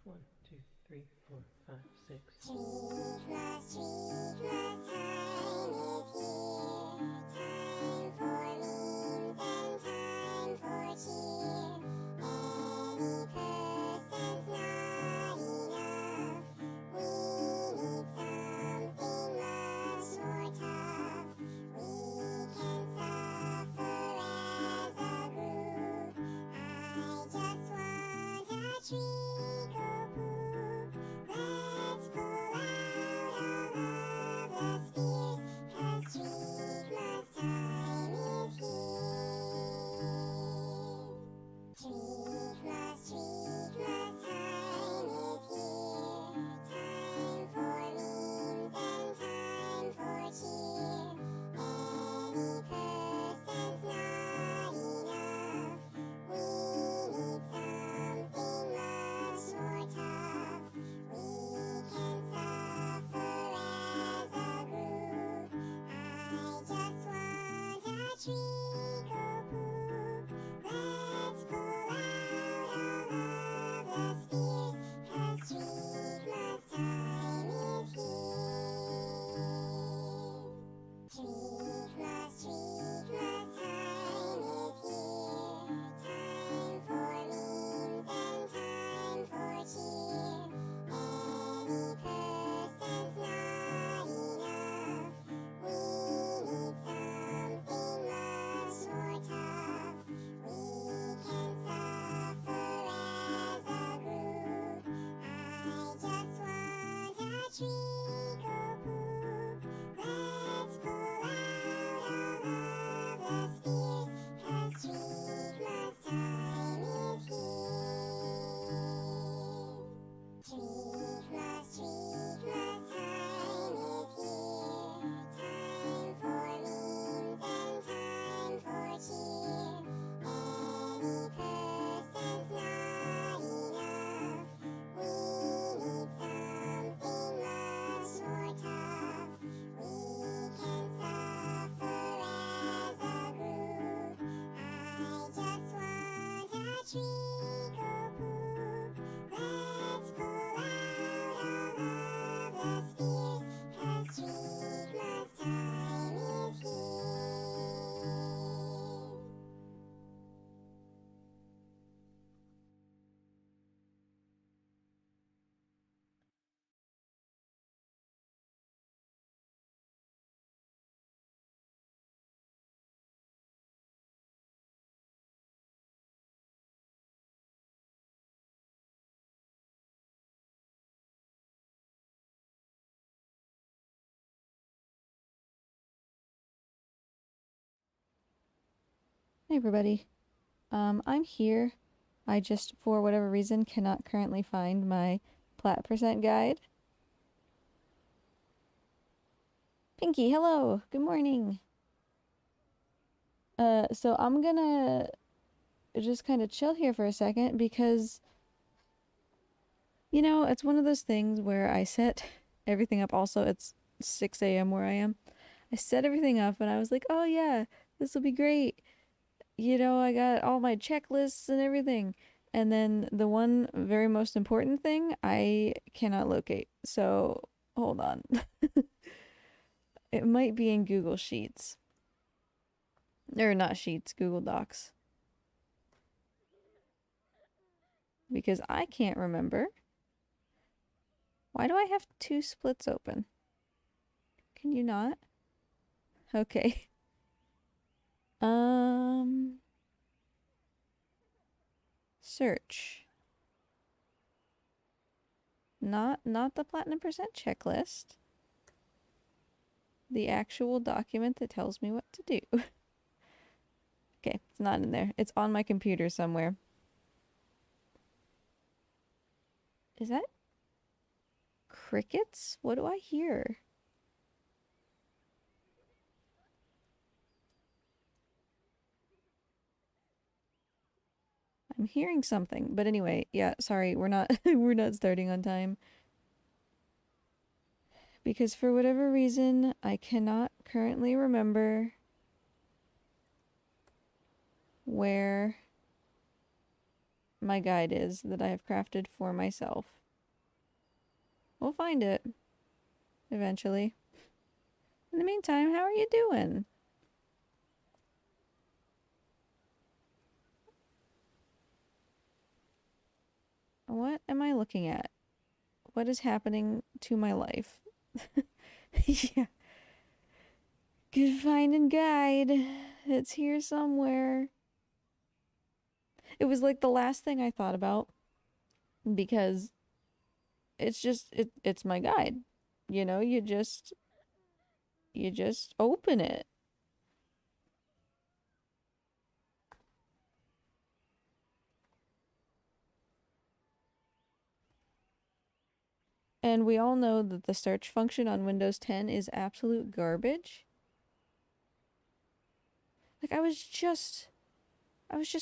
1, 2, 3, 4, 5, 6. Treeksmas, Treeksmas time is here. Time for memes and time for cheer. Any person's not enough. We need something much more tough. We can suffer as a group. I just want a treacle poop. Let's pull out all of the spears, 'cause Treeksmas time is here. Treeksmas, Treeksmas time is here. Time for memes and time for cheer. Any person's not enough. We need something much more tough. We can suffer as a group. I just want a treacle poop. Let's pull out all of the spears, 'cause Treeksmas time is here. Treeksmas, Treeksmas time is here. Time for memes and time for cheer. Any person's not enough. We need something much more tough. We can suffer as a group. I just want a treacle poop. Let's pull out all of the spears, 'cause Treeksmas time is here. Treeksmas, Treeksmas time is here. Time for memes and time for cheer. Any person's not enough. We need something much more tough. We can suffer as a group. I just want a treacle poop. Let's pull out all of the spears, 'cause Treeksmas time is here. Hey everybody. I'm here. I just, for whatever reason, cannot currently find my plat percent guide. Pinky, hello. Good morning. So I'm gonna just kind of chill here for a second because, you know, it's one of those things where I set everything up. Also, it's 6 a.m. where I am. I set everything up and I was like, oh yeah, this will be great. You know, I got all my checklists and everything. And then the one very most important thing I cannot locate. So hold on. It might be in Google Sheets. Or not Sheets, Google Docs. Because I can't remember. Why do I have two splits open? Can you not? Okay. Search. Not the platinum percent checklist. The actual document that tells me what to do. Okay, it's not in there. It's on my computer somewhere. Is that crickets? What do I hear? I'm hearing something. But anyway, yeah, sorry, we're not we're not starting on time. Because for whatever reason, I cannot currently remember where my guide is that I have crafted for myself. We'll find it eventually. In the meantime, how are you doing? What am I looking at? What is happening to my life? Yeah. Good finding guide. It's here somewhere. It was like the last thing I thought about because it's my guide. You know, you just open it. And we all know that the search function on Windows 10 is absolute garbage. Like I was just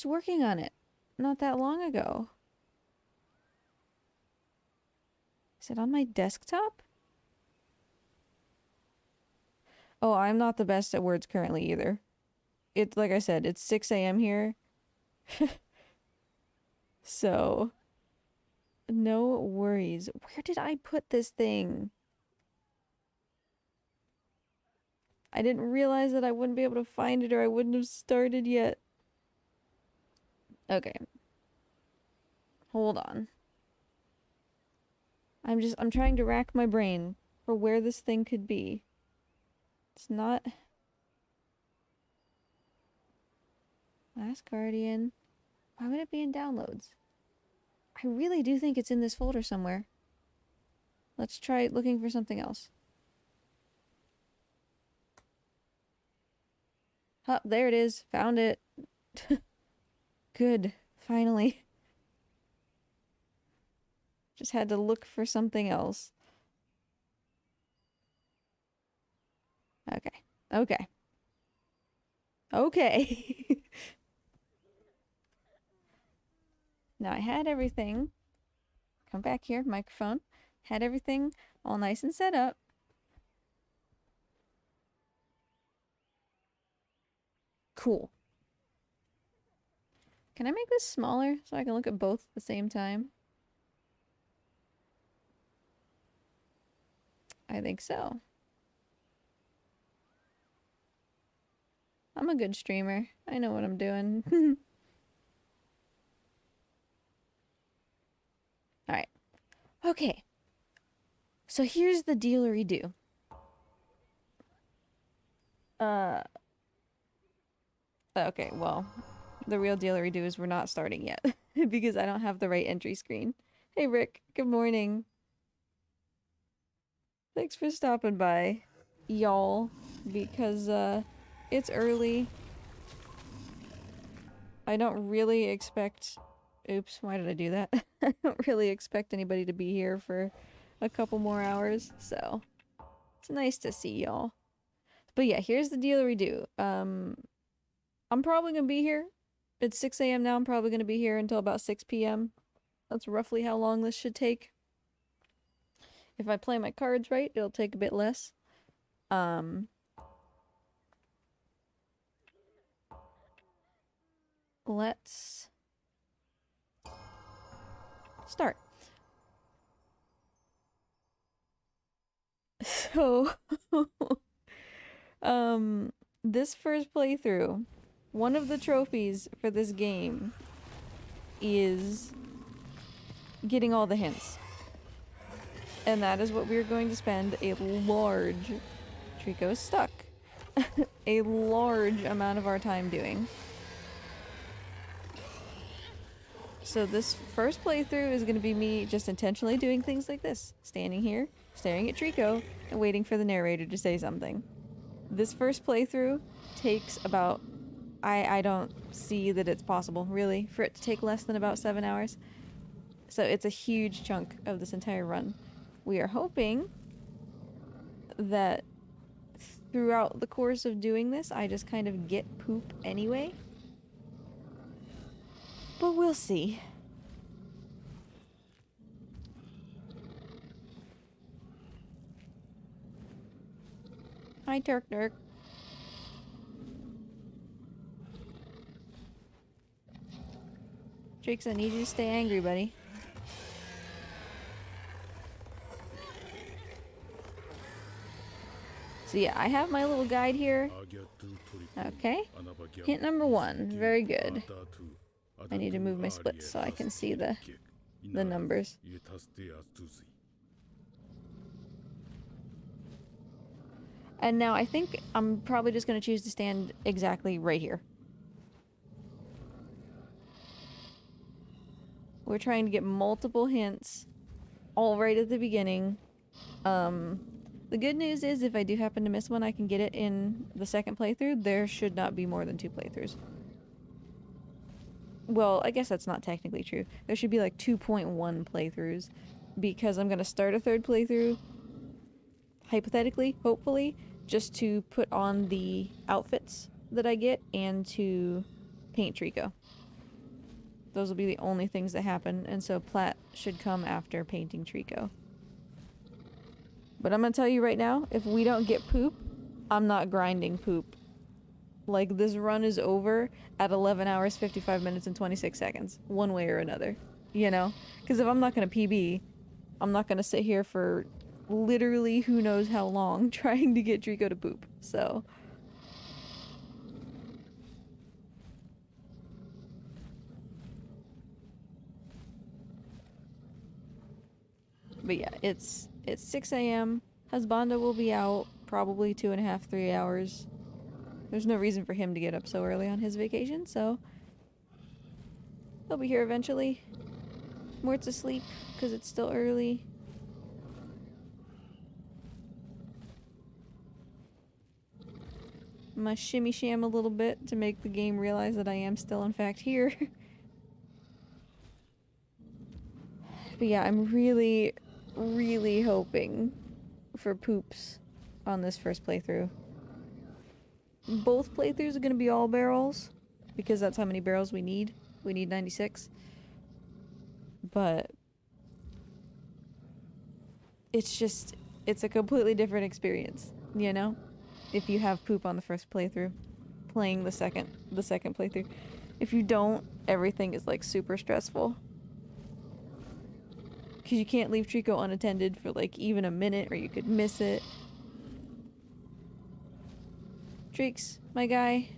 working on it not that long ago. Is it on my desktop? Oh, I'm not the best at words currently either. It's like I said, it's 6 a.m. here. So, no worries. Where did I put this thing? I didn't realize that I wouldn't be able to find it or I wouldn't have started yet. Okay. Hold on. I'm trying to rack my brain for where this thing could be. It's not... Last Guardian. Why would it be in downloads? I really do think it's in this folder somewhere. Let's try looking for something else. Oh, there it is. Found it. Good. Finally. Just had to look for something else. Okay. Okay. Okay. Now I had everything. Come back here, microphone. Had everything all nice and set up. Cool. Can I make this smaller so I can look at both at the same time? I think so. I'm a good streamer. I know what I'm doing. Alright. Okay. So here's the dealery-do. Okay, well, the real dealery-do is we're not starting yet. Because I don't have the right entry screen. Hey Rick, good morning. Thanks for stopping by, y'all. Because, it's early. I don't really expect... Oops, why did I do that? I don't really expect anybody to be here for a couple more hours, so it's nice to see y'all. But yeah, here's the dealery-do. I'm probably gonna be here. It's 6 a.m. now. I'm probably gonna be here until about 6 p.m. That's roughly how long this should take. If I play my cards right, it'll take a bit less. Let's start. So, this first playthrough, one of the trophies for this game is getting all the hints. And that is what we're going to spend a large... Trico is stuck. A large amount of our time doing. So this first playthrough is going to be me just intentionally doing things like this. Standing here, staring at Trico, and waiting for the narrator to say something. This first playthrough takes about... I don't see that it's possible, really, for it to take less than about 7 hours. So it's a huge chunk of this entire run. We are hoping that throughout the course of doing this, I just kind of get poop anyway. But we'll see. Hi, Turk Nurk. Treeks, I need you to stay angry, buddy. So yeah, I have my little guide here. Okay. Hint number 1. Very good. I need to move my splits so I can see the numbers. And now I think I'm probably just going to choose to stand exactly right here. We're trying to get multiple hints all right at the beginning. The good news is if I do happen to miss one, I can get it in the second playthrough. There should not be more than 2 playthroughs. Well, I guess that's not technically true. There should be like 2.1 playthroughs because I'm going to start a 3rd playthrough, hypothetically, hopefully, just to put on the outfits that I get and to paint Trico. Those will be the only things that happen, and so Plat should come after painting Trico. But I'm gonna tell you right now, if we don't get poop, I'm not grinding poop. Like, this run is over at 11 hours, 55 minutes, and 26 seconds. One way or another. You know? Because if I'm not gonna PB, I'm not gonna sit here for literally who knows how long trying to get Trico to poop. So... But yeah, it's 6 a.m. Husbanda will be out probably 2.5, 3 hours. There's no reason for him to get up so early on his vacation, so he'll be here eventually. Mort's asleep because it's still early. I'm gonna shimmy sham a little bit to make the game realize that I am still in fact here. But yeah, I'm really, really hoping for poops on this first playthrough. Both playthroughs are going to be all barrels, because that's how many barrels we need. We need 96. But it's just, it's a completely different experience, you know? If you have poop on the first playthrough, playing the second playthrough. If you don't, everything is like super stressful. Because you can't leave Trico unattended for like even a minute or you could miss it. Treeks, my guy.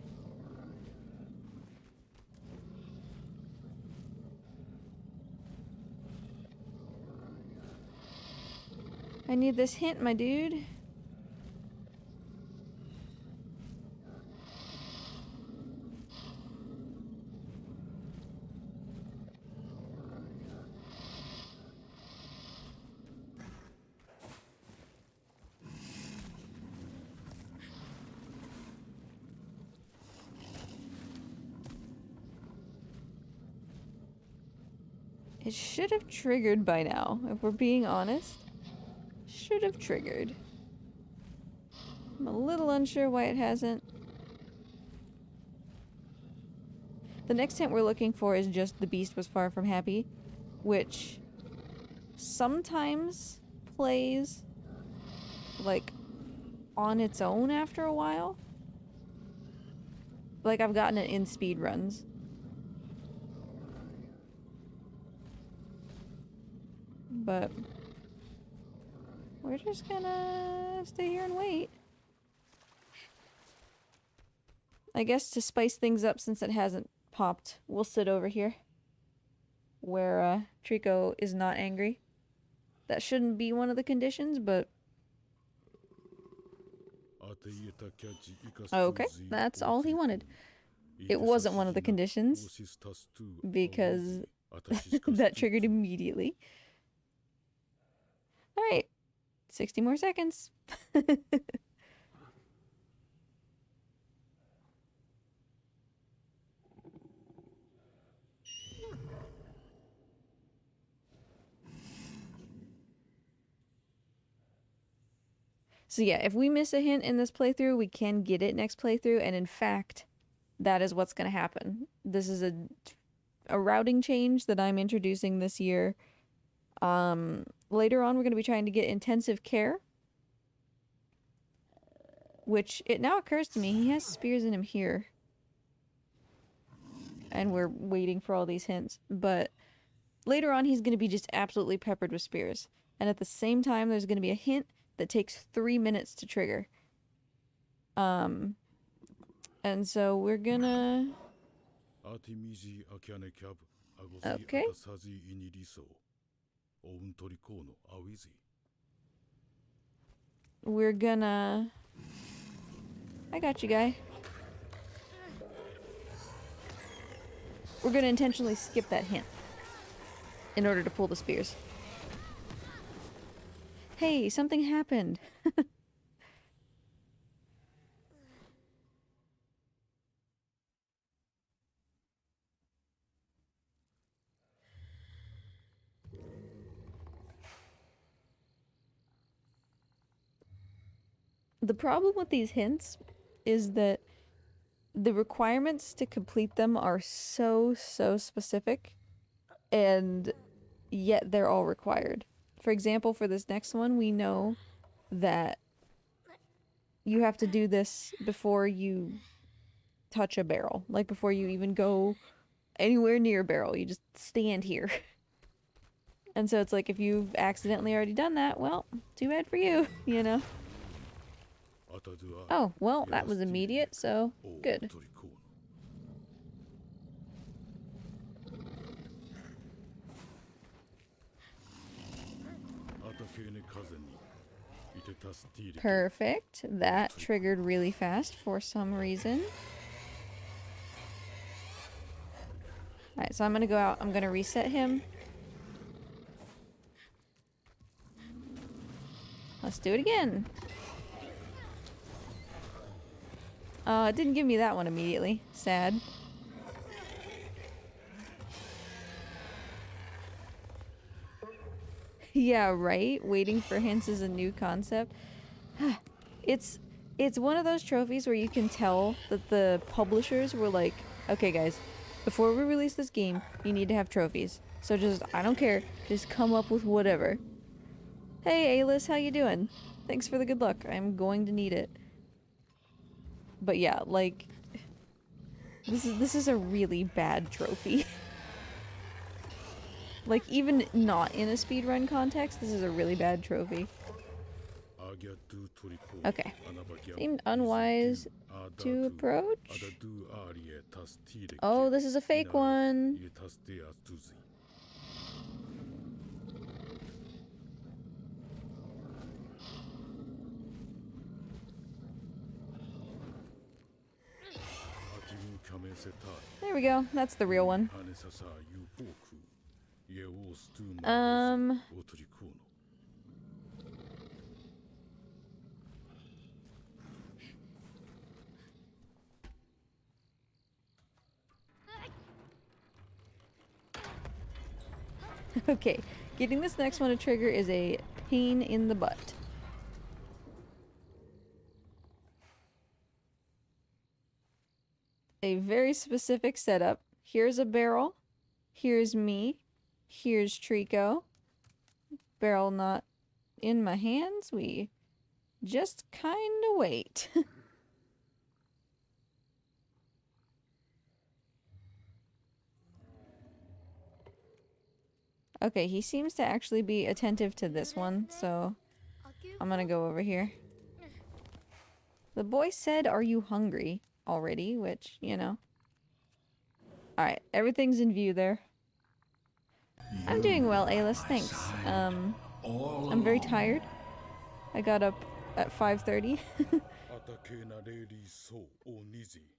I need this hint, my dude. It should have triggered by now, if we're being honest. Should have triggered. I'm a little unsure why it hasn't. The next hint we're looking for is just the beast was far from happy, which sometimes plays like on its own after a while. Like I've gotten it in speedruns. But we're just gonna stay here and wait. I guess to spice things up since it hasn't popped, we'll sit over here where Trico is not angry. That shouldn't be one of the conditions, but okay, that's all he wanted. It wasn't one of the conditions because that triggered immediately. Alright, 60 more seconds. So yeah, if we miss a hint in this playthrough, we can get it next playthrough, and in fact, that is what's going to happen. This is a routing change that I'm introducing this year. Later on, we're going to be trying to get intensive care, which it now occurs to me he has spears in him here. and we're waiting for all these hints. But later on, he's going to be just absolutely peppered with spears. And at the same time, there's going to be a hint that takes 3 minutes to trigger. And so we're gonna... Okay. We're gonna... I got you, guy. We're gonna intentionally skip that hint in order to pull the spears. Hey, something happened. The problem with these hints is that the requirements to complete them are so specific, and yet they're all required. For example, for this next one, we know that you have to do this before you touch a barrel. Like, before you even go anywhere near a barrel. You just stand here. And so it's like, if you've accidentally already done that, well, too bad for you, you know? Oh, well, that was immediate, so good. Perfect. That triggered really fast for some reason. Alright, so I'm gonna go out. I'm gonna reset him. Let's do it again. It didn't give me that one immediately. Sad. Yeah, right? Waiting for hints is a new concept. It's one of those trophies where you can tell that the publishers were like, okay guys, before we release this game, you need to have trophies. So just, I don't care, just come up with whatever. Hey Alice, how you doing? Thanks for the good luck. I'm going to need it. But yeah, like, this is a really bad trophy. Like, even not in a speedrun context, this is a really bad trophy. Okay. Seemed unwise to approach. Oh, this is a fake one. There we go. That's the real one. Okay, getting this next one to trigger is a pain in the butt. A very specific setup. Here's a barrel. Here's me. Here's Trico. Barrel not in my hands. We just kinda wait. Okay, he seems to actually be attentive to this one, so I'm gonna go over here. The boy said, "Are you hungry?" already, which, you know. Alright, everything's in view there. I'm doing well, Alice, thanks. I'm very tired. I got up at 5:30.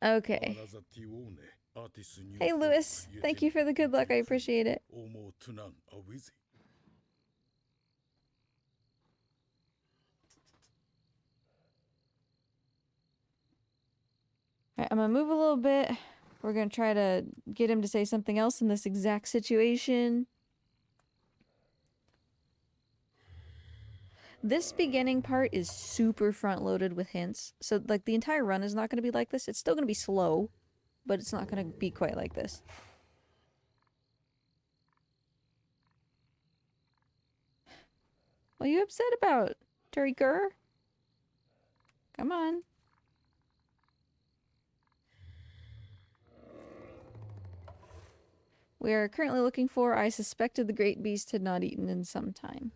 Okay. Hey, Lewis. Thank you for the good luck. I appreciate it. Alright, I'm gonna move a little bit. We're gonna try to get him to say something else in this exact situation. This beginning part is super front-loaded with hints. So, like, the entire run is not gonna be like this. It's still gonna be slow, but it's not gonna be quite like this. What are you upset about, Turriker? Come on. we are currently looking for. I suspected the great beast had not eaten in some time.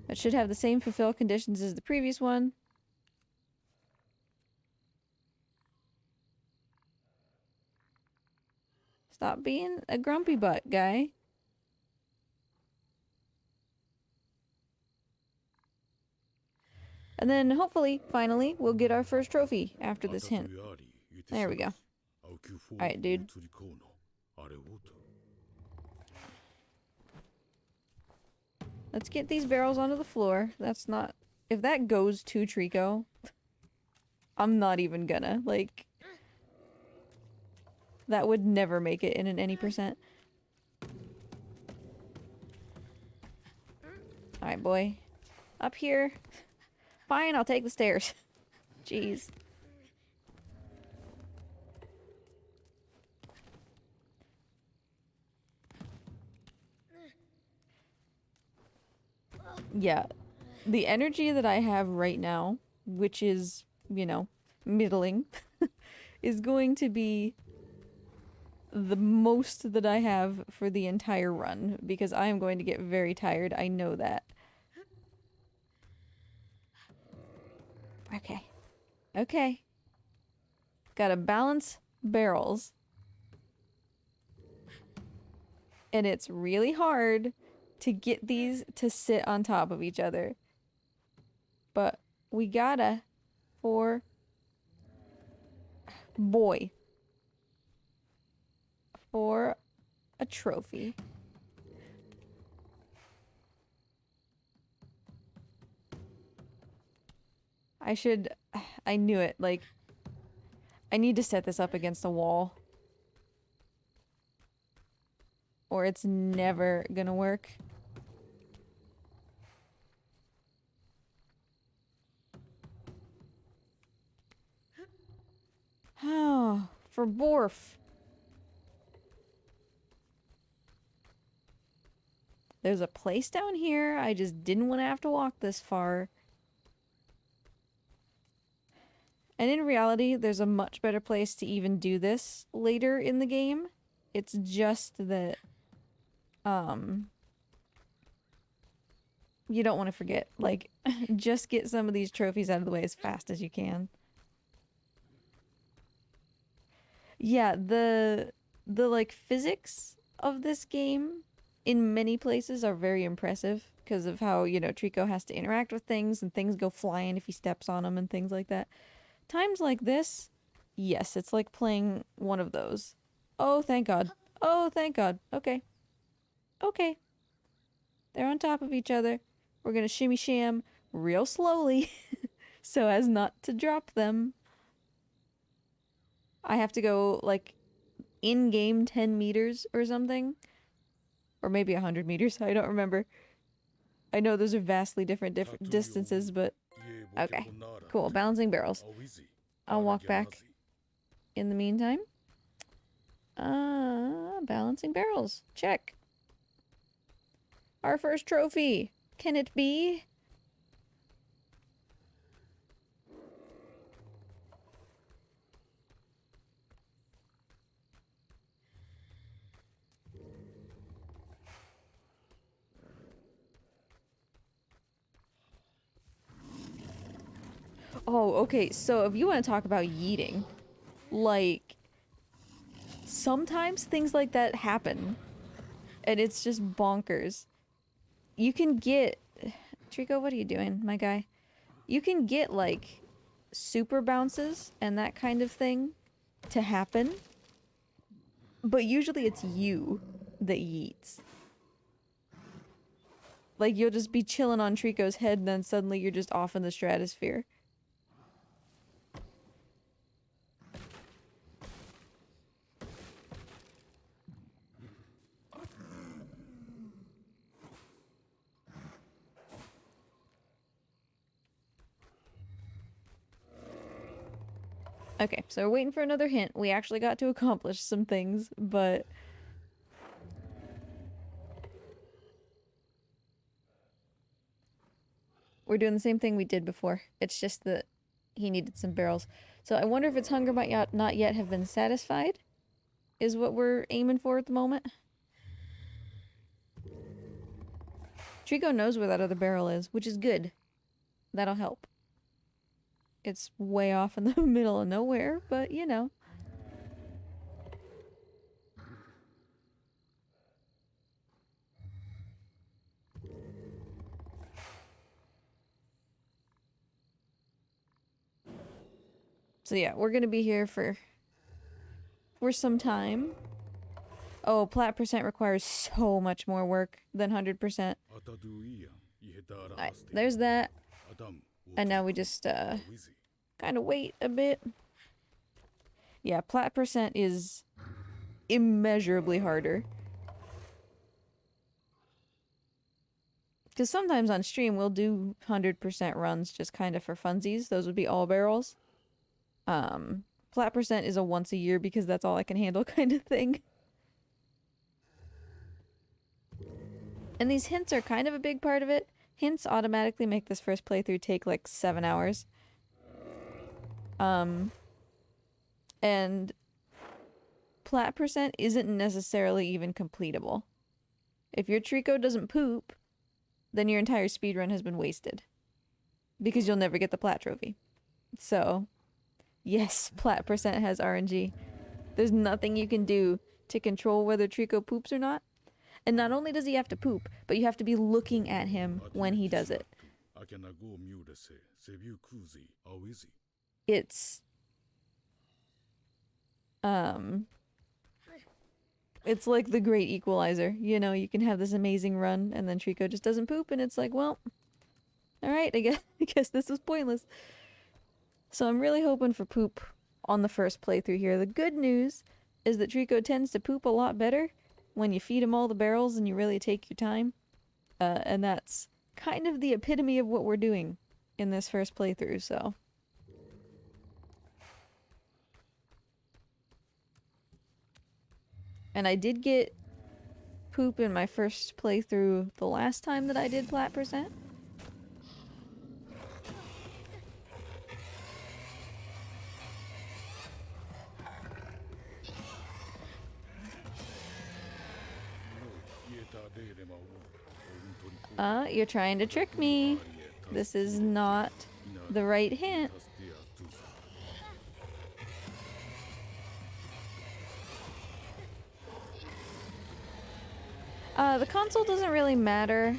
It should have the same fulfill conditions as the previous one. Stop being a grumpy butt, guy. And then hopefully, finally, we'll get our first trophy after this hint. There we go. Alright, dude. Let's get these barrels onto the floor. That's not... If that goes to Trico, I'm not even gonna. Like... That would never make it in an any percent. Alright, boy. Up here. Fine, I'll take the stairs. Jeez. Yeah. The energy that I have right now, which is, you know, middling, is going to be the most that I have for the entire run, because I am going to get very tired. I know that. Okay. Okay. Gotta balance barrels. And it's really hard to get these to sit on top of each other. But we gotta for boy. For a trophy. I knew it, like, I need to set this up against a wall. Or it's never gonna work. Oh, for Borf. There's a place down here. I just didn't want to have to walk this far. And in reality, there's a much better place to even do this later in the game. It's just that, you don't want to forget. Like, just get some of these trophies out of the way as fast as you can. Yeah, the like, physics of this game in many places are very impressive because of how, you know, Trico has to interact with things and things go flying if he steps on them and things like that. Times like this, yes, it's like playing one of those. Oh, thank God. Oh, thank God. Okay. Okay. They're on top of each other. We're gonna shimmy sham real slowly so as not to drop them. I have to go, like, in-game 10 meters or something. Or maybe 100 meters. I don't remember. I know those are vastly different distances, but... Okay. Cool. Balancing barrels. I'll walk back in the meantime. Balancing barrels. Check. Our first trophy. Can it be? Oh, okay, so if you want to talk about yeeting, like, sometimes things like that happen, and it's just bonkers. You can get... Trico, what are you doing, my guy? You can get, like, super bounces and that kind of thing to happen, but usually it's you that yeets. Like, you'll just be chilling on Trico's head, and then suddenly you're just off in the stratosphere. Okay, so we're waiting for another hint. We actually got to accomplish some things, but... We're doing the same thing we did before. It's just that he needed some barrels. So I wonder if its hunger might not yet have been satisfied. is what we're aiming for at the moment. Trico knows where that other barrel is, which is good. That'll help. It's way off in the middle of nowhere, but you know. So yeah, we're gonna be here for some time. Oh, plat percent requires so much more work than 100%. Alright, there's that. And now we just kind of wait a bit. Yeah, plat percent is immeasurably harder. Because sometimes on stream we'll do 100% runs just kind of for funsies. Those would be all barrels. Plat percent is a once a year because that's all I can handle kind of thing. And these hints are kind of a big part of it. Hints automatically make this first playthrough take like 7 hours. And plat percent isn't necessarily even completable. If your Trico doesn't poop, then your entire speedrun has been wasted. Because you'll never get the plat trophy. So, yes, plat percent has RNG. There's nothing you can do to control whether Trico poops or not. And not only does he have to poop, but you have to be looking at him when he does it. It's like the great equalizer. You know, you can have this amazing run and then Trico just doesn't poop and it's like, well, alright, I guess this was pointless. So I'm really hoping for poop on the first playthrough here. The good news is that Trico tends to poop a lot better when you feed him all the barrels and you really take your time. And that's kind of the epitome of what we're doing in this first playthrough, so. And I did get poop in my first playthrough the last time that I did plat percent. You're trying to trick me. This is not the right hint. The console doesn't really matter.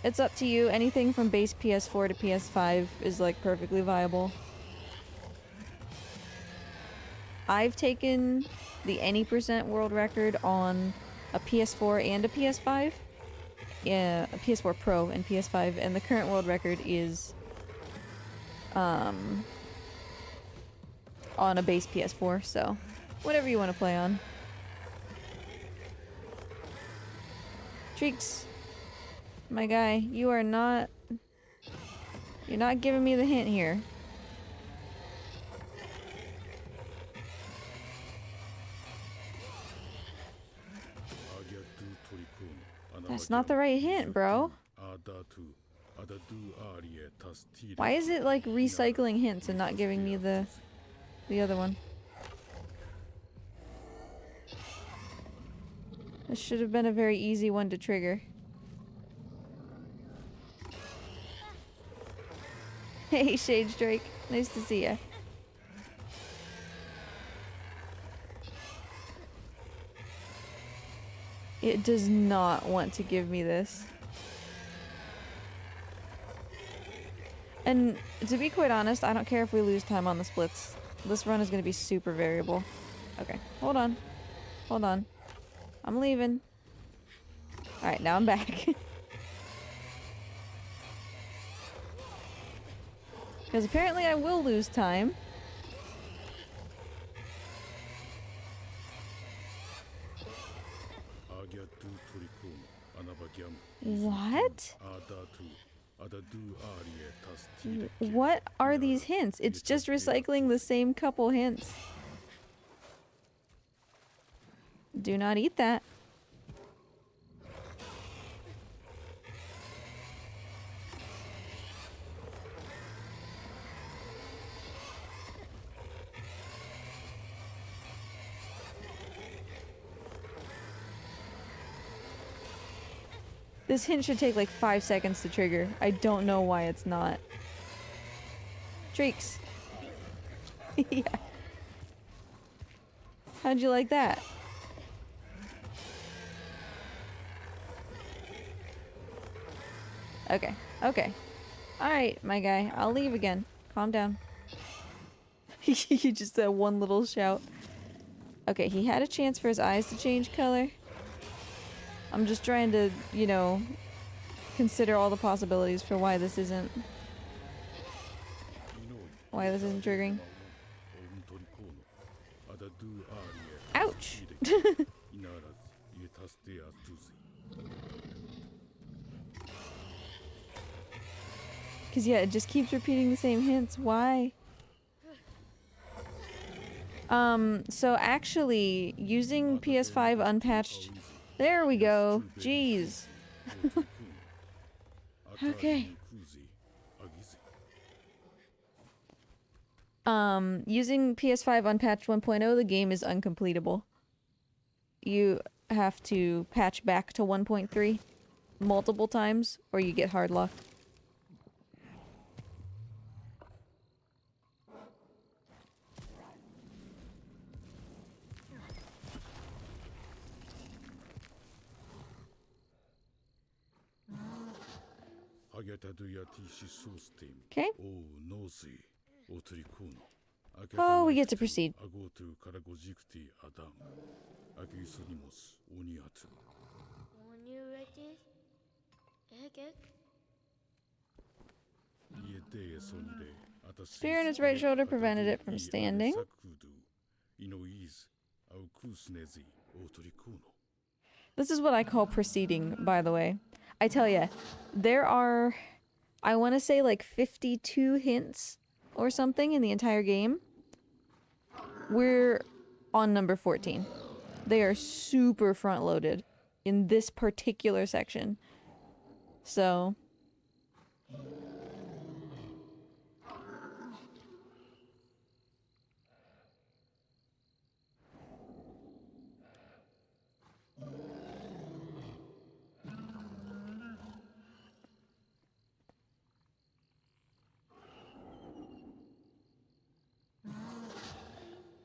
It's up to you. Anything from base PS4 to PS5 is like perfectly viable. I've taken the any percent world record on a PS4 and a PS5. Yeah, a PS4 Pro and PS5, and the current world record is on a base PS4, so whatever you want to play on. Treeks, my guy, you're not giving me the hint here. That's not the right hint, bro. Why is it like recycling hints and not giving me the other one? This should have been a very easy one to trigger. Hey, Shade Drake. Nice to see ya. It does not want to give me this. And to be quite honest, I don't care if we lose time on the splits. This run is going to be super variable. Okay, hold on. Hold on. I'm leaving. Alright, now I'm back. Because apparently I will lose time. What? What are these hints? It's just recycling the same couple hints. Do not eat that. This hint should take like 5 seconds to trigger. I don't know why it's not. Treeks. Yeah. How'd you like that? Okay, okay. Alright, my guy. I'll leave again. Calm down. You just that one little shout. Okay, he had a chance for his eyes to change color. I'm just trying to, you know, consider all the possibilities for why this isn't... Why this isn't triggering. Ouch! Because yeah, it just keeps repeating the same hints. Why? So actually, using PS5 unpatched... There we go. Jeez. Okay. Using PS5 unpatched 1.0, the game is uncompletable. You have to patch back to 1.3 multiple times, or you get hard locked. Okay. Oh, we get to proceed. Spear in its right shoulder prevented it from standing. This is what I call proceeding, by the way. I tell ya, there are, I want to say like 52 hints or something in the entire game. We're on number 14. They are super front-loaded in this particular section. So...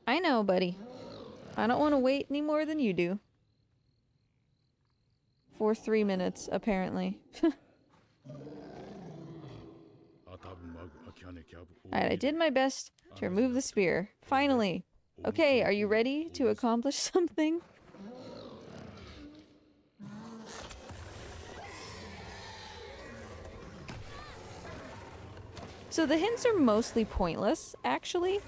I know, buddy. I don't want to wait any more than you do. For 3 minutes, apparently. Alright, I did my best to remove the spear. Finally! Okay, are you ready to accomplish something? So the hints are mostly pointless, actually.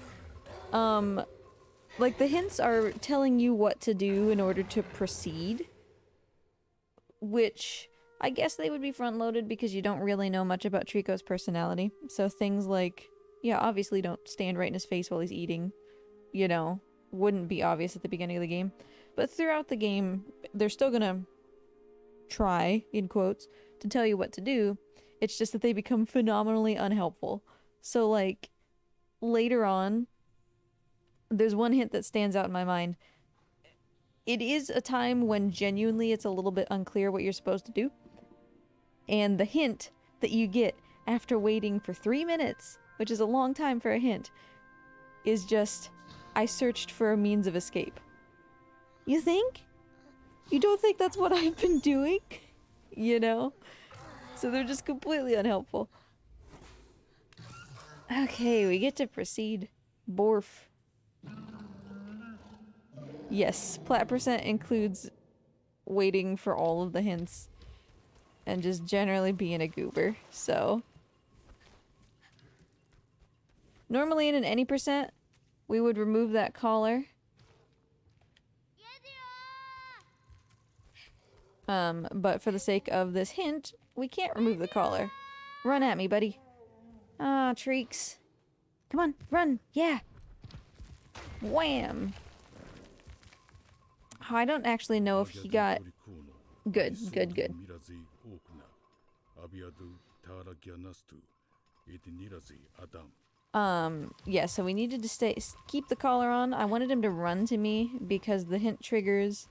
Like, the hints are telling you what to do in order to proceed. Which, I guess they would be front-loaded because you don't really know much about Trico's personality. So things like, yeah, obviously don't stand right in his face while he's eating. You know, wouldn't be obvious at the beginning of the game. But throughout the game, they're still gonna try, in quotes, to tell you what to do. It's just that they become phenomenally unhelpful. So, like, later on... There's one hint that stands out in my mind. It is a time when genuinely it's a little bit unclear what you're supposed to do. And the hint that you get after waiting for 3 minutes, which is a long time for a hint, is just, I searched for a means of escape. You think? You don't think that's what I've been doing? You know? So they're just completely unhelpful. Okay, we get to proceed. Borf. Yes, plat percent includes waiting for all of the hints and just generally being a goober, so. Normally in an any percent, we would remove that collar. But for the sake of this hint, we can't remove the collar. Run at me, buddy. Ah, Treeks. Come on, run, yeah. Wham! I don't actually know if he got... Good, good, good. Yeah, so we needed to keep the collar on. I wanted him to run to me because the hint triggers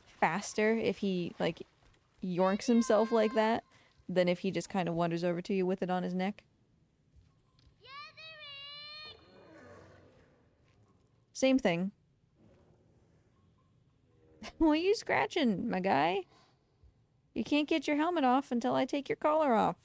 faster if he, like, yoinks himself like that than if he just kind of wanders over to you with it on his neck. Same thing. What are you scratching, my guy? You can't get your helmet off until I take your collar off.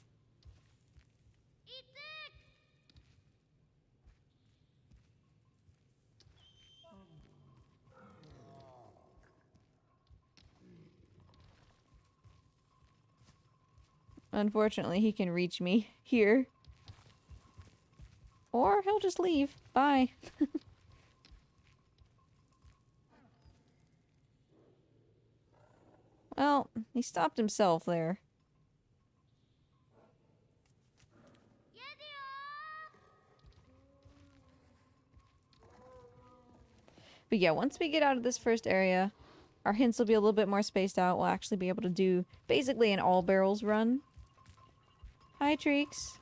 Unfortunately, he can reach me here. Or he'll just leave. Bye. Well, he stopped himself there. But yeah, once we get out of this first area, our hints will be a little bit more spaced out. We'll actually be able to do basically an all barrels run. Hi, Treeks.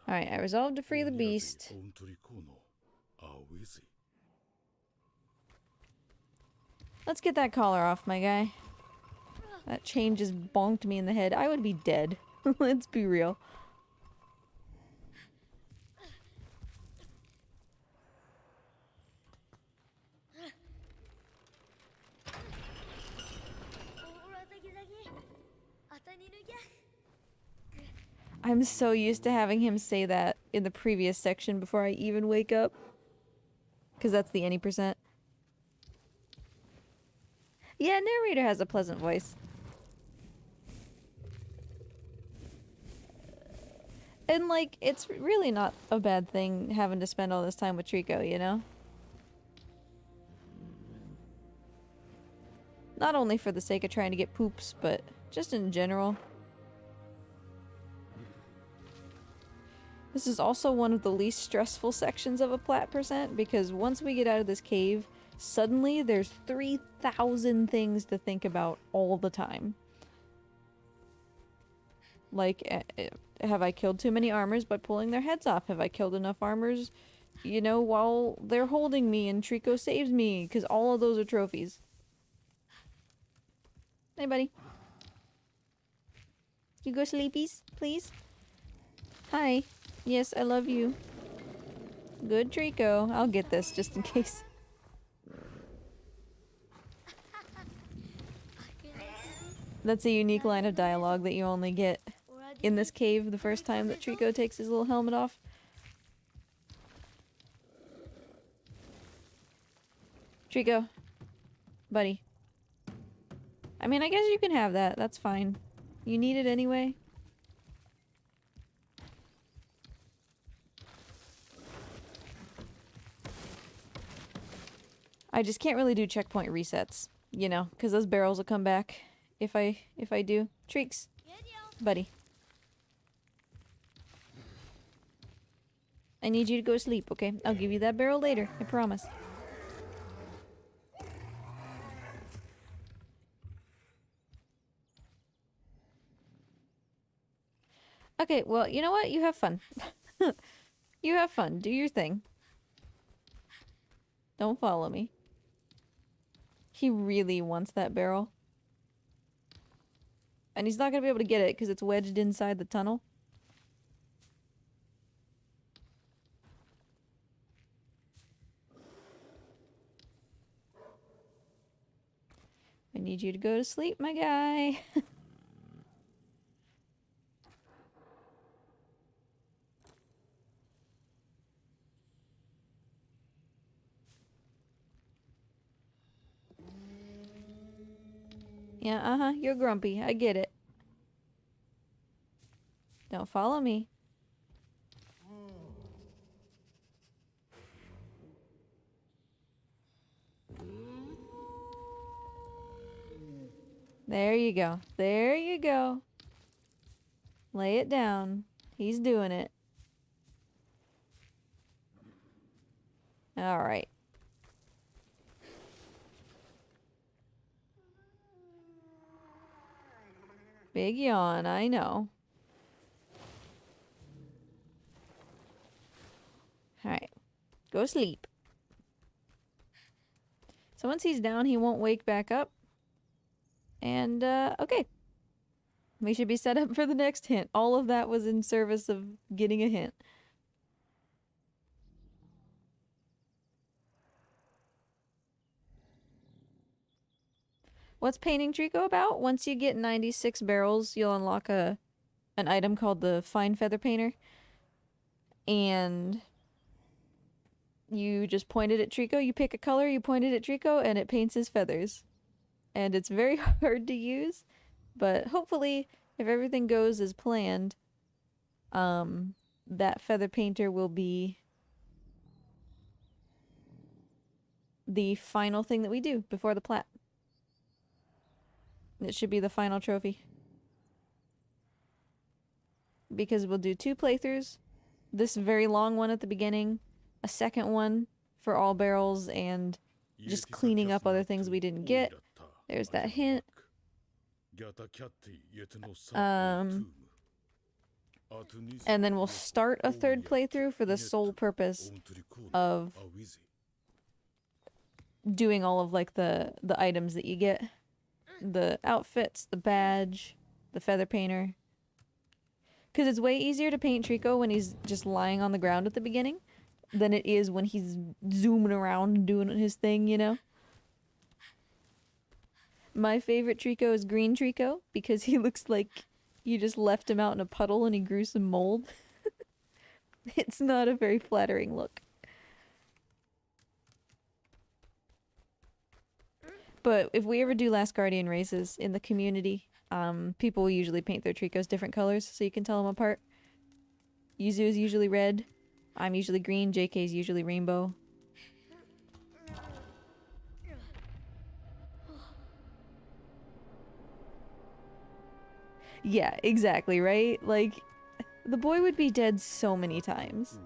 Alright, I resolved to free the beast. Let's get that collar off, my guy. That chain just bonked me in the head. I would be dead. Let's be real. I'm so used to having him say that in the previous section before I even wake up. Because that's the any %. Yeah, narrator has a pleasant voice. And, like, it's really not a bad thing having to spend all this time with Trico, you know? Not only for the sake of trying to get poops, but just in general. This is also one of the least stressful sections of a plat % because once we get out of this cave, suddenly there's 3,000 things to think about all the time. Like, have I killed too many armors by pulling their heads off? Have I killed enough armors, you know, while they're holding me and Trico saves me? Because all of those are trophies. Hey, buddy. You go sleepies, please? Hi. Yes, I love you. Good, Trico. I'll get this just in case. That's a unique line of dialogue that you only get in this cave the first time that Trico takes his little helmet off. Trico. Buddy. I mean, I guess you can have that. That's fine. You need it anyway. I just can't really do checkpoint resets, you know, because those barrels will come back if I do. Treeks. Buddy. I need you to go to sleep, okay? I'll give you that barrel later, I promise. Okay, well, you know what? You have fun. You have fun. Do your thing. Don't follow me. He really wants that barrel. And he's not gonna be able to get it because it's wedged inside the tunnel. I need you to go to sleep, my guy. Yeah, uh-huh, you're grumpy. I get it. Don't follow me. There you go. There you go. Lay it down. He's doing it. Alright. Big yawn, I know. Alright. Go sleep. So once he's down, he won't wake back up. And, okay. We should be set up for the next hint. All of that was in service of getting a hint. What's painting Trico about? Once you get 96 barrels, you'll unlock an item called the Fine Feather Painter. And you just point it at Trico, you pick a color, you point it at Trico, and it paints his feathers. And it's very hard to use, but hopefully, if everything goes as planned, that feather painter will be the final thing that we do before the plat. It should be the final trophy. Because we'll do 2 playthroughs. This very long one at the beginning, a second one for all barrels, and just cleaning up other things we didn't get. There's that hint. And then we'll start a 3rd playthrough for the sole purpose of doing all of like the items that you get. The outfits, the badge, the feather painter. Because it's way easier to paint Trico when he's just lying on the ground at the beginning than it is when he's zooming around and doing his thing, you know? My favorite Trico is green Trico because he looks like you just left him out in a puddle and he grew some mold. It's not a very flattering look. But if we ever do Last Guardian races in the community, people will usually paint their Tricos different colors so you can tell them apart. Yuzu is usually red. I'm usually green. JK is usually rainbow. Yeah, exactly, right? Like, the boy would be dead so many times.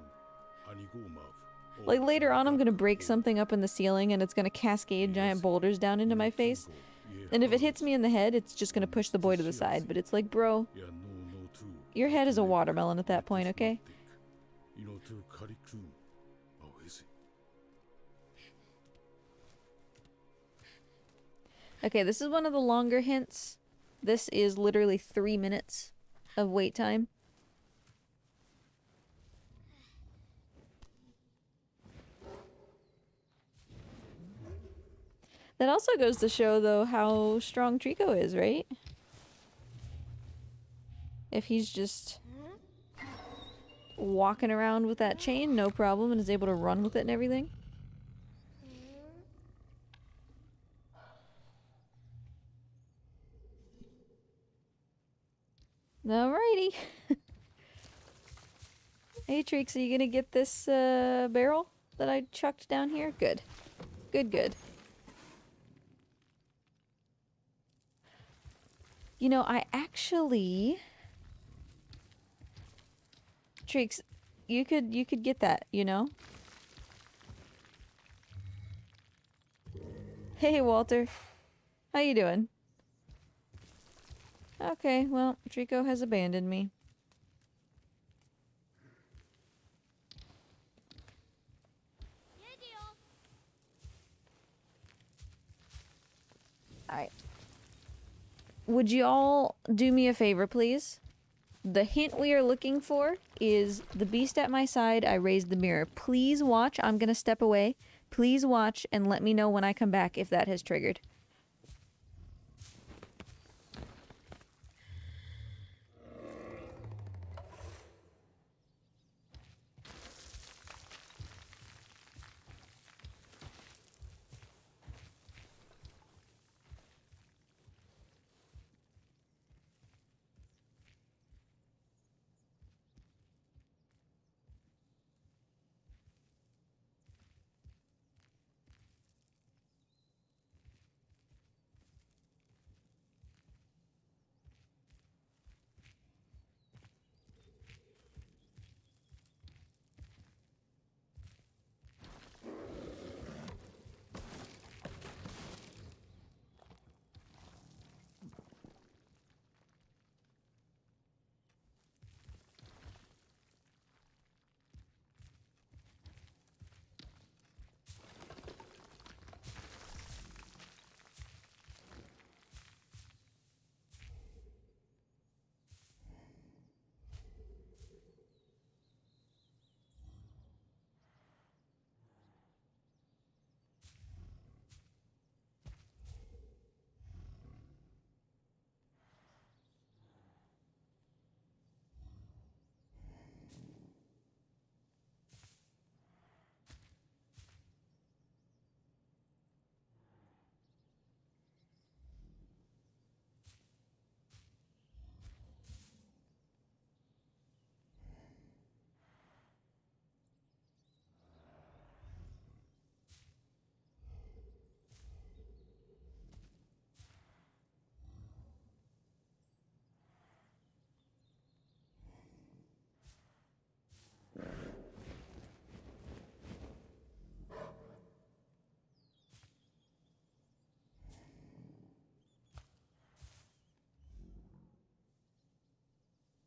Like, later on I'm gonna break something up in the ceiling and it's gonna cascade giant boulders down into my face. And if it hits me in the head, it's just gonna push the boy to the side. But it's like, bro, your head is a watermelon at that point, okay? Okay, this is one of the longer hints. This is literally 3 minutes of wait time. That also goes to show, though, how strong Trico is, right? If he's just walking around with that chain, no problem, and is able to run with it and everything. Alrighty. Hey, Treeks, are you gonna get this barrel that I chucked down here? Good. Good, good. You know, I actually... Treeks, you could get that, you know? Hey, Walter. How you doing? Okay, well, Trico has abandoned me. Alright. Would you all do me a favor, please? The hint we are looking for is the beast at my side, I raised the mirror. Please watch, I'm gonna step away. Please watch and let me know when I come back if that has triggered.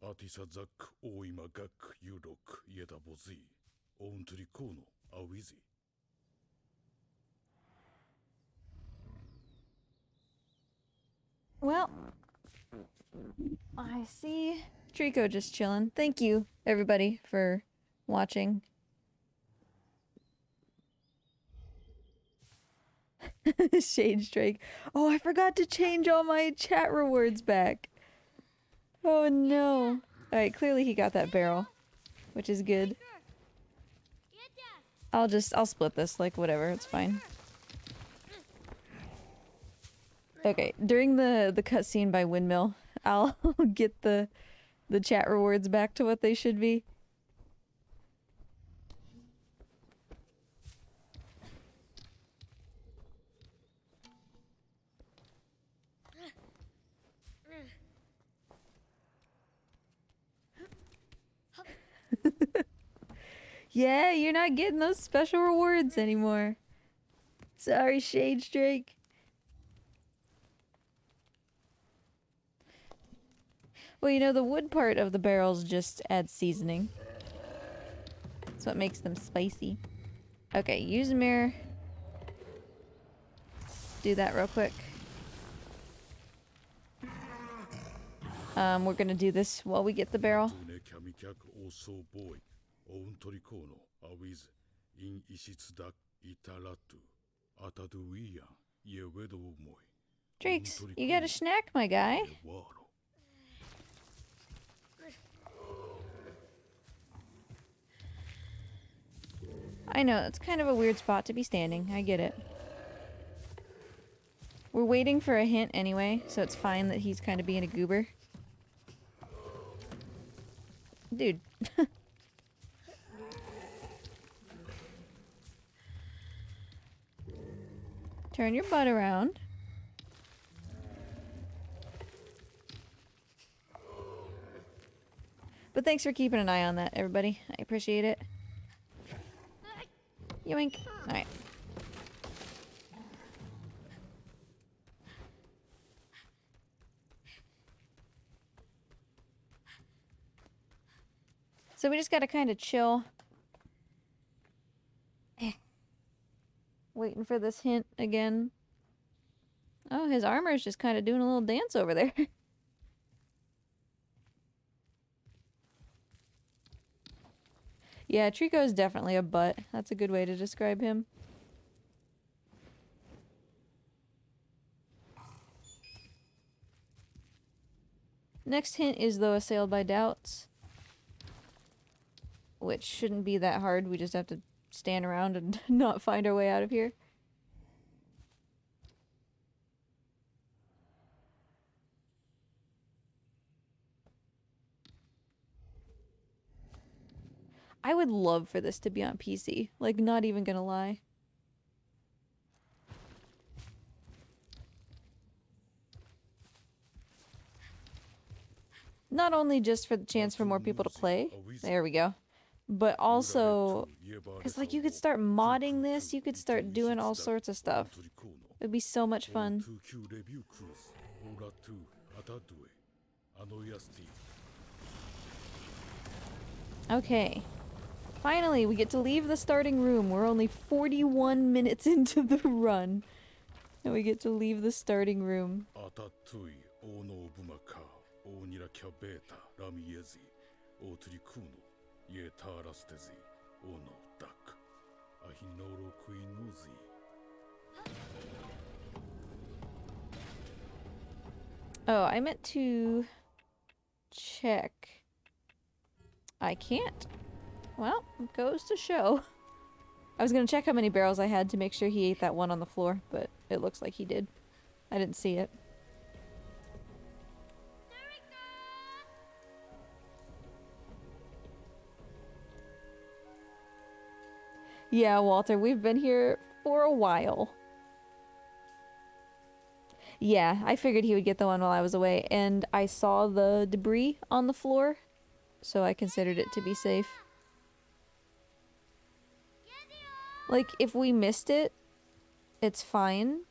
Atisazak oimagak yudok yedabozi. Ontrikono awizi. Well, I see Trico just chilling. Thank you, everybody, for watching. Shade Drake. Oh, I forgot to change all my chat rewards back. Oh no. Alright, clearly he got that barrel, which is good. I'll split this, like, whatever, it's fine. Okay, during the cutscene by Windmill, I'll get the chat rewards back to what they should be. Yeah, you're not getting those special rewards anymore. Sorry, Shade Drake. Well, you know, the wood part of the barrels just adds seasoning. That's what makes them spicy. Okay, use a mirror. Do that real quick. We're gonna do this while we get the barrel. Drakes, you got a snack, my guy? I know, it's kind of a weird spot to be standing. I get it. We're waiting for a hint anyway, so it's fine that he's kind of being a goober. Dude. Turn your butt around. But thanks for keeping an eye on that, everybody. I appreciate it. Yoink. Alright. So we just gotta kind of chill. Waiting for this hint again. Oh, his armor is just kind of doing a little dance over there. Yeah, Trico is definitely a butt. That's a good way to describe him. Next hint is, though, assailed by doubts. Which shouldn't be that hard. We just have to stand around and not find our way out of here. I would love for this to be on PC. Like, not even gonna lie. Not only just for the chance for more people to play. There we go. But also, because, like, you could start modding this. You could start doing all sorts of stuff. It'd be so much fun. Okay. Finally, we get to leave the starting room. We're only 41 minutes into the run. And we get to leave the starting room. Oh, I meant to check. I can't. Well, it goes to show. I was gonna check how many barrels I had to make sure he ate that one on the floor, but it looks like he did. I didn't see it. Yeah, Walter, we've been here for a while. Yeah, I figured he would get the one while I was away, and I saw the debris on the floor, so I considered it to be safe. Like, if we missed it, it's fine.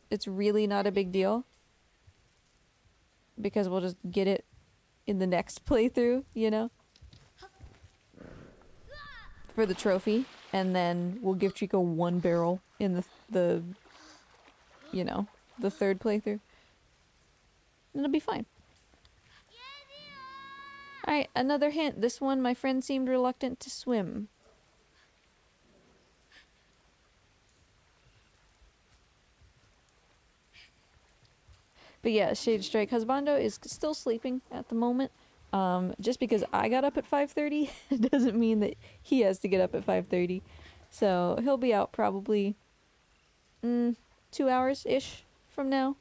It's really not a big deal. Because we'll just get it in the next playthrough, you know? For the trophy, and then we'll give Trico 1 barrel in the you know, the third playthrough. And it'll be fine. Alright, another hint. This one, my friend seemed reluctant to swim. But yeah, Shade Strike Husbando is still sleeping at the moment. Just because I got up at 5:30 doesn't mean that he has to get up at 5:30. So he'll be out probably 2 hours-ish from now.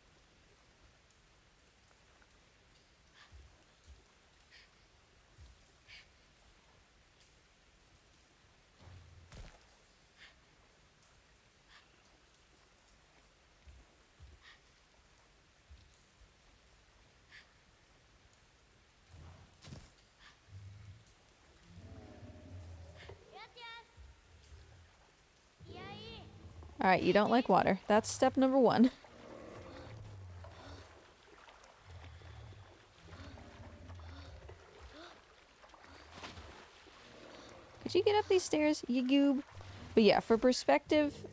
Alright, you don't like water. That's step number 1. Could you get up these stairs, you goob? But yeah, for perspective,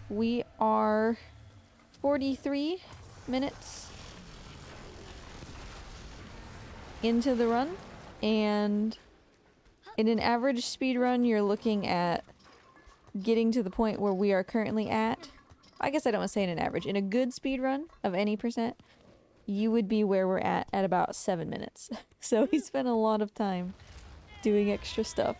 we are 43 minutes into the run, and in an average speed run, you're looking at getting to the point where we are currently at. I guess I don't want to say in an average. In a good speed run of any percent, you would be where we're at about 7 minutes. So he spent a lot of time doing extra stuff.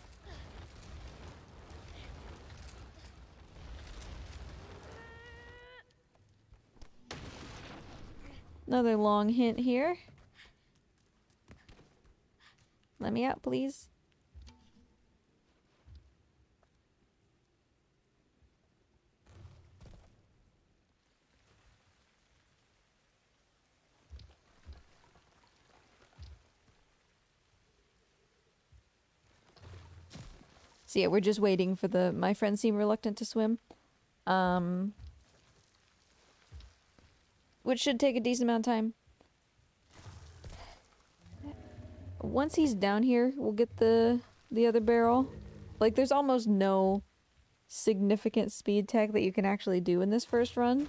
Another long hint here. Let me out, please. So yeah, we're just waiting for the... My friends seem reluctant to swim. Which should take a decent amount of time. Once he's down here, we'll get the other barrel. Like, there's almost no significant speed tech that you can actually do in this first run.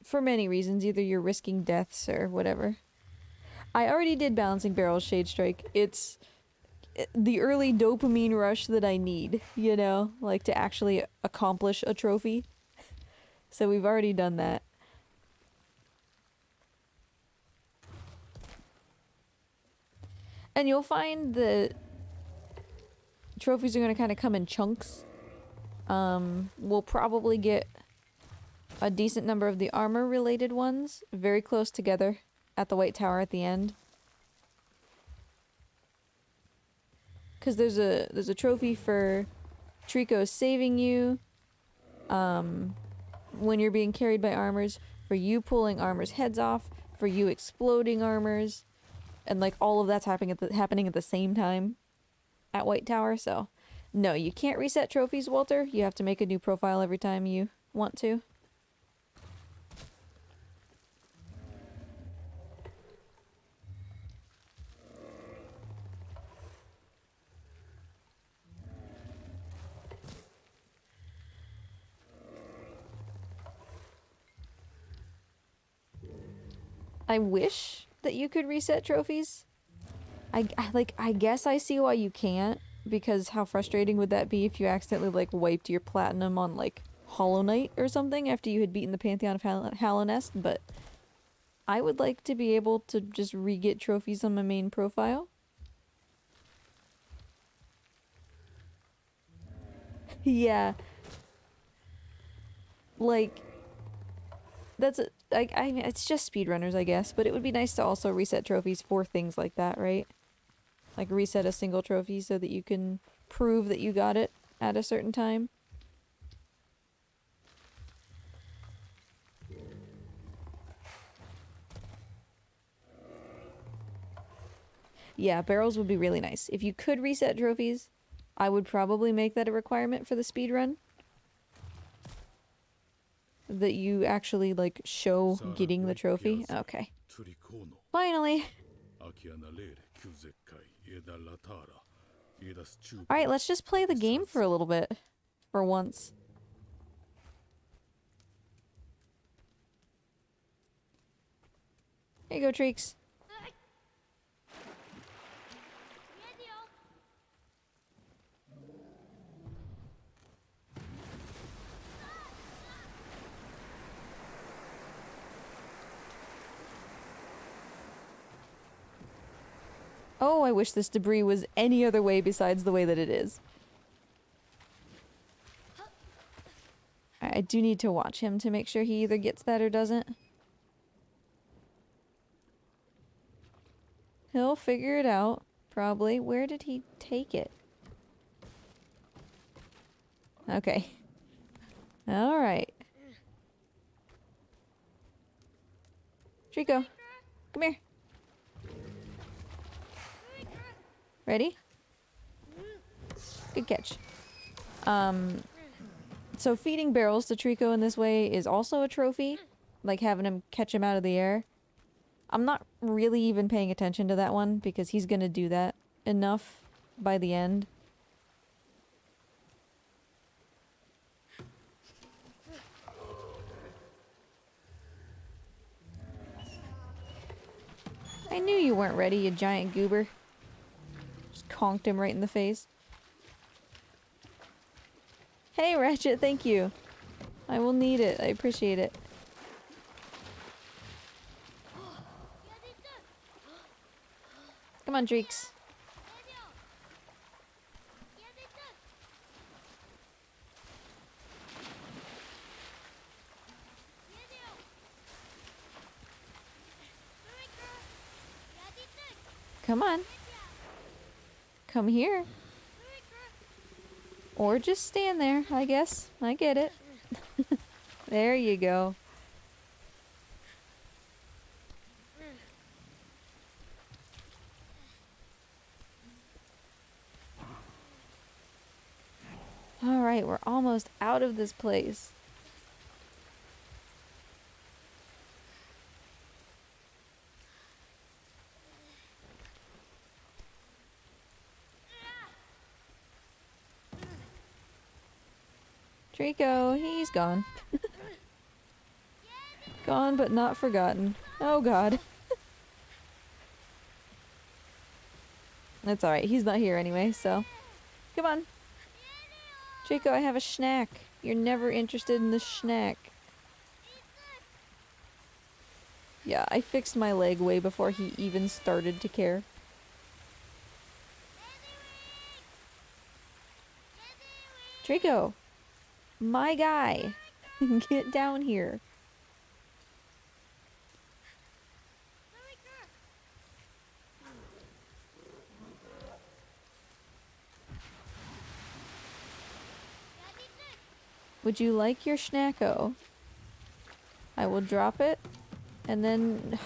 For many reasons. Either you're risking deaths or whatever. I already did balancing barrels, Shade Strike. It's the early dopamine rush that I need, you know? Like, to actually accomplish a trophy. So we've already done that. And you'll find that trophies are going to kind of come in chunks. We'll probably get a decent number of the armor-related ones very close together at the White Tower at the end. Because there's a trophy for Trico saving you when you're being carried by armors, for you pulling armors' heads off, for you exploding armors, and like all of that's happening at the same time at White Tower. So no, you can't reset trophies, Walter. You have to make a new profile every time you want to. I wish that you could reset trophies. I guess I see why you can't, because how frustrating would that be if you accidentally like wiped your platinum on like Hollow Knight or something after you had beaten the Pantheon of Hallownest, but I would like to be able to just re-get trophies on my main profile. Yeah. Like, that's I mean, it's just speedrunners, I guess, but it would be nice to also reset trophies for things like that, right? Like reset a single trophy so that you can prove that you got it at a certain time. Yeah, barrels would be really nice. If you could reset trophies, I would probably make that a requirement for the speedrun. That you actually, like, show getting the trophy. Okay. Finally. アキアナレーレ旧絶海エダラターラエダスチュー Alright, let's just play the game for a little bit. For once. Here you go, Treeks. Oh, I wish this debris was any other way besides the way that it is. I do need to watch him to make sure he either gets that or doesn't. He'll figure it out, probably. Where did he take it? Okay. Alright. Trico, come here. Ready? Good catch. So feeding barrels to Trico in this way is also a trophy. Like having him catch him out of the air. I'm not really even paying attention to that one because he's gonna do that enough by the end. I knew you weren't ready, you giant goober. Just conked him right in the face. Hey, Ratchet, thank you. I will need it. I appreciate it. Come on, Dreeks. Come on. Come here. Or just stand there, I guess. I get it. There you go. Alright, we're almost out of this place. Trico, he's gone. Gone but not forgotten. Oh god. That's alright, he's not here anyway, so... Come on. Trico, I have a snack. You're never interested in the snack. Yeah, I fixed my leg way before he even started to care. Trico! My guy! Get down here. Would you like your snacko? I will drop it, and then...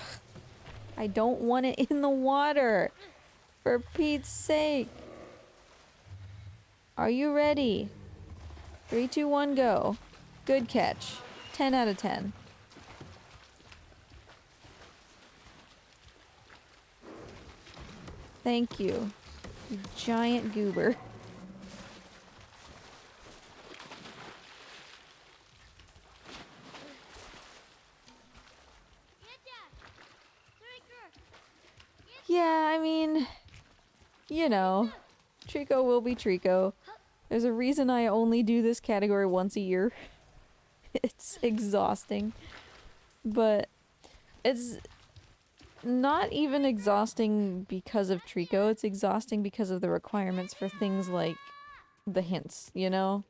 I don't want it in the water! For Pete's sake! Are you ready? 3, 2, 1, go. Good catch. 10 out of 10. Thank you, you giant goober. Yeah, I mean, you know, Trico will be Trico. There's a reason I only do this category once a year. It's exhausting. But it's not even exhausting because of Trico, it's exhausting because of the requirements for things like the hints, you know?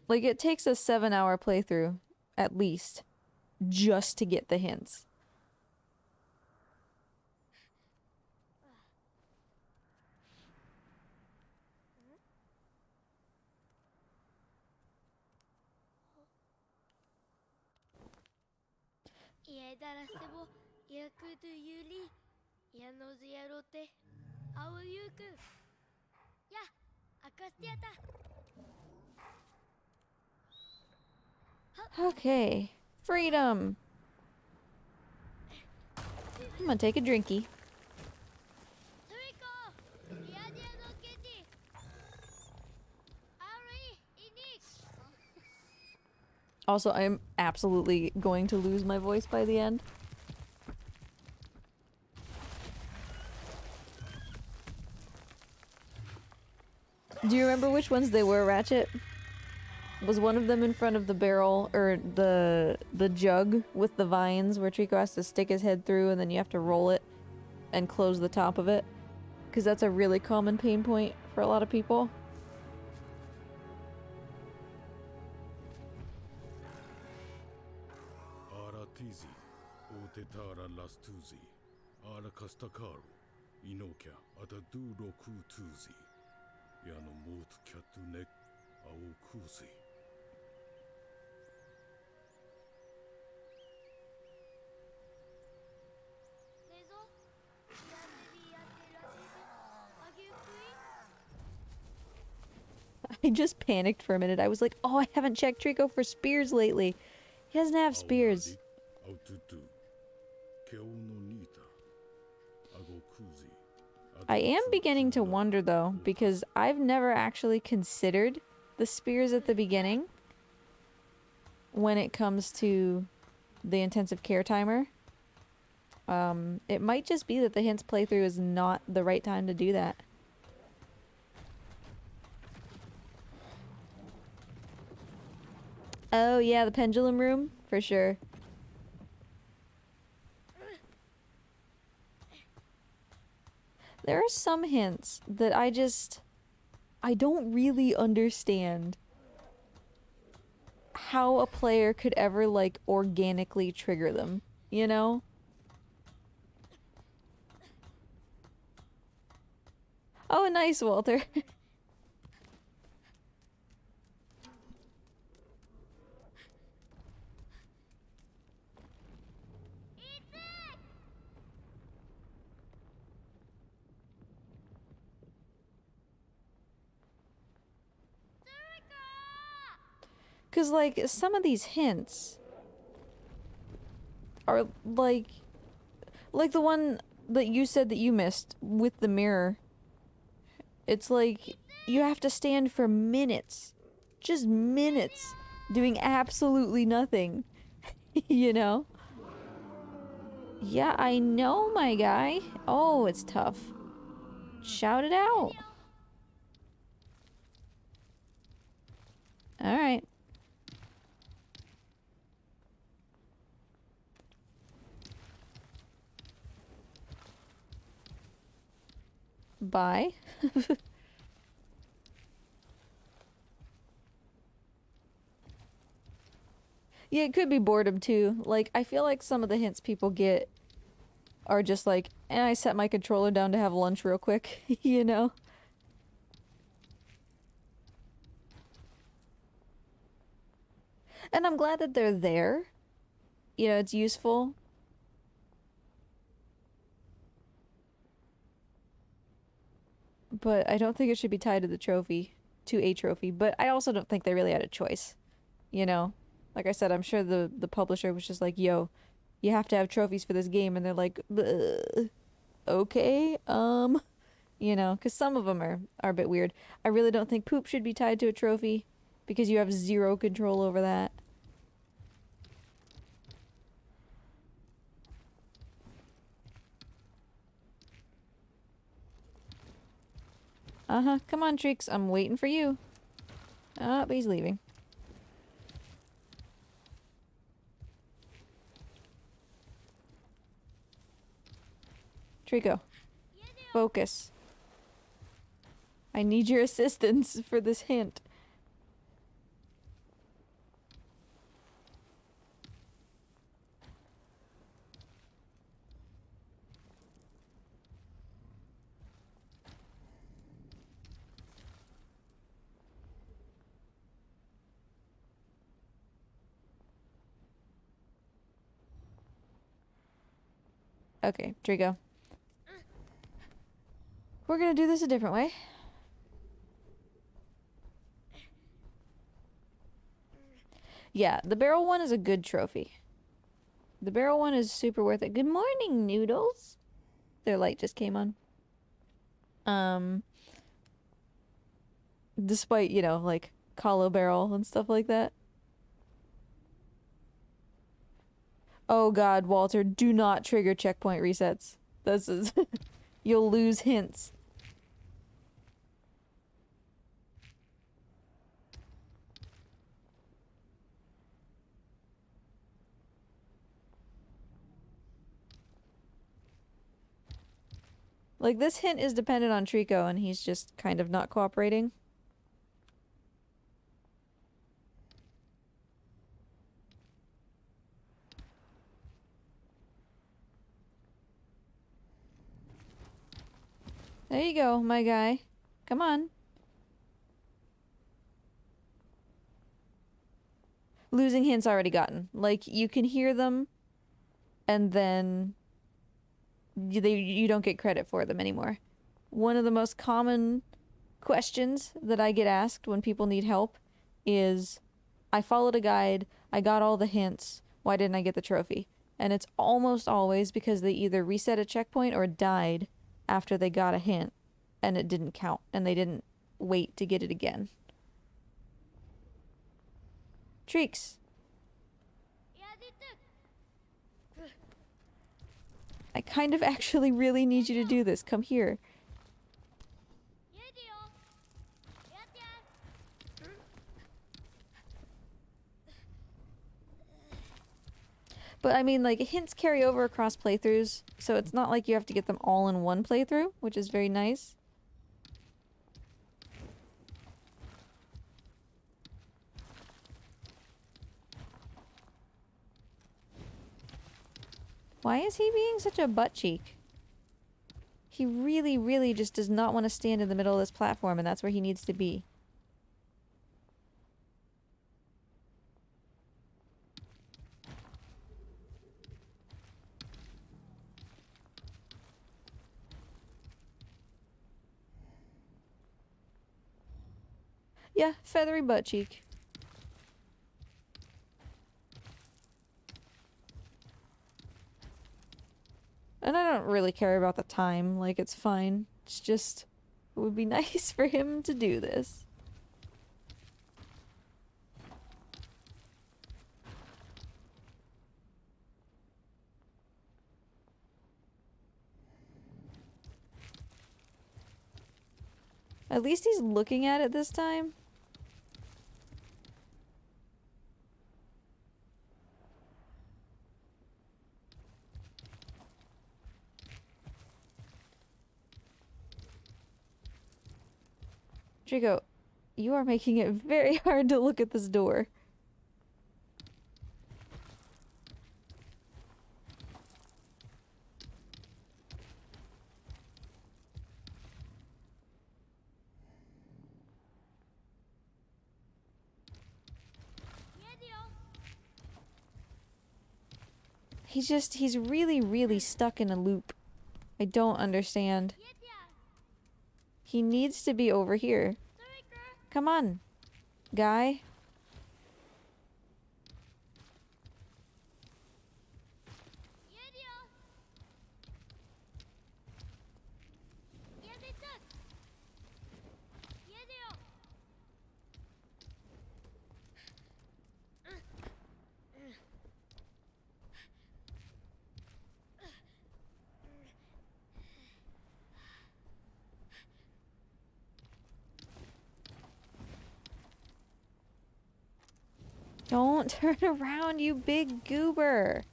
Like, it takes a 7-hour playthrough, at least, just to get the hints. Okay. Freedom. I'm gonna take a drinky. Also, I'm absolutely going to lose my voice by the end. Do you remember which ones they were, Ratchet? Was one of them in front of the barrel, or the jug with the vines where Trico has to stick his head through and then you have to roll it and close the top of it? Because that's a really common pain point for a lot of people. Ara tizi, otetara lastuzi, ara kastakaru, inokia, ata duro kutuzi, yano mot katunek, ao kusi. I just panicked for a minute. I was like, oh, I haven't checked Trico for spears lately. He doesn't have spears. I am beginning to wonder, though, because I've never actually considered the spears at the beginning when it comes to the intensive care timer. It might just be that the hints playthrough is not the right time to do that. Oh yeah, the pendulum room, for sure. There are some hints that I don't really understand how a player could ever, like, organically trigger them, you know? Oh, nice, Walter. Because, like, some of these hints are, like the one that you said that you missed with the mirror. It's like, you have to stand for minutes. Just minutes. Doing absolutely nothing. You know? Yeah, I know, my guy. Oh, it's tough. Shout it out. Alright. Bye. Yeah, it could be boredom too. Like, I feel like some of the hints people get are just like, I set my controller down to have lunch real quick, you know? And I'm glad that they're there. You know, it's useful. But I don't think it should be tied to the trophy. To a trophy. But I also don't think they really had a choice. You know? Like I said, I'm sure the publisher was just like, yo, you have to have trophies for this game. And they're like, okay, you know, because some of them are a bit weird. I really don't think poop should be tied to a trophy. Because you have zero control over that. Uh-huh. Come on, Treeks. I'm waiting for you. Ah, but he's leaving. Trico. Focus. I need your assistance for this hint. Okay, Trico. We're gonna do this a different way. Yeah, the barrel one is a good trophy. The barrel one is super worth it. Good morning, Noodles. Their light just came on. Despite, you know, like, Hollow Barrel and stuff like that. Oh god, Walter, do not trigger checkpoint resets. This is... You'll lose hints. Like, this hint is dependent on Trico, and he's just kind of not cooperating. There you go, my guy. Come on. Losing hints already gotten. Like, you can hear them, and then you don't get credit for them anymore. One of the most common questions that I get asked when people need help is, I followed a guide, I got all the hints, why didn't I get the trophy? And it's almost always because they either reset a checkpoint or died after they got a hint, and it didn't count, and they didn't wait to get it again. Treeks. I kind of actually really need you to do this. Come here. But I mean, like, hints carry over across playthroughs, so it's not like you have to get them all in one playthrough, which is very nice. Why is he being such a butt cheek? He really, really just does not want to stand in the middle of this platform, and that's where he needs to be. Yeah, feathery butt cheek. And I don't really care about the time, like, it's fine. It's just, it would be nice for him to do this. At least he's looking at it this time. Trico, you are making it very hard to look at this door. He's really, really stuck in a loop. I don't understand. He needs to be over here. Come on, guy. Don't turn around, you big goober.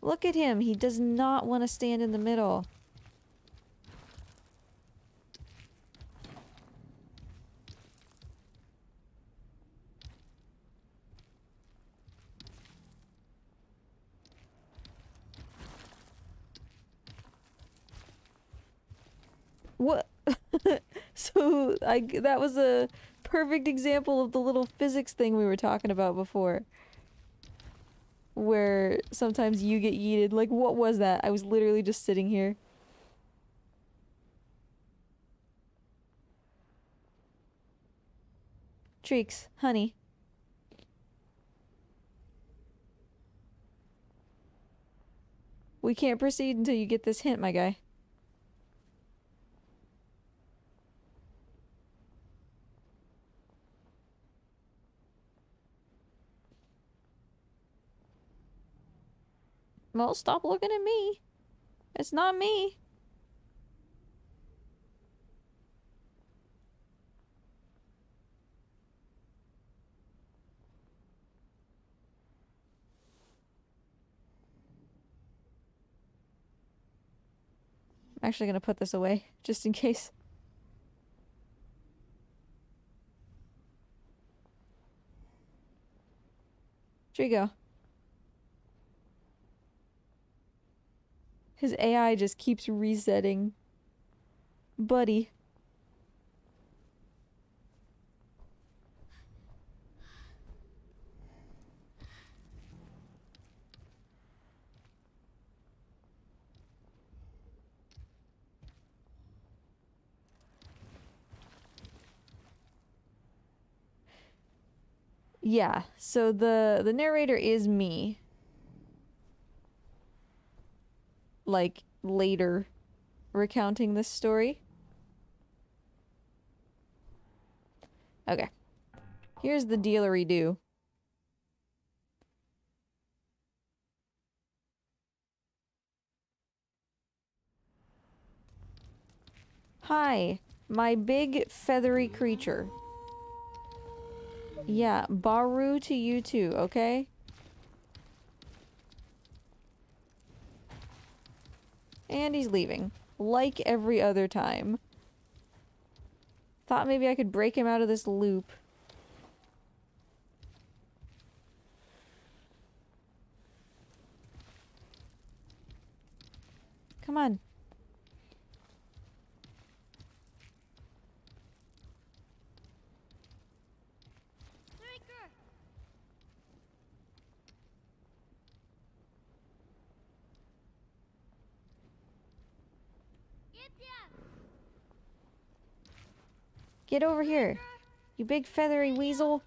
Look at him. He does not want to stand in the middle. What? So, that was a perfect example of the little physics thing we were talking about before. Where sometimes you get yeeted. Like, what was that? I was literally just sitting here. Treeks, honey. We can't proceed until you get this hint, my guy. Well, stop looking at me. It's not me. I'm actually gonna put this away, just in case. Trigo. His AI just keeps resetting. Buddy. Yeah, so the narrator is me. Like, later recounting this story. Okay. Here's the dealery-do. Hi, my big feathery creature. Yeah, Baru to you too, okay? And he's leaving. Like every other time. Thought maybe I could break him out of this loop. Come on. Get over here, you big feathery weasel.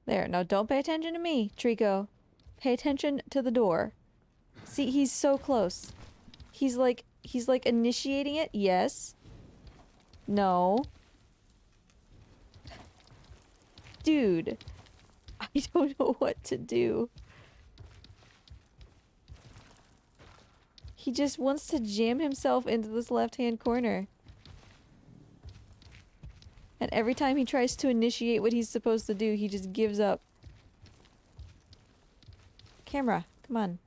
There, now don't pay attention to me, Trico. Pay attention to the door. See, he's so close. He's like initiating it. Yes. No. Dude. I don't know what to do. He just wants to jam himself into this left-hand corner. And every time he tries to initiate what he's supposed to do, he just gives up. Camera, come on.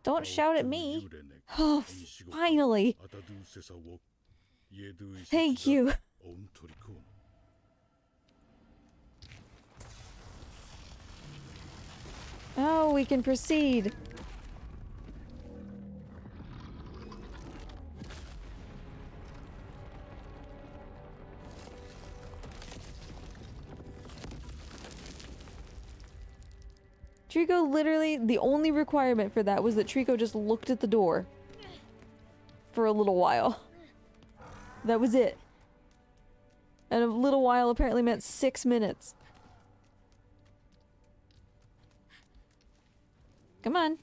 Don't shout at me. Oh, finally. Thank you. Oh, we can proceed. Trico literally, the only requirement for that was that Trico just looked at the door for a little while. That was it. And a little while apparently meant 6 minutes. Come on.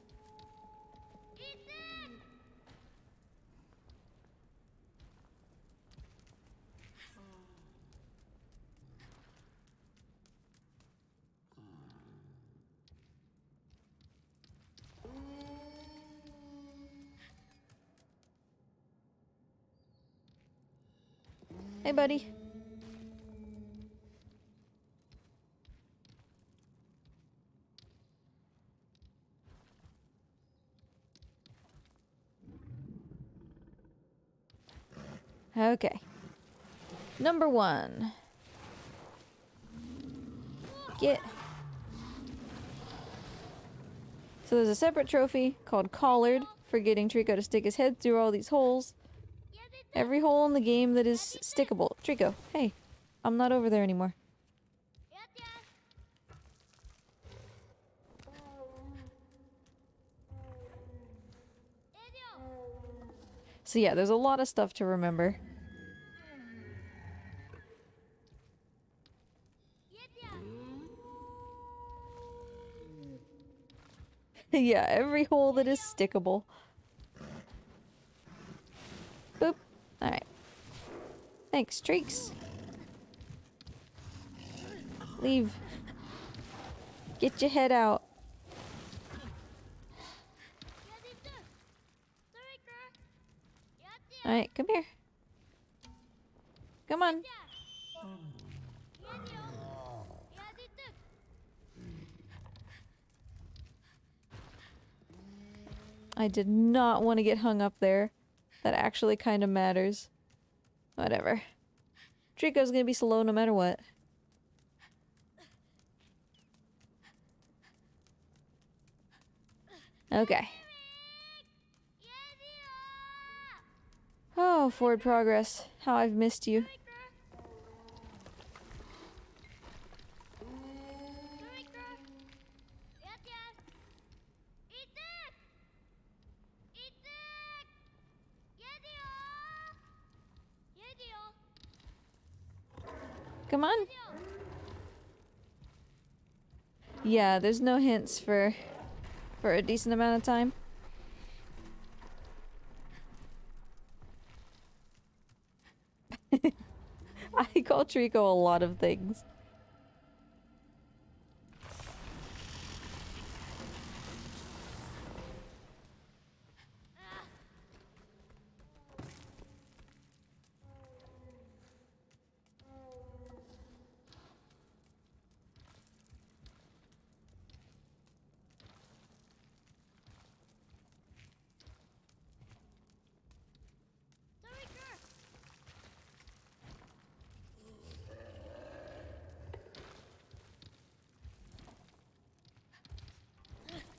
Hey, buddy. Okay. Number 1. Get... So there's a separate trophy called Collared for getting Trico to stick his head through all these holes. Every hole in the game that is stickable. Trico, hey, I'm not over there anymore. So yeah, there's a lot of stuff to remember. Yeah, every hole that is stickable. Boop. Alright. Thanks, Treeks. Leave. Get your head out. Alright, come here. Come on. I did not want to get hung up there. That actually kind of matters. Whatever. Trico's gonna be slow no matter what. Okay. Oh, forward progress. How I've missed you. Come on. Yeah, there's no hints for a decent amount of time. I call Trico a lot of things.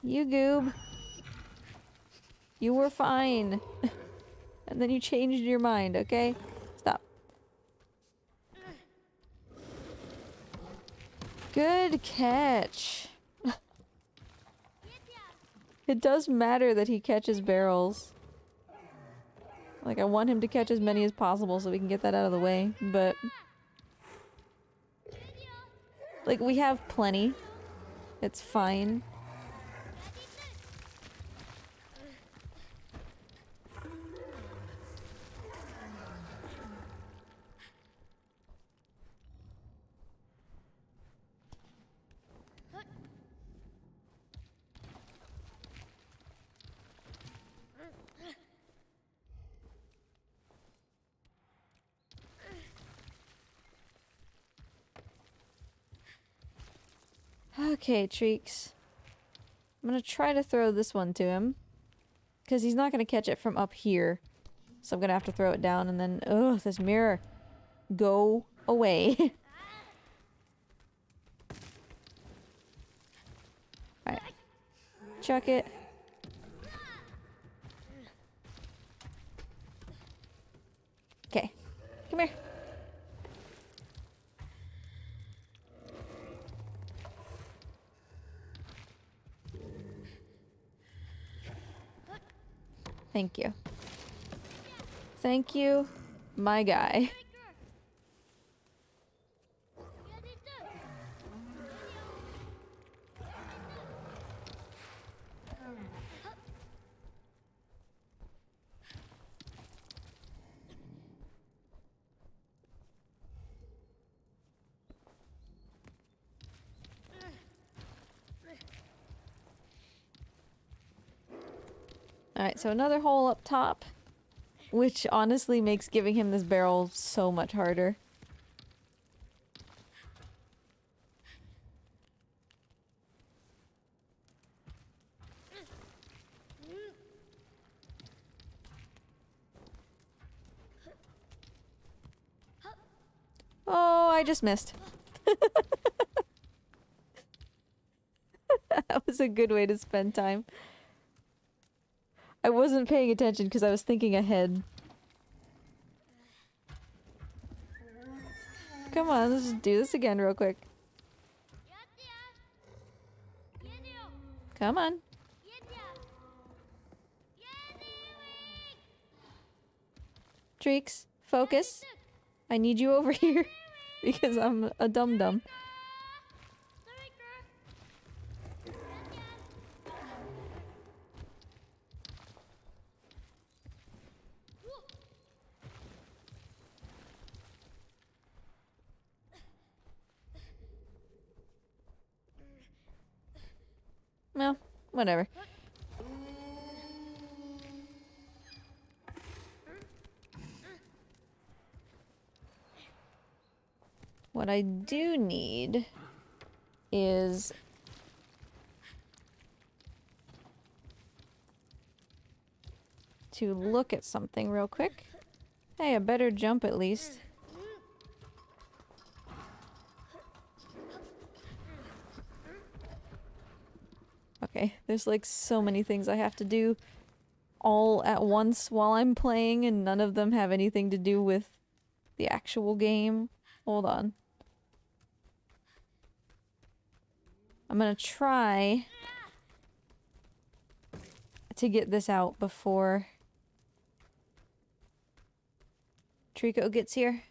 You goob. You were fine. And then you changed your mind, okay? Stop. Good catch. It does matter that he catches barrels. Like, I want him to catch as many as possible so we can get that out of the way, but... like, we have plenty. It's fine. Okay, Treeks. I'm gonna try to throw this one to him. Because he's not gonna catch it from up here. So I'm gonna have to throw it down and then... ugh, this mirror. Go away. Alright. Chuck it. Okay. Come here. Thank you. Thank you, my guy. Alright, so another hole up top, which honestly makes giving him this barrel so much harder. Oh, I just missed. That was a good way to spend time. I wasn't paying attention because I was thinking ahead. Come on, let's just do this again real quick. Come on. Treeks, focus. I need you over here because I'm a dum-dum. Well, whatever. What I do need is to look at something real quick. Hey, a better jump at least. Okay, there's like so many things I have to do all at once while I'm playing, and none of them have anything to do with the actual game. Hold on. I'm gonna try to get this out before Trico gets here.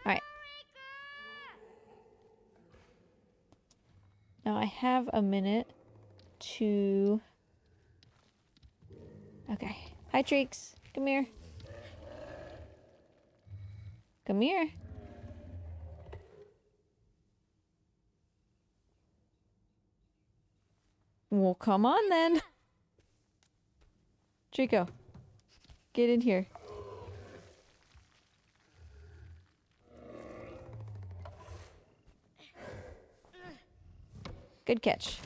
Alright. Now I have a minute to... Okay. Hi, Treeks. Come here. Come here. Well, come on then. Trico, get in here. Good catch.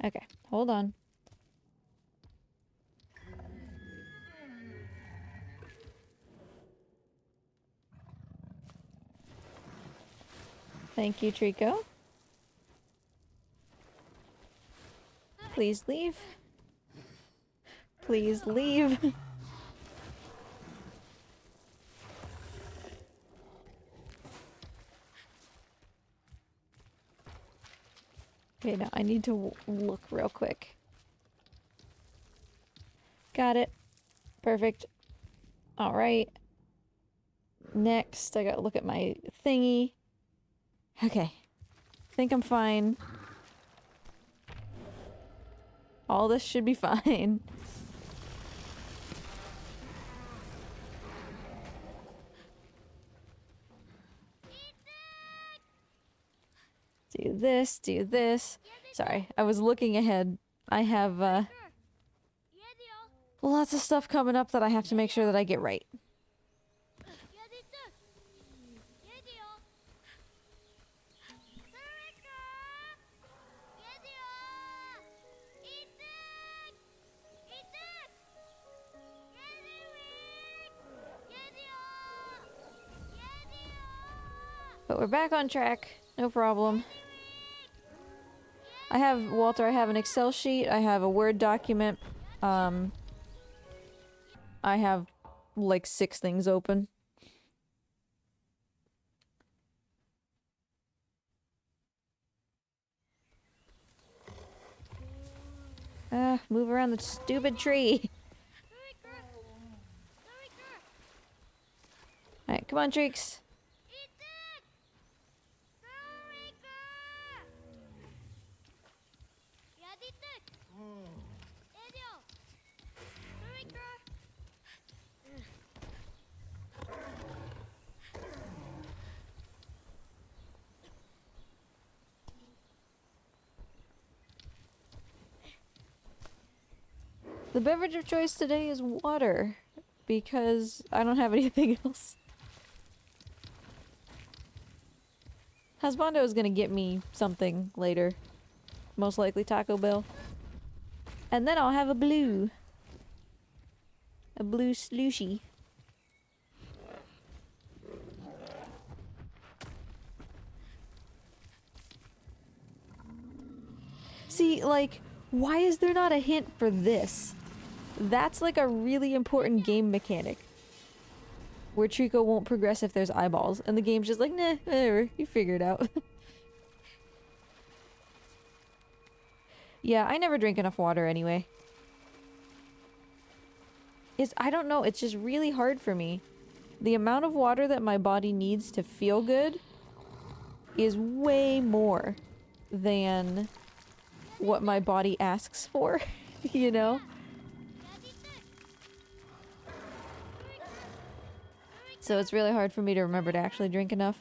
Okay, hold on. Thank you, Trico. Please leave. Please leave. Okay, now I need to look real quick. Got it. Perfect. Alright. Next, I gotta look at my thingy. Okay. Think I'm fine. All this should be fine. Do this, do this. Sorry, I was looking ahead. I have, lots of stuff coming up that I have to make sure that I get right. But we're back on track. No problem. I have, Walter, I have an Excel sheet. I have a Word document. I have like 6 things open. Move around the stupid tree. Alright, come on, Treeks. The beverage of choice today is water, because I don't have anything else. Husbando is gonna get me something later. Most likely Taco Bell. And then I'll have a blue. A blue slushy. See, like, why is there not a hint for this? That's like a really important game mechanic. Where Trico won't progress if there's eyeballs, and the game's just like, nah, whatever, you figure it out. Yeah, I never drink enough water anyway. I don't know, it's just really hard for me. The amount of water that my body needs to feel good is way more than what my body asks for, you know? So it's really hard for me to remember to actually drink enough.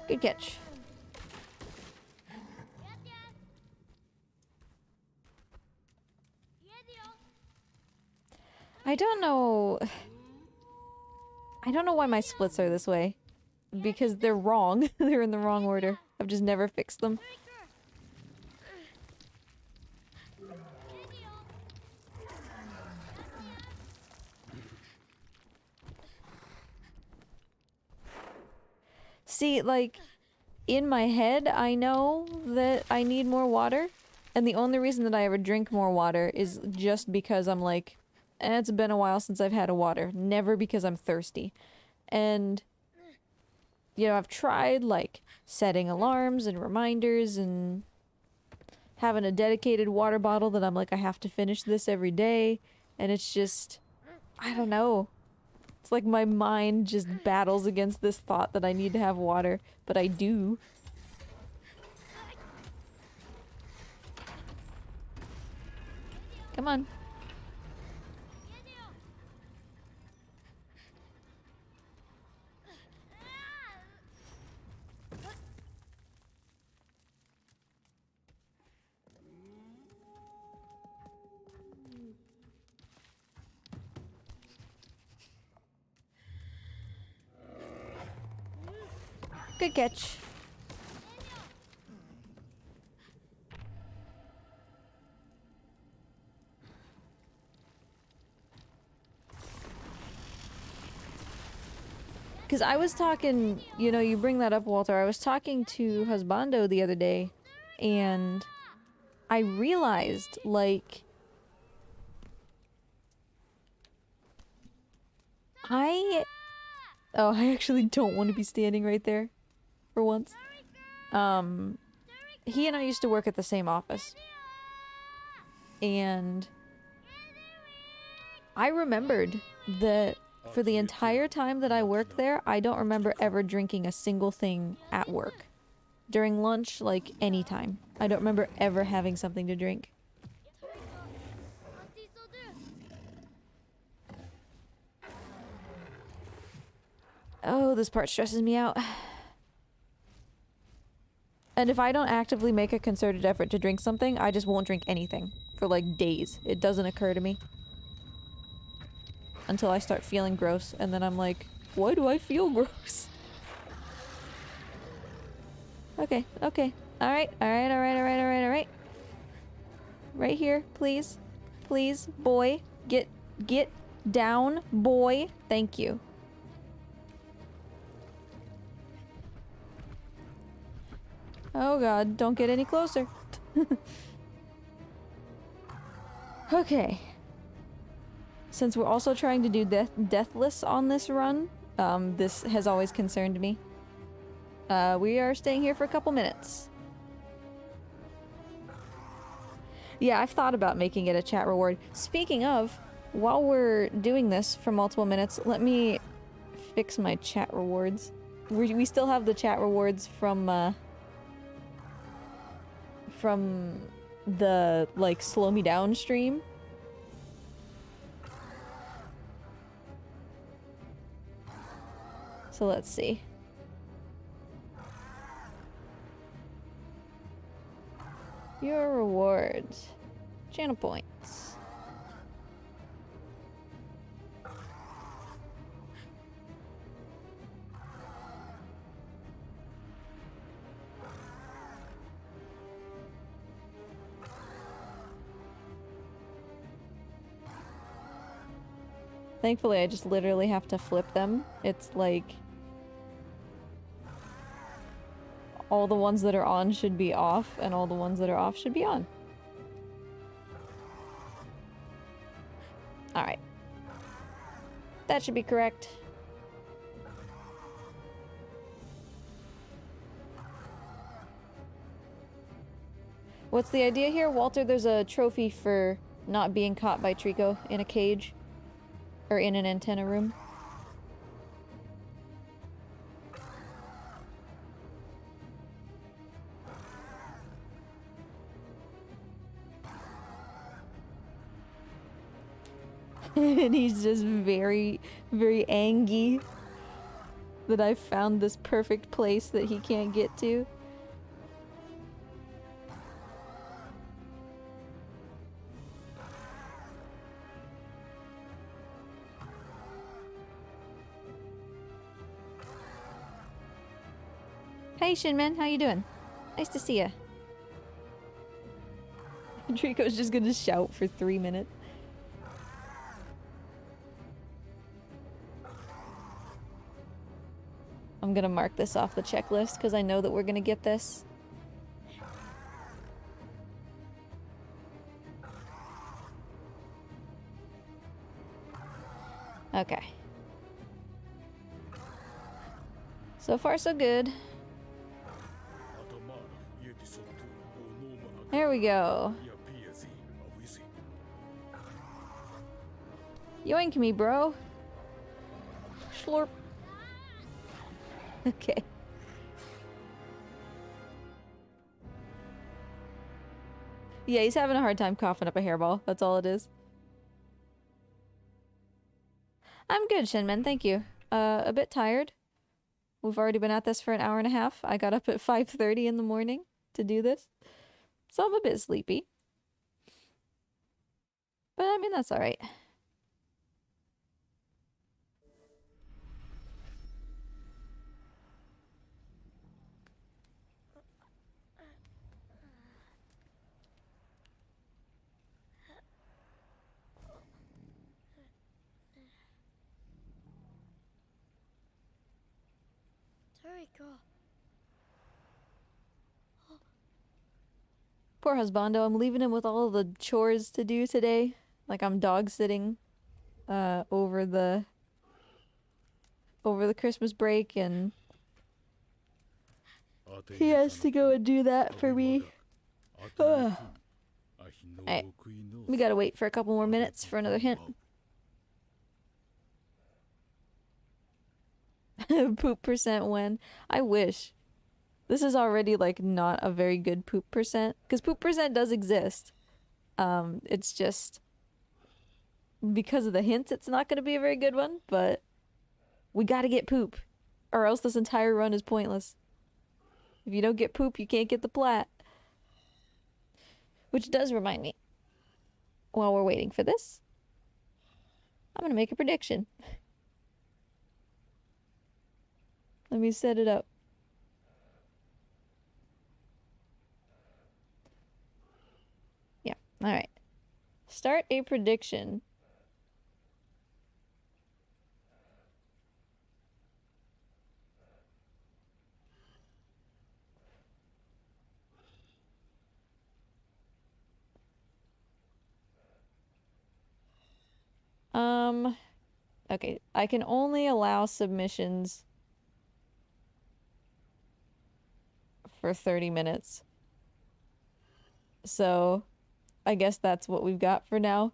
Good catch. I don't know why my splits are this way. Because they're wrong. They're in the wrong order. I've just never fixed them. See, like, in my head, I know that I need more water. And the only reason that I ever drink more water is just because I'm like, it's been a while since I've had a water. Never because I'm thirsty. And, you know, I've tried, like, setting alarms and reminders and having a dedicated water bottle that I'm like, I have to finish this every day. And it's just, I don't know. It's like my mind just battles against this thought that I need to have water, but I do. Come on. Good catch. Because I was talking, you know, you bring that up, Walter. I was talking to Husbando the other day, and I realized, like, I actually don't want to be standing right there for once. He and I used to work at the same office. And I remembered that for the entire time that I worked there, I don't remember ever drinking a single thing at work. During lunch, like, anytime. I don't remember ever having something to drink. Oh, this part stresses me out. And if I don't actively make a concerted effort to drink something, I just won't drink anything for like days. It doesn't occur to me. Until I start feeling gross, and then I'm like, why do I feel gross? Okay, okay. Alright, alright, alright, alright, alright, alright. Right here, please. Please, boy. Get down, boy. Thank you. Oh god, don't get any closer. Okay. Since we're also trying to do deathless on this run, this has always concerned me. We are staying here for a couple minutes. Yeah, I've thought about making it a chat reward. Speaking of, while we're doing this for multiple minutes, let me fix my chat rewards. We still have the chat rewards from the, like, slow me down stream. So let's see. Your rewards. Channel points. Thankfully, I just literally have to flip them. It's like all the ones that are on should be off, and all the ones that are off should be on. Alright. That should be correct. What's the idea here? Walter, there's a trophy for not being caught by Trico in a cage. Or in an antenna room. And he's just very, very angry that I found this perfect place that he can't get to. Hey Shinman, how you doing? Nice to see ya. Trico's just gonna shout for 3 minutes. I'm gonna mark this off the checklist because I know that we're gonna get this. Okay. So far so good. There we go. Yoink me, bro. Slurp. Okay. Yeah, he's having a hard time coughing up a hairball. That's all it is. I'm good, Shinman. Thank you. A bit tired. We've already been at this for an hour and a half. I got up at 5:30 in the morning to do this. So I'm a bit sleepy. But I mean, that's alright. Toriko. Poor husbando, I'm leaving him with all of the chores to do today. Like I'm dog sitting over the Christmas break, and he has to go and do that for me. Ugh. Alright, we gotta wait for a couple more minutes for another hint. Poop percent when? I wish. This is already like not a very good poop percent, because poop percent does exist. It's just because of the hints it's not going to be a very good one, but we got to get poop or else this entire run is pointless. If you don't get poop, you can't get the plat. Which does remind me, while we're waiting for this, I'm going to make a prediction. Let me set it up. Yeah, alright. Start a prediction. Okay, I can only allow submissions for 30 minutes. So, I guess that's what we've got for now.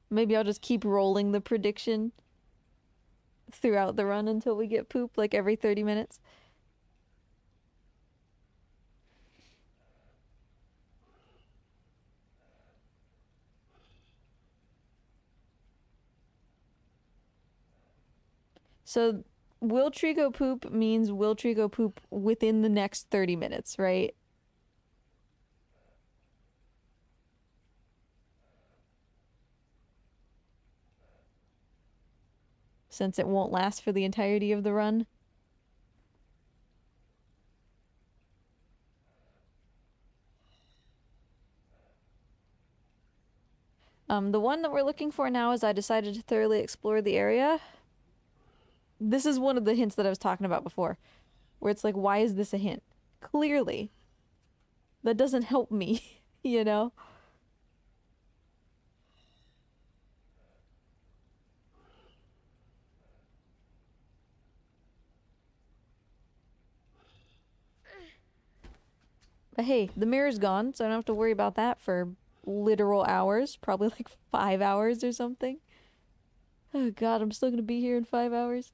Maybe I'll just keep rolling the prediction throughout the run until we get poop, like every 30 minutes. So will Trico poop means will Trico poop within the next 30 minutes, right? Since it won't last for the entirety of the run. The one that we're looking for now is I decided to thoroughly explore the area. This is one of the hints that I was talking about before, where it's like, why is this a hint? Clearly. That doesn't help me, you know? But hey, the mirror's gone, so I don't have to worry about that for literal hours. Probably like 5 hours or something. Oh god, I'm still gonna be here in 5 hours.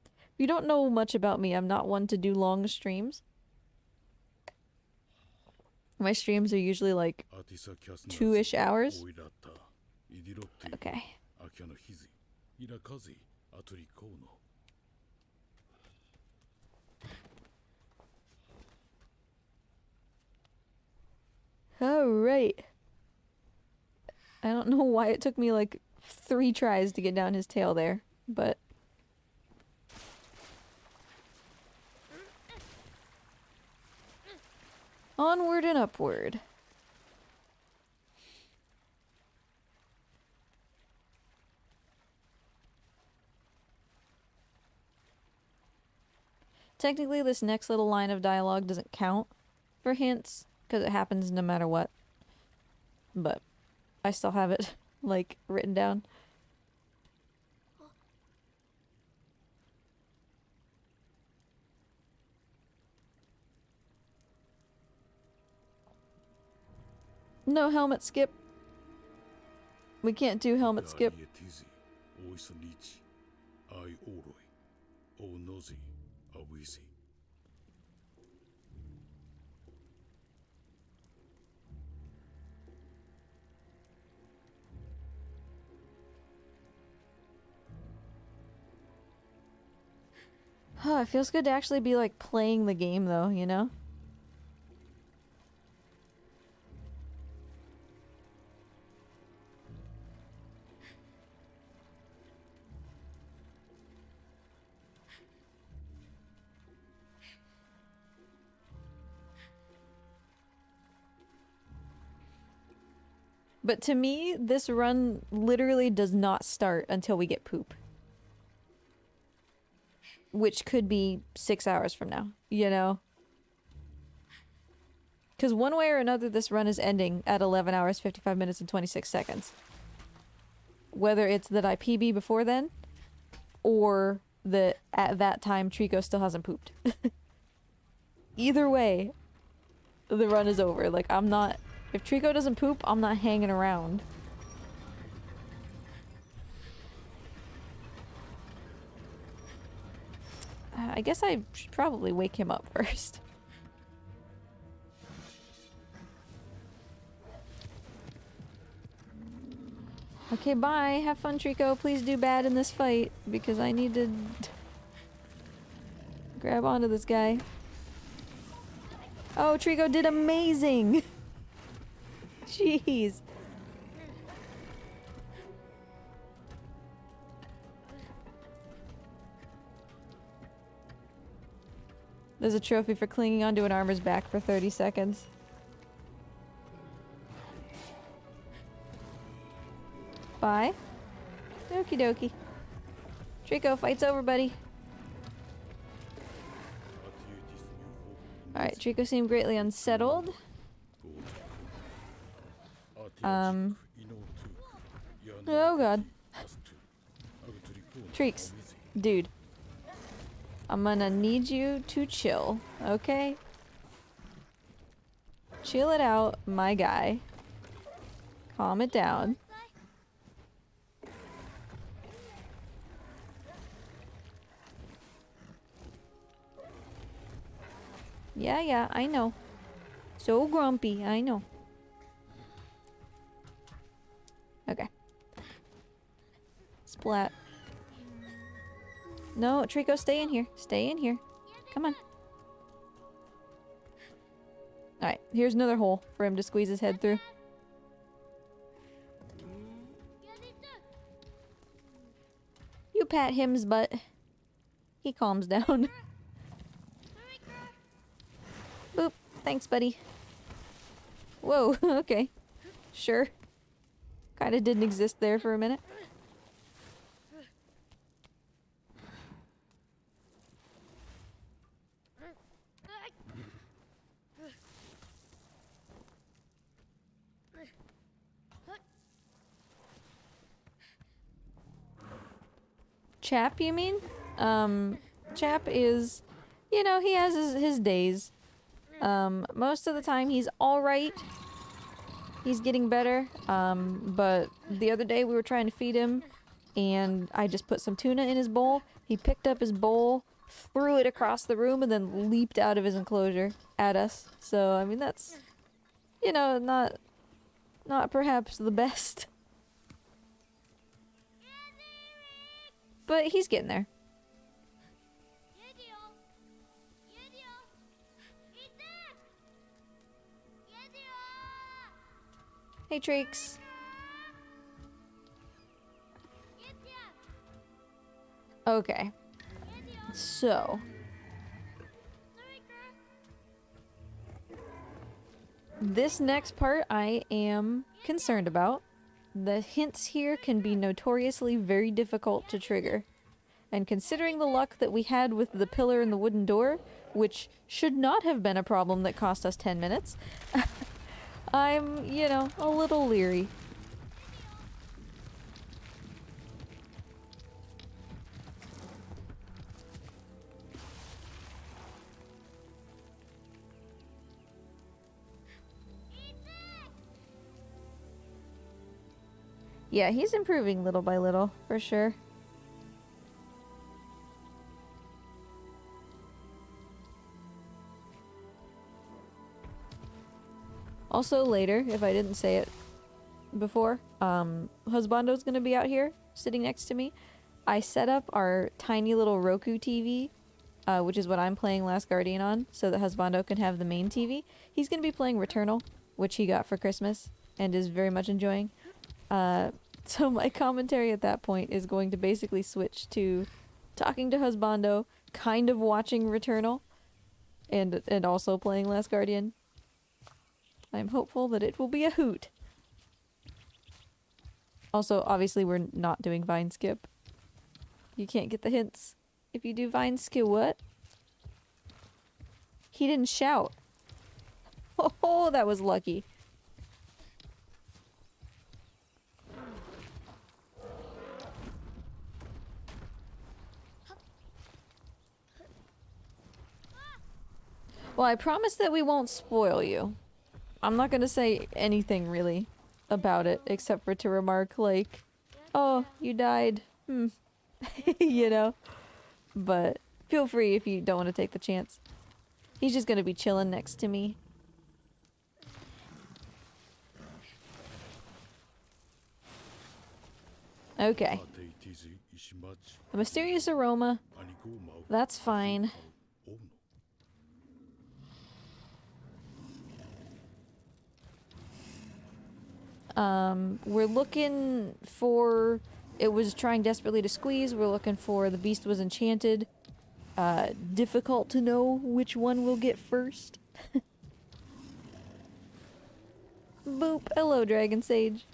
If you don't know much about me, I'm not one to do long streams. My streams are usually like 2-ish hours. Okay. Alright. I don't know why it took me like 3 tries to get down his tail there, but... onward and upward. Technically, this next little line of dialogue doesn't count for hints, because it happens no matter what. But I still have it, like, written down. No helmet skip. We can't do helmet skip. It feels good to actually be like playing the game though, you know? But to me, this run literally does not start until we get poop. Which could be 6 hours from now, you know? Because one way or another, this run is ending at 11 hours, 55 minutes, and 26 seconds. Whether it's that I PB before then, or that at that time Trico still hasn't pooped. Either way, the run is over. Like, I'm not... if Trico doesn't poop, I'm not hanging around. I guess I should probably wake him up first. Okay, bye. Have fun, Trico. Please do bad in this fight, because I need to grab onto this guy. Oh, Trico did amazing! Jeez. There's a trophy for clinging onto an armor's back for 30 seconds. Bye. Okie dokie. Trico, fight's over, buddy. Alright, Trico seemed greatly unsettled. Oh god. Treeks, dude. I'm gonna need you to chill, okay? Chill it out, my guy. Calm it down. Yeah, I know. So grumpy, I know. Okay. Splat. No, Trico, stay in here. Stay in here. Come on. Alright, here's another hole for him to squeeze his head through. You pat him's butt. He calms down. Boop. Thanks, buddy. Whoa, okay. Sure. Kinda didn't exist there for a minute. Chap, you mean? Chap is, you know, he has his days. Most of the time he's alright. He's getting better. But the other day we were trying to feed him and I just put some tuna in his bowl. He picked up his bowl, threw it across the room, and then leaped out of his enclosure at us. So, I mean, that's, you know, not perhaps the best. But he's getting there. Hey, Treeks. Okay. So. This next part I am concerned about. The hints here can be notoriously very difficult to trigger. And considering the luck that we had with the pillar and the wooden door, which should not have been a problem that cost us 10 minutes, I'm, you know, a little leery. Yeah, he's improving little by little, for sure. Also later, if I didn't say it before, Husbando's gonna be out here, sitting next to me. I set up our tiny little Roku TV, which is what I'm playing Last Guardian on, so that Husbando can have the main TV. He's gonna be playing Returnal, which he got for Christmas, and is very much enjoying. So my commentary at that point is going to basically switch to talking to Husbando, kind of watching Returnal, and also playing Last Guardian. I'm hopeful that it will be a hoot. Also, obviously we're not doing Vine Skip. You can't get the hints. If you do Vine Skip, what? He didn't shout. Oh, that was lucky. Well, I promise that we won't spoil you. I'm not gonna say anything, really, about it, except for to remark, like, oh, you died. You know? But feel free if you don't want to take the chance. He's just gonna be chilling next to me. Okay. A mysterious aroma. That's fine. We're looking for... It was trying desperately to squeeze. We're looking for the beast was enchanted. Difficult to know which one we'll get first. Boop. Hello, Dragon Sage.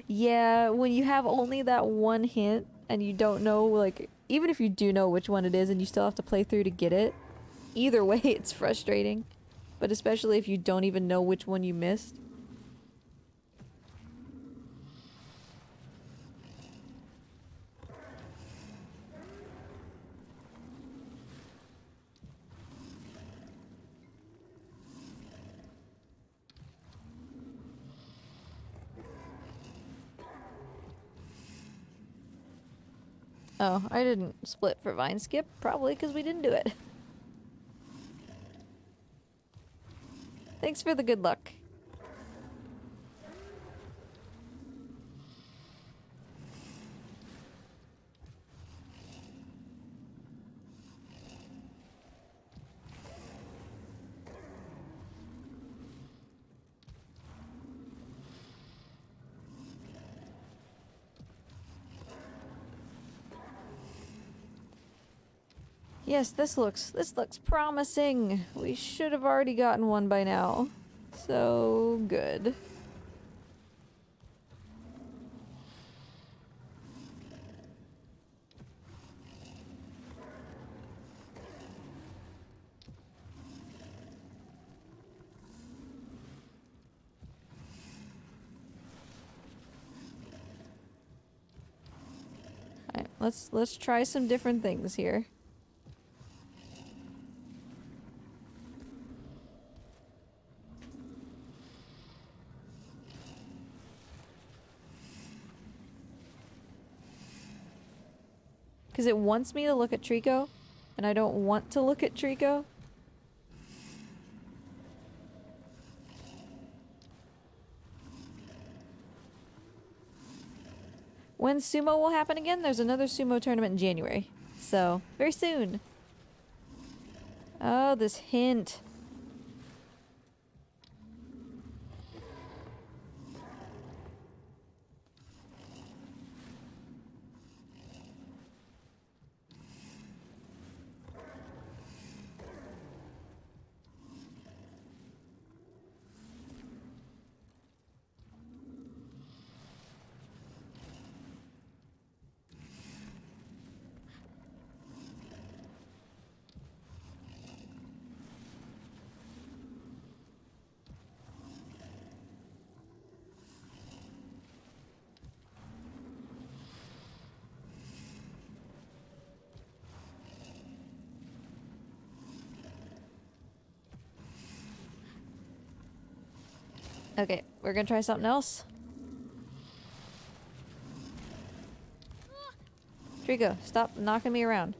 Yeah, when you have only that one hint and you don't know, like, even if you do know which one it is and you still have to play through to get it, either way it's frustrating. But especially if you don't even know which one you missed. Oh, I didn't split for Vine Skip, probably because we didn't do it. Thanks for the good luck. Yes, this looks promising. We should have already gotten one by now. So good. Alright, let's try some different things here. Because it wants me to look at Trico, and I don't want to look at Trico. When sumo will happen again? There's another sumo tournament in January. So, very soon. Oh, this hint. Okay, we're gonna try something else. Trico, stop knocking me around.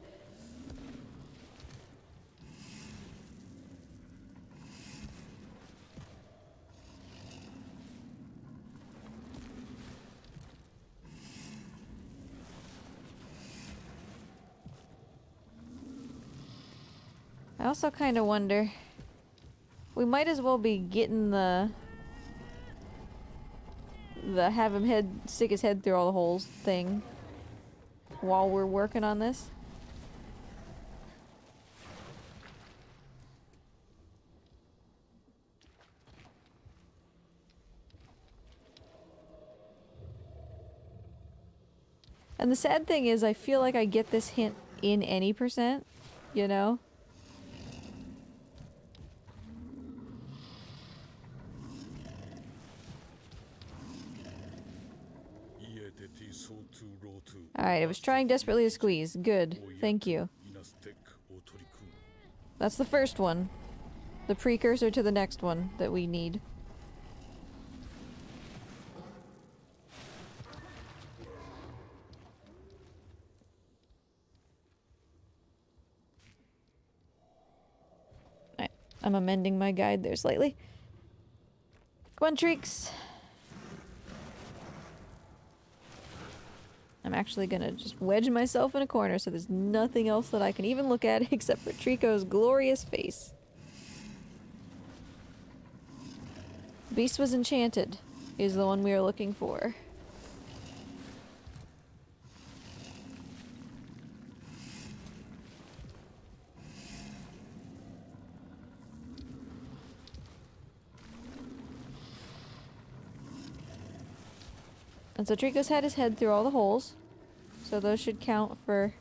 I also kind of wonder... We might as well be getting the have him stick his head through all the holes thing while we're working on this. And the sad thing is I feel like I get this hint in any percent, you know? Alright, I was trying desperately to squeeze. Good. Thank you. That's the first one. The precursor to the next one that we need. Alright, I'm amending my guide there slightly. Come on, Treeks! I'm actually gonna just wedge myself in a corner so there's nothing else that I can even look at except for Trico's glorious face. Beast was enchanted is the one we are looking for. And so Trico's had his head through all the holes. So those should count for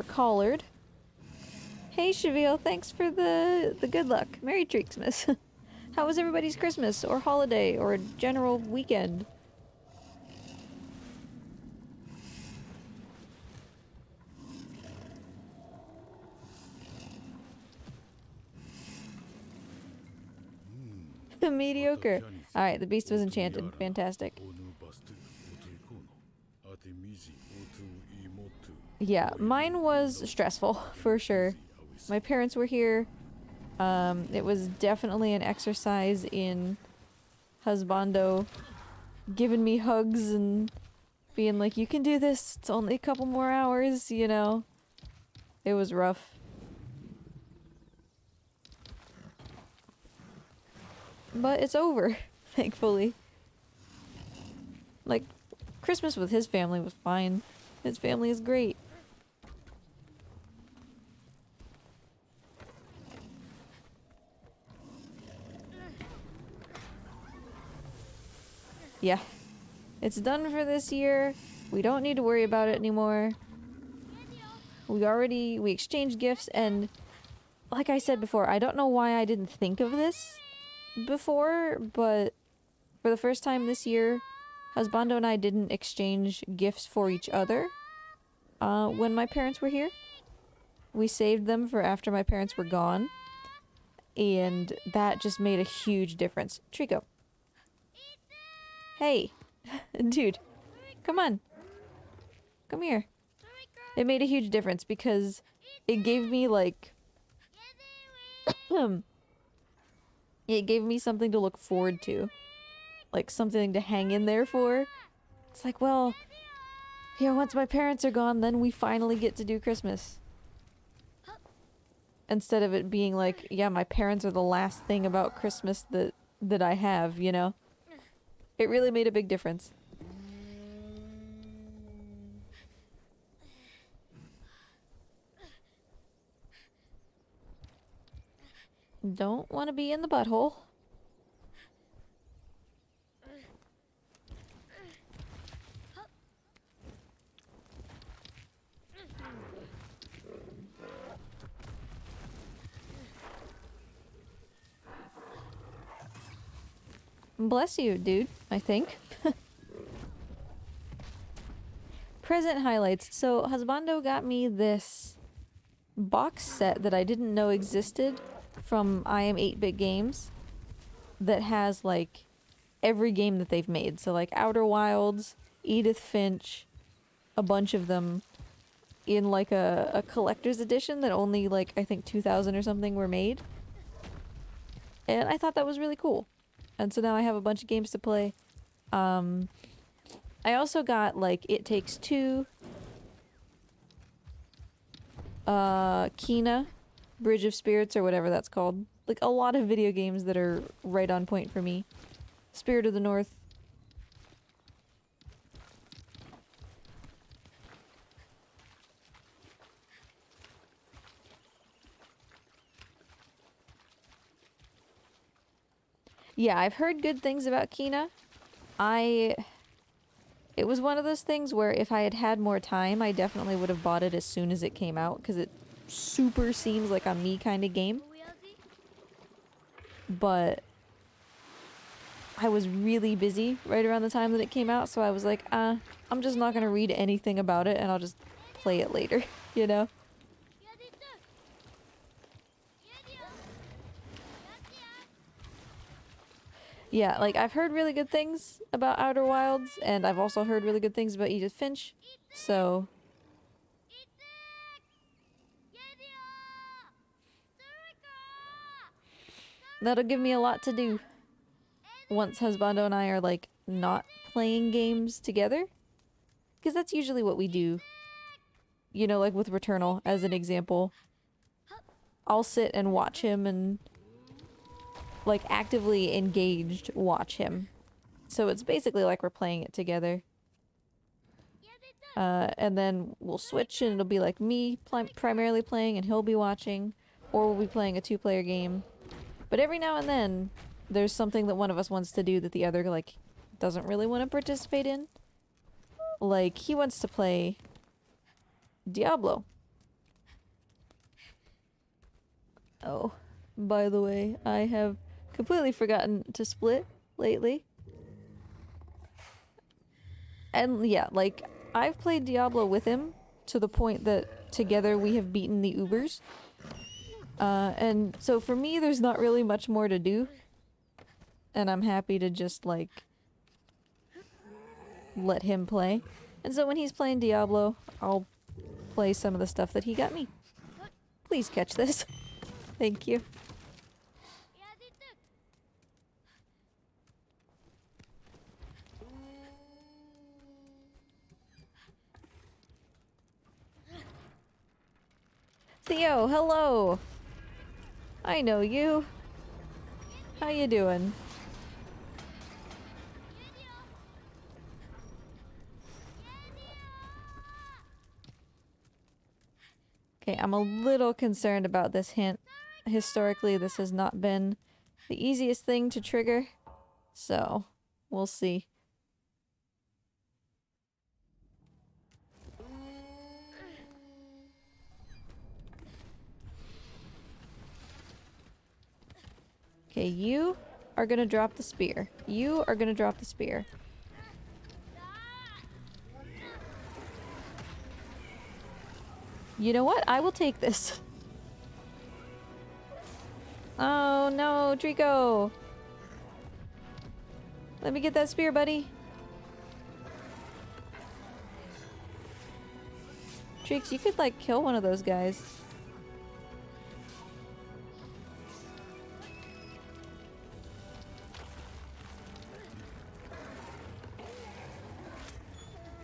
Collard. Hey Cheville, thanks for the good luck. Merry Treeksmas. How was everybody's Christmas or holiday or general weekend? Mediocre. Alright, the beast was enchanted. Fantastic. Yeah, mine was stressful, for sure. My parents were here. It was definitely an exercise in husbando, giving me hugs and being like, you can do this, it's only a couple more hours, you know. It was rough. But it's over, thankfully. Like, Christmas with his family was fine. His family is great. Yeah. It's done for this year. We don't need to worry about it anymore. We exchanged gifts, and like I said before, I don't know why I didn't think of this before, but for the first time this year, Husbando and I didn't exchange gifts for each other when my parents were here. We saved them for after my parents were gone, and that just made a huge difference. Trico. Hey. Dude. Come on. Come here. It made a huge difference because it gave me, like... it gave me something to look forward to. Like, something to hang in there for. It's like, well... yeah, once my parents are gone, then we finally get to do Christmas. Instead of it being like, yeah, my parents are the last thing about Christmas that I have, you know? It really made a big difference. Don't want to be in the butthole. Bless you, dude, I think. Present highlights. So, Husbando got me this box set that I didn't know existed from I Am 8-Bit Games that has, like, every game that they've made. So, like, Outer Wilds, Edith Finch, a bunch of them in, like, a collector's edition that only, like, I think 2,000 or something were made. And I thought that was really cool. And so now I have a bunch of games to play. I also got, like, It Takes Two, Kina, Bridge of Spirits, or whatever that's called. Like, a lot of video games that are right on point for me. Spirit of the North. Yeah, I've heard good things about Kina. It was one of those things where if I had had more time, I definitely would have bought it as soon as it came out, because it super seems like a me kind of game. But I was really busy right around the time that it came out, so I was like, I'm just not gonna read anything about it, and I'll just play it later, you know? Yeah, like, I've heard really good things about Outer Wilds, and I've also heard really good things about Edith Finch, so... that'll give me a lot to do once Husbando and I are, like, not playing games together. Because that's usually what we do. You know, like with Returnal, as an example. I'll sit and watch him and... like, actively engaged watch him. So it's basically like we're playing it together. And then we'll switch and it'll be like me primarily playing and he'll be watching. Or we'll be playing a two-player game. But every now and then, there's something that one of us wants to do that the other, like, doesn't really want to participate in. Like, he wants to play Diablo. Oh, by the way, I have completely forgotten to split lately. And yeah, like, I've played Diablo with him to the point that together we have beaten the Ubers. And so for me, there's not really much more to do. And I'm happy to just, like, let him play. And so when he's playing Diablo, I'll play some of the stuff that he got me. Please catch this. Thank you. Theo, hello! I know you. How you doing? Okay, I'm a little concerned about this hint. Historically, this has not been the easiest thing to trigger, so we'll see. Okay, you are gonna drop the spear. You are gonna drop the spear. You know what? I will take this. Oh no, Trico! Let me get that spear, buddy. Treeks, you could like kill one of those guys.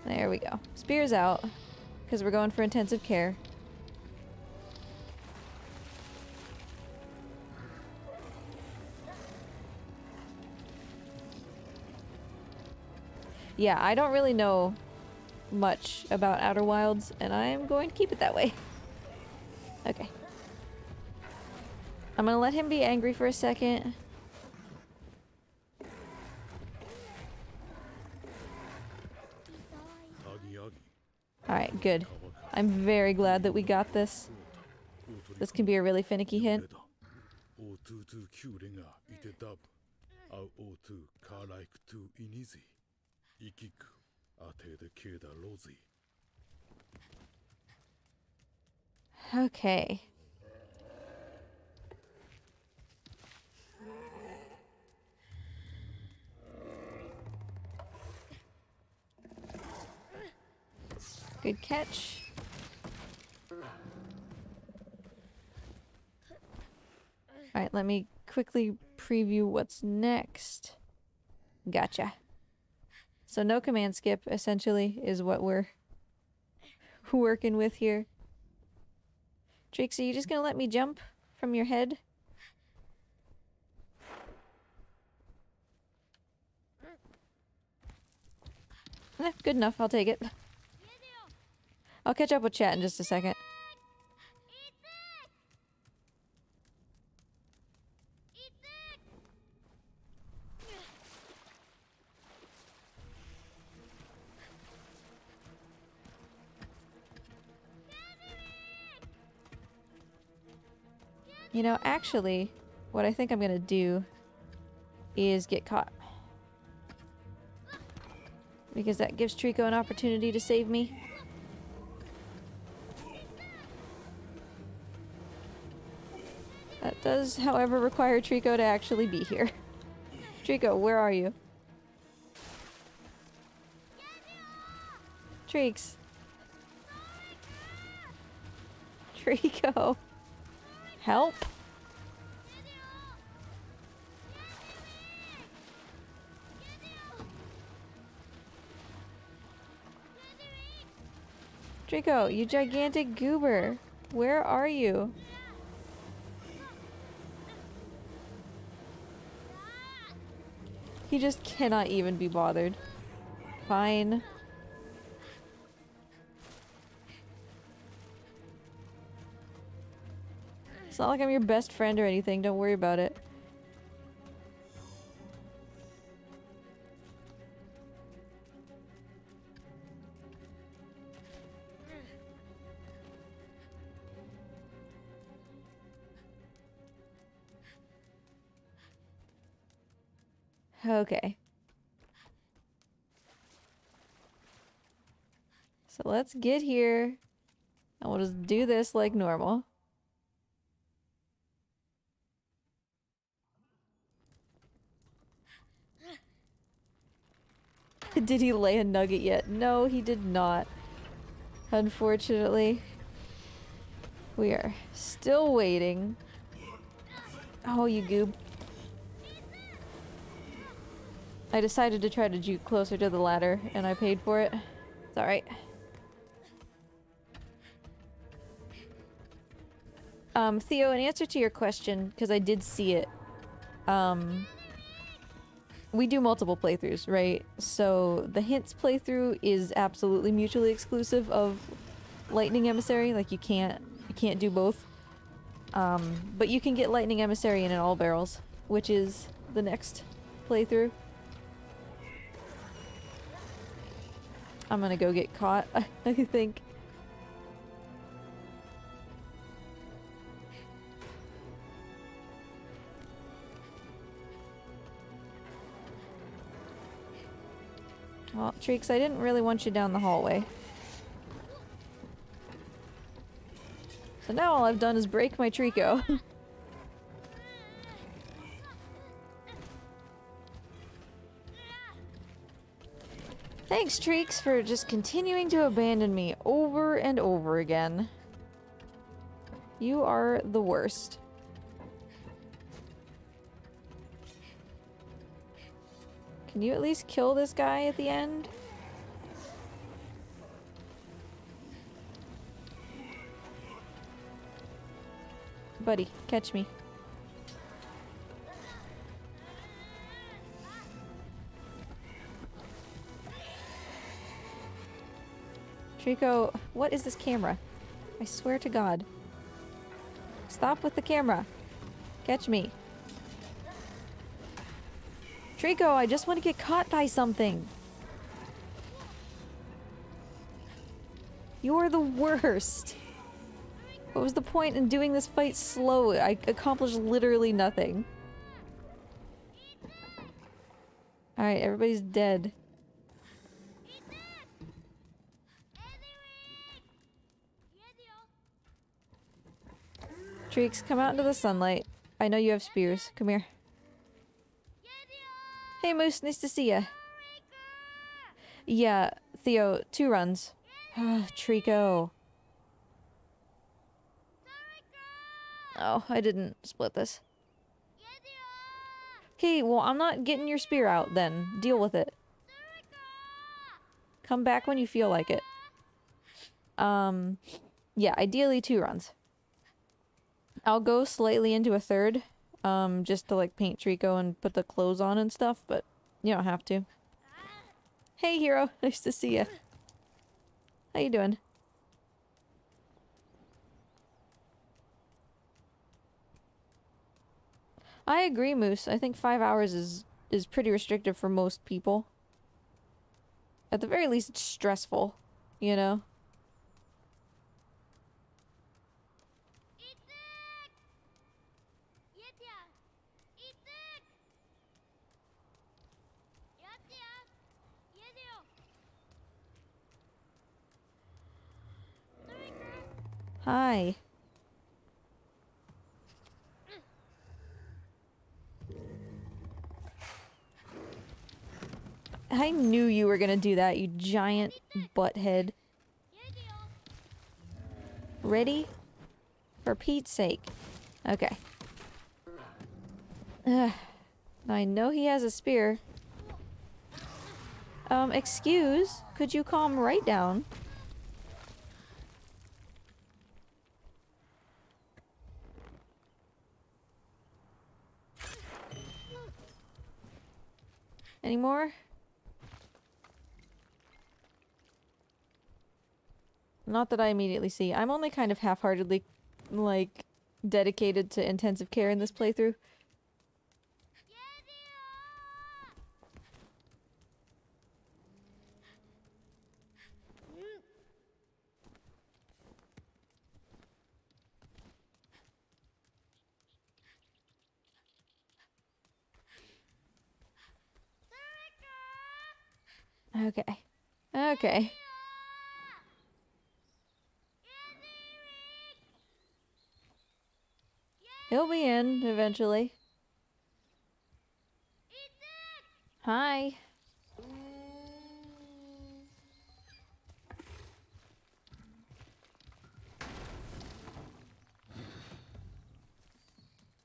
There we go. Spear's out. Because we're going for intensive care. Yeah, I don't really know much about Outer Wilds, and I'm going to keep it that way. Okay. I'm gonna let him be angry for a second. Alright, good. I'm very glad that we got this. This can be a really finicky hint. Okay. Good catch. Alright, let me quickly preview what's next. Gotcha. So no command skip, essentially, is what we're working with here. Treeks, are you just gonna let me jump from your head? Good enough, I'll take it. I'll catch up with chat in just a second. You know, actually, what I think I'm gonna do is get caught. Because that gives Trico an opportunity to save me. That does, however, require Trico to actually be here. Trico, where are you? Treeks. Trico. Help. Trico, you gigantic goober. Where are you? He just cannot even be bothered. Fine. It's not like I'm your best friend or anything, don't worry about it. Okay. So let's get here, and we'll just do this like normal. Did he lay a nugget yet? No, he did not. Unfortunately. We are still waiting. Oh, you goob. I decided to try to juke closer to the ladder, and I paid for it. It's alright. Theo, in answer to your question, because I did see it, we do multiple playthroughs, right? So the hints playthrough is absolutely mutually exclusive of Lightning Emissary. Like you can't You can't do both. But you can get Lightning Emissary in all barrels, which is the next playthrough. I'm gonna go get caught, I think. Well, Treeks, I didn't really want you down the hallway. So now all I've done is break my Trico. Thanks, Treeks, for just continuing to abandon me over and over again. You are the worst. Can you at least kill this guy at the end? Buddy, catch me. Trico, what is this camera? I swear to God. Stop with the camera. Catch me. Trico, I just want to get caught by something. You're the worst. What was the point in doing this fight slow? I accomplished literally nothing. Alright, everybody's dead. Treeks, come out into the sunlight. I know you have spears. Come here. Hey Moose, nice to see ya. Yeah, Theo, 2 runs. Trico. Oh, I didn't split this. Okay, well, I'm not getting your spear out then. Deal with it. Come back when you feel like it. Yeah, ideally 2 runs. I'll go slightly into a 3rd. Just to like paint Trico and put the clothes on and stuff, but you don't have to. Hey hero, nice to see ya. How you doing? I agree, Moose. I think 5 hours is pretty restrictive for most people. At the very least, it's stressful, you know? Hi. I knew you were gonna do that, you giant butthead. Ready? For Pete's sake. Okay. I know he has a spear. Excuse? Could you calm right down? Any more? Not that I immediately see. I'm only kind of half-heartedly, like, dedicated to intensive care in this playthrough. Okay. Okay. He'll be in eventually. Hi.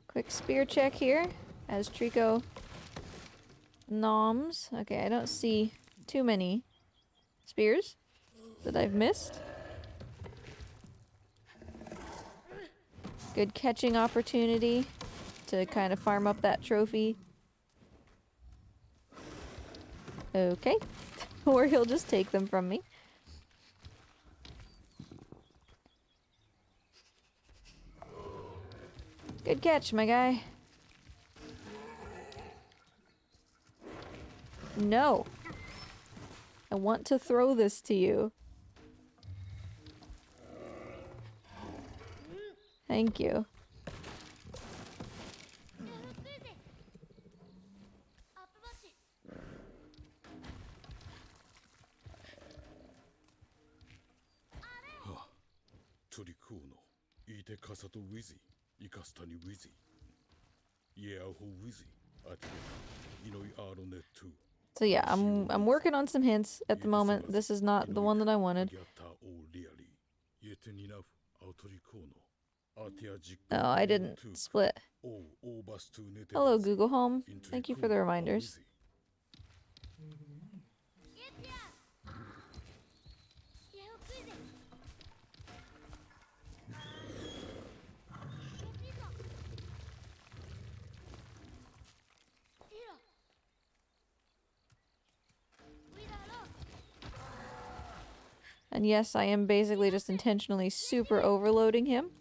Quick spear check here as Trico noms. Okay, I don't see too many spears that I've missed. Good catching opportunity to kind of farm up that trophy. Okay. Or he'll just take them from me. Good catch, my guy. No. I want to throw this to you. Thank you. Treeksmas, ite kasato wizi, ikastani wizi. Yeah, who wizi, atiketa, inoi aronet too. So yeah, I'm working on some hints at the moment. This is not the one that I wanted. No, I didn't split. Hello, Google Home. Thank you for the reminders. And yes, I am basically just intentionally super overloading him.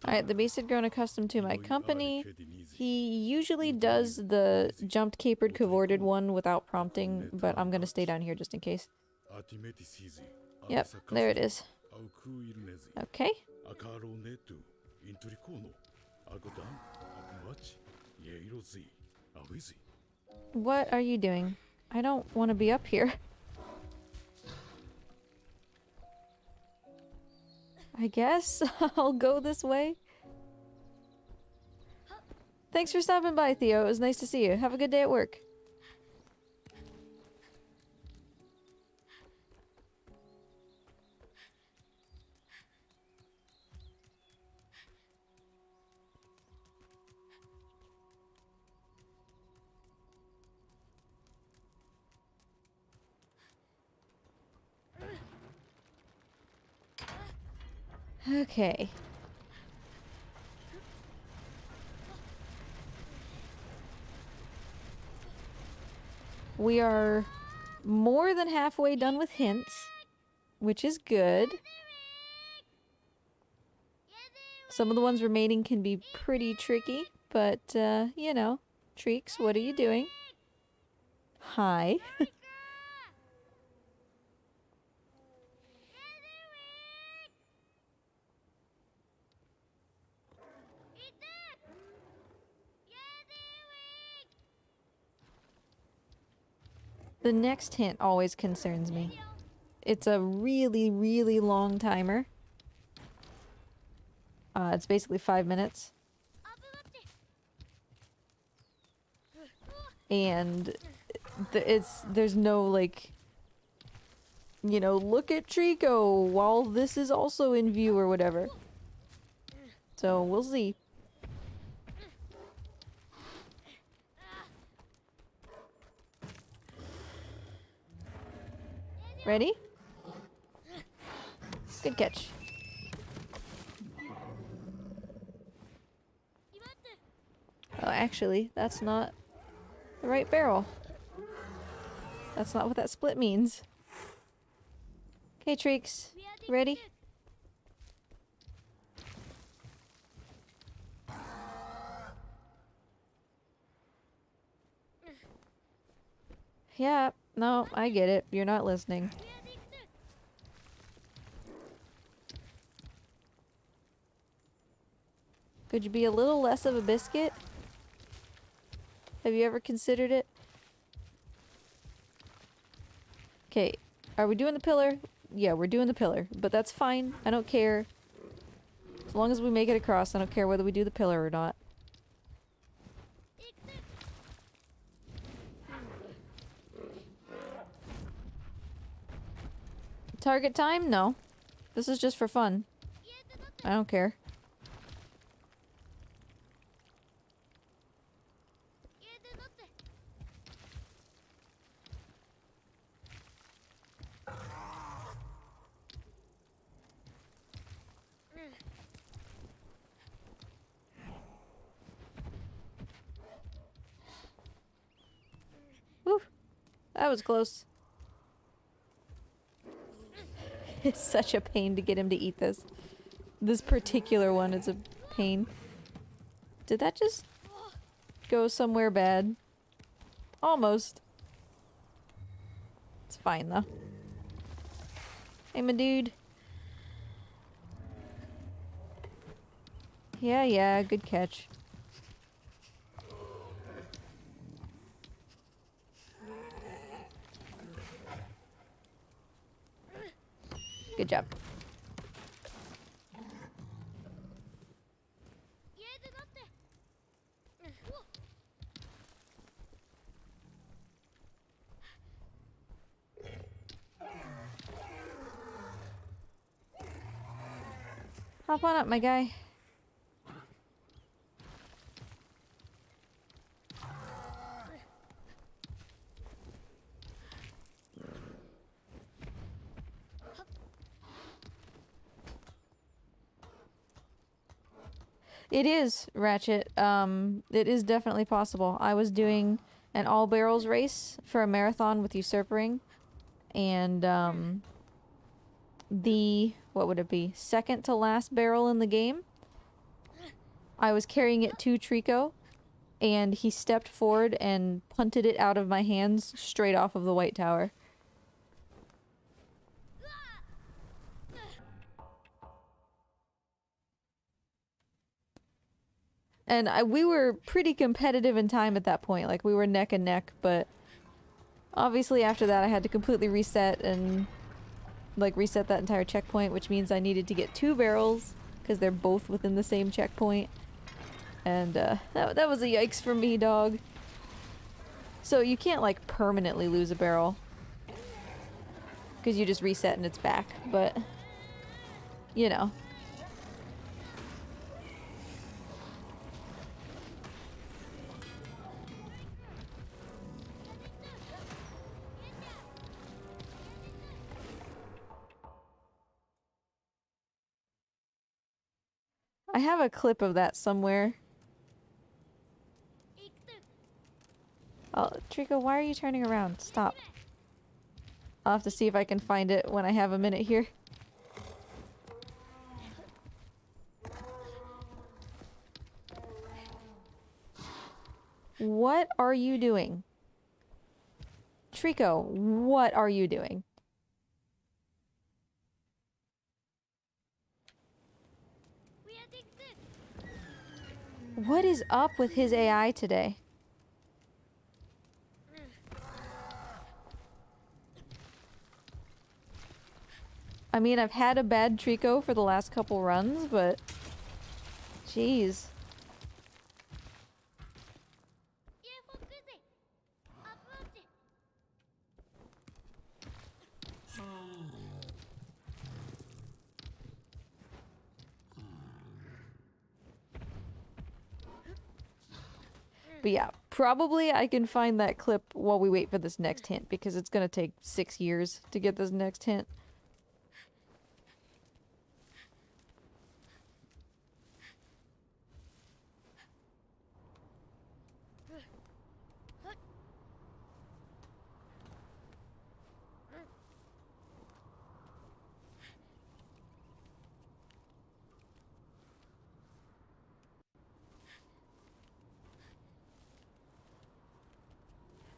Alright, the beast had grown accustomed to my company. He usually does the jumped, capered, cavorted one without prompting, but I'm gonna stay down here just in case. Yep, there it is. Okay. What are you doing? I don't want to be up here. I guess I'll go this way. Thanks for stopping by, Theo. It was nice to see you. Have a good day at work. Okay. We are more than halfway done with hints, which is good. Some of the ones remaining can be pretty tricky, but, you know. Treeks, what are you doing? Hi. The next hint always concerns me. It's a really, really long timer. It's basically 5 minutes. And there's no, like, you know, look at Trico while this is also in view or whatever. So we'll see. Ready? Good catch. Oh, actually, that's not the right barrel. That's not what that split means. Okay, Treeks. Ready? Yeah, no, I get it. You're not listening. Could you be a little less of a biscuit? Have you ever considered it? Okay, are we doing the pillar? Yeah, we're doing the pillar, but that's fine. I don't care. As long as we make it across, I don't care whether we do the pillar or not. Target time? No. This is just for fun. I don't care. was close. It's such a pain to get him to eat this. This particular one is a pain. Did that just go somewhere bad? Almost. It's fine though. Hey, my dude. Yeah, good catch. Good job. Hop on up, my guy. It is, Ratchet. It is definitely possible. I was doing an all barrels race for a marathon with Usurpering, and what would it be? Second to last barrel in the game. I was carrying it to Trico, and he stepped forward and punted it out of my hands straight off of the White Tower. And we were pretty competitive in time at that point. Like, we were neck and neck, but obviously after that I had to completely reset and, like, reset that entire checkpoint, which means I needed to get 2 barrels because they're both within the same checkpoint. And that was a yikes for me, dog. So you can't, like, permanently lose a barrel because you just reset and it's back, but you know. I have a clip of that somewhere. Oh, Trico, why are you turning around? Stop. I'll have to see if I can find it when I have a minute here. What are you doing? Trico, what are you doing? What is up with his AI today? I mean, I've had a bad Trico for the last couple runs, but jeez. But yeah, probably I can find that clip while we wait for this next hint, because it's gonna take 6 years to get this next hint.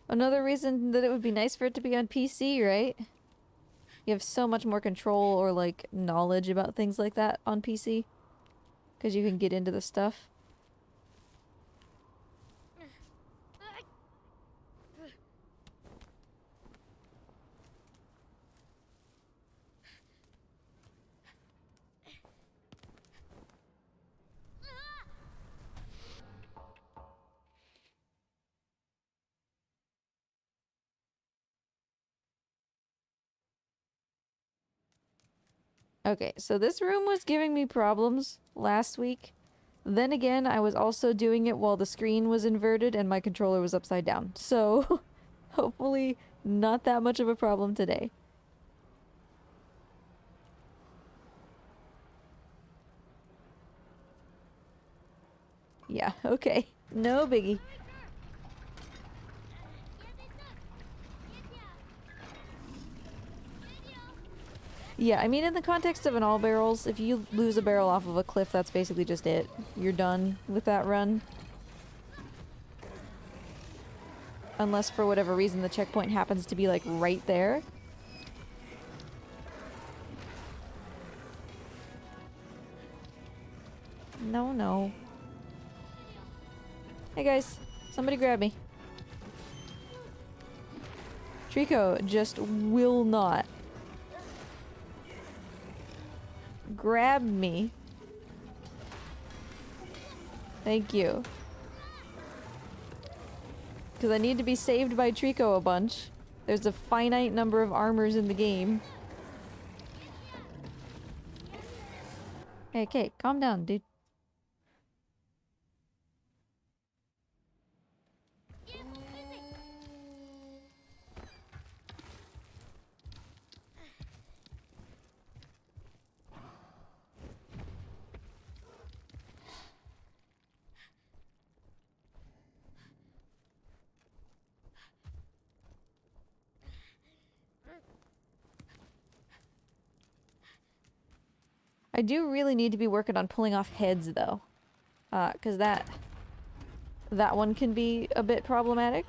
Another reason that it would be nice for it to be on PC, right? You have so much more control or, like, knowledge about things like that on PC. Because you can get into the stuff. Okay, so this room was giving me problems last week. Then again, I was also doing it while the screen was inverted and my controller was upside down. So, hopefully not that much of a problem today. Yeah, okay. No biggie. Yeah, I mean, in the context of an all barrels, if you lose a barrel off of a cliff, that's basically just it. You're done with that run. Unless for whatever reason the checkpoint happens to be like right there. No, no. Hey guys, somebody grab me. Trico just will not grab me. Thank you. Because I need to be saved by Trico a bunch. There's a finite number of armors in the game. Hey, okay, calm down, dude. I do really need to be working on pulling off heads, though. Because that one can be a bit problematic.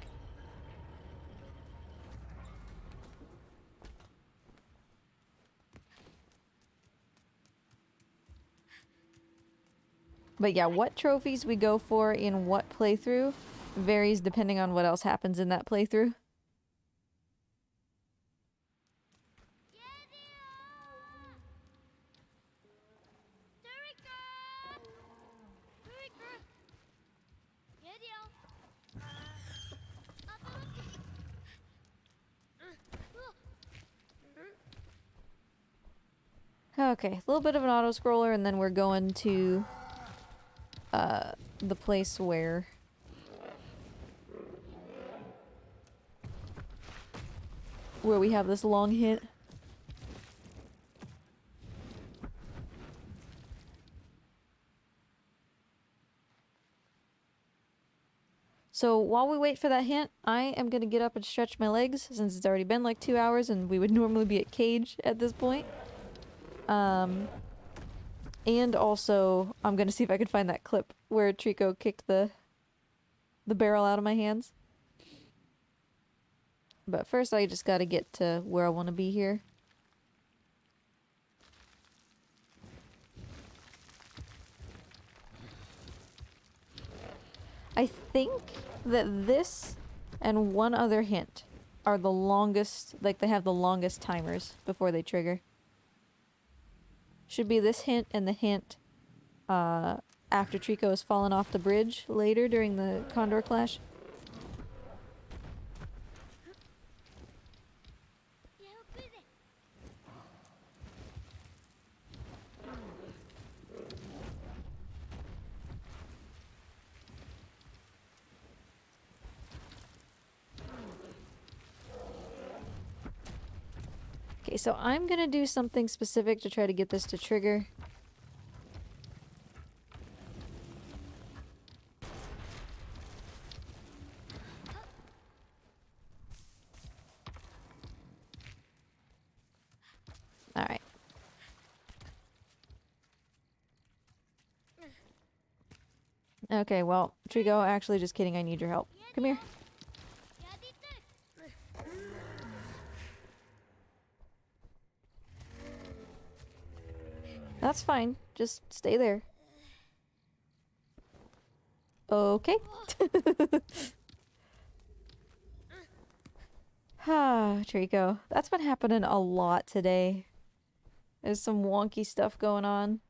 But yeah, what trophies we go for in what playthrough varies depending on what else happens in that playthrough. Okay, a little bit of an auto-scroller and then we're going to the place where we have this long hint. So while we wait for that hint, I am gonna get up and stretch my legs since it's already been like 2 hours and we would normally be at cage at this point. And also, I'm gonna see if I can find that clip where Trico kicked the barrel out of my hands. But first I just gotta get to where I want to be here. I think that this and one other hint are the longest, like they have the longest timers before they trigger. Should be this hint and the hint after Trico has fallen off the bridge later during the Condor Clash. Okay, so I'm gonna do something specific to try to get this to trigger. Alright. Okay, well, Trico, actually just kidding, I need your help. Come here. That's fine. Just stay there. Okay. Ah, Trico. That's been happening a lot today. There's some wonky stuff going on.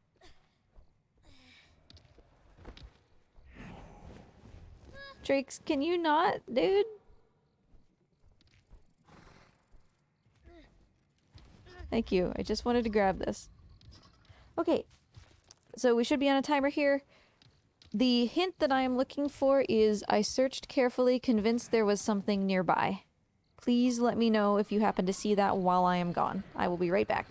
Treeks, can you not, dude? Thank you. I just wanted to grab this. Okay. So we should be on a timer here. The hint that I am looking for is I searched carefully, convinced there was something nearby. Please let me know if you happen to see that while I am gone. I will be right back.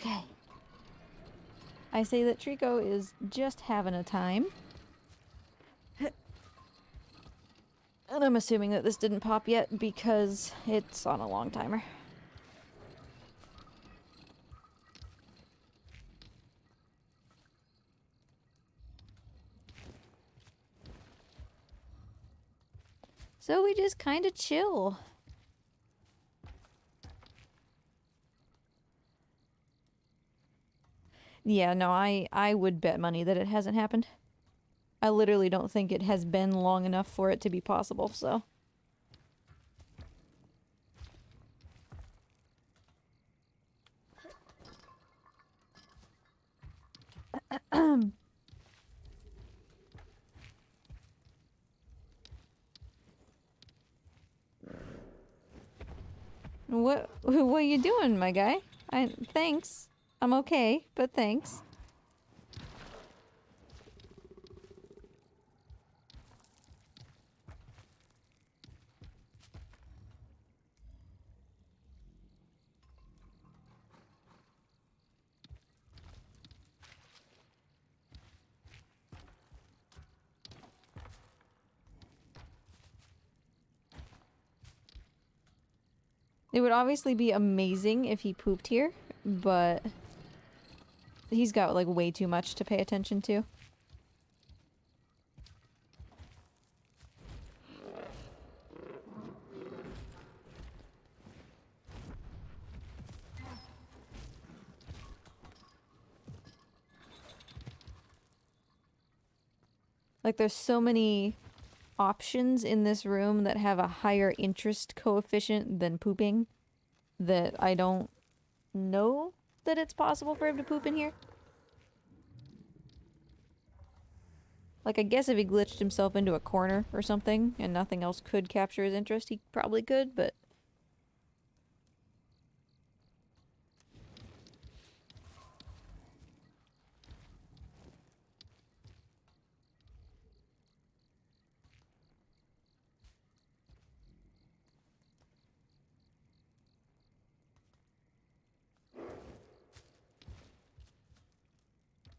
Okay. I say that Trico is just having a time. And I'm assuming that this didn't pop yet because it's on a long timer. So we just kind of chill. Yeah, no, I would bet money that it hasn't happened. I literally don't think it has been long enough for it to be possible, so. What are you doing, my guy? Thanks. I'm okay, but thanks. It would obviously be amazing if he pooped here, but he's got like way too much to pay attention to. Like there's so many options in this room that have a higher interest coefficient than pooping that I don't know that it's possible for him to poop in here. Like, I guess if he glitched himself into a corner or something and nothing else could capture his interest, he probably could, but...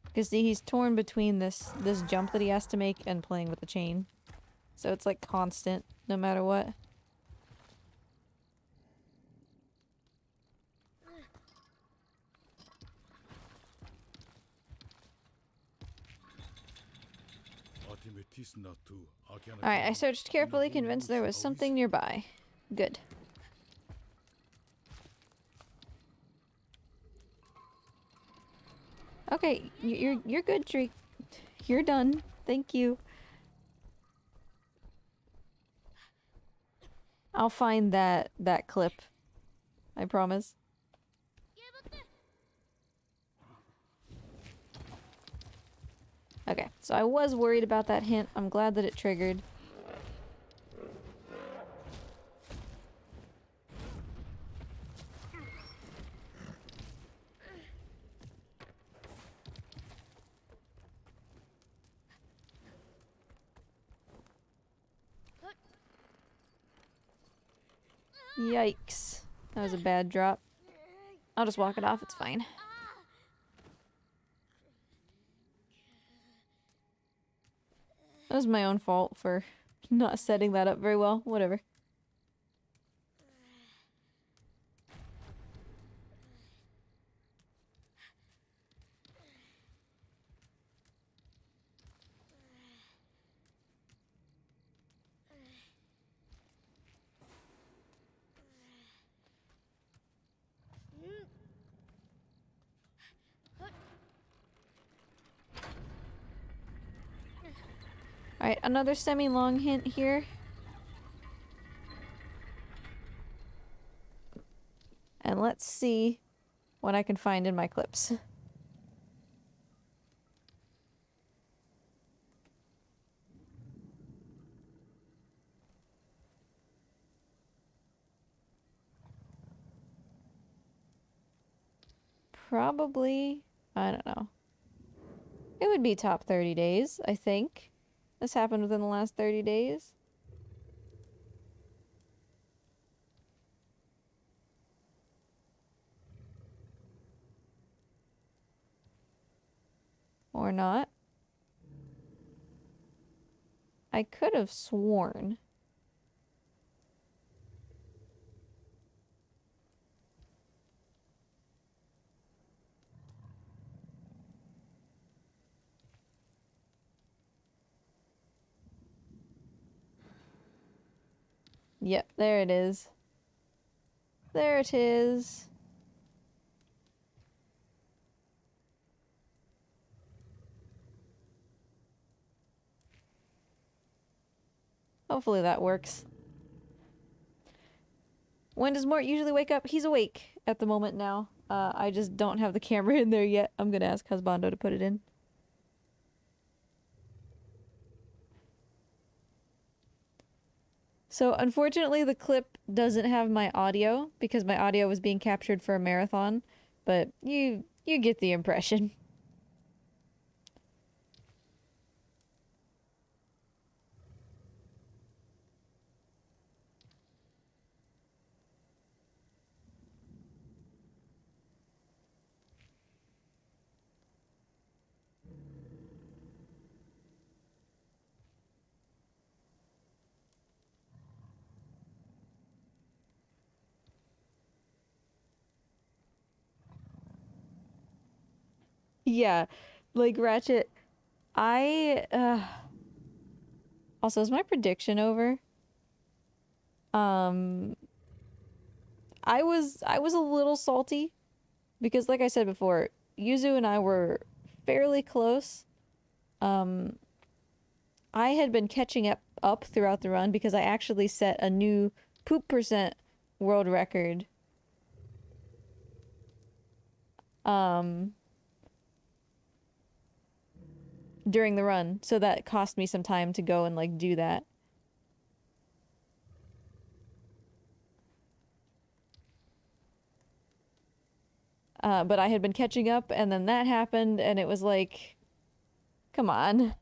Because see, he's torn between this jump that he has to make and playing with the chain. So it's like constant, no matter what. Alright, I searched carefully, convinced there was something nearby. Good. Okay, you're good, Tree. You're done. Thank you. I'll find that clip. I promise. Okay, so I was worried about that hint. I'm glad that it triggered. Yikes. That was a bad drop. I'll just walk it off, it's fine. That was my own fault for not setting that up very well. Whatever. Alright, another semi-long hint here. And let's see what I can find in my clips. Probably, I don't know. It would be top 30 days, I think. This happened within the last 30 days. Or not. I could have sworn. Yep, there it is. There it is. Hopefully that works. When does Mort usually wake up? He's awake at the moment now. I just don't have the camera in there yet. I'm gonna ask Husbando to put it in. So unfortunately the clip doesn't have my audio because my audio was being captured for a marathon, but you get the impression. Yeah, like Ratchet, also, is my prediction over? Um, I was a little salty because like I said before, Yuzu and I were fairly close. Um, I had been catching up throughout the run because I actually set a new poop percent world record. Um, during the run, so that cost me some time to go and like do that. But I had been catching up, and then that happened, and it was like, come on.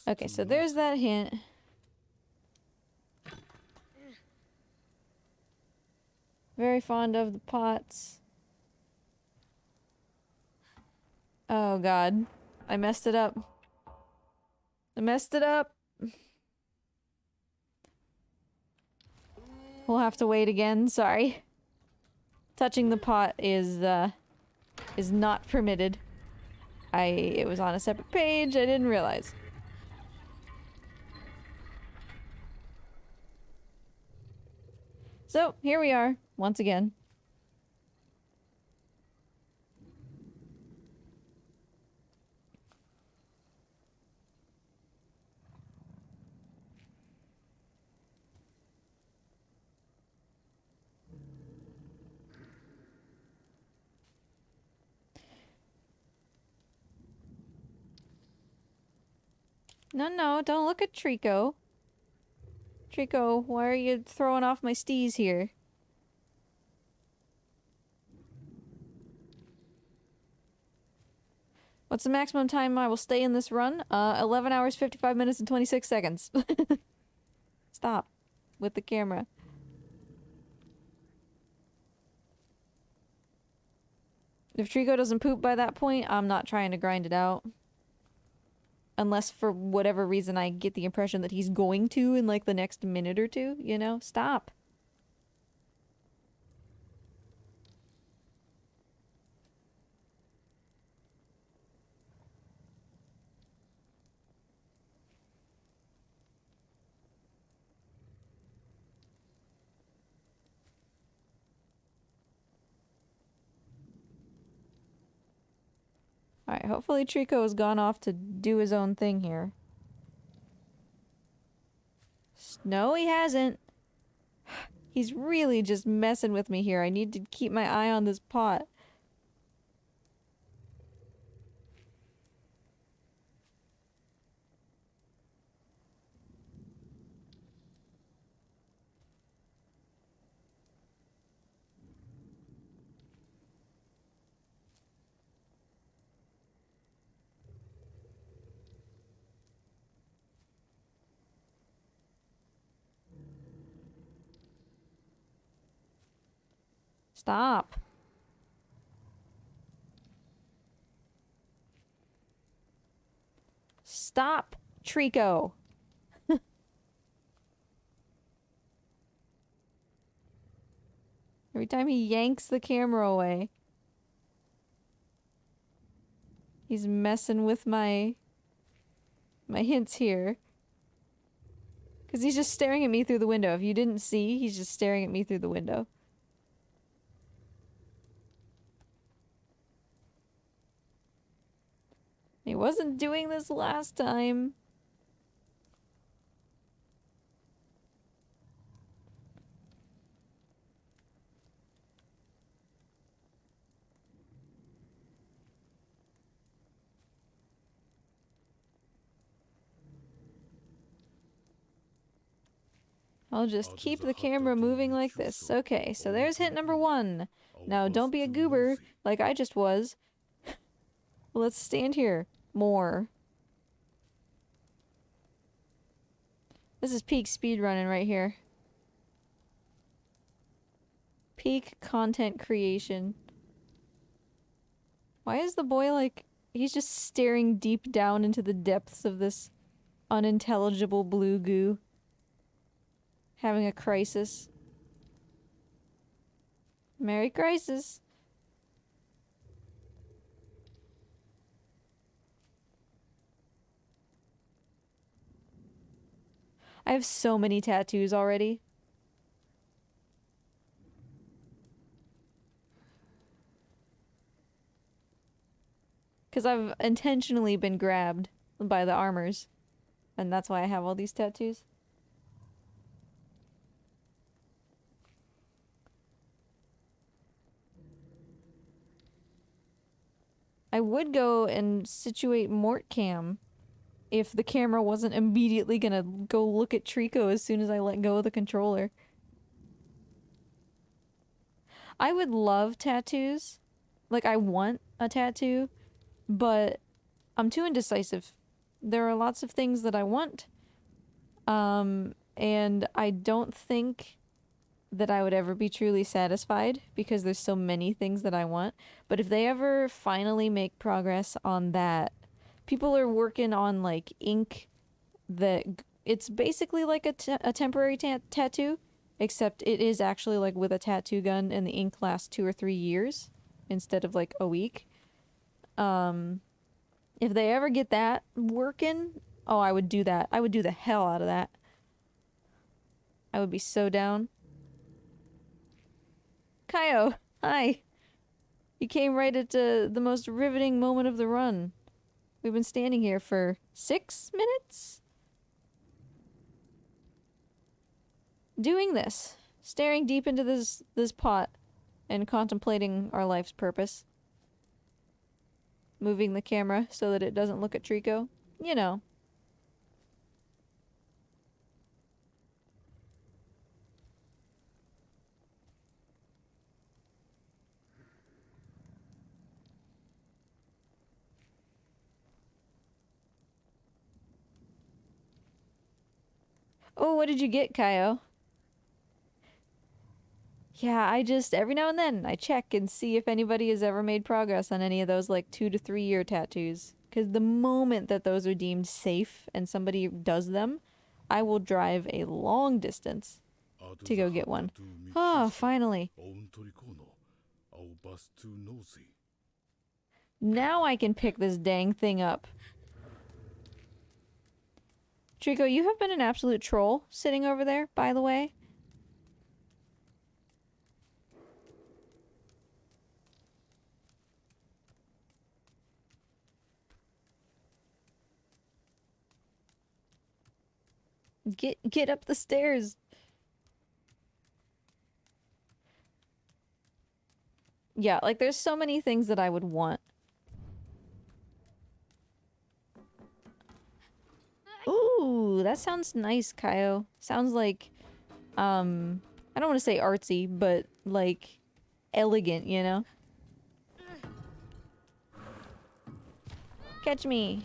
Okay, so there's that hint. Very fond of the pots. Oh god. I messed it up. I messed it up. We'll have to wait again, sorry. Touching the pot is not permitted. It was on a separate page, I didn't realize. So, here we are, once again. No, don't look at Trico. Trico, why are you throwing off my steez here? What's the maximum time I will stay in this run? 11 hours, 55 minutes, and 26 seconds. Stop with the camera. If Trico doesn't poop by that point, I'm not trying to grind it out. Unless for whatever reason I get the impression that he's going to in like the next minute or two, you know? Stop. Alright, hopefully Trico has gone off to do his own thing here. No, he hasn't. He's really just messing with me here. I need to keep my eye on this pot. Stop. Stop, Trico. Every time he yanks the camera away, he's messing with my hints here. Because he's just staring at me through the window. If you didn't see, he's just staring at me through the window. He wasn't doing this last time. I'll just keep the camera moving like this. Okay, so there's hint number 1. Now, don't be a goober like I just was. Let's stand here more. This is peak speedrunning right here. Peak content creation. Why is the boy like... He's just staring deep down into the depths of this unintelligible blue goo. Having a crisis. Merry crisis. I have so many tattoos already. Because I've intentionally been grabbed by the armors. And that's why I have all these tattoos. I would go and situate Mort Cam if the camera wasn't immediately gonna go look at Trico as soon as I let go of the controller. I would love tattoos. Like, I want a tattoo, but I'm too indecisive. There are lots of things that I want, and I don't think that I would ever be truly satisfied because there's so many things that I want. But if they ever finally make progress on that, people are working on like ink that it's basically like a temporary tattoo, except it is actually like with a tattoo gun and the ink lasts 2 or 3 years instead of like a week. If they ever get that working, oh, I would do that. I would do the hell out of that. I would be so down. Kaio, hi. You came right at the most riveting moment of the run. We've been standing here for 6 minutes? Doing this. Staring deep into this pot and contemplating our life's purpose. Moving the camera so that it doesn't look at Trico. You know. Oh, what did you get, Kaio? Yeah, I just, every now and then, I check and see if anybody has ever made progress on any of those, like, 2 to 3 year tattoos. Because the moment that those are deemed safe and somebody does them, I will drive a long distance to go get one. Ah, finally. Now I can pick this dang thing up. Trico, you have been an absolute troll sitting over there, by the way. Get up the stairs. Yeah, like there's so many things that I would want. Ooh, that sounds nice, Kaio. Sounds like, I don't want to say artsy, but like elegant, you know? Catch me.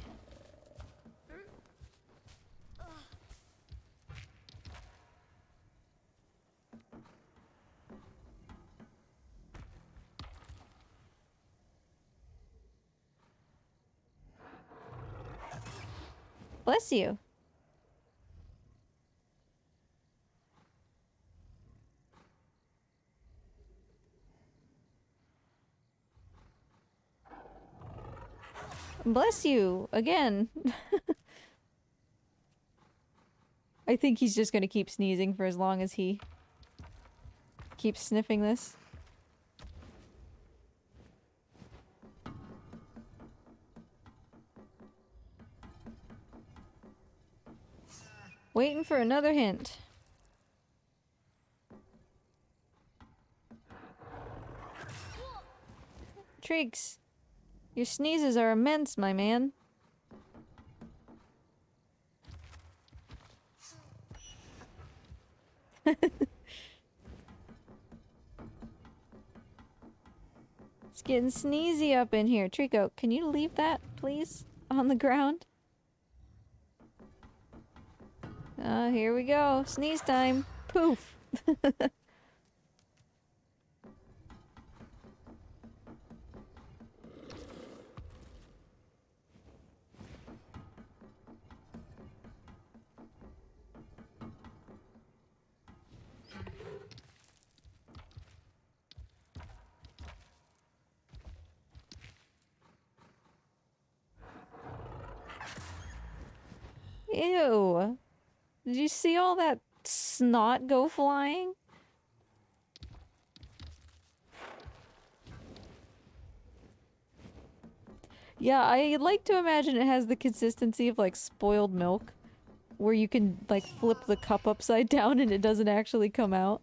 Bless you. Bless you again. I think he's just gonna keep sneezing for as long as he keeps sniffing this. Waiting for another hint. Treeks, your sneezes are immense, my man. It's getting sneezy up in here. Trico, can you leave that, please, on the ground? Here we go. Sneeze time. Poof. Ew. Did you see all that snot go flying? Yeah, I like to imagine it has the consistency of like spoiled milk, where you can like flip the cup upside down and it doesn't actually come out.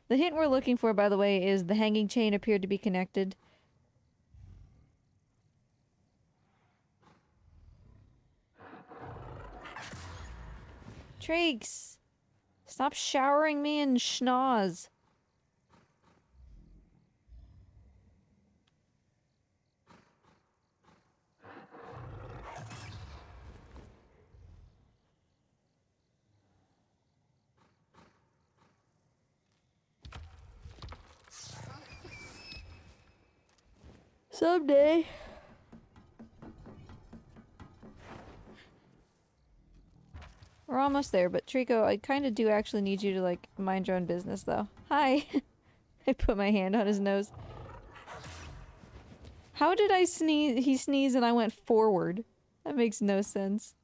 The hint we're looking for, by the way, is the hanging chain appeared to be connected. Treeks! Stop showering me in schnoz. Someday. We're almost there, but Trico, I kind of do actually need you to, like, mind your own business, though. Hi! I put my hand on his nose. How did I sneeze? He sneezed and I went forward. That makes no sense.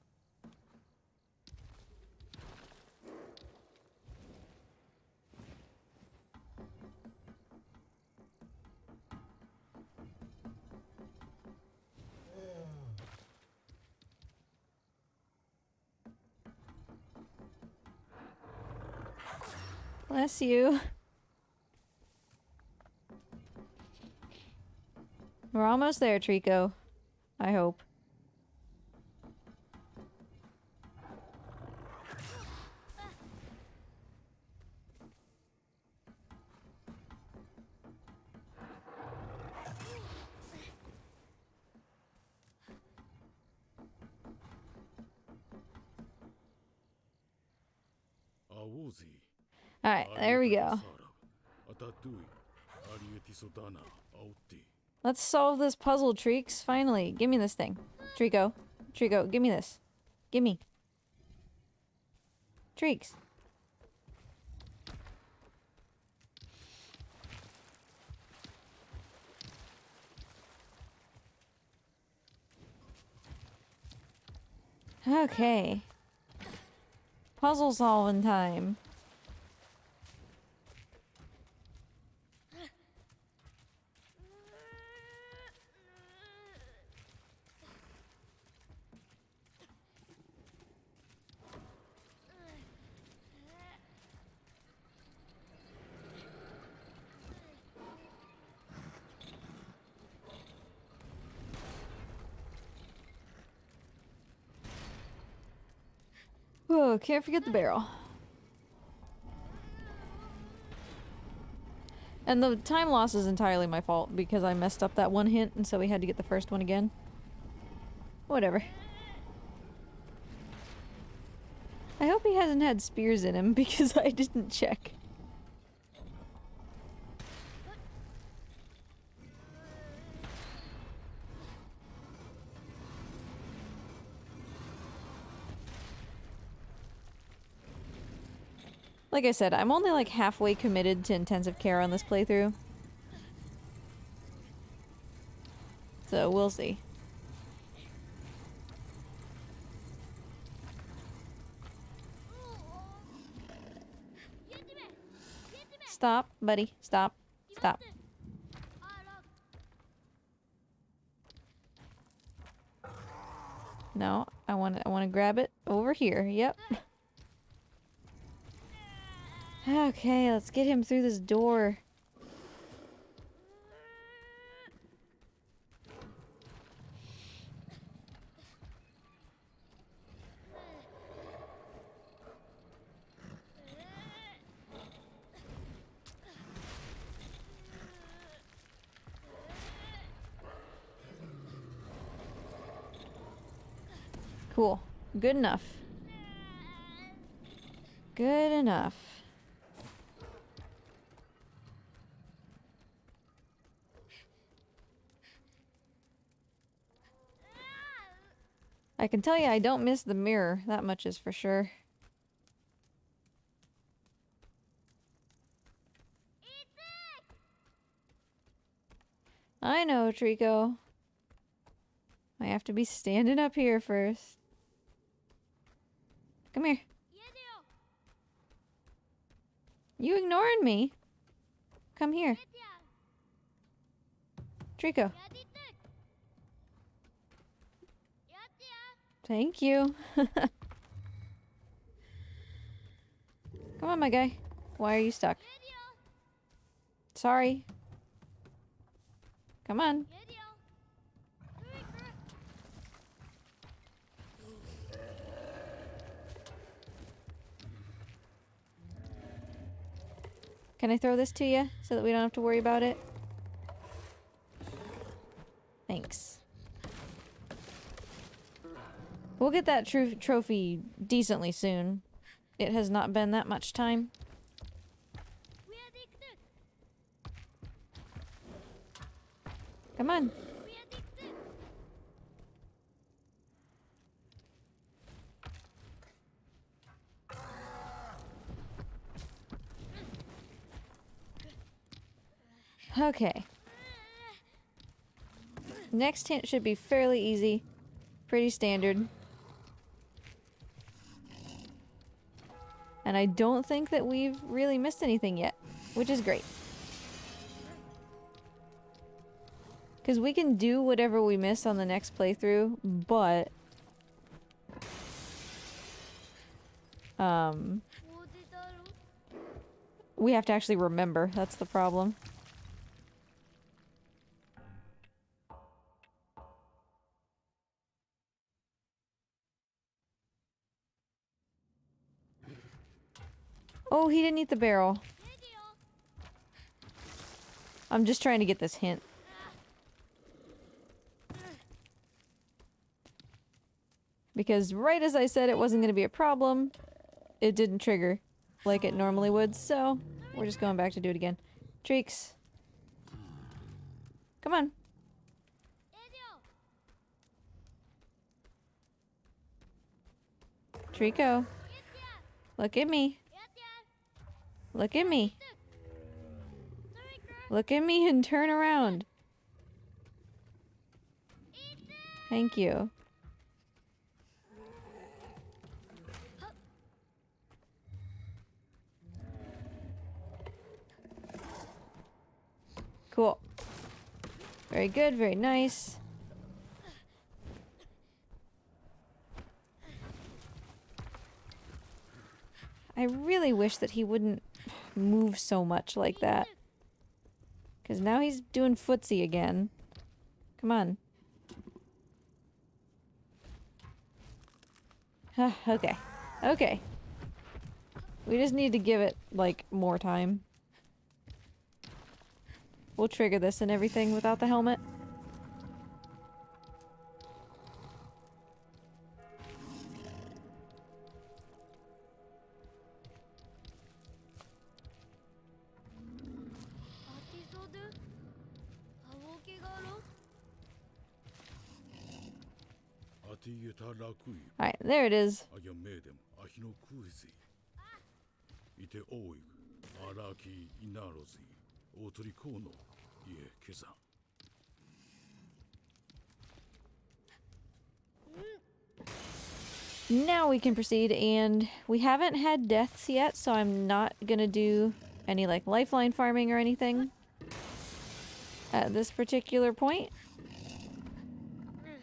Bless you. We're almost there, Trico. I hope. Alright, there we go. Let's solve this puzzle, Treeks. Finally. Give me this thing. Trico. Trico, give me this. Gimme. Treeks. Okay. Puzzle solving time. Oh, can't forget the barrel. And the time loss is entirely my fault because I messed up that one hint and so we had to get the first one again. Whatever. I hope he hasn't had spears in him because I didn't check. Like I said, I'm only like halfway committed to intensive care on this playthrough. So we'll see. Stop, buddy. Stop. Stop. No, I want to grab it over here. Yep. Okay, let's get him through this door. Cool. Good enough. Good enough. I can tell you I don't miss the mirror. That much is for sure. I know, Trico. I have to be standing up here first. Come here. You ignoring me? Come here. Trico. Thank you. Come on, my guy. Why are you stuck? Sorry. Come on. Can I throw this to you so that we don't have to worry about it? Thanks. We'll get that trophy decently soon. It has not been that much time. Come on. Okay. Next hint should be fairly easy. Pretty standard. And I don't think that we've really missed anything yet, which is great. Because we can do whatever we miss on the next playthrough, but... we have to actually remember. That's the problem. Oh, he didn't eat the barrel. I'm just trying to get this hint. Because right as I said it wasn't going to be a problem, it didn't trigger like it normally would, so we're just going back to do it again. Treeks. Come on. Trico. Look at me. Look at me. Look at me and turn around. Thank you. Cool. Very good, very nice. I really wish that he wouldn't move so much like that. Because now he's doing footsie again. Come on. Okay. Okay. We just need to give it, like, more time. We'll trigger this and everything without the helmet. Alright, there it is. いて多い荒きいなろずおとりこうのいえけさん Now we can proceed, and we haven't had deaths yet, so I'm not gonna do any like lifeline farming or anything at this particular point,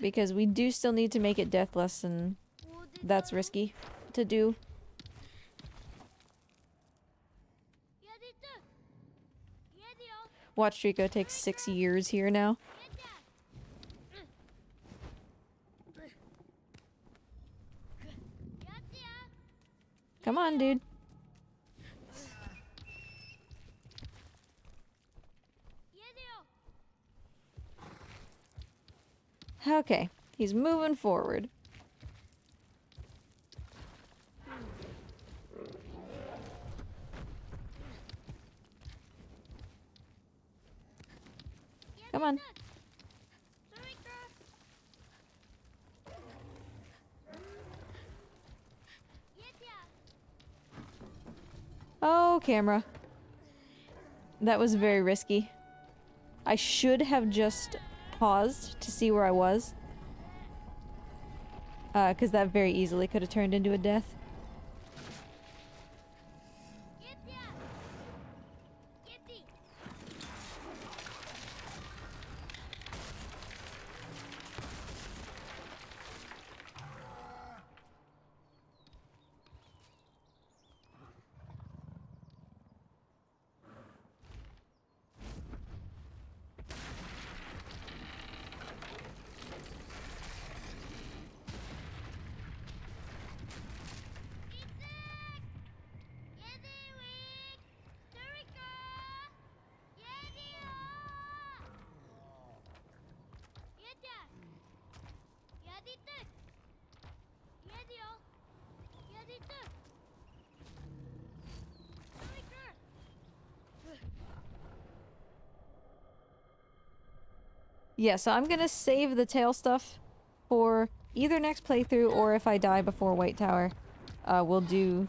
because we do still need to make it deathless, and that's risky to do. Watch Trico take 6 years here now. Come on, dude. Okay, he's moving forward. Come on. Oh, camera. That was very risky. I should have just paused to see where I was. Because that very easily could have turned into a death. Yeah, so I'm gonna save the tail stuff for either next playthrough, or if I die before White Tower, we'll do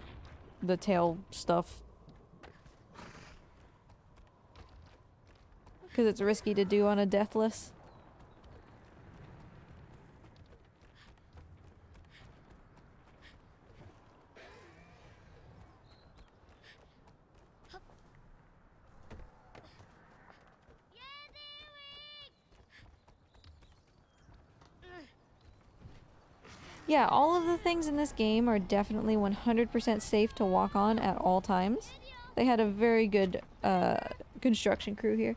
the tail stuff. Because it's risky to do on a deathless. Yeah, all of the things in this game are definitely 100% safe to walk on at all times. They had a very good construction crew here.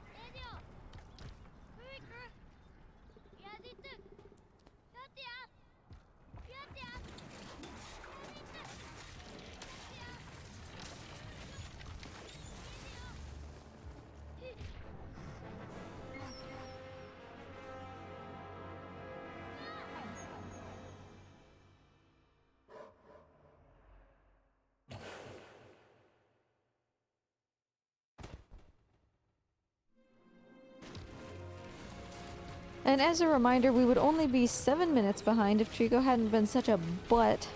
And as a reminder, we would only be 7 minutes behind if Trico hadn't been such a butt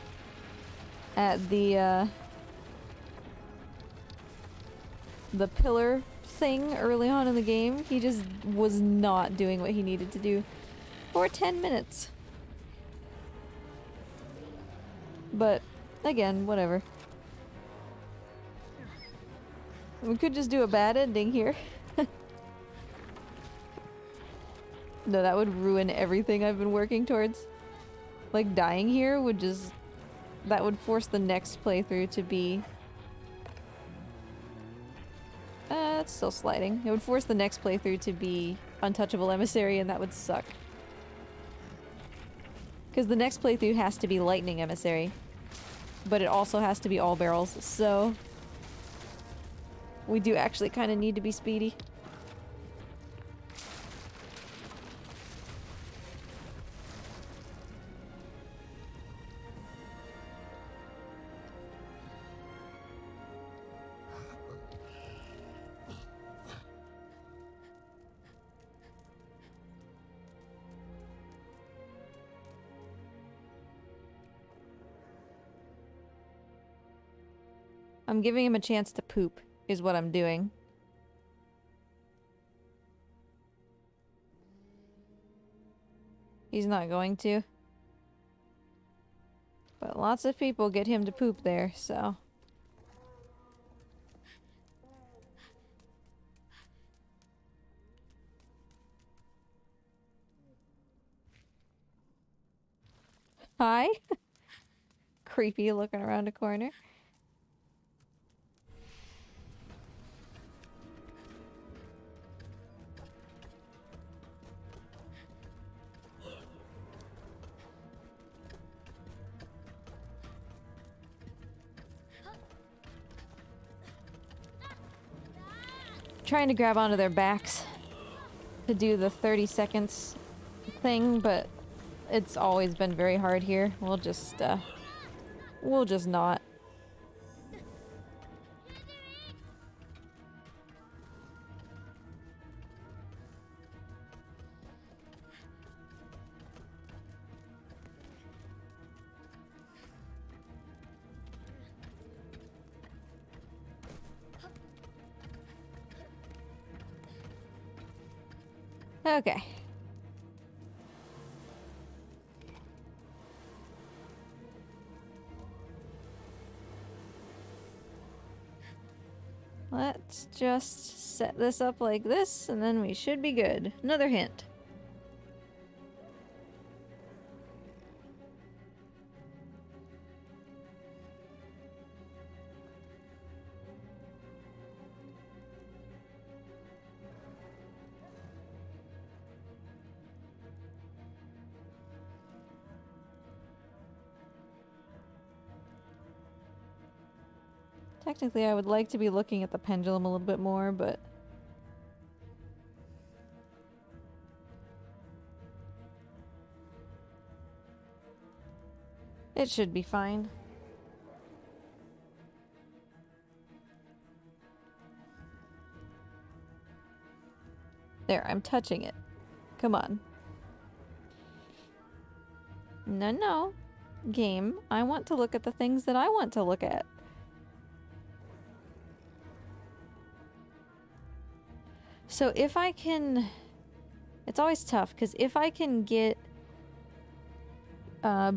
at the pillar thing early on in the game. He just was not doing what he needed to do for 10 minutes. But, again, whatever. We could just do a bad ending here. No, that would ruin everything I've been working towards. Like, dying here would just... that would force the next playthrough to be... it's still sliding. It would force the next playthrough to be Untouchable Emissary, and that would suck. Because the next playthrough has to be Lightning Emissary. But it also has to be all barrels, so... we do actually kind of need to be speedy. I'm giving him a chance to poop, is what I'm doing. He's not going to. But lots of people get him to poop there, so... Hi? Creepy looking around a corner. Trying to grab onto their backs to do the 30 seconds thing, but it's always been very hard here. We'll just not. Okay. Let's just set this up like this, and then we should be good. Another hint. Technically, I would like to be looking at the pendulum a little bit more, but... it should be fine. There, I'm touching it. Come on. No, no. Game, I want to look at the things that I want to look at. So if I can... it's always tough, because if I can get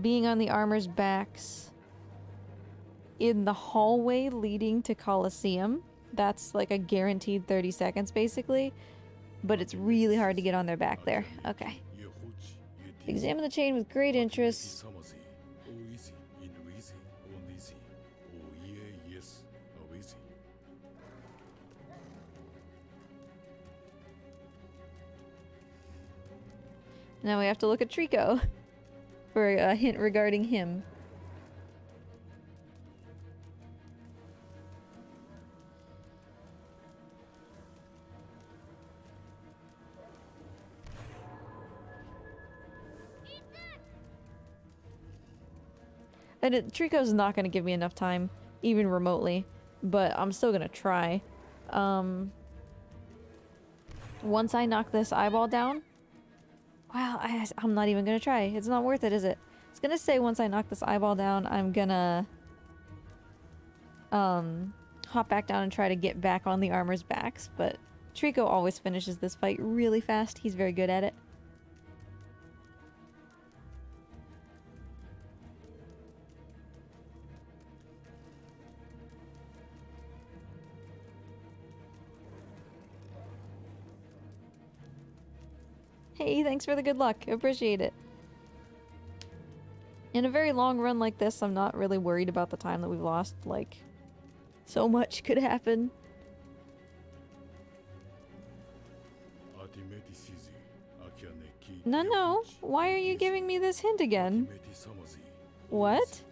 being on the armor's backs in the hallway leading to Colosseum, that's like a guaranteed 30 seconds, basically. But it's really hard to get on their back there. Okay. Examine the chain with great interest. Now we have to look at Trico for a hint regarding him. And Trico's not going to give me enough time, even remotely, but I'm still going to try. Once I knock this eyeball down... well, I'm not even going to try. It's not worth it, is it? It's going to say once I knock this eyeball down, I'm going to hop back down and try to get back on the armor's backs, but Trico always finishes this fight really fast. He's very good at it. Hey, thanks for the good luck. Appreciate it. In a very long run like this, I'm not really worried about the time that we've lost. Like, so much could happen. No, no. Why are you giving me this hint again? What?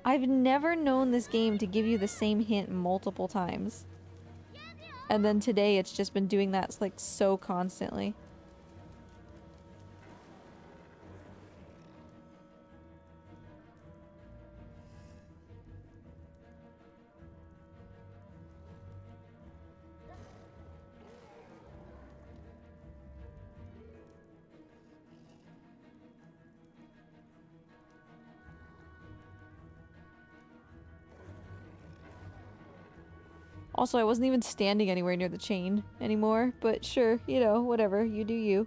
I've never known this game to give you the same hint multiple times. And then today it's just been doing that like so constantly. Also, I wasn't even standing anywhere near the chain anymore, but sure, you know, whatever, you do you.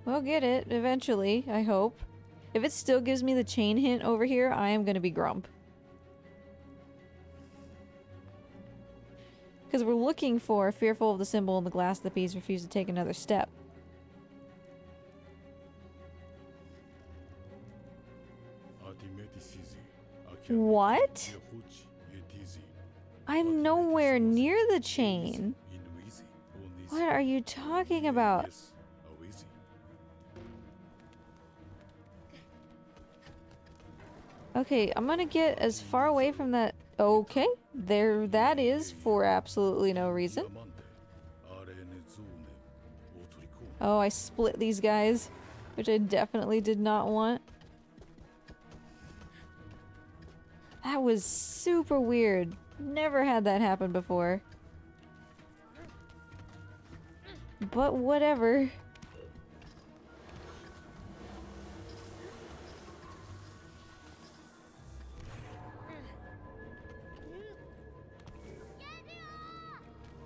We'll get it eventually, I hope. If it still gives me the chain hint over here, I am gonna be grump. Because we're looking for fearful of the symbol in the glass, the bees refuse to take another step. What? I'm nowhere near the chain. What are you talking about? Okay, I'm gonna get as far away from that. Okay, there that is for absolutely no reason. Oh, I split these guys, which I definitely did not want. That was super weird. Never had that happen before. But whatever.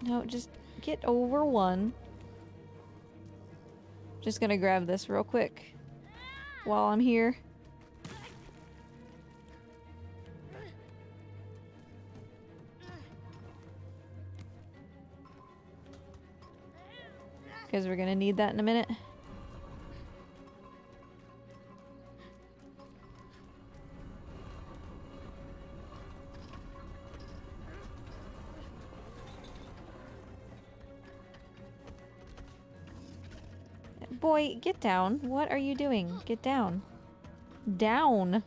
No, just get over one. Just gonna grab this real quick while I'm here. Because we're gonna need that in a minute. Boy, get down. What are you doing? Get down. Down.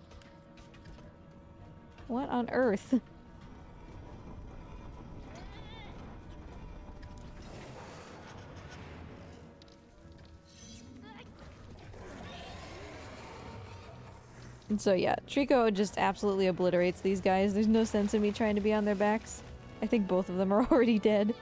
What on earth? And so yeah, Trico just absolutely obliterates these guys. There's no sense in me trying to be on their backs. I think both of them are already dead.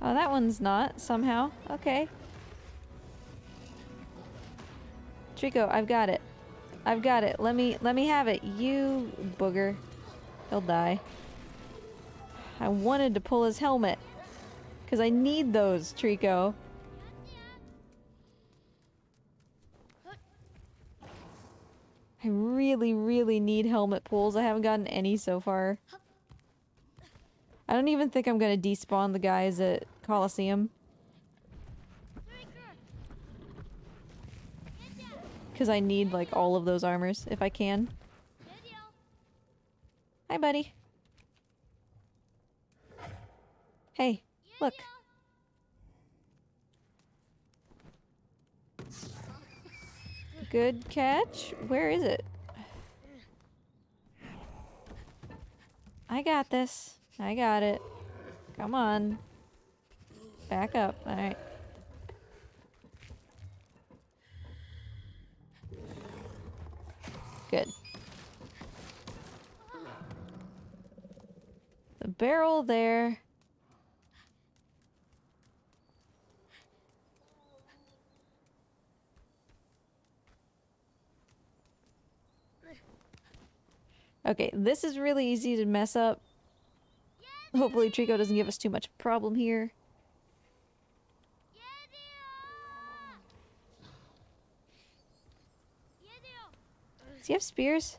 Oh, that one's not, somehow. Okay. Trico, I've got it. I've got it. Let me have it. You booger. He'll die. I wanted to pull his helmet. Because I need those, Trico. I really, really need helmet pulls. I haven't gotten any so far. I don't even think I'm gonna despawn the guys at Coliseum. Because I need, like, all of those armors, if I can. Hi, buddy. Hey, look. Good catch. Where is it? I got this. I got it. Come on. Back up. Alright. Good. The barrel there. Okay, this is really easy to mess up. Hopefully Trico doesn't give us too much problem here. Does he have spears?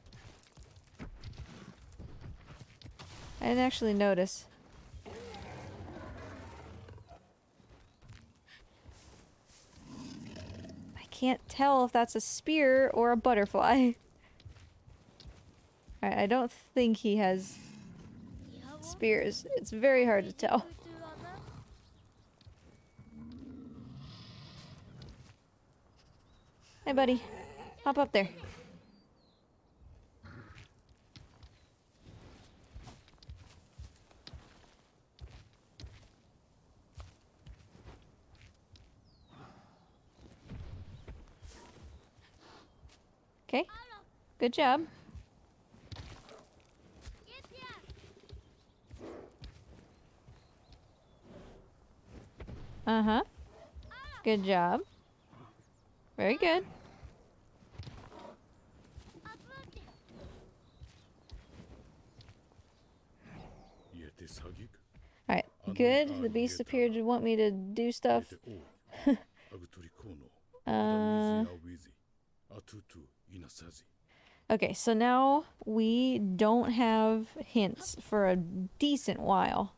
I didn't actually notice. I can't tell if that's a spear or a butterfly. Alright, I don't think he has spears. It's very hard to tell. Hey, buddy. Hop up there. Okay. Good job. Uh-huh. Good job. Very good. Alright, good. The beast appeared to want me to do stuff. Okay, so now we don't have hints for a decent while.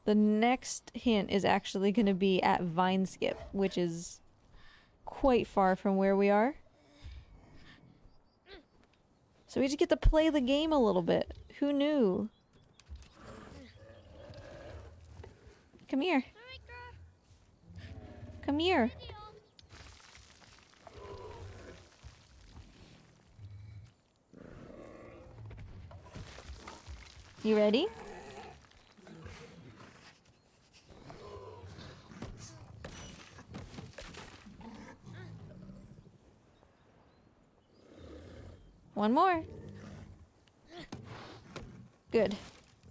The next hint is actually going to be at Vine Skip, which is quite far from where we are. So we just get to play the game a little bit. Who knew? Come here. Come here. You ready? One more. Good.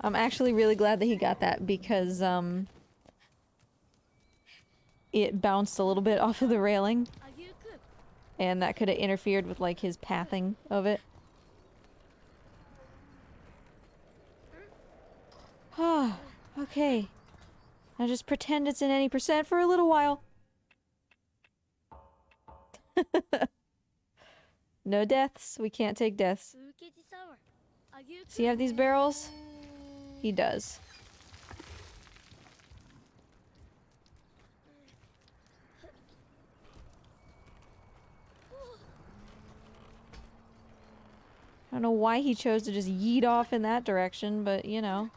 I'm actually really glad that he got that because, it bounced a little bit off of the railing. And that could have interfered with, like, his pathing of it. Ah, okay. Now just pretend it's in any percent for a little while. No deaths. We can't take deaths. So you have these barrels? He does. I don't know why he chose to just yeet off in that direction, but you know.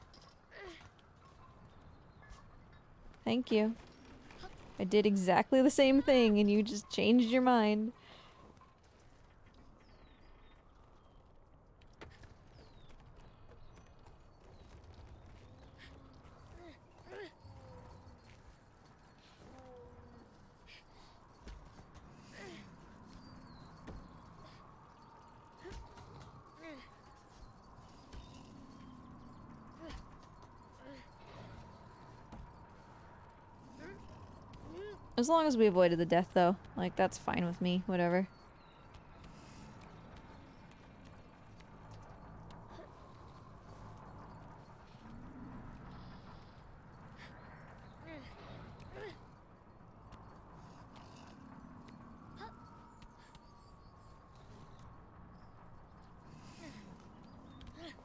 Thank you. I did exactly the same thing and you just changed your mind. As long as we avoided the death, though. Like, that's fine with me. Whatever.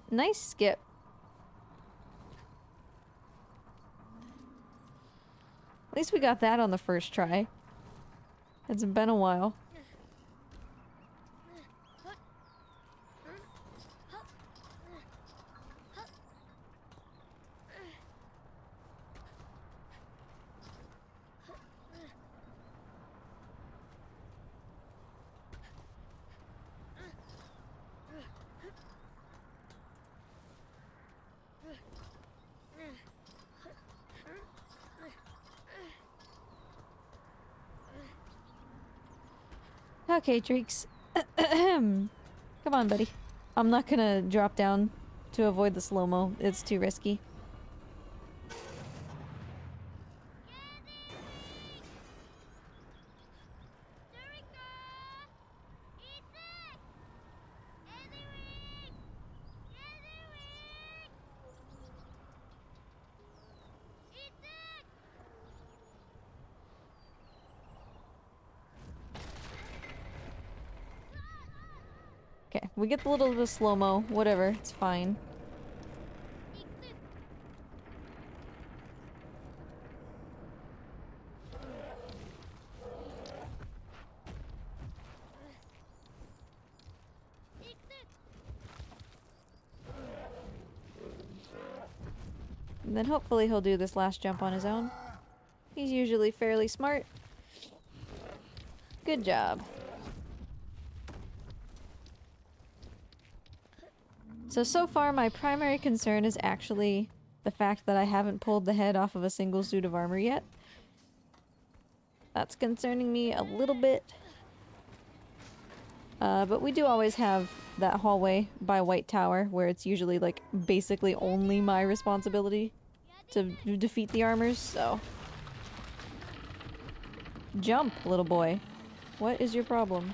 Nice skip. At least we got that on the first try. It's been a while. Okay, Treeks. Come on, buddy. I'm not gonna drop down to avoid the slow-mo. It's too risky. Okay, we get the little bit of slow-mo. Whatever, it's fine. And then hopefully he'll do this last jump on his own. He's usually fairly smart. Good job. So far my primary concern is actually the fact that I haven't pulled the head off of a single suit of armor yet. That's concerning me a little bit. But we do always have that hallway by White Tower where it's usually like basically only my responsibility to defeat the armors, so... Jump, little boy. What is your problem?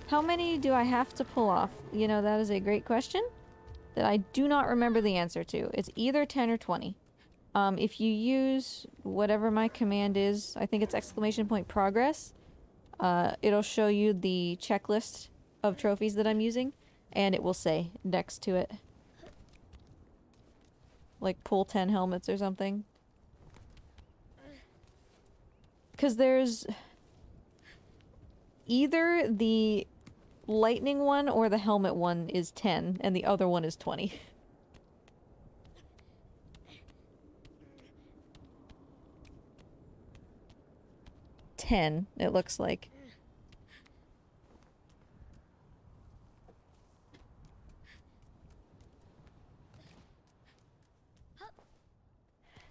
How many do I have to pull off? You know, that is a great question that I do not remember the answer to. It's either 10 or 20. If you use whatever my command is, I think it's !progress, it'll show you the checklist of trophies that I'm using, and it will say next to it. Like, pull 10 helmets or something. Because there's either the lightning one or the helmet one is 10, and the other one is 20. It looks like.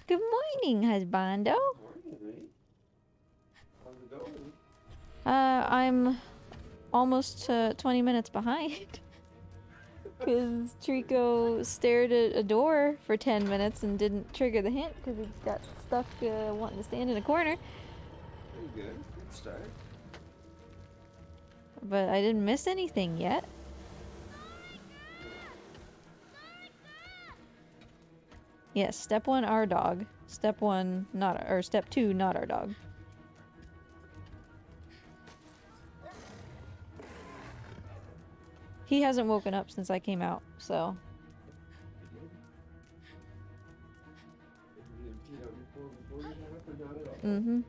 Good morning, husbando. Morning, mate. How's it going? I'm almost 20 minutes behind. Because Trico stared at a door for 10 minutes and didn't trigger the hint because he got stuck wanting to stand in a corner. Pretty good. Good start. But I didn't miss anything yet. Yes, step 1, our dog. Step 1, not, or step 2, not our dog. He hasn't woken up since I came out, so. Mm-hmm.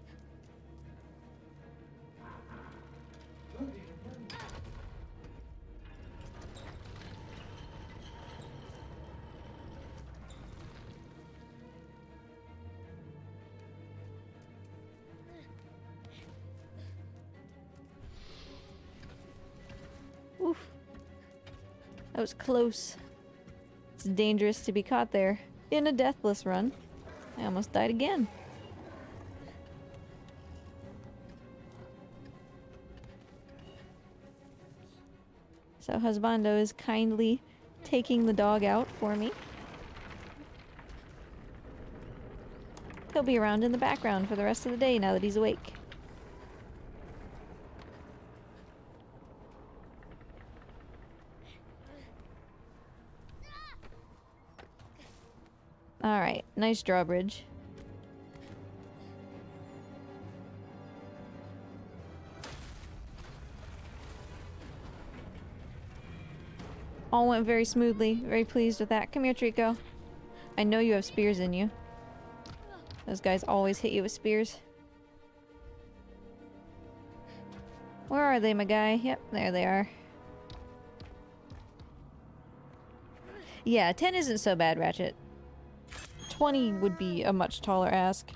Oof. That was close. It's dangerous to be caught there. In a deathless run. I almost died again. So husbando is kindly taking the dog out for me. He'll be around in the background for the rest of the day now that he's awake. Alright, nice drawbridge. All went very smoothly. Very pleased with that. Come here, Trico. I know you have spears in you. Those guys always hit you with spears. Where are they, my guy? Yep, there they are. Yeah, 10 isn't so bad, Ratchet. 20 would be a much taller ask.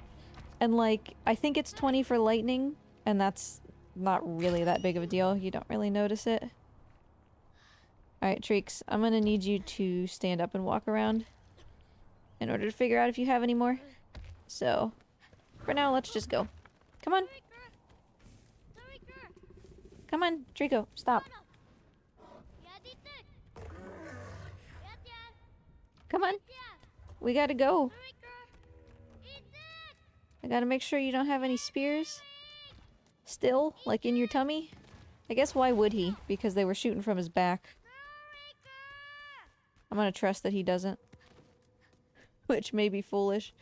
And like, I think it's 20 for lightning, and that's not really that big of a deal. You don't really notice it. Alright, Treeks, I'm gonna need you to stand up and walk around in order to figure out if you have any more. So, for now, let's just go. Come on. Come on, Trico, stop. Come on. We gotta go. I gotta make sure you don't have any spears. Still, like in your tummy. I guess why would he? Because they were shooting from his back. I'm gonna trust that he doesn't. Which may be foolish.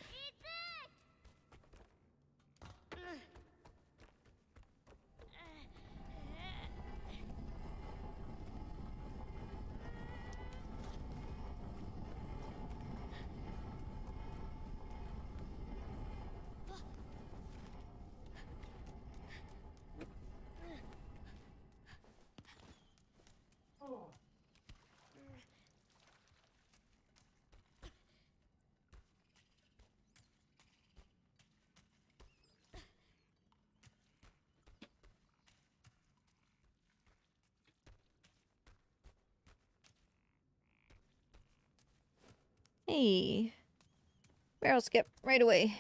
Hey. Barrel skip right away.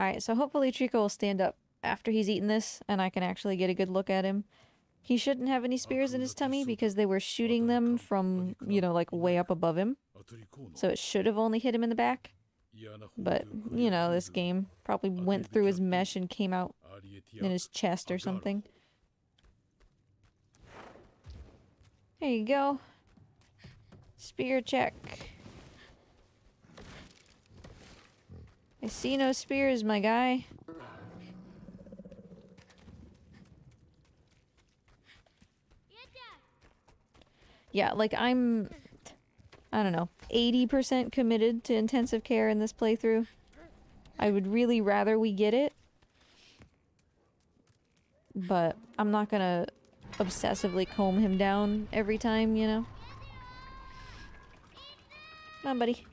Alright, so hopefully Trico will stand up after he's eaten this, and I can actually get a good look at him. He shouldn't have any spears in his tummy because they were shooting them from, you know, like way up above him. So it should have only hit him in the back. But, you know, this game probably went through his mesh and came out in his chest or something. There you go. Spear check. I see no spears, my guy. Yeah, like I don't know, 80% committed to intensive care in this playthrough. I would really rather we get it. But I'm not gonna obsessively comb him down every time, you know? Come on, buddy.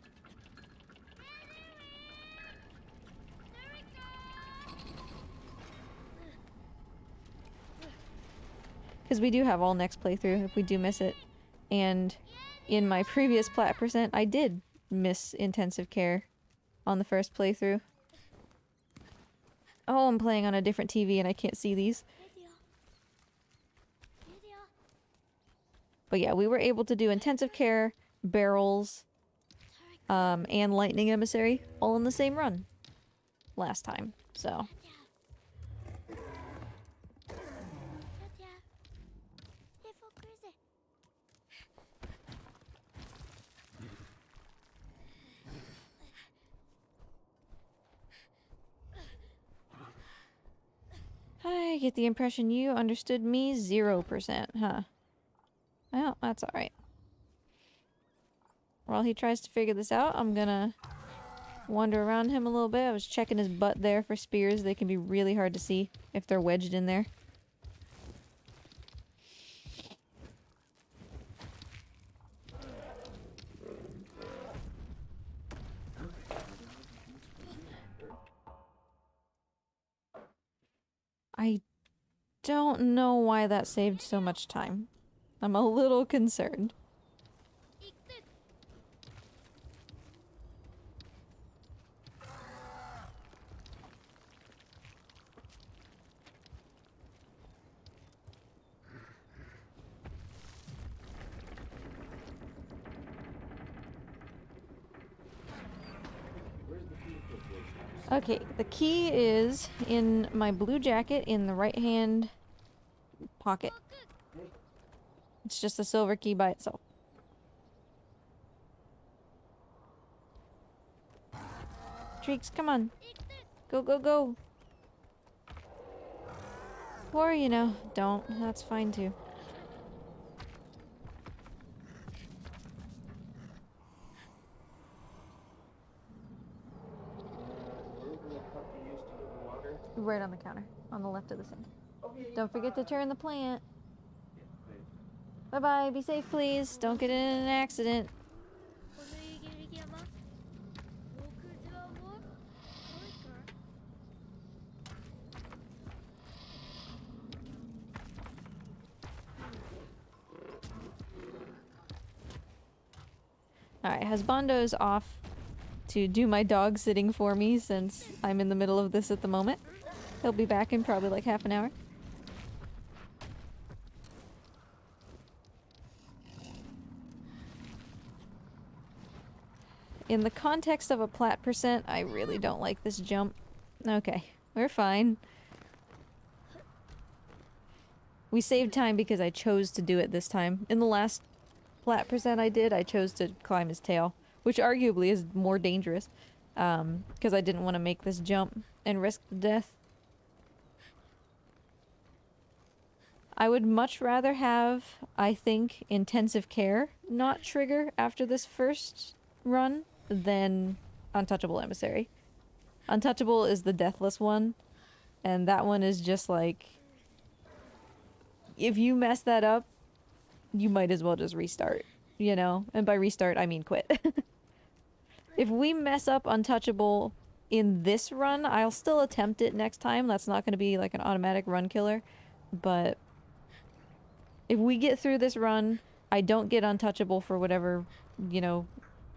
Because we do have all next playthrough if we do miss it. And in my previous plat percent, I did miss intensive care on the first playthrough. Oh, I'm playing on a different TV and I can't see these. But yeah, we were able to do intensive care, barrels, and lightning emissary all in the same run last time. So I get the impression you understood me 0%, huh? Well, that's alright. While he tries to figure this out, I'm gonna wander around him a little bit. I was checking his butt there for spears. They can be really hard to see if they're wedged in there. I don't know why that saved so much time. I'm a little concerned. Okay, the key is in my blue jacket in the right hand pocket. It's just a silver key by itself. Treeks, come on. Go, go, go. Or, you know, don't. That's fine too. Right on the counter, on the left of the sink. Don't forget to turn the plant. Bye-bye, be safe please. Don't get in an accident. Alright, Husbando's off to do my dog sitting for me since I'm in the middle of this at the moment. He'll be back in probably like half an hour. In the context of a plat percent, I really don't like this jump. Okay, we're fine. We saved time because I chose to do it this time. In the last plat percent I did, I chose to climb his tail, which arguably is more dangerous, because I didn't want to make this jump and risk the death. I would much rather have, I think, intensive care not trigger after this first run than Untouchable Emissary. Untouchable is the deathless one, and that one is just like, if you mess that up, you might as well just restart, you know? And by restart, I mean quit. If we mess up untouchable in this run, I'll still attempt it next time. That's not going to be like an automatic run killer. But if we get through this run, I don't get untouchable for whatever, you know,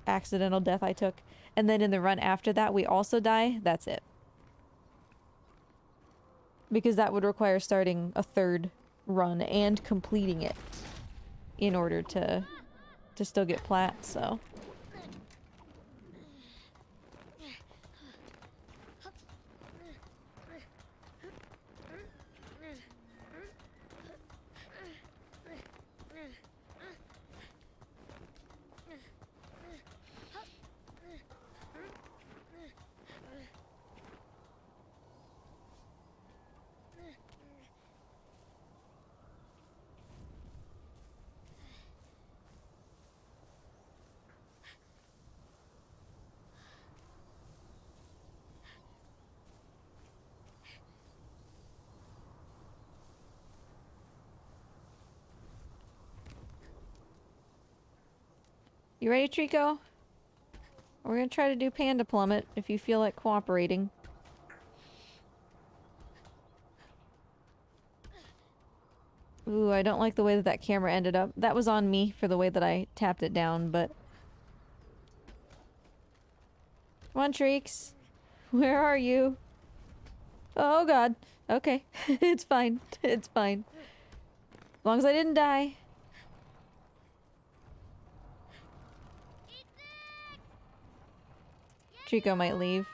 accidental death I took. And then in the run after that, we also die. That's it. Because that would require starting a third run and completing it in order to still get plat, so... You ready, Trico? We're gonna try to do Panda Plummet if you feel like cooperating. Ooh, I don't like the way that that camera ended up. That was on me for the way that I tapped it down, but... Come on, Treeks. Where are you? Oh god. Okay. It's fine. It's fine. As long as I didn't die. Trico might leave.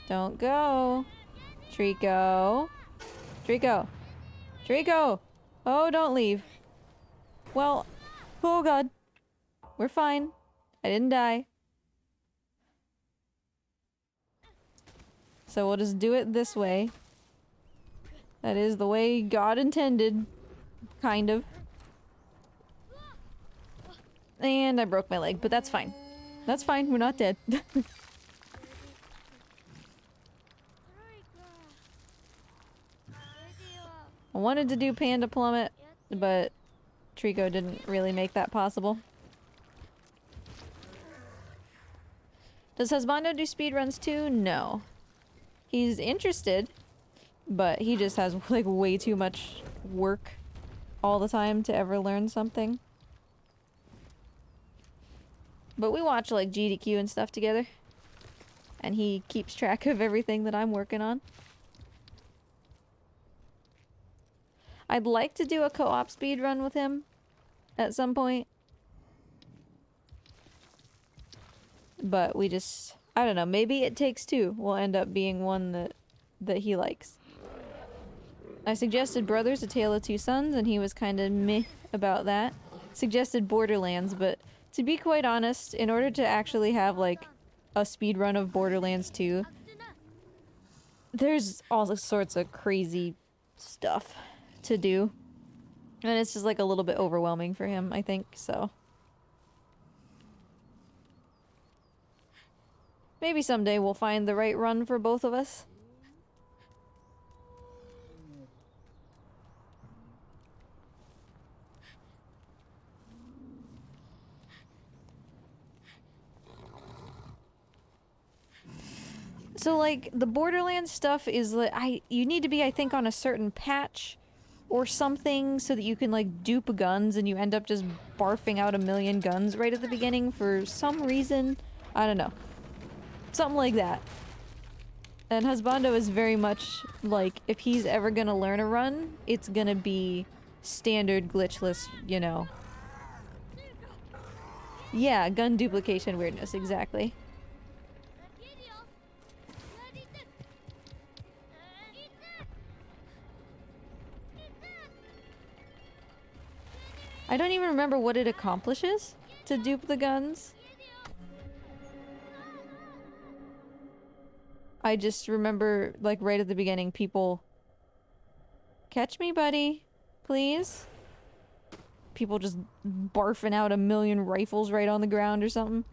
Don't go. Trico. Trico. Trico! Oh, don't leave. Well, oh god. We're fine. I didn't die. So we'll just do it this way. That is the way God intended. Kind of. And I broke my leg, but that's fine. That's fine, we're not dead. I wanted to do Panda Plummet, but Trico didn't really make that possible. Does Husbando do speedruns too? No. He's interested, but he just has like way too much work all the time to ever learn something. But we watch like GDQ and stuff together. And he keeps track of everything that I'm working on. I'd like to do a co-op speedrun with him at some point. But we just... I don't know, maybe It Takes Two will end up being one that he likes. I suggested Brothers, A Tale of Two Sons, and he was kind of meh about that. Suggested Borderlands, but to be quite honest, in order to actually have, like, a speedrun of Borderlands 2, there's all sorts of crazy stuff to do. And it's just, like, a little bit overwhelming for him, I think, so... Maybe someday we'll find the right run for both of us. So, like, the Borderlands stuff is like, you need to be, I think, on a certain patch or something so that you can, like, dupe guns and you end up just barfing out 1,000,000 guns right at the beginning for some reason. I don't know. Something like that. And Husbando is very much like, if he's ever gonna learn a run, it's gonna be standard glitchless, you know. Yeah, gun duplication weirdness, exactly. I don't even remember what it accomplishes to dupe the guns. I just remember, like, right at the beginning, people... Catch me, buddy. Please? People just barfing out 1,000,000 rifles right on the ground or something.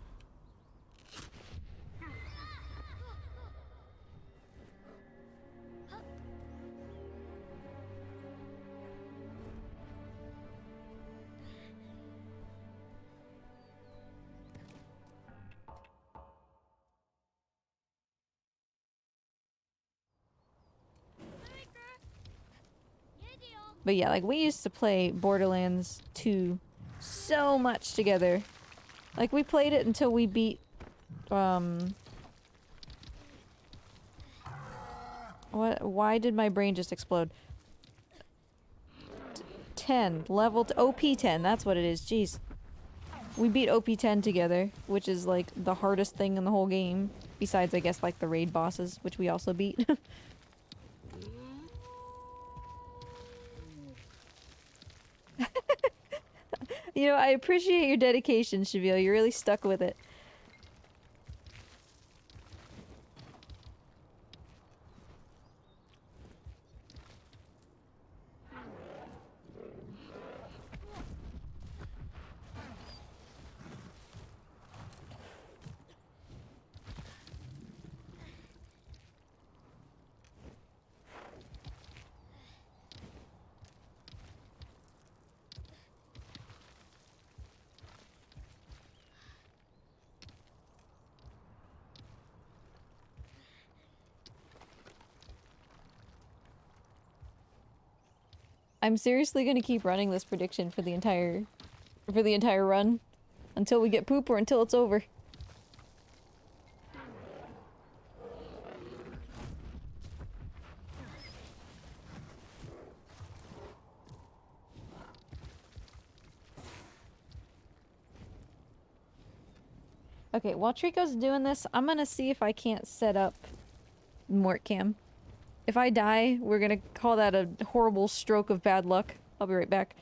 But yeah, like, we used to play Borderlands 2 so much together. Like, we played it until we beat, why did my brain just explode? 10. Level OP10, that's what it is, jeez. We beat OP10 together, which is, like, the hardest thing in the whole game. Besides, I guess, like, the raid bosses, which we also beat. You know, I appreciate your dedication, Shavil. You really stuck with it. I'm seriously gonna keep running this prediction for the entire run. Until we get poop or until it's over. Okay, while Trico's doing this, I'm gonna see if I can't set up Mort Cam. If I die, we're gonna call that a horrible stroke of bad luck. I'll be right back.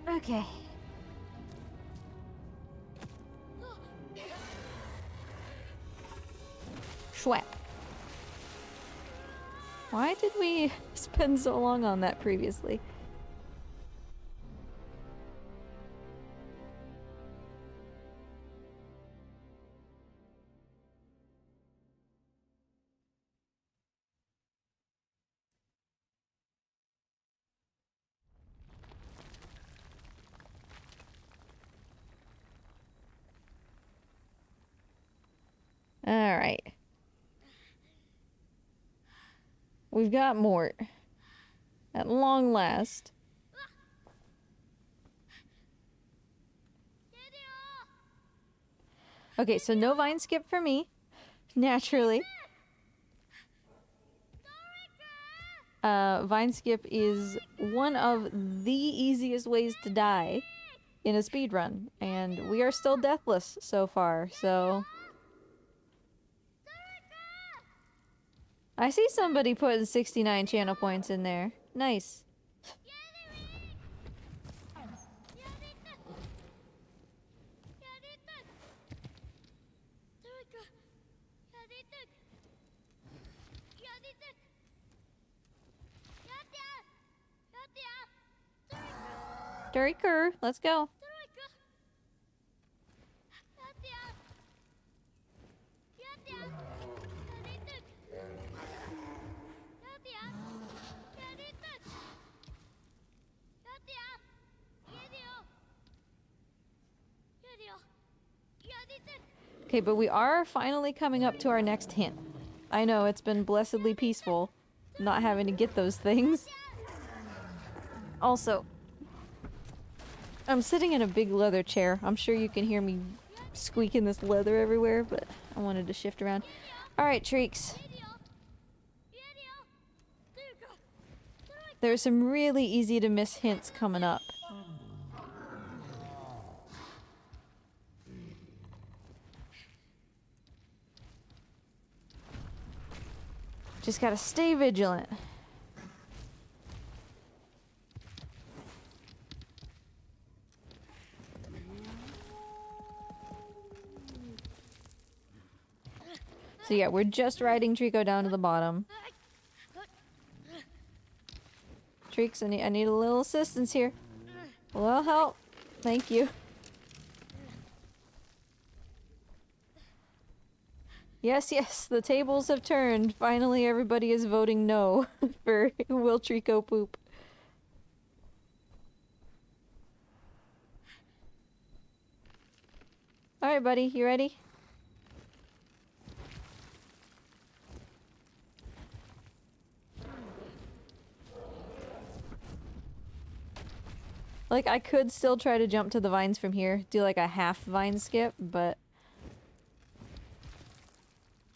Okay. Schwap. Why did we spend so long on that previously? Alright. We've got Mort. At long last. Okay, so no vine skip for me. Naturally. Vine skip is one of the easiest ways to die in a speedrun. And we are still deathless so far, so... I see somebody putting 69 channel points in there. Nice. Duriker, let's go. Okay, but we are finally coming up to our next hint. I know, it's been blessedly peaceful, not having to get those things. Also, I'm sitting in a big leather chair. I'm sure you can hear me squeaking this leather everywhere, but I wanted to shift around. Alright, Treeks. There's some really easy to miss hints coming up. Just gotta stay vigilant. So yeah, we're just riding Trico down to the bottom. Treeks, I need a little assistance here. A little help. Thank you. Yes, yes, the tables have turned. Finally, everybody is voting no for will Trico poop. Alright, buddy, you ready? Like, I could still try to jump to the vines from here, do like a half vine skip, but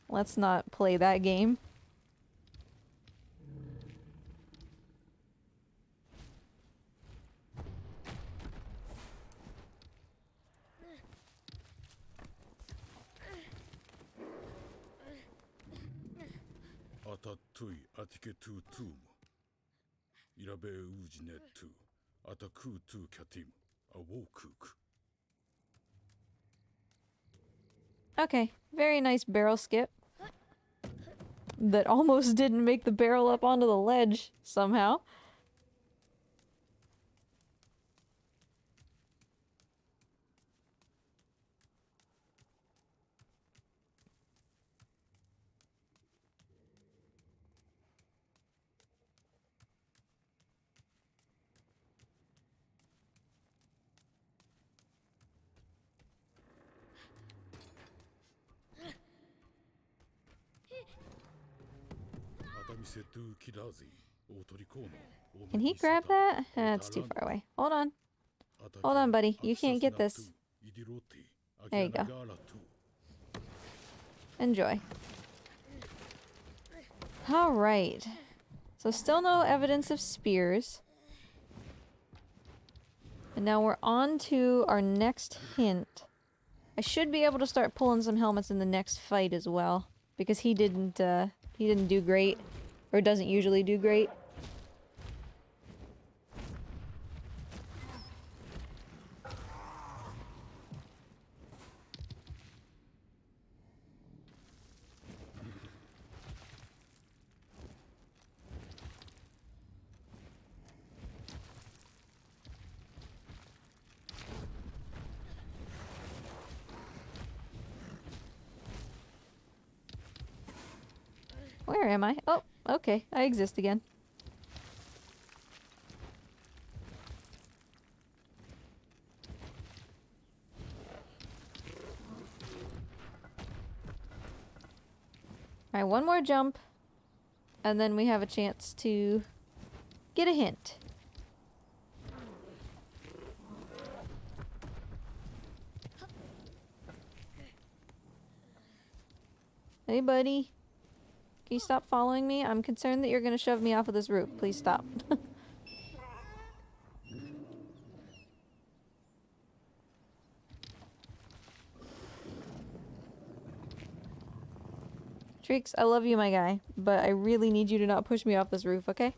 let's not play that game. Atatui atike tu tum. Irabe ujine tu. Ataku tu katim. Awokuk. Okay, very nice barrel skip. That almost didn't make the barrel up onto the ledge, somehow. Can he grab that? That's too far away. Hold on. Hold on, buddy. You can't get this. There you go. Enjoy. Alright. So still no evidence of spears. And now we're on to our next hint. I should be able to start pulling some helmets in the next fight as well. Because he didn't do great. Or doesn't usually do great. Where am I? Oh, okay. I exist again. Alright, one more jump. And then we have a chance to get a hint. Hey, buddy. Can you stop following me? I'm concerned that you're gonna shove me off of this roof. Please stop. Treeks, I love you, my guy, but I really need you to not push me off this roof, okay?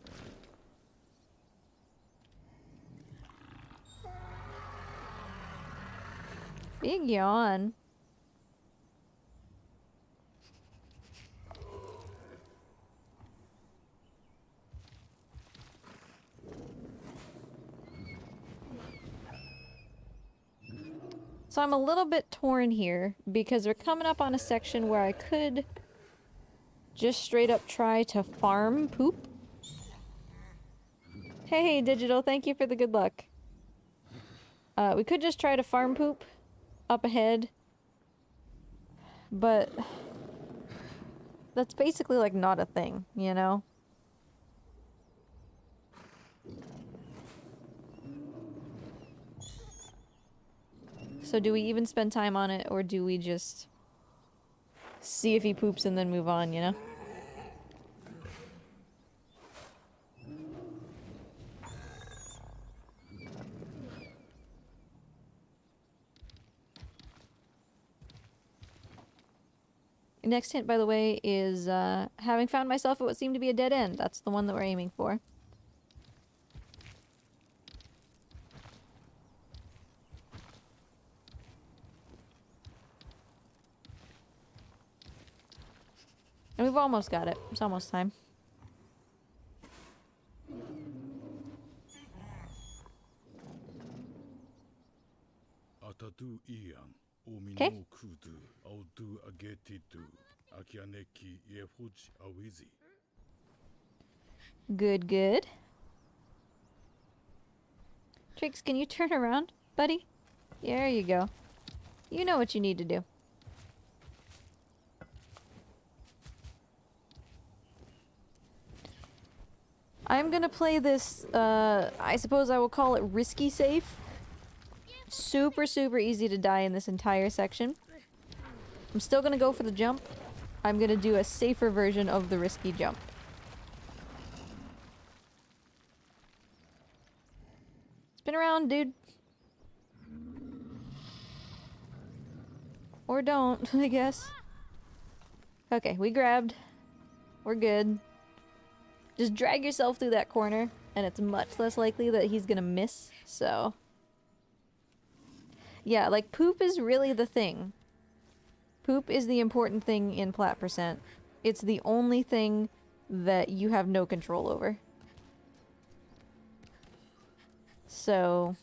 Big yawn. So I'm a little bit torn here because we're coming up on a section where I could just straight up try to farm poop. Hey, Digital, thank you for the good luck. We could just try to farm poop up ahead. But that's basically like not a thing, you know? So do we even spend time on it, or do we just see if he poops and then move on, you know? Next hint, by the way, is having found myself at what seemed to be a dead end. That's the one that we're aiming for. And we've almost got it. It's almost time. Atadu ian, Okay. omino kudu, audu agetidu, akianeki yefoj awizi. Good, good. Trix, can you turn around, buddy? There you go. You know what you need to do. I'm gonna play this, I suppose I will call it risky safe. Super, super easy to die in this entire section. I'm still gonna go for the jump. I'm gonna do a safer version of the risky jump. Spin around, dude. Or don't, I guess. Okay, we grabbed. We're good. Just drag yourself through that corner, and it's much less likely that he's gonna miss, so... Yeah, like, poop is really the thing. Poop is the important thing in Plat Percent. It's the only thing that you have no control over. So...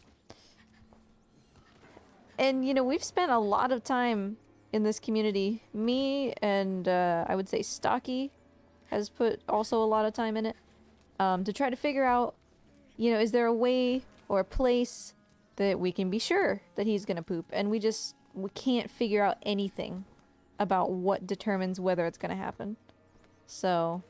And, you know, we've spent a lot of time in this community. Me and, I would say Stocky has put also a lot of time in it. To try to figure out, you know, is there a way or a place that we can be sure that he's gonna poop? And we can't figure out anything about what determines whether it's gonna happen. So...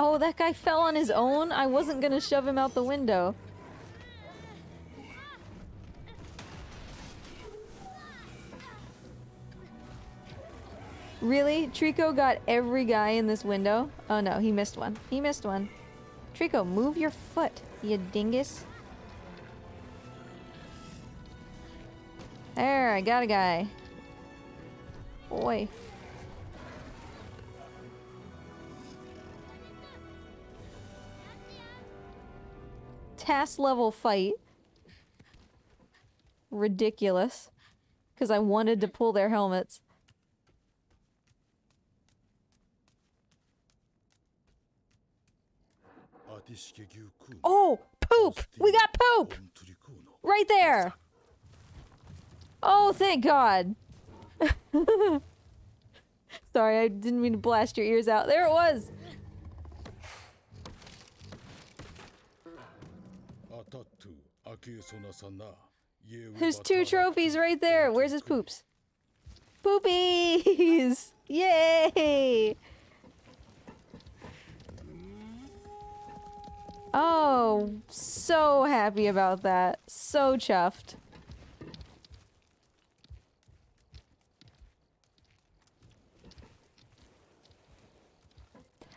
Oh, that guy fell on his own? I wasn't gonna shove him out the window. Really? Trico got every guy in this window? Oh no, he missed one. He missed one. Trico, move your foot, you dingus. There, I got a guy. Boy. Task level fight. Ridiculous. Because I wanted to pull their helmets. Oh! Poop! We got poop! Right there! Oh, thank God! Sorry, I didn't mean to blast your ears out. There it was! There's 2 trophies right there. Where's his poops? Poopies! Yay! Oh, so happy about that. So chuffed.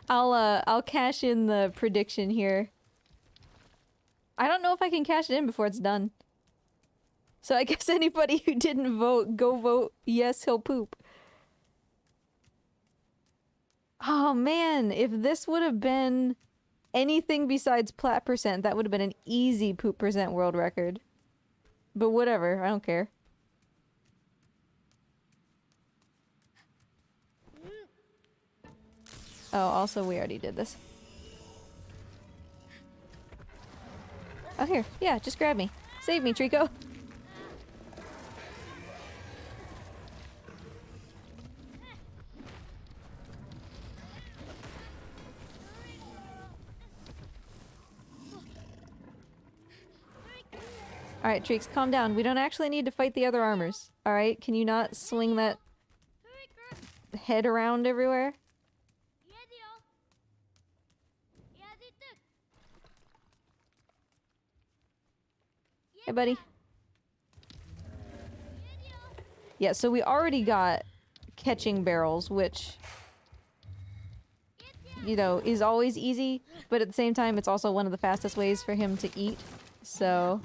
I'll cash in the prediction here. I don't know if I can cash it in before it's done. So I guess anybody who didn't vote, go vote yes, he'll poop. Oh man, if this would have been anything besides Plat Percent, that would have been an easy poop percent world record. But whatever, I don't care. Oh, also we already did this. Oh, here. Yeah, just grab me. Save me, Trico. Alright, Treeks, calm down. We don't actually need to fight the other armors. Alright, can you not swing that head around everywhere? Hey, buddy. Yeah, so we already got catching barrels, which, you know, is always easy, but at the same time, it's also one of the fastest ways for him to eat, so...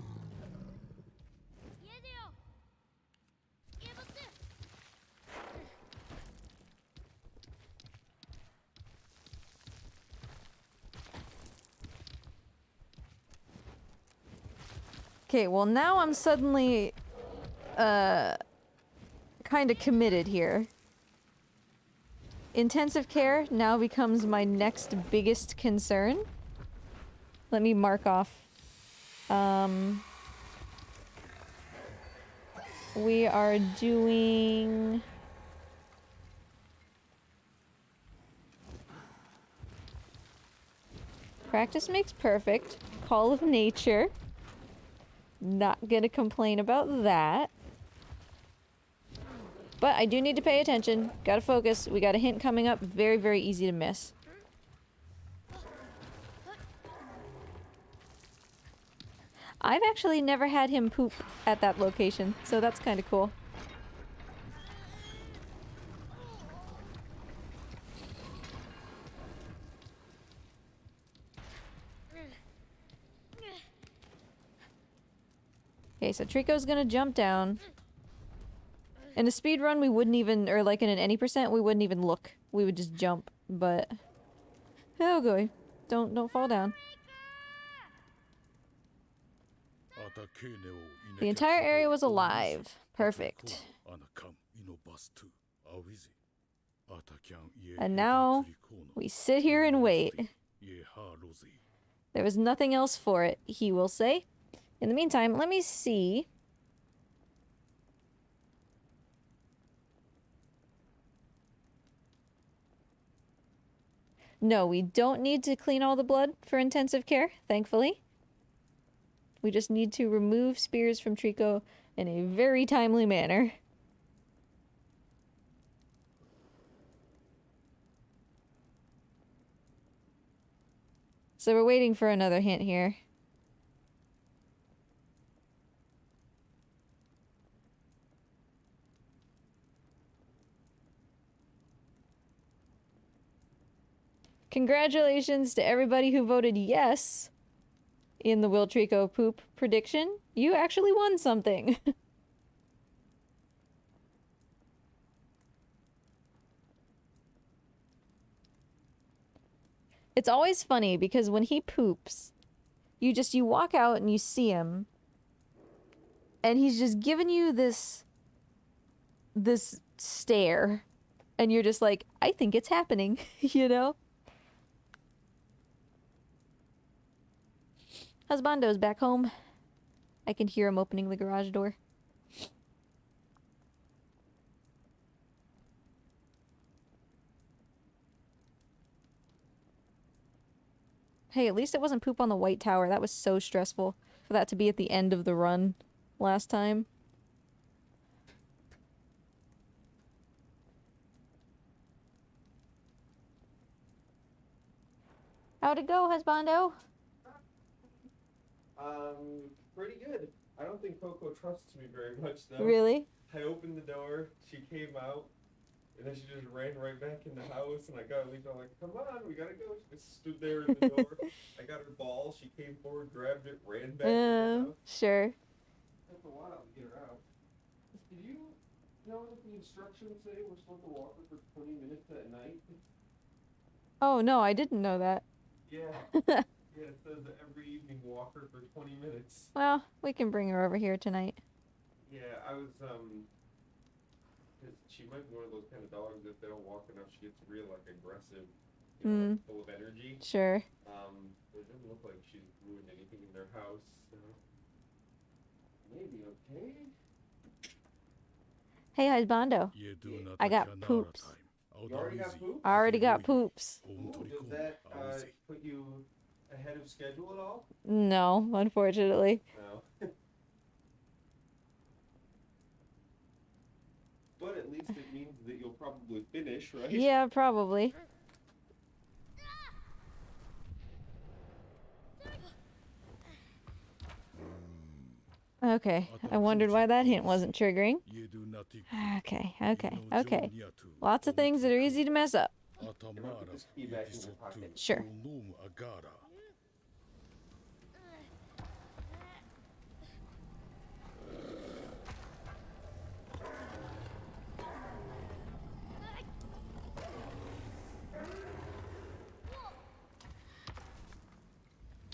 Okay, well now I'm suddenly, kind of committed here. Intensive care now becomes my next biggest concern. Let me mark off. We are doing... Practice makes perfect. Call of nature. Not gonna complain about that. But I do need to pay attention. Gotta focus. We got a hint coming up. Very, very easy to miss. I've actually never had him poop at that location, so that's kind of cool. Okay, so Trico's gonna jump down. In a speed run, we wouldn't even, or like in an any percent, we wouldn't even look. We would just jump, but... Oh, boy. Don't fall down. The entire area was alive. Perfect. And now, we sit here and wait. There was nothing else for it, he will say. In the meantime, let me see. No, we don't need to clean all the blood for intensive care, thankfully. We just need to remove spears from Trico in a very timely manner. So we're waiting for another hint here. Congratulations to everybody who voted yes in the Will Trico poop prediction. You actually won something. It's always funny because when he poops, you walk out and you see him and he's just giving you this stare and you're just like, I think it's happening, you know? Husbando's back home. I can hear him opening the garage door. Hey, at least it wasn't poop on the White Tower. That was so stressful for that to be at the end of the run last time. How'd it go, husbando? Pretty good. I don't think Coco trusts me very much, though. Really? I opened the door, she came out, and then she just ran right back in the house, and I got to leave. I'm like, come on, we gotta go. She just stood there in the door. I got her ball, she came forward, grabbed it, ran back in the house. Sure. Took a while to get her out. Did you know that the instructions say we're supposed to walk her for 20 minutes at night? Oh, no, I didn't know that. Yeah. Yeah, it says that every evening walk her for 20 minutes. Well, we can bring her over here tonight. Yeah, I was, because she might be one of those kind of dogs, if they don't walk enough, she gets real, like, aggressive, you know, like, full of energy. Sure. It doesn't look like she's ruined anything in their house, so... Maybe okay? Hey, husbando. I got poops. You already got poops? I already got poops. Ooh, does that, put you ahead of schedule at all? No, unfortunately. No. But at least it means that you'll probably finish, right? Yeah, probably. Okay, I wondered why that hint wasn't triggering. Okay. Lots of things that are easy to mess up. Sure.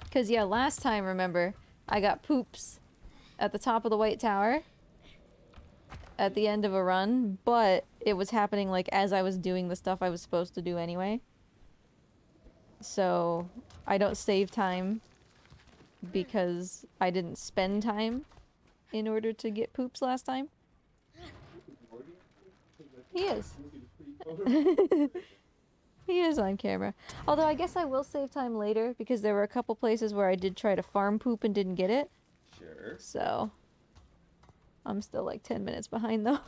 Because, yeah, last time, remember, I got poops at the top of the White Tower at the end of a run, but it was happening like as I was doing the stuff I was supposed to do anyway. So I don't save time because I didn't spend time in order to get poops last time. He is. He is on camera. Although I guess I will save time later because there were a couple places where I did try to farm poop and didn't get it. Sure. So I'm still like 10 minutes behind though.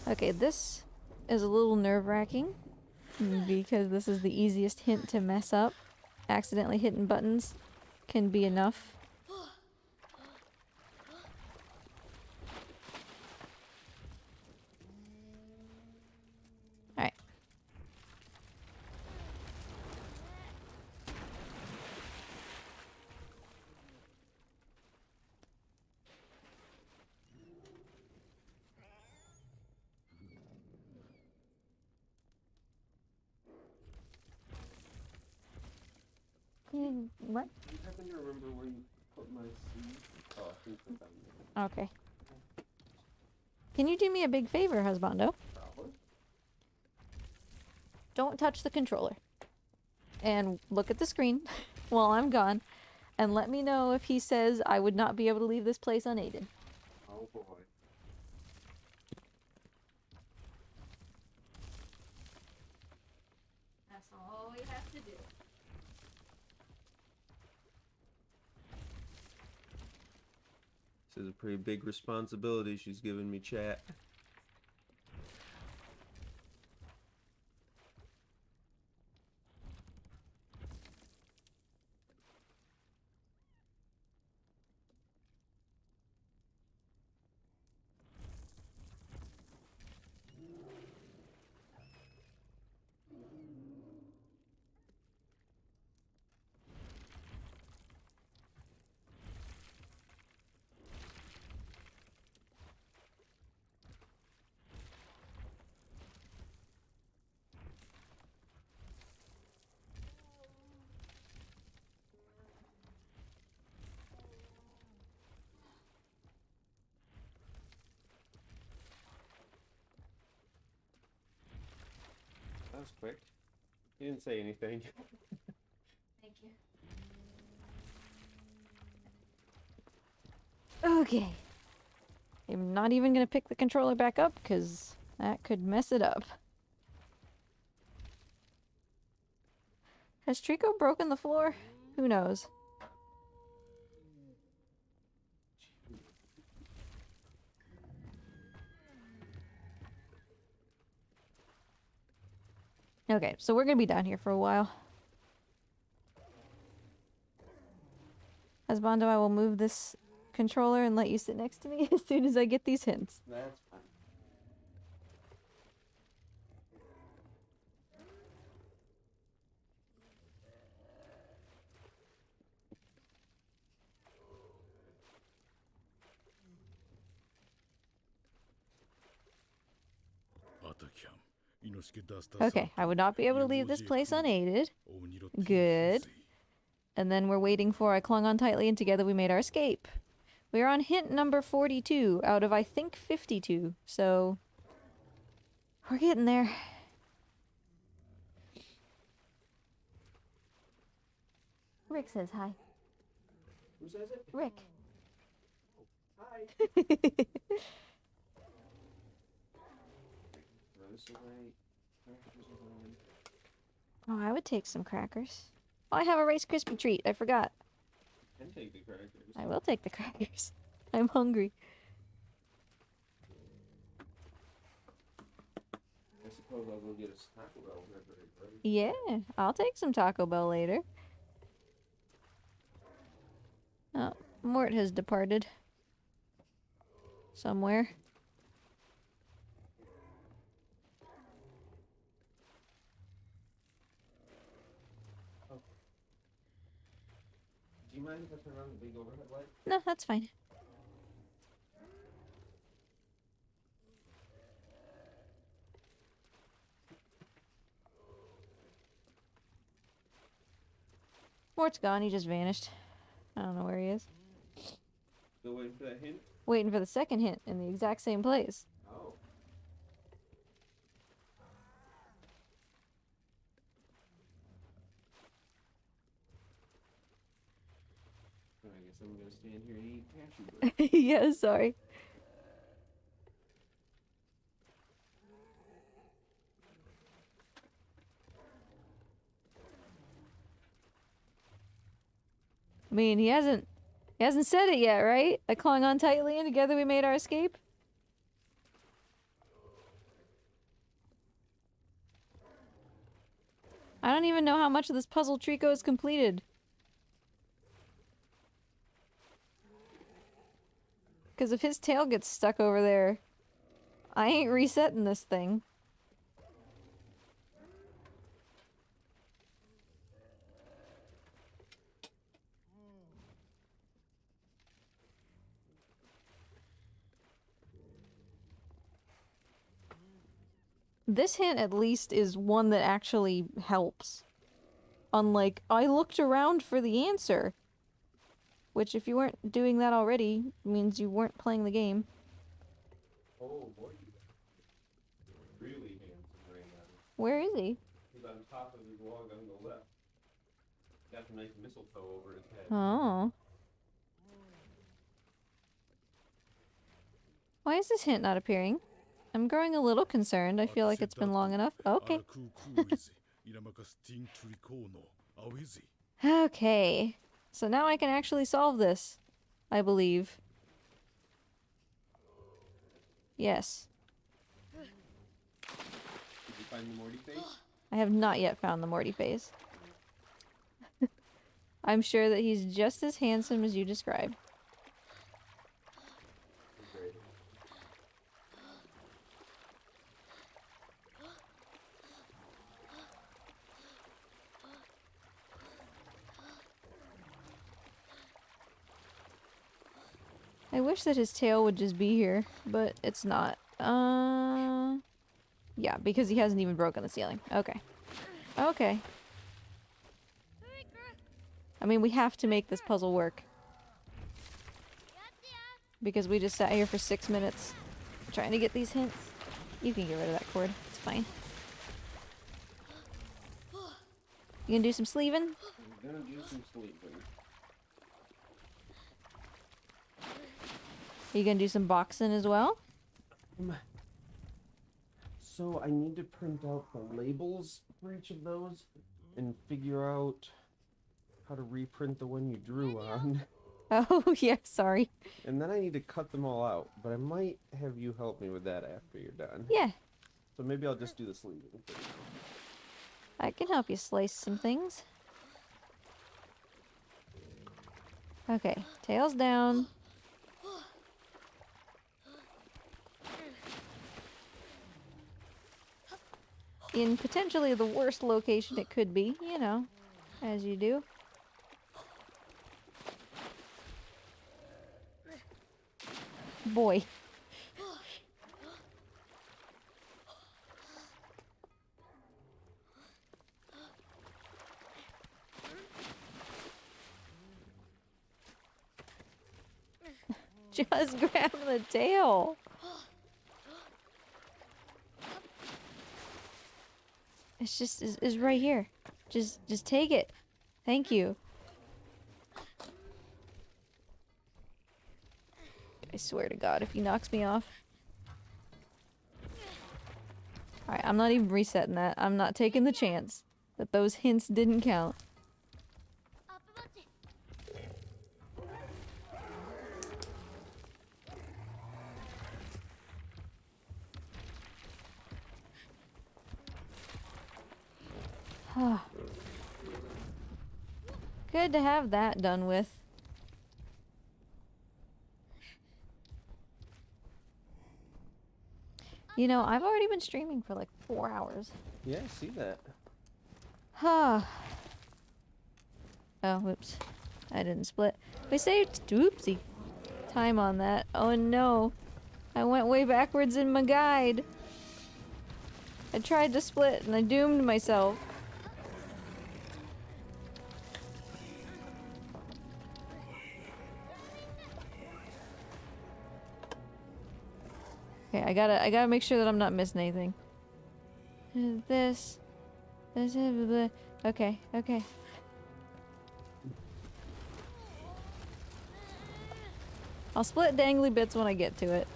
Okay, this is a little nerve-wracking because this is the easiest hint to mess up. Accidentally hitting buttons can be enough. Alright. What? I happen to remember where you put my seed. Oh, I think it's down there. Okay. Can you do me a big favor, husbando? Probably. Don't touch the controller. And look at the screen while I'm gone. And let me know if he says I would not be able to leave this place unaided. Oh boy. That's all we have to do. This is a pretty big responsibility she's giving me, chat. That was quick. He didn't say anything. Thank you. Okay. I'm not even gonna pick the controller back up because that could mess it up. Has Trico broken the floor? Who knows? Okay, so we're gonna be down here for a while. Husbando, I will move this controller and let you sit next to me as soon as I get these hints. That's fine. Okay, I would not be able to leave this place unaided. Good. And then we're waiting for I clung on tightly and together we made our escape. We're on hint number 42 out of I think 52, so we're getting there. Rick says hi. Who says it? Rick. Hi. Throw this away. Crackers away. Oh, I would take some crackers. Oh, I have a Rice Krispie treat. I forgot. And take the crackers. I will take the crackers. I'm hungry. I suppose I'll go get a Taco Bell whenever it's ready. Yeah, I'll take some Taco Bell later. Oh, Mort has departed. Somewhere. Do you mind if I turn on the big overhead light? No, that's fine. Mort's gone, he just vanished. I don't know where he is. Still waiting for that hint? Waiting for the second hint in the exact same place. Oh. I guess I'm gonna stand here and eat cashew bread. Yeah, sorry. I mean, he hasn't said it yet, right? Like clung on tightly and together we made our escape? I don't even know how much of this puzzle Trico has completed. Because if his tail gets stuck over there, I ain't resetting this thing. This hint at least is one that actually helps. Unlike, I looked around for the answer. Which, if you weren't doing that already, means you weren't playing the game. Oh boy. Really handsome right now. Where is he? He's on top of his log on the left. Got some nice mistletoe over his head. Oh. Why is this hint not appearing? I'm growing a little concerned. I feel like it's been long enough. Okay. Okay. So now I can actually solve this. I believe. Yes. Did you find the Morty face? I have not yet found the Morty face. I'm sure that he's just as handsome as you described. Great. I wish that his tail would just be here, but it's not. Yeah, because he hasn't even broken the ceiling. Okay. Okay. I mean, we have to make this puzzle work. Because we just sat here for 6 minutes trying to get these hints. You can get rid of that cord. It's fine. You gonna do some sleeving? I'm gonna do some sleeping. Are you gonna do some boxing as well? So I need to print out the labels for each of those and figure out how to reprint the one you drew on. Oh, yeah, sorry. And then I need to cut them all out, but I might have you help me with that after you're done. Yeah, So maybe I'll just do the sleeving. I can help you slice some things. Okay, tails down. In potentially the worst location it could be, you know, as you do. Boy. Just grab the tail. It's just is right here. Just take it. Thank you. I swear to God, if he knocks me off. Alright, I'm not even resetting that. I'm not taking the chance that those hints didn't count. Good to have that done with. You know, I've already been streaming for like 4 hours. Yeah, I see that. Huh. Oh, whoops. I didn't split. We saved, oopsie, time on that. Oh no. I went way backwards in my guide. I tried to split and I doomed myself. Okay, I gotta make sure that I'm not missing anything. This. Okay, okay. I'll split dangly bits when I get to it.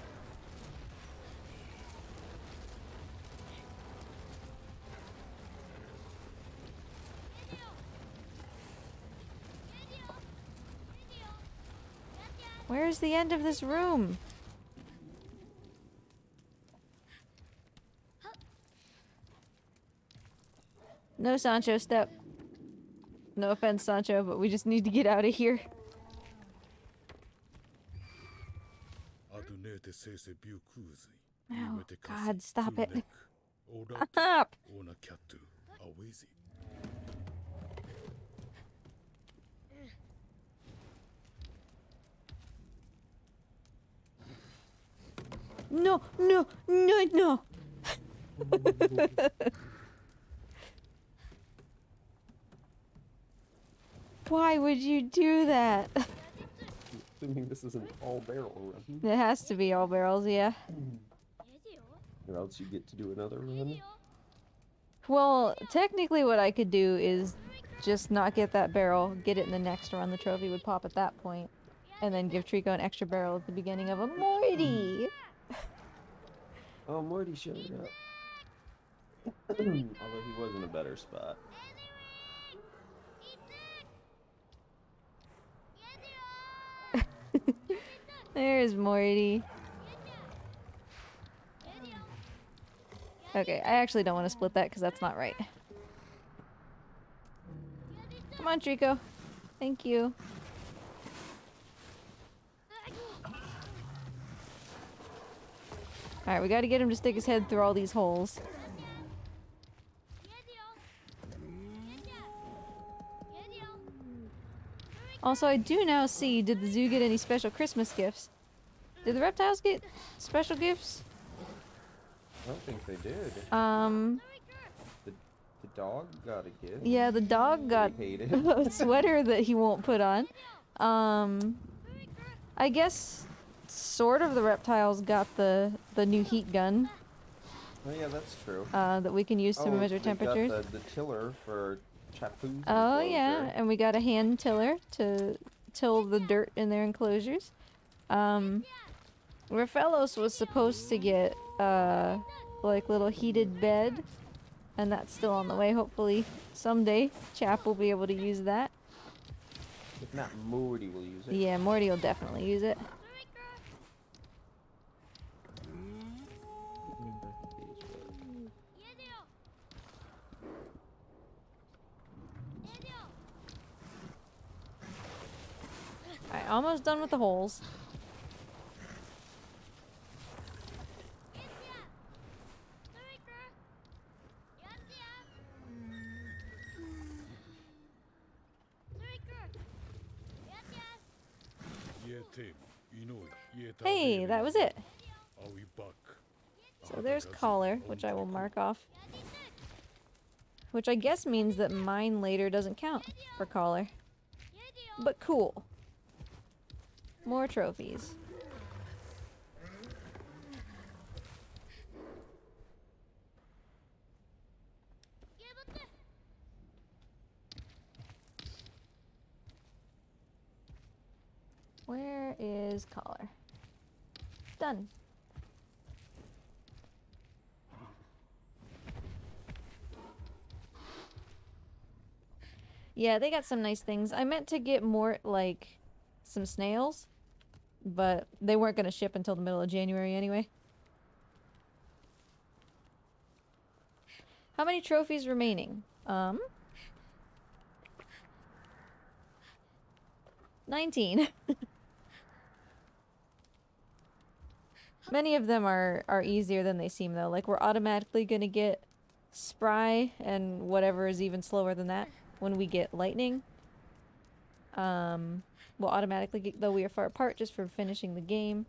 Where's the end of this room? No Sancho step. No offense, Sancho, but we just need to get out of here. Oh, God, stop it. Stop! No, no, no, no! Why would you do that? Assuming this is an all-barrel run. It has to be all barrels, yeah. Or else you get to do another run. Well, technically what I could do is just not get that barrel, get it in the next run, the trophy would pop at that point, and then give Trico an extra barrel at the beginning of a Morty! Oh, Morty showed up. Although he was in a better spot. There's Morty. Okay, I actually don't want to split that because that's not right. Come on, Trico. Thank you. Alright, we gotta get him to stick his head through all these holes. Also, I do now see, did the zoo get any special Christmas gifts? Did the reptiles get special gifts? I don't think they did. The dog got a gift. Yeah, the dog got a sweater that he won't put on. I guess sort of the reptiles got the new heat gun. Oh yeah, that's true. That we can use to measure temperatures. Got the tiller for Chapu's Oh enclosure. yeah, and we got a hand tiller to till the dirt in their enclosures. Rafellos was supposed to get like little heated bed, and that's still on the way. Hopefully someday Chap will be able to use that. If not, Morty will use it. Yeah, Morty will definitely use it. Alright, almost done with the holes. Hey, that was it. So there's collar, which I will mark off. Which I guess means that mine later doesn't count for collar. But cool. More trophies. Where is collar? Done. Yeah, they got some nice things. I meant to get more, like, some snails, but they weren't going to ship until the middle of January anyway. How many trophies remaining? 19. Many of them are easier than they seem, though. Like, we're automatically gonna get Spry, and whatever is even slower than that when we get Lightning. We'll automatically get, though we are far apart just for finishing the game.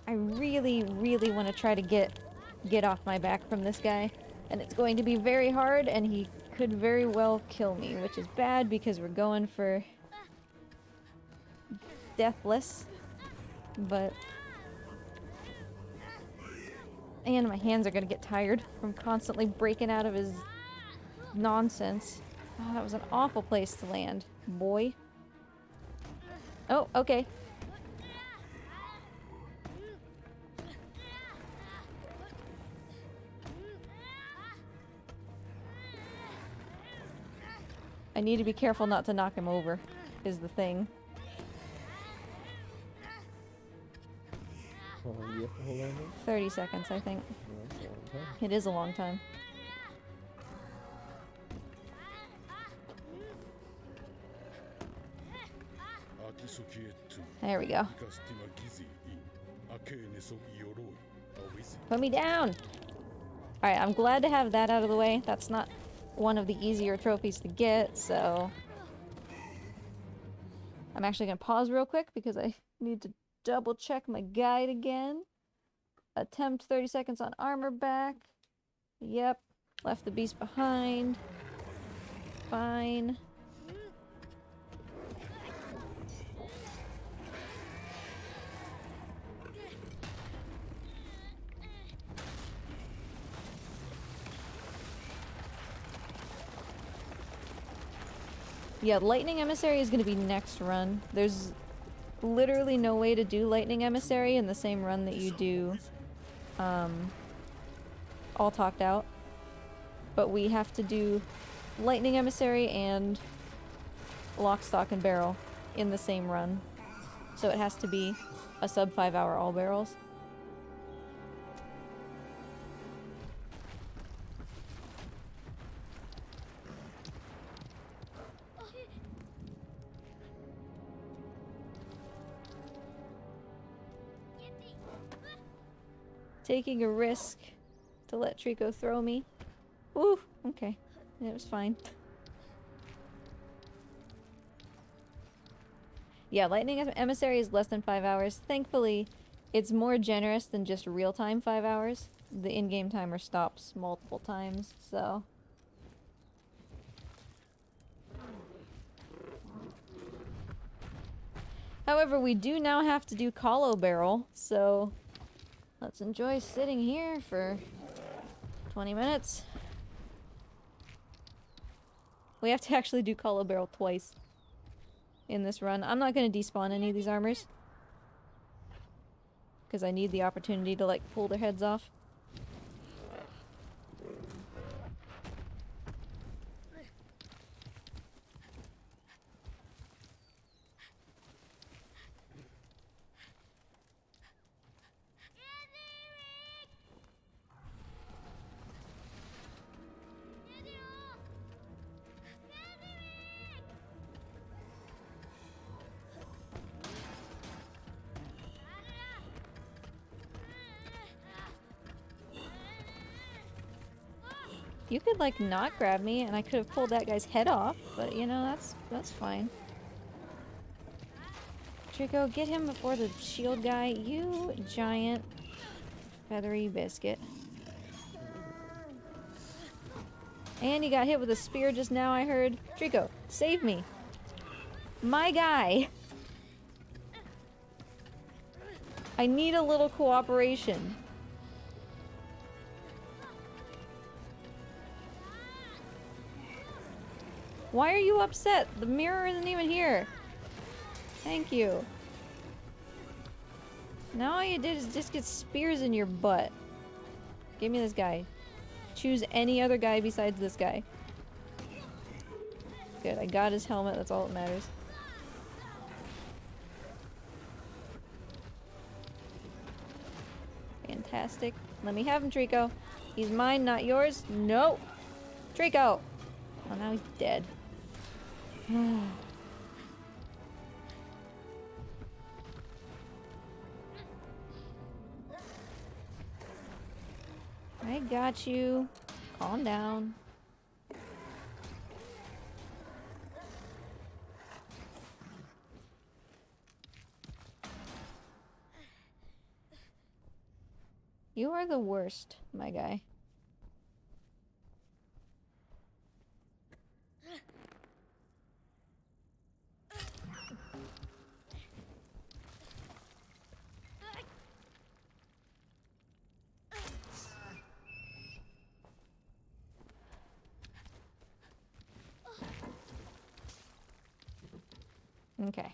I really, really want to try to get off my back from this guy. And it's going to be very hard, and he could very well kill me, which is bad because we're going for deathless. But... and my hands are going to get tired from constantly breaking out of his nonsense. Oh, that was an awful place to land, boy. Oh, okay. I need to be careful not to knock him over, is the thing. How long do you have to hold on there? 30 seconds, I think. No, that's a long time. It is a long time. There we go. Put me down! Alright, I'm glad to have that out of the way. That's not one of the easier trophies to get, so... I'm actually gonna pause real quick because I need to double check my guide again. Attempt 30 seconds on armor back. Yep. Left the beast behind. Fine. Yeah, Lightning Emissary is going to be next run. There's literally no way to do Lightning Emissary in the same run that you do All Talked Out. But we have to do Lightning Emissary and Lock, Stock, and Barrel in the same run. So it has to be a sub 5 hour all barrels. Taking a risk to let Trico throw me. Ooh, okay. It was fine. Yeah, Lightning Emissary is less than 5 hours. Thankfully, it's more generous than just real-time 5 hours. The in-game timer stops multiple times, so... However, we do now have to do Colo Barrel, so... let's enjoy sitting here for 20 minutes. We have to actually do Colo Barrel twice in this run. I'm not going to despawn any of these armors, because I need the opportunity to, like, pull their heads off. You could, like, not grab me, and I could have pulled that guy's head off, but, you know, that's fine. Trico, get him before the shield guy, you giant feathery biscuit. And he got hit with a spear just now, I heard. Trico, save me. My guy. I need a little cooperation. Why are you upset? The mirror isn't even here. Thank you. Now all you did is just get spears in your butt. Give me this guy. Choose any other guy besides this guy. good. I got his helmet, that's all that matters. Fantastic. Let me have him, Trico. He's mine, not yours. No! Trico! Oh, now he's dead. I got you. Calm down. You are the worst, my guy. Okay.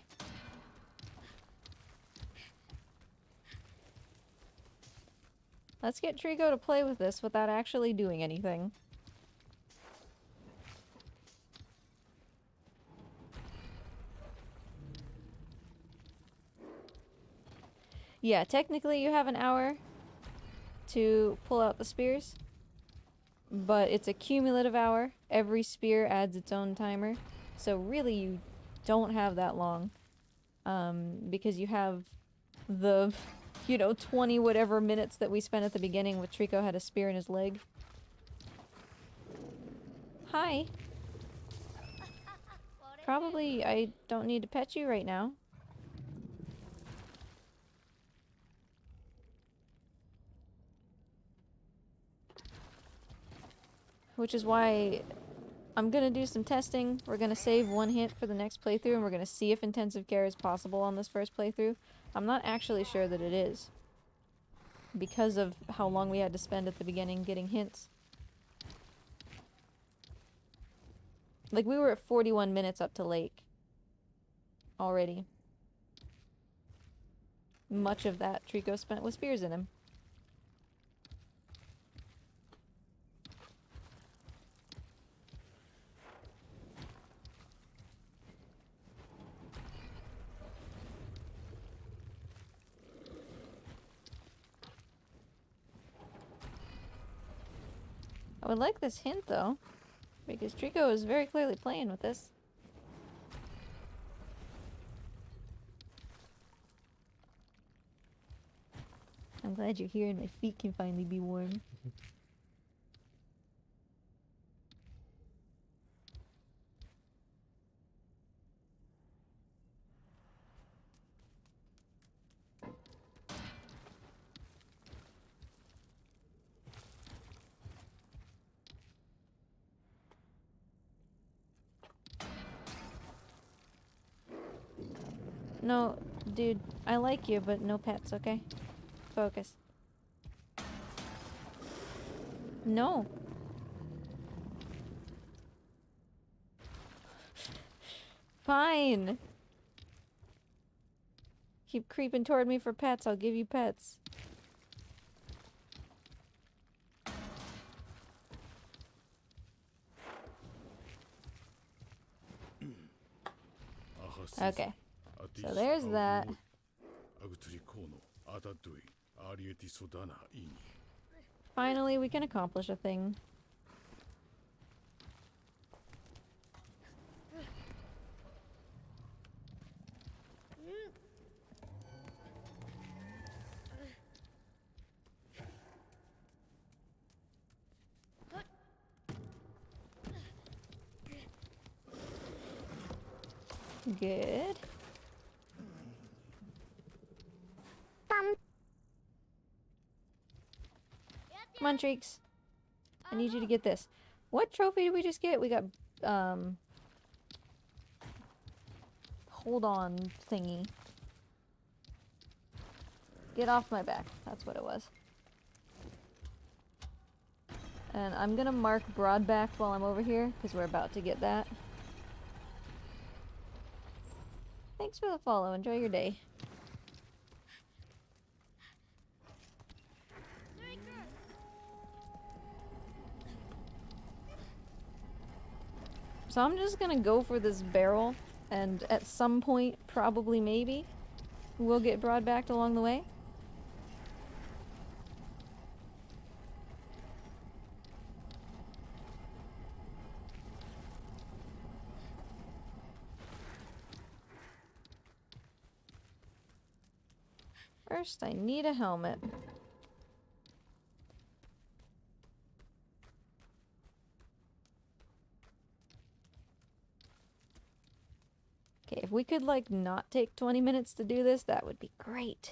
Let's get Trico to play with this without actually doing anything. Yeah, technically you have an hour to pull out the spears, but it's a cumulative hour. Every spear adds its own timer, so really you don't have that long, because you have the, you know, 20 whatever minutes that we spent at the beginning with Trico had a spear in his leg. Hi. Probably I don't need to pet you right now. Which is why I'm gonna do some testing. We're gonna save one hint for the next playthrough, and we're gonna see if intensive care is possible on this first playthrough. I'm not actually sure that it is, because of how long we had to spend at the beginning getting hints. Like, we were at 41 minutes up to Lake already. Much of that Trico spent with spears in him. I would like this hint, though, because Trico is very clearly playing with this. I'm glad you're here and my feet can finally be warm. No, dude, I like you, but no pets, okay? Focus. No. Fine. Keep creeping toward me for pets, I'll give you pets. Okay. So there's that. Finally, we can accomplish a thing. Good. Come on, Treeks. I need you to get this. What trophy did we just get? We got, hold on thingy. Get off my back. That's what it was. And I'm gonna mark broadbacked while I'm over here, because we're about to get that. Thanks for the follow. Enjoy your day. So I'm just gonna go for this barrel, and at some point, probably maybe, we'll get broad-backed along the way. First, I need a helmet. Okay, if we could, like, not take 20 minutes to do this, that would be great.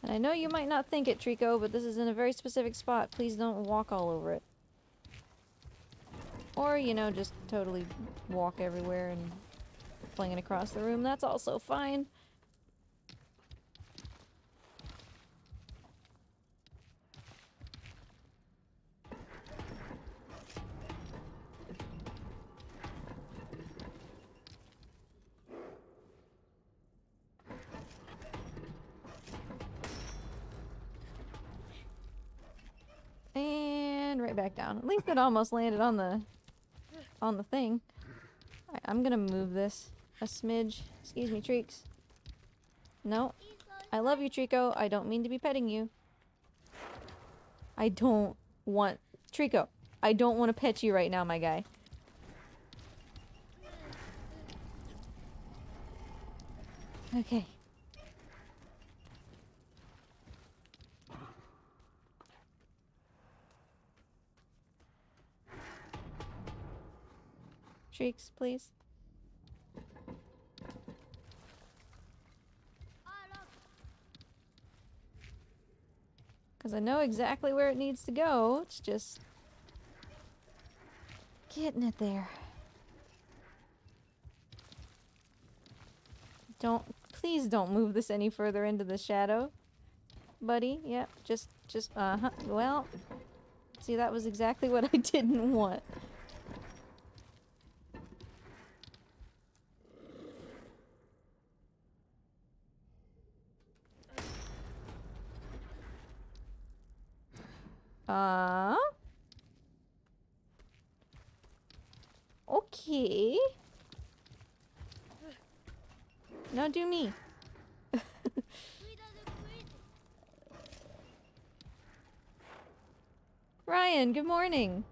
And I know you might not think it, Trico, but this is in a very specific spot. Please don't walk all over it. Or, you know, just totally walk everywhere and fling it across the room. That's also fine. And right back down. At least it almost landed on the thing. Alright, I'm gonna move this a smidge. Excuse me, Treeks. No. I love you, Trico. I don't mean to be petting you. I don't want... Trico, I don't want to pet you right now, my guy. Okay. Treeks, please. Because I know exactly where it needs to go. It's just getting it there. Please don't move this any further into the shadow. Buddy, yep, just, uh-huh. Well, see, that was exactly what I didn't want. Okay. Now do me. Ryan, good morning.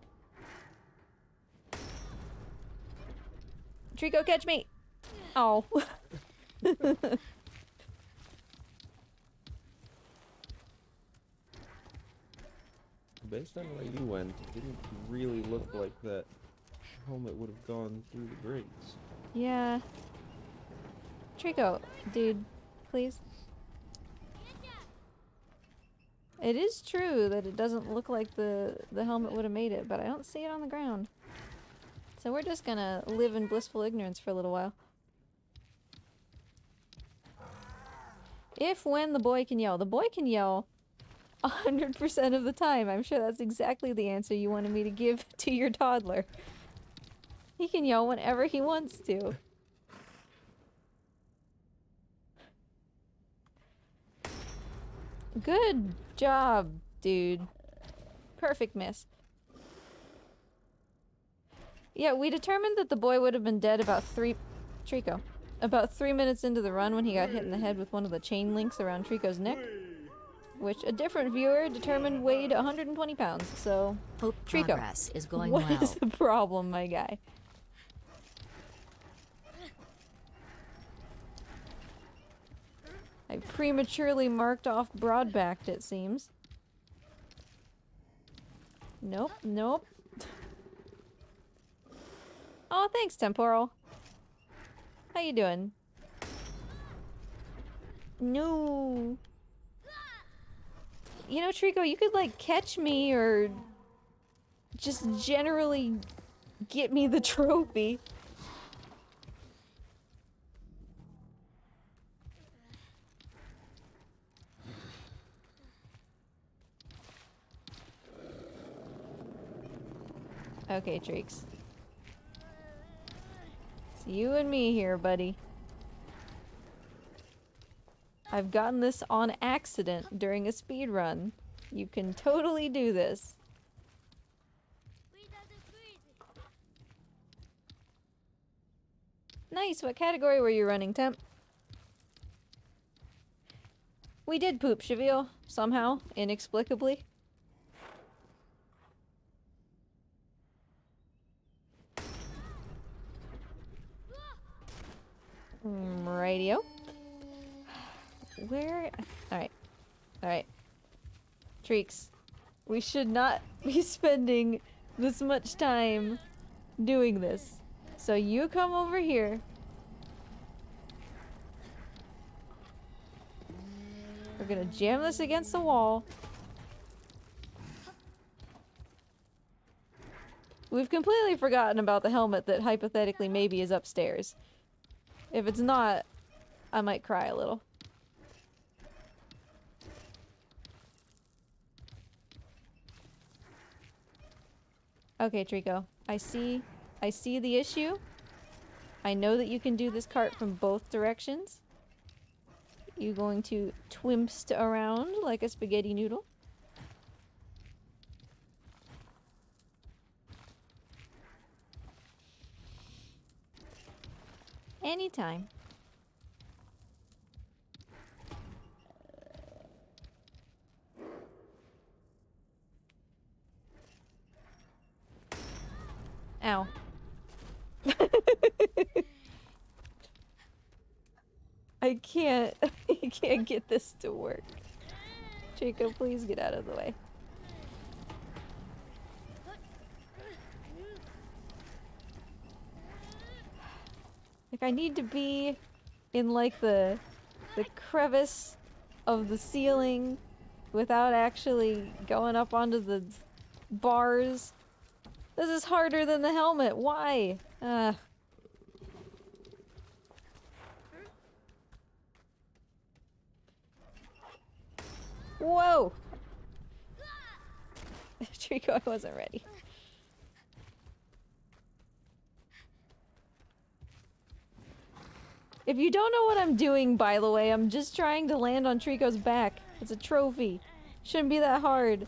Trico, catch me. Oh. Based on where you went, it didn't really look like that helmet would have gone through the grates. Yeah. Trico, dude, please. It is true that it doesn't look like the helmet would have made it, but I don't see it on the ground. So we're just gonna live in blissful ignorance for a little while. If when the boy can yell. The boy can yell 100% of the time. I'm sure that's exactly the answer you wanted me to give to your toddler. He can yell whenever he wants to. Good job, dude. Perfect miss. Yeah, we determined that the boy would have been dead about Trico. About 3 minutes into the run when he got hit in the head with one of the chain links around Trico's neck. Which a different viewer determined weighed 120 pounds, so... Hope Trico, progress is going what well. is the problem, my guy? I prematurely marked off broad-backed, it seems. Nope, nope. Oh, thanks, Temporal. How you doing? No. You know, Trico, you could, like, catch me or just generally get me the trophy. Okay, Treeks. It's you and me here, buddy. I've gotten this on accident during a speed run. You can totally do this. Nice, what category were you running, Temp? We did poop, Shavil, somehow, inexplicably. Radio. Where? Alright. Alright. Treeks. We should not be spending this much time doing this. So you come over here. We're gonna jam this against the wall. We've completely forgotten about the helmet that hypothetically maybe is upstairs. If it's not, I might cry a little. Okay, Trico. I see the issue. I know that you can do this cart from both directions. You going to twimst around like a spaghetti noodle? Anytime. Ow. I can't get this to work. Chico, please get out of the way. Like, I need to be in, like, the crevice of the ceiling without actually going up onto the bars. This is harder than the helmet. Why? Whoa! Trico, I wasn't ready. If you don't know what I'm doing, by the way, I'm just trying to land on Trico's back. It's a trophy. Shouldn't be that hard.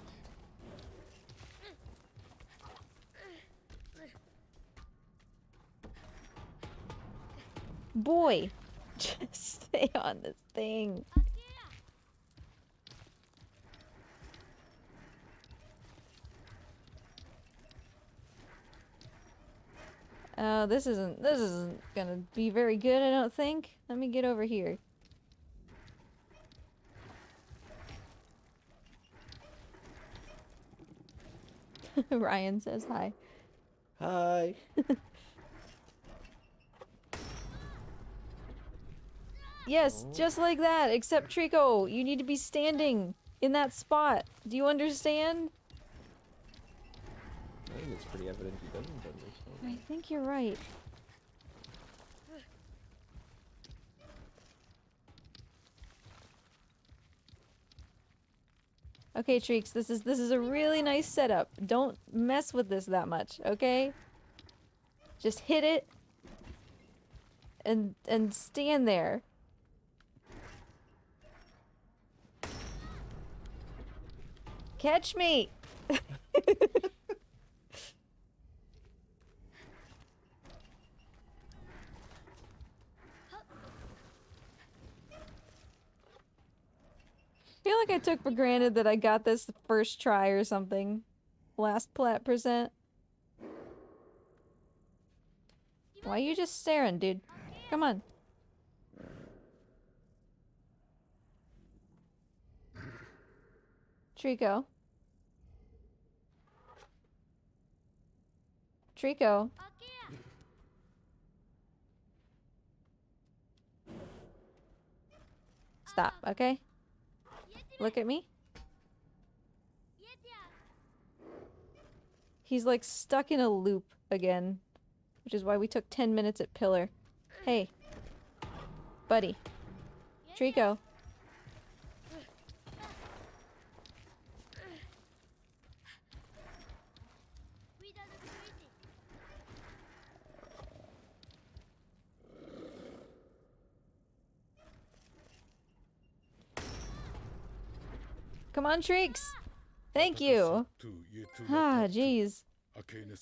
Boy, just stay on this thing. This isn't gonna be very good, I don't think. Let me get over here. Ryan says hi. Hi. Yes, just like that, except Trico, you need to be standing in that spot. Do you understand? I think it's pretty evident he doesn't understand. I think you're right. Okay, Treeks, this is a really nice setup. Don't mess with this that much, okay? Just hit it and stand there. Catch me! I feel like I took for granted that I got this the first try or something. Last plat percent. Why are you just staring, dude? Come on. Trico. Trico. Stop, okay? Look at me. He's like stuck in a loop again, which is why we took 10 minutes at Pillar. Hey. Buddy. Trico. Come on, Treeks. Thank you. Ah, jeez.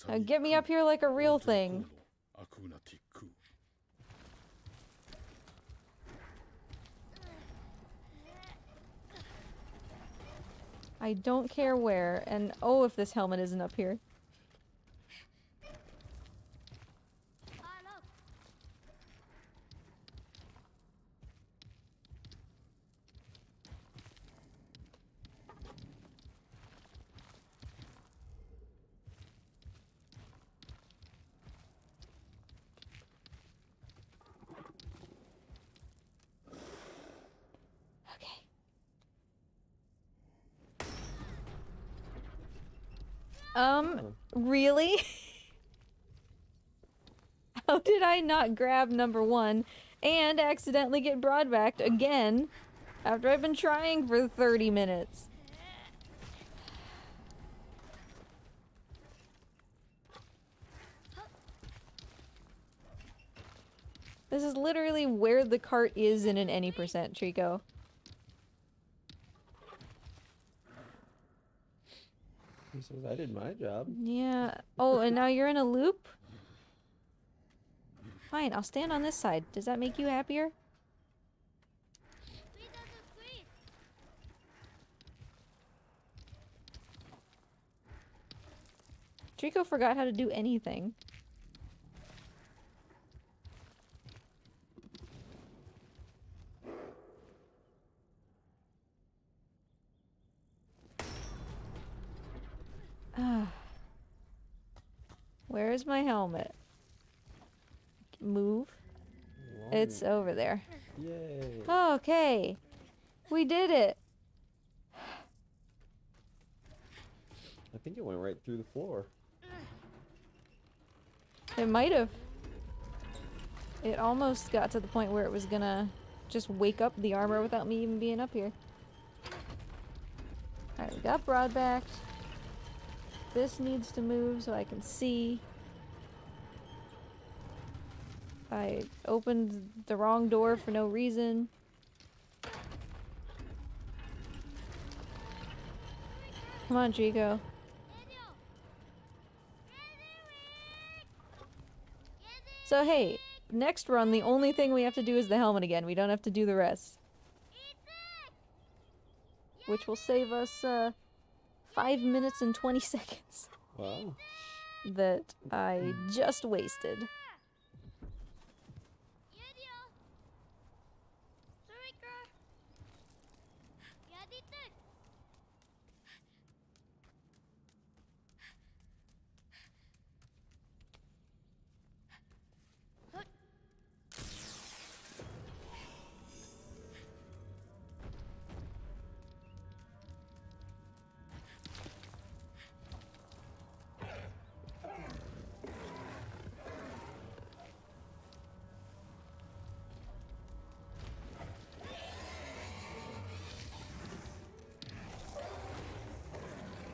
Now get me up here like a real thing. I don't care where, and oh, if this helmet isn't up here. Really? How did I not grab number 1 and accidentally get broadbacked again after I've been trying for 30 minutes? This is literally where the cart is in an any percent, Trico. He says, I did my job. Yeah. Oh, and now you're in a loop? Fine, I'll stand on this side. Does that make you happier? Trico forgot how to do anything. Where is my helmet? Move. It's over there. Yay. Okay. We did it. I think it went right through the floor. It might have. It almost got to the point where it was gonna just wake up the armor without me even being up here. Alright, we got broadbacked. This needs to move so I can see. I opened the wrong door for no reason. Come on, Trico. So hey, next run the only thing we have to do is the helmet again. We don't have to do the rest. Which will save us 5 minutes and 20 seconds. Wow. That I just wasted.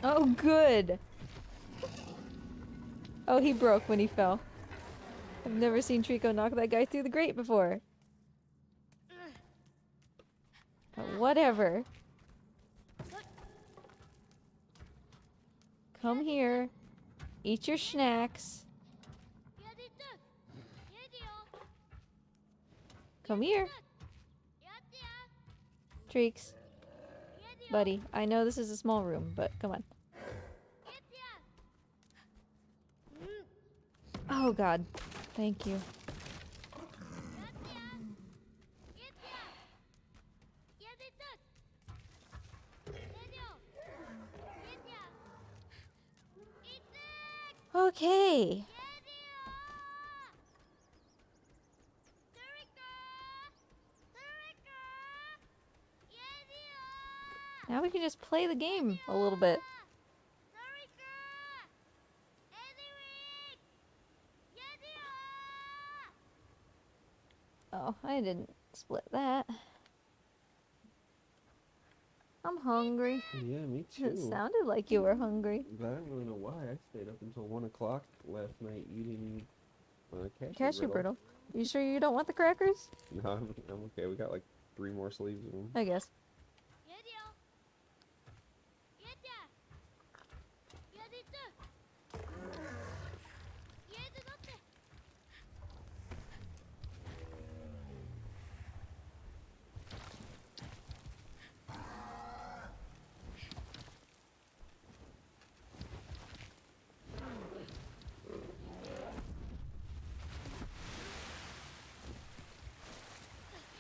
Oh, good. Oh, he broke when he fell. I've never seen Trico knock that guy through the grate before. But whatever. Come here. Eat your snacks. Come here. Treeks. Buddy, I know this is a small room, but come on. Oh god. Thank you. Okay. Now we can just play the game a little bit. Oh, I didn't split that. I'm hungry. Yeah, me too. It sounded like you were hungry. But I don't really know why. I stayed up until 1 o'clock last night eating Cashew brittle. You sure you don't want the crackers? No, I'm okay. We got like 3 more sleeves of them. I guess.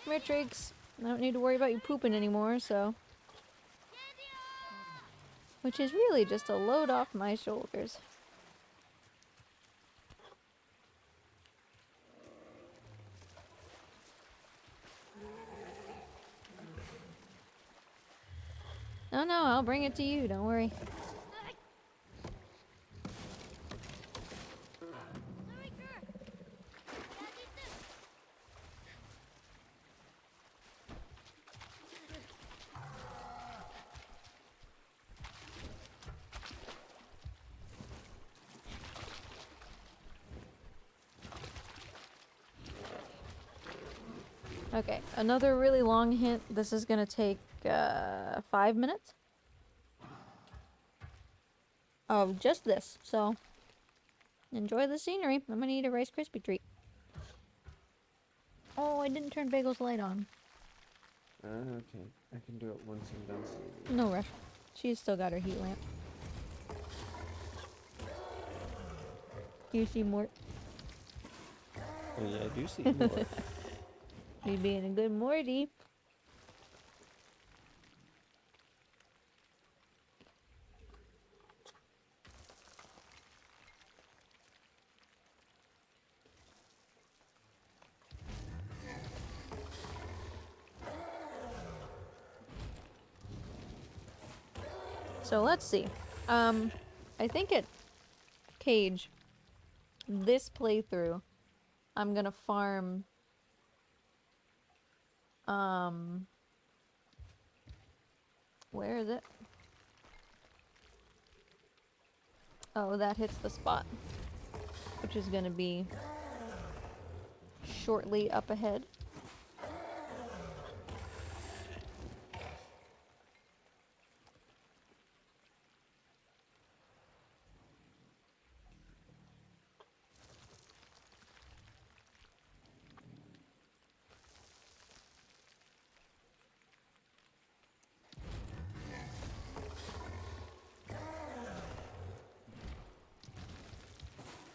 Come here, Treeks. I don't need to worry about you pooping anymore, so. Which is really just a load off my shoulders. Oh no, I'll bring it to you, don't worry. Okay, another really long hint. This is gonna take 5 minutes of just this, so enjoy the scenery. I'm gonna eat a Rice Krispie treat. Oh, I didn't turn Bagel's light on. Okay. I can do it once I'm done singing. No rush. She's still got her heat lamp. You see Mort? Oh yeah, I do see more. Me being a good Morty. So let's see. I think at Cage, this playthrough, I'm gonna farm where is it? Oh, that hits the spot, which is gonna be shortly up ahead.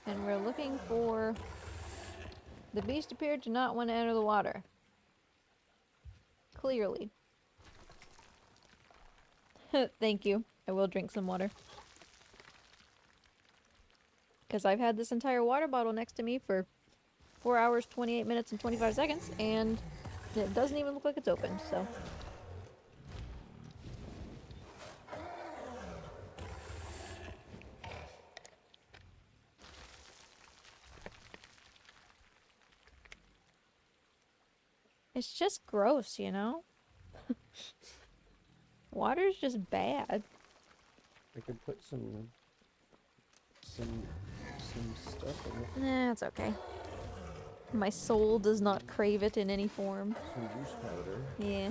And we're looking for... The beast appeared to not want to enter the water. Clearly. Thank you. I will drink some water. Because I've had this entire water bottle next to me for 4 hours, 28 minutes, and 25 seconds, and it doesn't even look like it's opened, so... It's just gross, you know? Water's just bad. I could put some stuff in it. Nah, it's okay. My soul does not crave it in any form. Some juice powder. Yeah.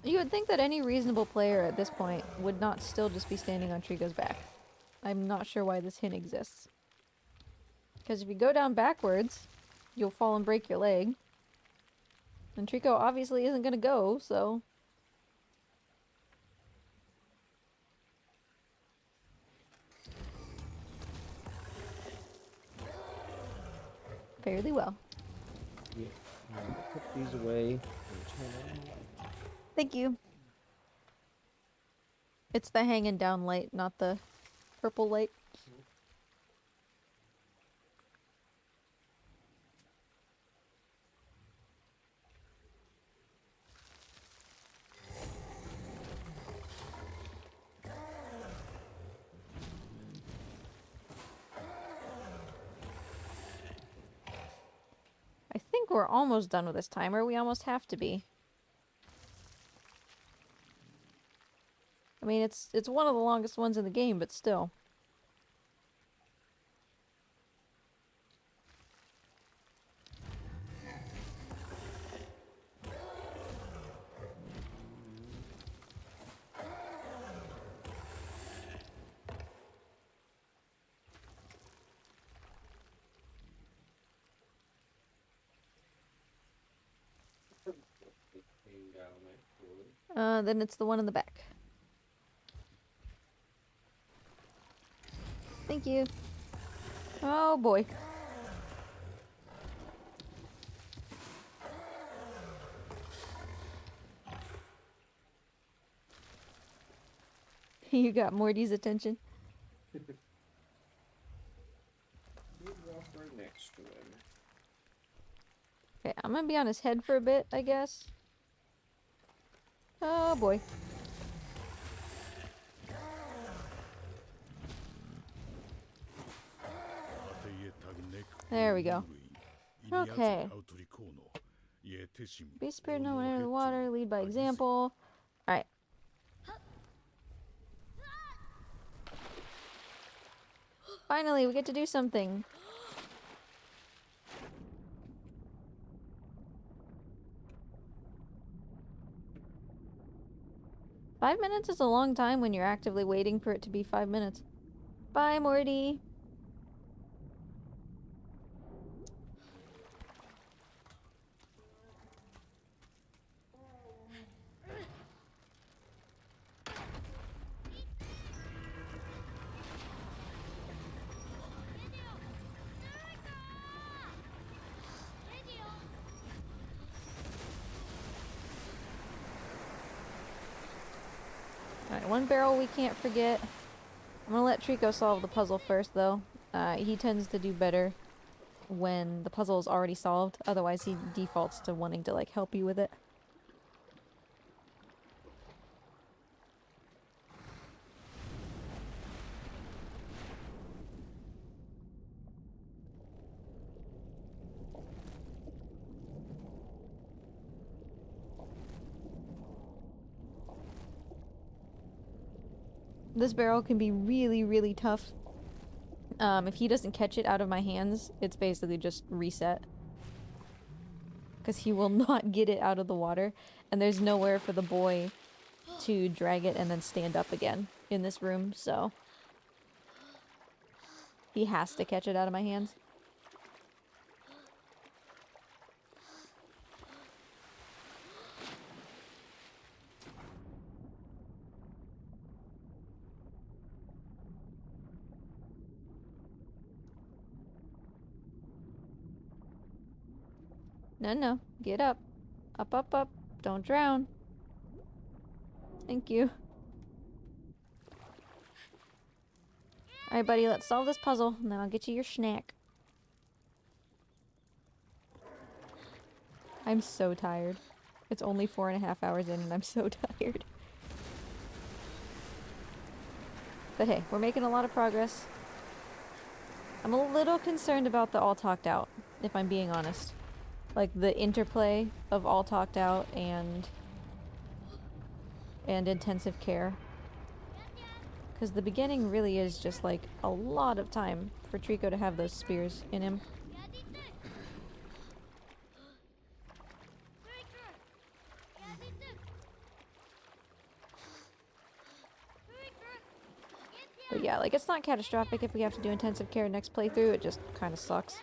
You would think that any reasonable player at this point would not still just be standing on Trico's back. I'm not sure why this hint exists. Because if you go down backwards, you'll fall and break your leg. And Trico obviously isn't going to go, so... Fairly well. Yeah. Put these away and turn on the light. Thank you. It's the hanging down light, not the purple light. I think we're almost done with this timer. We almost have to be. I mean, it's one of the longest ones in the game, but still. Then it's the one in the back. Thank you. Oh boy. You got Morty's attention. Move off right next to him. Okay, I'm gonna be on his head for a bit, I guess. Oh boy. There we go. Okay. Be spared no one enter the water, lead by example. Alright. Finally, we get to do something. Five minutes is a long time when you're actively waiting for it to be 5 minutes. Bye, Morty. Alright, one barrel we can't forget. I'm gonna let Trico solve the puzzle first, though. He tends to do better when the puzzle is already solved. Otherwise, he defaults to wanting to, like, help you with it. This barrel can be really, really tough. If he doesn't catch it out of my hands, it's basically just reset. Because he will not get it out of the water. And there's nowhere for the boy to drag it and then stand up again in this room, so... he has to catch it out of my hands. No, no. Get up. Up, up, up. Don't drown. Thank you. Alright, buddy, let's solve this puzzle, and then I'll get you your snack. I'm so tired. It's only 4.5 hours in, and I'm so tired. But hey, we're making a lot of progress. I'm a little concerned about the all talked out, if I'm being honest. Like, the interplay of all talked out and intensive care. Because the beginning really is just, like, a lot of time for Trico to have those spears in him. But yeah, like, it's not catastrophic if we have to do intensive care next playthrough, it just kind of sucks.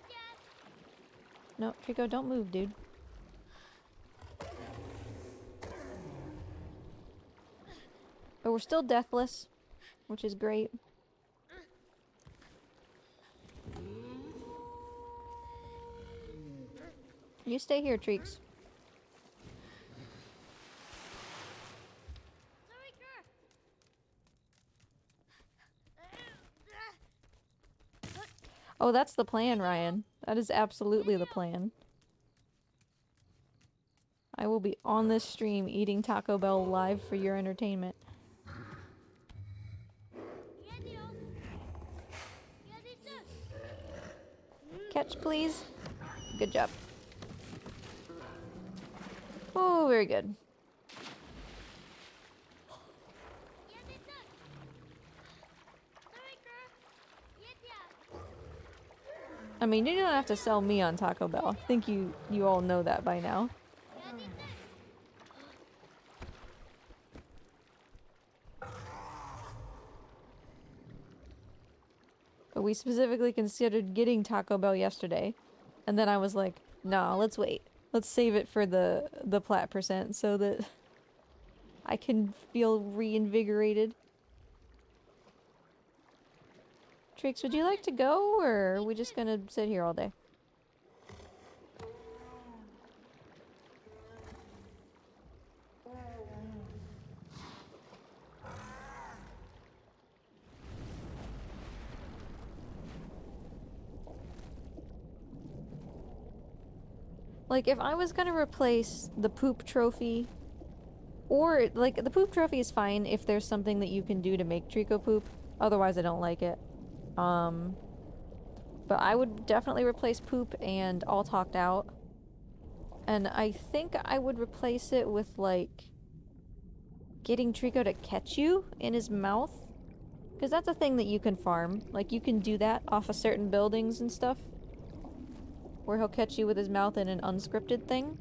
No, Trico, don't move, dude. But we're still deathless, which is great. You stay here, Treeks. Oh, that's the plan, Ryan. That is absolutely the plan. I will be on this stream eating Taco Bell live for your entertainment. Catch, please. Good job. Oh, very good. I mean, you don't have to sell me on Taco Bell. I think you all know that by now. But we specifically considered getting Taco Bell yesterday. And then I was like, nah, let's wait. Let's save it for the plat percent so that I can feel reinvigorated. Treeks, would you like to go, or are we just gonna sit here all day? Like, if I was gonna replace the poop trophy, or, like, the poop trophy is fine if there's something that you can do to make Trico poop. Otherwise, I don't like it. But I would definitely replace poop and all talked out. And I think I would replace it with, like, getting Trico to catch you in his mouth. Because that's a thing that you can farm. Like, you can do that off of certain buildings and stuff. Where he'll catch you with his mouth in an unscripted thing.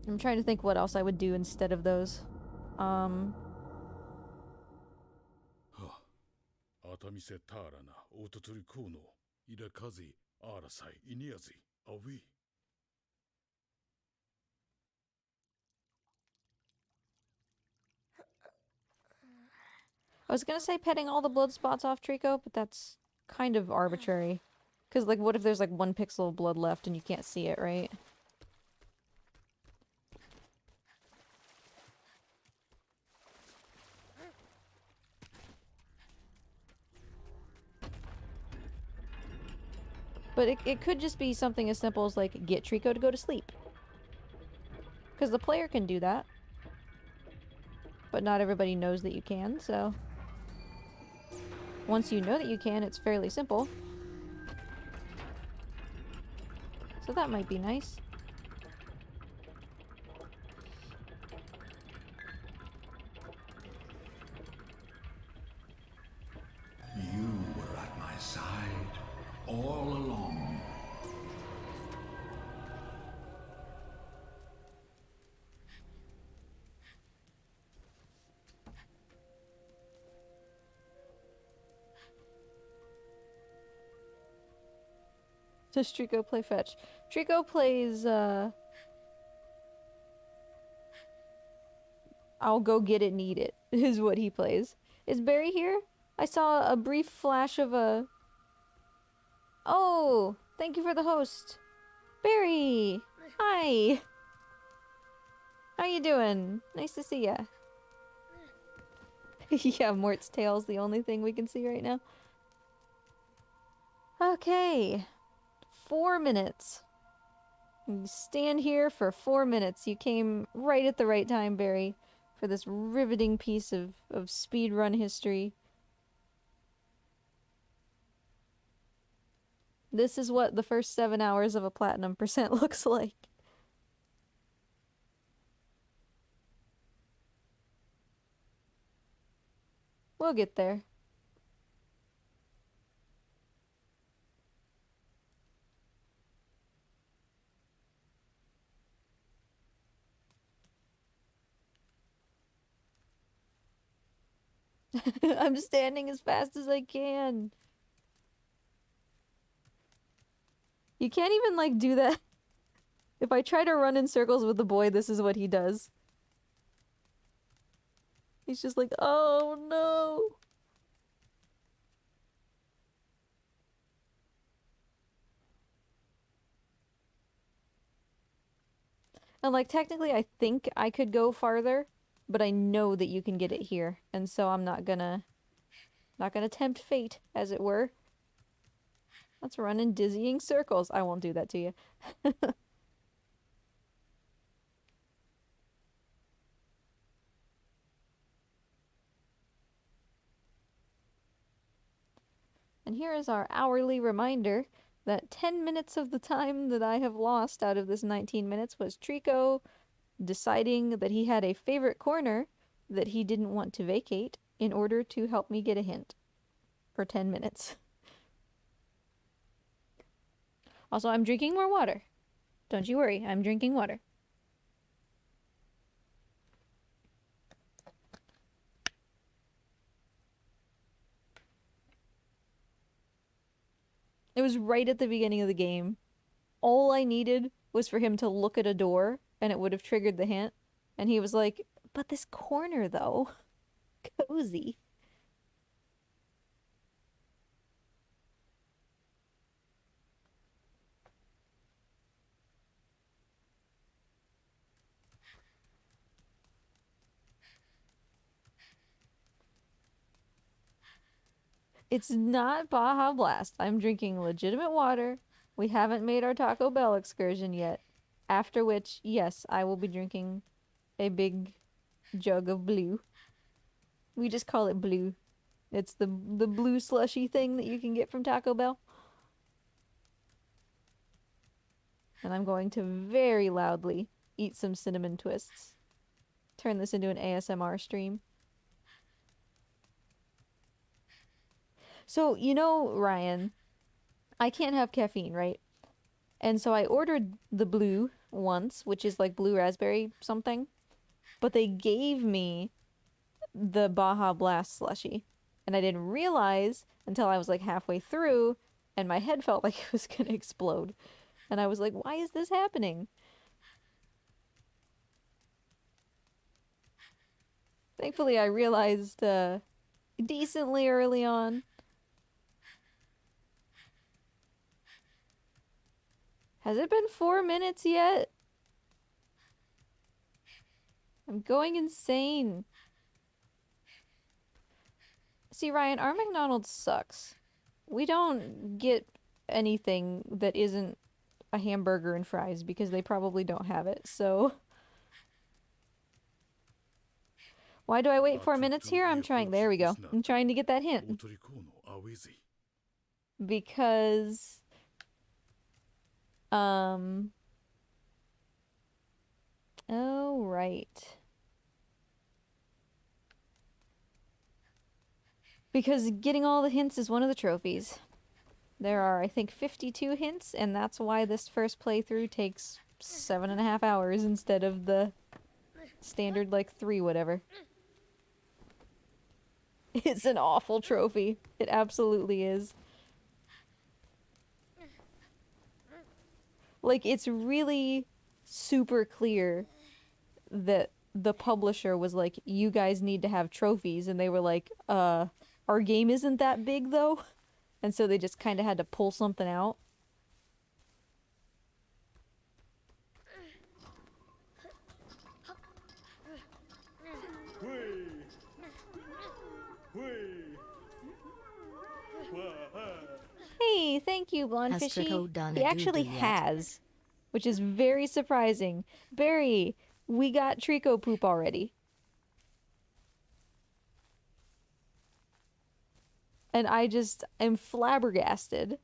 I'm trying to think what else I would do instead of those. 熱海せたらな、おとつりこうの、いらかぜ、あらさい、いにやぜ、あウィ。I was gonna say petting all the blood spots off Trico, but that's kind of arbitrary. Because, like, what if there's, like, 1 pixel of blood left and you can't see it, right? But it could just be something as simple as, like, get Trico to go to sleep. Because the player can do that. But not everybody knows that you can, so... Once you know that you can, it's fairly simple. So that might be nice. You were at my side all along. Does Trico play fetch? Trico plays, I'll go get it, need it, is what he plays. Is Barry here? I saw a brief flash of a... Oh! Thank you for the host. Barry! Hi! How you doing? Nice to see ya. Yeah, Mort's tail's the only thing we can see right now. Okay. 4 minutes. You stand here for 4 minutes. You came right at the right time, Barry, for this riveting piece of speedrun history. This is what the first 7 hours of a platinum percent looks like. We'll get there. I'm standing as fast as I can. You can't even, like, do that. If I try to run in circles with the boy, this is what he does. He's just like, oh no! And, like, technically I think I could go farther, but I know that you can get it here. And so I'm not gonna tempt fate, as it were. Let's run in dizzying circles. I won't do that to you. And here is our hourly reminder that 10 minutes of the time that I have lost out of this 19 minutes was Trico deciding that he had a favorite corner that he didn't want to vacate, in order to help me get a hint for 10 minutes. Also, I'm drinking more water. Don't you worry, I'm drinking water. It was right at the beginning of the game. All I needed was for him to look at a door, and it would have triggered the hint. And he was like, but this corner, though. Cozy. It's not Baja Blast. I'm drinking legitimate water. We haven't made our Taco Bell excursion yet. After which, yes, I will be drinking a big jug of blue. We just call it blue. It's the blue slushy thing that you can get from Taco Bell. And I'm going to very loudly eat some cinnamon twists. Turn this into an ASMR stream. So, you know, Ryan, I can't have caffeine, right? And so I ordered the blue once, which is like blue raspberry something. But they gave me the Baja Blast slushie. And I didn't realize until I was like halfway through, and my head felt like it was gonna explode. And I was like, why is this happening? Thankfully, I realized decently early on. Has it been 4 minutes yet? I'm going insane. See, Ryan, our McDonald's sucks. We don't get anything that isn't a hamburger and fries because they probably don't have it, so... Why do I wait 4 minutes here? I'm trying... There we go. I'm trying to get that hint. Because... Oh, right. Because getting all the hints is one of the trophies. There are, I think, 52 hints, and that's why this first playthrough takes 7.5 hours instead of the standard, like, 3 whatever. It's an awful trophy. It absolutely is. Like, it's really super clear that the publisher was like, you guys need to have trophies, and they were like, our game isn't that big, though. And so they just kind of had to pull something out. Hey, thank you, Blonde Fishy. He actually has, which is very surprising. Barry, we got Trico poop already. And I just am flabbergasted.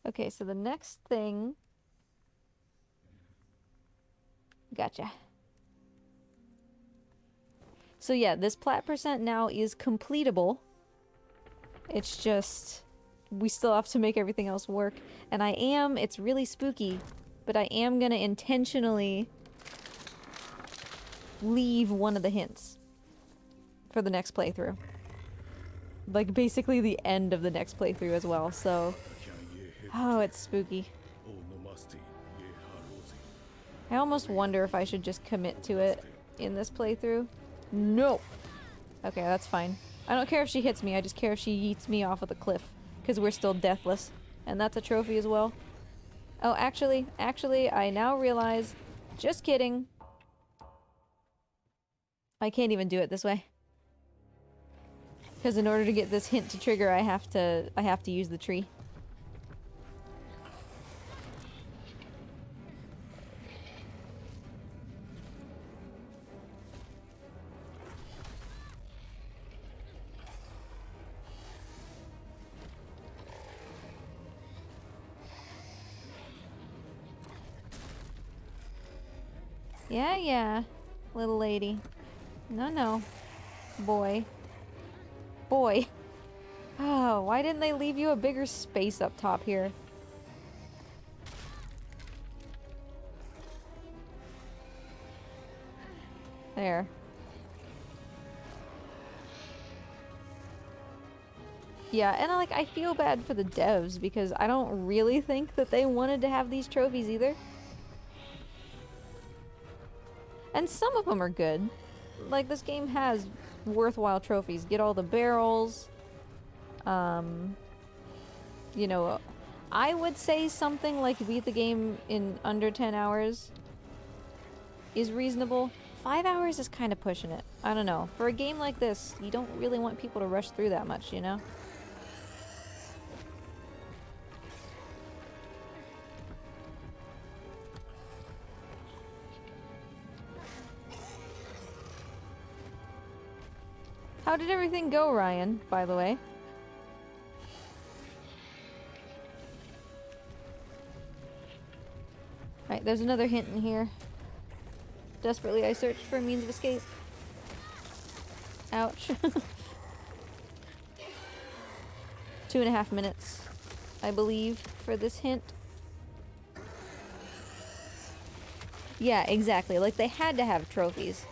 Okay, so the next thing... Gotcha. So yeah, this plat percent now is completable. It's just... we still have to make everything else work. And I am... it's really spooky, but I am gonna intentionally leave one of the hints for the next playthrough. Like, basically the end of the next playthrough as well, so... Oh, it's spooky. I almost wonder if I should just commit to it in this playthrough. No! Okay, that's fine. I don't care if she hits me, I just care if she yeets me off of the cliff. Because we're still deathless. And that's a trophy as well. Oh, actually, I now realize... Just kidding. I can't even do it this way. Because in order to get this hint to trigger, I have to use the tree. Yeah, yeah, little lady. No, no. Boy. Boy. Oh, why didn't they leave you a bigger space up top here? There. Yeah, and I feel bad for the devs because I don't really think that they wanted to have these trophies either. And some of them are good. Like, this game has worthwhile trophies. Get all the barrels. You know, I would say something like beat the game in under 10 hours is reasonable. 5 hours is kind of pushing it. I don't know. For a game like this, you don't really want people to rush through that much, you know? How did everything go, Ryan, by the way? Right, there's another hint in here. Desperately, I searched for a means of escape. Ouch. 2.5 minutes, I believe, for this hint. Yeah, exactly. Like, they had to have trophies.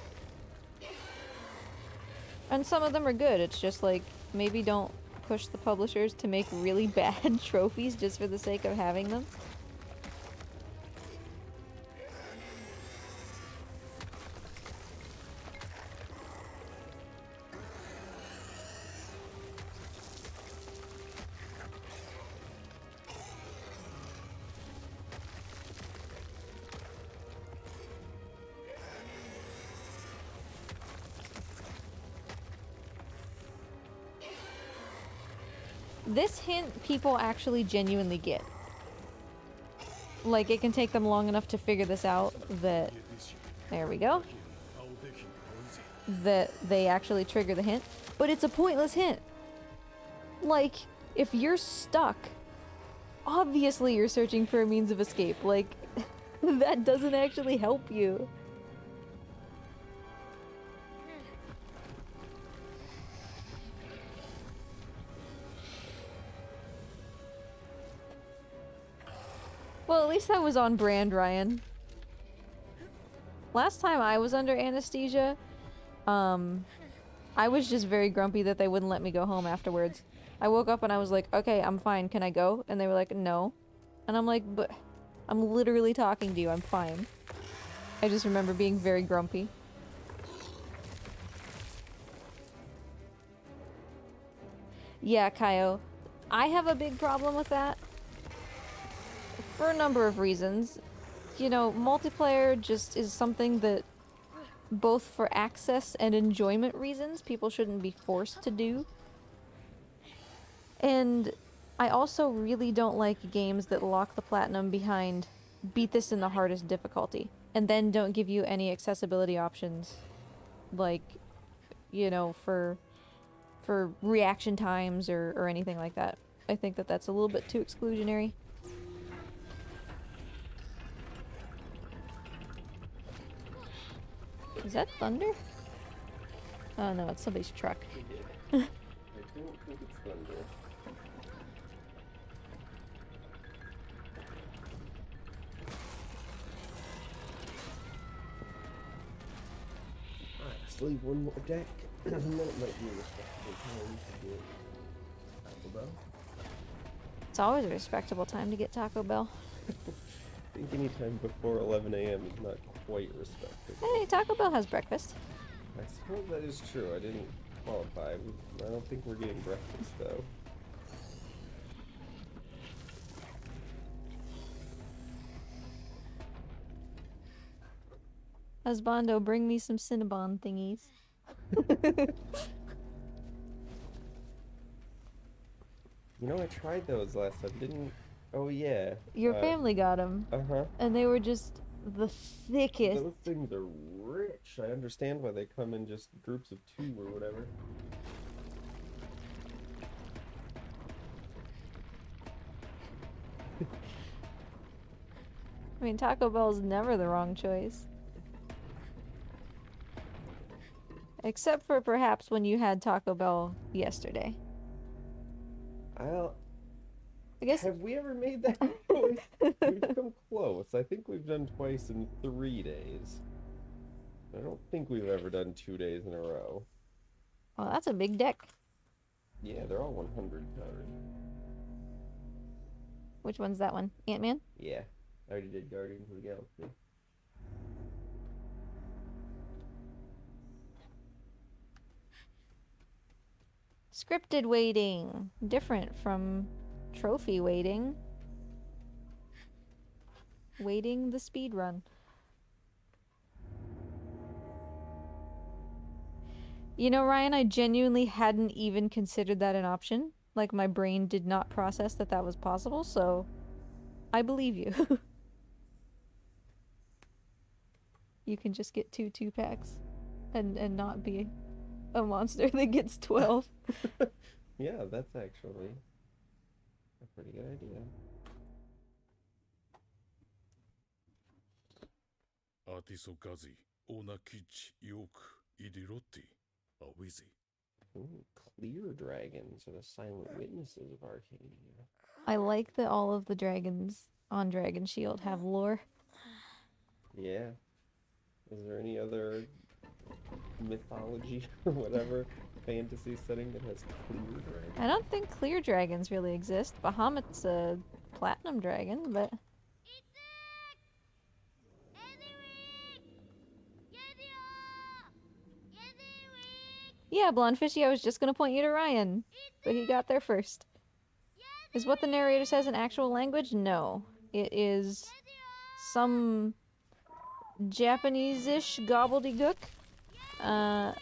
And some of them are good. It's just like, maybe don't push the publishers to make really bad trophies just for the sake of having them. This hint people actually genuinely get. Like, it can take them long enough to figure this out that... There we go. That they actually trigger the hint. But it's a pointless hint. Like, if you're stuck, obviously you're searching for a means of escape. Like, that doesn't actually help you. Well, at least that was on brand, Ryan. Last time I was under anesthesia, I was just very grumpy that they wouldn't let me go home afterwards. I woke up and I was like, okay, I'm fine, can I go? And they were like, no. And I'm like, but I'm literally talking to you, I'm fine. I just remember being very grumpy. Yeah, Kaio. I have a big problem with that. For a number of reasons. You know, multiplayer just is something that, both for access and enjoyment reasons, people shouldn't be forced to do. And I also really don't like games that lock the platinum behind beat this in the hardest difficulty, and then don't give you any accessibility options, like, you know, for reaction times or anything like that. I think that that's a little bit too exclusionary. Is that thunder? Oh no, it's somebody's truck. I don't think it's thunder. Alright, let's leave one more deck. And then it might be a respectable time to get Taco Bell. It's always a respectable time to get Taco Bell. I think any time before 11 a.m. is not quite respectable. Hey, Taco Bell has breakfast. I suppose that is true. I didn't qualify. I don't think we're getting breakfast, though. Husbando, bring me some Cinnabon thingies. You know, I tried those last time. Didn't... Oh, yeah. Your family got them. Uh-huh. And they were just the thickest. Those things are rich. I understand why they come in just groups of 2 or whatever. I mean, Taco Bell's never the wrong choice. Except for perhaps when you had Taco Bell yesterday. I'll... I guess. Have we ever made that choice? We've come close. I think we've done twice in 3 days. I don't think we've ever done 2 days in a row. Oh, that's a big deck. Yeah, they're all 100 card. Which one's that one? Ant-Man? Yeah, I already did Guardians of the Galaxy. Scripted waiting. Different from trophy waiting. Waiting the speed run. You know, Ryan, I genuinely hadn't even considered that an option. Like, my brain did not process that that was possible, so I believe you. You can just get 2 2-packs and not be a monster that gets 12. Yeah, that's actually a pretty good idea. アーティソガジ、オーナキッチ、ヨーク、イディロッティ、アウィズィ。 Ooh, clear dragons are the silent witnesses of Arcadia. I like that all of the dragons on Dragon Shield have lore. Yeah. Is there any other mythology or whatever fantasy setting that has clear dragons? I don't think clear dragons really exist. Bahamut's a platinum dragon, but... Yeah, Blondfishy, I was just gonna point you to Ryan, but he got there first. Is what the narrator says an actual language? No. It is some Japanese-ish gobbledygook. I'm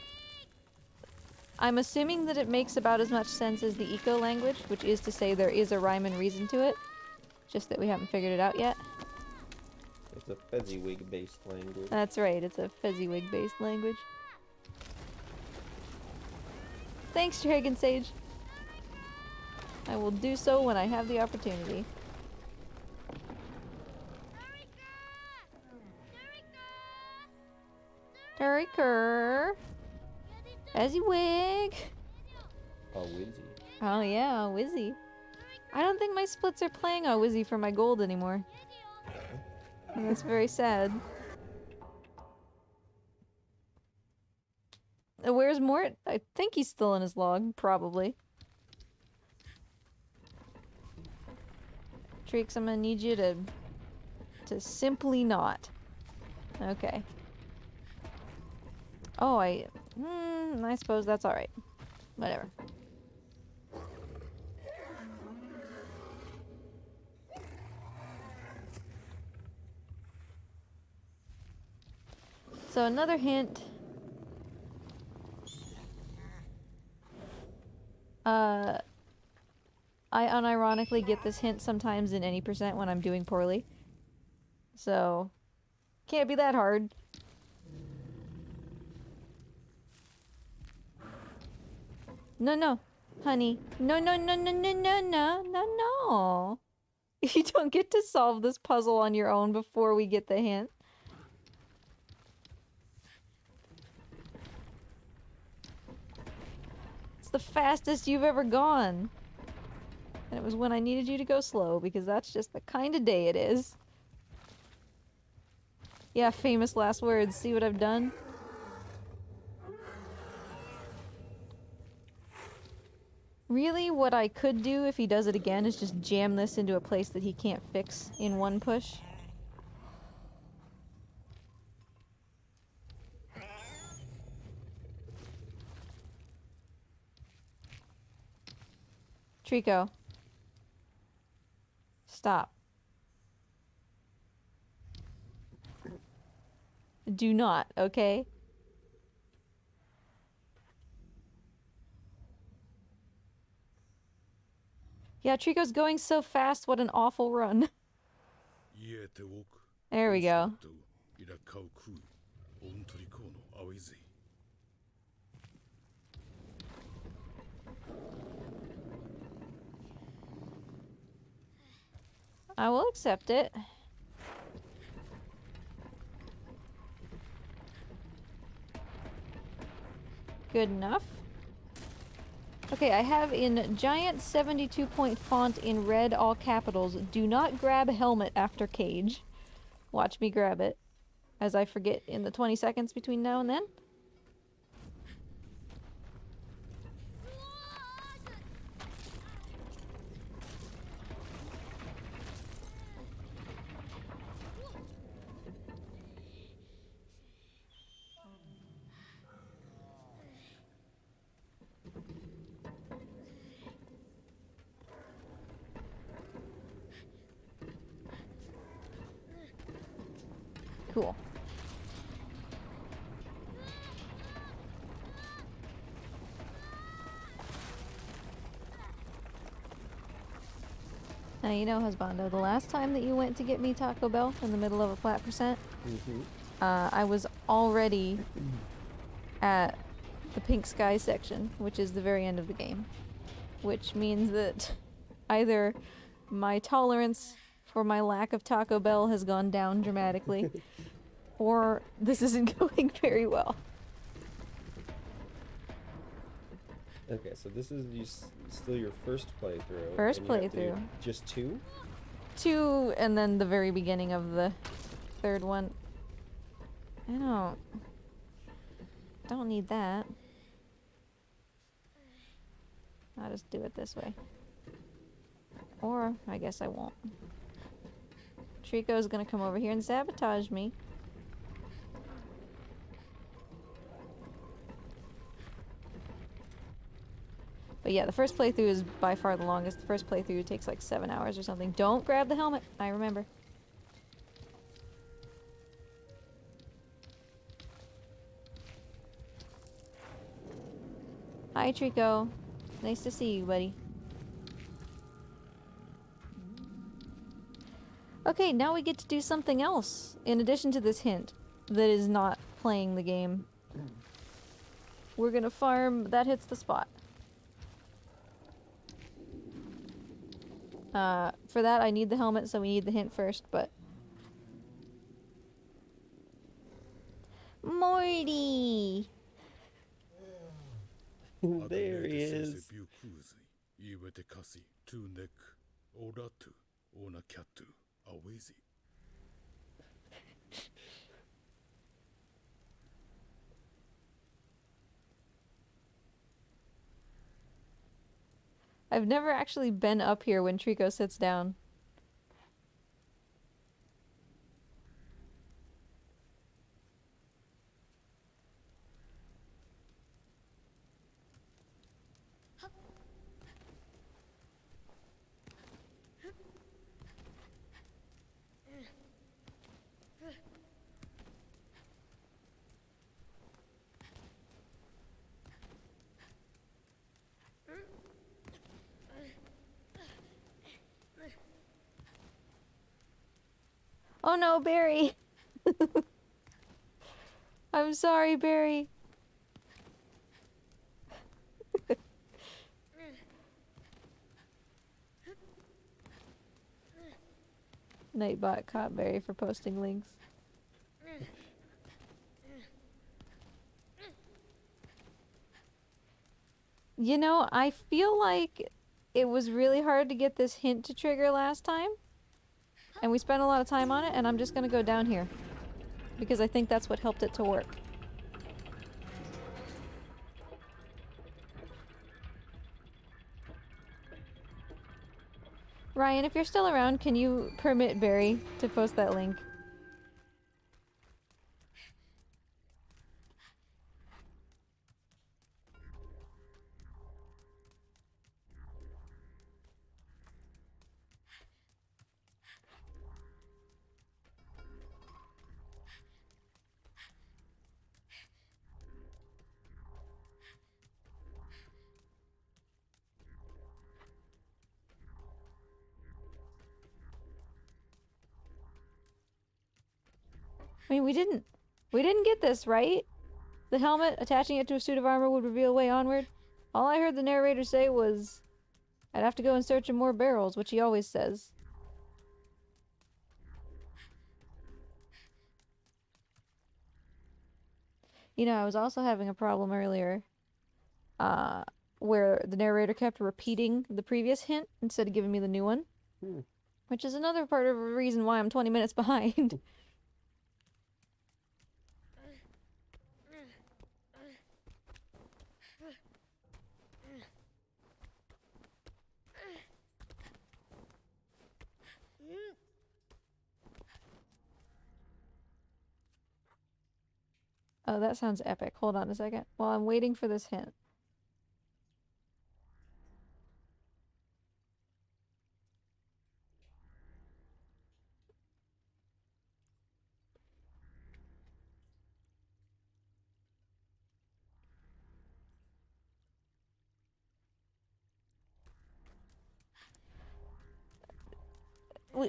assuming that it makes about as much sense as the eco language, which is to say there is a rhyme and reason to it, just that we haven't figured it out yet. It's a Fezziwig-based language. That's right, it's a Fezziwig-based language. Thanks, Dragon Sage. I will do so when I have the opportunity. Turriker! Fezziwig! Oh, Wizzy. Oh yeah, Wizzy. I don't think my splits are playing on Wizzy for my gold anymore. And that's very sad. Where's Mort? I think he's still in his log, probably. Treeks, I'm gonna need you to simply not. Okay. Oh, I suppose that's alright. Whatever. So another hint. I unironically get this hint sometimes in any percent when I'm doing poorly. So, can't be that hard. No, honey. No. You don't get to solve this puzzle on your own before we get the hint. It's the fastest you've ever gone. And it was when I needed you to go slow, because that's just the kind of day it is. Yeah, famous last words. See what I've done? Really, what I could do if he does it again is just jam this into a place that he can't fix in one push. Trico. Stop. Do not, okay? Yeah, Trico's going so fast, what an awful run. There we go. I will accept it. good enough. Okay, I have in giant 72-point font in red, all capitals, do not grab helmet after cage. Watch me grab it, as I forget in the 20 seconds between now and then. Cool. Now you know, husbando, the last time that you went to get me Taco Bell in the middle of a flat percent, I was already at the pink sky section, which is the very end of the game. Which means that either my tolerance for my lack of Taco Bell has gone down dramatically, or this isn't going very well. Okay, so this is still your first playthrough. First and you have to do playthrough. Just 2? 2, and then the very beginning of the third one. I don't need that. I'll just do it this way. Or, I guess I won't. Trico's gonna come over here and sabotage me. But yeah, the first playthrough is by far the longest. The first playthrough takes like 7 hours or something. Don't grab the helmet, I remember. Hi, Trico. Nice to see you, buddy. Okay, now we get to do something else, in addition to this hint, that is not playing the game. We're gonna farm, that hits the spot. For that I need the helmet, so we need the hint first, but... Morty! There he is. I've never actually been up here when Trico sits down. Oh no, Barry! I'm sorry, Barry. Nightbot caught Barry for posting links. You know, I feel like it was really hard to get this hint to trigger last time. And we spent a lot of time on it, and I'm just gonna go down here. Because I think that's what helped it to work. Ryan, if you're still around, can you permit Barry to post that link? I mean, we didn't get this, right? The helmet, attaching it to a suit of armor would reveal a way onward. All I heard the narrator say was, I'd have to go in search of more barrels, which he always says. You know, I was also having a problem earlier where the narrator kept repeating the previous hint instead of giving me the new one. Hmm. Which is another part of the reason why I'm 20 minutes behind. Oh, that sounds epic. Hold on a second. While I'm waiting for this hint.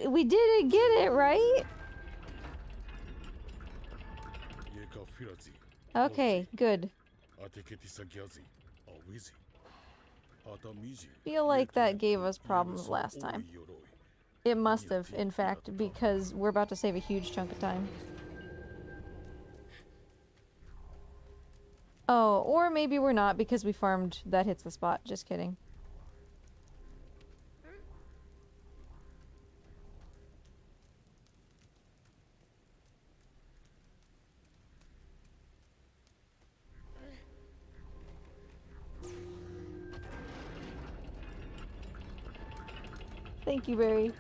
We didn't get it, right? Okay, good. Feel like that gave us problems last time. It must have, in fact, because we're about to save a huge chunk of time. Oh, or maybe we're not because we farmed that hits the spot. Just kidding. Thank you, Barry.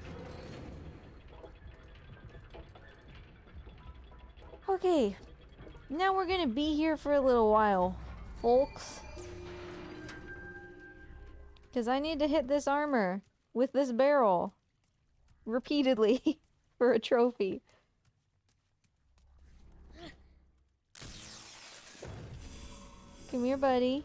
Okay, now we're gonna be here for a little while, folks. Because I need to hit this armor with this barrel repeatedly for a trophy. Come here, buddy.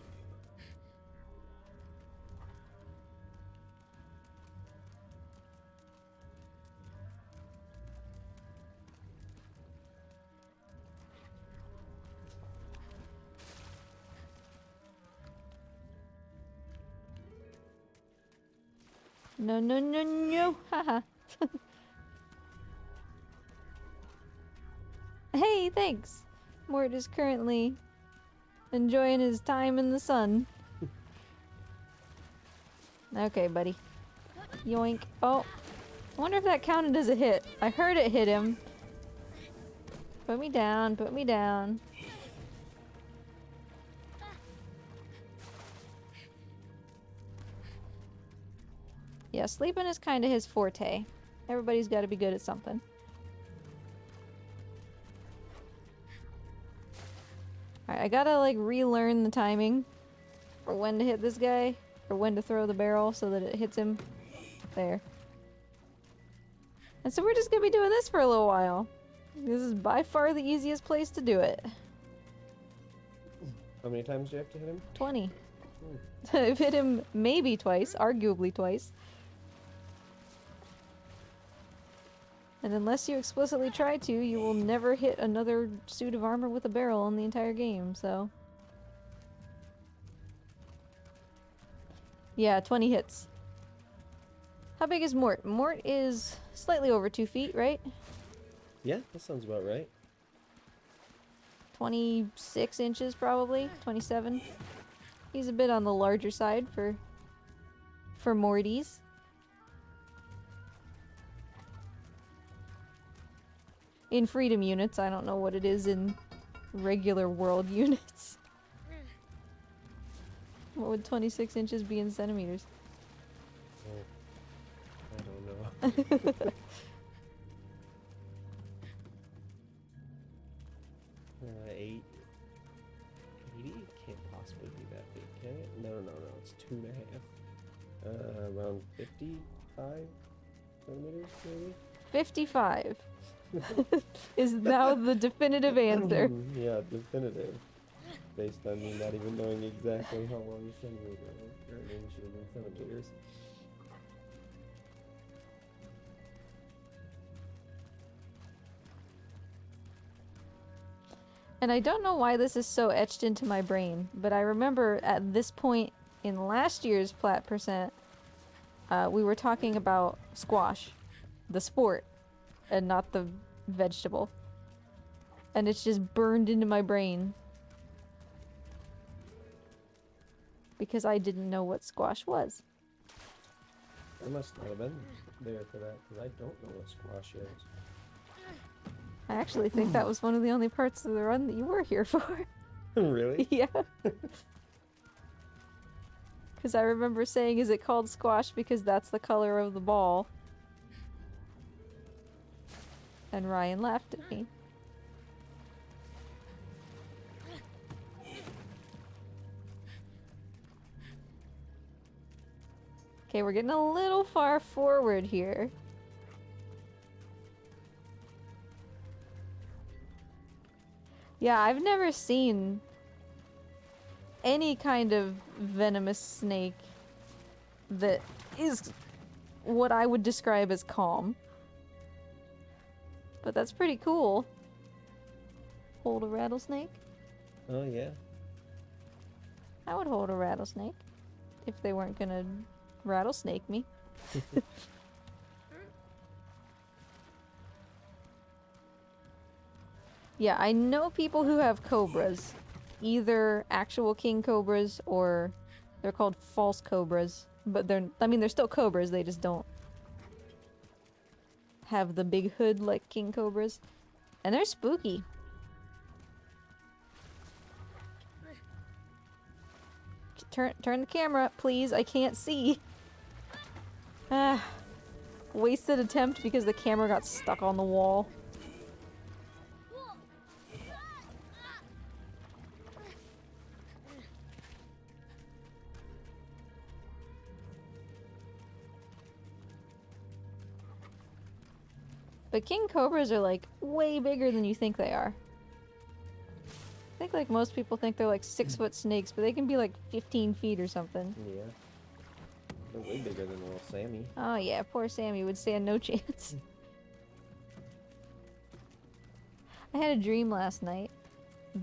No, no, no, no. Haha. Hey, thanks. Mort is currently enjoying his time in the sun. Okay, buddy. Yoink. Oh. I wonder if that counted as a hit. I heard it hit him. Put me down, put me down. Yeah, sleeping is kind of his forte. Everybody's got to be good at something. Alright, I gotta like relearn the timing for when to hit this guy, or when to throw the barrel so that it hits him. There. And so we're just gonna be doing this for a little while. This is by far the easiest place to do it. How many times do you have to hit him? 20. I've hit him maybe twice, arguably twice. And unless you explicitly try to, you will never hit another suit of armor with a barrel in the entire game, so... Yeah, 20 hits. How big is Mort? Mort is slightly over 2 feet, right? Yeah, that sounds about right. 26 inches, probably. 27. He's a bit on the larger side for Morties. In freedom units, I don't know what it is in regular world units. What would 26 inches be in centimeters? Oh, I don't know. 8. 80? Can't possibly be that big, can it? No, it's 2.5. Around 55 centimeters, maybe? 55 is now the definitive answer. Yeah, definitive. Based on me not even knowing exactly how long a centimeter is, or an inch is in centimeters. And I don't know why this is so etched into my brain, but I remember at this point in last year's Plat Percent, we were talking about squash, the sport, and not the vegetable. And it's just burned into my brain. because I didn't know what squash was. I must not have been there for that because I don't know what squash is. I actually think that was one of the only parts of the run that you were here for. Really? Yeah. Because I remember saying, is it called squash because that's the color of the ball? And Ryan laughed at me. Okay, we're getting a little far forward here. Yeah, I've never seen any kind of venomous snake that is what I would describe as calm. But that's pretty cool. Hold a rattlesnake? Oh, yeah. I would hold a rattlesnake if they weren't gonna rattlesnake me. Yeah, I know people who have cobras. Either actual king cobras or they're called false cobras. But they're still cobras, they just don't have the big hood like king cobras. And they're spooky. Turn the camera, please. I can't see. Ah, wasted attempt because the camera got stuck on the wall. But king cobras are like way bigger than you think they are. I think like most people think they're like 6-foot snakes, but they can be like 15 feet or something. Yeah. They're way bigger than little Sammy. Oh yeah, poor Sammy would stand no chance. I had a dream last night.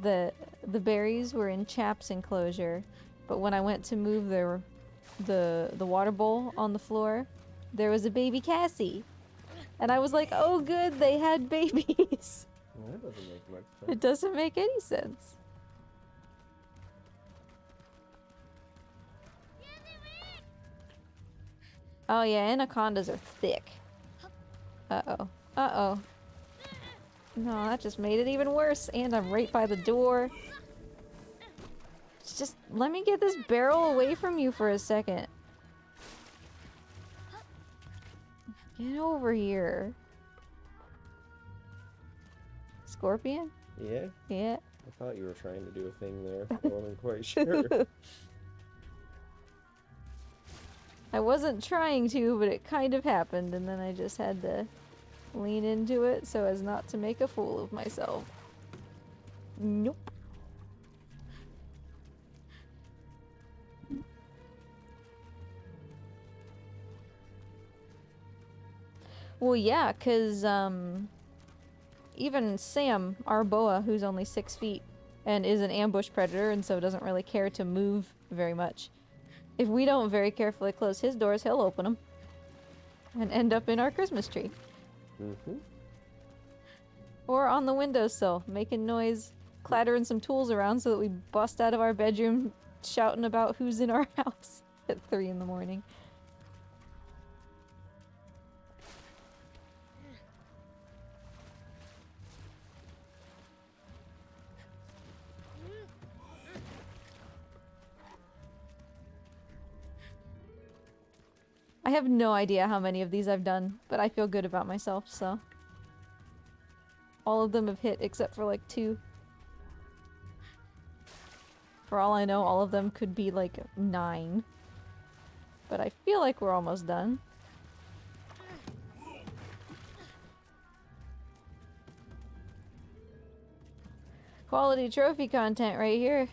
The berries were in Chap's enclosure, but when I went to move the water bowl on the floor, there was a baby Cassie. And I was like, oh good, they had babies. Well, that doesn't make much sense. It doesn't make any sense. Oh yeah, anacondas are thick. Uh-oh. Uh-oh. No, that just made it even worse. And I'm right by the door. Just let me get this barrel away from you for a second. Get over here. Scorpion? Yeah? Yeah. I thought you were trying to do a thing there. I wasn't quite sure. I wasn't trying to, but it kind of happened, and then I just had to lean into it so as not to make a fool of myself. Nope. Well, yeah, 'cause, even Sam, our boa, who's only 6 feet, and is an ambush predator, and so doesn't really care to move very much. If we don't very carefully close his doors, he'll open them. And end up in our Christmas tree. Mm-hmm. Or on the windowsill, making noise, clattering some tools around so that we bust out of our bedroom shouting about who's in our house at 3 in the morning. I have no idea how many of these I've done, but I feel good about myself, so. All of them have hit except for like 2. For all I know, all of them could be like 9. But I feel like we're almost done. Quality trophy content right here.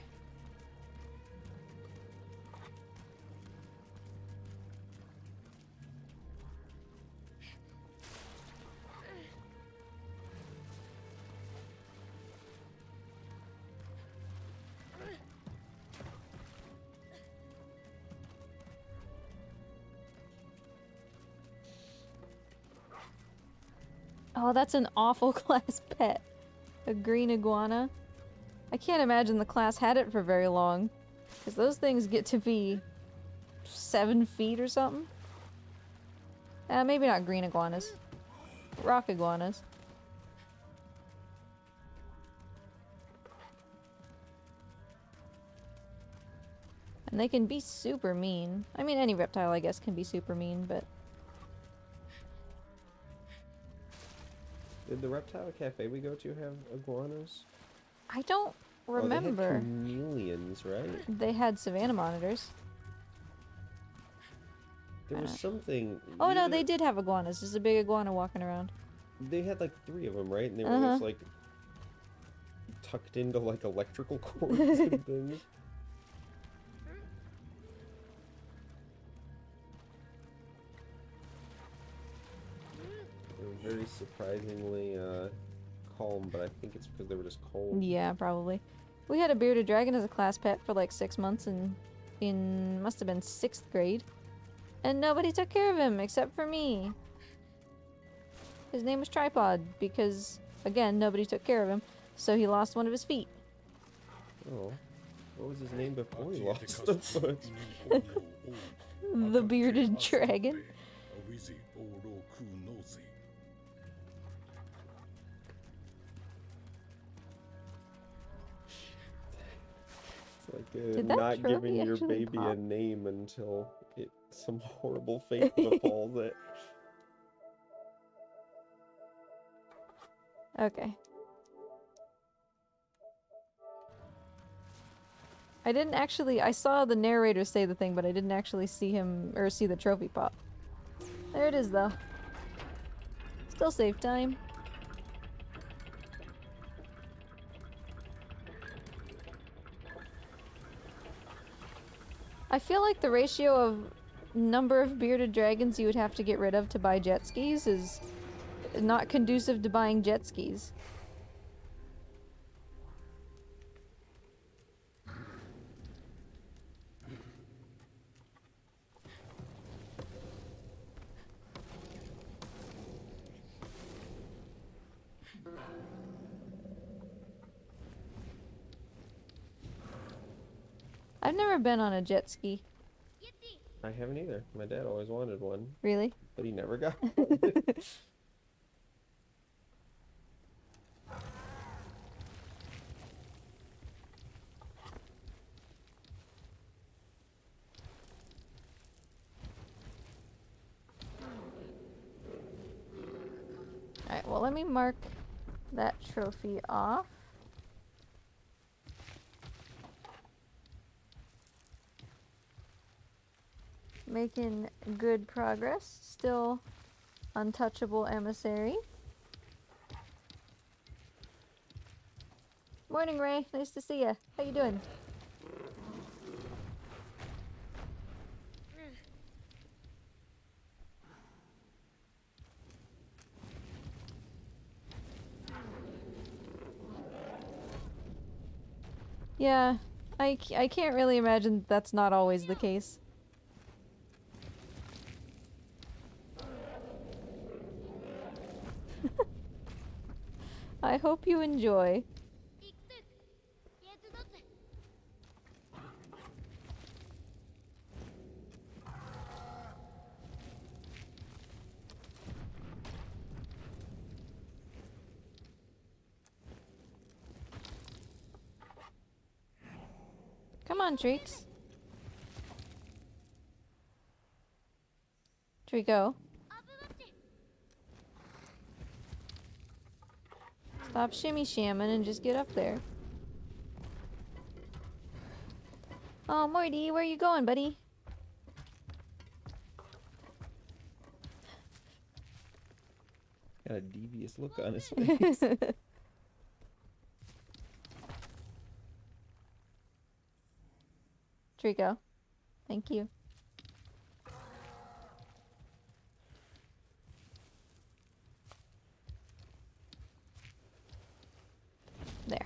Oh, that's an awful class pet. A green iguana. I can't imagine the class had it for very long. Because those things get to be 7 feet or something. Maybe not green iguanas. Rock iguanas. And they can be super mean. I mean, any reptile, I guess, can be super mean, but... Did the reptile cafe we go to have iguanas? I don't remember. Oh, they had chameleons, right? They had savanna monitors. There was something... Oh no, they did have iguanas. There's a big iguana walking around. They had like 3 of them, right? And they were always like tucked into like electrical cords and things. They were very surprisingly calm, but I think it's because they were just cold. Yeah, probably. We had a bearded dragon as a class pet for like 6 months in must have been 6th grade. And nobody took care of him except for me. His name was Tripod because, again, nobody took care of him. So he lost one of his feet. Oh. What was his name before he lost a foot? The bearded dragon. It's like Did that not trophy giving your actually baby pop? a name until some horrible fate befalls it. Okay. I didn't actually... I saw the narrator say the thing, but I didn't actually see him... or see the trophy pop. There it is, though. Still save time. I feel like the ratio of number of bearded dragons you would have to get rid of to buy jet skis is not conducive to buying jet skis. I've never been on a jet ski. I haven't either. My dad always wanted one, Really? but he never got one. Alright, well let me mark that trophy off. Making good progress. Still untouchable emissary. Morning, Ray. Nice to see ya. How you doing? Yeah, I can't really imagine that's not always the case. I hope you enjoy. Come on, Treeks. Trico. Stop shimmy shamming and just get up there. Oh, Morty, where are you going, buddy? Got a devious look on his face. Trico. Thank you. There.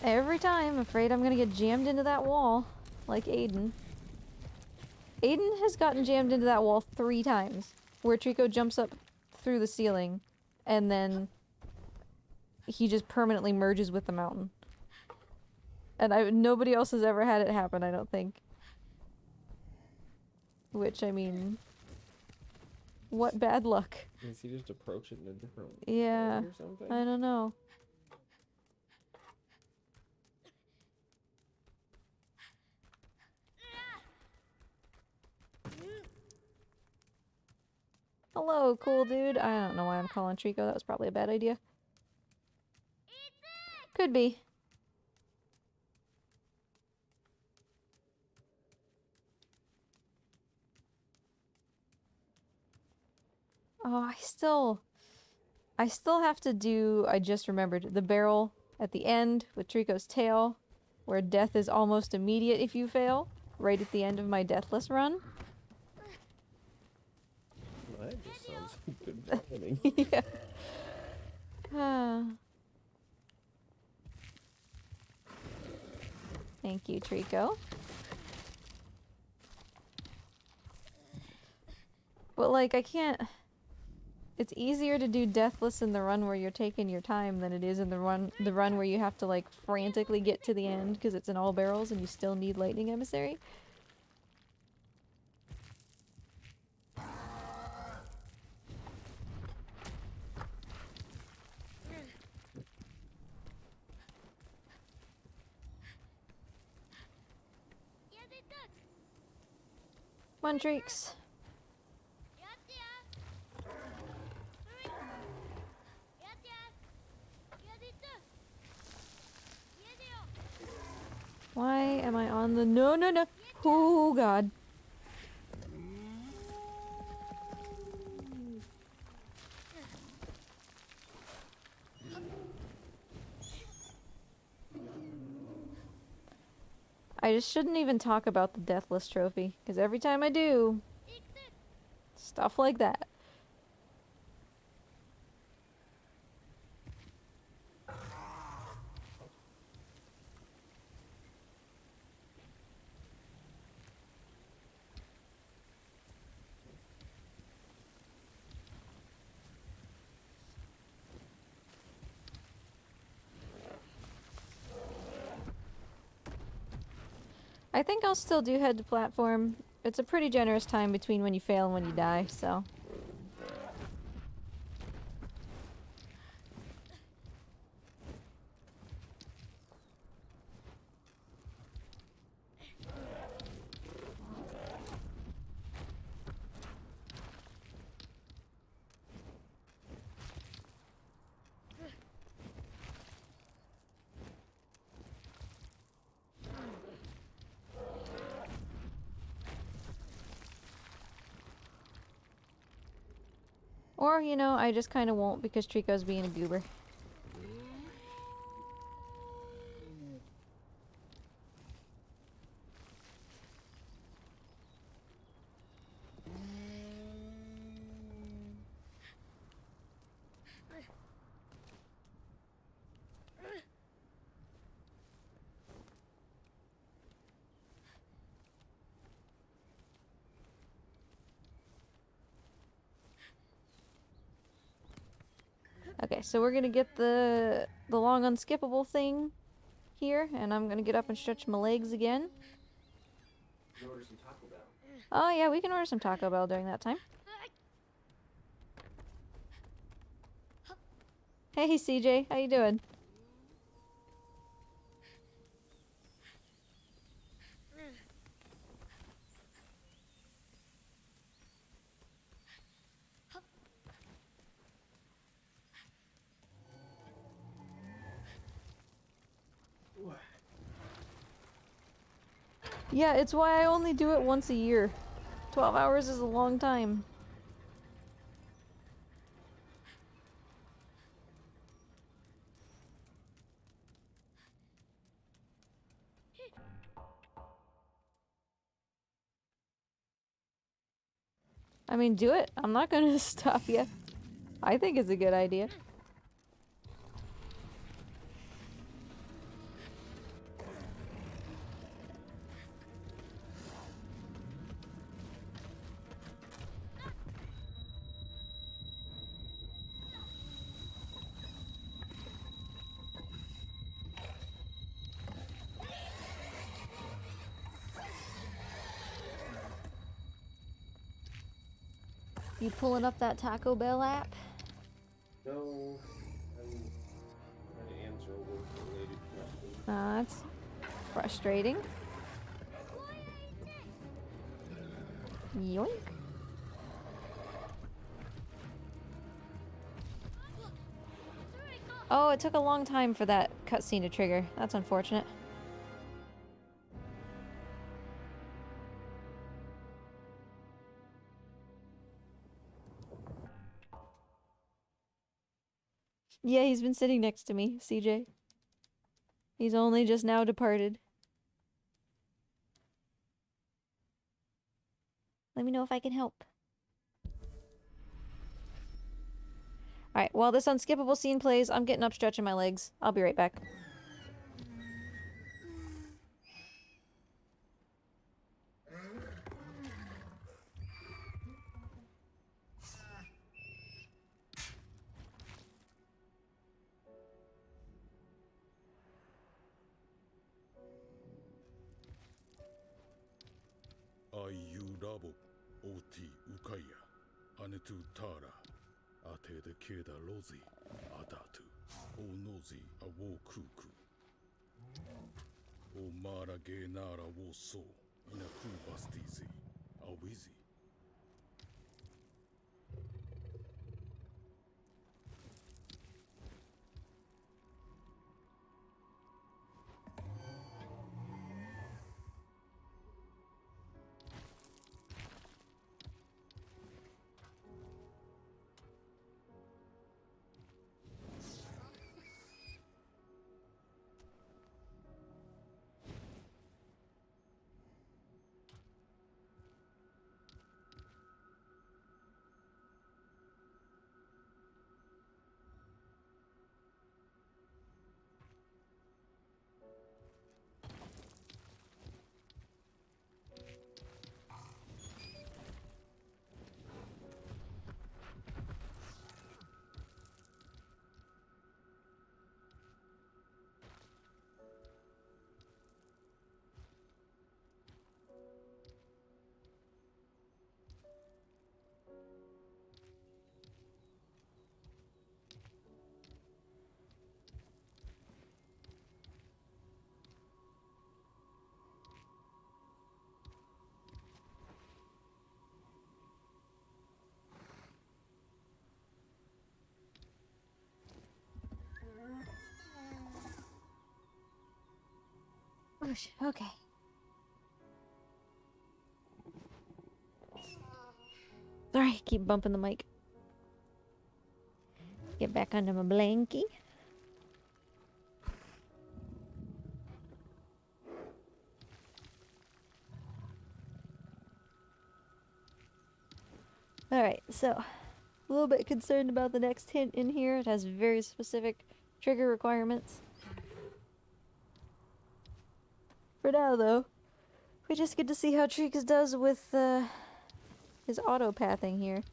Every time, afraid I'm gonna get jammed into that wall, like Aiden. Aiden has gotten jammed into that wall 3 times, where Trico jumps up through the ceiling, and then he just permanently merges with the mountain. And nobody else has ever had it happen, I don't think. Which, I mean... What bad luck. Does he just approach it in a different Yeah, way or something? I don't know. Hello, cool dude. I don't know why I'm calling Trico. That was probably a bad idea. Could be. Oh, I still have to do, I just remembered, the barrel at the end with Trico's tail, where death is almost immediate if you fail, right at the end of my deathless run. Well, that just sounds like good planning. Yeah. Thank you, Trico. But, like, I can't... It's easier to do deathless in the run where you're taking your time than it is in the run where you have to, like, frantically get to the end because it's in all barrels and you still need Lightning Emissary. Come on, Treeks. Why am I on the... No, no, no! Oh, God. I just shouldn't even talk about the Deathless Trophy, because every time I do, stuff like that. I think I'll still do head to platform. It's a pretty generous time between when you fail and when you die, so... Or, you know, I just kind of won't because Trico's being a goober. Okay, so we're gonna get the long unskippable thing here, and I'm gonna get up and stretch my legs again. Order some Taco Bell. Oh yeah, we can order some Taco Bell during that time. Hey CJ, how you doing? Yeah, it's why I only do it once a year. 12 hours is a long time. I mean, do it. I'm not gonna stop you. I think it's a good idea. You pulling up that Taco Bell app? No, I'm trying to answer a work-related question. That's frustrating. Yoink. Oh, it took a long time for that cutscene to trigger. That's unfortunate. Yeah, he's been sitting next to me, CJ. He's only just now departed. Let me know if I can help. Alright, while this unskippable scene plays, I'm getting up stretching my legs. I'll be right back. Ayurabo, Oti Ukaya, Anetu Tara, Ate de Keda Lozi, Adatu, Onozi, Awokuku. O Mara Genara Woso, Inaku Bastizi, Awizi. Whoosh, okay. Sorry, keep bumping the mic. Get back under my blankie. Alright, so a little bit concerned about the next hint in here. It has very specific trigger requirements. For now, though, we just get to see how Treeksmas does with his auto-pathing here.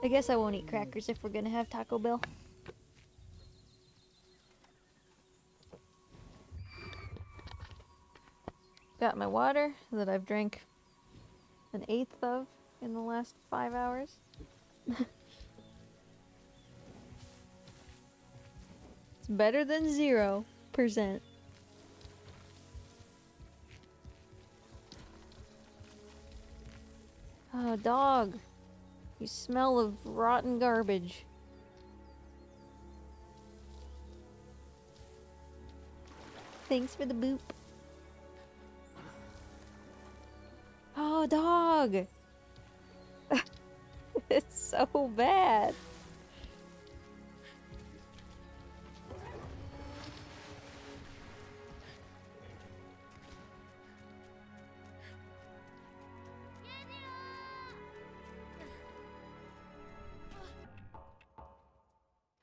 I guess I won't eat crackers if we're gonna have Taco Bell. Got my water that I've drank an eighth of in the last 5 hours. It's better than 0%. Oh, dog. You smell of rotten garbage. Thanks for the boop. Oh, dog. It's so bad.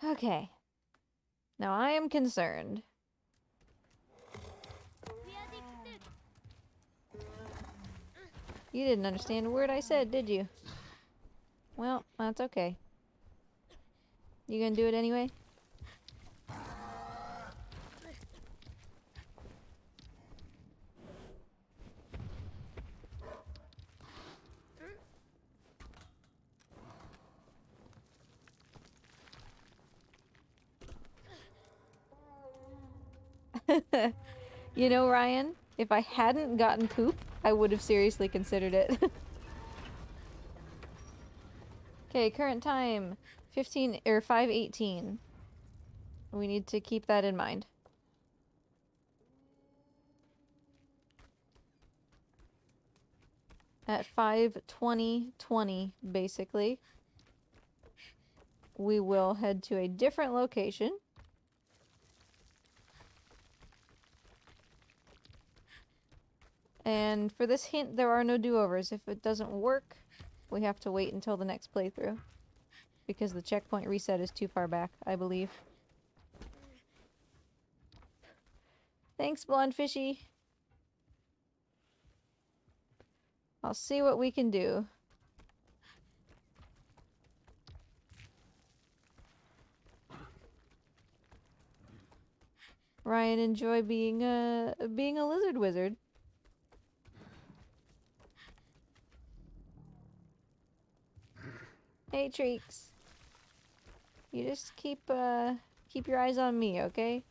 Okay. Now I am concerned. You didn't understand a word I said, did you? Well, that's okay. You gonna do it anyway? You know, Ryan, if I hadn't gotten poop, I would have seriously considered it. Okay, current time 15 or 5:18. We need to keep that in mind. At 5:20, basically, we will head to a different location. And for this hint, there are no do-overs. If it doesn't work, we have to wait until the next playthrough. Because the checkpoint reset is too far back, I believe. Thanks, Blonde Fishy. I'll see what we can do. Ryan, enjoy being a lizard wizard. Hey, Treeks. You just keep your eyes on me, okay?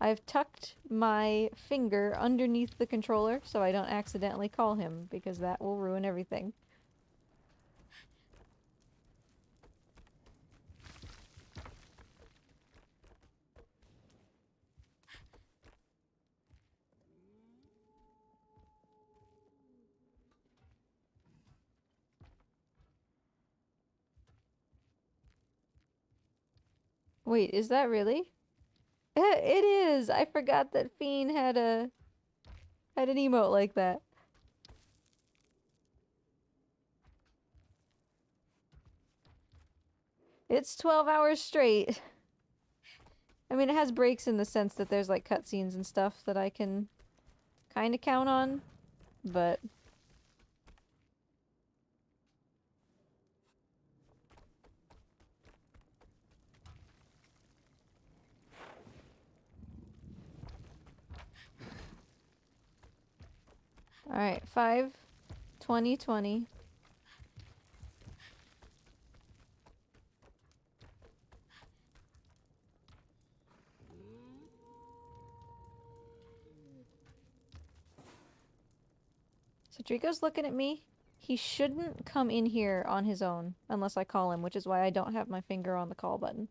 I've tucked my finger underneath the controller so I don't accidentally call him, because that will ruin everything. Wait, is that really? It is! I forgot that Fiend had an emote like that. It's 12 hours straight. I mean, it has breaks in the sense that there's like cutscenes and stuff that I can kind of count on, but... Alright, 5/20/20. So Trico's looking at me. He shouldn't come in here on his own unless I call him, which is why I don't have my finger on the call button.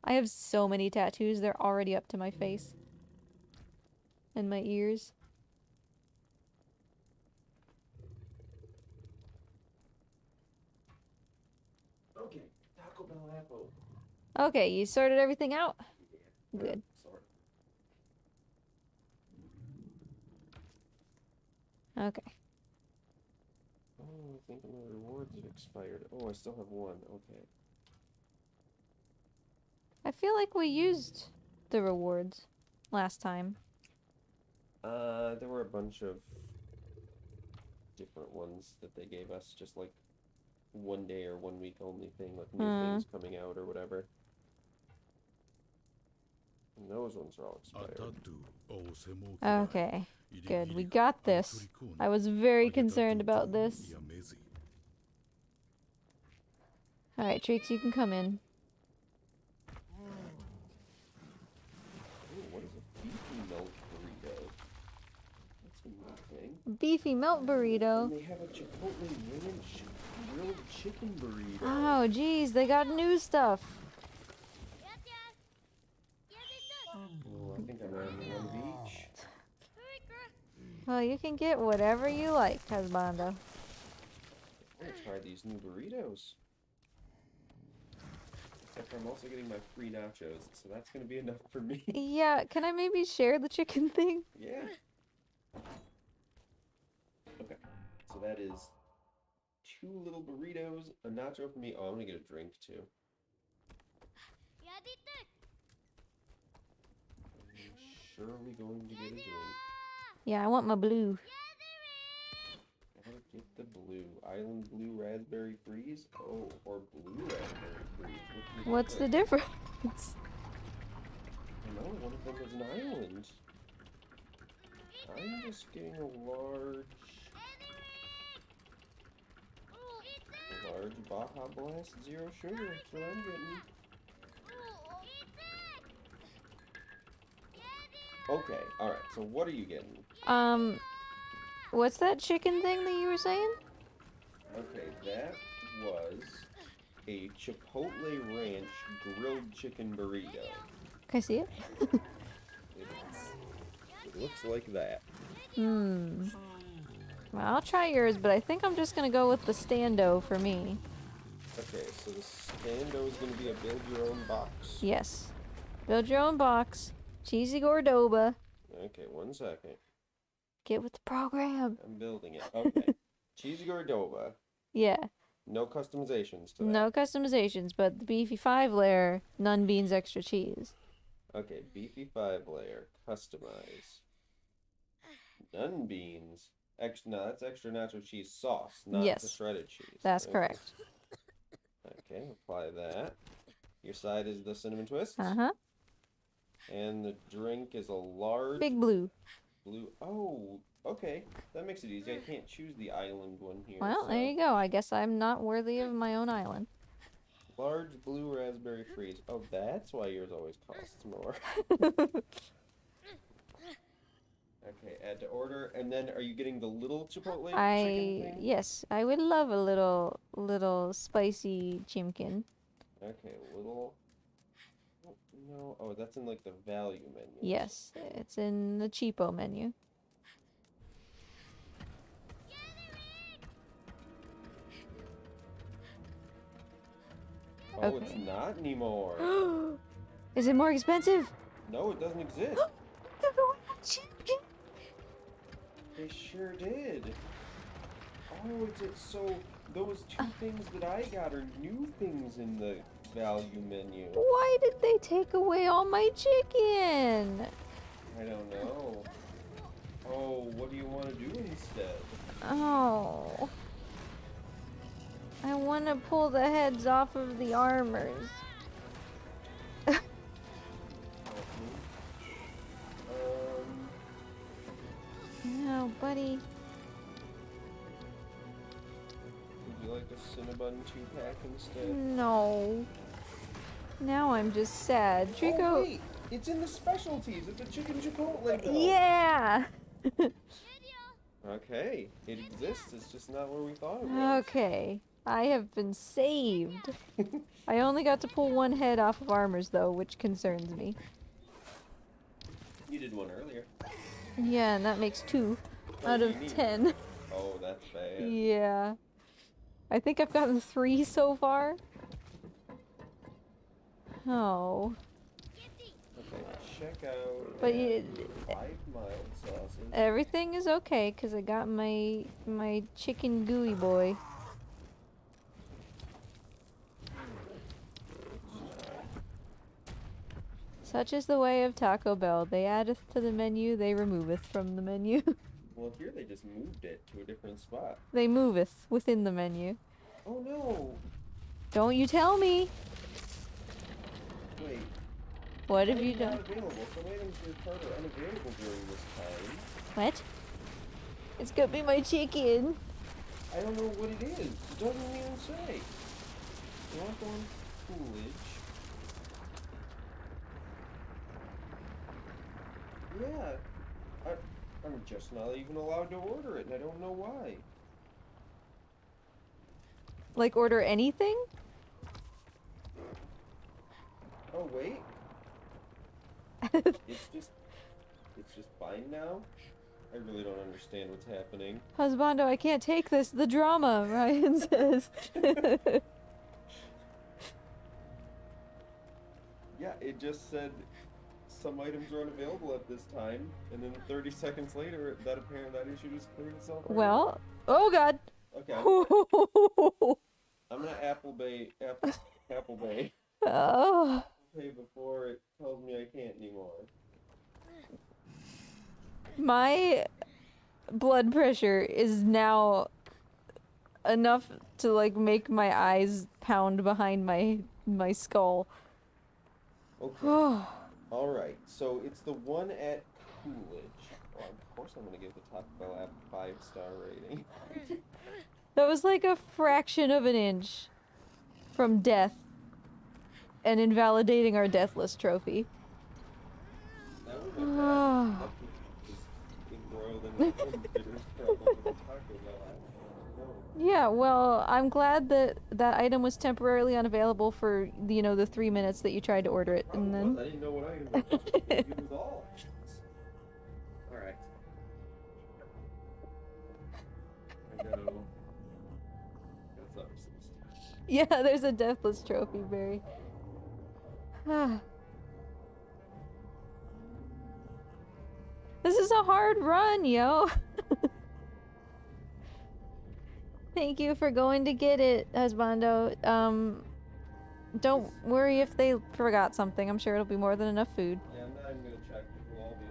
I have so many tattoos, they're already up to my face. And my ears. Okay, Taco Bell apple. Okay, you sorted everything out? Yeah, Good. Sorry. Okay. Oh, I think my rewards have expired. Oh, I still have one. Okay. I feel like we used the rewards last time. There were a bunch of different ones that they gave us, just like 1 day or 1 week only thing, like new things coming out or whatever. And those ones are all expired. Okay, good. We got this. I was very concerned about this. Alright, Treeks, you can come in. beefy melt burrito. And they have a Chipotle ranch grilled chicken burrito. Oh, geez, they got new stuff. Oh, I think I'm on one beach. Well, you can get whatever you like, husbando. I'm gonna try these new burritos. Except I'm also getting my free nachos, so that's gonna be enough for me. Yeah, can I maybe share the chicken thing? Yeah. Okay, so that is 2 little burritos, a nacho for me. Oh, I'm gonna get a drink too. I'm surely going to get a drink. Yeah, I want my blue. Gotta get the blue. Island blue raspberry freeze? Oh, or blue raspberry freeze. What's the difference? I know, one of them is an island. I'm just getting a large Baja Blast Zero Sugar. That's what I'm getting. Okay, alright, so what are you getting? What's that chicken thing that you were saying? Okay, that was a Chipotle Ranch grilled chicken burrito. Can I see it? It looks like that. Well, I'll try yours, but I think I'm just gonna go with the stando for me. Okay, so the stando is going to be a build your own box. Yes. Build your own box. Cheesy Gordoba. Okay, 1 second. Get with the program. I'm building it. Okay. Cheesy Gordoba. Yeah. No customizations to that. No customizations, but the beefy 5-layer, none beans, extra cheese. Okay, beefy 5-layer. Customize. None beans. No, that's extra nacho cheese sauce, not Yes. the shredded cheese. That's Okay. correct. Okay, apply that. Your side is the cinnamon twist. Uh-huh. And the drink is a large Big blue. blue. Oh, okay. That makes it easy. I can't choose the island one here. Well, so. there you go. I guess I'm not worthy of my own island. Large blue raspberry freeze. Oh, that's why yours always costs more. Okay, add to order. And then are you getting the little Chipotle chicken thing? Yes, I would love a little spicy chimkin. Okay, little. Oh, no. Oh, that's in like the value menu. Yes, it's in the cheapo menu. Oh, Okay. it's not anymore. Is it more expensive? No, it doesn't exist. Chimkin. They sure did. Oh, so those 2 things that I got are new things in the value menu. Why did they take away all my chicken? I don't know. Oh, what do you want to do instead? Oh. I want to pull the heads off of the armors. No, buddy. Would you like a Cinnabon 2-pack instead? No. Now I'm just sad. Trico. Oh, wait! It's in the specialties. It's a chicken chipotle bowl. Yeah. Okay, it exists. It's just not where we thought it was. Okay. I have been saved. I only got to pull 1 head off of armors though, which concerns me. You did one earlier. Yeah, and that makes 2 What out do of you need? 10. Oh, that's bad. Yeah. I think I've gotten 3 so far. Oh. Okay, check out. But you, 5 mild sauces. everything is okay because I got my chicken gooey boy. Such is the way of Taco Bell. They addeth to the menu, they removeth from the menu. Well, here they just moved it to a different spot. They moveth within the menu. Oh no! Don't you tell me! Wait. What have you Items done? not available. Some items in your cart are unavailable during this time. What? It's gonna be my chicken. I don't know what it is. It doesn't even say. You want going Coolidge? Yeah. I'm just not even allowed to order it, and I don't know why. Like, order anything? Oh, wait. It's just fine now? I really don't understand what's happening. Husbando, I can't take this. The drama, Ryan says. Yeah, it just said some items are unavailable at this time, and then 30 seconds later, that issue just cleared itself. Well, oh god. Okay. I'm gonna Apple Pay Oh. before it tells me I can't anymore. My blood pressure is now enough to like make my eyes pound behind my skull. Okay. Alright, so it's the one at Coolidge. Well, of course I'm gonna give the Taco Bell app a 5-star rating. That was like a fraction of an inch from death and invalidating our deathless trophy. That would have been bad. That was embroiled in the bitter struggle with the Taco Bell app. No. Yeah, well, I'm glad that that item was temporarily unavailable for, you know, the 3 minutes that you tried to order it, and then... I didn't know what item it was. It was all. Alright. I gotta suffer some stuff. Yeah, there's a deathless trophy, Barry. This is a hard run, yo. Thank you for going to get it, Husbando. Don't worry if they forgot something. I'm sure it'll be more than enough food. Yeah, I'm not even gonna check. It will all be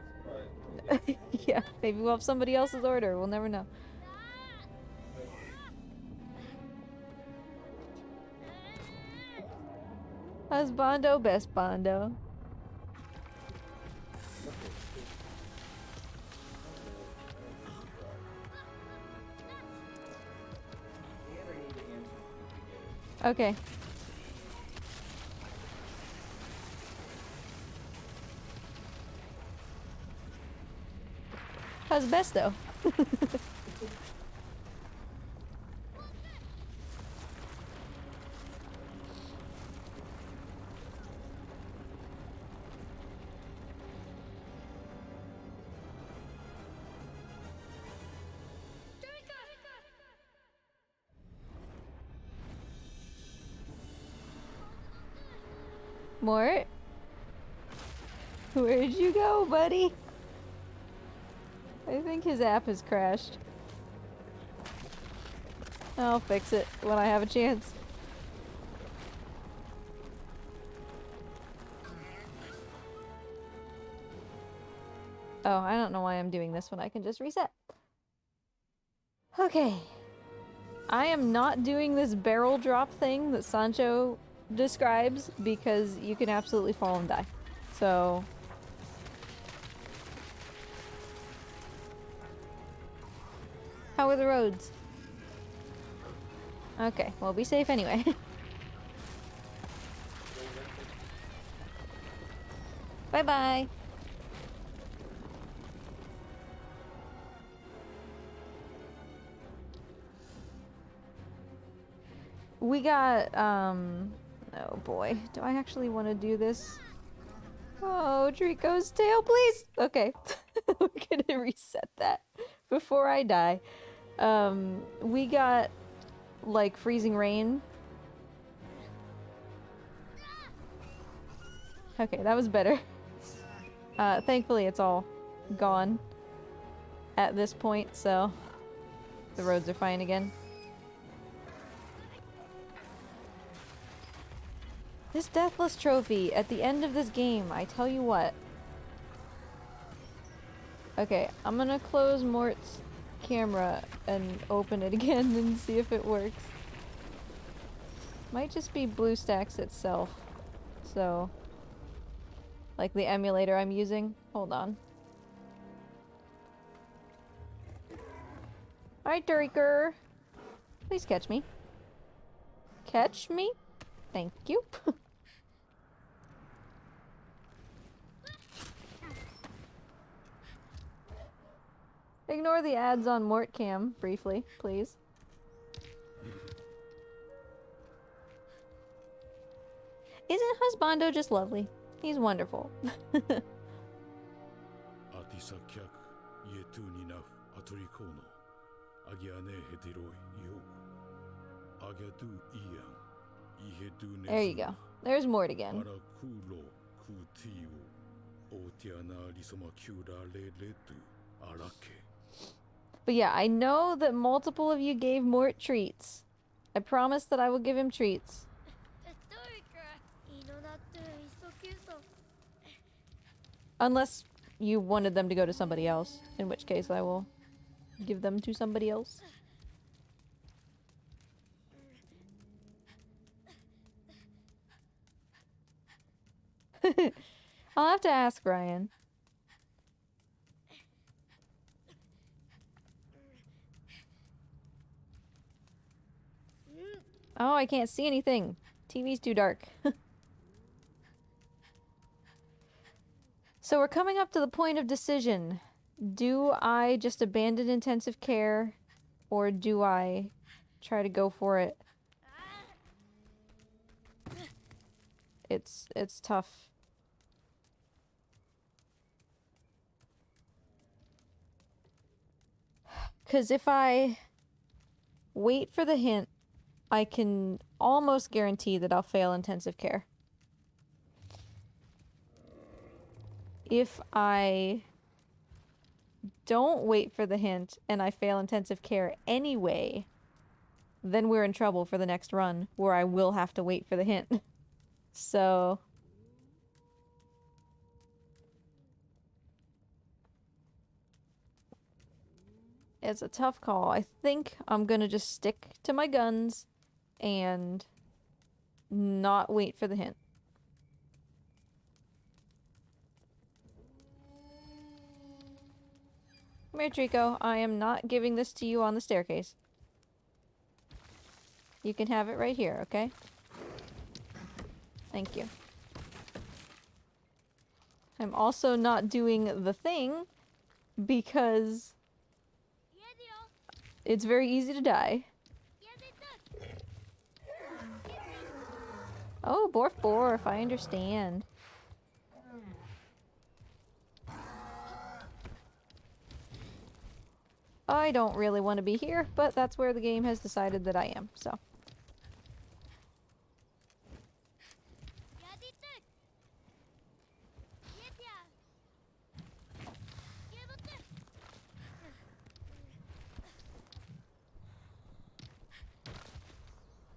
a surprise. Yeah, maybe we'll have somebody else's order. We'll never know. Husbando, best Bondo. Okay. How's besto? Mort? Where'd you go, buddy? I think his app has crashed. I'll fix it when I have a chance. Oh, I don't know why I'm doing this when I can just reset. Okay. I am not doing this barrel drop thing that Sancho describes because you can absolutely fall and die. So... how are the roads? Okay, well, be safe anyway. Bye-bye. We got, oh boy. Do I actually want to do this? Oh, Trico's tail, please! Okay. We're gonna reset that before I die. We got, like, freezing rain. Okay, that was better. Thankfully it's all gone at this point, so the roads are fine again. This deathless trophy at the end of this game, I tell you what. Okay, I'm gonna close Mort's camera and open it again and see if it works. Might just be BlueStacks itself. So, like the emulator I'm using. Hold on. Hi, Duriker. Please catch me. Catch me? Thank you. Ignore the ads on Mortcam briefly, please. Isn't Husbando just lovely? He's wonderful. アティサキャクイエトゥニナフアトリコーノアギアネヘテロイヨアギャドゥイアンイヘドゥネ There you go. There's Mort ア again. ラクロクティオオティアナリソマキュラレレトゥアラケ But yeah, I know that multiple of you gave Mort treats. I promise that I will give him treats. いいのだっていっそきゅうそ Unless you wanted them to go to somebody else, in which case I will give them to somebody else. I'll have to ask Ryan. Oh, I can't see anything. TV's too dark. So we're coming up to the point of decision. Do I just abandon intensive care, or do I try to go for it? It's tough. Because if I wait for the hint, I can almost guarantee that I'll fail intensive care. If I don't wait for the hint and I fail intensive care anyway, then we're in trouble for the next run, where I will have to wait for the hint. So... it's a tough call. I think I'm gonna just stick to my guns and not wait for the hint. Come here, Trico. I am not giving this to you on the staircase. You can have it right here, okay? Thank you. I'm also not doing the thing because it's very easy to die. Oh, Borf Borf, I understand. I don't really want to be here, but that's where the game has decided that I am, so.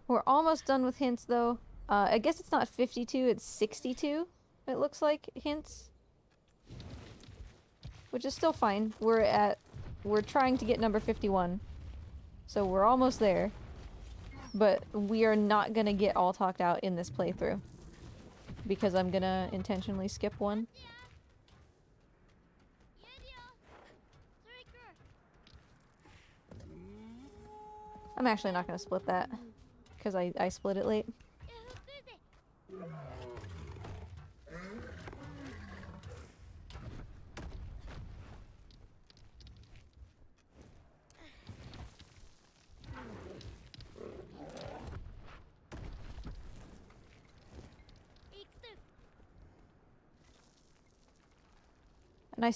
We're almost done with hints, though. I guess it's not 52, it's 62, it looks like, hints. Which is still fine. We're trying to get number 51. So we're almost there. But we are not gonna get all talked out in this playthrough. Because I'm gonna intentionally skip one. I'm actually not gonna split that. Because I split it late. And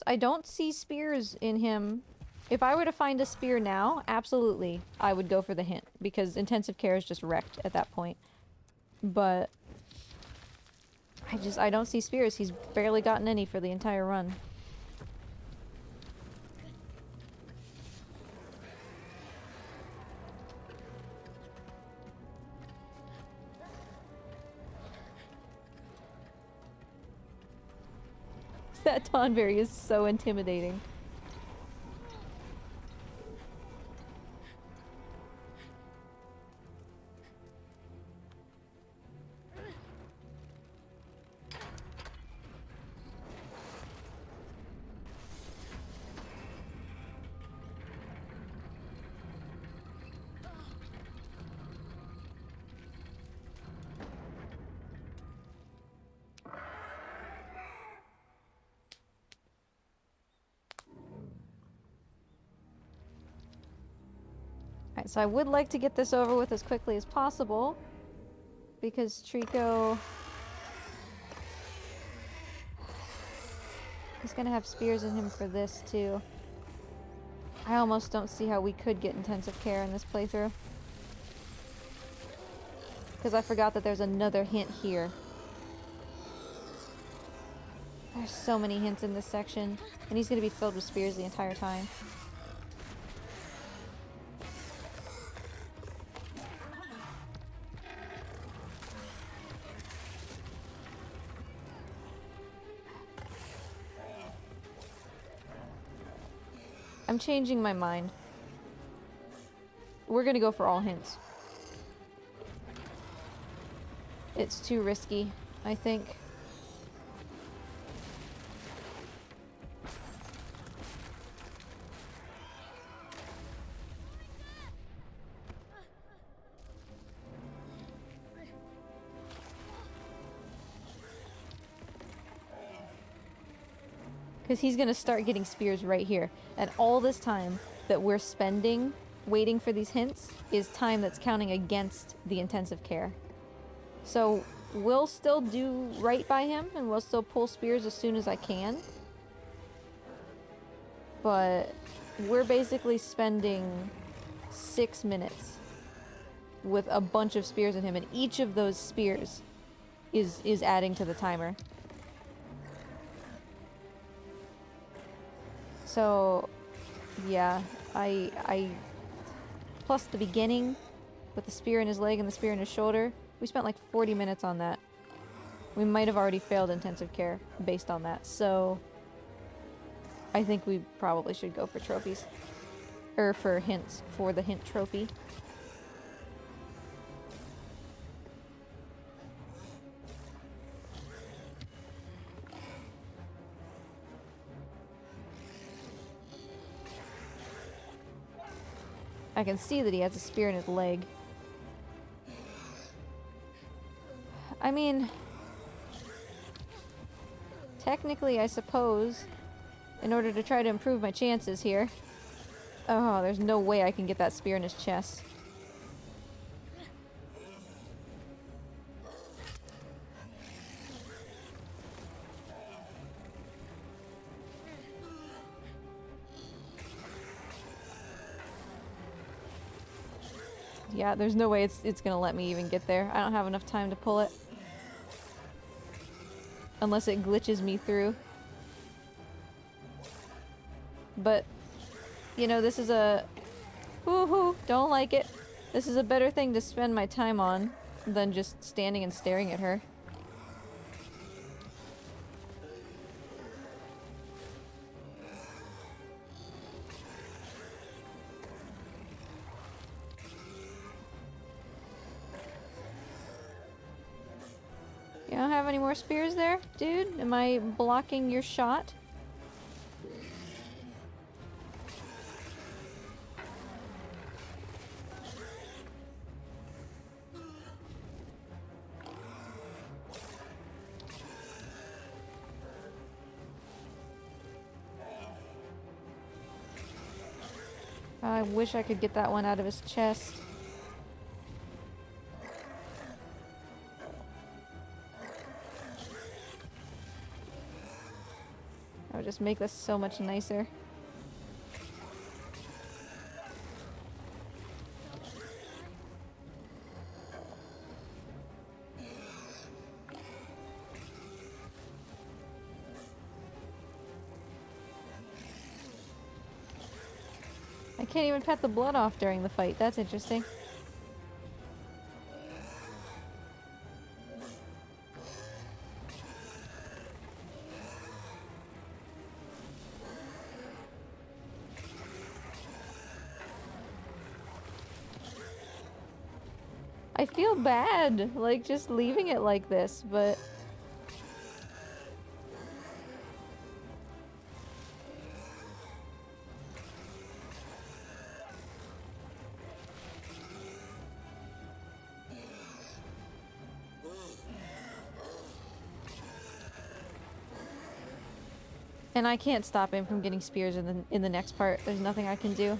I don't see spears in him. If I were to find a spear now, absolutely, I would go for the hint. Because intensive care is just wrecked at that point. But I don't see spears. He's barely gotten any for the entire run. That Tonberry is so intimidating. Alright, so I would like to get this over with as quickly as possible. Because Trico... He's gonna have spears in him for this, too. I almost don't see how we could get intensive care in this playthrough. Because I forgot that there's another hint here. There's so many hints in this section. And he's gonna be filled with spears the entire time. I'm changing my mind. We're gonna go for all hints. It's too risky, I think. Because he's gonna start getting spears right here. And all this time that we're spending waiting for these hints is time that's counting against the intensive care. So we'll still do right by him and we'll still pull spears as soon as I can. But we're basically spending 6 minutes with a bunch of spears in him, and each of those spears is adding to the timer. So, yeah, I plus the beginning with the spear in his leg and the spear in his shoulder, we spent like 40 minutes on that. We might have already failed intensive care based on that, so I think we probably should go for trophies. Or for hints, for the hint trophy. I can see that he has a spear in his leg. I mean, technically, I suppose, in order to try to improve my chances here. Oh, there's no way I can get that spear in his chest. Yeah, there's no way it's gonna let me even get there. I don't have enough time to pull it. Unless it glitches me through. But, you know, this is a... Woohoo! Don't like it. This is a better thing to spend my time on than just standing and staring at her. You don't have any more spears there, dude? Am I blocking your shot? I wish I could get that one out of his chest. That would just make this so much nicer. I can't even pet the blood off during the fight. That's interesting. I feel bad, like, just leaving it like this, but... And I can't stop him from getting spears in the next part. There's nothing I can do.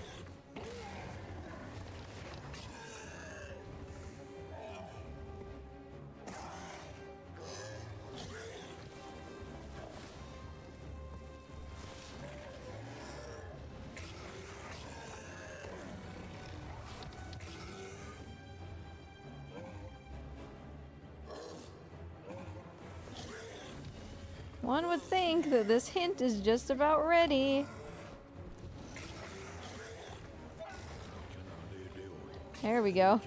One would think that this hint is just about ready. There we go.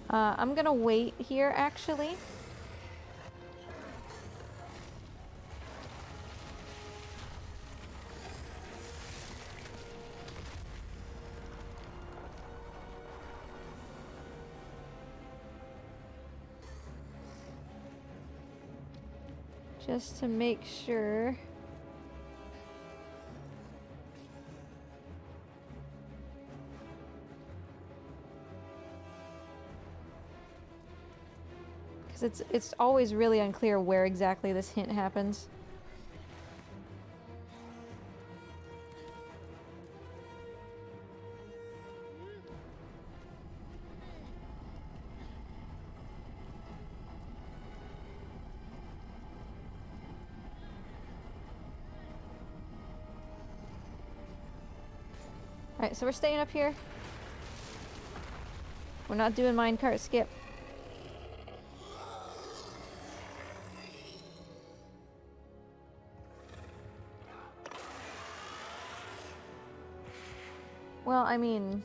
I'm gonna wait here, actually. Just to make sure. Because it's always really unclear where exactly this hint happens. Alright, so we're staying up here. We're not doing minecart skip. Well, I mean...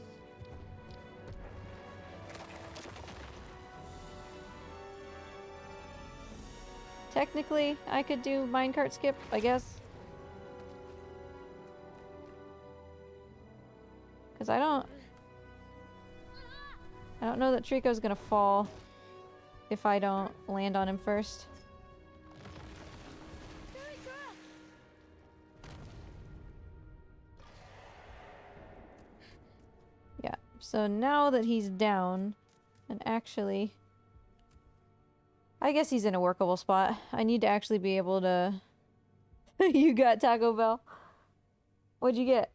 technically, I could do minecart skip, I guess. Because I don't know that Trico's gonna fall if I don't land on him first. Yeah, so now that he's down, and actually... I guess he's in a workable spot. I need to actually be able to... You got Taco Bell? What'd you get?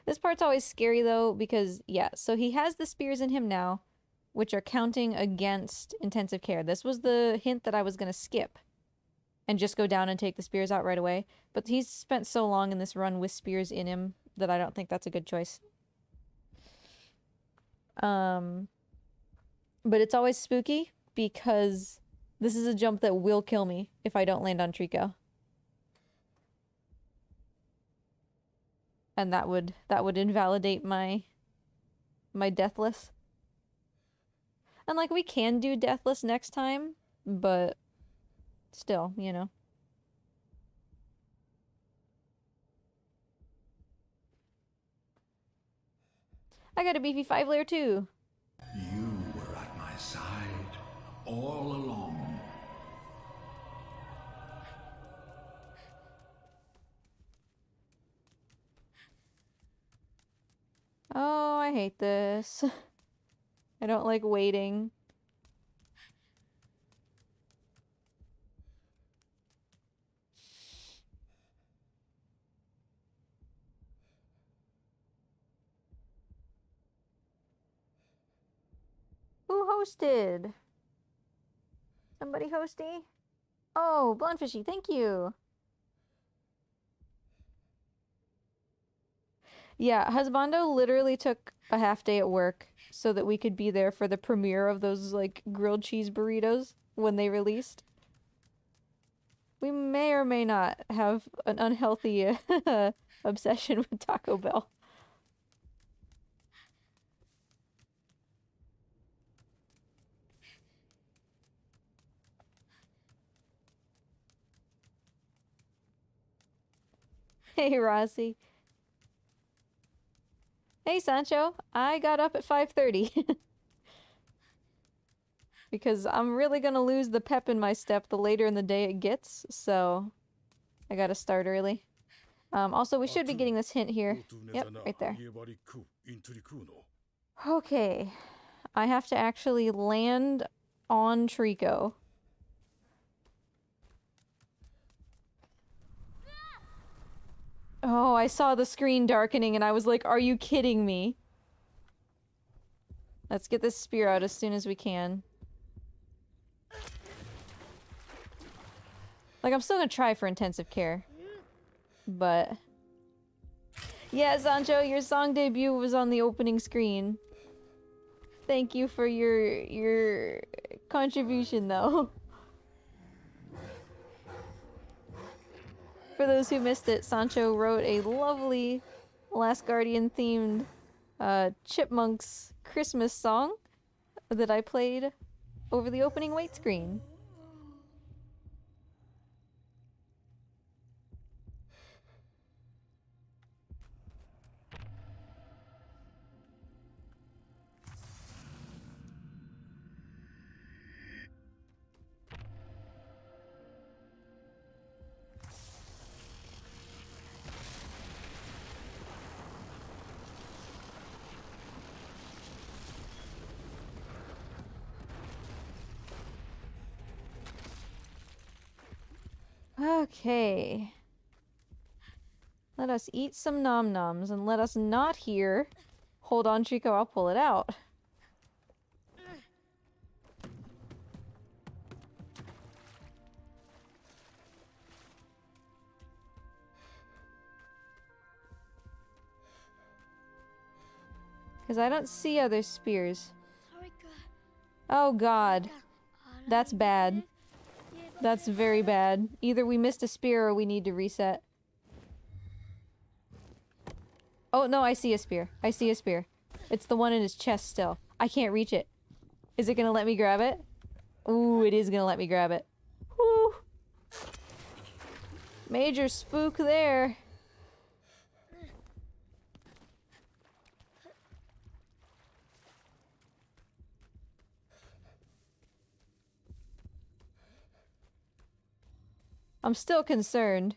This part's always scary though, because yeah, so he has the spears in him now, which are counting against intensive care. This was the hint that I was gonna skip and just go down and take the spears out right away. But he's spent so long in this run with spears in him that I don't think that's a good choice. But it's always spooky because this is a jump that will kill me if I don't land on Trico. And that would invalidate my deathless. And like we can do deathless next time, but still, you know. I got a beefy 5-layer too. You were at my side all along. Oh, I hate this. I don't like waiting. Who hosted? Somebody hosty? Oh, Blundfishy, thank you. Yeah, Husbando literally took a half day at work so that we could be there for the premiere of those, like, grilled cheese burritos when they released. We may or may not have an unhealthy obsession with Taco Bell. Hey, Rossi. Hey, Sancho. I got up at 5:30. Because I'm really gonna lose the pep in my step the later in the day it gets, so I gotta start early. Also, we should be getting this hint here. Yep, right there. Okay. I have to actually land on Trico. Oh, I saw the screen darkening and I was like, are you kidding me? Let's get this spear out as soon as we can. Like, I'm still gonna try for intensive care. But... yeah, Sancho, your song debut was on the opening screen. Thank you for your contribution, though. For those who missed it, Sancho wrote a lovely Last Guardian themed Chipmunks Christmas song that I played over the opening wait screen. Okay. Let us eat some nom-noms and let us not hear. Hold on, Trico, I'll pull it out. Because I don't see other spears. Oh god. That's bad. That's very bad. Either we missed a spear or we need to reset. Oh, no, I see a spear. I see a spear. It's the one in his chest still. I can't reach it. Is it gonna let me grab it? Ooh, it is gonna let me grab it. Woo! Major spook there. I'm still concerned.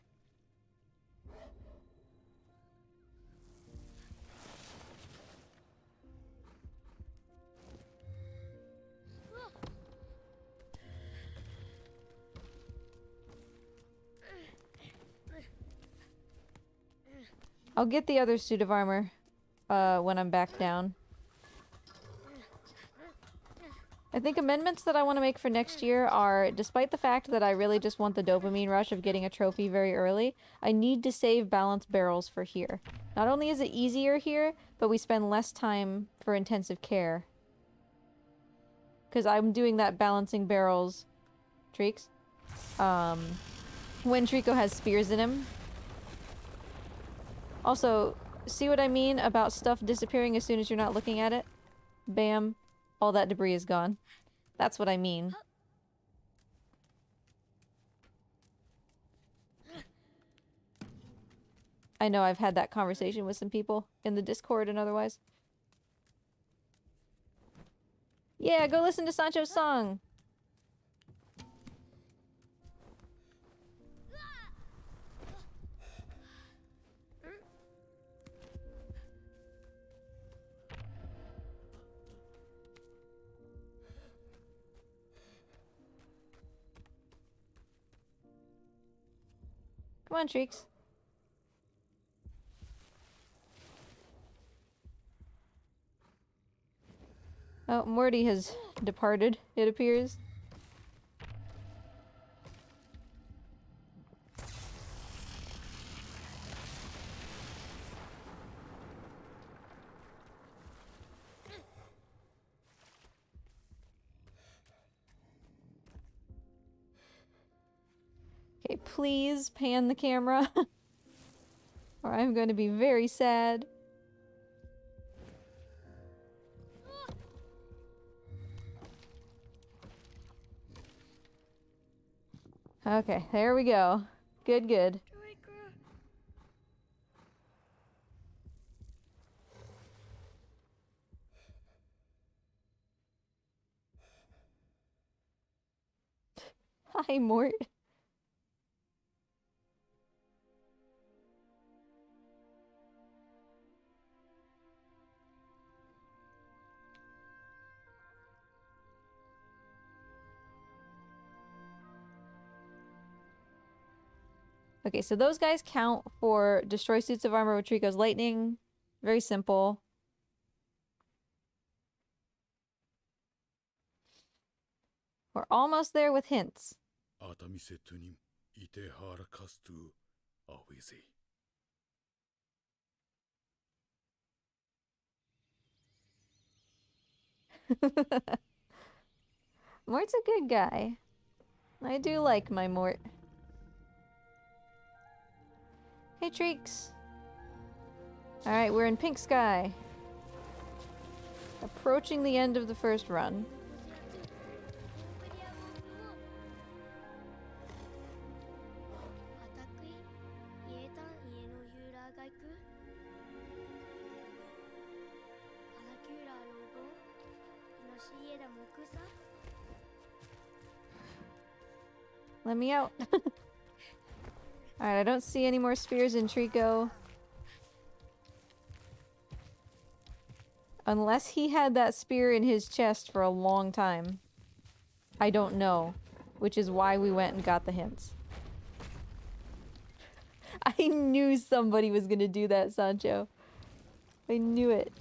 I'll get the other suit of armor when I'm back down. I think amendments that I want to make for next year are, despite the fact that I really just want the dopamine rush of getting a trophy very early, I need to save balanced barrels for here. Not only is it easier here, but we spend less time for intensive care. Because I'm doing that balancing barrels... Treeks? When Trico has spears in him. Also, see what I mean about stuff disappearing as soon as you're not looking at it? Bam. All that debris is gone. That's what I mean. I know I've had that conversation with some people in the Discord and otherwise. Yeah, go listen to Sancho's song! Come on, Treeks. Oh, Morty has departed, it appears. Okay, please pan the camera. Or I'm going to be very sad. Okay, there we go. Good, good. Hi, Mort. Okay, so those guys count for destroy suits of armor with Trico's lightning. Very simple. We're almost there with hints. アタミセトゥニイテハラカストゥアウェゼ Mort's a good guy. I do like my Mort. Hey, Treeks. Alright, we're in Pink Sky. Approaching the end of the first run. アタクイイエタン家のユーラーが行くアラキューラーローゴンイノシイエダモクサ Let me out. Alright, I don't see any more spears in Trico. Unless he had that spear in his chest for a long time. I don't know. Which is why we went and got the hints. I knew somebody was gonna do that, Sancho. I knew it.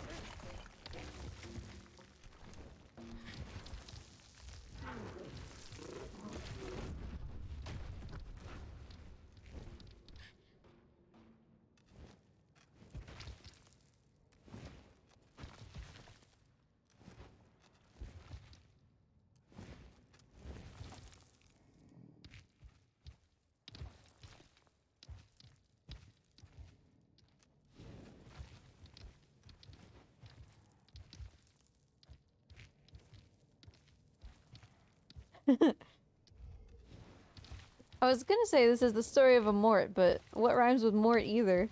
I was gonna say this is the story of a Mort, but what rhymes with Mort either?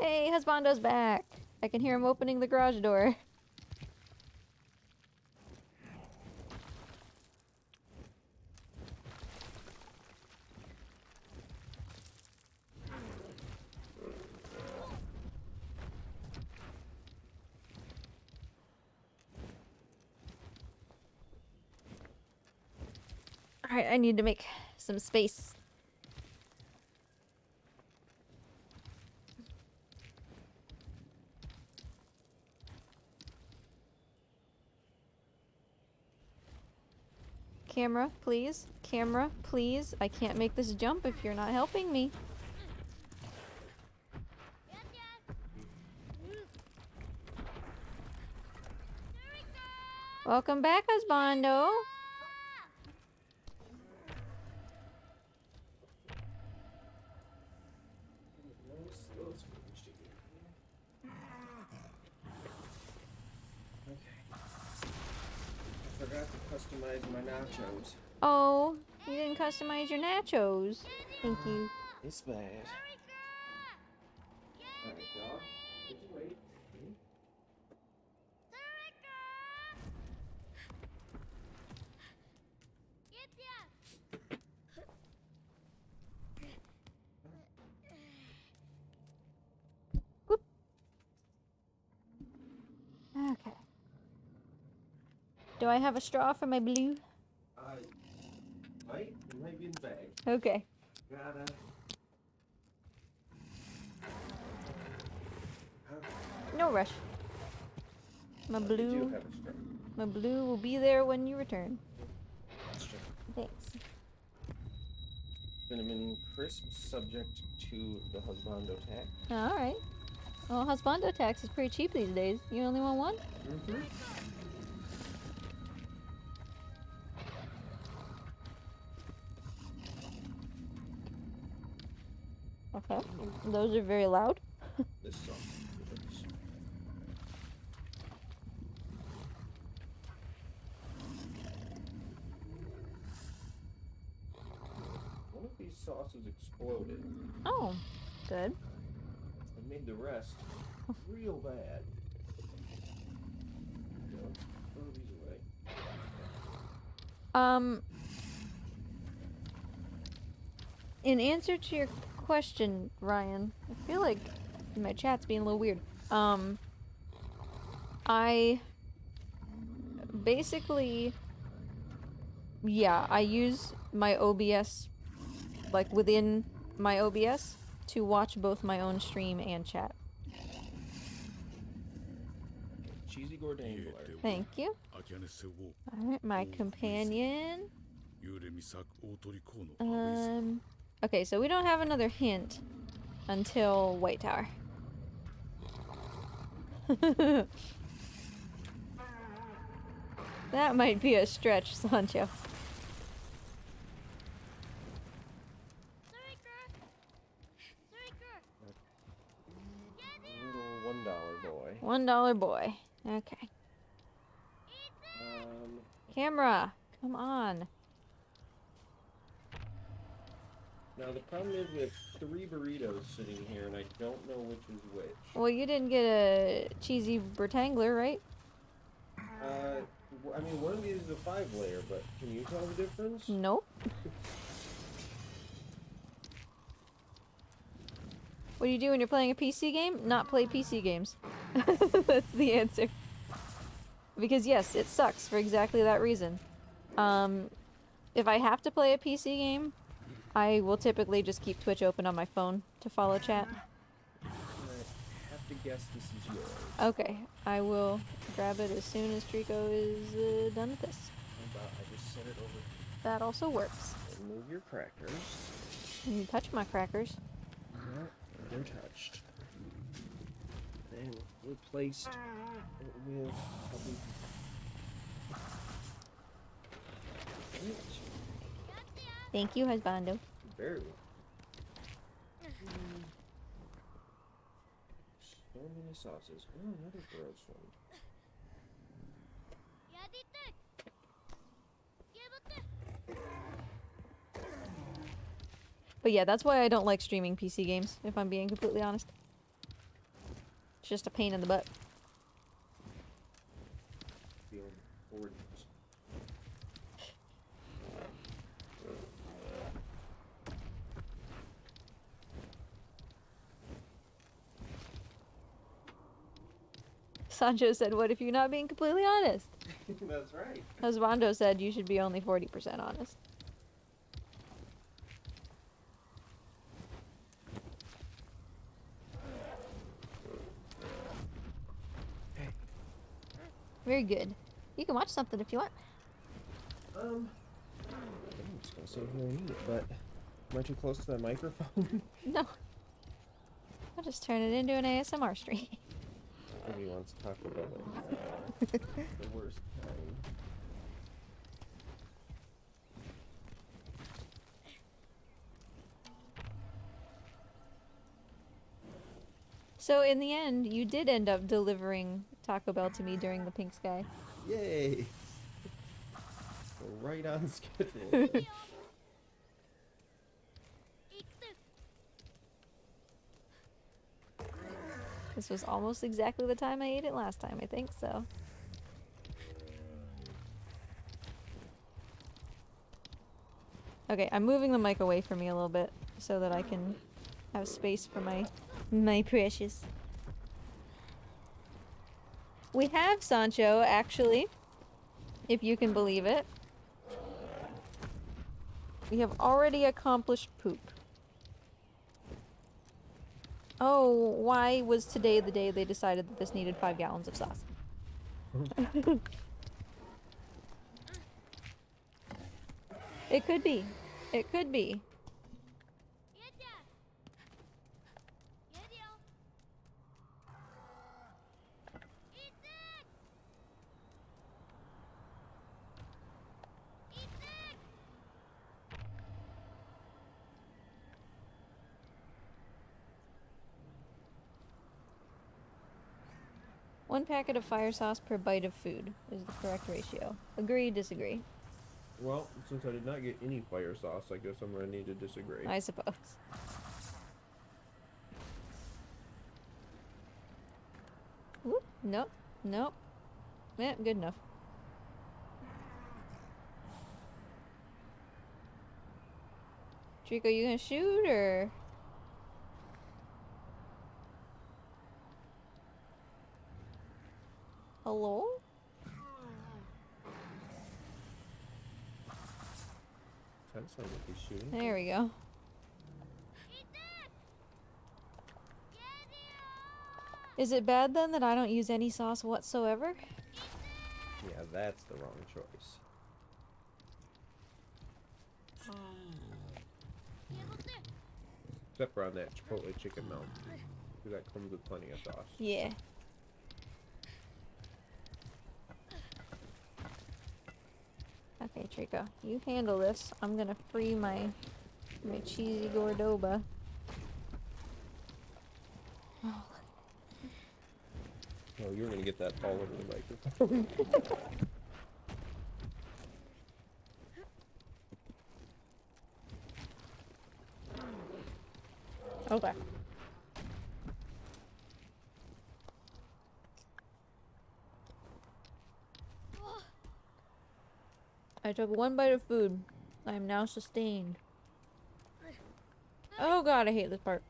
Hey, Husbando's back! I can hear him opening the garage door. Alright, I need to make some space. Camera, please. Camera, please. I can't make this jump if you're not helping me. Welcome back, Husbando. Forgot to customize my nachos. Oh, you didn't customize your nachos. Thank you. It's bad. Alright, dog. Did you wait? Okay. Do I have a straw for my blue? It might be in the bag. Okay. Gotta. No rush. My You do blue, have a straw. my blue will be there when you return. That's true. Thanks. Cinnamon crisp, subject to the husbando tax. All right. Well, husbando tax is pretty cheap these days. You only want one? Mm-hmm. Okay. Those are very loud. This song. One of these sauces exploded. Oh, good. And made the rest real bad. So, throw these away. In answer to your question, Ryan, I feel like my chat's being a little weird. I basically, yeah, I use my OBS, like within my OBS, to watch both my own stream and chat. Cheesy gourd angler. Thank you. Alright, my companion. Okay, so we don't have another hint until White Tower. That might be a stretch, Sancho. Little $1 boy. $1 boy. Okay. Camera, come on. Now the problem is we have 3 burritos sitting here, and I don't know which is which. Well, you didn't get a cheesy rectangular, right? I mean, one of these is a 5-layer, but can you tell the difference? Nope. What do you do when you're playing a PC game? Not play PC games. That's the answer. Because yes, it sucks for exactly that reason. If I have to play a PC game, I will typically just keep Twitch open on my phone to follow chat. I have to guess this is yours. Okay, I will grab it as soon as Trico is done with this. How about I just set it over That also works. and move your crackers. You touch my crackers. No, they're touched. Then replaced with probably... Thank you, husbando. Very well. So many sauces. Oh, another gross one. But yeah, that's why I don't like streaming PC games, if I'm being completely honest. It's just a pain in the butt. Feeling bored. Sancho said, what if you're not being completely honest? That's right. Husbando said you should be only 40% honest. Very good. You can watch something if you want. I'm just gonna sit here and eat it, but am I too close to that microphone? No. I'll just turn it into an ASMR stream. Maybe wants to talk about it. The worst kind. So in the end, you did end up delivering Taco Bell to me during the pink sky. Yay! We're right on schedule. This was almost exactly the time I ate it last time, I think, so. Okay, I'm moving the mic away from me a little bit so that I can have space for my precious. We have, Sancho, actually, if you can believe it. We have already accomplished poop. Oh, why was today the day they decided that this needed 5 gallons of sauce? It could be. It could be. One packet of fire sauce per bite of food is the correct ratio. Agree, disagree. Well, since I did not get any fire sauce, I guess I'm gonna need to disagree. I suppose. Whoop, nope, nope. Yeah, good enough. Trico, you gonna shoot or? Hello? That sounds like he's shooting. There we go. Is it bad then that I don't use any sauce whatsoever? Yeah, that's the wrong choice. Except for on that Chipotle chicken melt. Because that comes with plenty of sauce. Yeah. Okay, Trico, you handle this. I'm gonna free my cheesy Gordoba. Oh. Oh, you were gonna get that all over the microphone. Okay. I took one bite of food. I am now sustained. Oh god, I hate this part.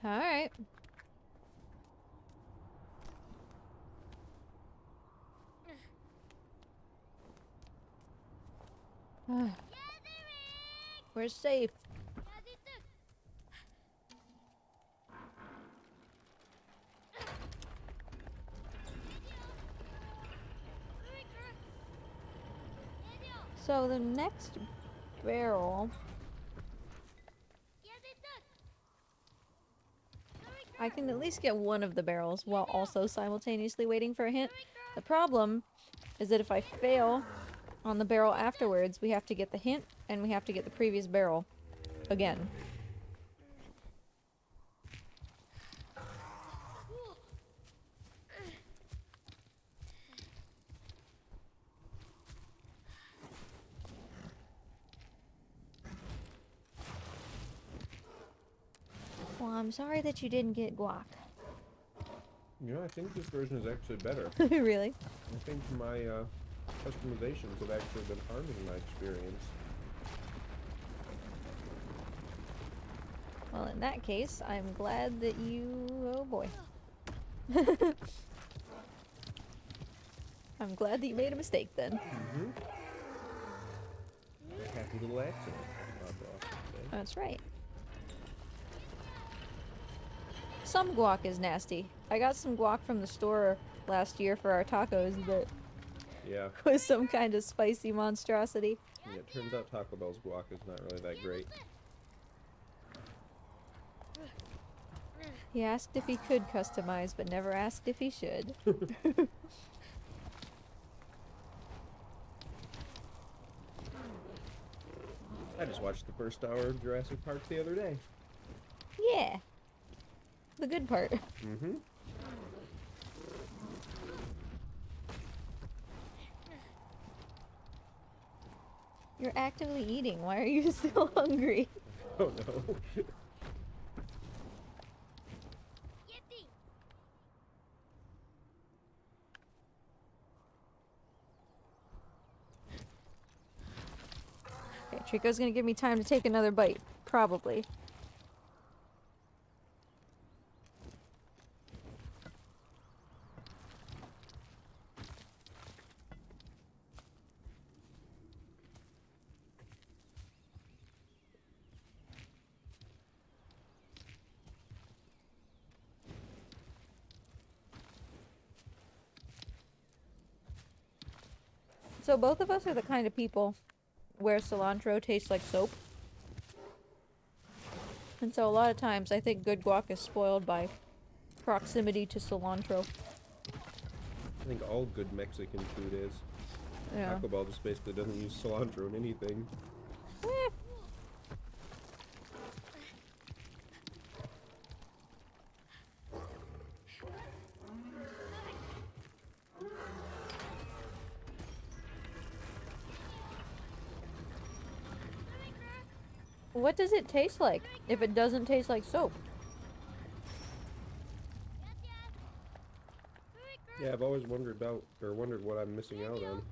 Alright. We're safe. So the next barrel, I can at least get one of the barrels while also simultaneously waiting for a hint. The problem is that if I fail on the barrel afterwards, we have to get the hint and we have to get the previous barrel again. Well, I'm sorry that you didn't get guac. You know, I think this version is actually better. Really? I think my customizations have actually been harming my experience. Well, in that case, I'm glad that you... Oh boy. I'm glad that you made a mistake then. Mm-hmm. Happy little accident. That's right. Some guac is nasty. I got some guac from the store last year for our tacos that Yeah. was some kind of spicy monstrosity. Yeah, it turns out Taco Bell's guac is not really that great. He asked if he could customize, but never asked if he should. I just watched the first hour of Jurassic Park the other day. Yeah. The good part. Mm-hmm. You're actively eating. Why are you still hungry? Oh no. Okay, Trico's gonna give me time to take another bite. Probably. So both of us are the kind of people where cilantro tastes like soap. And so a lot of times I think good guac is spoiled by proximity to cilantro. I think all good Mexican food is. Yeah. Taco Bell just basically doesn't use cilantro in anything. Eh. What does it taste like if it doesn't taste like soap? Yeah, I've always wondered what I'm missing out on.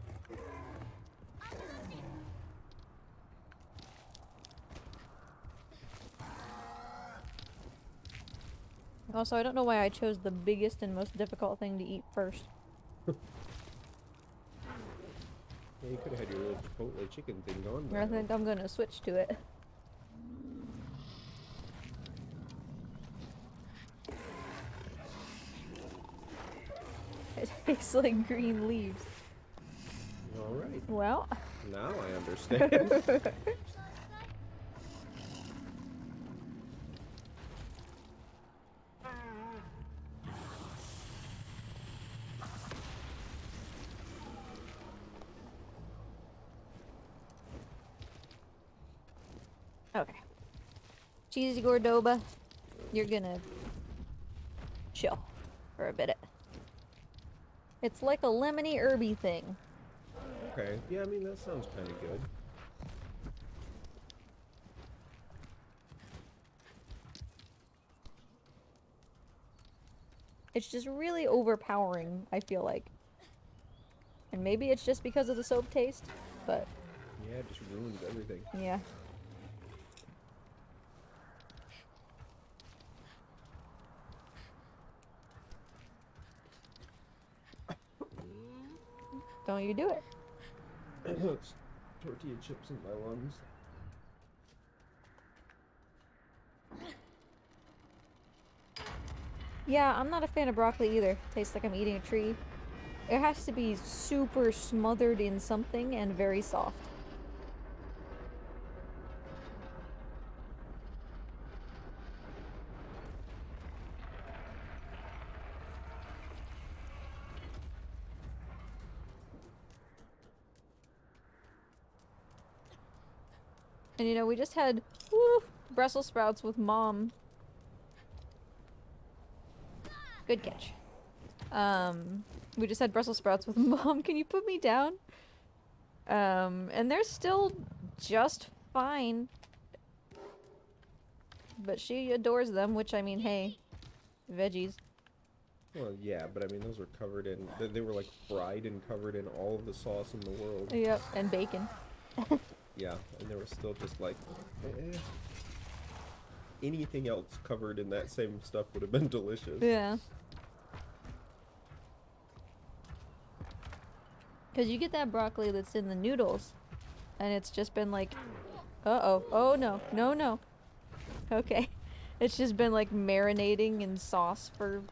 Also, I don't know why I chose the biggest and most difficult thing to eat first. Yeah, you could have had your little Chipotle chicken thing going. I think I'm gonna switch to it. It tastes like green leaves. Alright. Well. Now I understand. Okay. Cheesy Gordoba, you're gonna chill for a bit. It's like a lemony herby thing. Okay. Yeah, I mean, that sounds kind of good. It's just really overpowering, I feel like. And maybe it's just because of the soap taste, but Yeah, it just ruins everything. yeah. Don't you do it. It's tortilla chips in my lungs. Yeah, I'm not a fan of broccoli either. Tastes like I'm eating a tree. It has to be super smothered in something and very soft. And you know, we just had Brussels sprouts with Mom. Good catch. We just had Brussels sprouts with Mom. Can you put me down? And they're still just fine. But she adores them, which I mean, hey, veggies. Well, yeah, but I mean, those were covered in... They were, like, fried and covered in all of the sauce in the world. Yep, and bacon. Yeah, and they were still just like... Anything else covered in that same stuff would have been delicious. Yeah. Because you get that broccoli that's in the noodles, and it's just been like, uh-oh, oh no, no, no. Okay. It's just been like marinating in sauce for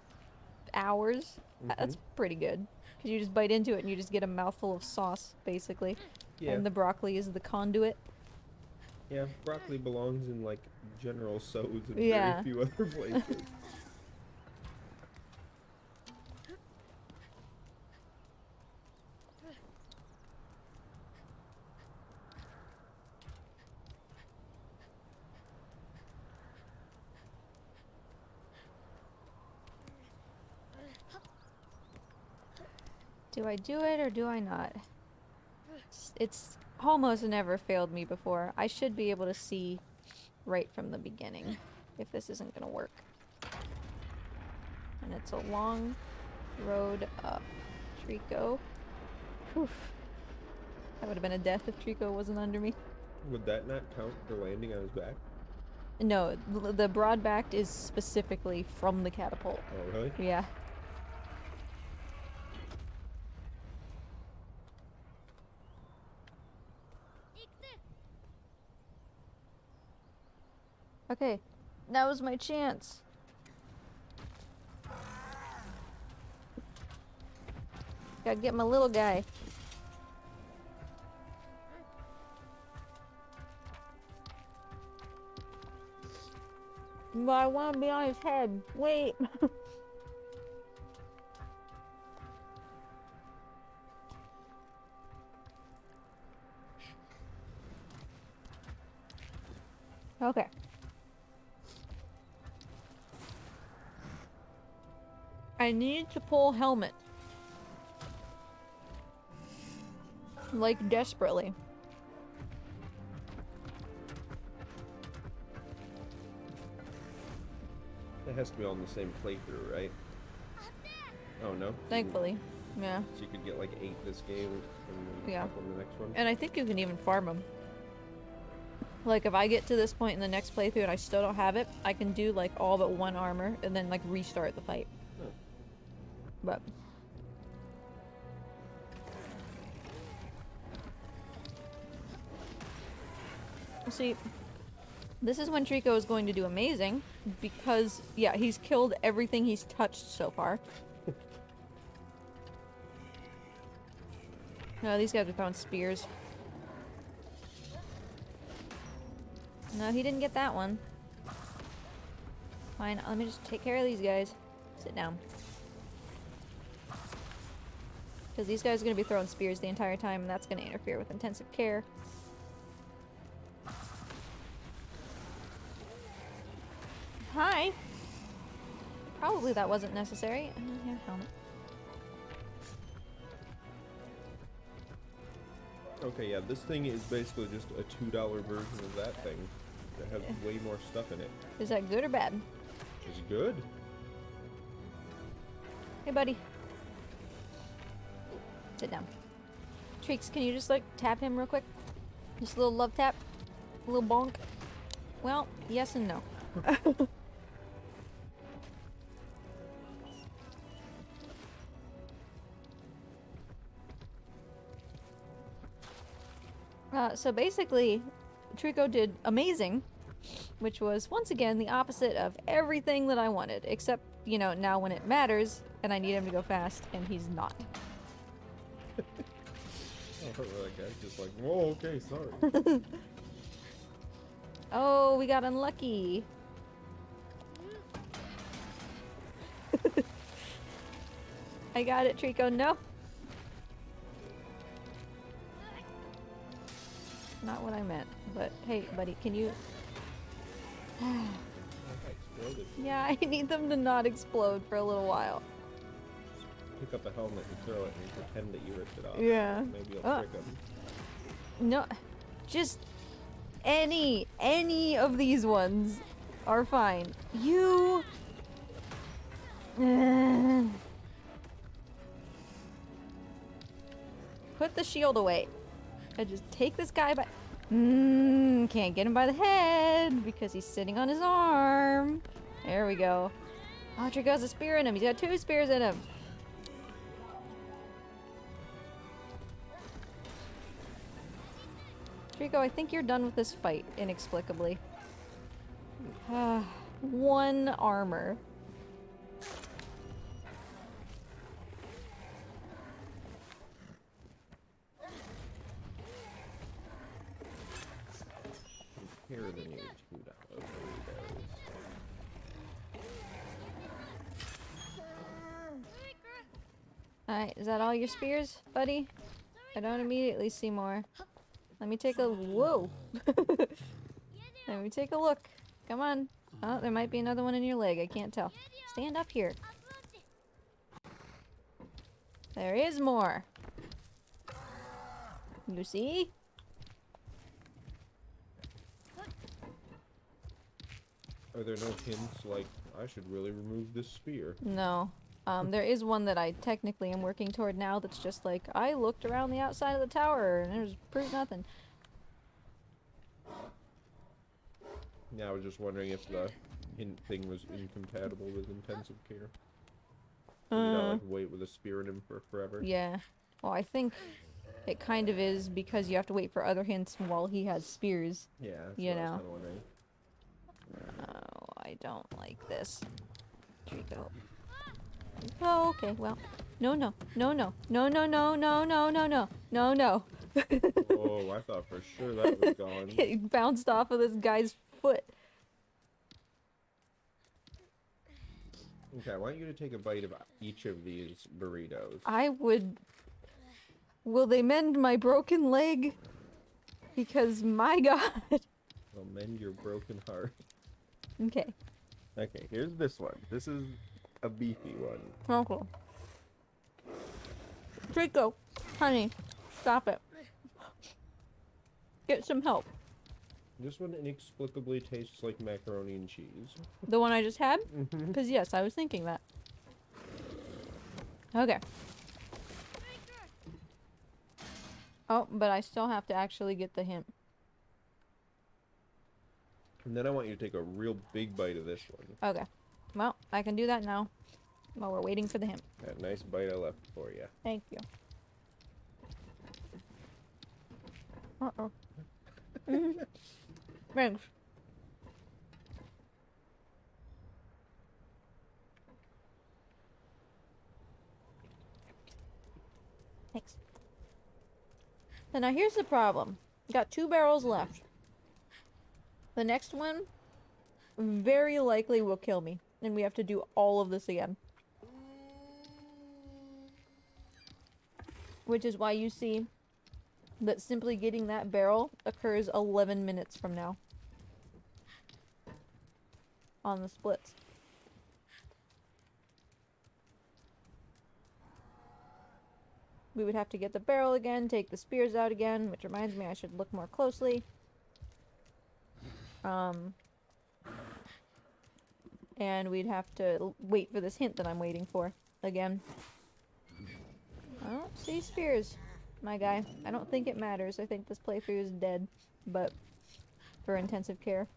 hours. That's pretty good. Because you just bite into it and you just get a mouthful of sauce, basically. Yeah. And the broccoli is the conduit. Yeah, broccoli belongs in, like, General So's and Yeah. very few other places. Do I do it or do I not? It's almost never failed me before. I should be able to see right from the beginning if this isn't gonna work. And it's a long road up. Trico. Oof. That would have been a death if Trico wasn't under me. Would that not count for landing on his back? No, the broad-backed is specifically from the catapult. Oh, really? Yeah. Okay, that was my chance. Gotta get my little guy. But I want to be on his head. Wait. Okay. I need to pull helmet. Like, desperately. It has to be all in the same playthrough, right? Oh, no? Thankfully. Yeah. So you could get, like, 8 this game and then Yeah. a couple in the next one? And I think you can even farm them. Like, if I get to this point in the next playthrough and I still don't have it, I can do, like, all but one armor and then, like, restart the fight. Oh. But... see, this is when Trico is going to do amazing, because, yeah, he's killed everything he's touched so far. No, these guys are throwing spears. No, he didn't get that one. Fine, let me just take care of these guys. Sit down. Because these guys are going to be throwing spears the entire time, and that's going to interfere with intensive care. Hi! Probably that wasn't necessary. Yeah, helmet. Okay, yeah, this thing is basically just a $2 version of that thing. That has way more stuff in it. Is that good or bad? It's good. Hey, buddy. Sit down. Treeks, can you just, like, tap him real quick? Just a little love tap? A little bonk? Well, yes and no. So basically, Trico did amazing, which was, once again, the opposite of everything that I wanted, except, you know, now when it matters, and I need him to go fast, and he's not. Oh, that guy's just like, whoa, okay, sorry. Oh, we got unlucky. I got it, Trico, no! Not what I meant, but hey, buddy, can you... Exploded. Yeah, I need them to not explode for a little while. Just pick up a helmet and throw it and pretend that you ripped it off. Yeah. Maybe you'll trick him. No, just any of these ones are fine. You... Put the shield away. I just take this guy by... can't get him by the head because he's sitting on his arm. There we go. Oh, Trico has a spear in him. He's got 2 spears in him. Trico, I think you're done with this fight, inexplicably. 1 armor. Here than you, $2. Alright, is that all your spears, buddy? I don't immediately see more. Let me take a... whoa! Let me take a look. Come on. Oh, there might be another one in your leg. I can't tell. Stand up here. There is more. You see? Are there no hints like, I should really remove this spear? No. There is one that I technically am working toward now that's just like, I looked around the outside of the tower and there's proof nothing. Yeah, I was just wondering if the hint thing was incompatible with intensive care. You gotta like wait with a spear in him for forever. Yeah. Well, I think it kind of is because you have to wait for other hints while he has spears. Yeah, that's You what I was know. kinda wondering. Oh, I don't like this. Trico. Oh, okay, well. No, no. No, no. No, no, no, no, no, no, no. No, no. Oh, I thought for sure that was gone. It bounced off of this guy's foot. Okay, I want you to take a bite of each of these burritos. I would... Will they mend my broken leg? Because, my god. I'll mend your broken heart. Okay. Okay, here's this one. This is a beefy one. Okay. Trico, honey, stop it. Get some help. This one inexplicably tastes like macaroni and cheese. The one I just had? Because yes, I was thinking that. Okay. Oh, but I still have to actually get the hint. And then I want you to take a real big bite of this one. Okay. Well, I can do that now. While we're waiting for the hint. That nice bite I left for you. Thank you. Uh-oh. Thanks. Thanks. So now here's the problem. Got 2 barrels left. The next one very likely will kill me. And we have to do all of this again. Which is why you see that simply getting that barrel occurs 11 minutes from now. On the splits. We would have to get the barrel again, take the spears out again, which reminds me I should look more closely. And we'd have to wait for this hint that I'm waiting for again. I don't see spears, my guy. I don't think it matters. I think this playthrough is dead, but for intensive care.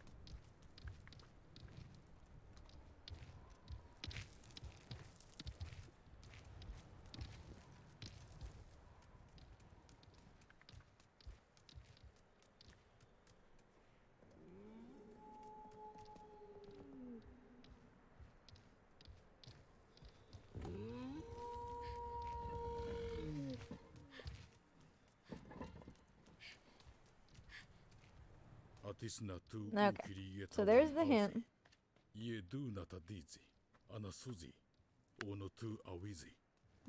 Okay, so there's the hint.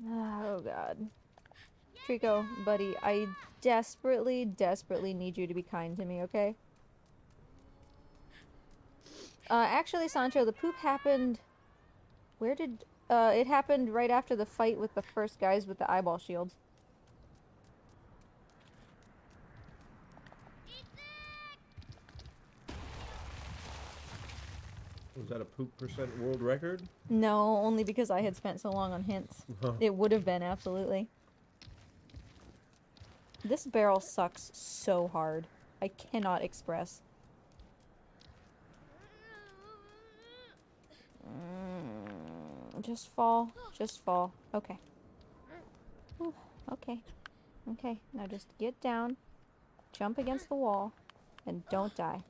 Oh god. Trico, buddy, I desperately, desperately need you to be kind to me, okay? Actually, Sancho, the poop happened... Where did... it happened right after the fight with the first guys with the eyeball shields. Was that a poop percent world record? No, only because I had spent so long on hints. It would have been, absolutely. This barrel sucks so hard. I cannot express. Just fall. Just fall. Okay. Whew, okay. Okay, now just get down, jump against the wall, and don't die.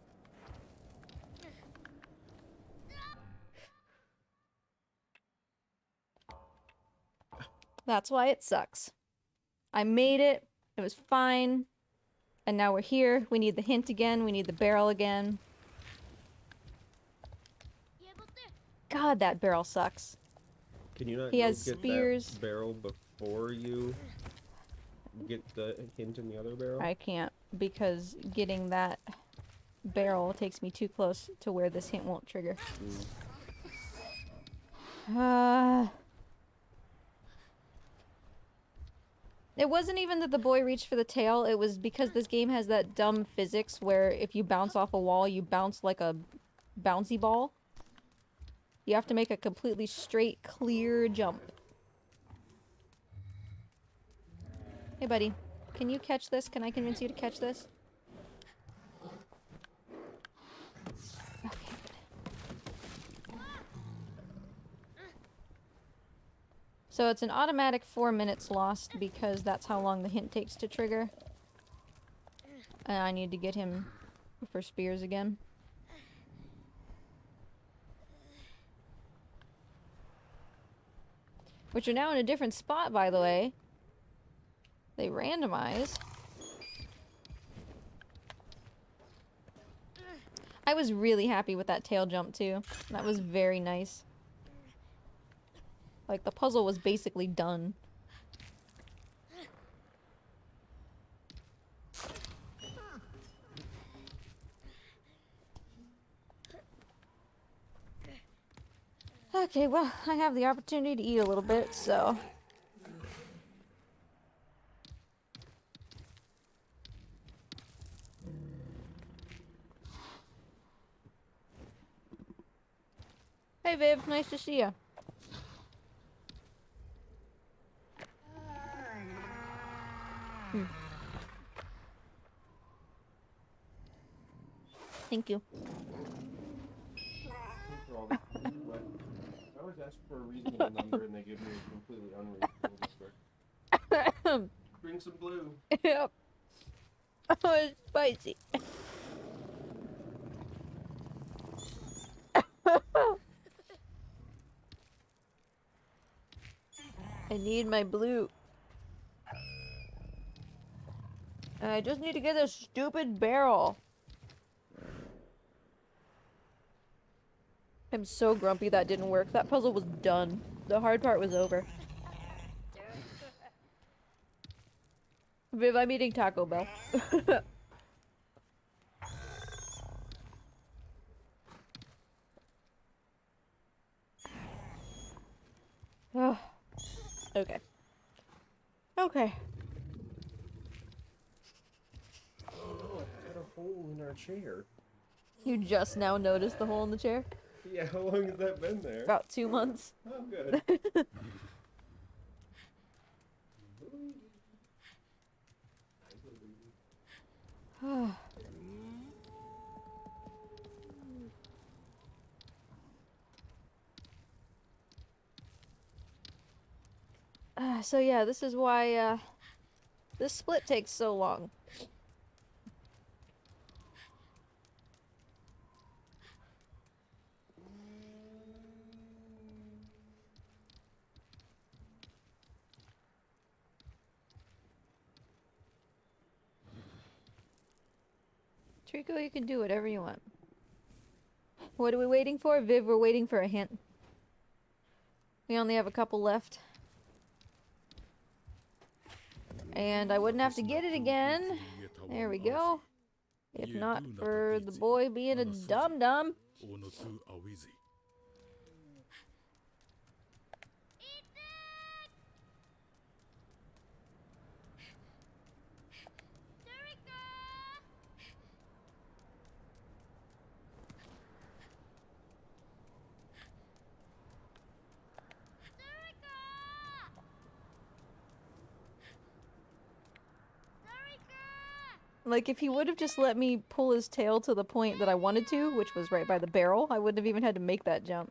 That's why it sucks. I made it. It was fine. And now we're here. We need the hint again. We need the barrel again. God, that barrel sucks. Can you not He go has get spears. that barrel before you get the hint in the other barrel? I can't, because getting that barrel takes me too close to where this hint won't trigger. It wasn't even that the boy reached for the tail, it was because this game has that dumb physics where if you bounce off a wall, you bounce like a bouncy ball. You have to make a completely straight, clear jump. Hey buddy, can you catch this? Can I convince you to catch this? Okay, good. So it's an automatic 4 minutes lost because that's how long the hint takes to trigger. And I need to get him for spears again. Which are now in a different spot, by the way. They randomize. I was really happy with that tail jump, too. That was very nice. Like, the puzzle was basically done. Okay, well, I have the opportunity to eat a little bit, so... Hey Viv, nice to see ya. Thank you. No. What? I always ask for a reasonable number and they give me a completely unreasonable number. Bring some blue. Yep. Oh, it's spicy. I need my blue. And I just need to get this stupid barrel. I'm so grumpy that didn't work. That puzzle was done. The hard part was over. Viv, I'm eating Taco Bell. Oh. Okay. Okay. Oh no, I got a hole in our chair. You just now noticed the hole in the chair? Yeah, how long has that been there? About 2 months. Oh, good. So yeah, this is why this split takes so long. Trico, you can do whatever you want. What are we waiting for? Viv, we're waiting for a hint. We only have a couple left. And I wouldn't have to get it again. There we go. If not for the boy being a dum-dum. Like, if he would have just let me pull his tail to the point that I wanted to, which was right by the barrel, I wouldn't have even had to make that jump.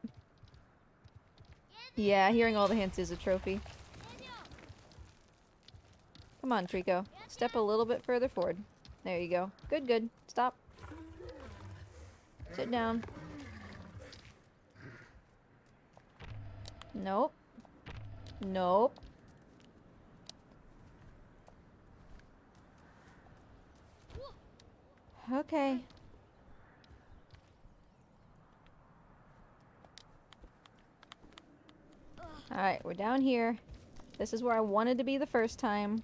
Yeah, hearing all the hints is a trophy. Come on, Trico. Step a little bit further forward. There you go. Good, good. Stop. Sit down. Nope. Nope. Okay. Alright, we're down here. This is where I wanted to be the first time.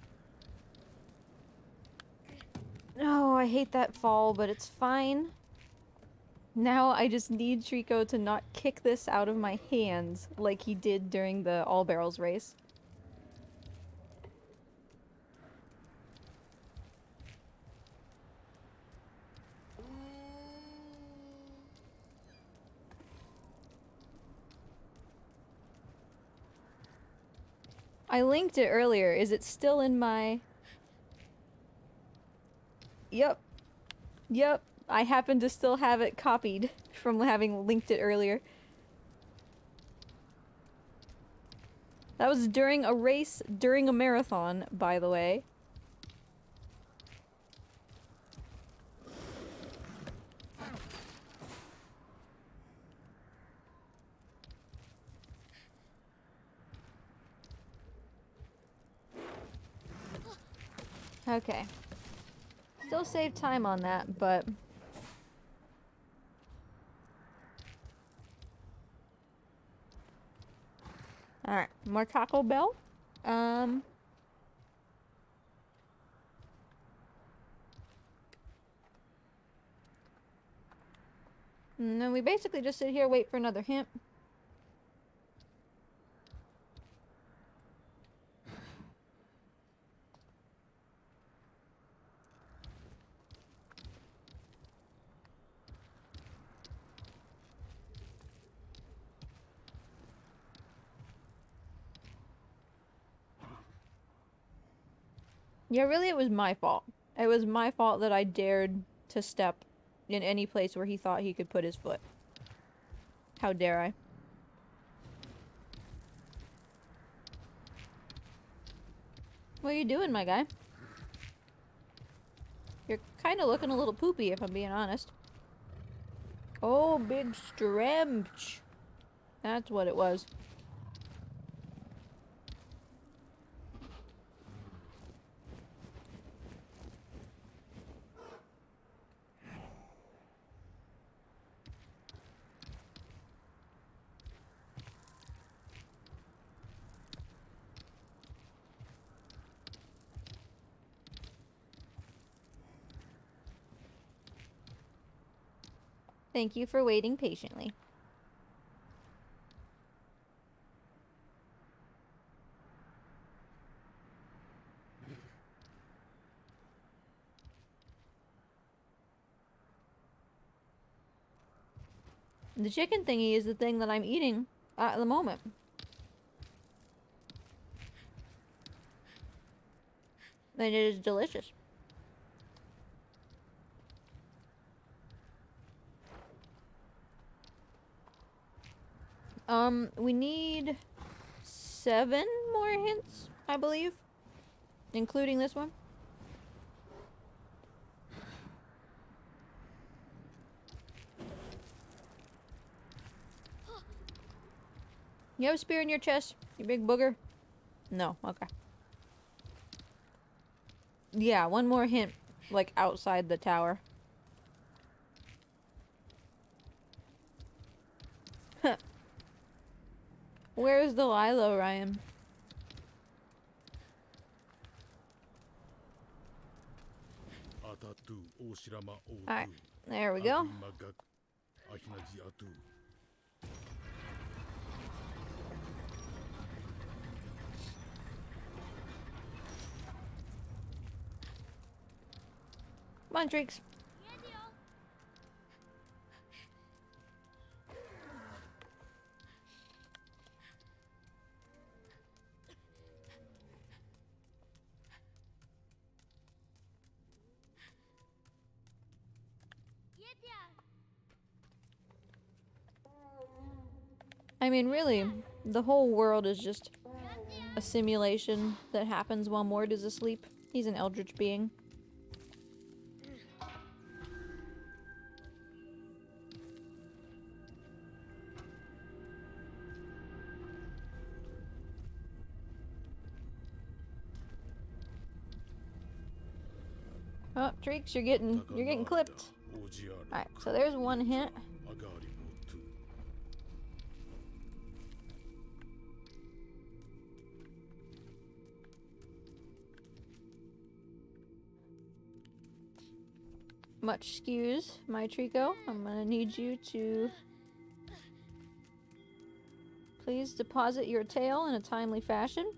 Oh, I hate that fall, but it's fine. Now I just need Trico to not kick this out of my hands like he did during the all barrels race. I linked it earlier. Is it still in my... Yep. Yep. I happen to still have it copied from having linked it earlier. That was during a race, during a marathon, by the way. Okay. Still save time on that, but... Alright, more Taco Bell. And then we basically just sit here, wait for another hint. Yeah, really, it was my fault. It was my fault that I dared to step in any place where he thought he could put his foot. How dare I? What are you doing, my guy? You're kind of looking a little poopy, if I'm being honest. Oh, big stretch. That's what it was. Thank you for waiting patiently. The chicken thingy is the thing that I'm eating at the moment. And it is delicious. We need 7 more hints, I believe. Including this one. You have a spear in your chest, you big booger? No, okay. Yeah, one more hint, like outside the tower. Where's the Lilo, Ryan? Alright, there we go. Come on, Treeks. I mean, really, the whole world is just a simulation that happens while Mord is asleep. He's an eldritch being. Oh, Treeks, you're getting clipped. Alright, so there's one hint. Much excuse, my Trico. I'm gonna need you to please deposit your tail in a timely fashion.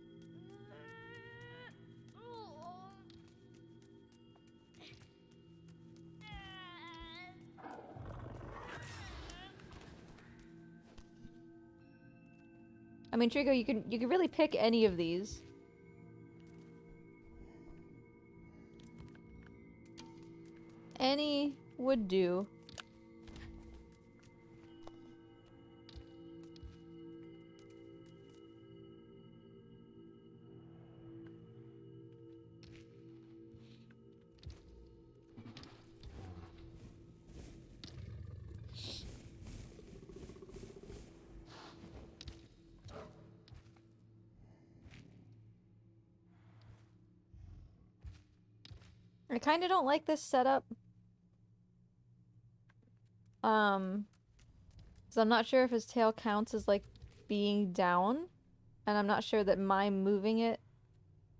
I mean, Trico, you can really pick any of these. Any would do. I kind of don't like this setup. So I'm not sure if his tail counts as like being down, and I'm not sure that my moving it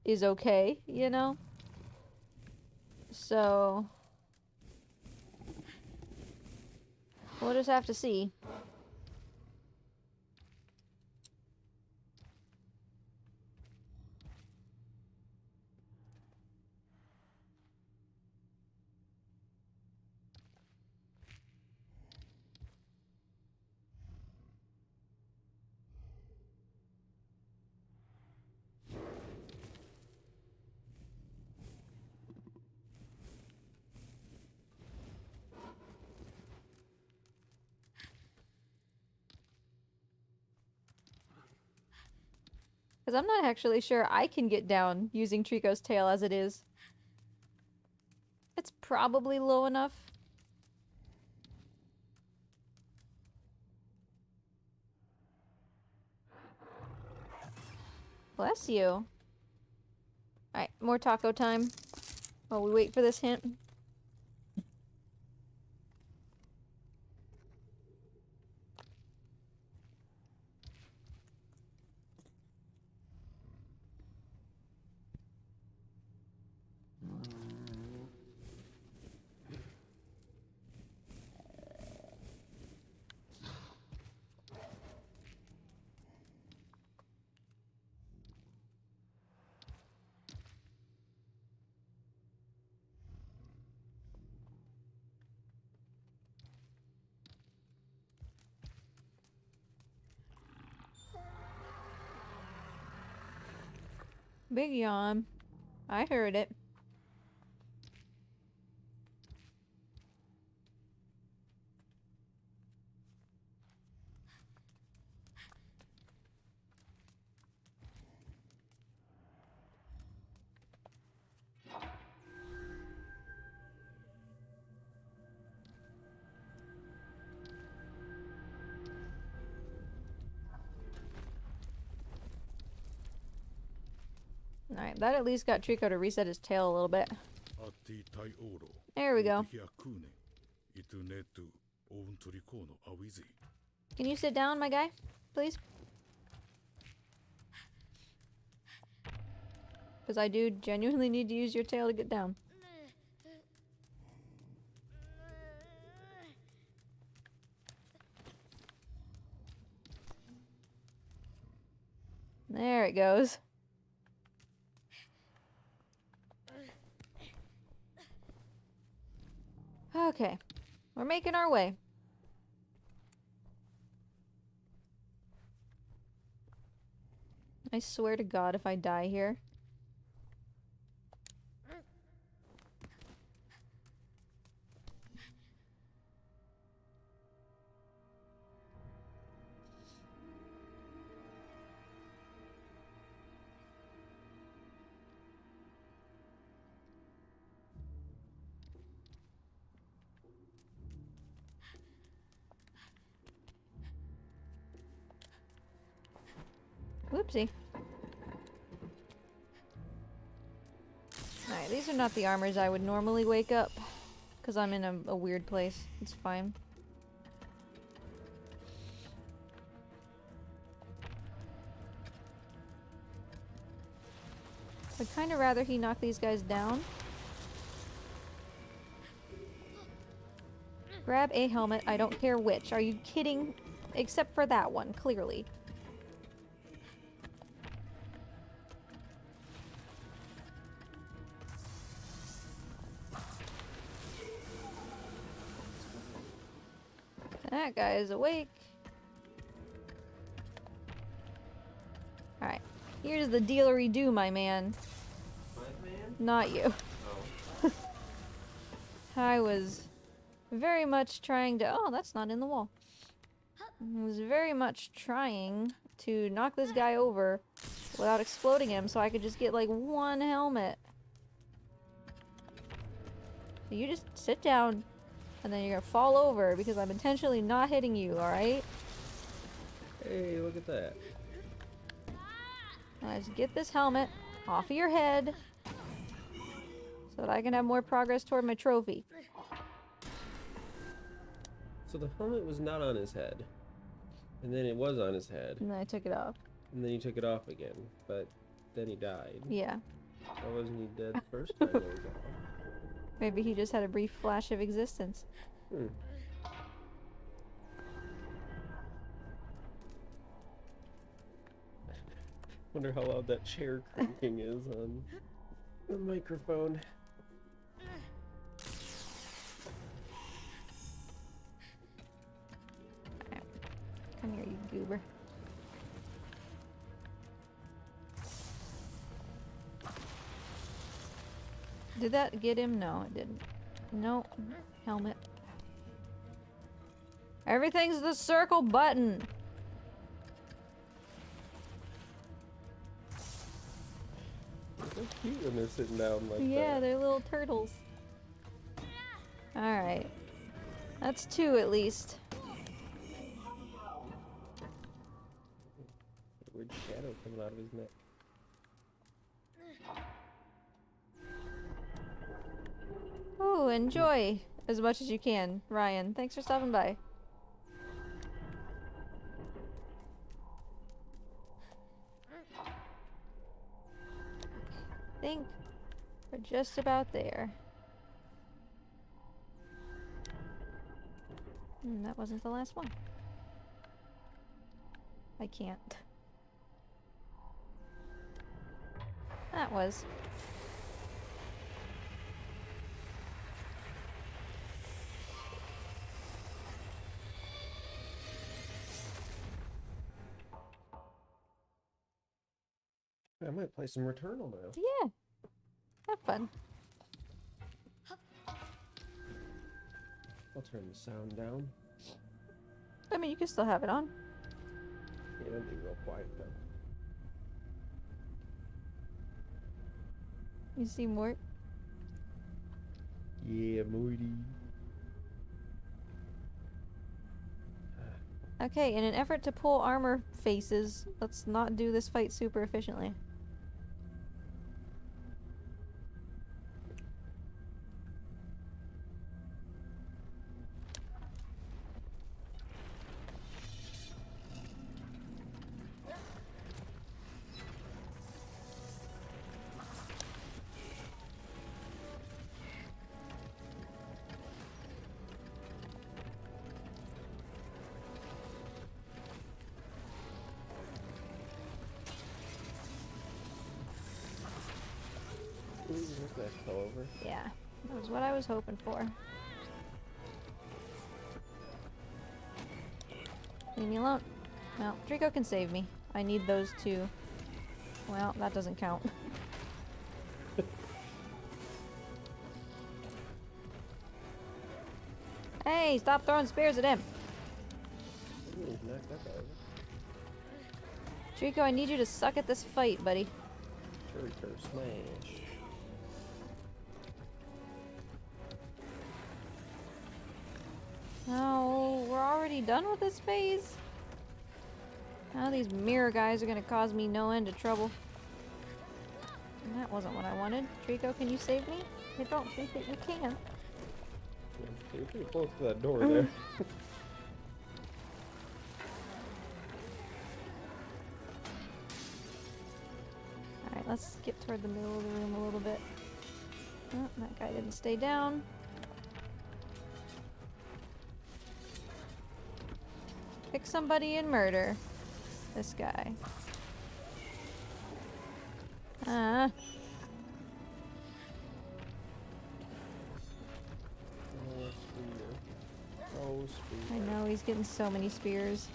is okay, you know? So we'll just have to see. Because I'm not actually sure I can get down using Trico's tail as it is. It's probably low enough. Bless you. Alright, more taco time. While we wait for this hint. Big yawn. I heard it. Alright, that at least got Trico to reset his tail a little bit. There we go. Can you sit down, my guy? Please? Because I do genuinely need to use your tail to get down. There it goes. Okay, we're making our way. I swear to God if I die here. Whoopsie. Alright, these are not the armors I would normally wake up. Because I'm in a weird place. It's fine. I'd kind of rather he knock these guys down. Grab a helmet, I don't care which. Are you kidding? Except for that one, clearly. That guy is awake. Alright. Here's the dealery do, my man. My man? Not you. Oh. I was very much trying to... Oh, that's not in the wall. I was very much trying to knock this guy over without exploding him so I could just get, like, one helmet. So you just sit down, and then you're gonna fall over because I'm intentionally not hitting you, alright? Hey, look at that. Let's get this helmet off of your head so that I can have more progress toward my trophy. So the helmet was not on his head. And then it was on his head. And then I took it off. And then you took it off again. But then he died. Yeah. Why wasn't he dead the first time it was off? Maybe he just had a brief flash of existence. Hmm. Wonder how loud that chair creaking is on the microphone. Come here, you goober. Did that get him? No, it didn't. No. Helmet. Everything's the circle button. They're cute when they're sitting down like Yeah, that. they're little turtles. Alright. That's 2 at least. Weird shadow coming out of his neck. Ooh, enjoy as much as you can, Ryan. Thanks for stopping by. I think we're just about there. That wasn't the last one. I can't. That was. I might play some Returnal now. Yeah. Have fun. I'll turn the sound down. I mean, you can still have it on. Yeah, it'll be real quiet though. You see Mort? Yeah, Morty. Okay, in an effort to pull armor faces, let's not do this fight super efficiently. Ooh, that's nice over. Yeah, that was what I was hoping for. Leave me alone. No, Trico can save me. I need those 2. Well, that doesn't count. Hey, stop throwing spears at him! Ooh, knocked that guy over. Trico, I need you to suck at this fight, buddy. Turtle smash. No, we're already done with this phase? Now these mirror guys are gonna cause me no end of trouble. And that wasn't what I wanted. Trico, can you save me? I don't think that you can. Yeah, you're pretty close to that door there. Alright, let's get toward the middle of the room a little bit. Oh, that guy didn't stay down. Pick somebody and murder this guy. Ah. Oh, spear. Oh, spear. I know, he's getting so many spears.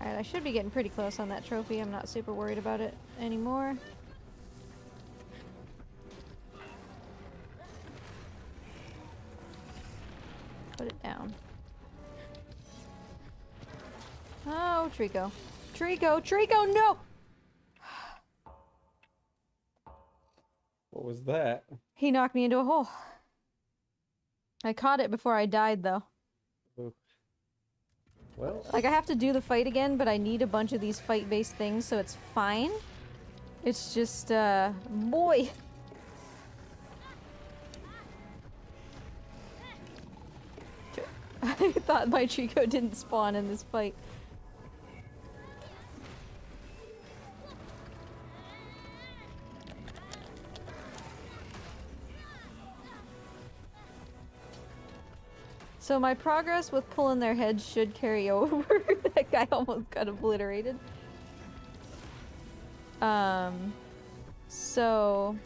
Alright, I should be getting pretty close on that trophy. I'm not super worried about it anymore. Put it down. Oh, Trico. Trico! Trico, no! What was that? He knocked me into a hole. I caught it before I died, though. Ooh. Well, Like, I have to do the fight again, but I need a bunch of these fight-based things, so it's fine. It's just, boy! I thought my Trico didn't spawn in this fight. So my progress with pulling their heads should carry over. That guy almost got obliterated. So...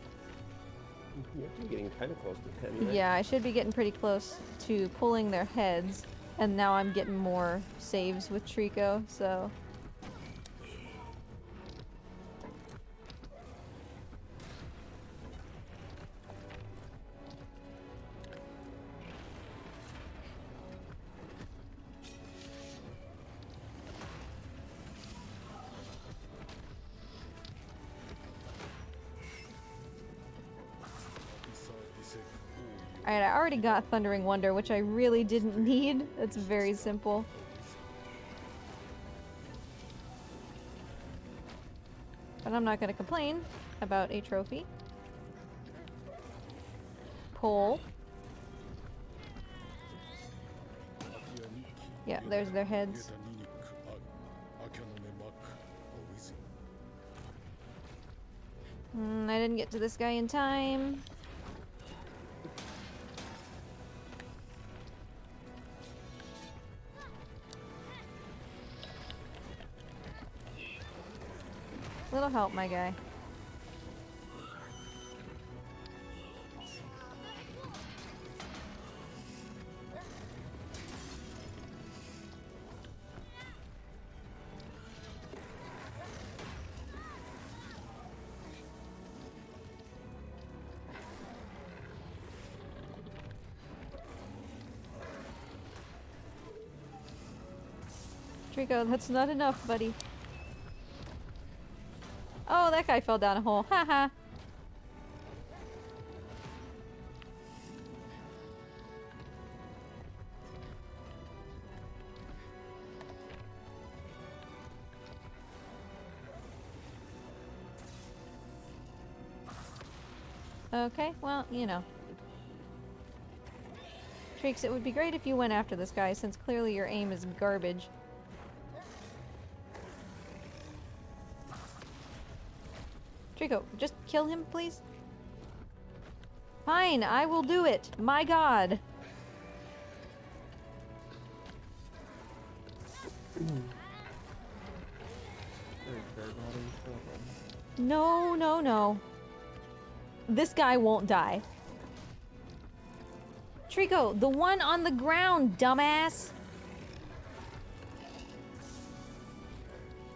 you have to be getting kind of close to 10, right? yeah, I should be getting pretty close to pulling their heads. And now I'm getting more saves with Trico, so... Alright, I already got Thundering Wonder, which I really didn't need. It's very simple. But I'm not gonna complain about a trophy. Pole. Yeah, there's their heads. I didn't get to this guy in time. Little help, my guy. Trico, that's not enough, buddy. Oh, that guy fell down a hole. Haha. Okay, well, you know. Treeks, it would be great if you went after this guy, since clearly your aim is garbage. Trico, just kill him, please. Fine, I will do it. My god. No, no, no. This guy won't die. Trico, the one on the ground, dumbass.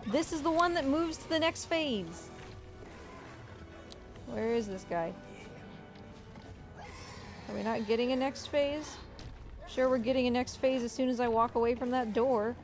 This is the one that moves to the next phase. Where is this guy? Are we not getting a next phase? Sure, we're getting a next phase as soon as I walk away from that door.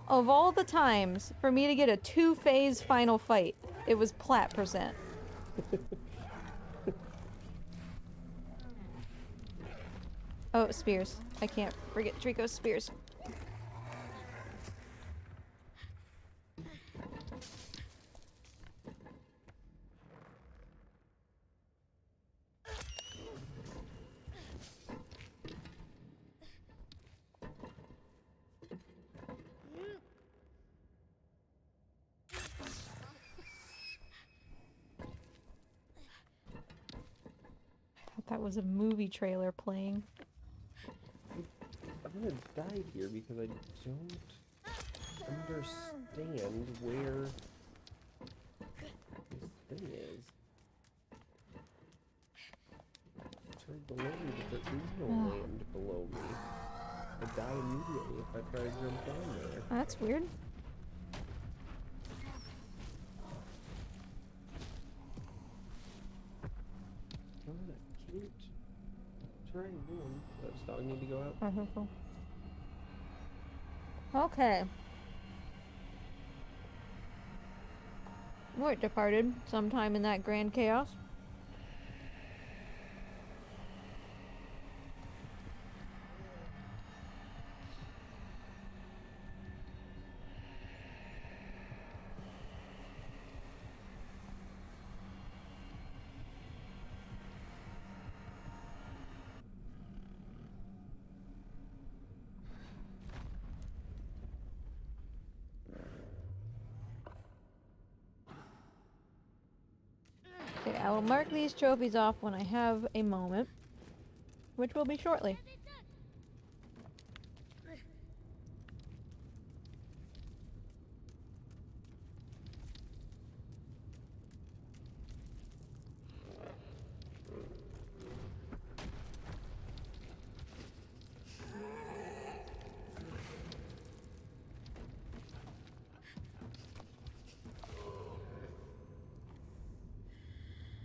Of all the times for me to get a 2-phase final fight, it was plat percent. Oh, spears. I can't forget Trico's spears. That was a movie trailer playing. I'm gonna die here because I don't understand where this thing is. It's right below me, but there is no land below me. I die immediately if I try to jump down there. That's weird. Try again. Does that dog need to go out? I think so. Okay. Where it departed sometime in that grand chaos. Okay, I will mark these trophies off when I have a moment, which will be shortly.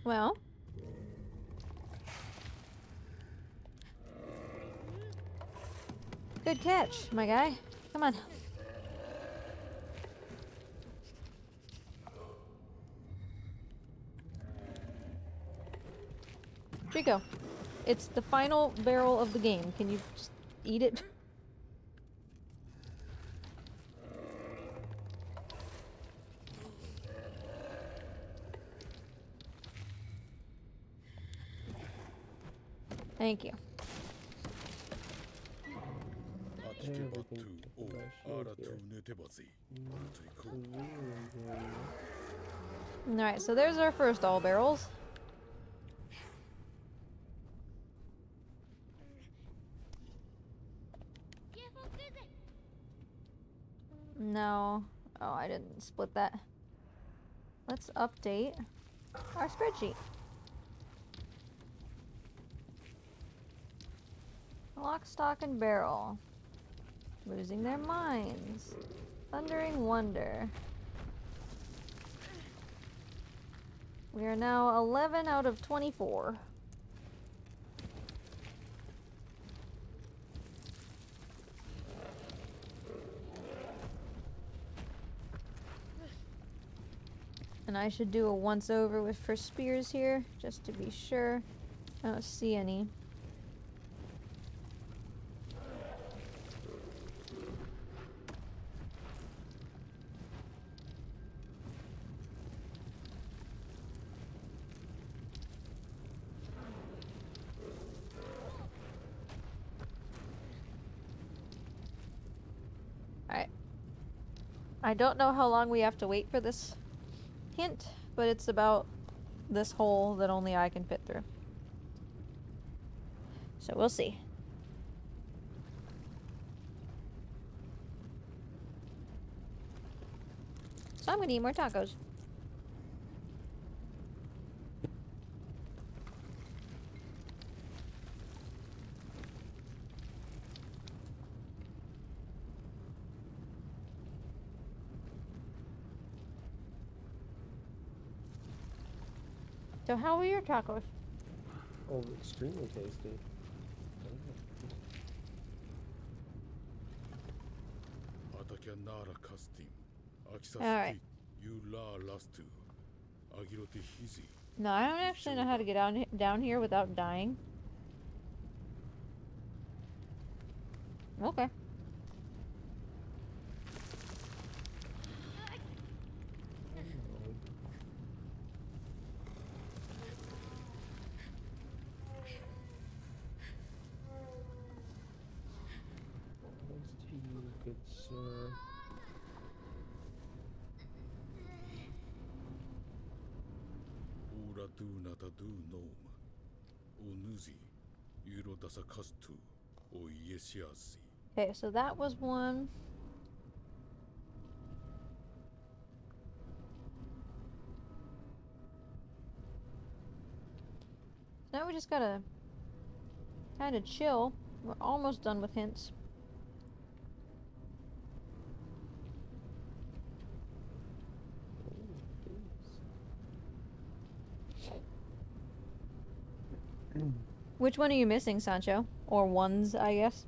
Well, Good catch, my guy. Come on. Chico, it's the final barrel of the game. Can you just eat it? Thank you. 飽きけばトゥオーアラトゥネテバゼイトリコ Alright, so there's our first all barrels. No. Oh, I didn't split that. Let's update our spreadsheet. Lock, stock, and barrel. Losing their minds. Thundering Wonder. We are now 11 out of 24. And I should do a once over with for spears here, just to be sure. I don't see any. Alright. I don't know how long we have to wait for this hint, but it's about this hole that only I can fit through. So we'll see. So I'm gonna eat more tacos. So how are your tacos? Oh, extremely tasty. Alright. No, I don't actually know how to get down here without dying. Okay. Thanks to you, good sir. Okay, so that was one. Now we just gotta kind of chill. We're almost done with hints. Which one are you missing, Sancho? Or ones, I guess?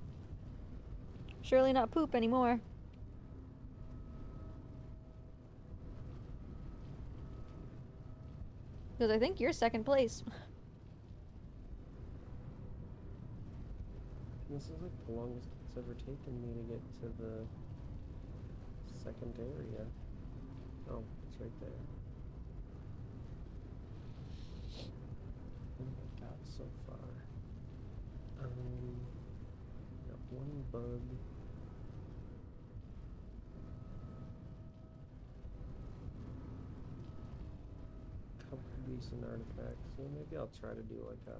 Surely not poop anymore. Because I think you're second place. This is like the longest it's ever taken me to get to the second area. Oh, it's right there. Oh my god, so far. Got one bug. Couple decent artifacts. So maybe I'll try to do like a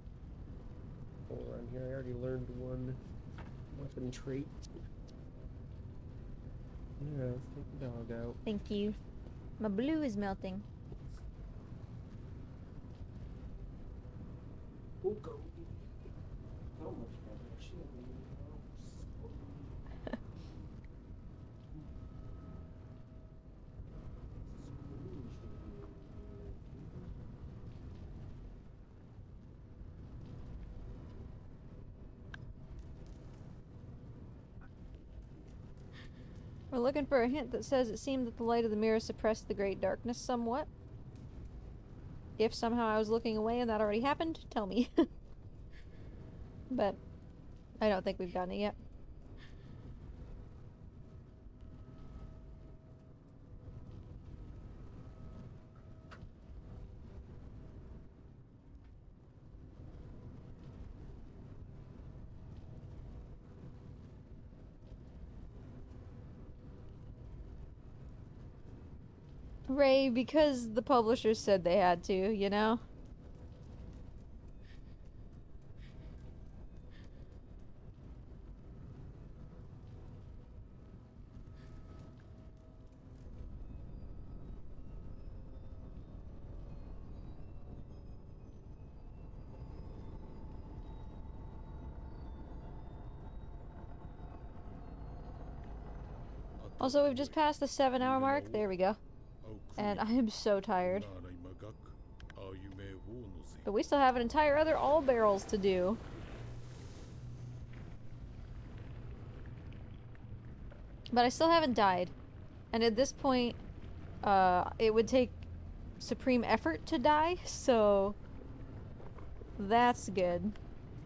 full run here. I already learned one weapon trait. Yeah, let's take the dog out. Thank you. My blue is melting. We'll go. So much better. Chili. We're looking for a hint that says it seemed that the light of the mirror suppressed the great darkness somewhat. If somehow I was looking away and that already happened, tell me. But I don't think we've gotten it yet. Ray, because the publishers said they had to, you know? Also, we've just passed the 7-hour mark. There we go. And I am so tired. But we still have an entire other all barrels to do. But I still haven't died. And at this point, it would take supreme effort to die, so that's good.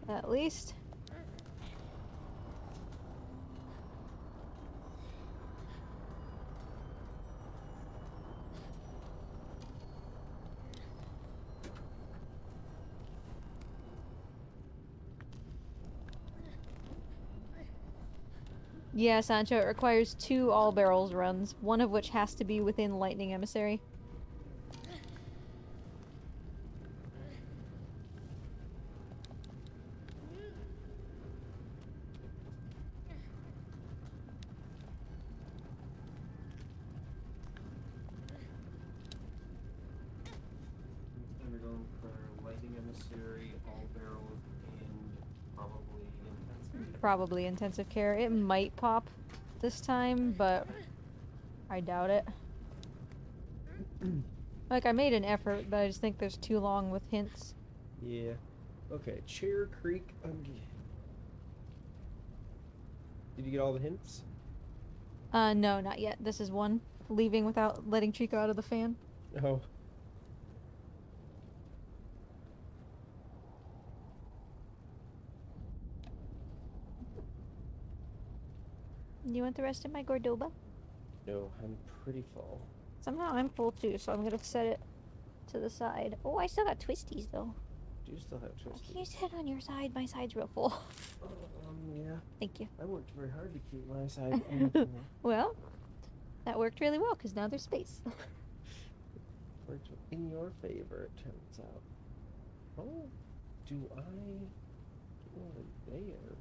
At least. Yeah, Sancho, it requires 2 all barrels runs, one of which has to be within Lightning Emissary. And we're going for Lightning Emissary, all barrels, and probably intensive. Probably intensive care. It might pop this time, but I doubt it. Like, I made an effort, but I just think there's too long with hints. Yeah. Okay, Chair Creek again. Did you get all the hints? No, not yet. This is one. Leaving without letting Chico out of the fan. Oh. You want the rest of my Gordoba? No, I'm pretty full. Somehow I'm full too, so I'm gonna set it to the side. Oh, I still got twisties though. Do you still have twisties? Can you sit on your side? My side's real full. Yeah. Thank you. I worked very hard to keep my side full. Well, that worked really well because now there's space. Worked in your favor, it turns out. Oh, do I go over there?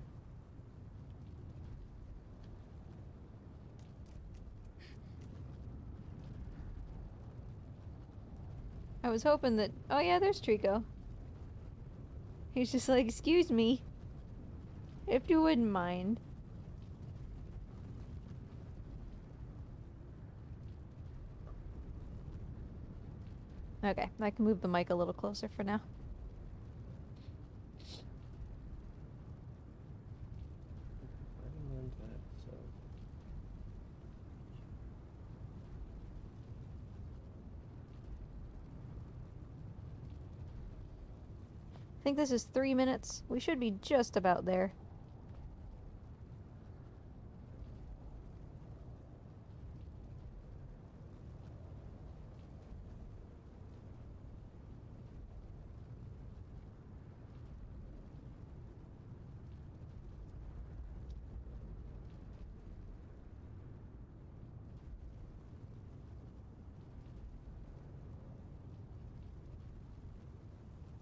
I was hoping that. Oh yeah, there's Trico. He's just like, excuse me, if you wouldn't mind. Okay, I can move the mic a little closer for now. I learned that, so. I think this is 3 minutes. We should be just about there.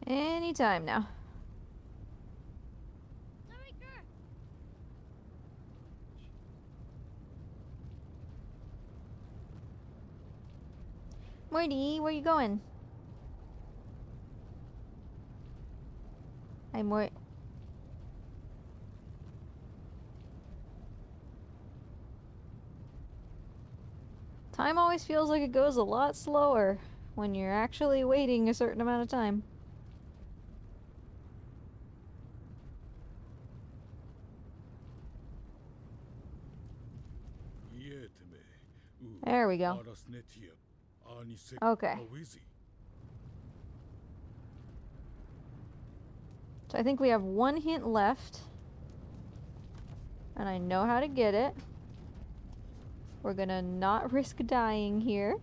Anytime now. Morty, where you going? Hi, Mort. Time always feels like it goes a lot slower when you're actually waiting a certain amount of time. There we go. Okay. So I think we have one hint left. And I know how to get it. We're gonna not risk dying here.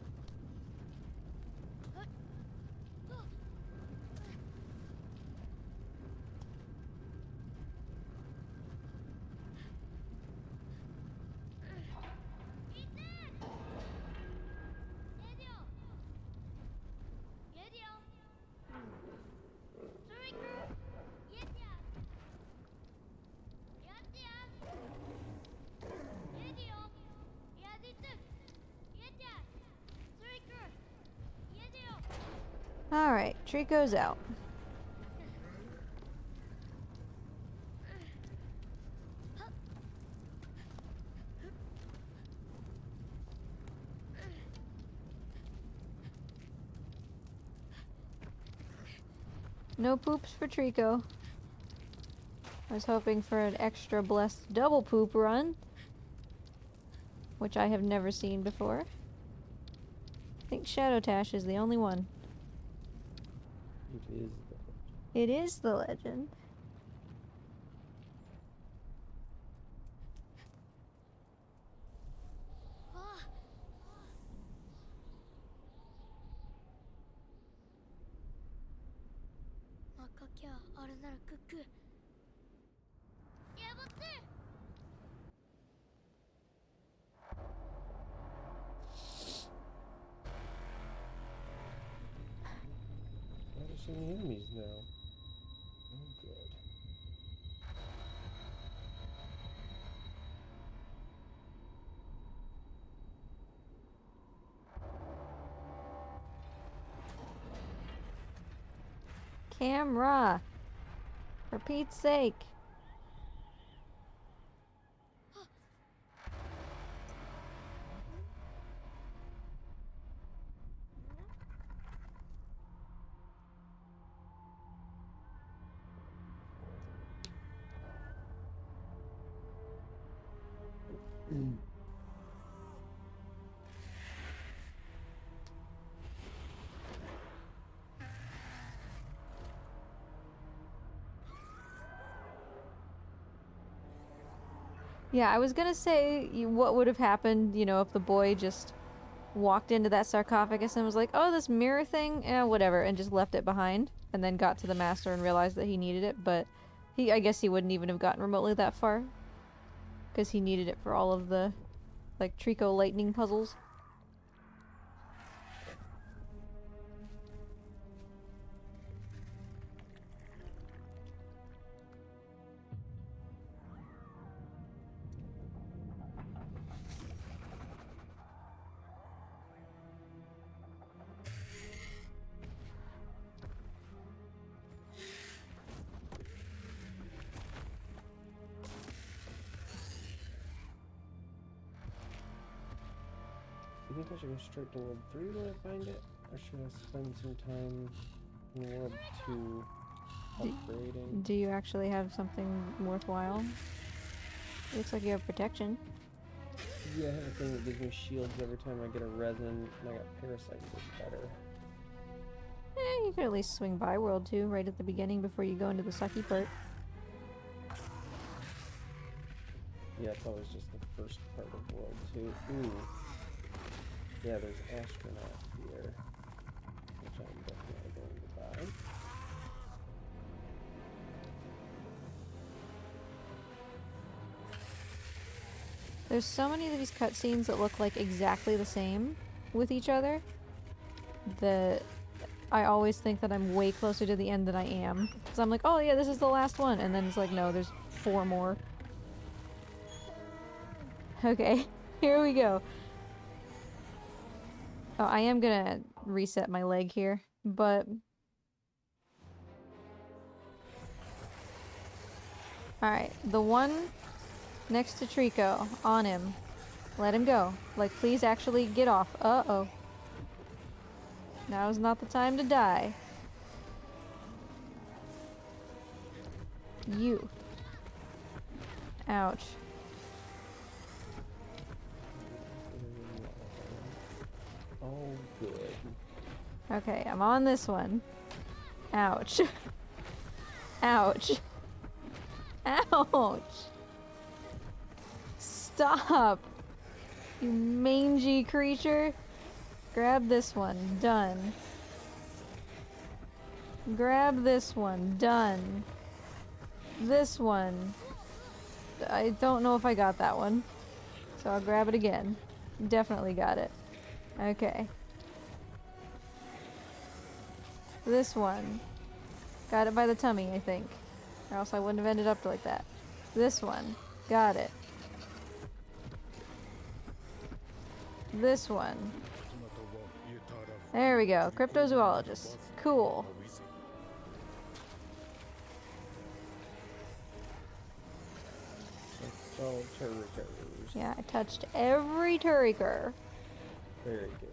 Alright, Trico's out. No poops for Trico. I was hoping for an extra blessed double poop run, which I have never seen before. I think Shadow Tash is the only one. It is. It is the legend. Not so many enemies now. Oh, good. Camera! For Pete's sake. Yeah, I was gonna say what would have happened, you know, if the boy just walked into that sarcophagus and was like, oh, this mirror thing, whatever, and just left it behind, and then got to the master and realized that he needed it, but I guess he wouldn't even have gotten remotely that far, because he needed it for all of the, like, Trico lightning puzzles. You think I should go straight to World 3 when I find it? Or should I spend some time in World 2 upgrading? Do you actually have something worthwhile? Looks like you have protection. Yeah, I have a thing that gives me shields every time I get a resin, and I got parasite, which is better. You could at least swing by World 2 right at the beginning before you go into the sucky part. Yeah, it's always just the first part of World 2. Ooh. Yeah, there's astronaut here, which I'm definitely going to buy. There's so many of these cutscenes that look like exactly the same with each other that I always think that I'm way closer to the end than I am. Because I'm like, oh yeah, this is the last one. And then it's like, no, there's 4 more. Okay, here we go. Oh, I am gonna reset my leg here, but... Alright, the one next to Trico, on him. Let him go. Like, please actually get off. Uh-oh. Now's not the time to die. You. Ouch. all good. Okay, I'm on this one. Ouch. Ouch. Ouch. Stop. You mangy creature. Grab this one. Done. Grab this one. Done. This one. I don't know if I got that one. So I'll grab it again. Definitely got it. Okay. This one. Got it by the tummy, I think. Or else I wouldn't have ended up like that. This one. Got it. This one. There we go. Cryptozoologist. Cool. Oh, turtles. Yeah, I touched every turriker. Very good.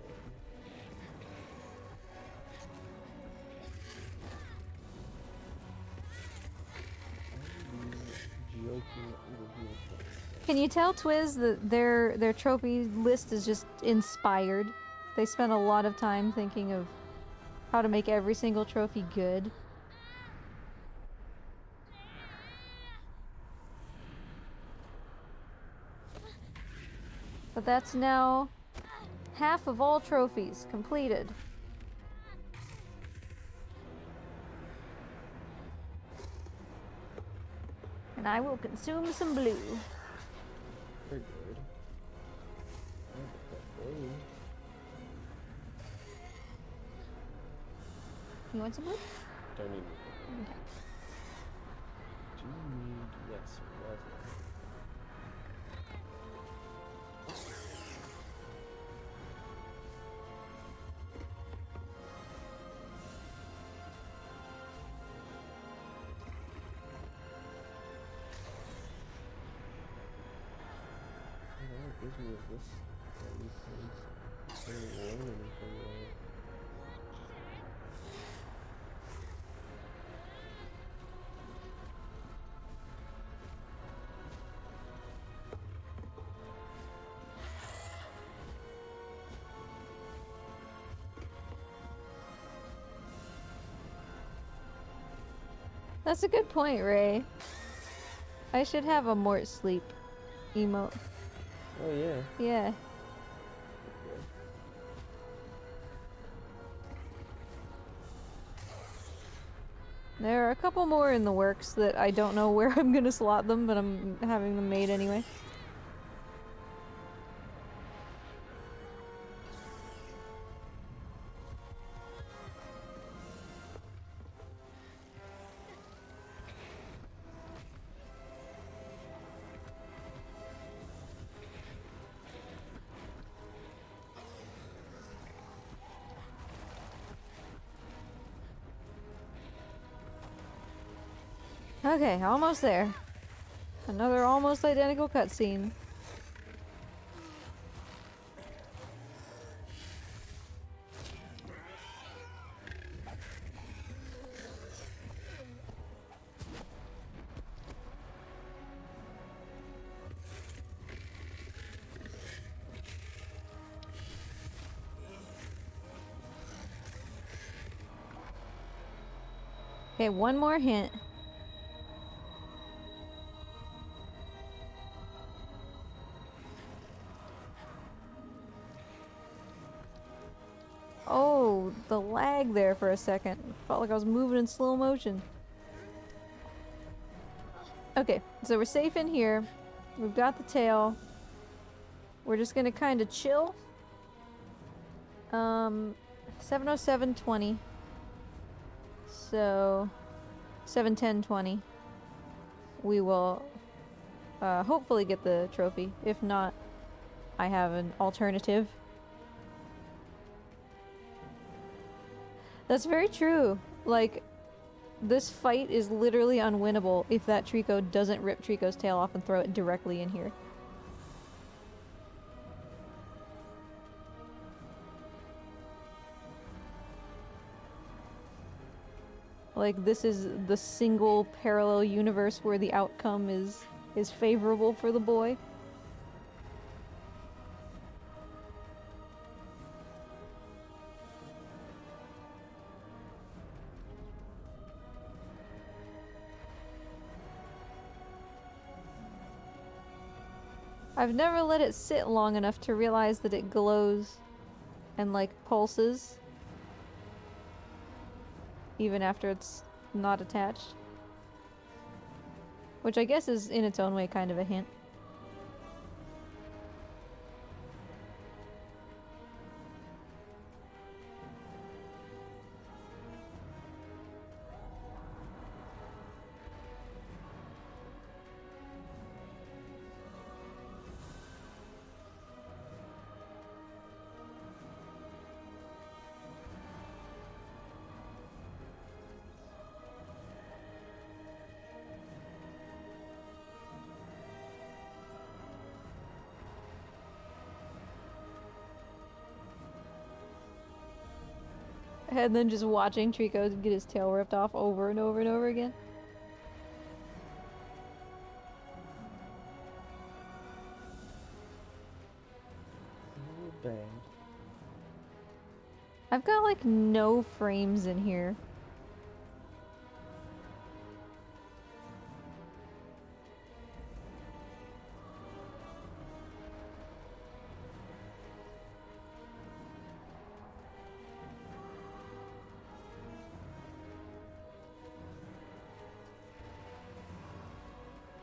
Can you tell, Twiz, that their trophy list is just inspired? They spent a lot of time thinking of how to make every single trophy good. But that's now half of all trophies completed. And I will consume some blue. Very good. You want some blue? Don't need it. Okay. Do you need, yes, resin. What gives me is this? These things. I don't learn anything right. That's a good point, Ray. I should have a Mort sleep emote. Oh yeah. Yeah. There are a couple more in the works that I don't know where I'm gonna slot them, but I'm having them made anyway. Okay, almost there. Another almost identical cutscene. Okay, one more hint. Oh, the lag there for a second. Felt like I was moving in slow motion. Okay, so we're safe in here. We've got the tail. We're just gonna kind of chill. 7:07:20. So 7:10:20. We will hopefully get the trophy. If not, I have an alternative. That's very true. Like, this fight is literally unwinnable if that Trico doesn't rip Trico's tail off and throw it directly in here. Like, this is the single parallel universe where the outcome is favorable for the boy. I've never let it sit long enough to realize that it glows and like pulses even after it's not attached. Which I guess is in its own way kind of a hint. And then just watching Trico get his tail ripped off over and over and over again. Bang. I've got like no frames in here.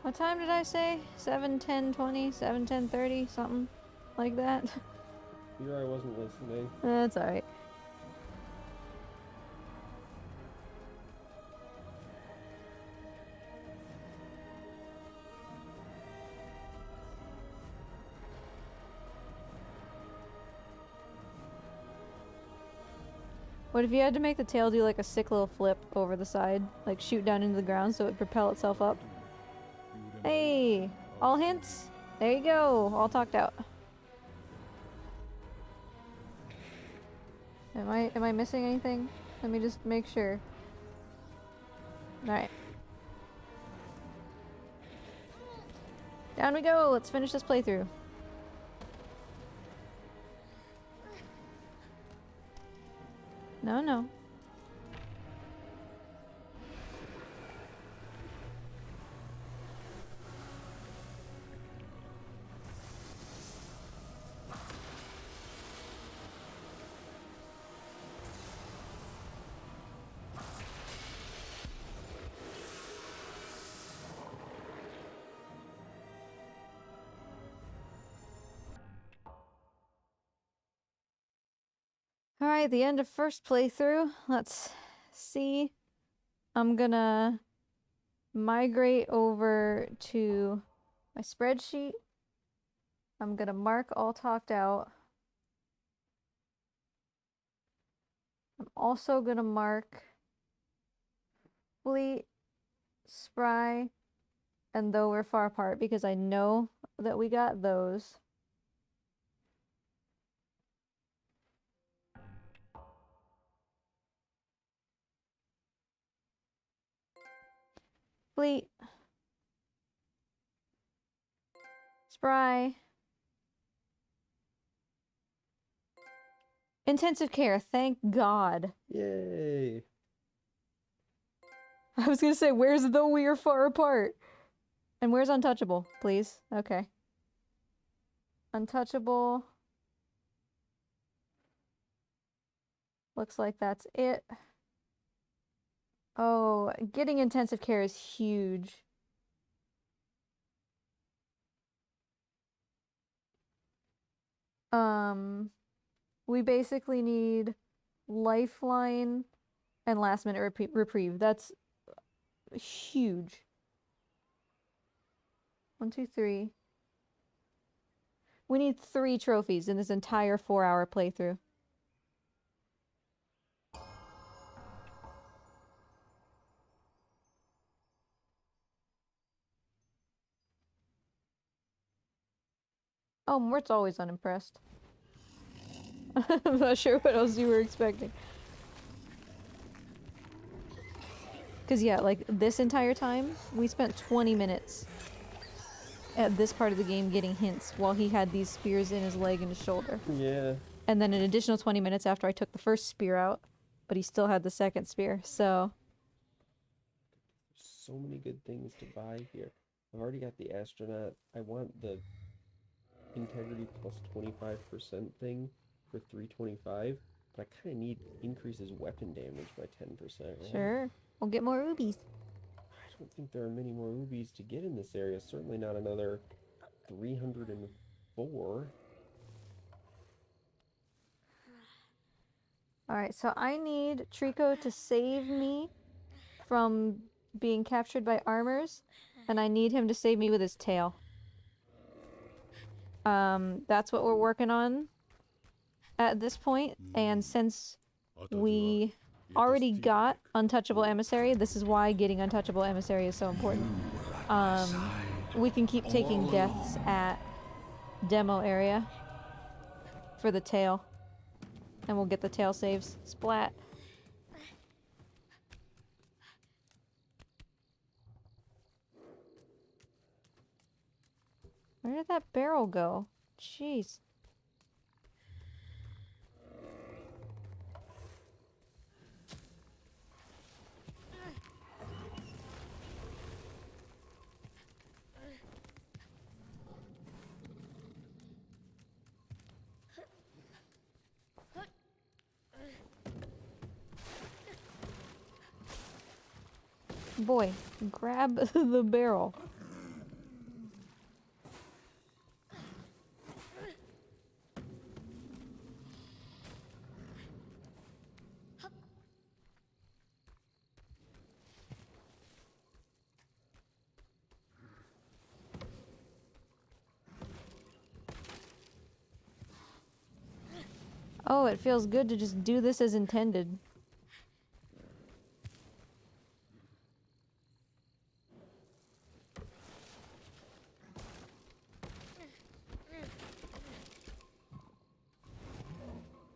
What time did I say? 7:10:20, 7:10:30, something like that. Here I wasn't listening. That's alright. What if you had to make the tail do like a sick little flip over the side? Like shoot down into the ground so it would propel itself up? Hey! All hints? There you go! All talked out. Am I missing anything? Let me just make sure. Alright. Down we go! Let's finish this playthrough. No, no. Alright, the end of first playthrough. Let's see. I'm gonna migrate over to my spreadsheet. I'm gonna mark all talked out. I'm also gonna mark fleet, spry, and though we're far apart because I know that we got those. Fleet. Spry. Intensive care, thank God. Yay! I was gonna say, where's though we are far apart? And where's untouchable, please? Okay. Untouchable. Looks like that's it. Oh, getting intensive care is huge. We basically need lifeline and last minute reprieve. That's huge. 1, 2, 3. We need 3 trophies in this entire 4-hour playthrough. Oh, Mort's always unimpressed. I'm not sure what else you were expecting. Because, yeah, like, this entire time, we spent 20 minutes at this part of the game getting hints while he had these spears in his leg and his shoulder. Yeah. And then an additional 20 minutes after I took the first spear out, but he still had the second spear, so... So many good things to buy here. I've already got the astronaut. I want the integrity plus 25% thing for 325, but I kind of need increases weapon damage by 10%, right? Sure. We'll get more rubies. I don't think there are many more rubies to get in this area. Certainly not another 304. Alright, so I need Trico to save me from being captured by armors, and I need him to save me with his tail. That's what we're working on at this point, and since we already got Untouchable Emissary, this is why getting Untouchable Emissary is so important. We can keep taking deaths at demo area for the tail, and we'll get the tail saves. Splat. Where did that barrel go? Jeez. Boy, grab the barrel. Oh, it feels good to just do this as intended.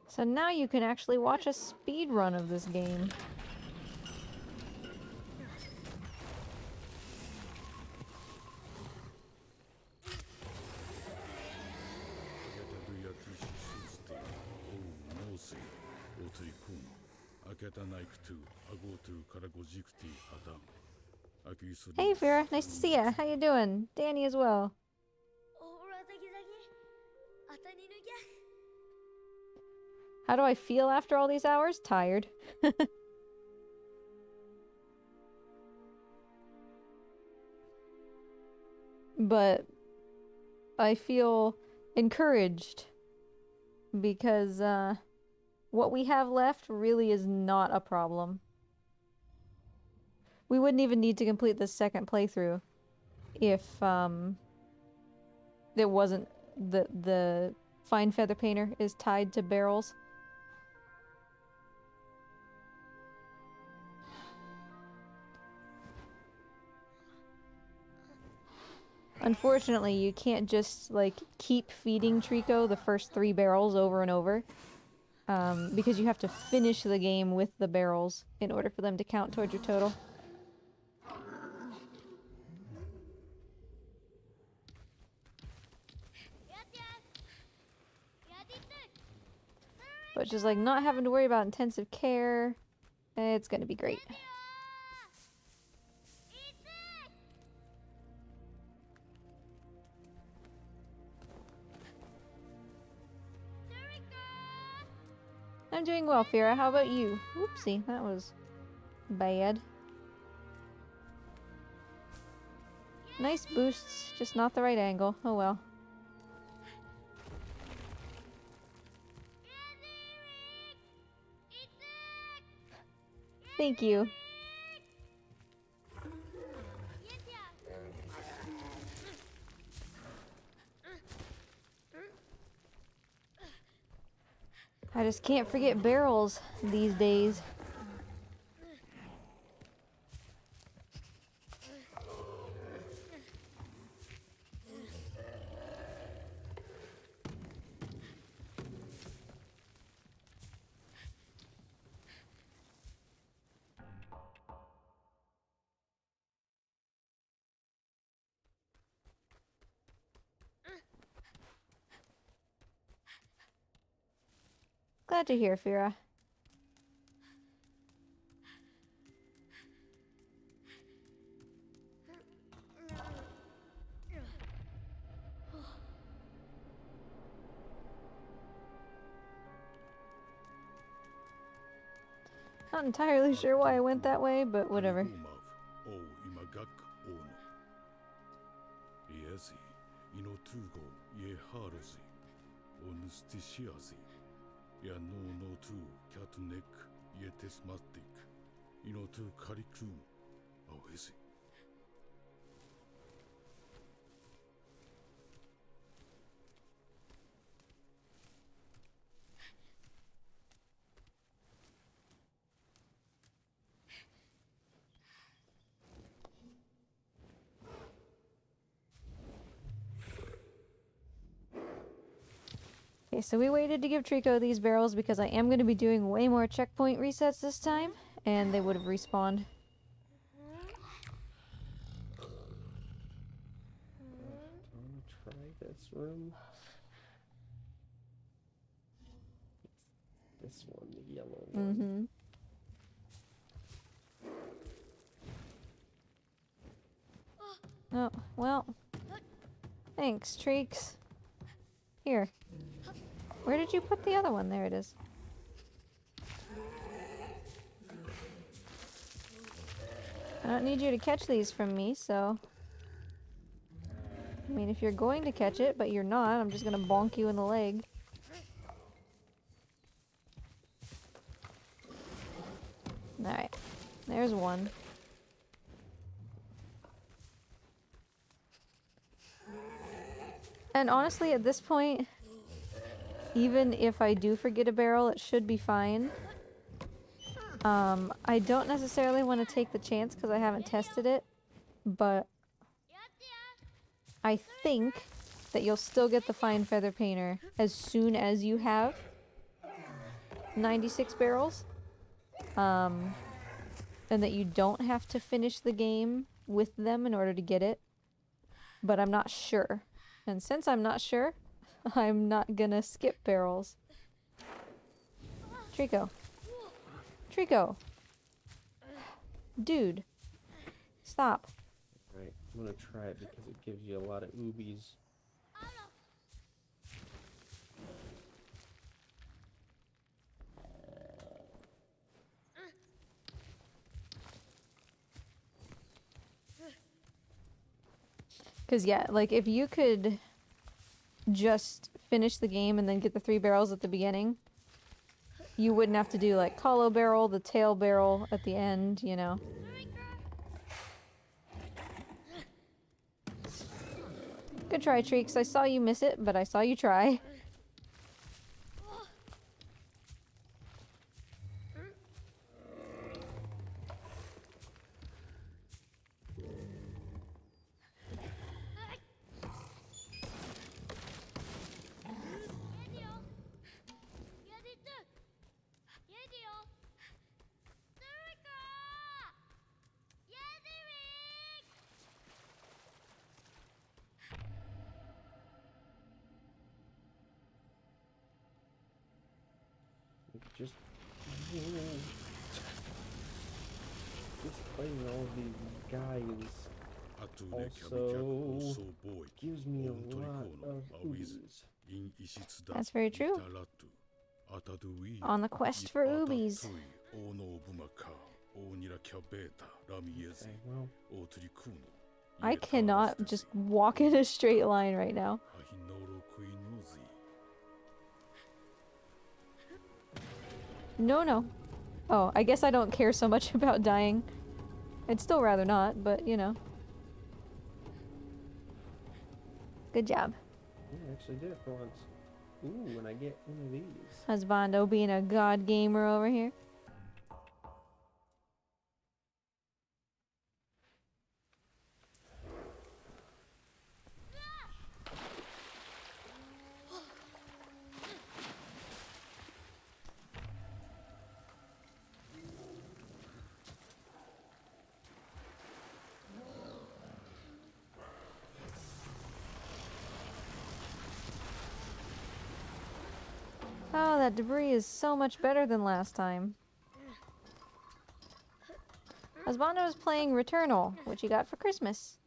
So now you can actually watch a speed run of this game. Hey Vera, nice to see ya. How you doing? Danny as well. How do I feel after all these hours? Tired. But I feel encouraged because what we have left really is not a problem. We wouldn't even need to complete the second playthrough if there wasn't the fine feather painter is tied to barrels. Unfortunately, you can't just like keep feeding Trico the first 3 barrels over and over. Because you have to finish the game with the barrels in order for them to count towards your total. But just like not having to worry about intensive care, it's gonna be great. I'm doing well, Fira. How about you? Whoopsie, that was bad. Nice boosts, just not the right angle. Oh well. Thank you. I just can't forget barrels these days. Glad to hear, Fira. Not entirely sure why I went that way, but whatever. O imagak ono. Iesi, inotugo ye harosi. Onustisiasi. Ya no tu catnek ye tesmatic. Inotu kariku. Awesi. Okay, so we waited to give Trico these barrels because I am going to be doing way more checkpoint resets this time, and they would have respawned. I want to try this room. It's this one, the yellow one. Oh, well. Thanks, Treeks. Here. Where did you put the other one? There it is. I don't need you to catch these from me, so... I mean, if you're going to catch it, but you're not, I'm just gonna bonk you in the leg. Alright. There's one. And honestly, at this point, even if I do forget a barrel, it should be fine. I don't necessarily want to take the chance because I haven't tested it, but I think that you'll still get the fine feather painter as soon as you have 96 barrels. And that you don't have to finish the game with them in order to get it. But I'm not sure. And since I'm not sure, I'm not gonna skip barrels. Trico. Trico. Dude. Stop. Right, I'm gonna try it because it gives you a lot of oobies. Because, yeah, like, if you could just finish the game and then get the 3 barrels at the beginning, you wouldn't have to do, like, hollow barrel, the tail barrel at the end, you know. Good try, Treeks. I saw you miss it, but I saw you try. Just fighting all of these guys also gives me a lot of oobies. That's very true. On the quest for oobies. Okay, well, I cannot just walk in a straight line right now. No. Oh, I guess I don't care so much about dying. I'd still rather not, but you know. Good job. yeah, I actually did it for once. Ooh, and I get one of these. Husbando being a god gamer over here. Oh, that debris is so much better than last time. Husbando is playing Returnal, which he got for Christmas.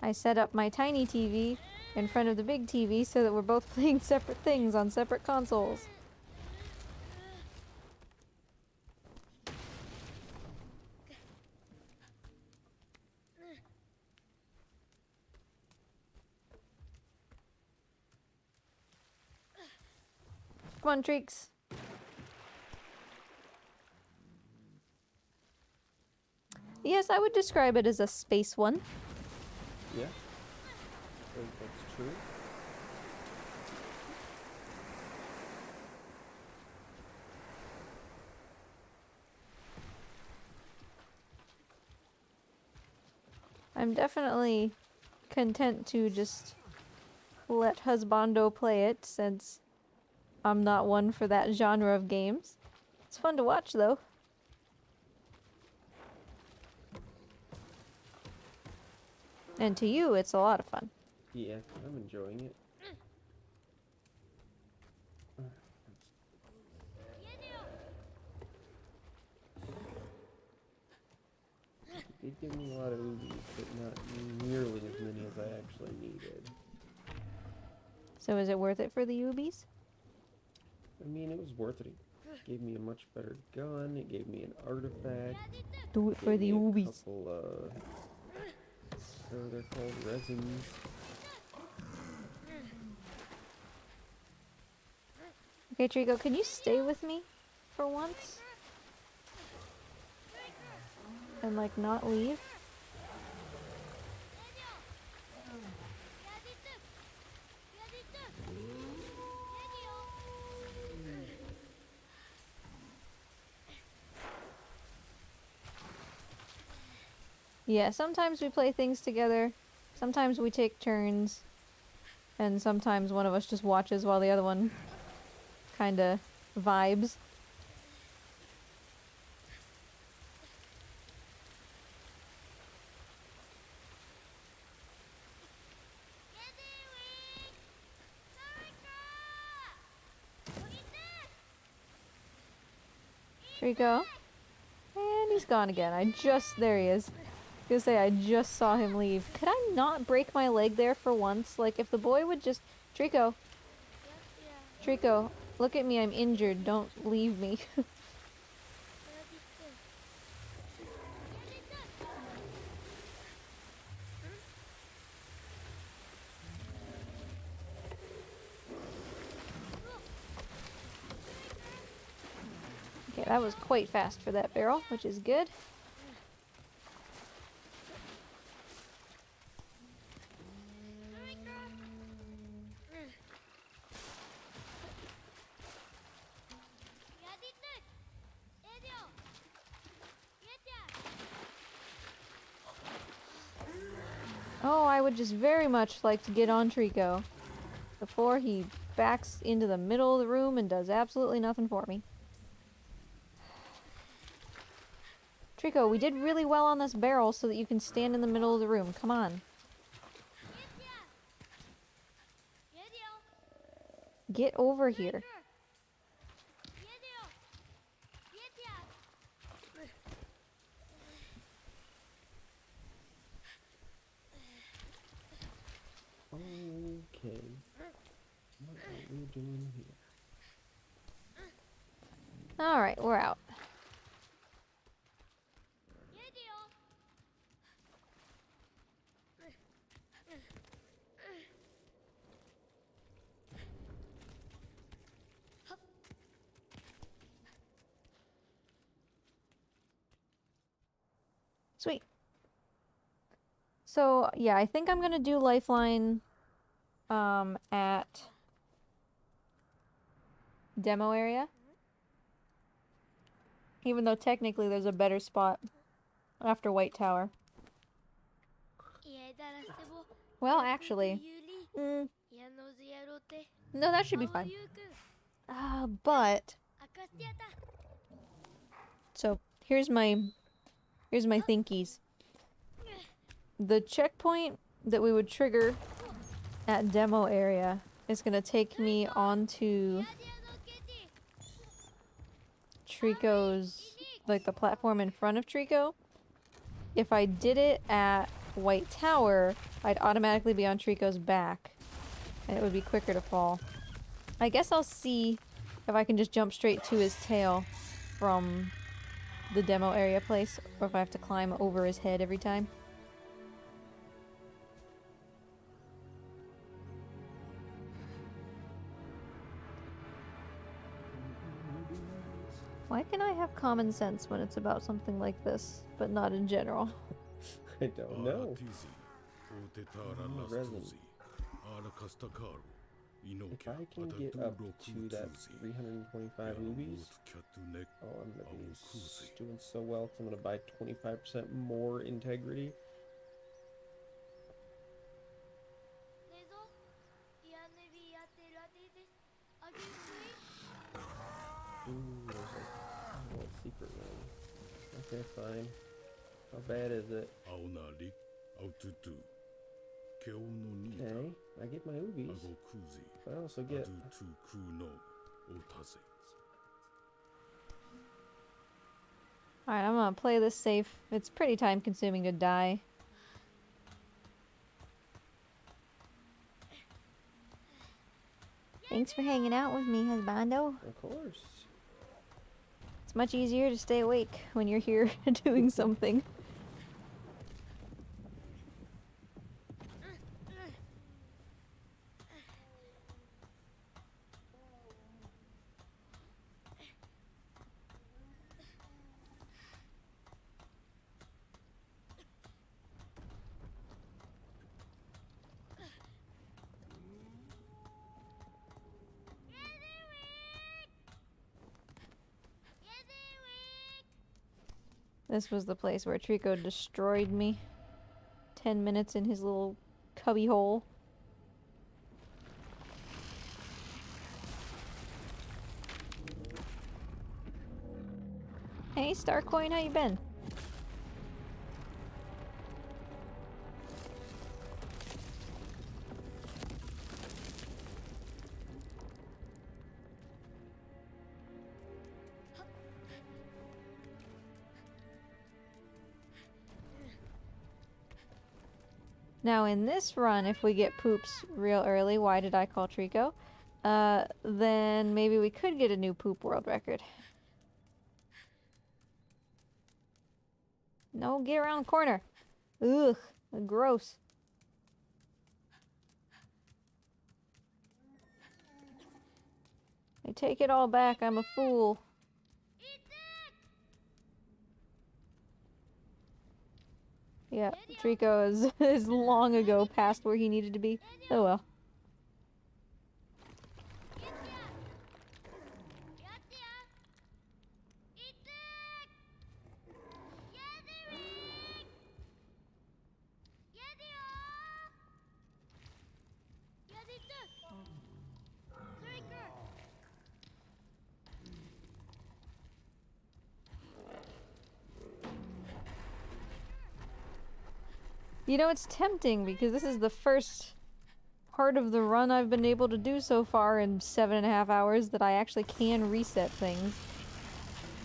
I set up my tiny TV in front of the big TV so that we're both playing separate things on separate consoles. Come on, Treeks. Yes, I would describe it as a space one. Yeah. I think that's true. I'm definitely content to just let Husbando play it since I'm not one for that genre of games. It's fun to watch though. And to you, it's a lot of fun. Yeah, I'm enjoying it. It did give me a lot of oobies, but not nearly as many as I actually needed. So is it worth it for the Ubies? I mean, it was worth it. It gave me a much better gun. It gave me an artifact. Do it for Gave the me a Ubies. couple, what are they called? Resins. Okay, Trico, can you stay with me for once? And like not leave? Yeah, sometimes we play things together, sometimes we take turns, and sometimes one of us just watches while the other one kinda vibes. Trico. And he's gone again. there he is. I was gonna say, I just saw him leave. Could I not break my leg there for once? Like, if the boy would just... Trico. Trico, look at me, I'm injured. Don't leave me. Okay, that was quite fast for that barrel, which is good. Oh, I would just very much like to get on Trico before he backs into the middle of the room and does absolutely nothing for me. Trico, we did really well on this barrel so that you can stand in the middle of the room. Come on. Get over here. Okay. What are we doing here? Alright, we're out. Sweet. So, yeah, I think I'm gonna do Lifeline at demo area. Even though technically there's a better spot after White Tower. Well, actually, no, that should be fine. But so here's my thinkies. The checkpoint that we would trigger at demo area is gonna take me onto Trico's, like the platform in front of Trico. If I did it at White Tower, I'd automatically be on Trico's back. And it would be quicker to fall. I guess I'll see if I can just jump straight to his tail from the demo area place, or if I have to climb over his head every time. Why can I have common sense when it's about something like this, but not in general? I don't know. Resin. Resin. If I can get up to that 325 rubies, oh, I'm gonna be doing so well because I'm gonna buy 25% more integrity. ねえぞいやねびやってラテですあげるね Ooh, there's a little secret room. Okay, fine. How bad is it? Okay, I get my rubies, but I also get... Alright, I'm gonna play this safe. It's pretty time consuming to die. Thanks for hanging out with me, husbando. Of course. It's much easier to stay awake when you're here doing something. This was the place where Trico destroyed me. 10 minutes in his little cubby hole. Hey, Starcoin, how you been? Now in this run, if we get poops real early, why did I call Trico? Then maybe we could get a new poop world record. No, get around the corner. Ugh, gross. I take it all back, I'm a fool. Yeah, Trico is long ago past where he needed to be. Oh well. You know, it's tempting because this is the first part of the run I've been able to do so far in 7.5 hours that I actually can reset things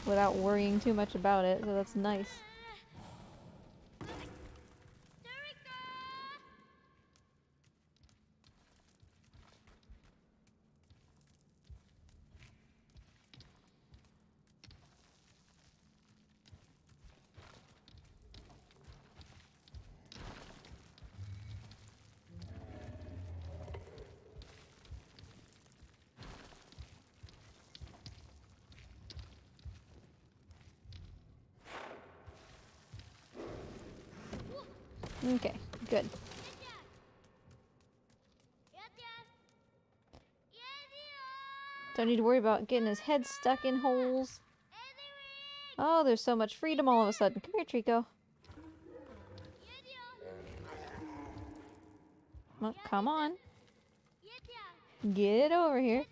without worrying too much about it, so that's nice. Okay, good. Don't need to worry about getting his head stuck in holes. Oh, there's so much freedom all of a sudden. Come here, Trico. Well, come on. Get over here.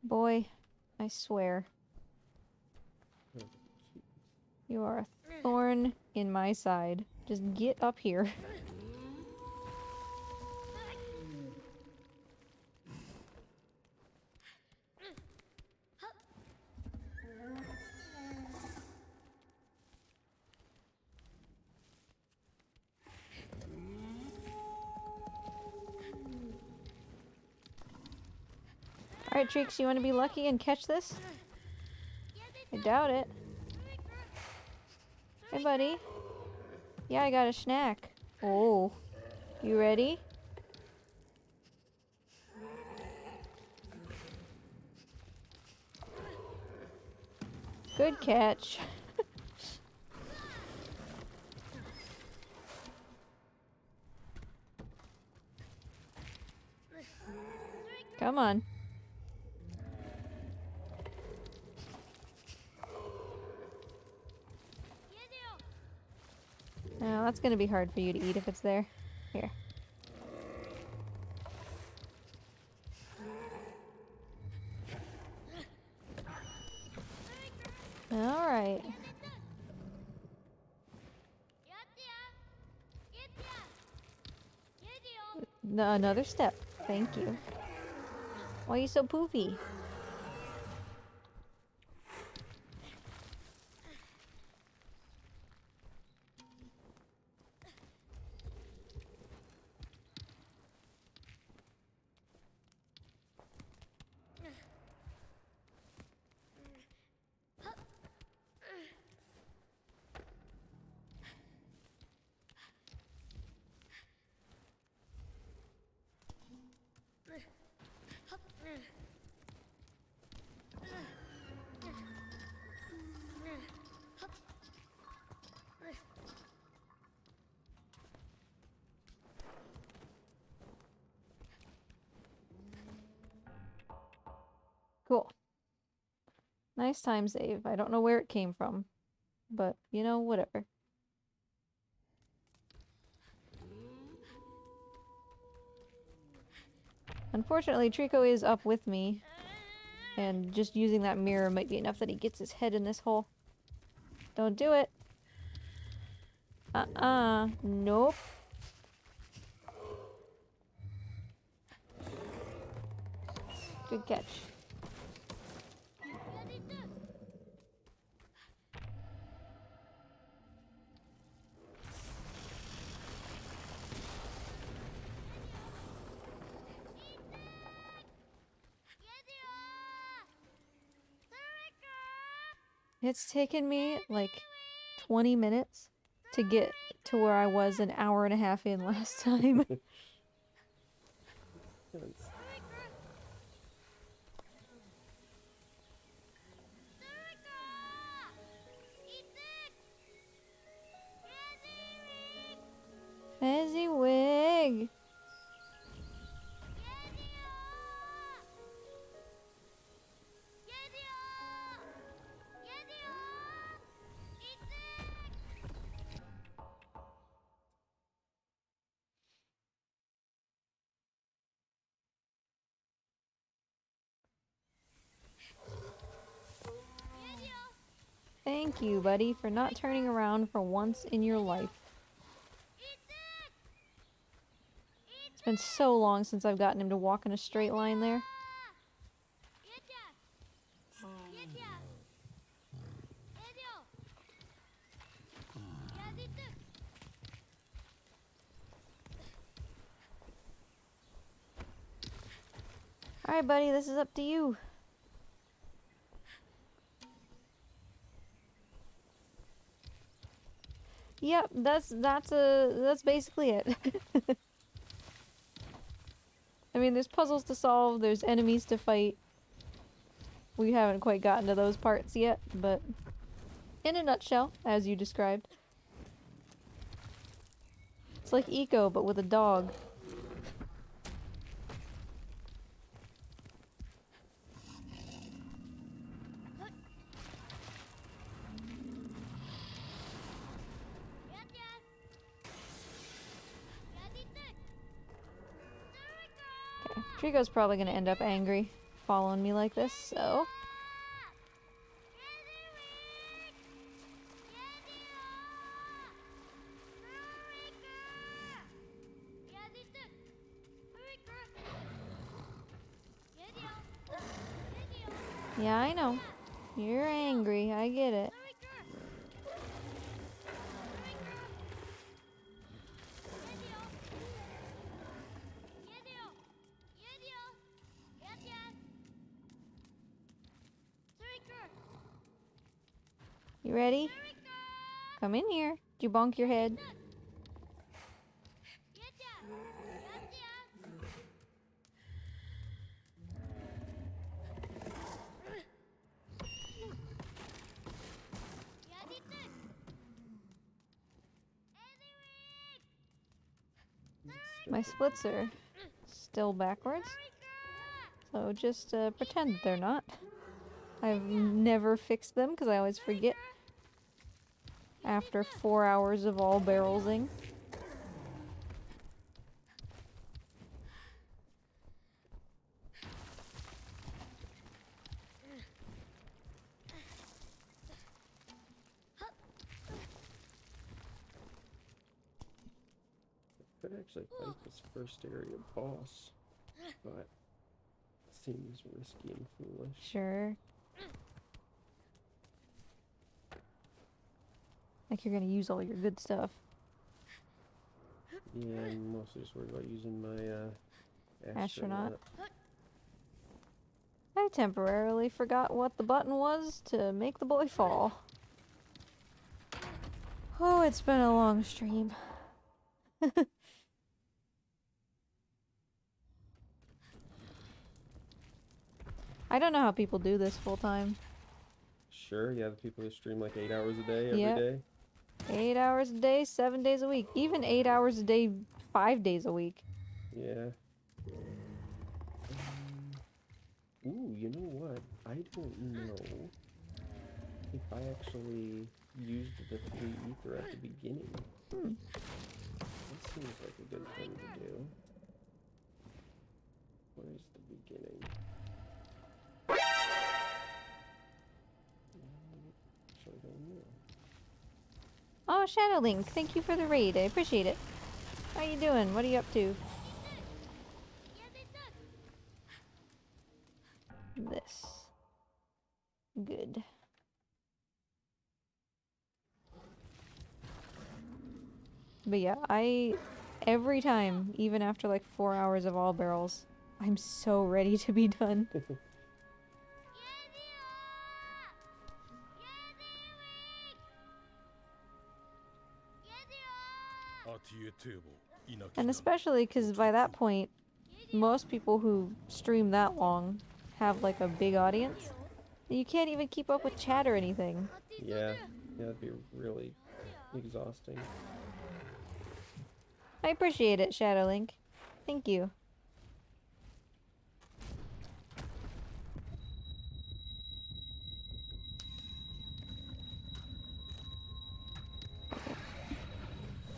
Boy, I swear. You are a thorn in my side. Just get up here. Alright, Treeks, you want to be lucky and catch this? I doubt it. Hey, buddy. Yeah, I got a snack. Oh. You ready? Good catch. Come on. Oh, that's gonna be hard for you to eat if it's there. Here. Alright. Another step. Thank you. Why are you so poofy? Cool. Nice time save. I don't know where it came from, but, you know, whatever. Unfortunately, Trico is up with me, and just using that mirror might be enough that he gets his head in this hole. Don't do it. Nope. Good catch. It's taken me like 20 minutes to get to where I was an hour and a half in last time. Fezziwig! Thank you, buddy, for not turning around for once in your life. It's been so long since I've gotten him to walk in a straight line there. Alright, buddy, this is up to you. Yep, that's basically it. I mean, there's puzzles to solve, there's enemies to fight. We haven't quite gotten to those parts yet, but in a nutshell, as you described. It's like Eco, but with a dog. Okay, Trico's probably gonna end up angry following me like this, so... Yeah, I know. You're angry, I get it. You ready? Come in here. Did you bonk your head? やっちゃやってややりたい My splits are still backwards. So just pretend they're not. I've never fixed them because I always forget after 4 hours of all barrelsing. Could actually fight this first area boss, but it seems risky and foolish. Sure. Like you're gonna use all your good stuff. Yeah, I'm mostly just worried about using my Astronaut. I temporarily forgot what the button was to make the boy fall. Oh, it's been a long stream. I don't know how people do this full time. Sure, yeah, the people who stream like 8 hours a day every Yep. day. 8 hours a day, 7 days a week. Even 8 hours a day, 5 days a week. Yeah. Ooh, you know what? I don't know if I actually used the 3 ether at the beginning. That seems like a good thing to do. Where's the beginning? Actually don't know. Oh, Shadow Link, thank you for the raid. I appreciate it. How you doing? What are you up to? This. Good. But yeah, every time, even after like 4 hours of all barrels, I'm so ready to be done. アティエテーボイナキ And ナ especially because by that point, most people who stream that long have like a big audience. You can't even keep up with chat or anything. Yeah, that'd be really exhausting. I appreciate it, Shadow Link. Thank you.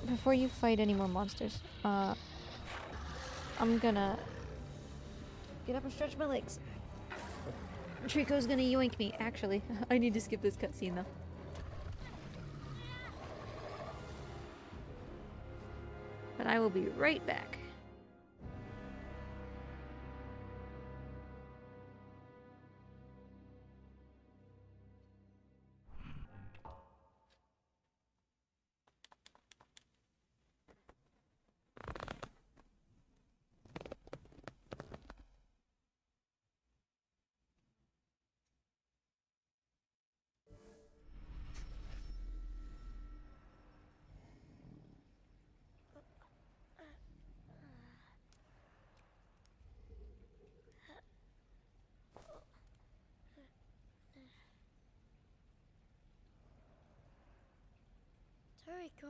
Before you fight any more monsters, I'm gonna get up and stretch my legs. Trico's gonna yoink me. Actually, I need to skip this cutscene though. But I will be right back. Toriko.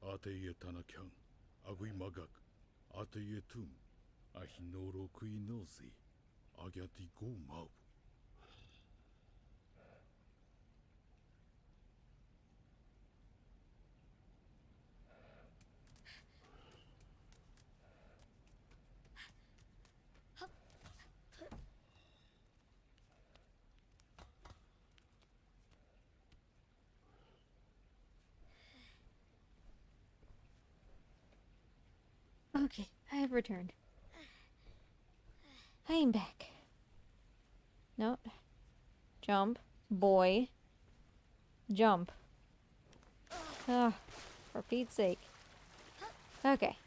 アテイエタナキャンアグイマガクアテイエトゥンアヒノロクイノーゼアギャティゴーマウ Okay, I have returned. I am back. No. Jump. Boy. Jump. Ugh, for Pete's sake. Okay.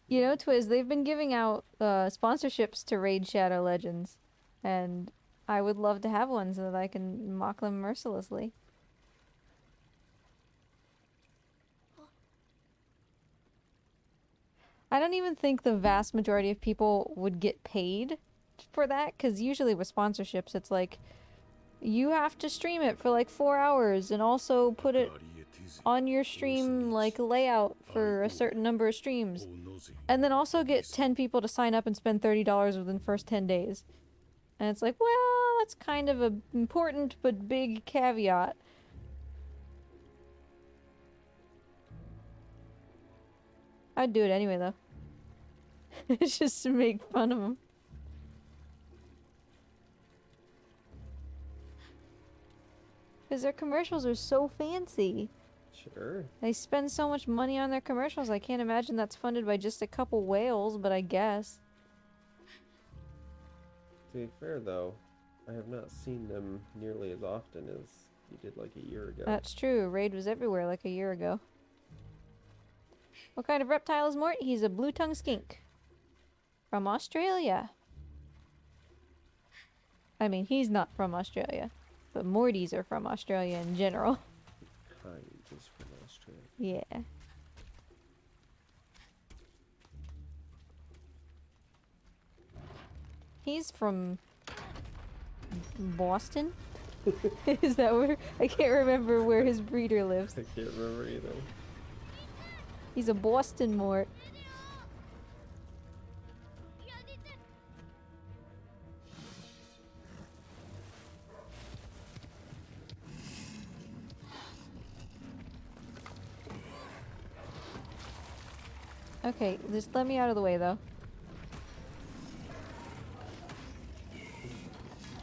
You know, Twiz, they've been giving out sponsorships to Raid Shadow Legends, and I would love to have one so that I can mock them mercilessly. I don't even think the vast majority of people would get paid for that, because usually with sponsorships, it's like, you have to stream it for like 4 hours and also put it on your stream like layout for a certain number of streams. And then also get 10 people to sign up and spend $30 within the first 10 days. And it's like, well, that's kind of a important but big caveat. I'd do it anyway, though. It's just to make fun of them. Because their commercials are so fancy. Sure. They spend so much money on their commercials, I can't imagine that's funded by just a couple whales, but I guess. To be fair, though, I have not seen them nearly as often as you did like a year ago. That's true. Raid was everywhere like a year ago. What kind of reptile is Mort? He's a blue-tongued skink. From Australia. I mean, he's not from Australia. But Mortys are from Australia in general. Kind is from Australia. Yeah. He's from Boston? Is that where? I can't remember where his breeder lives. I can't remember either. He's a Boston Mort. Okay, just let me out of the way, though.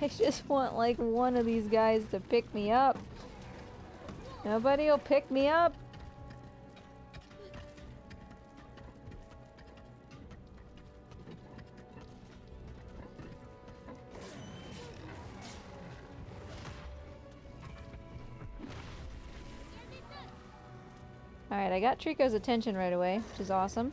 I just want, like, one of these guys to pick me up. Nobody will pick me up. Alright, I got Trico's attention right away, which is awesome.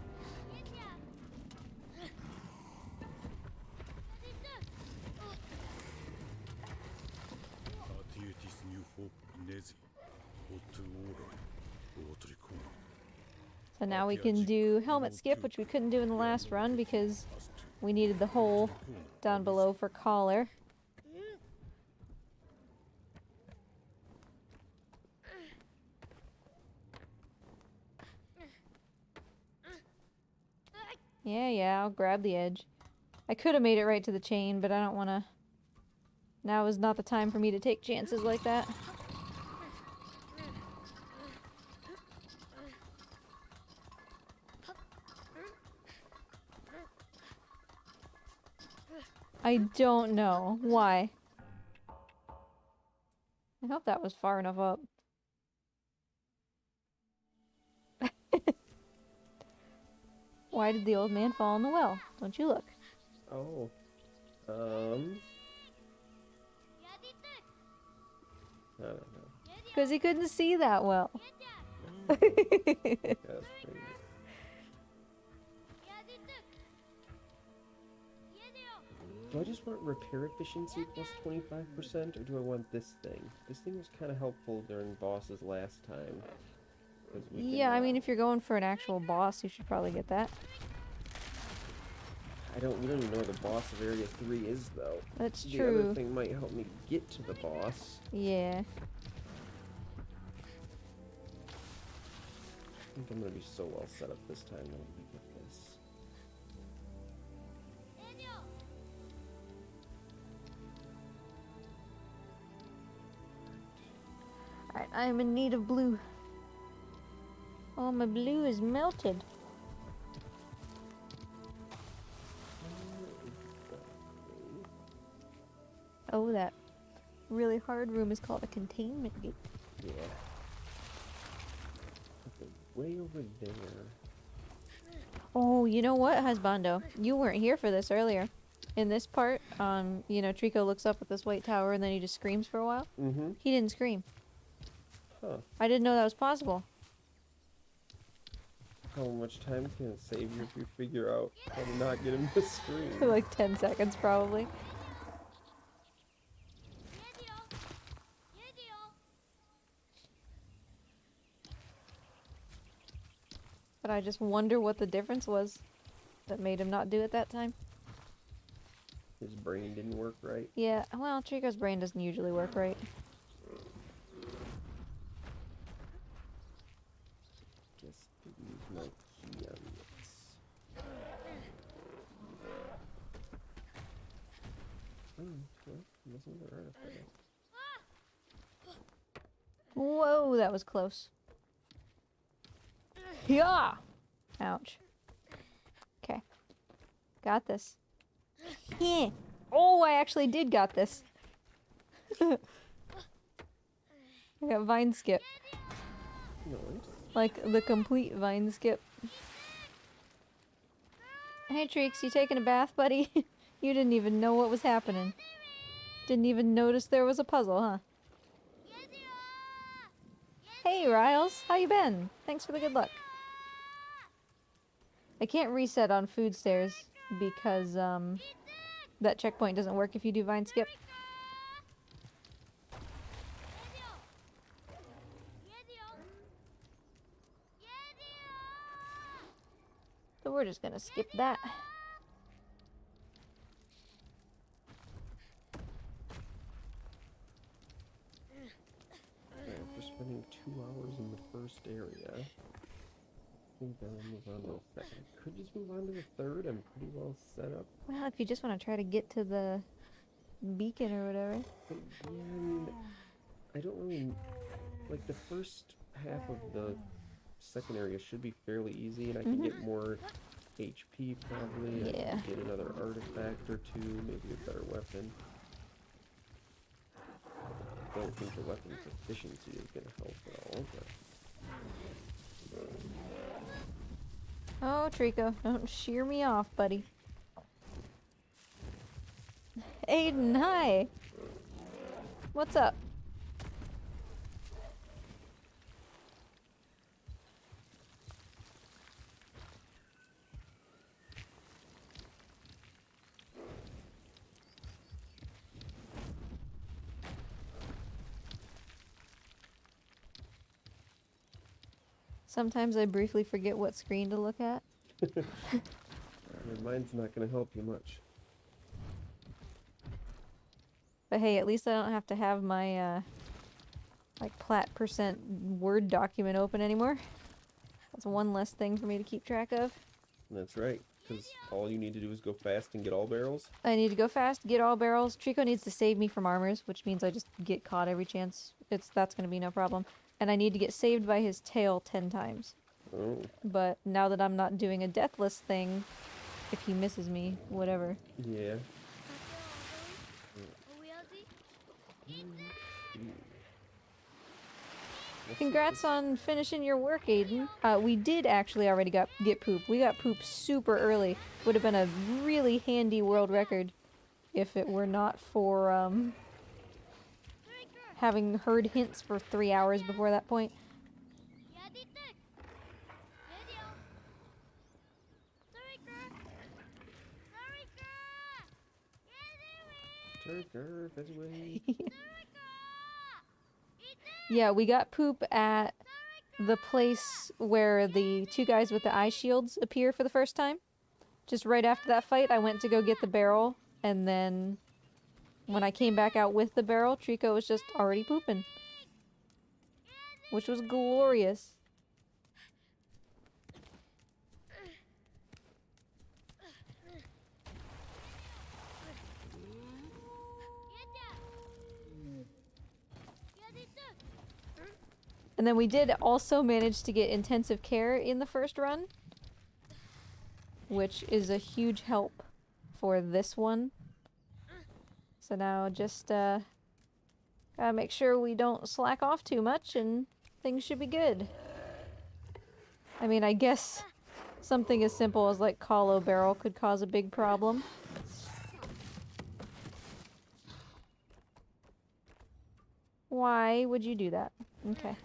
So now we can do helmet skip, which we couldn't do in the last run because we needed the hole down below for collar. Yeah, I'll grab the edge. I could have made it right to the chain, but I don't want to... Now is not the time for me to take chances like that. I don't know. Why? I hope that was far enough up. Why did the old man fall in the well? Don't you look? Oh. I don't know. Because he couldn't see that well. That's pretty... Do I just want repair efficiency plus 25%, or do I want this thing? This thing was kind of helpful during bosses last time. Yeah, I mean, if you're going for an actual boss, you should probably get that. We don't even know where the boss of Area 3 is, though. That's the true. The other thing might help me get to the boss. Yeah. I think I'm gonna be so well set up this time that we get this. Alright, I'm in need of blue. Oh, my blue is melted. Oh, that really hard room is called a containment gate. Yeah. way over there. Oh, you know what, Husbando? You weren't here for this earlier. In this part, you know, Trico looks up at this white tower and then he just screams for a while. Mm-hmm. He didn't scream. Huh. I didn't know that was possible. How much time can it save you if you figure out how to not get him to scream? Like 10 seconds, probably. 家でよ家でよ But I just wonder what the difference was that made him not do it that time. His brain didn't work right. Yeah, well, Trico's brain doesn't usually work right. Guess to use my key on this. Well, that's another artifact. Whoa, that was close. Yeah! Ouch. Okay. Got this. Yeah. Oh, I actually did got this. I got vine skip. Nice. Like, the complete vine skip. Hey, Treeks, you taking a bath, buddy? You didn't even know what was happening. Didn't even notice there was a puzzle, huh? Hey, Riles. How you been? Thanks for the good luck. I can't reset on food stairs because, that checkpoint doesn't work if you do vine skip. So we're just gonna skip that. Alright, after spending 2 hours in the first area, I think then I'll move on to the second. Could just move on to the third. I'm pretty well set up. Well, if you just want to try to get to the beacon or whatever. But yeah, I mean, I don't really like the first half of the second area should be fairly easy, and I can get more HP probably. I Yeah. can get another artifact or two, maybe a better weapon. I don't think the weapon's efficiency is gonna help at all, but Oh, Trico, don't shear me off, buddy. Aiden, hi! What's up? Sometimes I briefly forget what screen to look at. mine's not gonna help you much. But hey, at least I don't have to have my, like, plat % Word document open anymore. That's one less thing for me to keep track of. That's right, because all you need to do is go fast and get all barrels. I need to go fast, get all barrels. Trico needs to save me from armors, which means I just get caught every chance. That's gonna be no problem. And I need to get saved by his tail 10 times. Oh, But now that I'm not doing a deathless thing, if he misses me, whatever. yeah. おやじ Congrats on finishing your work, Aiden. We did actually already get poop. We got poop super early. Would have been a really handy world record if it were not for having heard hints for 3 hours before that point. やりたいやるよトリックトリック Turker, that's way. Yeah, we got poop at the place where the two guys with the eye shields appear for the first time. Just right after that fight, I went to go get the barrel, and then when I came back out with the barrel, Trico was just already pooping. Which was glorious. And then we did also manage to get intensive care in the first run, which is a huge help for this one. So now just gotta make sure we don't slack off too much and things should be good. I mean, I guess something as simple as like Hollow Barrel could cause a big problem. Why would you do that? Okay.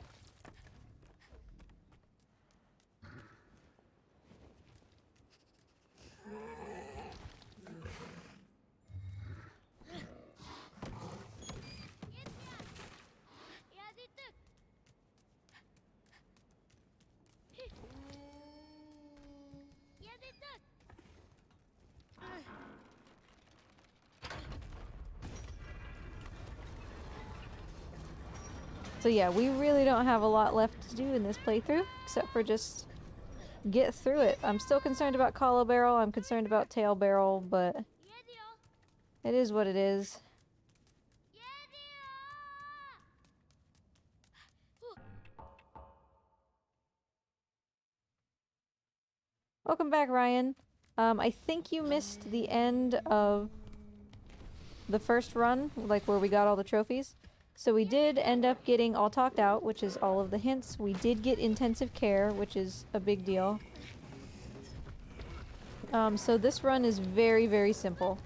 So yeah, we really don't have a lot left to do in this playthrough, except for just get through it. I'm still concerned about Hollow Barrel, I'm concerned about Tail Barrel, but it is what it is. Welcome back, Ryan. I think you missed the end of the first run, like where we got all the trophies. So we did end up getting All Talked Out, which is all of the hints. We did get Intensive Care, which is a big deal. So this run is very, very simple.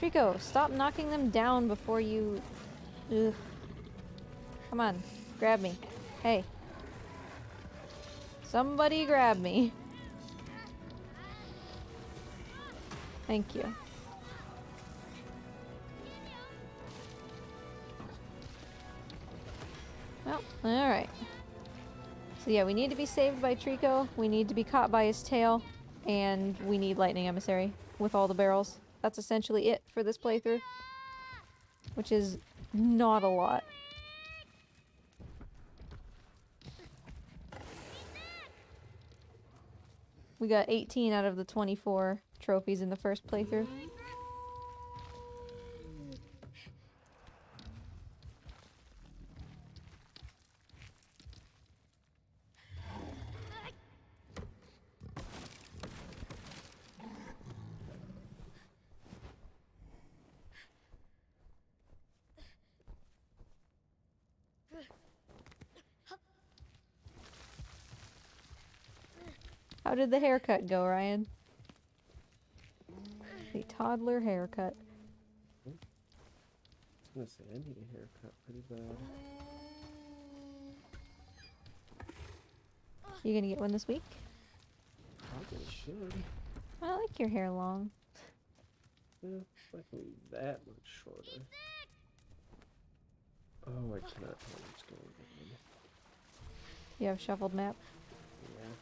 Trico, stop knocking them down before you... Ugh. Come on, grab me. Hey. Somebody grab me. Thank you. Well, alright. So yeah, we need to be saved by Trico, we need to be caught by his tail, and we need Lightning Emissary with all the barrels. That's essentially it for this playthrough. Which is not a lot. We got 18 out of the 24 trophies in the first playthrough. How did the haircut go, Ryan? The toddler haircut. I was gonna say, I need a haircut pretty bad. You gonna get one this week? Probably should. I like your hair long. Yeah, it's not gonna be that much shorter. Oh, I cannot tell what's going on. You have shuffled map. Yeah.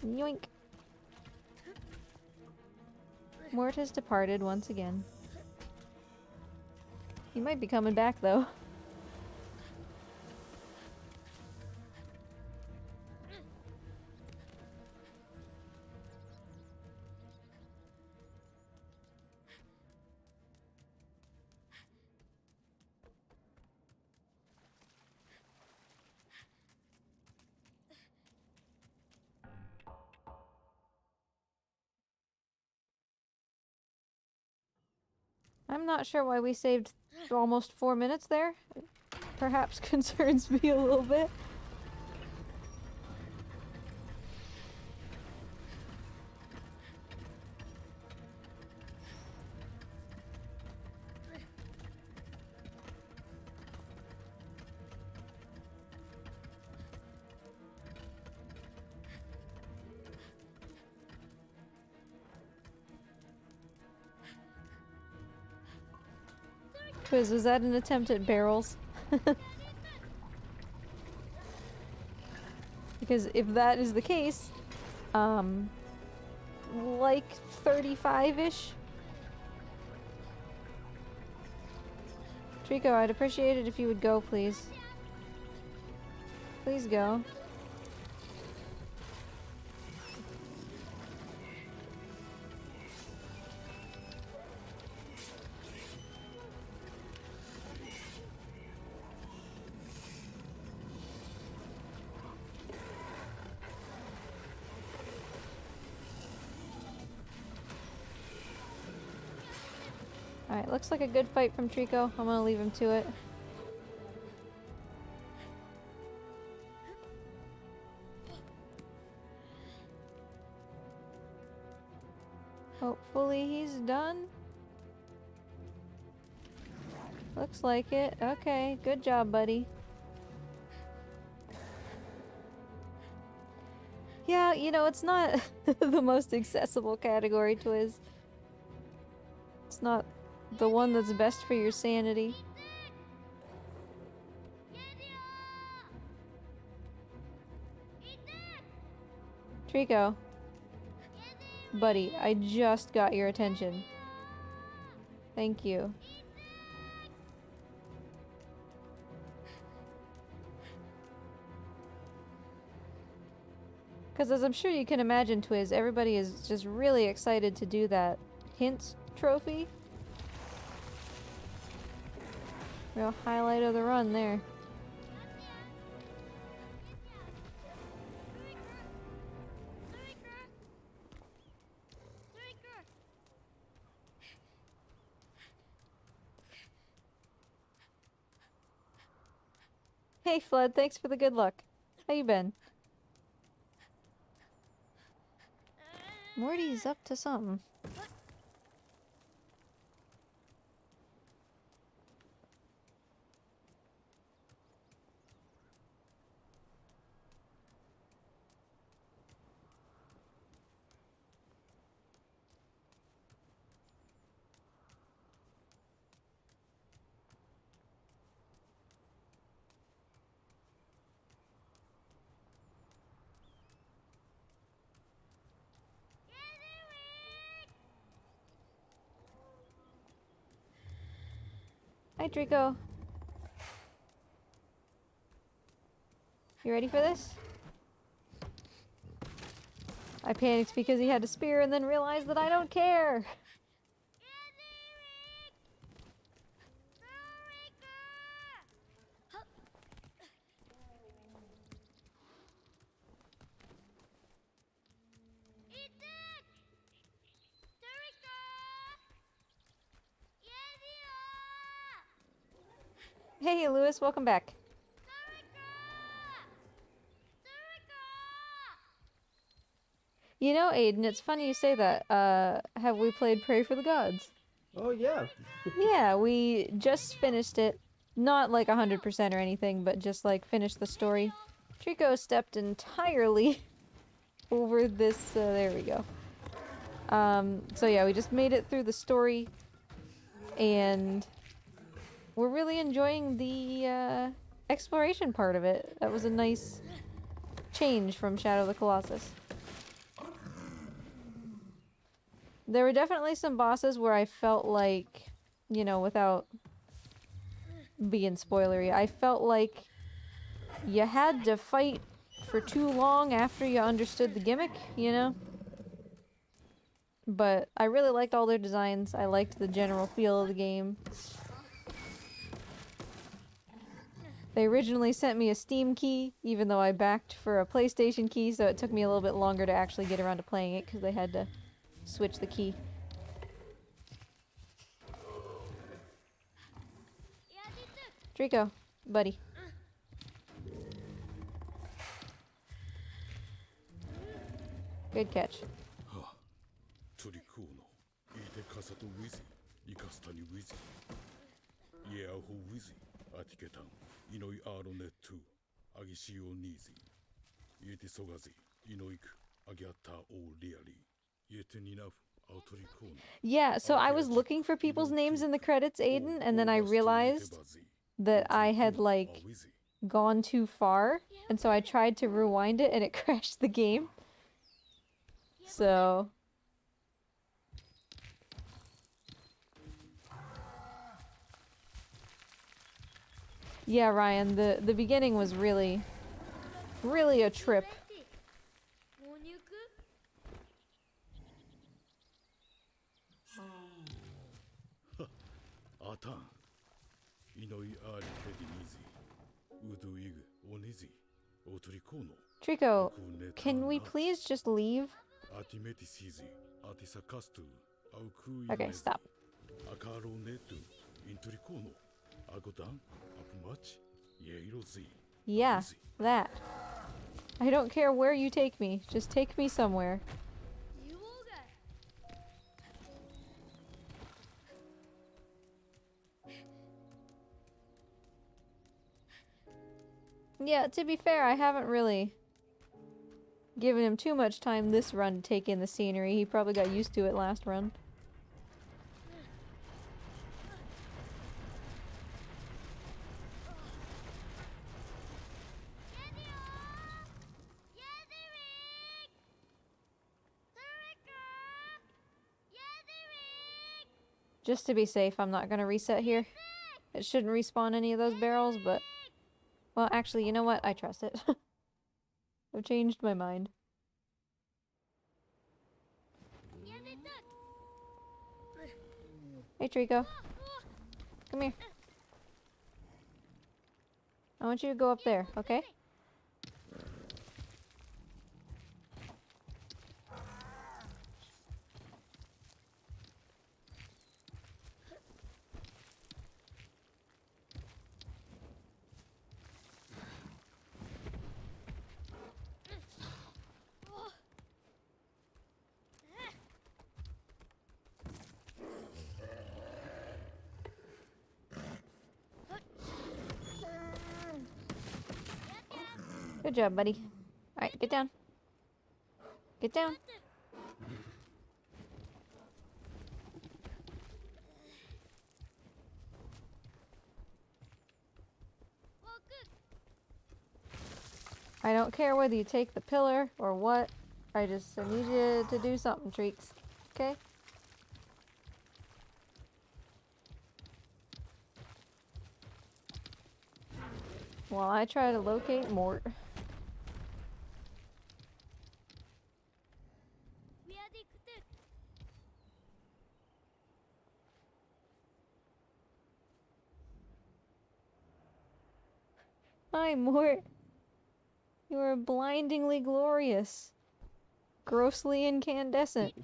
Yoink. Mort has departed once again. He might be coming back though. I'm not sure why we saved almost 4 minutes there. Perhaps concerns me a little bit. Quiz, was that an attempt at barrels? Because if that is the case, like 35-ish? Trico, I'd appreciate it if you would go, please. Please go. Alright, looks like a good fight from Trico. I'm gonna leave him to it. Hopefully he's done. Looks like it. Okay, good job, buddy. Yeah, you know, it's not the most accessible category, Twiz. It's not the one that's best for your sanity. Trico. Buddy, I just got your attention. Thank you. Because as I'm sure you can imagine, Twiz, everybody is just really excited to do that hints trophy. Real highlight of the run there. Hey Flood, thanks for the good luck. How you been? Morty's up to something. Hi, Draco. You ready for this? I panicked because he had a spear and then realized that I don't care. Hey, Lewis, welcome back. You know, Aiden, it's funny you say that. Have we played Pray for the Gods? Oh yeah. Yeah, we just finished it. Not like 100% or anything, but just like finished the story. Trico stepped entirely over this, there we go. So yeah, we just made it through the story, and we're really enjoying the exploration part of it. That was a nice change from Shadow of the Colossus. There were definitely some bosses where I felt like, you know, without being spoilery, I felt like you had to fight for too long after you understood the gimmick, you know? But I really liked all their designs. I liked the general feel of the game. They originally sent me a Steam key, even though I backed for a PlayStation key, so it took me a little bit longer to actually get around to playing it because they had to switch the key. Draco, buddy. Good catch. トリコーノイテカサトウィズイカスタニウィズイエアホウィズアティケタンイノイアーロネットアギシオニーズイエティソガズイノイクアギャタオリアリイエテニナフ Yeah, so I was looking for people's names in the credits, Aiden, and then I realized that I had, like, gone too far, and so I tried to rewind it and it crashed the game. So... yeah, Ryan, the beginning was really a trip. Trico, can we please just leave? Okay, stop. Yeah, that. I don't care where you take me, just take me somewhere. Yeah, to be fair, I haven't really given him too much time this run to take in the scenery. He probably got used to it last run. Just to be safe, I'm not gonna reset here. It shouldn't respawn any of those barrels, but... Well, actually, you know what? I trust it. I've changed my mind. Hey, Trico. Come here. I want you to go up there, okay? Good job, buddy. Alright, get down. Get down. I don't care whether you take the pillar or what. I need you to do something, Treeks. Okay? While I try to locate Mort. Hi, Mort. You are blindingly glorious. Grossly incandescent.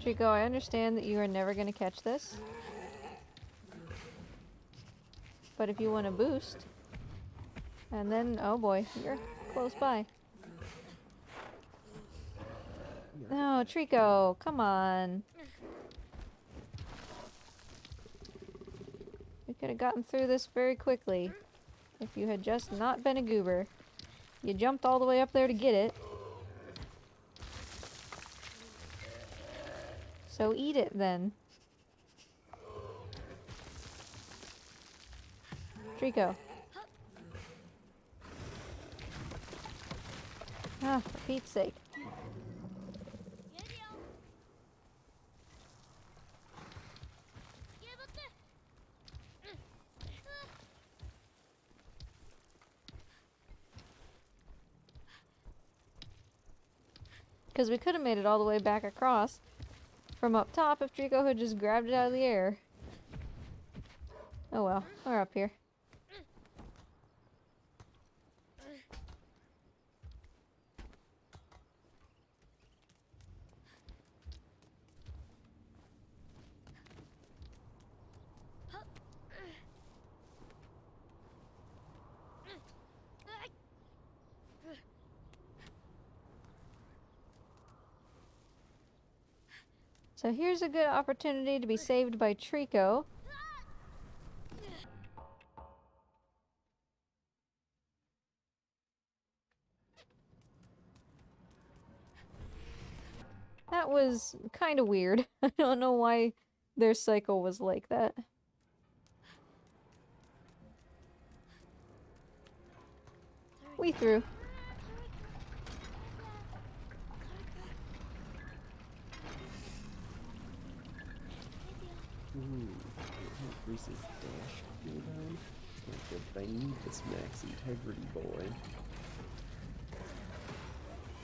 Trico, I understand that you are never going to catch this. But if you want to boost, and then, oh boy, you're close by. No, Trico, come on. We could have gotten through this very quickly if you had just not been a goober. You jumped all the way up there to get it. So eat it then. Trico. Ah, for Pete's sake. Because we could have made it all the way back across from up top if Trico had just grabbed it out of the air. Oh well, we're up here. So here's a good opportunity to be saved by Trico. That was kind of weird. I don't know why their cycle was like that. We threw. Ooh, Reese's dash cooldown. It's not good, but I need this max integrity boy.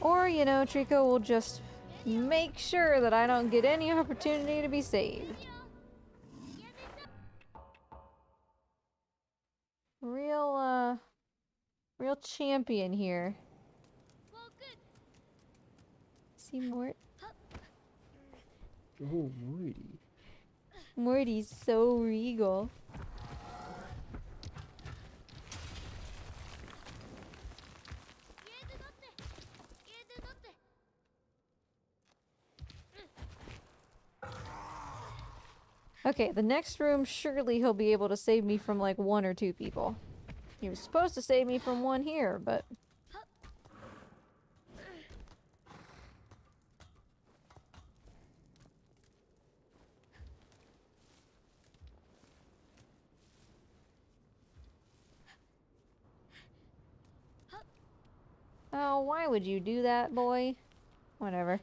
Or, you know, Trico will just make sure that I don't get any opportunity to be saved. champion here. フォーク See Mort? Oh, Morty. Morty's so regal. ゲートだってゲートだって Okay, the next room, surely he'll be able to save me from like 1 or 2 people. He was supposed to save me from 1 here, but... Oh, why would you do that, boy? Whatever.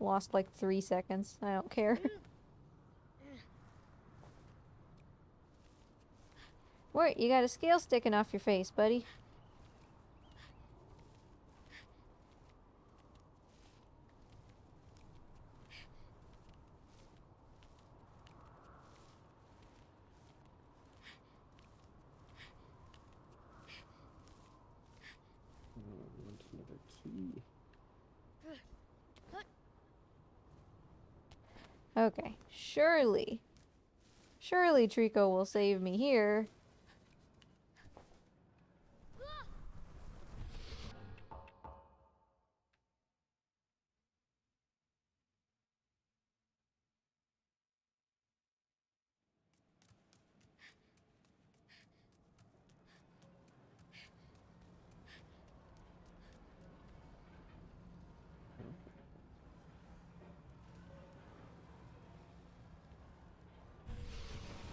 Lost like 3 seconds. I don't care. Wait, you got a scale sticking off your face, buddy. Oh, want another key. Okay, surely. Surely Trico will save me here.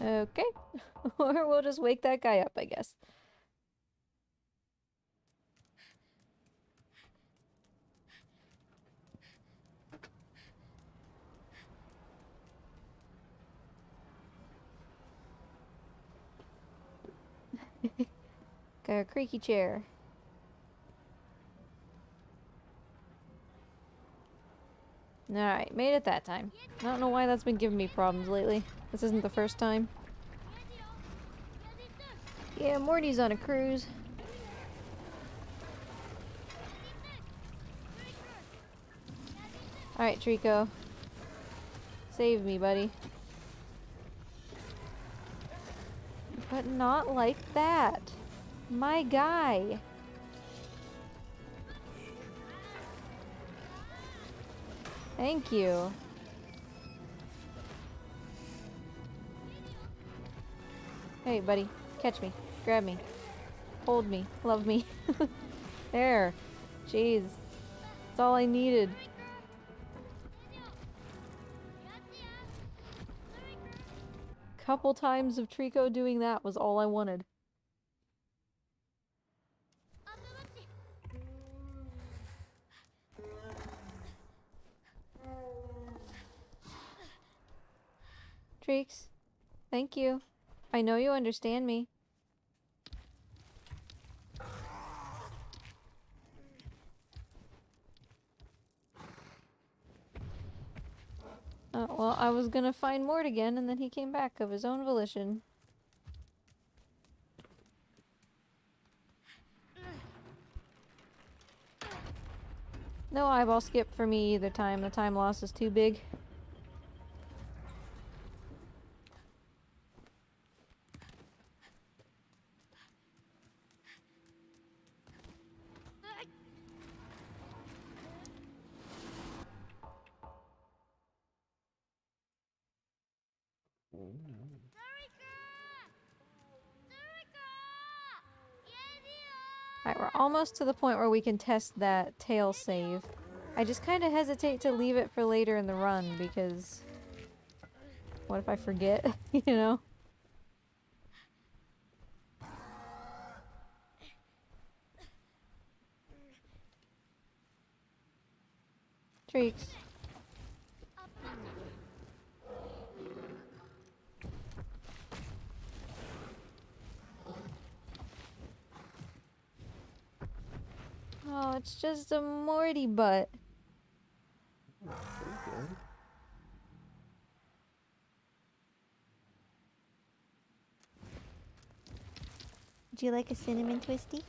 Okay. Or we'll just wake that guy up, I guess. Got a creaky chair. Alright, made it that time. I don't know why that's been giving me problems lately. This isn't the first time. やれよやれと Yeah, Morty's on a cruise. Alright, Trico. Save me, buddy. But not like that. My guy. Thank you. Hey, buddy. Catch me. Grab me. Hold me. Love me. There. Jeez. That's all I needed. Couple times of Trico doing that was all I wanted. アップマッチ Treeks. Thank you. I know you understand me. Oh, well, I was gonna find Mort again, and then he came back of his own volition. No eyeball skip for me either time. The time loss is too big. Oh, no. Alright, we're almost to the point where we can test that tail save. I just kind of hesitate to leave it for later in the run because... what if I forget? You know? Treeks. Oh, it's just a Morty butt. Pretty good. Would you like a cinnamon twisty?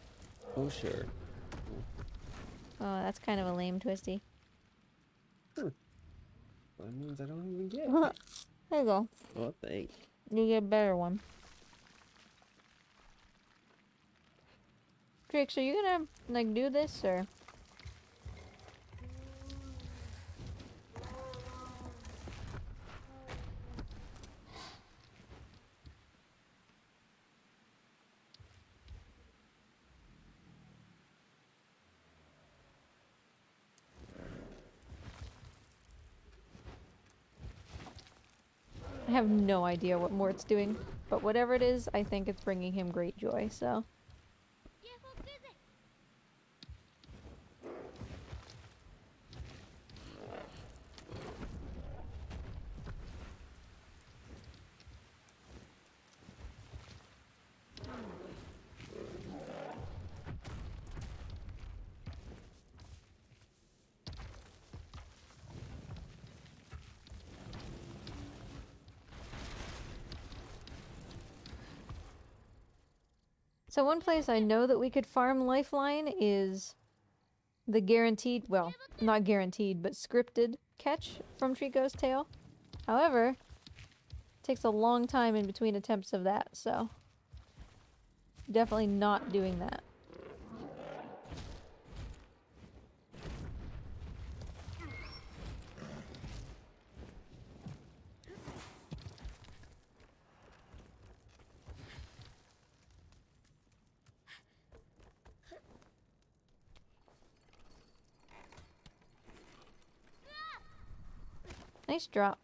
Oh, sure. Oh, that's kind of a lame twisty. That means I don't even get it. There you go. Oh, thanks. You get a better one. Trix, are you gonna, like, do this, or? I have no idea what Mort's doing, but whatever it is, I think it's bringing him great joy, so. So one place I know that we could farm Lifeline is the guaranteed, well, not guaranteed, but scripted catch from Trico's tail. However, it takes a long time in between attempts of that, so definitely not doing that. Nice drop,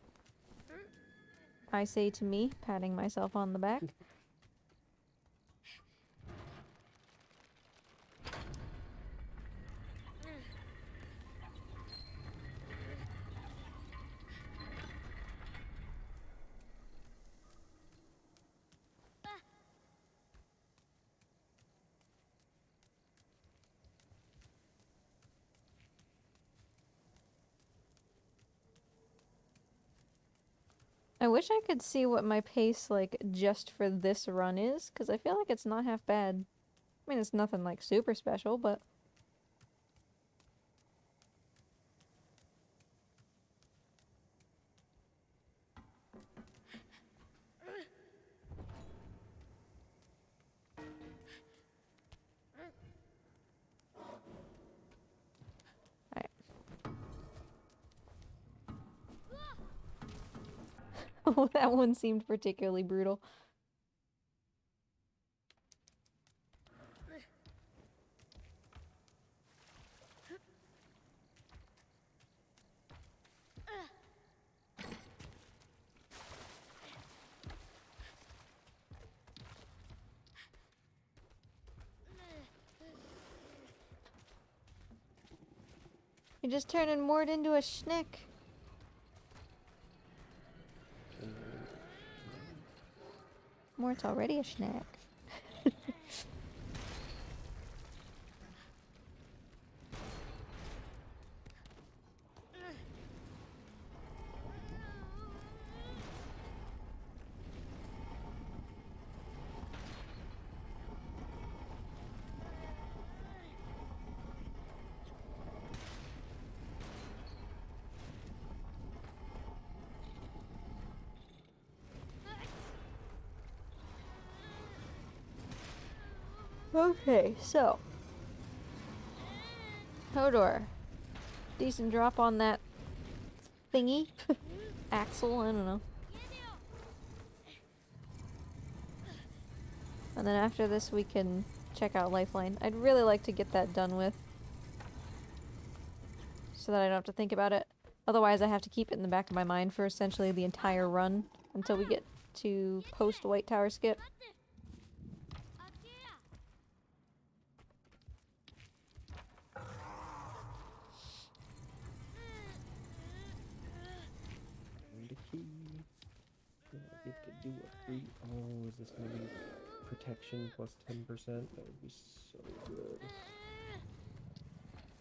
I say to me, patting myself on the back. I wish I could see what my pace, like, just for this run is, because I feel like it's not half bad. I mean, it's nothing, like, super special, but... Alright. Oh, that one seemed particularly brutal. You're just turning Mort into a schnick. Mort's already a schnack. Okay, so Hodor, decent drop on that thingy, axle, I don't know. And then after this we can check out Lifeline. I'd really like to get that done with, so that I don't have to think about it. Otherwise I have to keep it in the back of my mind for essentially the entire run until we get to post White Tower skip. I get to do a free. Oh, is this gonna be protection plus 10%? That would be so good.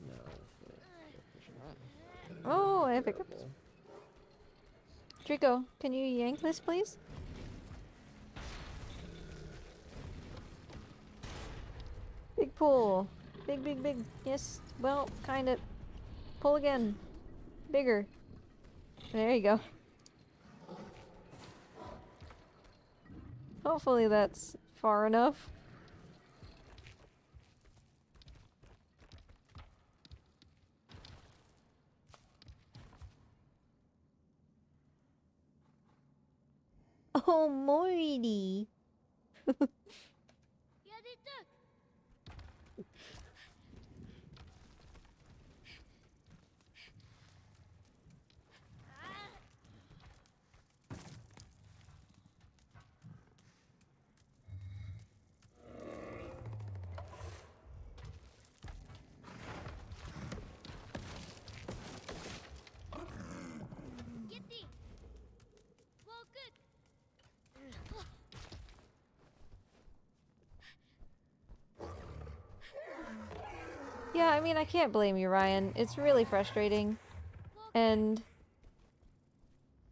No. Oh, I have hiccups. Trico, can you yank this, please? pull. Big, big, big. Yes. Well, kind of. Pull again. Bigger. There you go. Hopefully that's far enough. Oh, Morty. やれた。ゲッティ。ウォーク。Yeah, I mean, I can't blame you, Ryan. It's really frustrating. And,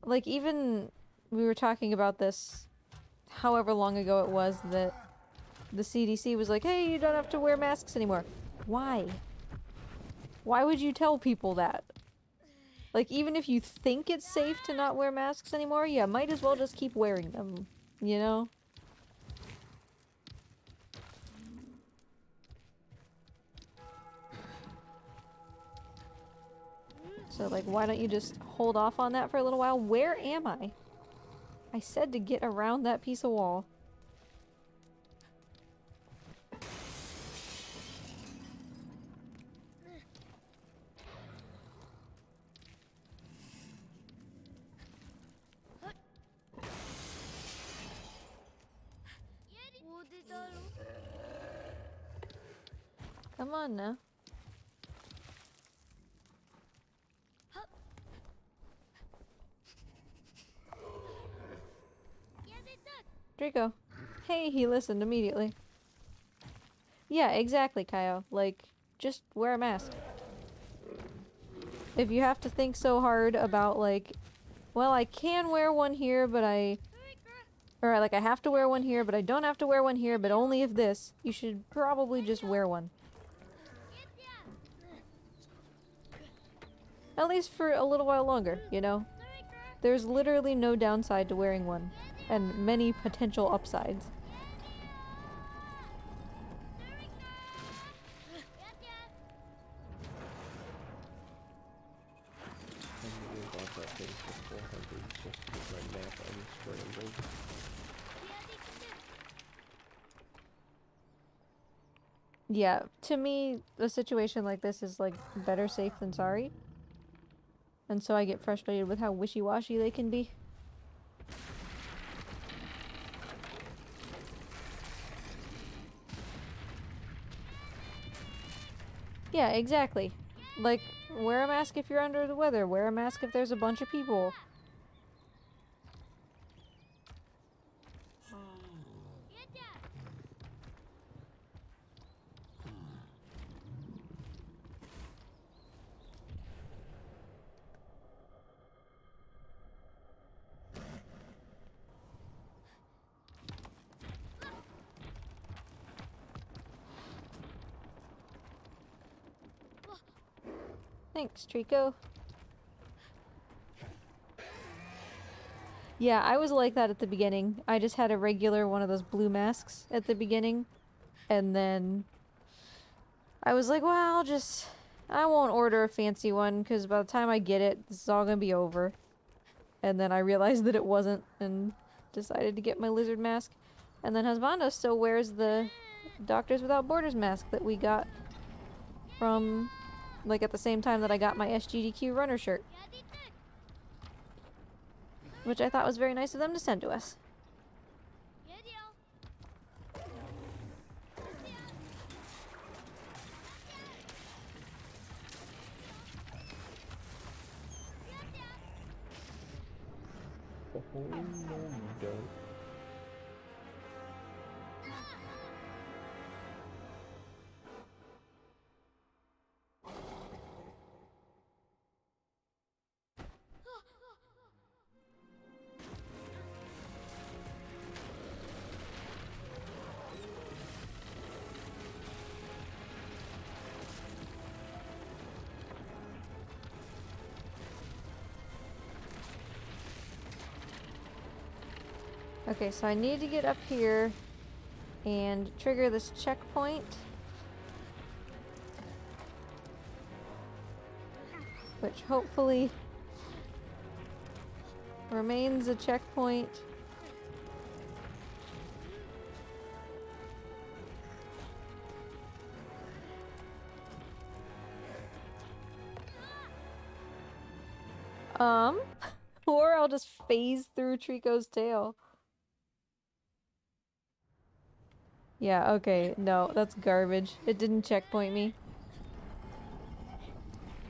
like, even we were talking about this however long ago it was that the CDC was like, hey, you don't have to wear masks anymore. Why? Why would you tell people that? Like, even if you think it's safe to not wear masks anymore, yeah, might as well just keep wearing them, you know? So, like, why don't you just hold off on that for a little while? Where am I? I said to get around that piece of wall. Come on now. Draco. Hey, he listened immediately. Yeah, exactly, Kaio. Like, just wear a mask. If you have to think so hard about, like, well, I can wear one here, but or, like, I have to wear one here, but I don't have to wear one here, but only if this, you should probably just wear one. At least for a little while longer, you know? There's literally no downside to wearing one, and many potential upsides. Yeah, to me, a situation like this is, like, better safe than sorry. And so I get frustrated with how wishy-washy they can be. Yeah, exactly. Like, wear a mask if you're under the weather. Wear a mask if there's a bunch of people. Thanks, Trico. Yeah, I was like that at the beginning. I just had a regular one of those blue masks at the beginning. And then I was like, well, I won't order a fancy one because by the time I get it, this is all gonna be over. And then I realized that it wasn't and decided to get my lizard mask. And then Husbando still wears the Doctors Without Borders mask that we got from, like, at the same time that I got my SGDQ runner shirt. Which I thought was very nice of them to send to us. Oh, no, you don't. Okay, so I need to get up here and trigger this checkpoint. Which hopefully remains a checkpoint. Or I'll just phase through Trico's tail. Yeah, okay, no, that's garbage. It didn't checkpoint me.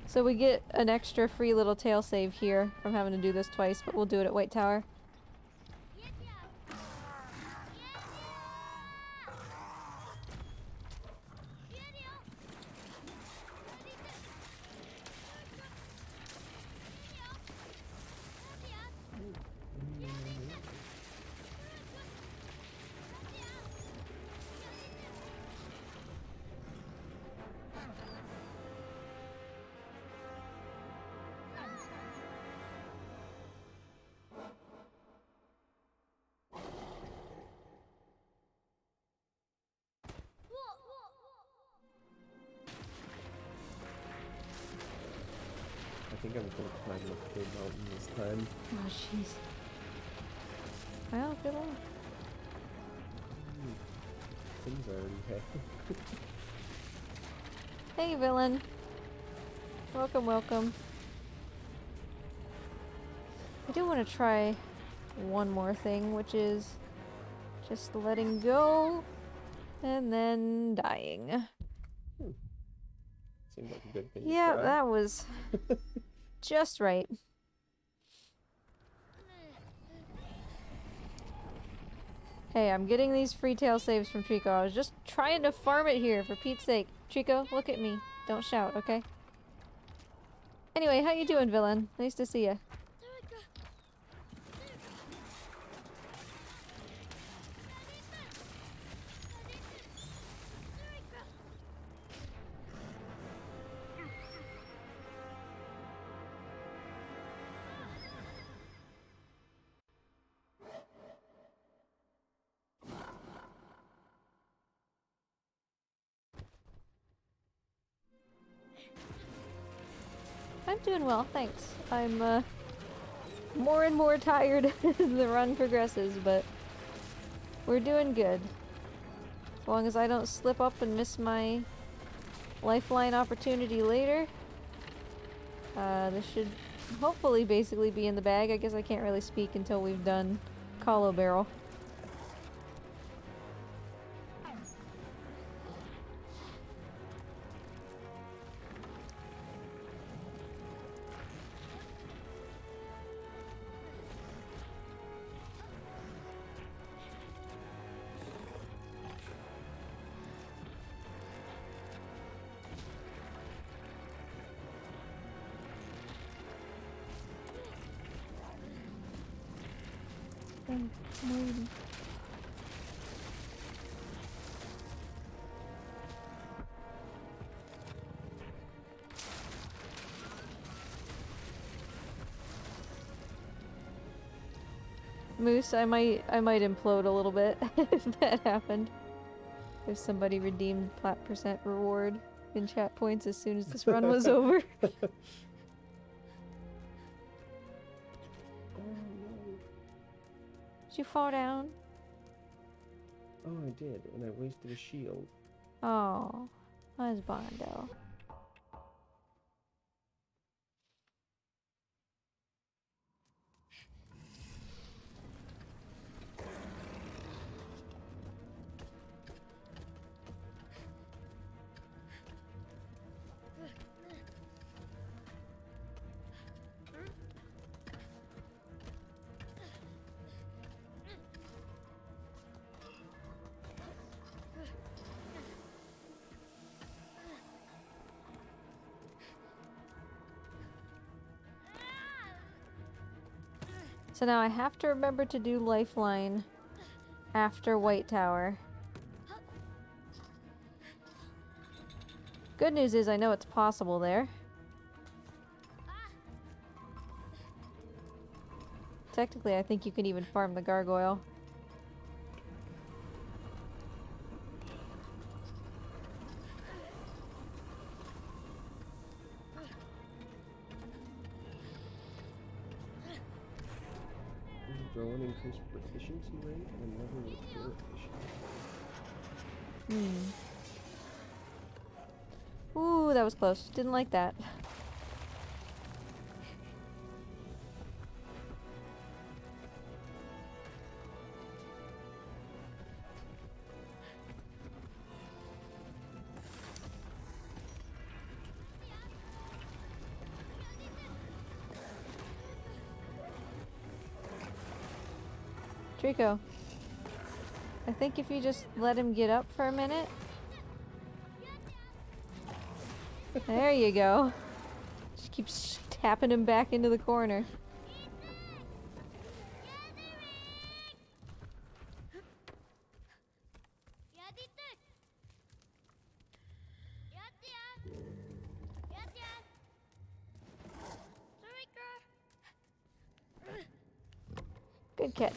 So we get an extra free little tail save here from having to do this twice, but we'll do it at White Tower. I think I'm gonna climb the big mountain this time. Oh, jeez. Well, good luck. Things already happened. Hey, villain. Welcome, welcome. I do want to try one more thing, which is just letting go and then dying. Seems like a good thing to Yeah, try. that was just right. Hey, I'm getting these free tail saves from Trico. I was just trying to farm it here, for Pete's sake. Trico, look at me. Don't shout, okay? Anyway, how you doing, villain? Nice to see ya. I'm doing well, thanks. I'm, more and more tired as the run progresses, but we're doing good. As long as I don't slip up and miss my lifeline opportunity later. This should hopefully basically be in the bag. I guess I can't really speak until we've done Hollow Barrel. Moose, I might implode a little bit if that happened. If somebody redeemed plat percent reward in chat points as soon as this run was over. Oh no. Did you fall down? Oh, I did, and I wasted a shield. Oh, that's Bondo. So now I have to remember to do Lifeline after White Tower. Good news is I know it's possible there. Technically, I think you can even farm the gargoyle. throw an increased proficiency rate and another repair efficiency. Ooh, that was close. Didn't like that. Trico, I think if you just let him get up for a minute. There you go. Just keep tapping him back into the corner. Good catch.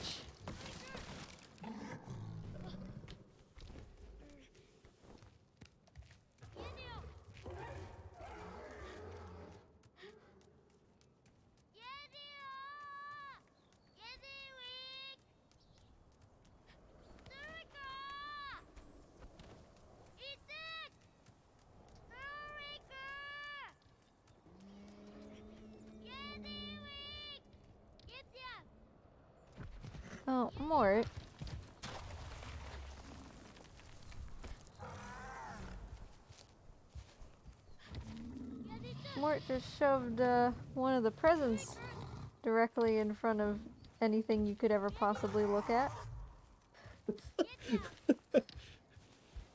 Oh, Mort. Mort just shoved one of the presents directly in front of anything you could ever possibly look at.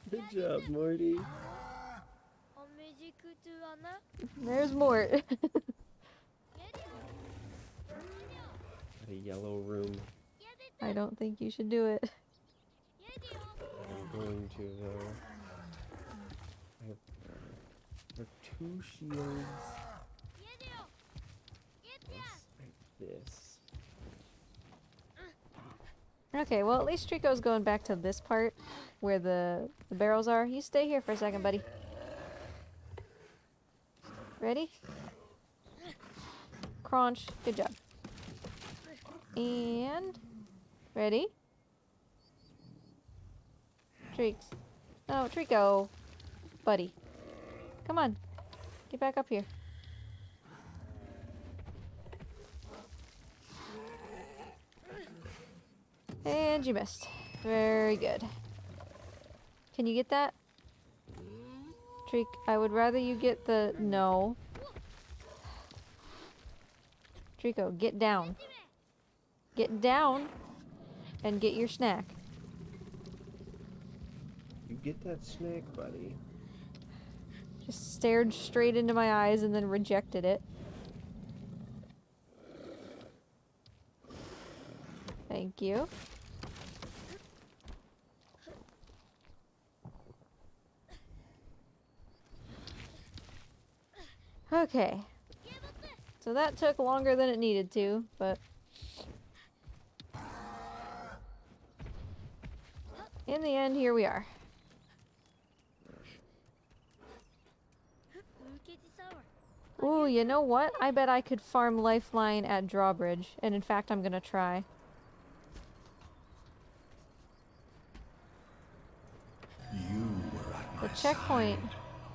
Good job, Morty. There's Mort. Got a yellow room. I don't think you should do it. I'm going to though. I have 2 shields. This. Okay, well at least Trico's going back to this part where the barrels are. You stay here for a second, buddy. Ready? Crunch. Good job. And... ready? Treeks. Oh, Trico. Buddy. Come on. Get back up here. And you missed. Very good. Can you get that? Treek, I would rather you get the... no. Trico, get down. Get down and get your snack. You get that snack, buddy. Just stared straight into my eyes and then rejected it. Thank you. Okay. So that took longer than it needed to, but... in the end, here we are. Ooh, you know what? I bet I could farm Lifeline at Drawbridge, and in fact, I'm gonna try. You were at my The checkpoint.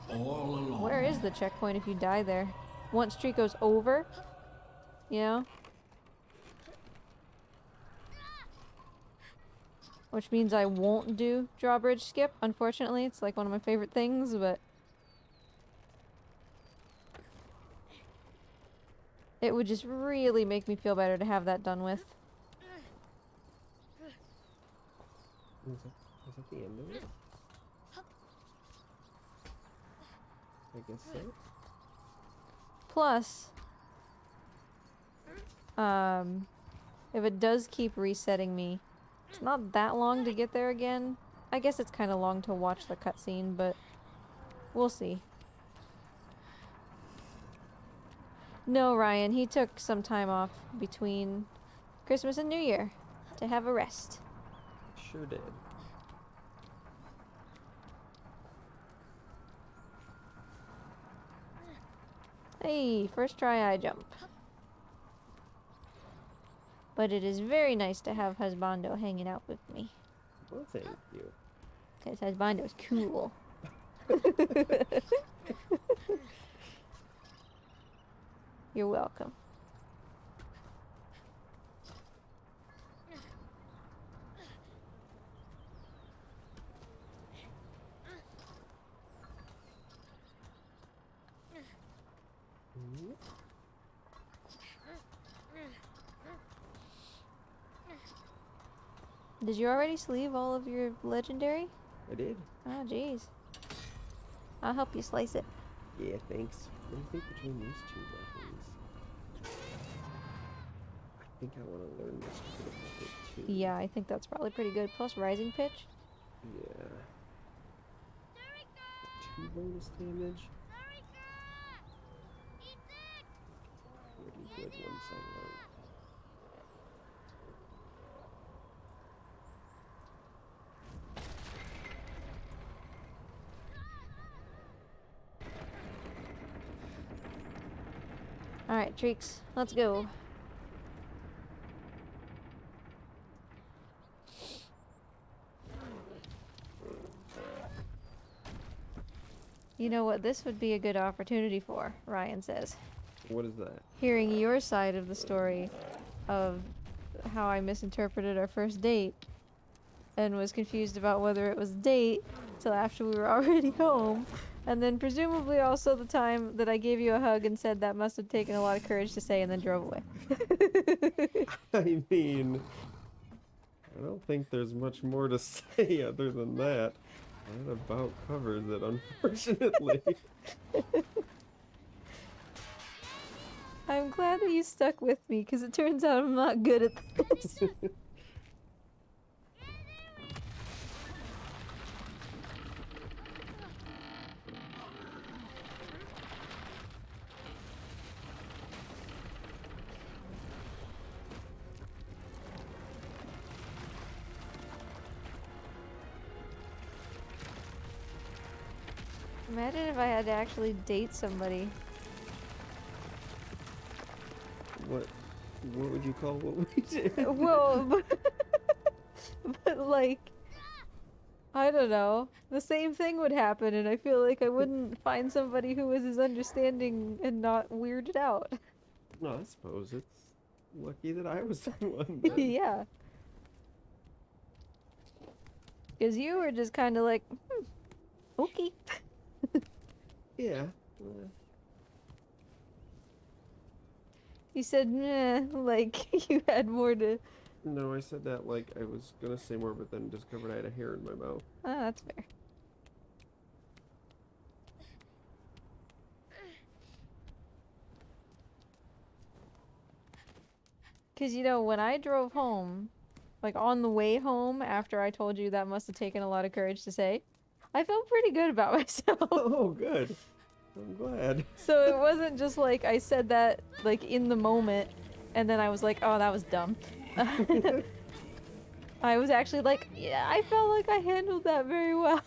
side all along. Where is the checkpoint if you die there? Once Trico's over? You know? Which means I won't do Drawbridge skip, unfortunately. It's like one of my favorite things, but... it would just really make me feel better to have that done with. Is that the end of it? I guess so. Plus, if it does keep resetting me, it's not that long to get there again. I guess it's kind of long to watch the cutscene, but we'll see. No, Ryan, he took some time off between Christmas and New Year to have a rest. Sure did. Hey, first try I jump. But it is very nice to have Husbando hanging out with me. Well, thank you. Because Husbando's cool. You're welcome. Did you already sleeve all of your legendary? I did. Oh, jeez. I'll help you slice it. Yeah, thanks. What do you think between these two weapons? I think I want to learn this critical hit too. Yeah, I think that's probably pretty good. Plus rising pitch. Yeah. 2 bonus damage. Pretty good once I learn. Alright, Treeks, let's go. You know what this would be a good opportunity for, Ryan says. What is that? Hearing your side of the story of how I misinterpreted our first date and was confused about whether it was a date till after we were already home. And then presumably also the time that I gave you a hug and said that must have taken a lot of courage to say and then drove away. I mean, I don't think there's much more to say other than that. That about covers it, unfortunately. I'm glad that you stuck with me because it turns out I'm not good at this. Imagine if I had to actually date somebody. What would you call what we did? Well, but like, I don't know. The same thing would happen, and I feel like I wouldn't find somebody who was as understanding and not weirded out. No, I suppose it's lucky that I was the one. Then. Yeah. Because you were just kind of like, okay. Yeah. You said, meh, like you had more to... No, I said that like I was gonna say more, but then discovered I had a hair in my mouth. Oh, that's fair. Because, you know, when I drove home, like on the way home after I told you that must have taken a lot of courage to say, I felt pretty good about myself. Oh, good. I'm glad. So it wasn't just like I said that like in the moment and then I was like, oh, that was dumb. I was actually like, yeah, I felt like I handled that very well.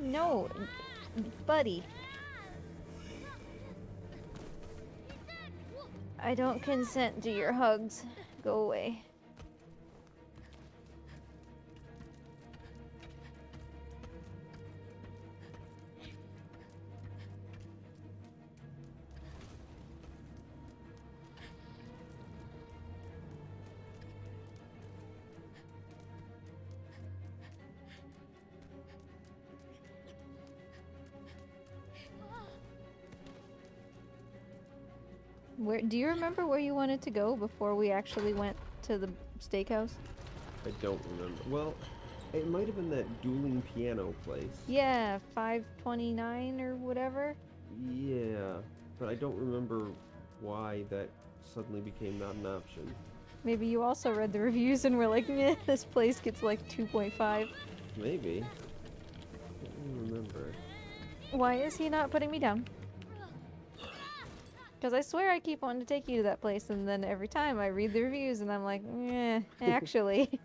No, buddy. I don't consent to your hugs. Go away. Where do you remember where you wanted to go before we actually went to the steakhouse? I don't remember. Well, it might have been that dueling piano place. Yeah, 529 or whatever. Yeah, but I don't remember why that suddenly became not an option. Maybe you also read the reviews and were like, meh, this place gets like 2.5. Maybe. I don't remember. Why is he not putting me down? Because I swear I keep wanting to take you to that place, and then every time I read the reviews and I'm like, eh, actually.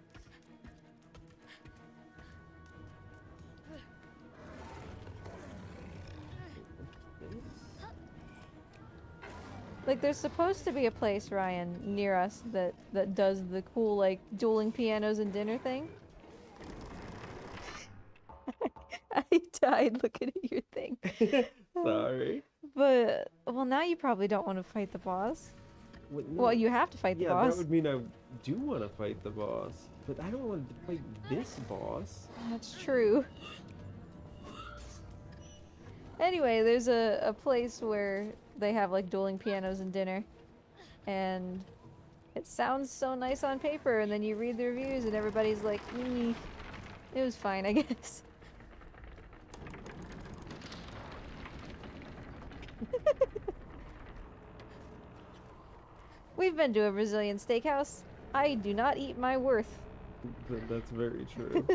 Like, there's supposed to be a place, Ryan, near us that does the cool, like, dueling pianos and dinner thing. I died looking at your thing. Sorry. But, well, now you probably don't want to fight the boss. What, Well, you have to fight the yeah, boss. that would mean I do want to fight the boss. But I don't want to fight this boss. That's true. Anyway, there's a place where they have like dueling pianos and dinner. And it sounds so nice on paper, and then you read the reviews and everybody's like, it was fine, I guess. We've been to a Brazilian steakhouse. I do not eat my worth. That's very true.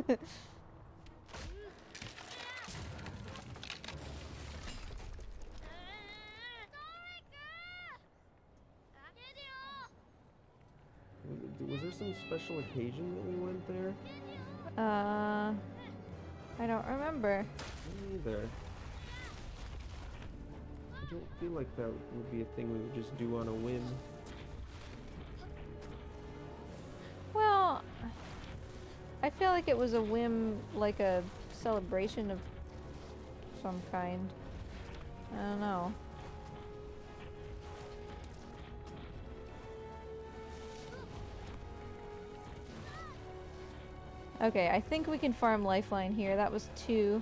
Was there some special occasion that we went there? I don't remember. Me neither. I don't feel like that would be a thing we would just do on a whim. Well, I feel like it was a whim, like a celebration of some kind. I don't know. Okay, I think we can farm lifeline here. That was 2.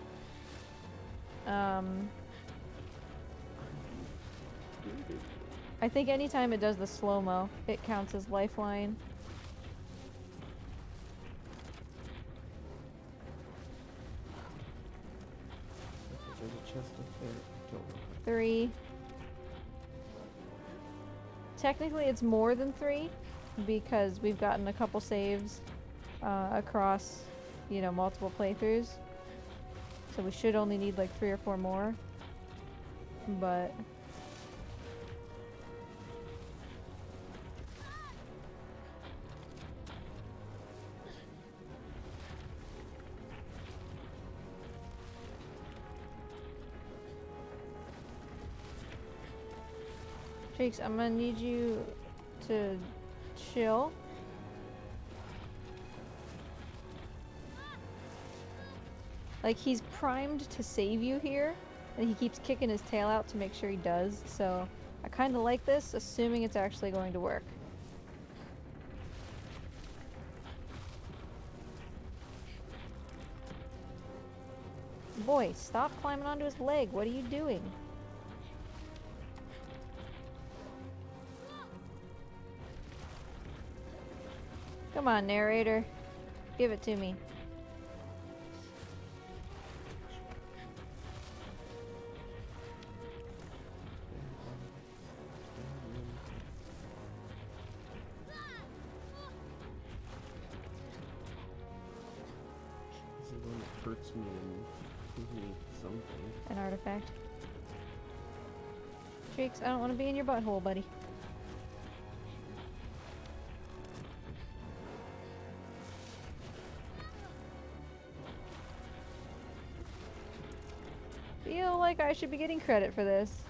I think anytime it does the slow-mo, it counts as lifeline. There's a chest up there. Don't know. 3. Technically, it's more than 3 because we've gotten a couple saves across, you know, multiple playthroughs. So we should only need like 3 or 4 more. But Treeks, I'm gonna need you to chill. Like, he's primed to save you here, and he keeps kicking his tail out to make sure he does, so I kinda like this, assuming it's actually going to work. Boy, stop climbing onto his leg. What are you doing? Come on, narrator. Give it to me. This is the one that hurts me and gives me something. An artifact. Treeks, I don't want to be in your butthole, buddy. Feel like I should be getting credit for this.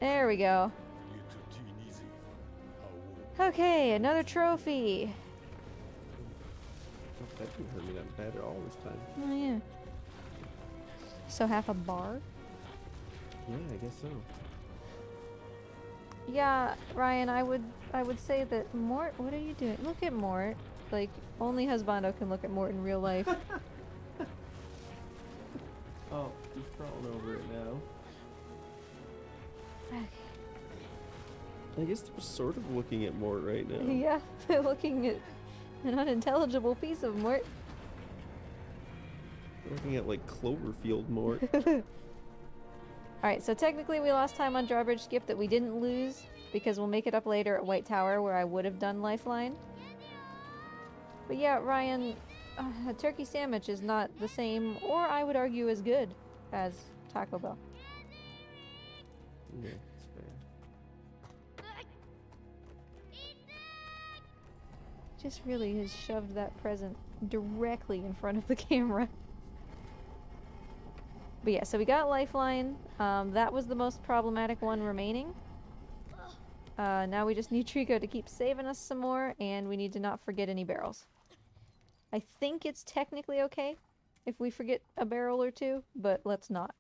There we go. Okay, another trophy. Oh, that didn't hurt me that bad at all this time. Oh yeah. So half a bar? Yeah, I guess so. Yeah, Ryan, I would say that Mort, what are you doing? Look at Mort. Like, only Husbando can look at Mort in real life. Oh, he's crawling over it now. Okay. I guess they're sort of looking at Mort right now. Yeah, they're looking at an unintelligible piece of Mort. Looking at like Cloverfield Mort. Alright, so technically we lost time on Drawbridge Skip that we didn't lose, because we'll make it up later at White Tower where I would have done Lifeline. But yeah, Ryan, a turkey sandwich is not the same, or I would argue as good as Taco Bell. Yeah, it's fair. Just really has shoved that present directly in front of the camera. But yeah, so we got Lifeline. That was the most problematic one remaining. Now we just need Trico to keep saving us some more, and we need to not forget any barrels. I think it's technically okay if we forget a barrel or two, but let's not.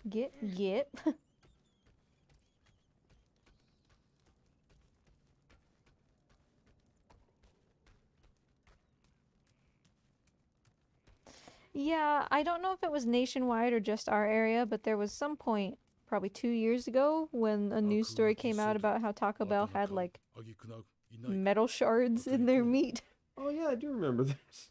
Get. Yeah, I don't know if it was nationwide or just our area, but there was some point, probably 2 years ago, when a news story came out about how Taco Bell had, like, metal shards in their meat. Oh yeah, I do remember this.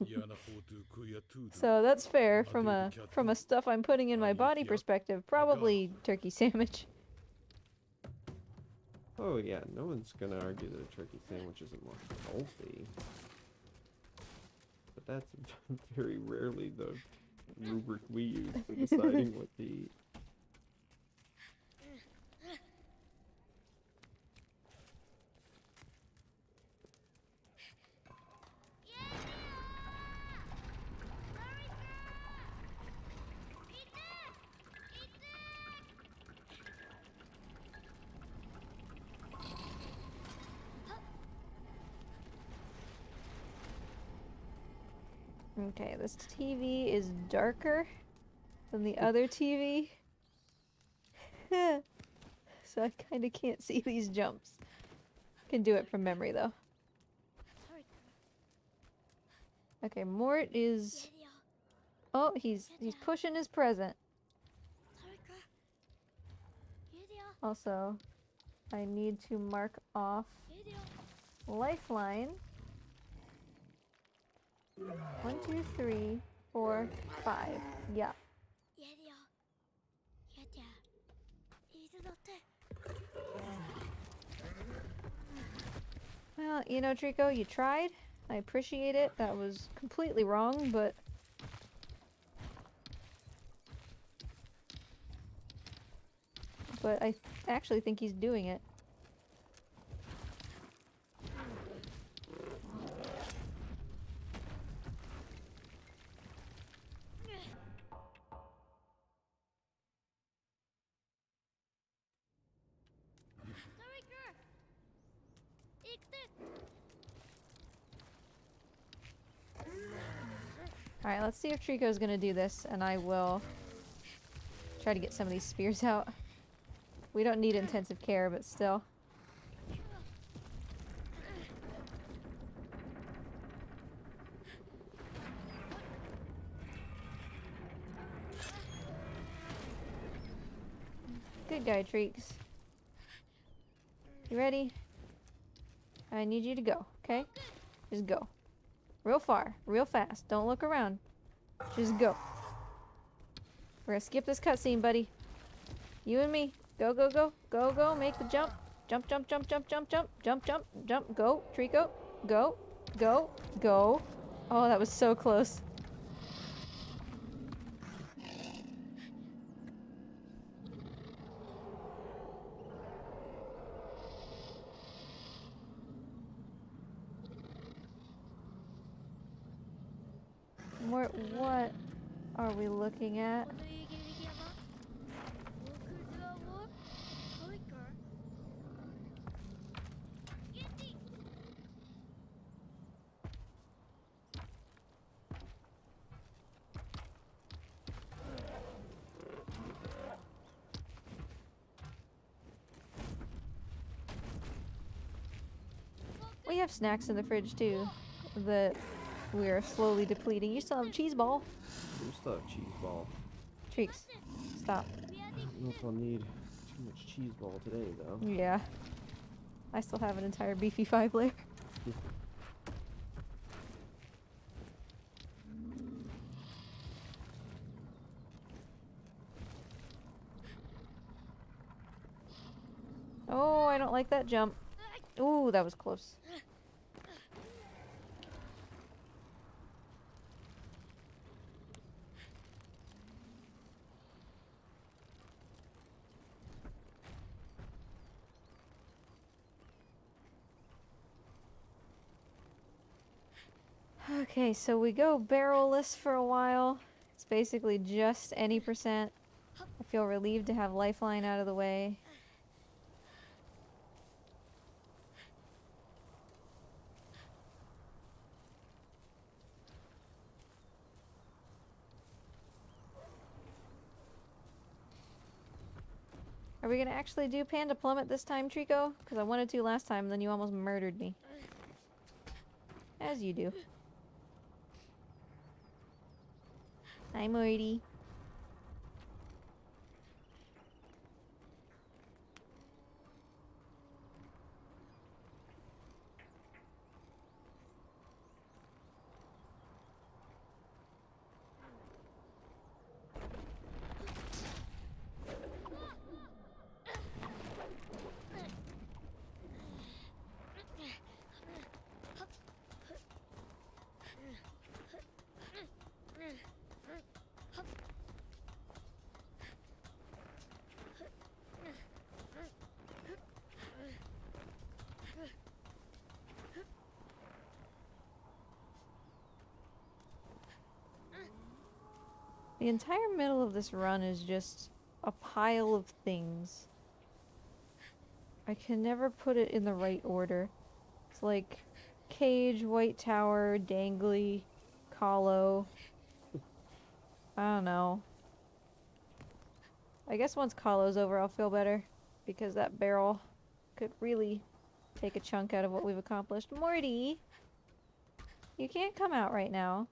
So that's fair from a stuff I'm putting in my body perspective. Probably turkey sandwich. Oh yeah, no one's gonna argue that a turkey sandwich isn't more healthy. But that's very rarely the rubric we use for deciding what to eat. Okay, this TV is darker than the other TV. So I kind of can't see these jumps. Can do it from memory though. Okay, Mort is... Oh, he's pushing his present. Also, I need to mark off Lifeline. 1, 2, 3, 4, 5. Yeah. Well, you know, Trico, you tried. I appreciate it. That was completely wrong, but... But I actually think he's doing it. Alright, let's see if Trico's gonna do this, and I will try to get some of these spears out. We don't need intensive care, but still. Good guy, Treeks. You ready? I need you to go, okay? Just go. Real far, real fast. Don't look around. Just go. We're gonna skip this cutscene, buddy. You and me. Go, go, go. Go, go. Make the jump. Jump, jump, jump, jump, jump, jump. Jump, jump, jump. Go. Trico. Go. Go. Go. Oh, that was so close. What are we looking at? We have snacks in the fridge too that we are slowly depleting. You still have a cheese ball. We still have cheese ball. Treeks, stop. I don't know if I'll need Too much cheese ball today, though. Yeah. I still have an entire beefy 5 layer. Oh, I don't like that jump. Ooh, that was close. Okay, so we go barrel-less for a while. It's basically just any percent. I feel relieved to have lifeline out of the way. Are we gonna actually do Panda Plummet this time, Trico? Because I wanted to last time, and then you almost murdered me. As you do. Hi, Morty. The entire middle of this run is just a pile of things. I can never put it in the right order. It's like cage, white tower, dangly, Kahlo. I don't know. I guess once Kahlo's over I'll feel better, because that barrel could really take a chunk out of what we've accomplished. Morty! You can't come out right now.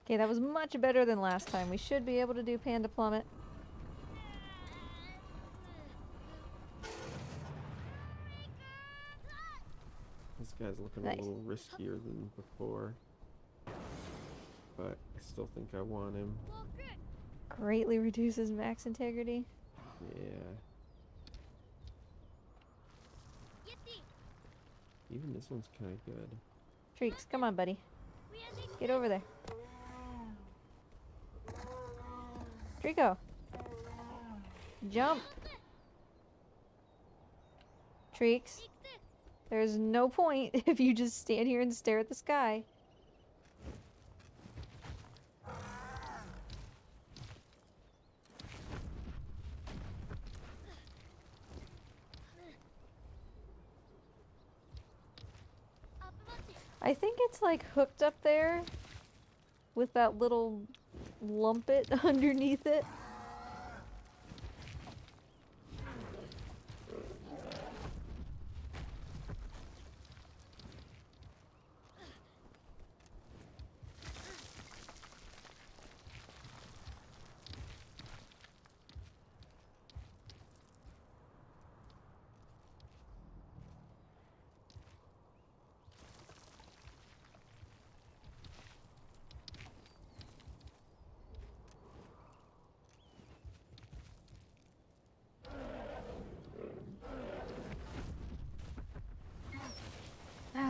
Okay, that was much better than last time. We should be able to do Panda Plummet. This guy's looking Nice. a little riskier than before. But I still think I want him. Greatly reduces max integrity. Yeah. Even this one's kind of good. Treeks, come on, buddy. Get over there. Trico. Jump. Treeks. There's no point if you just stand here and stare at the sky. I think it's like hooked up there with that little lumpet underneath it.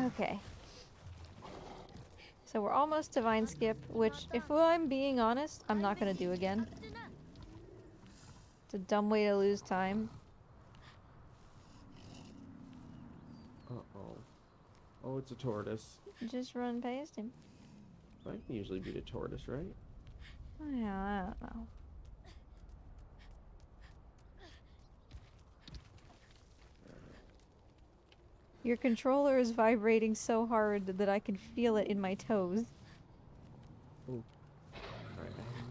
Okay. So we're almost to Vine Skip, which, if I'm being honest, I'm not gonna do again. It's a dumb way to lose time. Uh-oh. Oh, it's a tortoise. Just run past him. I can usually beat a tortoise, right? Yeah, I don't know. Your controller is vibrating so hard that I can feel it in my toes. Ooh. Alright, I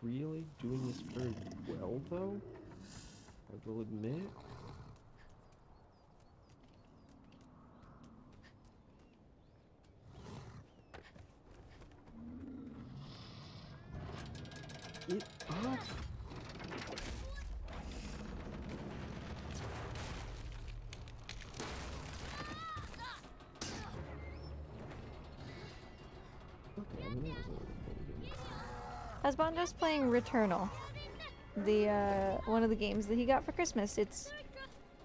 really doing this very well, though. I will admit. It up. Okay, I mean, that was a little bit. Husband just playing Returnal, the one of the games that he got for Christmas. It's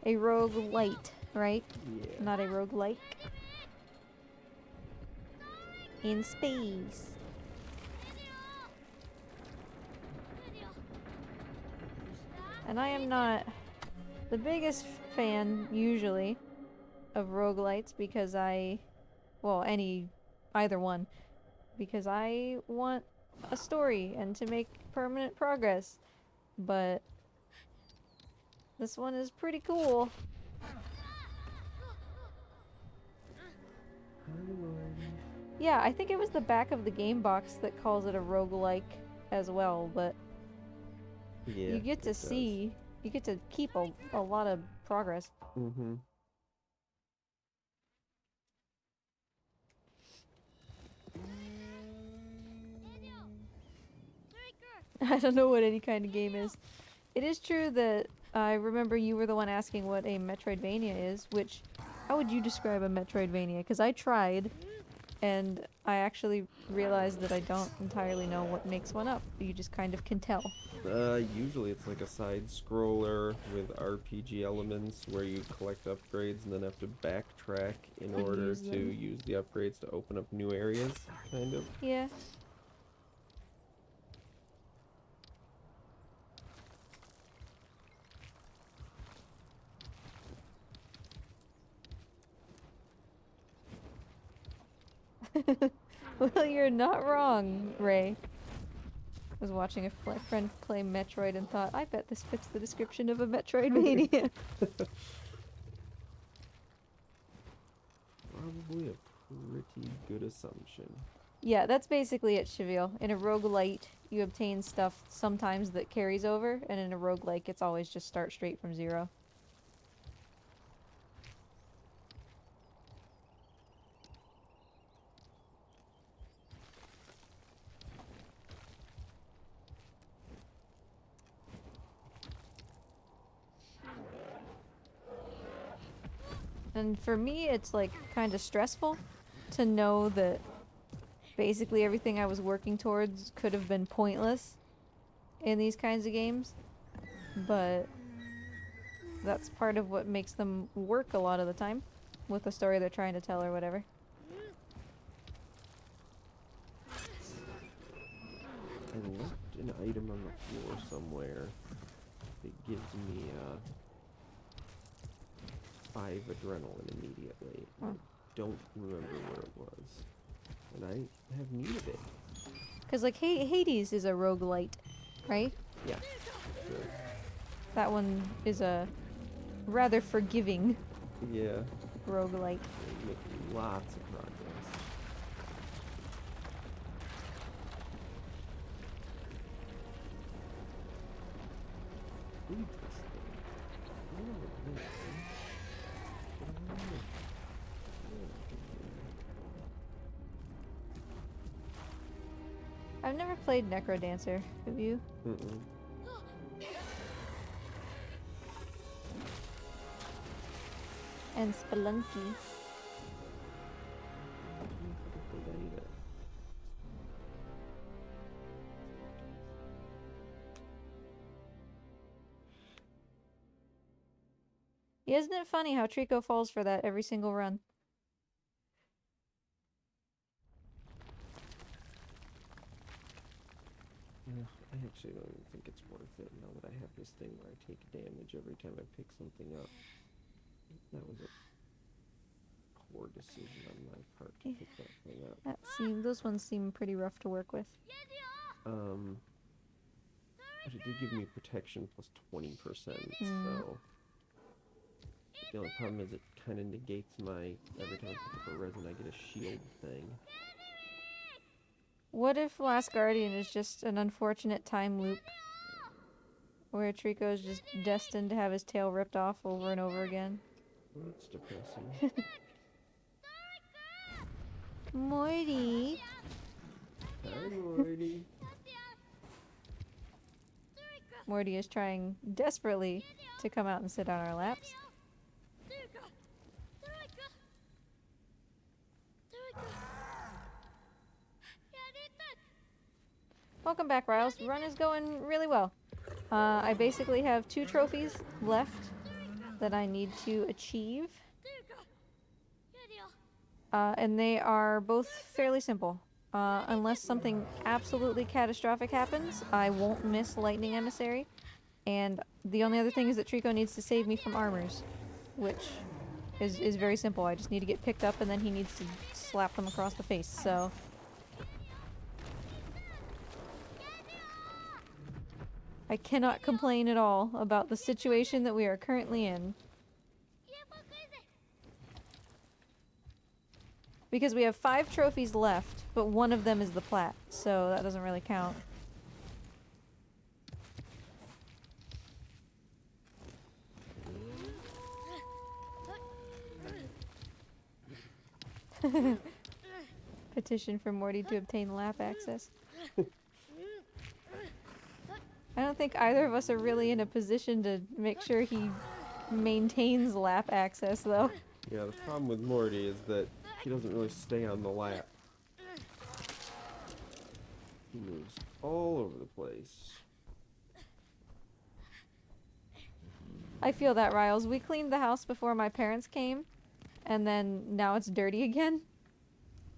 a roguelite, right? Yeah. Not a roguelike. In space. And I am not the biggest fan, usually, of roguelites because well, either one. Because I want a story and to make permanent progress. But this one is pretty cool. Yeah, I think it was the back of the game box that calls it a roguelike as well, but Yeah, you get to see, you get to keep a lot of progress. Mm-hmm. I don't know what any kind of game is. It is true that I remember you were the one asking what a Metroidvania is, which, how would you describe a Metroidvania? Because I tried, and I actually realized that I don't entirely know what makes one up. You just kind of can tell. Usually it's like a side scroller with RPG elements where you collect upgrades and then have to backtrack in And order use to them. use the upgrades to open up new areas, kind of. Yeah. Well, you're not wrong, Ray. I was watching a friend play Metroid and thought, I bet this fits the description of a Metroidvania. Probably a pretty good assumption. Yeah, that's basically it, Cheville. In a roguelite, you obtain stuff sometimes that carries over, and in a roguelike, it's always just start straight from zero. And for me, it's like kind of stressful to know that basically everything I was working towards could have been pointless in these kinds of games. But that's part of what makes them work a lot of the time with the story they're trying to tell or whatever. I left an item on the floor somewhere that gives me 5 adrenaline immediately. I don't remember where it was. And I have need of it. Because, like, Hades is a roguelite, right? Yeah, sure. That one is a rather forgiving Yeah, roguelite. you make lots of progress. Interesting. Oh, yeah. I've never played Necrodancer. Have you? Mm-mm. And Spelunky. Yeah, isn't it funny how Trico falls for that every single run? Yeah, I actually don't even think it's worth it now that I have this thing where I take damage every time I pick something up. That was a poor decision on my part to pick that thing up. Those ones seem pretty rough to work with. But it did give me protection plus 20%, so... The only problem is it kind of negates my... Every time I pick up a resin, I get a shield thing. What if Last Guardian is just an unfortunate time loop where Trico is just destined to have his tail ripped off over and over again? Well, that's depressing. Morty! Hi, Morty. Morty is trying desperately to come out and sit on our laps. Welcome back, Riles. Run is going really well. I basically have 2 trophies left that I need to achieve. And they are both fairly simple. Unless something absolutely catastrophic happens, I won't miss Lightning Emissary. And the only other thing is that Trico needs to save me from armors, which is very simple. I just need to get picked up and then he needs to slap them across the face, so... I cannot complain at all about the situation that we are currently in. Because we have 5 trophies left, but one of them is the plat, so that doesn't really count. Petition for Morty to obtain lap access. I don't think either of us are really in a position to make sure he maintains lap access, though. Yeah, the problem with Morty is that he doesn't really stay on the lap. He moves all over the place. I feel that, Riles. We cleaned the house before my parents came, and then now it's dirty again.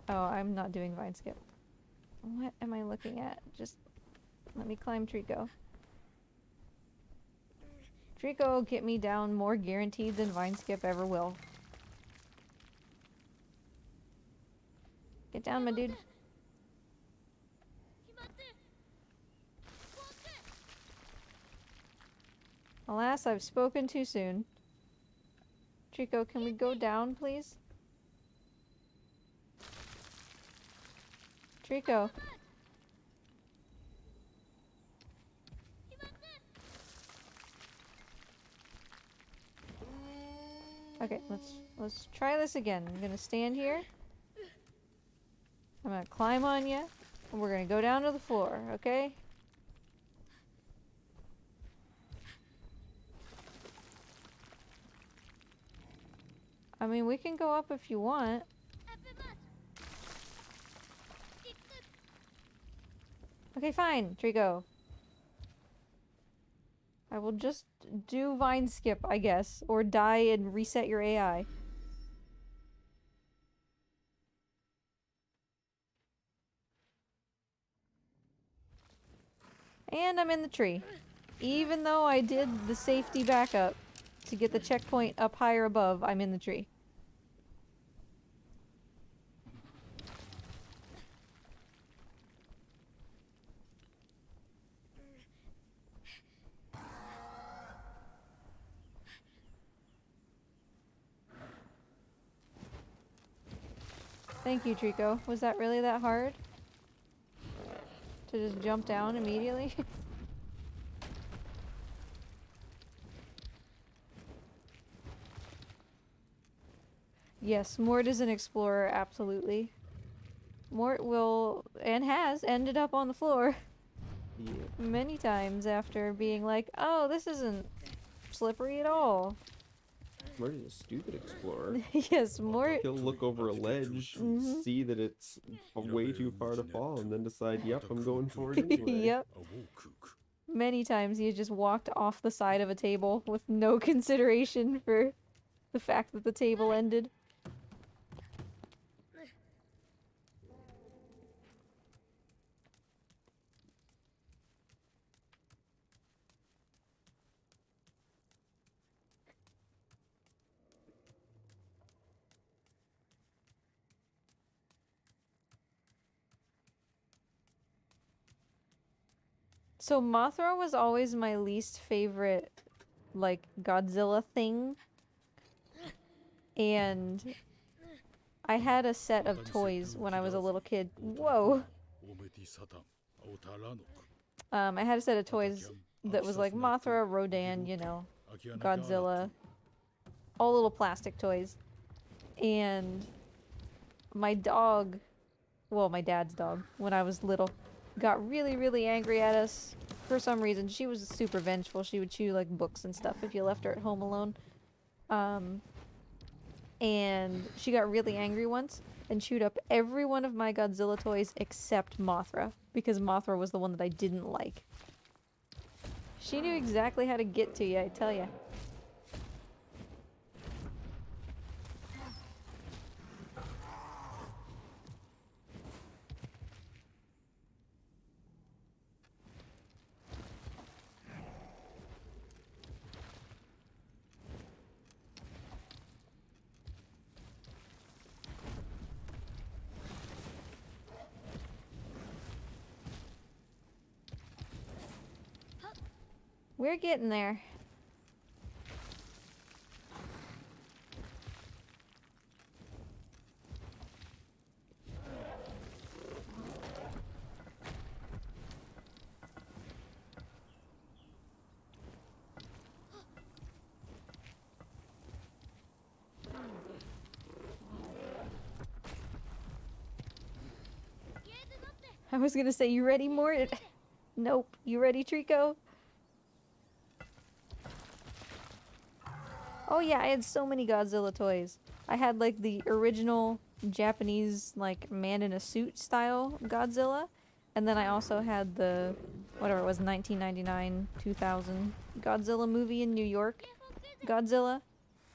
Oh, I'm not doing Vine Skip. What am I looking at? Just let me climb Trico. Trico will get me down more guaranteed than Vine Skip ever will. Get down, my dude. Alas, I've spoken too soon. Trico, can we go down, please? Trico. Okay, let's try this again. I'm gonna stand here. I'm gonna climb on you, and we're gonna go down to the floor, okay? I mean, we can go up if you want. Okay, fine, Trico. I will just do Vine Skip, I guess, or die and reset your AI. And I'm in the tree. Even though I did the safety backup to get the checkpoint up higher above, I'm in the tree. Thank you, Trico. Was that really that hard? To just jump down immediately? Yes, Mort is an explorer, absolutely. Mort will, and has, ended up on the floor. Yeah. Many times after being like, oh, this isn't slippery at all. Morty's a stupid explorer. Yes, Mort... He'll look over a ledge, see that it's way too far to fall, and then decide, yep, I'm going for it anyway. Yep. Many times he has just walked off the side of a table with no consideration for the fact that the table ended. So Mothra was always my least favorite, like, Godzilla thing. And I had a set of toys when I was a little kid. Whoa! I had a set of toys that was like Mothra, Rodan, you know, Godzilla, all little plastic toys. And my dog, well, my dad's dog, when I was little, got really, really angry at us for some reason. She was super vengeful. She would chew like books and stuff if you left her at home alone. And she got really angry once and chewed up every one of my Godzilla toys except Mothra, because Mothra was the one that I didn't like. She knew exactly how to get to you, I tell ya. We're getting there. I was gonna say, you ready, Mort? Nope. You ready, Trico? Oh yeah, I had so many Godzilla toys. I had like the original Japanese like man in a suit style Godzilla, and then I also had the whatever it was 1999 2000 Godzilla movie in New York Godzilla,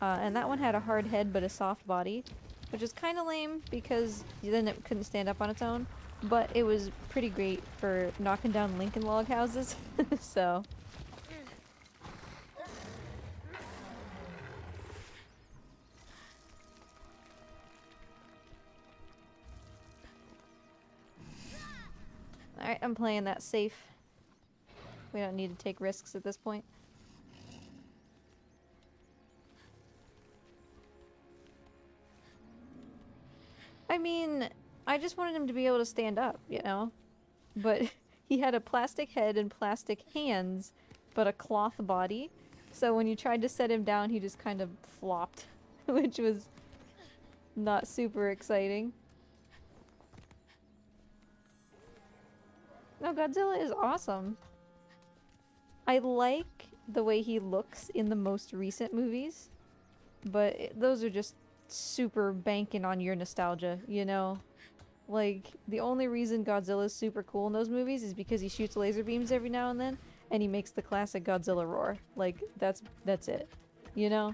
and that one had a hard head but a soft body, which is kind of lame because then it couldn't stand up on its own, but it was pretty great for knocking down Lincoln log houses. So alright, I'm playing that safe. We don't need to take risks at this point. I mean, I just wanted him to be able to stand up, you know? But he had a plastic head and plastic hands, but a cloth body. So when you tried to set him down, he just kind of flopped, which was not super exciting. No, Godzilla is awesome. I like the way he looks in the most recent movies, but those are just super banking on your nostalgia, you know? Like, the only reason Godzilla's super cool in those movies is because he shoots laser beams every now and then, and he makes the classic Godzilla roar. Like, that's it. You know?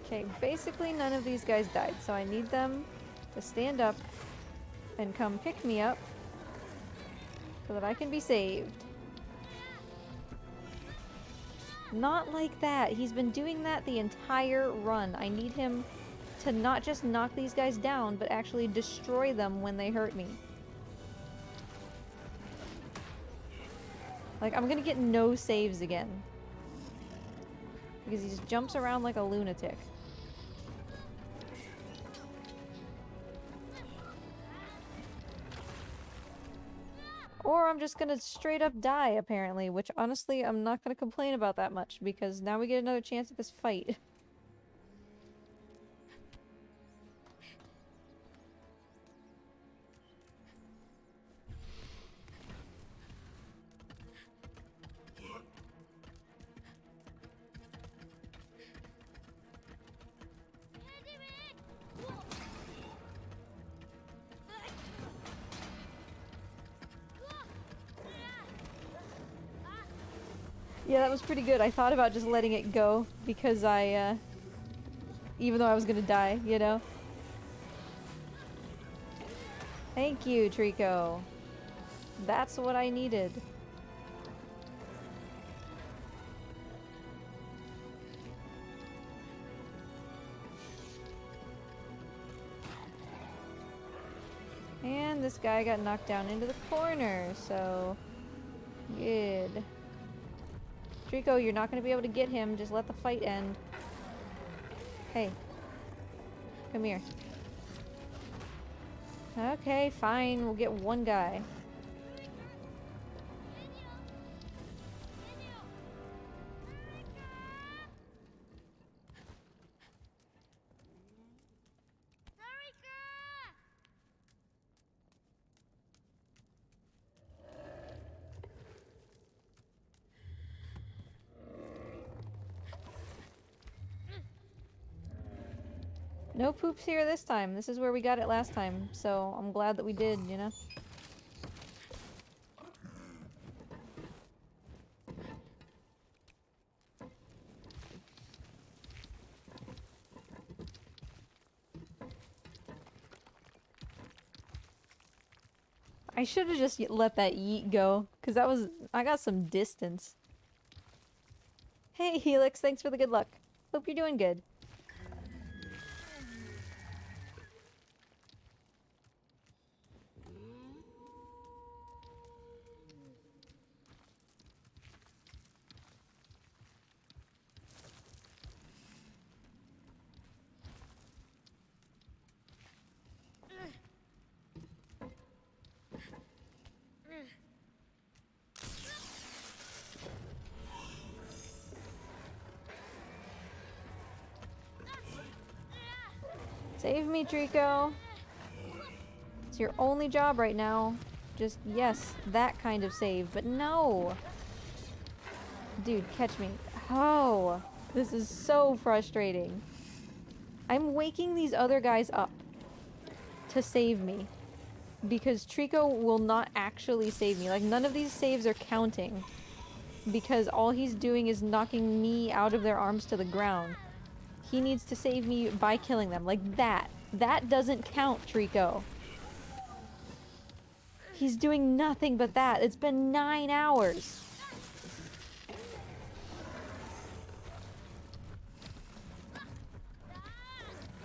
Okay, basically none of these guys died, so I need them to stand up and come pick me up so that I can be saved. Not like that. He's been doing that the entire run. I need him to not just knock these guys down, but actually destroy them when they hurt me. Like, I'm gonna get no saves again. Because he just jumps around like a lunatic. Or I'm just gonna straight up die, apparently, which honestly I'm not gonna complain about that much, because now we get another chance at this fight. Yeah, that was pretty good. I thought about just letting it go because even though I was gonna die, you know? Thank you, Trico. That's what I needed. this guy got knocked down into the corner, so... Good. Trico, you're not going to be able to get him. Just let the fight end. Hey. Come here. Okay, fine. We'll get one guy. No poops here this time. This is where we got it last time, so I'm glad that we did, you know? I should have just let that yeet go, because that was... I got some distance. Hey, Helix, thanks for the good luck. Hope you're doing good. Save me, Trico. It's your only job right now. Just, yes, that kind of save, but no! Dude, catch me. Oh! This is so frustrating. I'm waking these other guys up to save me. Because Trico will not actually save me. Like, none of these saves are counting. Because all he's doing is knocking me out of their arms to the ground. He needs to save me by killing them. Like that. That doesn't count, Trico. He's doing nothing but that. It's been 9 hours.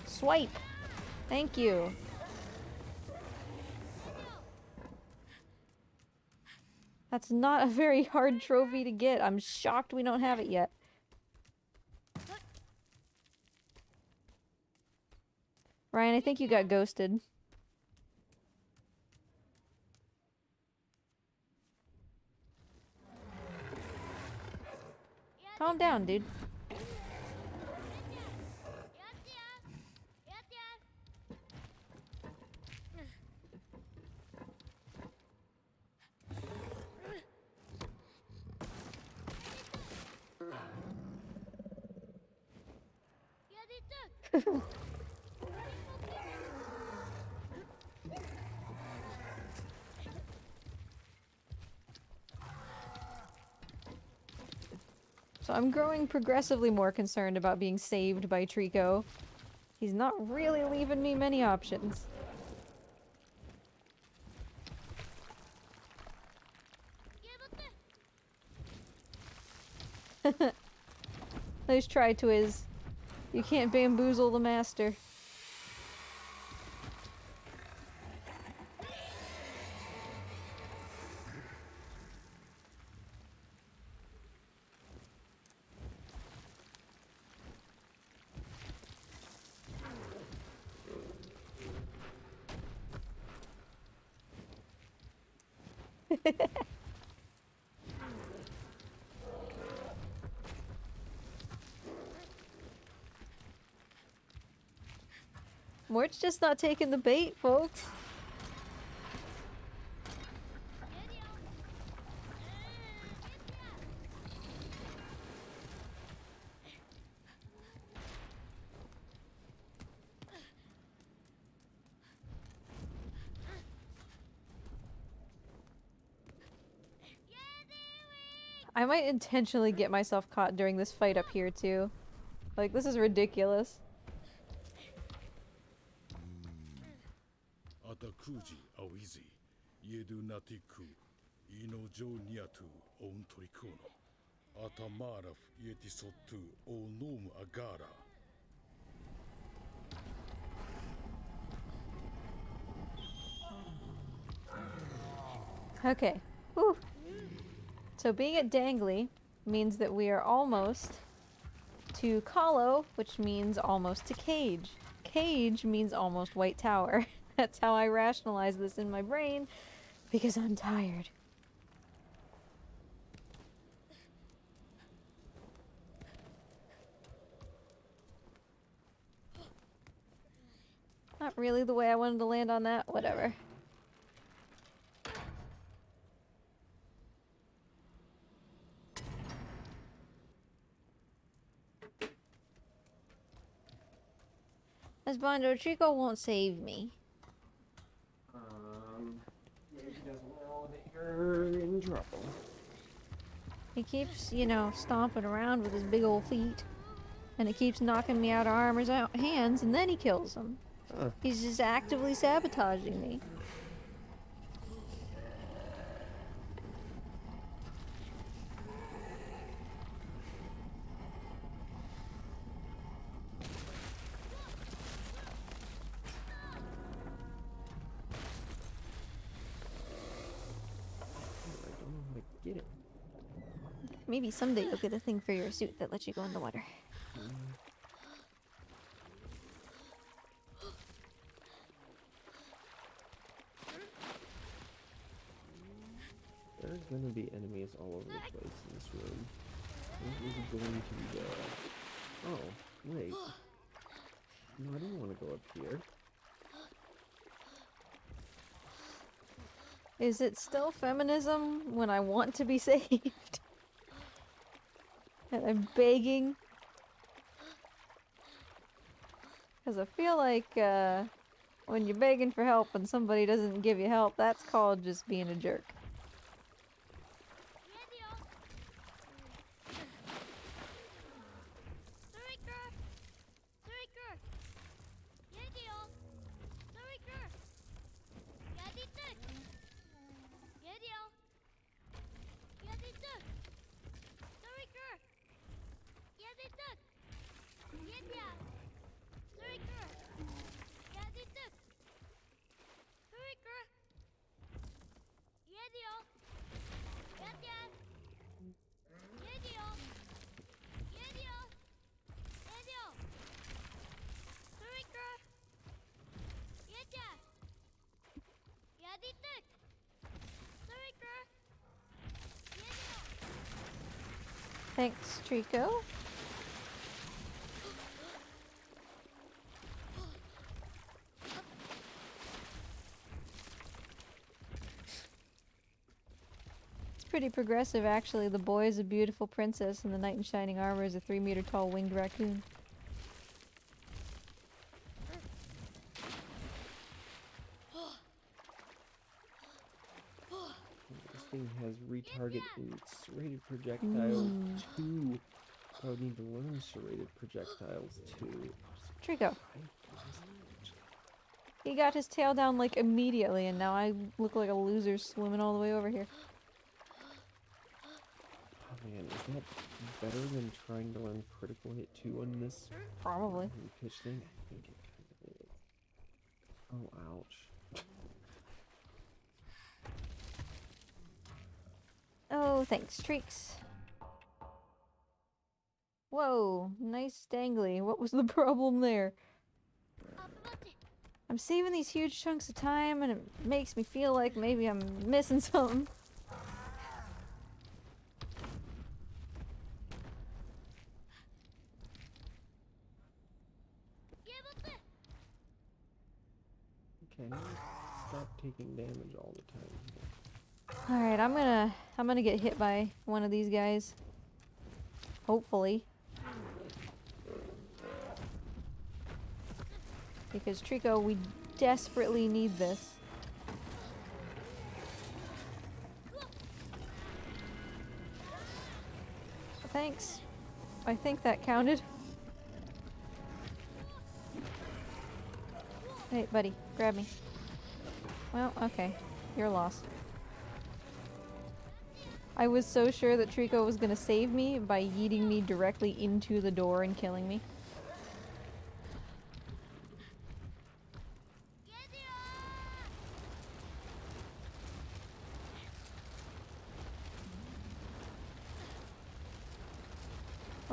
Swipe. Thank you. That's not a very hard trophy to get. I'm shocked we don't have it yet. Ryan, I think you got ghosted. Calm down, dude. So I'm growing progressively more concerned about being saved by Trico. He's not really leaving me many options. Nice try, Twiz. You can't bamboozle the master. Mort's just not taking the bait, folks. I might intentionally get myself caught during this fight up here, too. Like, this is ridiculous. アタクージアウィズイエドゥナティクイノジョニアトゥオントリクーノアタマーラフイエティソトゥオノームアガーラ I Okay. Whew. So being at Dangly means that we are almost to Kalo, which means almost to Cage. Cage means almost White Tower. That's how I rationalize this in my brain, because I'm tired. Not really the way I wanted to land on that. Whatever. Husbando, Trico won't save me. Maybe he doesn't know that you're in trouble. He keeps, you know, stomping around with his big old feet. And it keeps knocking me out of armor's out hands, and then he kills him. Huh. He's just actively sabotaging me. I don't know how to get it. Maybe someday you'll get a thing for your suit that lets you go in the water. There's gonna be enemies all over the place in this room. What is going to be there? Oh, wait. No, I don't want to go up here. Is it still feminism when I want to be saved? And I'm begging? Because I feel like when you're begging for help and somebody doesn't give you help, that's called just being a jerk. Thanks, Trico. It's pretty progressive, actually. The boy is a beautiful princess, and the knight in shining armor is a 3-meter tall winged raccoon. This thing has retarget and serrated projectiles too. I would need to learn serrated projectiles too. Trico. He got his tail down like immediately, and now I look like a loser swimming all the way over here. Oh man, is that better than trying to learn critical hit 2 on this Probably. pitch thing? I think it kind of is. Oh, ouch. Oh, thanks, Treeks. Whoa, nice dangly. What was the problem there? I'm saving these huge chunks of time, and it makes me feel like maybe I'm missing something. Okay, stop taking damage all the time. Alright, I'm gonna get hit by one of these guys. Hopefully. Because Trico, we desperately need this. Thanks. I think that counted. Hey, buddy, grab me. Well, okay. You're lost. I was so sure that Trico was gonna save me by yeeting me directly into the door and killing me.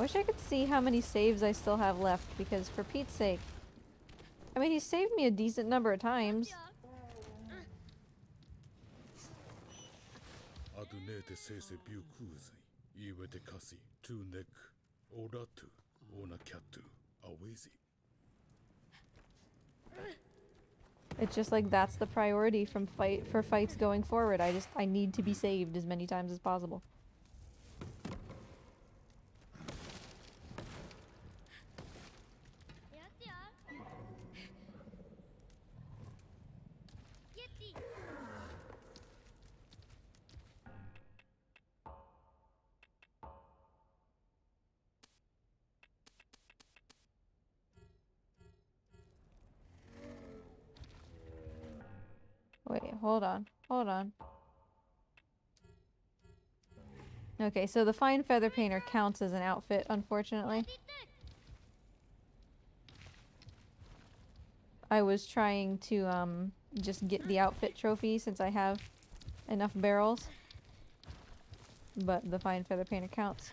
wish I could see how many saves I still have left, because for Pete's sake... I mean, he saved me a decent number of times. アドネーテセーセビュークーズイーウェテカシトゥネックオラトゥオナキャトゥアウェイズ It's just like that's the priority for fights going forward. I need to be saved as many times as possible. Wait, hold on. Hold on. Okay, so the fine feather painter counts as an outfit, unfortunately. I was trying to just get the outfit trophy since I have enough barrels. But the fine feather painter counts.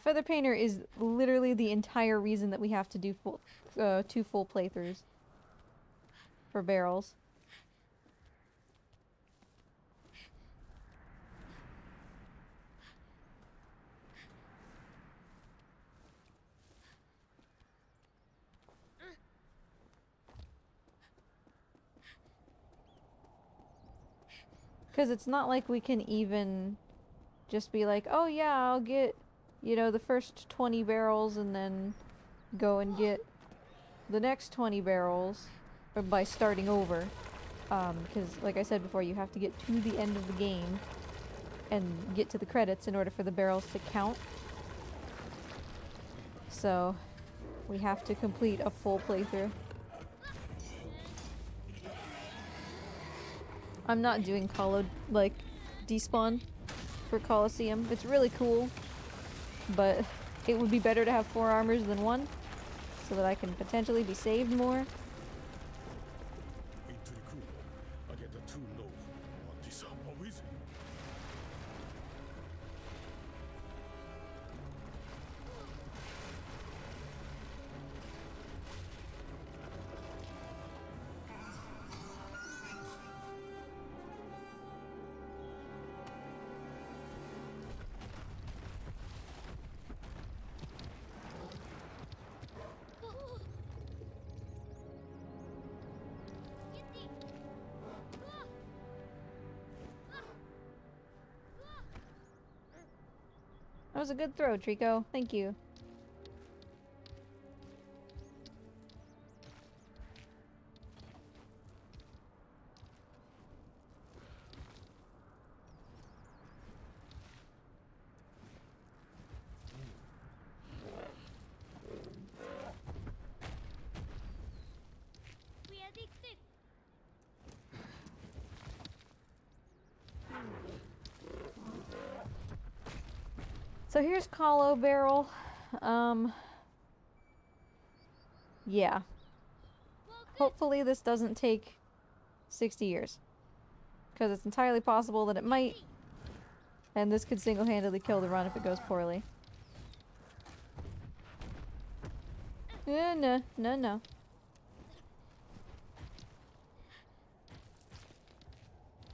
Feather Painter is literally the entire reason that we have to do two full playthroughs for barrels. Because it's not like we can even just be like, oh yeah, I'll get, you know, the first 20 barrels and then go and get the next 20 barrels by starting over. Because, like I said before, you have to get to the end of the game and get to the credits in order for the barrels to count. So, we have to complete a full playthrough. I'm not doing despawn for Coliseum. It's really cool, but it would be better to have 4 armors than 1, so that I can potentially be saved more. That was a good throw, Trico. Thank you. So here's Colo Barrel. Yeah. Hopefully this doesn't take 60 years. Because it's entirely possible that it might. And this could single-handedly kill the run if it goes poorly. No.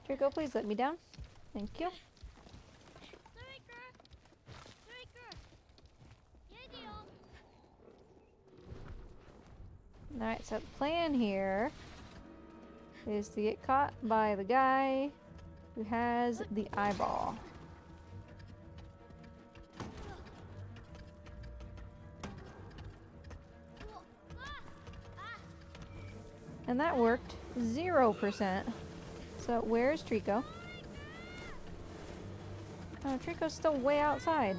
Trico, please let me down. Thank you. Alright, so the plan here is to get caught by the guy who has the eyeball. And that worked 0%. So where's Trico? Oh, Trico's still way outside.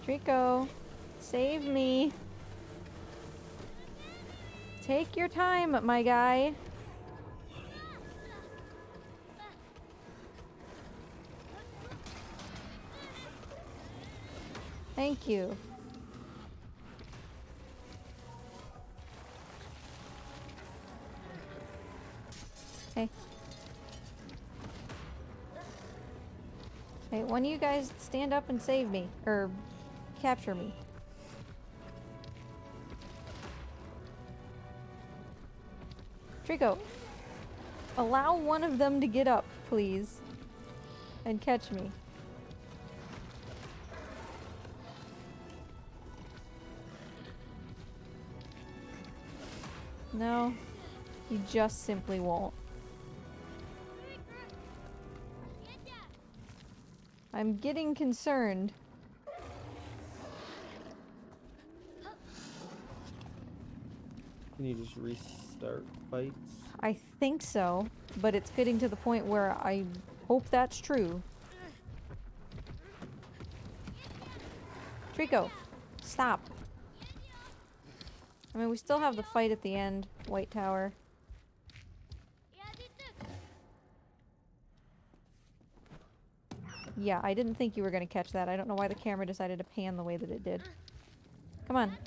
Trico, save me. Take your time, my guy. Thank you. Hey. Hey, one of you guys stand up and save me. Or capture me. Trico, allow one of them to get up, please. And catch me. No, you just simply won't. I'm getting concerned. Can you just restart fights? I think so, but it's getting to the point where I hope that's true. Trico, stop. I mean, we still have the fight at the end, White Tower. Yeah, I didn't think you were gonna catch that. I don't know why the camera decided to pan the way that it did. Come on.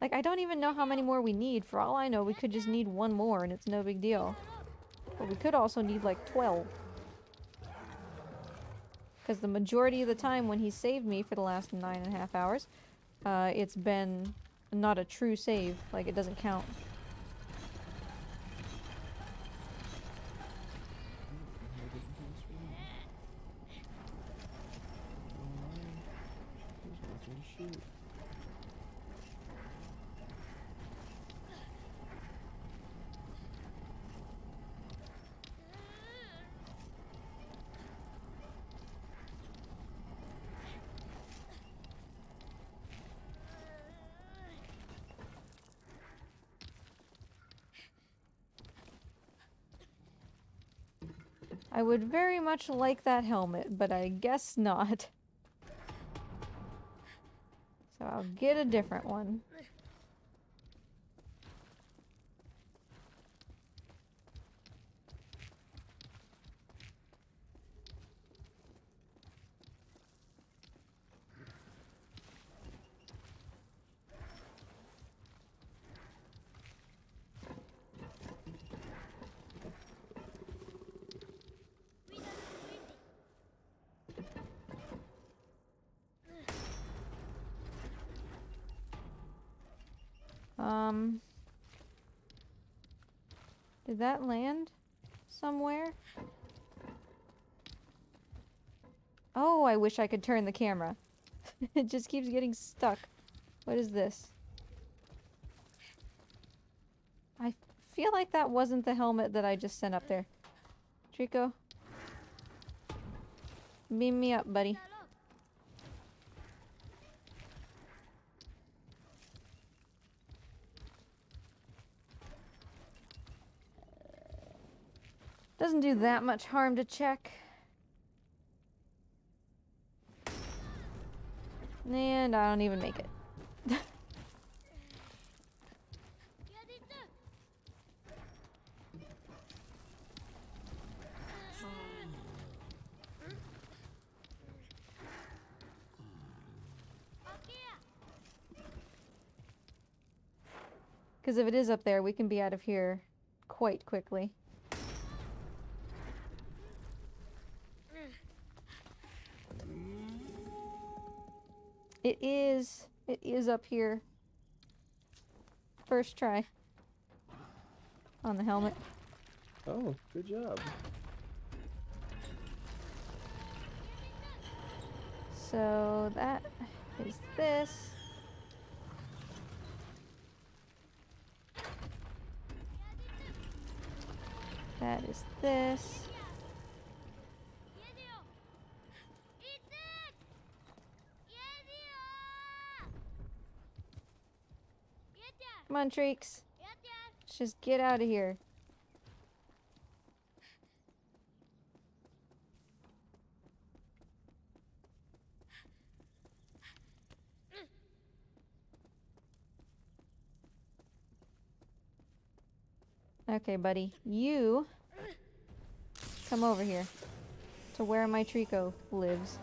Like, I don't even know how many more we need. For all I know, we could just need one more and it's no big deal. But we could also need like 12. Because the majority of the time when he saved me for the last 9.5 hours, it's been not a true save. Like, it doesn't count. I would very much like that helmet, but I guess not. So I'll get a different one. Did that land somewhere? Oh, I wish I could turn the camera. It just keeps getting stuck. What is this? I feel like that wasn't the helmet that I just sent up there. Trico? Beam me up, buddy. Doesn't do that much harm to check. And I don't even make it. Because if it is up there, we can be out of here quite quickly. It is up here. First try. On the helmet. Oh, good job. So that is this. That is this. Come on, Treeks. Let's just get out of here. Okay, buddy. You come over here to where my Trico lives.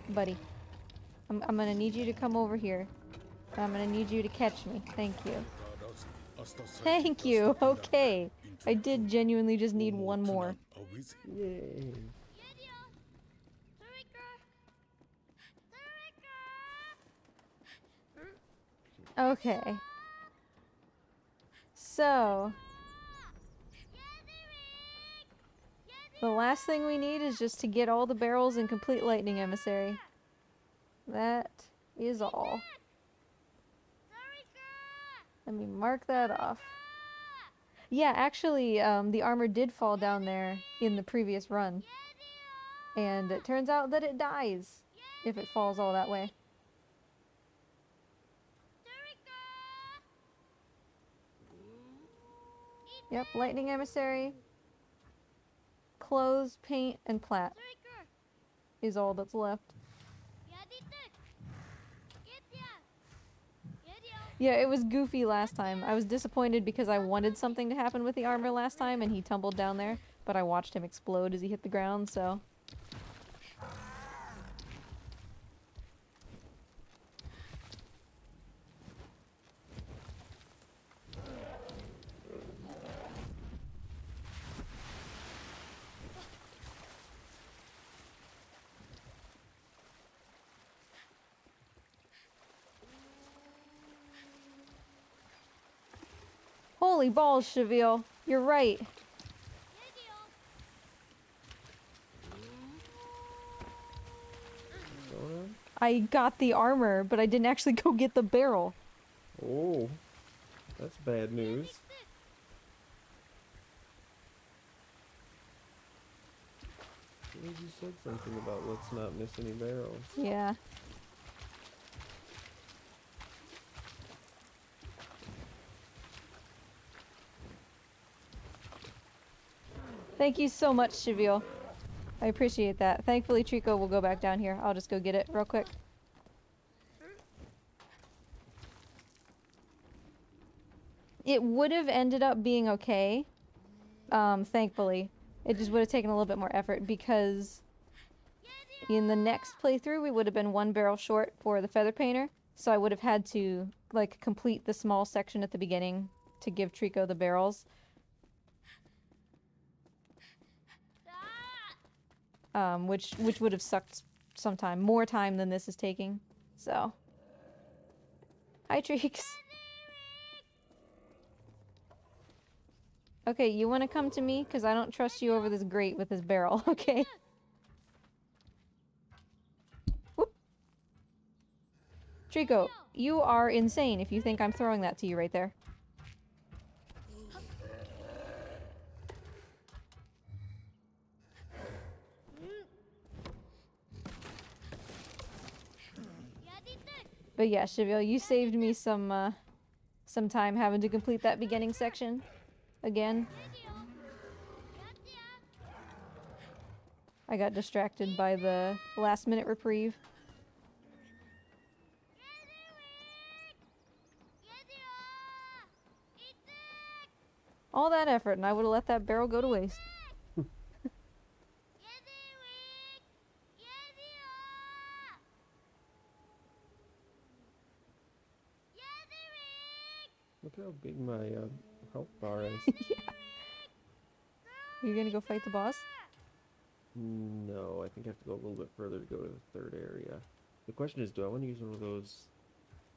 Buddy. I'm gonna need you to come over here. I'm gonna need you to catch me. Thank you. Thank you. Okay. I did genuinely just need one more. Yay. Okay. So, the last thing we need is just to get all the barrels and complete Lightning Emissary. That is all. Let me mark that off. Yeah, actually, the armor did fall down there in the previous run. And it turns out that it dies if it falls all that way. Yep, Lightning Emissary, clothes, paint, and plat is all that's left. Yeah, it was goofy last time. I was disappointed because I wanted something to happen with the armor last time and he tumbled down there, but I watched him explode as he hit the ground, so... Holy balls, Cheville. You're right. I got the armor, but I didn't actually go get the barrel. Oh, that's bad news. You said something about let's not miss any barrels. Yeah. Thank you so much, Cheville. I appreciate that. Thankfully, Trico will go back down here. I'll just go get it real quick. It would have ended up being okay, thankfully. It just would have taken a little bit more effort because in the next playthrough we would have been one barrel short for the feather painter, so I would have had to like complete the small section at the beginning to give Trico the barrels. Which would have sucked some time, more time than this is taking. So, hi Treeks. Okay, you want to come to me? Because I don't trust you over this grate with this barrel, okay? Whoop. Trico, you are insane if you think I'm throwing that to you right there. But yeah, Cheville, you saved me some time having to complete that beginning section again. I got distracted by the last minute reprieve. All that effort and I would have let that barrel go to waste. Look how big my health bar is. Yeah. You're gonna go fight the boss? No, I think I have to go a little bit further to go to the third area. The question is, do I want to use one of those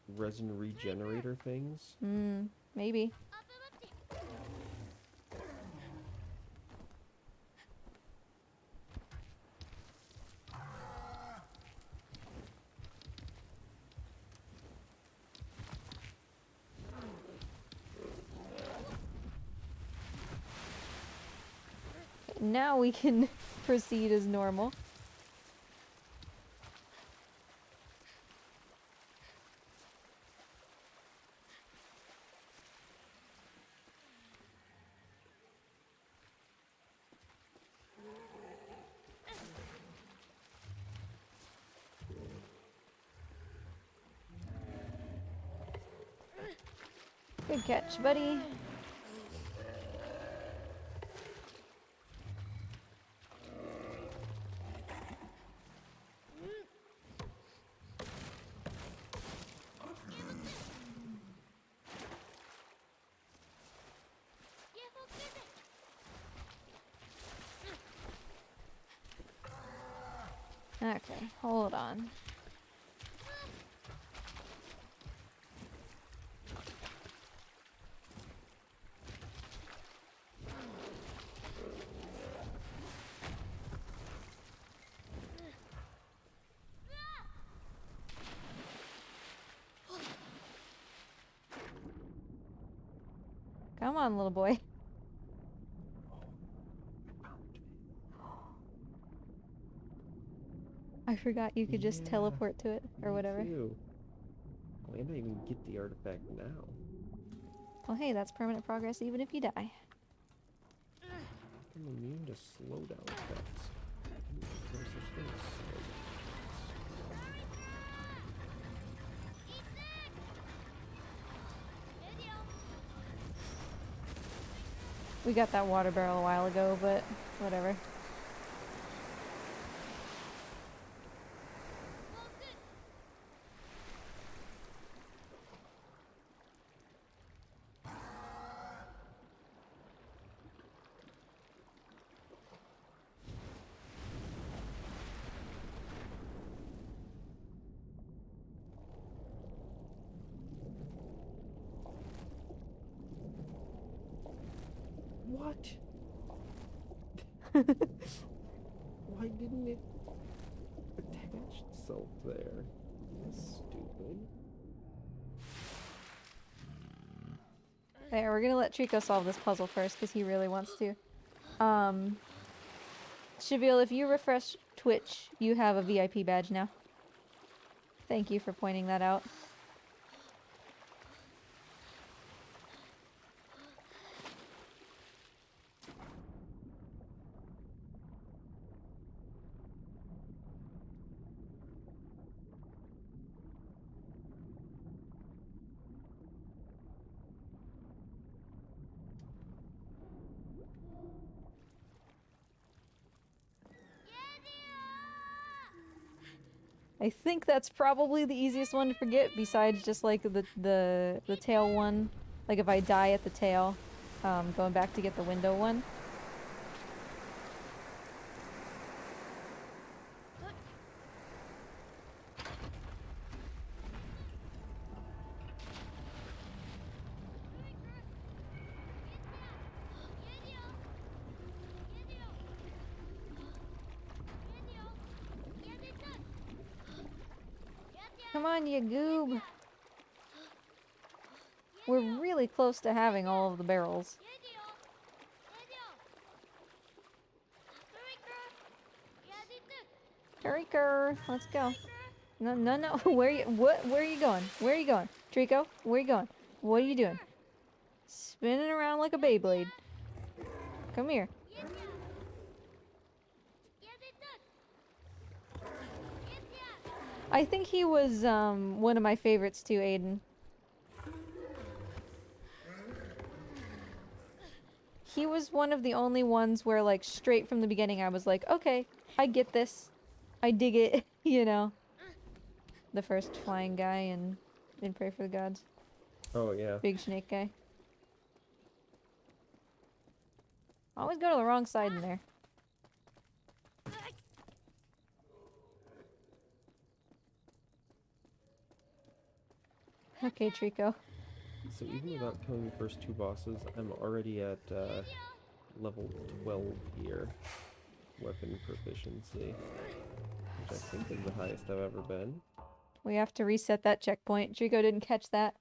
resin regenerator things? Maybe. Now we can proceed as normal. Good catch, buddy. Okay, hold on. Come on, little boy. I forgot you could just Yeah, teleport to it, or me whatever. too. Oh, and I even get the artifact now. Well, hey, that's permanent progress even if you die. I'm immune to slowdown effects. No such thing as slowdown We got that water barrel a while ago, but whatever. What? Why didn't it attach itself there? That's stupid. There, we're gonna let Trico solve this puzzle first, because he really wants to. Shavil, if you refresh Twitch, you have a VIP badge now. Thank you for pointing that out. I think that's probably the easiest one to forget, besides just like the tail one. Like if I die at the tail, going back to get the window one. Come on, you goob! We're really close to having all of the barrels. Hurry-ker, let's go. No, no, no. Where are you going? Where are you going? Trico, where are you going? What are you doing? Spinning around like a Beyblade. Come here. I think he was one of my favorites too, Aiden. He was one of the only ones where, like, straight from the beginning I was like, okay, I get this. I dig it, you know. The first flying guy in Pray for the Gods. Oh, yeah. Big snake guy. Always go to the wrong side in there. Okay, Trico. So even without killing the first two bosses, I'm already at level 12 here. Weapon proficiency. Which I think is the highest I've ever been. We have to reset that checkpoint. Trico didn't catch that.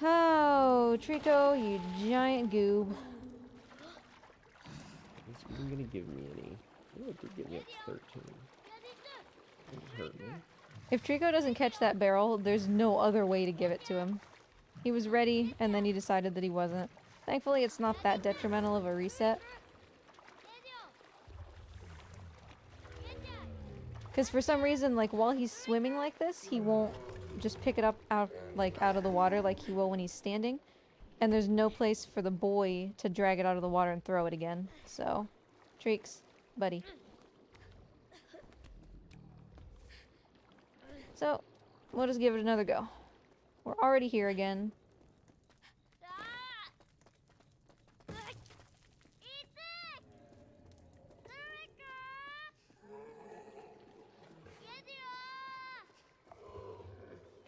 Oh, Trico, you giant goob. Is it even gonna give me any? Oh, it did give me up to 13. It hurt me. If Trico doesn't catch that barrel, there's no other way to give it to him. He was ready, and then he decided that he wasn't. Thankfully, it's not that detrimental of a reset. Because for some reason, like, while he's swimming like this, he won't just pick it up out of the water like he will when he's standing. And there's no place for the boy to drag it out of the water and throw it again. So, Treeks, buddy. So, we'll just give it another go. We're already here again.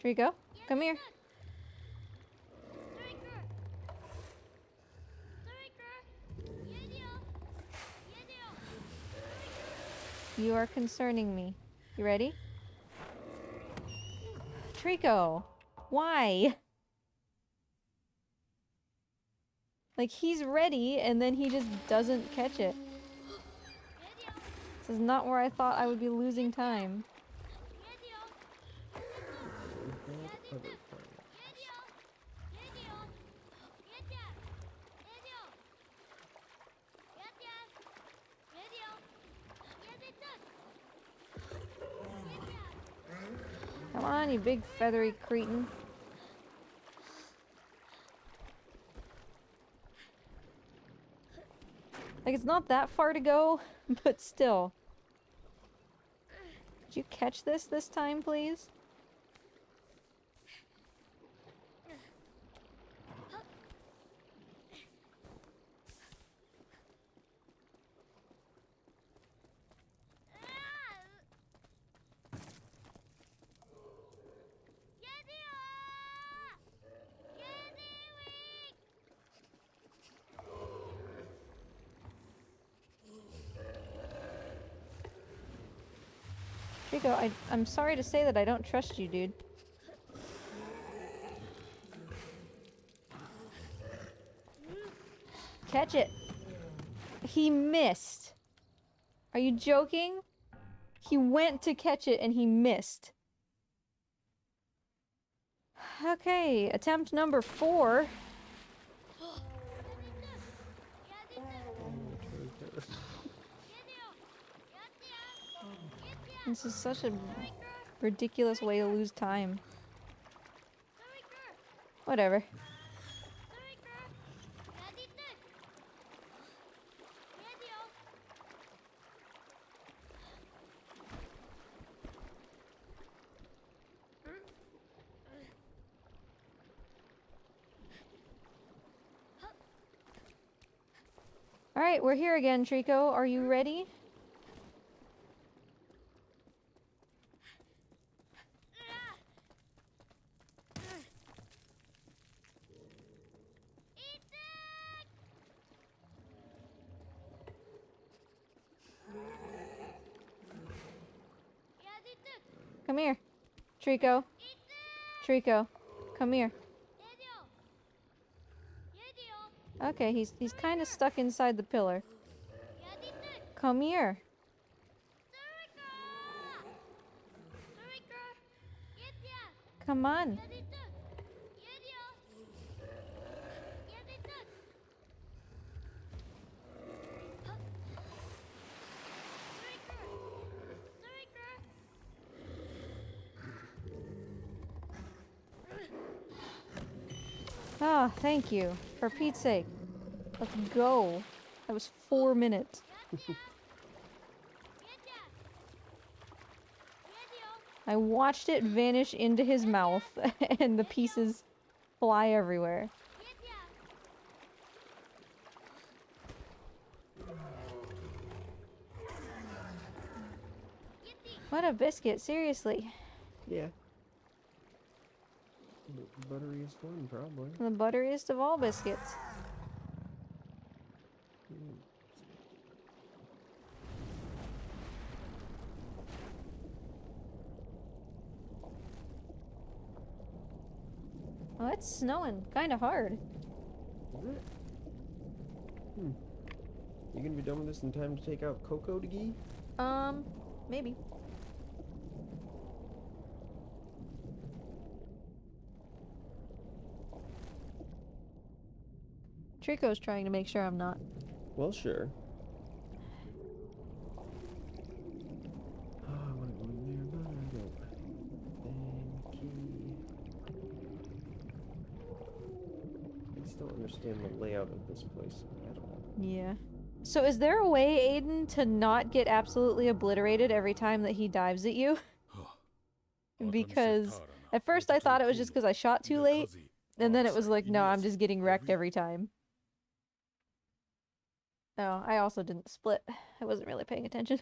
Trico, come here. You are concerning me. You ready? Trico, why? Like, he's ready, and then he just doesn't catch it. This is not where I thought I would be losing time. Come on, you big feathery cretin. Like, it's not that far to go, but still. Did you catch this time, please? Trico, I'm sorry to say that I don't trust you, dude. Catch it. He missed. Are you joking? He went to catch it and he missed. Okay, attempt number 4. This is such a ridiculous way to lose time. Whatever. Alright, we're here again, Trico. Are you ready? Come here. Trico. Trico. Come here. Okay, he's kind of stuck inside the pillar. Come here. Come on. Ah, thank you. For Pete's sake. Let's go. That was 4 minutes. I watched it vanish into his mouth, and the pieces fly everywhere. What a biscuit, seriously. Yeah. The butteriest one, probably. The butteriest of all biscuits. Oh, it's snowing kind of hard. Is it? You gonna be done with this in time to take out Coco DeGee? Maybe. Trico's trying to make sure I'm not. Well, sure. I want to go in there, but I don't. Thank you. just don't understand the layout of this place at all. Yeah. So is there a way, Aiden, to not get absolutely obliterated every time that he dives at you? Because at first I thought it was just because I shot too late, and then it was like, no, I'm just getting wrecked every time. Oh, I also didn't split. I wasn't really paying attention.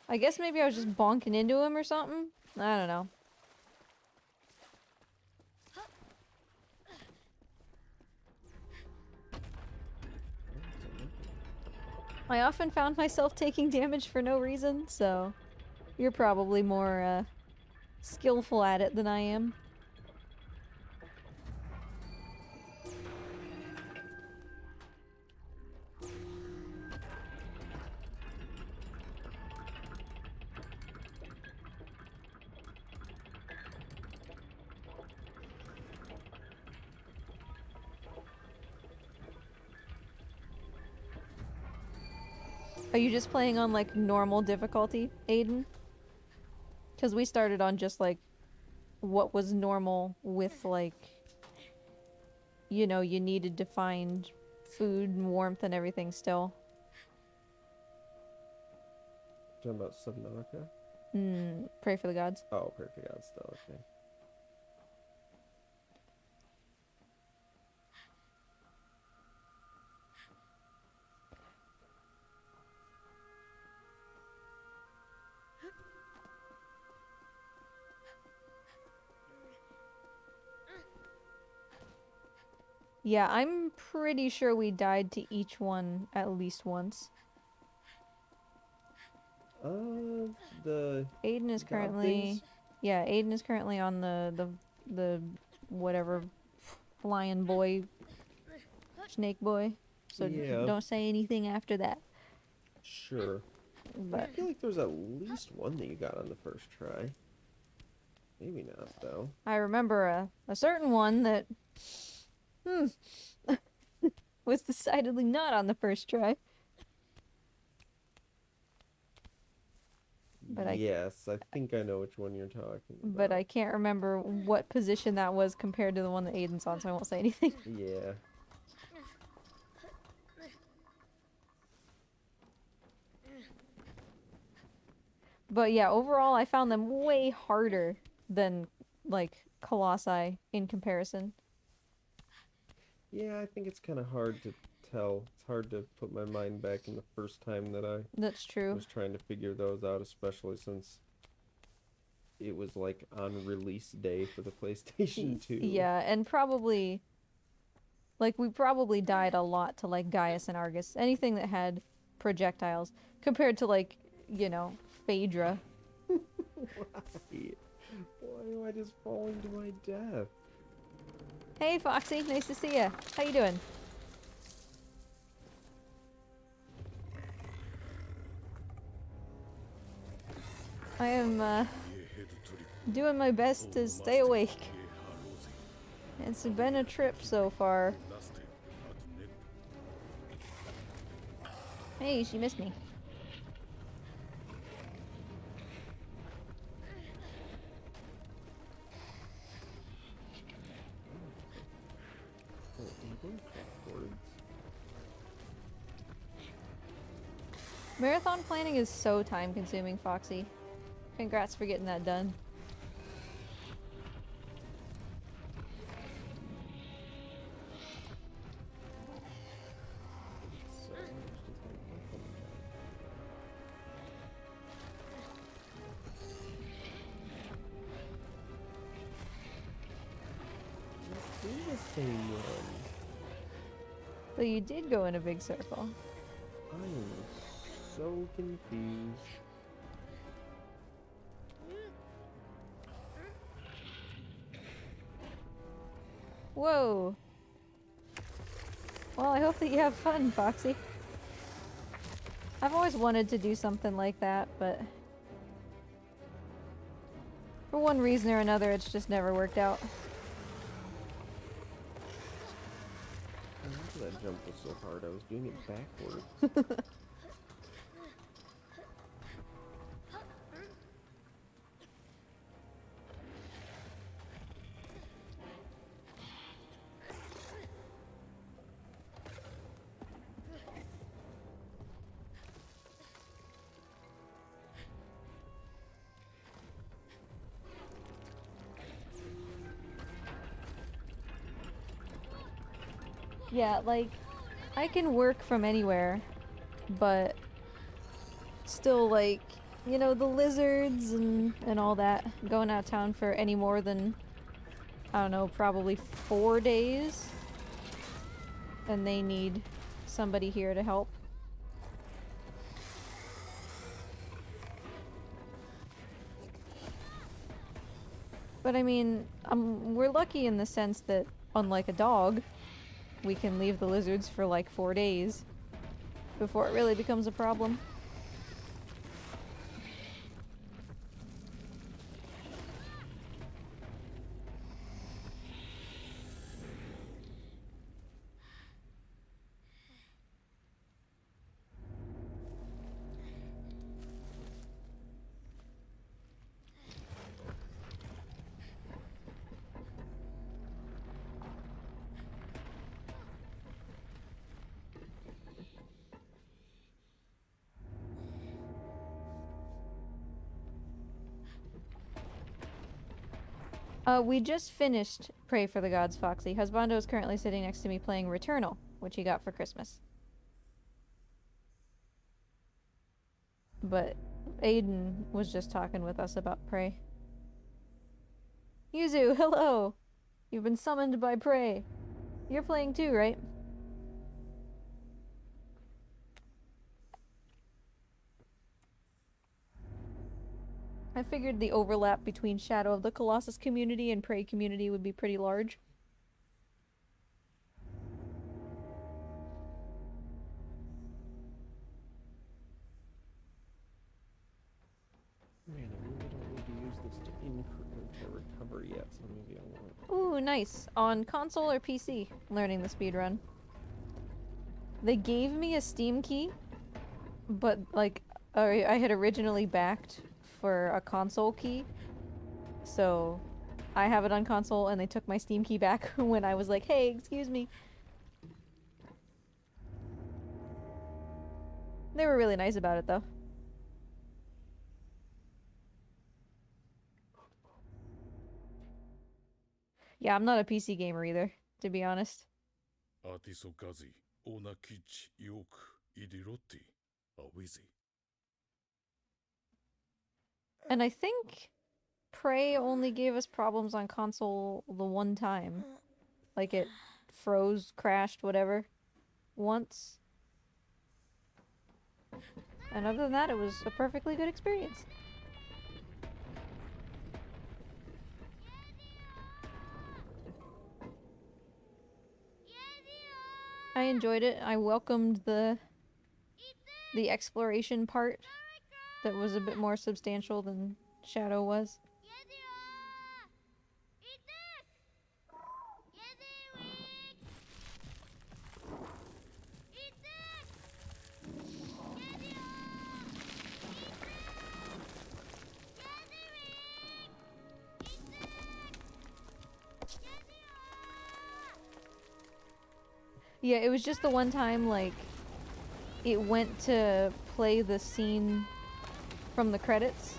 I guess maybe I was just bonking into him or something? I don't know. I often found myself taking damage for no reason, so you're probably more skillful at it than I am. Are you just playing on, like, normal difficulty, Aiden? Because we started on just, like, what was normal with, like, you know, you needed to find food and warmth and everything still. Talking about Subnautica? Pray for the gods. Oh, perfect. God, still okay. Yeah, I'm pretty sure we died to each one at least once. The Aiden is god currently... things? Yeah, Aiden is currently on the whatever lion boy, snake boy. So Yeah. don't say anything after that. Sure. I But feel like there was at least one that you got on the first try. Maybe not, though. I remember a certain one that was decidedly not on the first try. But yes, I think I know which one you're talking about. But I can't remember what position that was compared to the one that Aiden's on, so I won't say anything. Yeah. But yeah, overall I found them way harder than, like, Colossi in comparison. Yeah, I think it's kind of hard to tell. It's hard to put my mind back in the first time that I That's true. was trying to figure those out, especially since it was like on release day for the PlayStation 2. Yeah, and probably, like, we probably died a lot to, like, Gaius and Argus. Anything that had projectiles. Compared to, like, you know, Phaedra. Why? Why am I just falling to my death? Hey, Foxy. Nice to see ya. How you doing? I am, doing my best to stay awake. It's been a trip so far. Hey, she missed me. Oh, I'm going backwards. Marathon planning is so time consuming, Foxy. Congrats for getting that done. So, it's the same one. So you did go in a big circle. I am so confused. Whoa. Well, I hope that you have fun, Foxy. I've always wanted to do something like that, but for one reason or another, it's just never worked out. Why did that jump was so hard? I was doing it backwards. Yeah, like, I can work from anywhere, but still, like, you know, the lizards and all that, going out of town for any more than, I don't know, probably 4 days, and they need somebody here to help. But I mean, we're lucky in the sense that, unlike a dog, we can leave the lizards for like 4 days before it really becomes a problem. We just finished Pray for the Gods, Foxy. Husbando is currently sitting next to me playing Returnal, which he got for Christmas. But Aiden was just talking with us about Prey. Yuzu, hello! You've been summoned by Prey. You're playing too, right? I figured the overlap between Shadow of the Colossus community and Prey community would be pretty large. Man, I really don't need to use this to recover yet, so maybe I won't. Ooh, nice. On console or PC, learning the speedrun. They gave me a Steam key, but like, I had originally backed for a console key, so I have it on console and they took my Steam key back when I was like, hey, excuse me. They were really nice about it though. Yeah, I'm not a PC gamer either, to be honest. アーティソガジ、オーナキッチ、ヨーク、イディロッティ、アウィズィ。 And I think Prey only gave us problems on console the one time. Like it froze, crashed, whatever, once. And other than that, it was a perfectly good experience. I enjoyed it. I welcomed the exploration part that was a bit more substantial than Shadow was. Yeah, it was just the one time, like, it went to play the scene from the credits,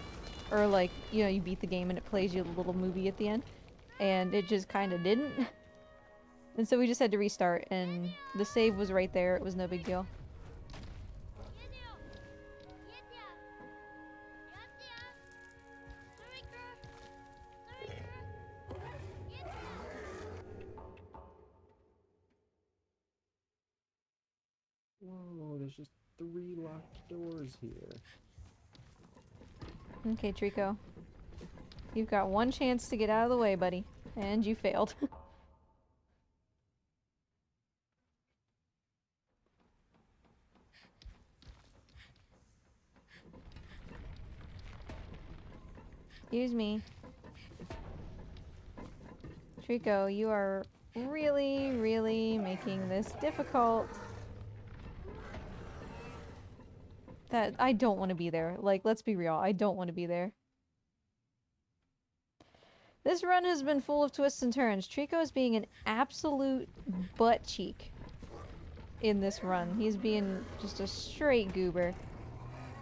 or like, you know, you beat the game and it plays you a little movie at the end, and it just kind of didn't. And so we just had to restart, and the save was right there, it was no big deal. Whoa, there's just 3 locked doors here. Okay, Trico. You've got one chance to get out of the way, buddy. And you failed. Excuse me. Trico, you are really, really making this difficult. That I don't want to be there. Like, let's be real. I don't want to be there. This run has been full of twists and turns. Trico is being an absolute butt cheek in this run. He's being just a straight goober.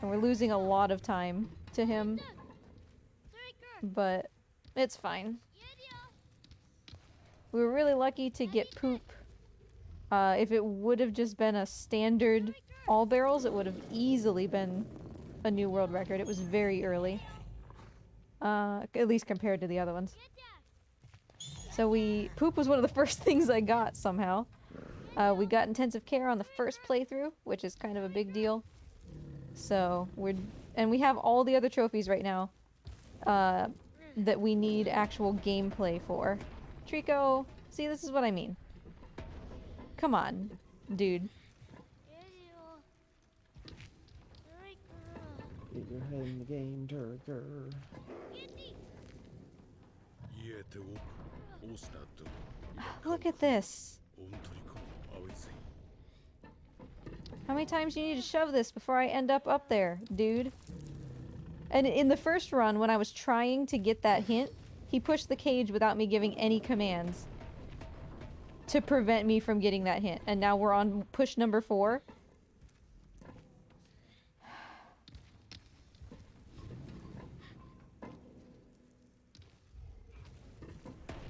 And we're losing a lot of time to him. But it's fine. We were really lucky to get Poop If it would have just been a standard all barrels, it would have easily been a new world record. It was very early. At least compared to the other ones. So poop was one of the first things I got somehow. We got intensive care on the first playthrough, which is kind of a big deal. So and we have all the other trophies right now, that we need actual gameplay for. Trico, see, this is what I mean. Come on, dude. Get your head in the game, Turker. 言えておく。オスナと。 Look at this. オントリコの青いぜ。 How many times do you need to shove this before I end up there, dude? And in the first run, when I was trying to get that hint, he pushed the cage without me giving any commands to prevent me from getting that hint. And now we're on push number 4.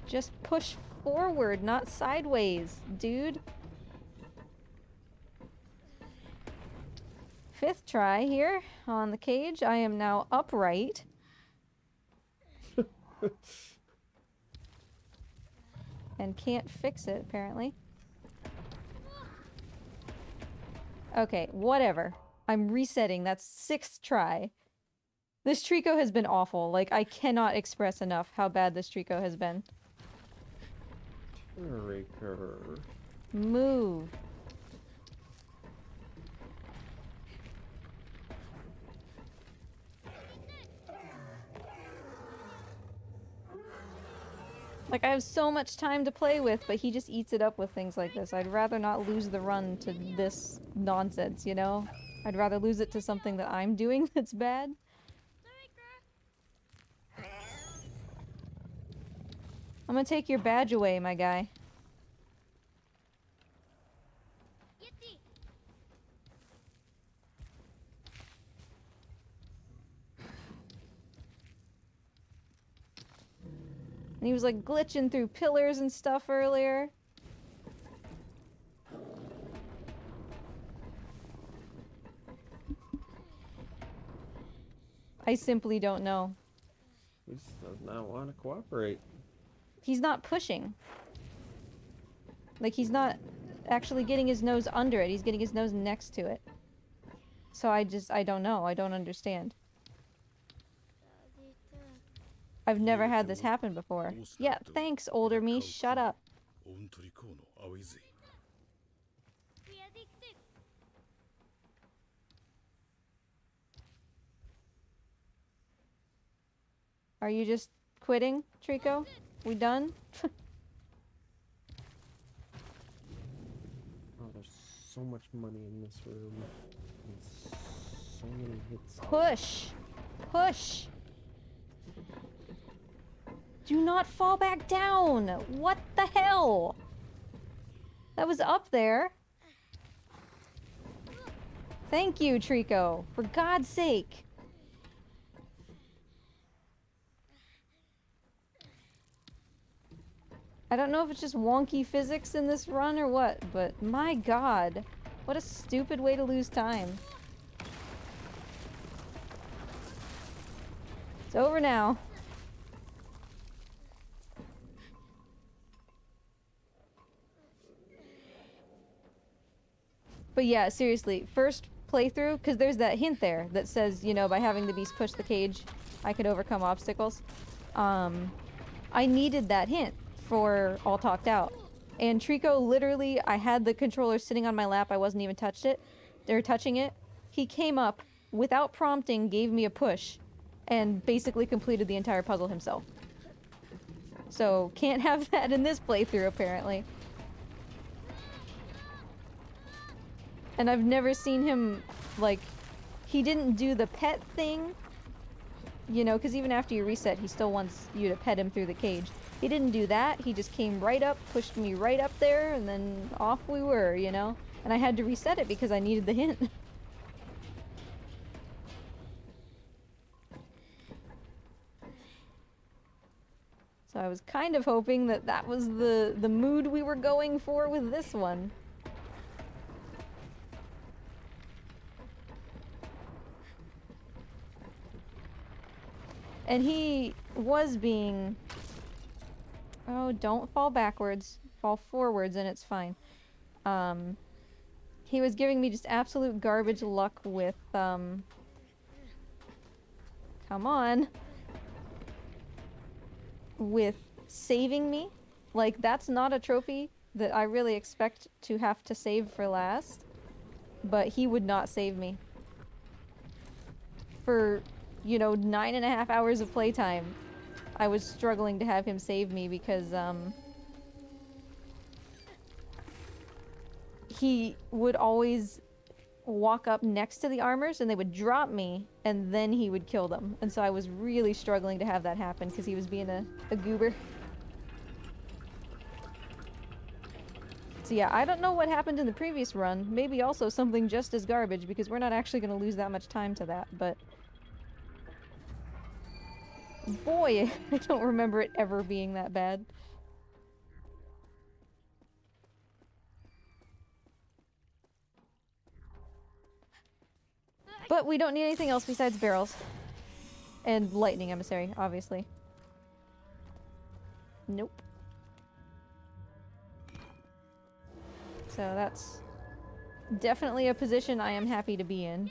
Just push forward, not sideways, dude. 5th try here on the cage. I am now upright. And can't fix it, apparently. Okay, whatever. I'm resetting. That's 6th try. This Trico has been awful. Like, I cannot express enough how bad this Trico has been. Turker. Move. Like, I have so much time to play with, but he just eats it up with things like this. I'd rather not lose the run to this nonsense, you know? I'd rather lose it to something that I'm doing that's bad. I'm gonna take your badge away, my guy. And he was like glitching through pillars and stuff earlier. I simply don't know. He just does not want to cooperate. He's not pushing. Like, he's not actually getting his nose under it. He's getting his nose next to it. So I don't know. I don't understand. I've never had this happen before. Yeah, thanks, older me. Shut up. オントリコの青いぜ。 Are you just quitting, Trico? We done? Oh, there's so much money in this room. And so many hits. Push! Push! Do not fall back down! What the hell? That was up there. Thank you, Trico. For God's sake. I don't know if it's just wonky physics in this run or what, but my god. What a stupid way to lose time. It's over now. But yeah, seriously, first playthrough, because there's that hint there that says, you know, by having the beast push the cage, I could overcome obstacles. I needed that hint for All Talked Out. And Trico, literally, I had the controller sitting on my lap, I wasn't even touching it. He came up, without prompting, gave me a push, and basically completed the entire puzzle himself. So, can't have that in this playthrough, apparently. And I've never seen him, like, he didn't do the pet thing, you know, because even after you reset, he still wants you to pet him through the cage. He didn't do that, he just came right up, pushed me right up there, and then off we were, you know? And I had to reset it because I needed the hint. So I was kind of hoping that that was the mood we were going for with this one. And he was being... Oh, don't fall backwards. Fall forwards and it's fine. He was giving me just absolute garbage luck with, Come on. With saving me. Like, that's not a trophy that I really expect to have to save for last. But he would not save me. For, you know, 9.5 hours of playtime, I was struggling to have him save me because, he would always walk up next to the armors and they would drop me and then he would kill them. And so I was really struggling to have that happen because he was being a goober. So yeah, I don't know what happened in the previous run. Maybe also something just as garbage because we're not actually going to lose that much time to that, but... Boy, I don't remember it ever being that bad. But we don't need anything else besides barrels. And lightning emissary, obviously. Nope. So that's definitely a position I am happy to be in.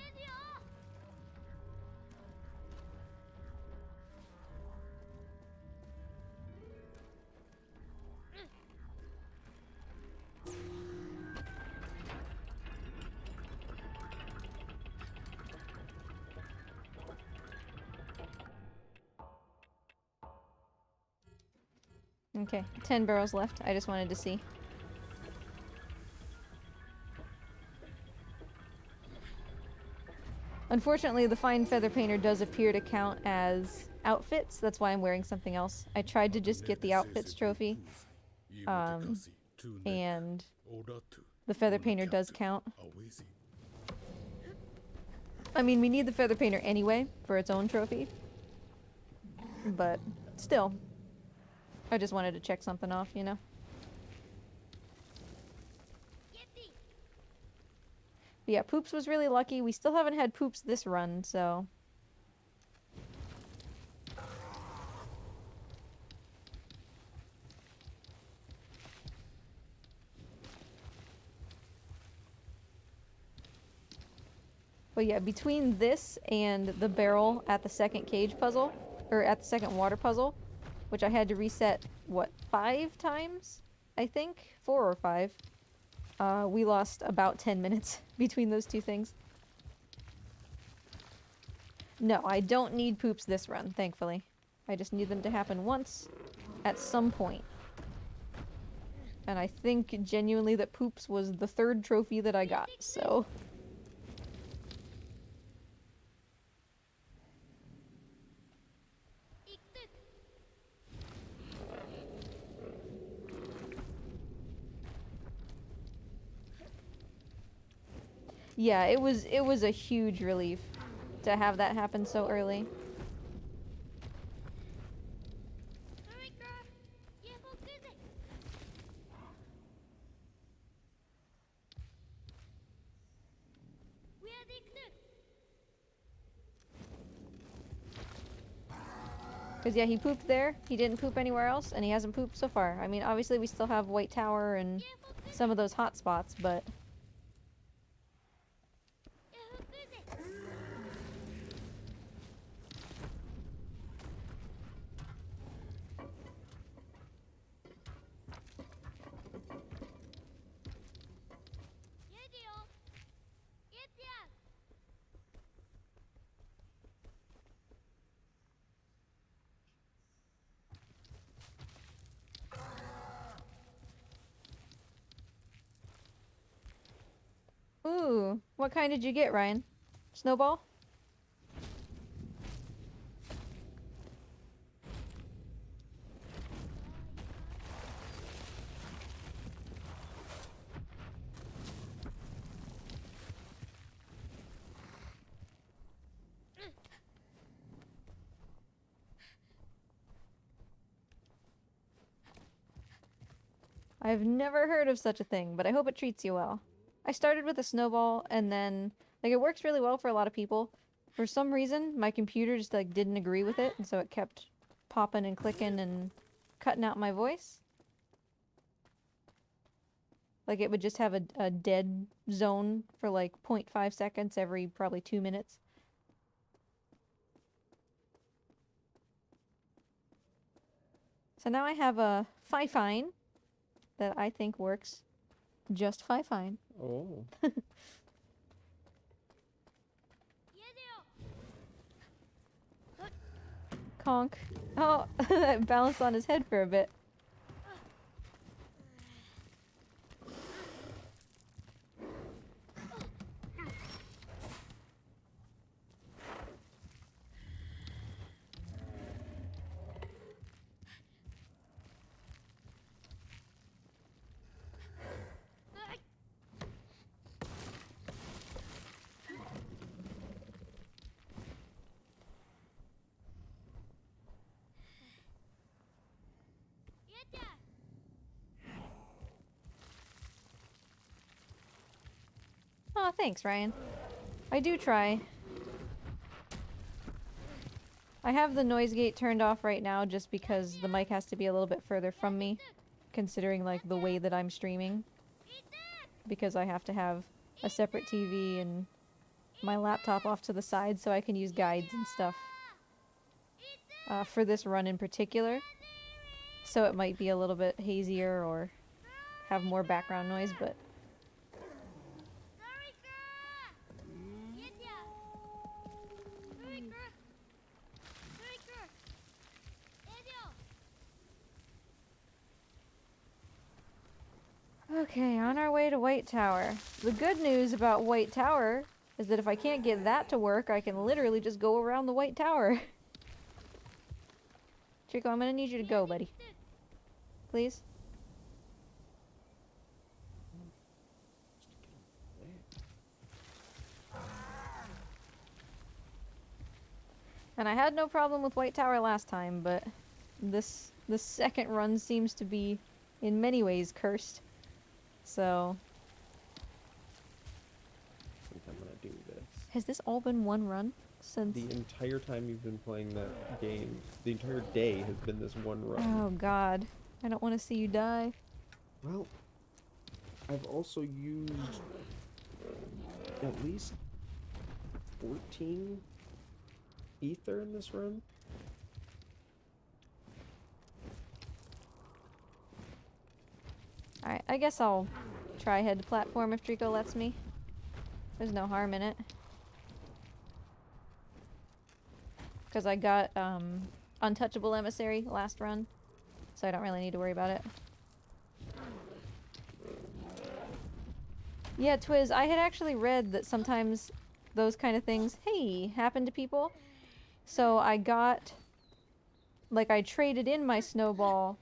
Okay, 10 barrels left. I just wanted to see. Unfortunately, the fine feather painter does appear to count as outfits. That's why I'm wearing something else. I tried to just get the outfits trophy. And the feather painter does count. I mean, we need the feather painter anyway for its own trophy. But still, I just wanted to check something off, you know? But yeah, Poops was really lucky. We still haven't had Poops this run, so... But yeah, between this and the barrel at the second cage puzzle, or at the second water puzzle, which I had to reset, what, 5 times? I think? 4 or 5. We lost about 10 minutes between those two things. No, I don't need Poops this run, thankfully. I just need them to happen once, at some point. And I think genuinely that Poops was the 3rd trophy that I got, so... Yeah, it was a huge relief to have that happen so early. Because yeah, he pooped there, he didn't poop anywhere else, and he hasn't pooped so far. I mean, obviously we still have White Tower and some of those hot spots, but... Ooh, what kind did you get, Ryan? Snowball? I've never heard of such a thing, but I hope it treats you well. I started with a snowball, and then, like, it works really well for a lot of people, For some reason, my computer just like didn't agree with it, and so it kept popping and clicking and cutting out my voice. Like it would just have a dead zone for like 0.5 seconds every probably 2 minutes. So now I have a Fi-Fine that I think works just Fi-Fine. Oh. Conk. Oh, that bounced on his head for a bit. Oh, thanks, Ryan. I do try. I have the noise gate turned off right now just because the mic has to be a little bit further from me, considering like the way that I'm streaming. Because I have to have a separate TV and my laptop off to the side so I can use guides and stuff. For this run in particular. So it might be a little bit hazier or have more background noise, but... Okay, on our way to White Tower. The good news about White Tower is that if I can't get that to work, I can literally just go around the White Tower. Chico, I'm gonna need you to go, buddy. Please? And I had no problem with White Tower last time, but this second run seems to be in many ways cursed. So I think I'm gonna do this. has this all been one run since? The entire time you've been playing that game, the entire day has been this one run. Oh god. I don't want to see you die. Well, I've also used at least 14 ether in this run. Alright, I guess I'll try head to platform if Trico lets me. There's no harm in it. Because I got Untouchable Emissary last run, so I don't really need to worry about it. Yeah, Twiz, I had actually read that sometimes those kind of things, hey, happen to people. So I got, like, I traded in my snowball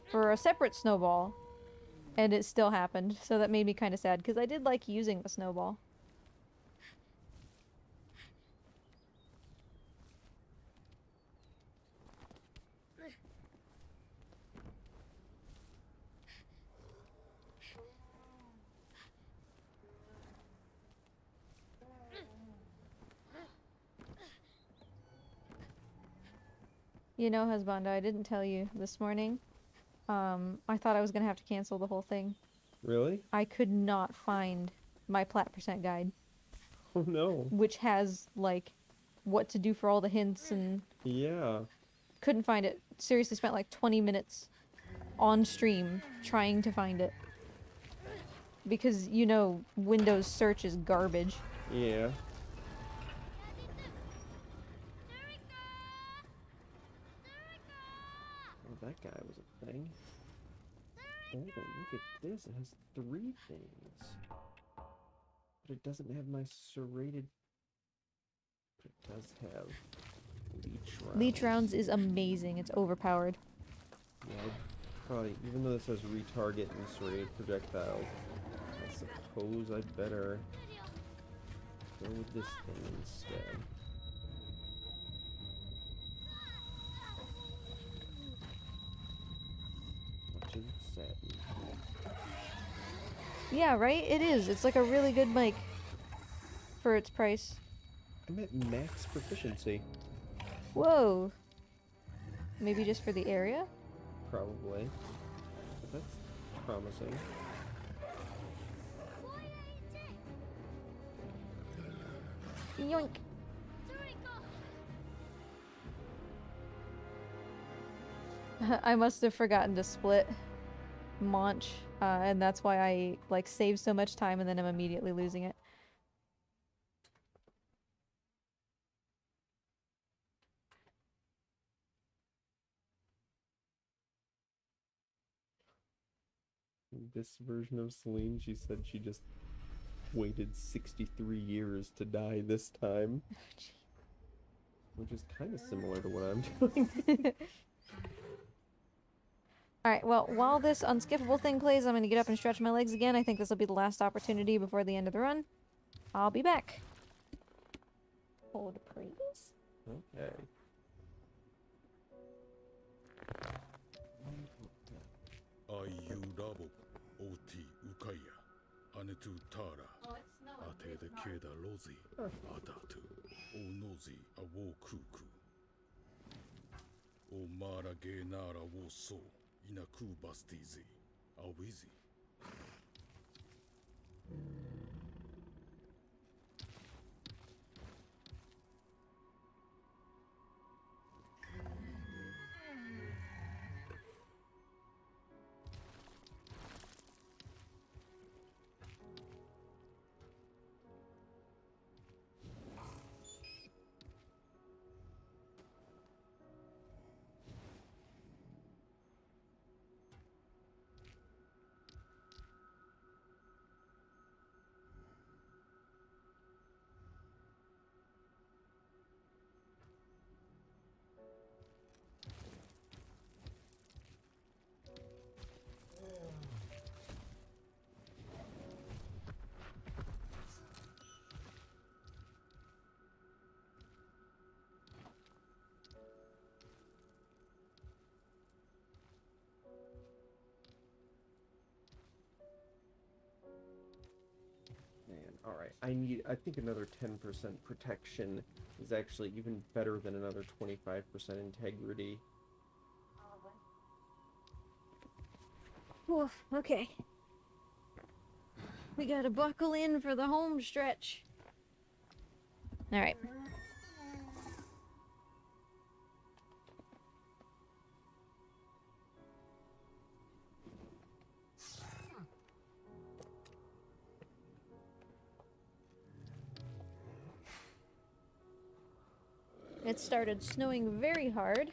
for a separate snowball, and it still happened. So that made me kind of sad, because I did like using the snowball. You know, husband, I didn't tell you this morning. I thought I was gonna have to cancel the whole thing. Really? I could not find my plat percent guide, Oh no. which has, like, what to do for all the hints, and Yeah. couldn't find it. Seriously spent like 20 minutes on stream trying to find it. Because, you know, Windows search is garbage. Yeah. Oh, that guy was a thing. Oh, look at this. It has 3 things. But it doesn't have my serrated... But it does have leech rounds. Leech rounds is amazing. It's overpowered. Yeah, I'd probably, even though this says retarget and serrated projectiles, I suppose I'd better go with this thing instead. Watching satin. Yeah, right? It is. It's like a really good mic for its price. I I'm at max proficiency. Whoa. Maybe just for the area? Probably. But that's promising. Yoink. I must have forgotten to split Maunch, and that's why I like save so much time and then I'm immediately losing it. This version of Celine, she said she just waited 63 years to die this time. Which is kind of similar to what I'm doing. Alright, well, while this unskippable thing plays, I'm gonna get up and stretch my legs again. I think this will be the last opportunity before the end of the run. I'll be back. Hold please. Okay. Ayudabo, Oti Ukaya, Anetu Tara, Ate de Keda Lozi, Adatu, Onozi, Awo Kuku, O Mara Genara Wo So, Inaku Bastizi, Awizi. Man, alright. I think another 10% protection is actually even better than another 25% integrity. Woof, okay. We gotta buckle in for the home stretch. Alright. It started snowing very hard,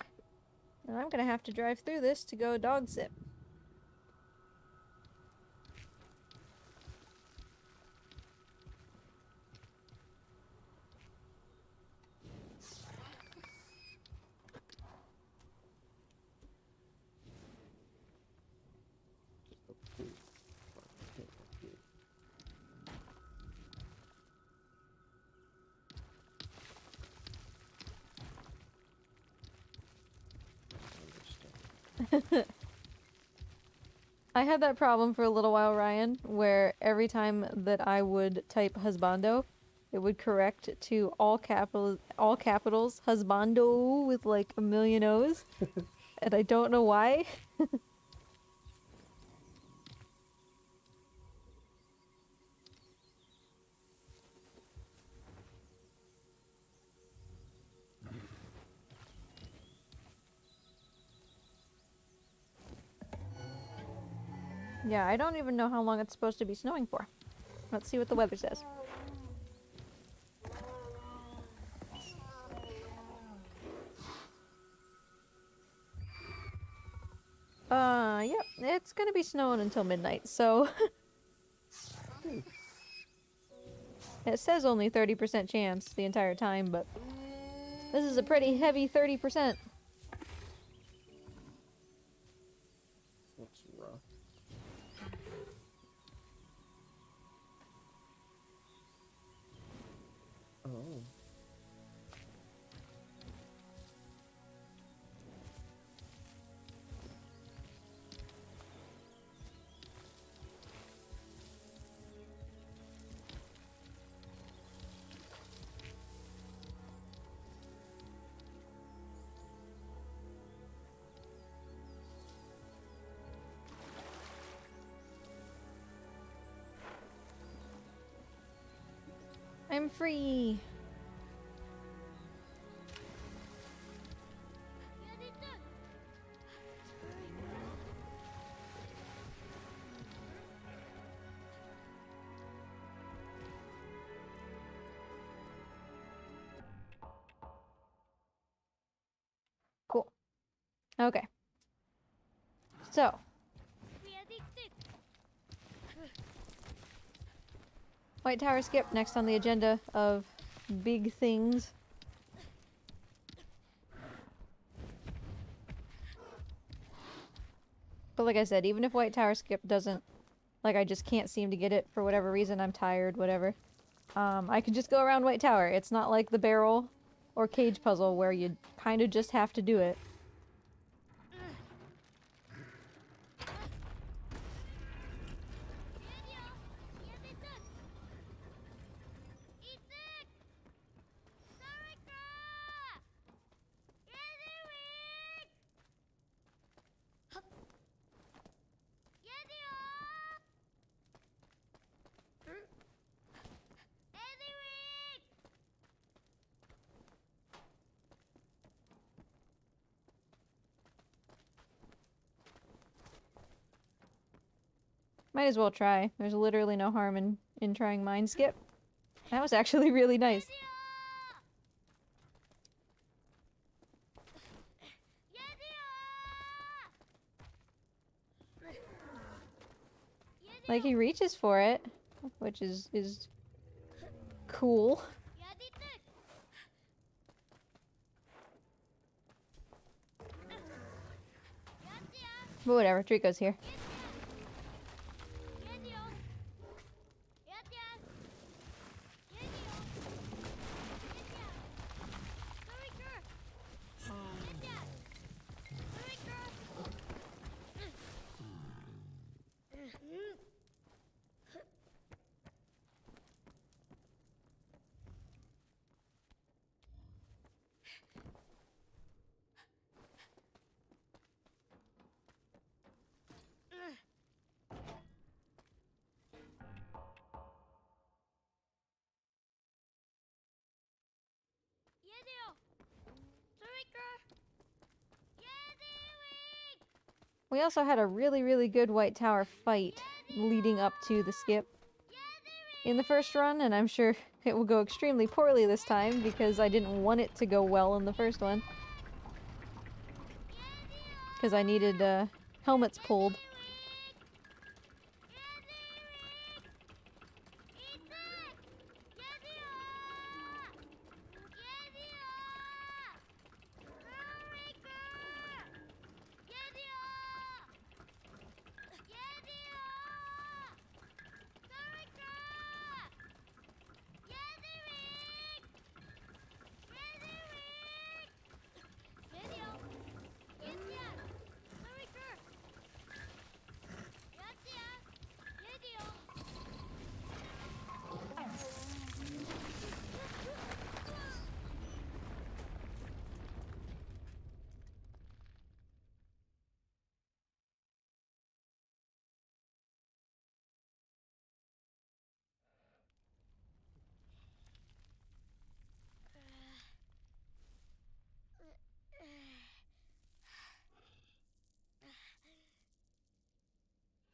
and I'm gonna have to drive through this to go dog sit. I had that problem for a little while, Ryan, where every time that I would type husbando, it would correct to all capitals, husbando with like a million O's, and I don't know why. Yeah, I don't even know how long it's supposed to be snowing for. Let's see what the weather says. Yep, it's gonna be snowing until midnight, so... It says only 30% chance the entire time, but... This is a pretty heavy 30%. Looks rough. Oh. I'm free. Cool. Okay. So, White Tower skip next on the agenda of big things. But like I said, even if White Tower skip doesn't, like I just can't seem to get it for whatever reason, I'm tired, whatever. I could just go around White Tower. It's not like the barrel or cage puzzle where you kind of just have to do it. Might as well try. There's literally no harm in trying Mind Skip. That was actually really nice. Like, he reaches for it, which is cool. But whatever, Trico's here. We also had a really, really good White Tower fight leading up to the skip in the first run, and I'm sure it will go extremely poorly this time because I didn't want it to go well in the first one. Because I needed helmets pulled.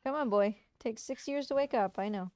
Come on, boy. Takes 6 years to wake up, I know.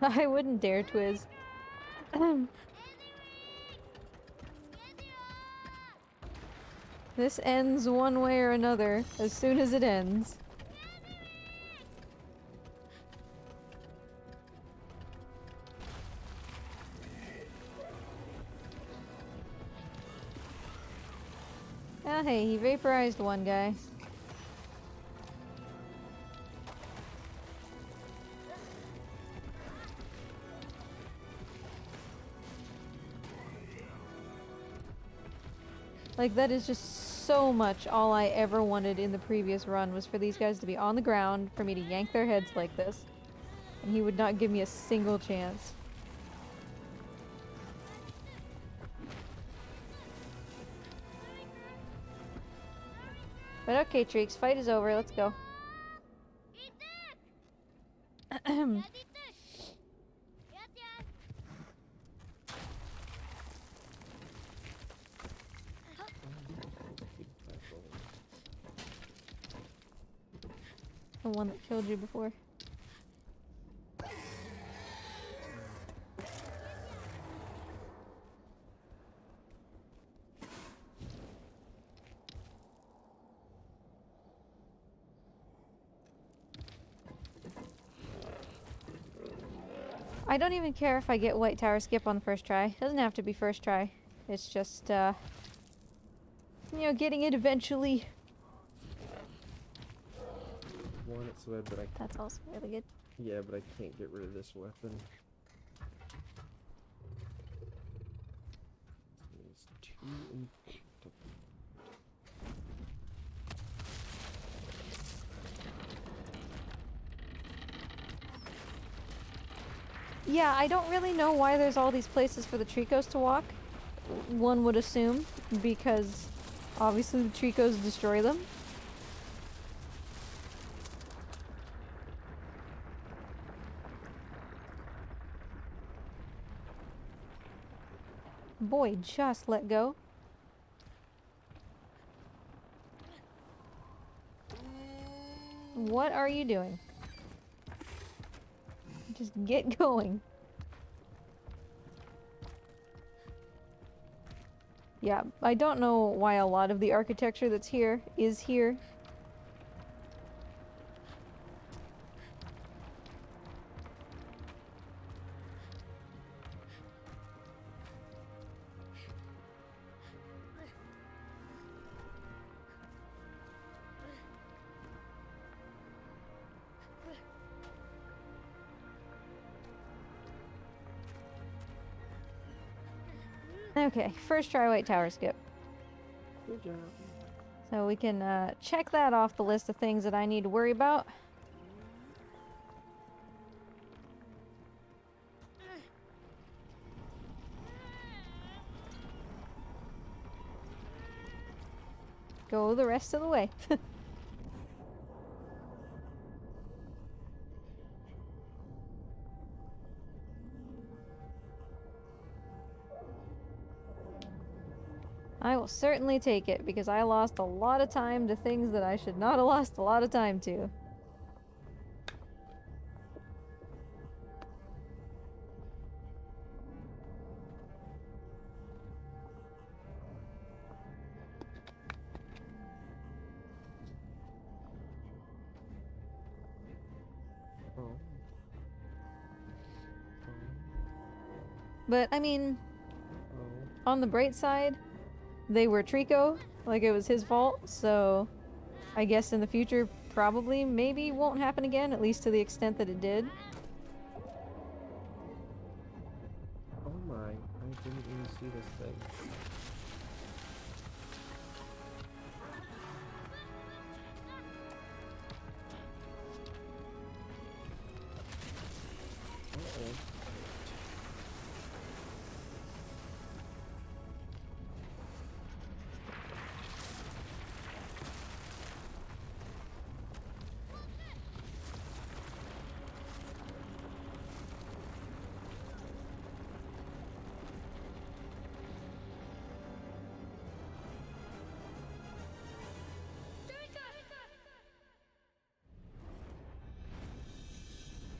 I wouldn't dare, Twiz. This ends one way or another as soon as it ends. Oh, hey, he vaporized one guy. Like, that is just so much all I ever wanted in the previous run was for these guys to be on the ground, for me to yank their heads like this. And he would not give me a single chance. But okay, Treeks, fight is over. Let's go. The one that killed you before. I don't even care if I get White Tower skip on the first try. It doesn't have to be first try. It's just, you know, getting it eventually. I want it so bad, but I can't. That's also really good. Yeah, but I can't get rid of this weapon. It's too important. Yeah, I don't really know why there's all these places for the Tricos to walk. One would assume, because obviously the Tricos destroy them. Boy, just let go. What are you doing? Just get going. Yeah, I don't know why a lot of the architecture that's here is here. Okay, first try White Tower skip. Good job. So we can check that off the list of things that I need to worry about. Go the rest of the way. I will certainly take it, because I lost a lot of time to things that I should not have lost a lot of time to. Oh. But, I mean, Oh. on the bright side, they were Trico, like it was his fault, so I guess in the future probably maybe won't happen again, at least to the extent that it did. Oh my, I didn't even see this thing. Uh-oh.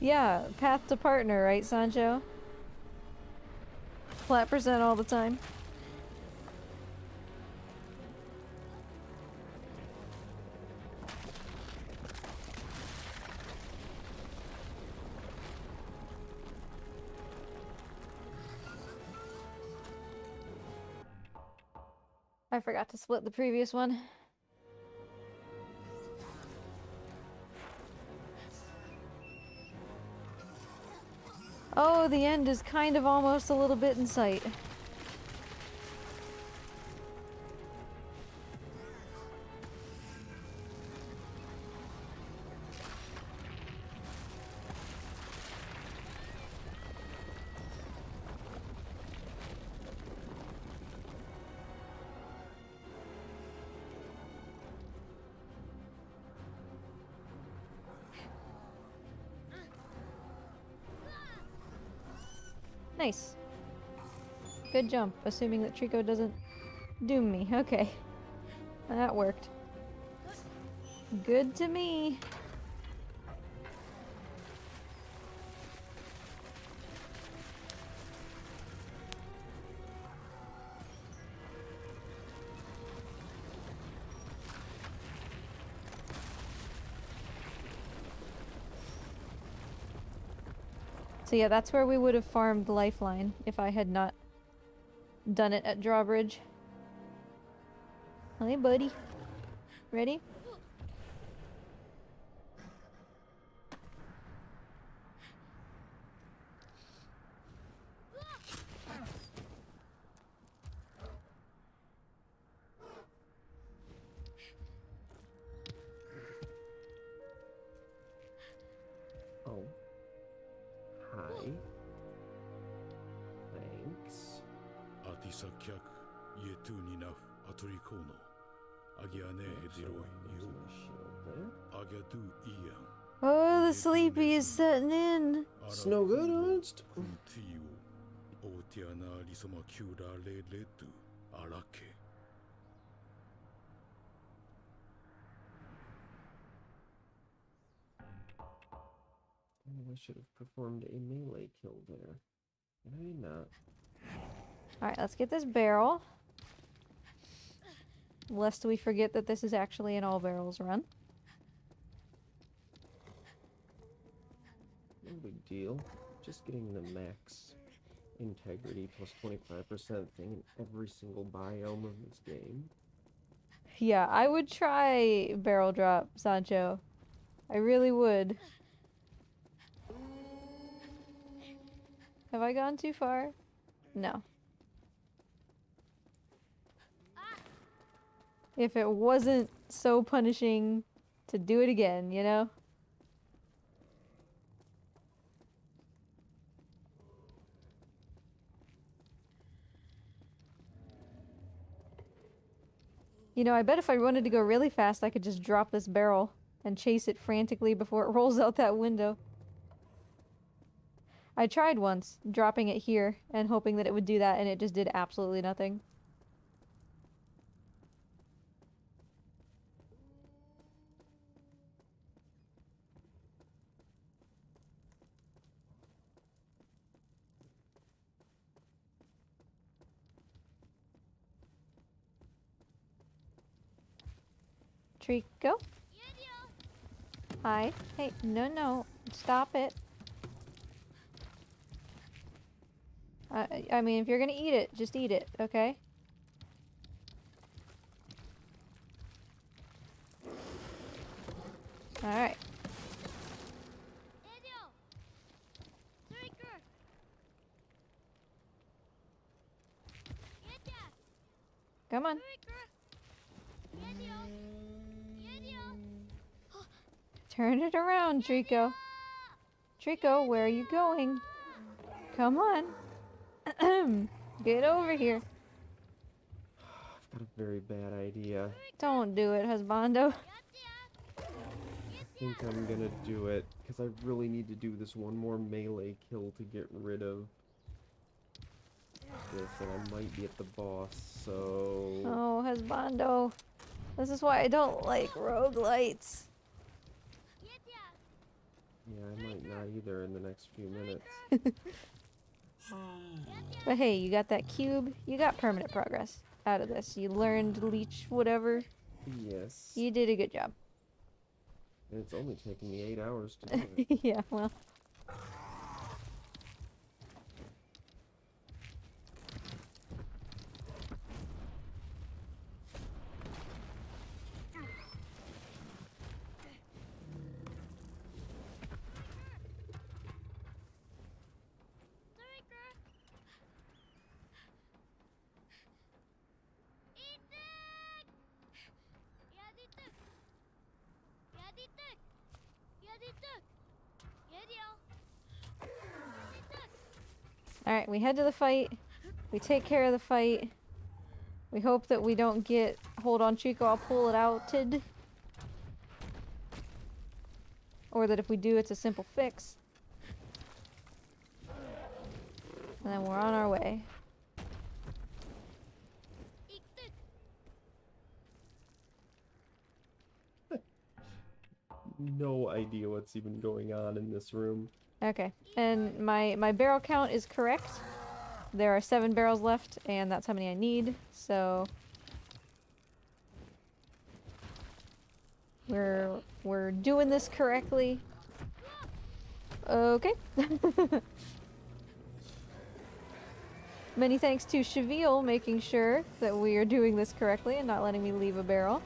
Yeah, path to partner, right, Sancho? Flat percent all the time. I forgot to split the previous one. Oh, the end is kind of almost a little bit in sight. Nice. Good jump, assuming that Trico doesn't doom me. Okay. That worked. Good to me. So yeah, that's where we would have farmed Lifeline if I had not done it at Drawbridge. Hey, buddy. Ready? Oh. Hi. Thanks. Atisa kyak yetu ninaf aturikono. Agiane hediroi There's yo. my shield there. Agatu ian. Oh, the sleepy is setting in. Snow good, honest? Kuntiu. Otiana lisoma kyura le letu. Arake. Oh, I should have performed a melee kill there. Did I not? Alright, let's get this barrel. Lest we forget that this is actually an all barrels run. No big deal. Just getting the max integrity plus 25% thing in every single biome of this game. Yeah, I would try barrel drop, Sancho. I really would. Have I gone too far? No. If it wasn't so punishing to do it again, you know? You know, I bet if I wanted to go really fast, I could just drop this barrel and chase it frantically before it rolls out that window. I tried once, dropping it here and hoping that it would do that, and it just did absolutely nothing. Trico? Hi. Hey, no. Stop it. I mean, if you're gonna eat it, just eat it, okay? Alright. Come on. Turn it around, Trico. Trico, where are you going? Come on. Get over here. I've got a very bad idea. Don't do it, husbando. I think I'm gonna do it, because I really need to do this one more melee kill to get rid of this, and I might be at the boss, so... Oh, husbando. This is why I don't like roguelites. Yeah, I might not either in the next few minutes. But hey, you got that cube. You got permanent progress out of this. You learned leech whatever. Yes. You did a good job. And it's only taken me 8 hours to do it. Yeah, well. Alright, we head to the fight. We take care of the fight. We hope that we don't get... Hold on, Chico, I'll pull it outed. Or that if we do, it's a simple fix. And then we're on our way. No idea what's even going on in this room. Okay, and my barrel count is correct. There are 7 barrels left, and that's how many I need, so... We're doing this correctly. Okay. Many thanks to Cheville making sure that we are doing this correctly and not letting me leave a barrel.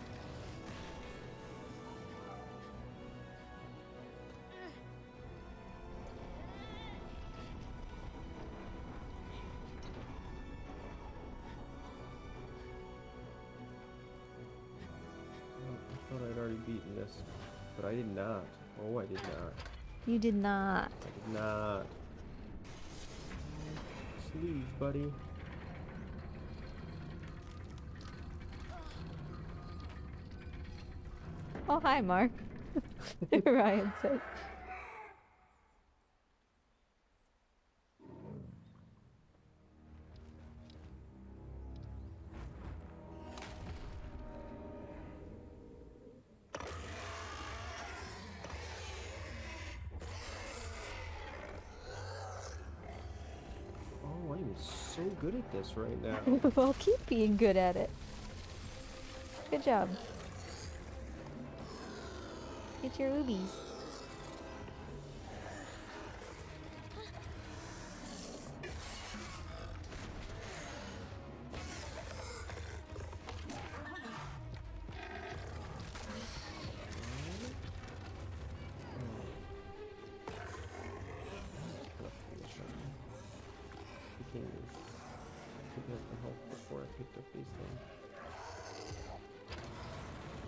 I thought I'd already beaten this, but I did not. Oh, I did not. You did not. I did not. Sleeve, buddy. Oh, hi, Mark. Ryan said. Oh, I am so good at this right now. Well, keep being good at it. Good job. Get your rubies.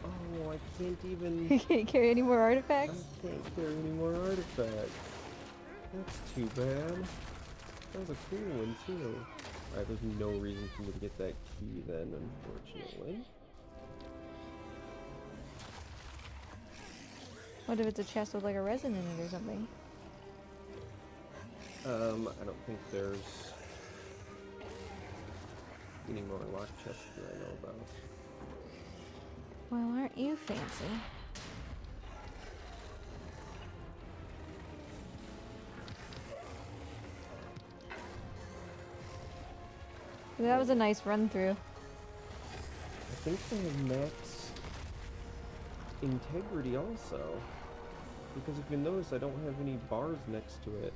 Oh, I can't even... You can't carry any more artifacts? I can't carry any more artifacts. That's too bad. That was a cool one, too. Alright, there's no reason for me to get that key then, unfortunately. What if it's a chest with like a resin in it or something? I don't think there's any more lock chests that I know about. Well, aren't you fancy? That was a nice run through. I think they have max integrity also. Because if you notice, I don't have any bars next to it.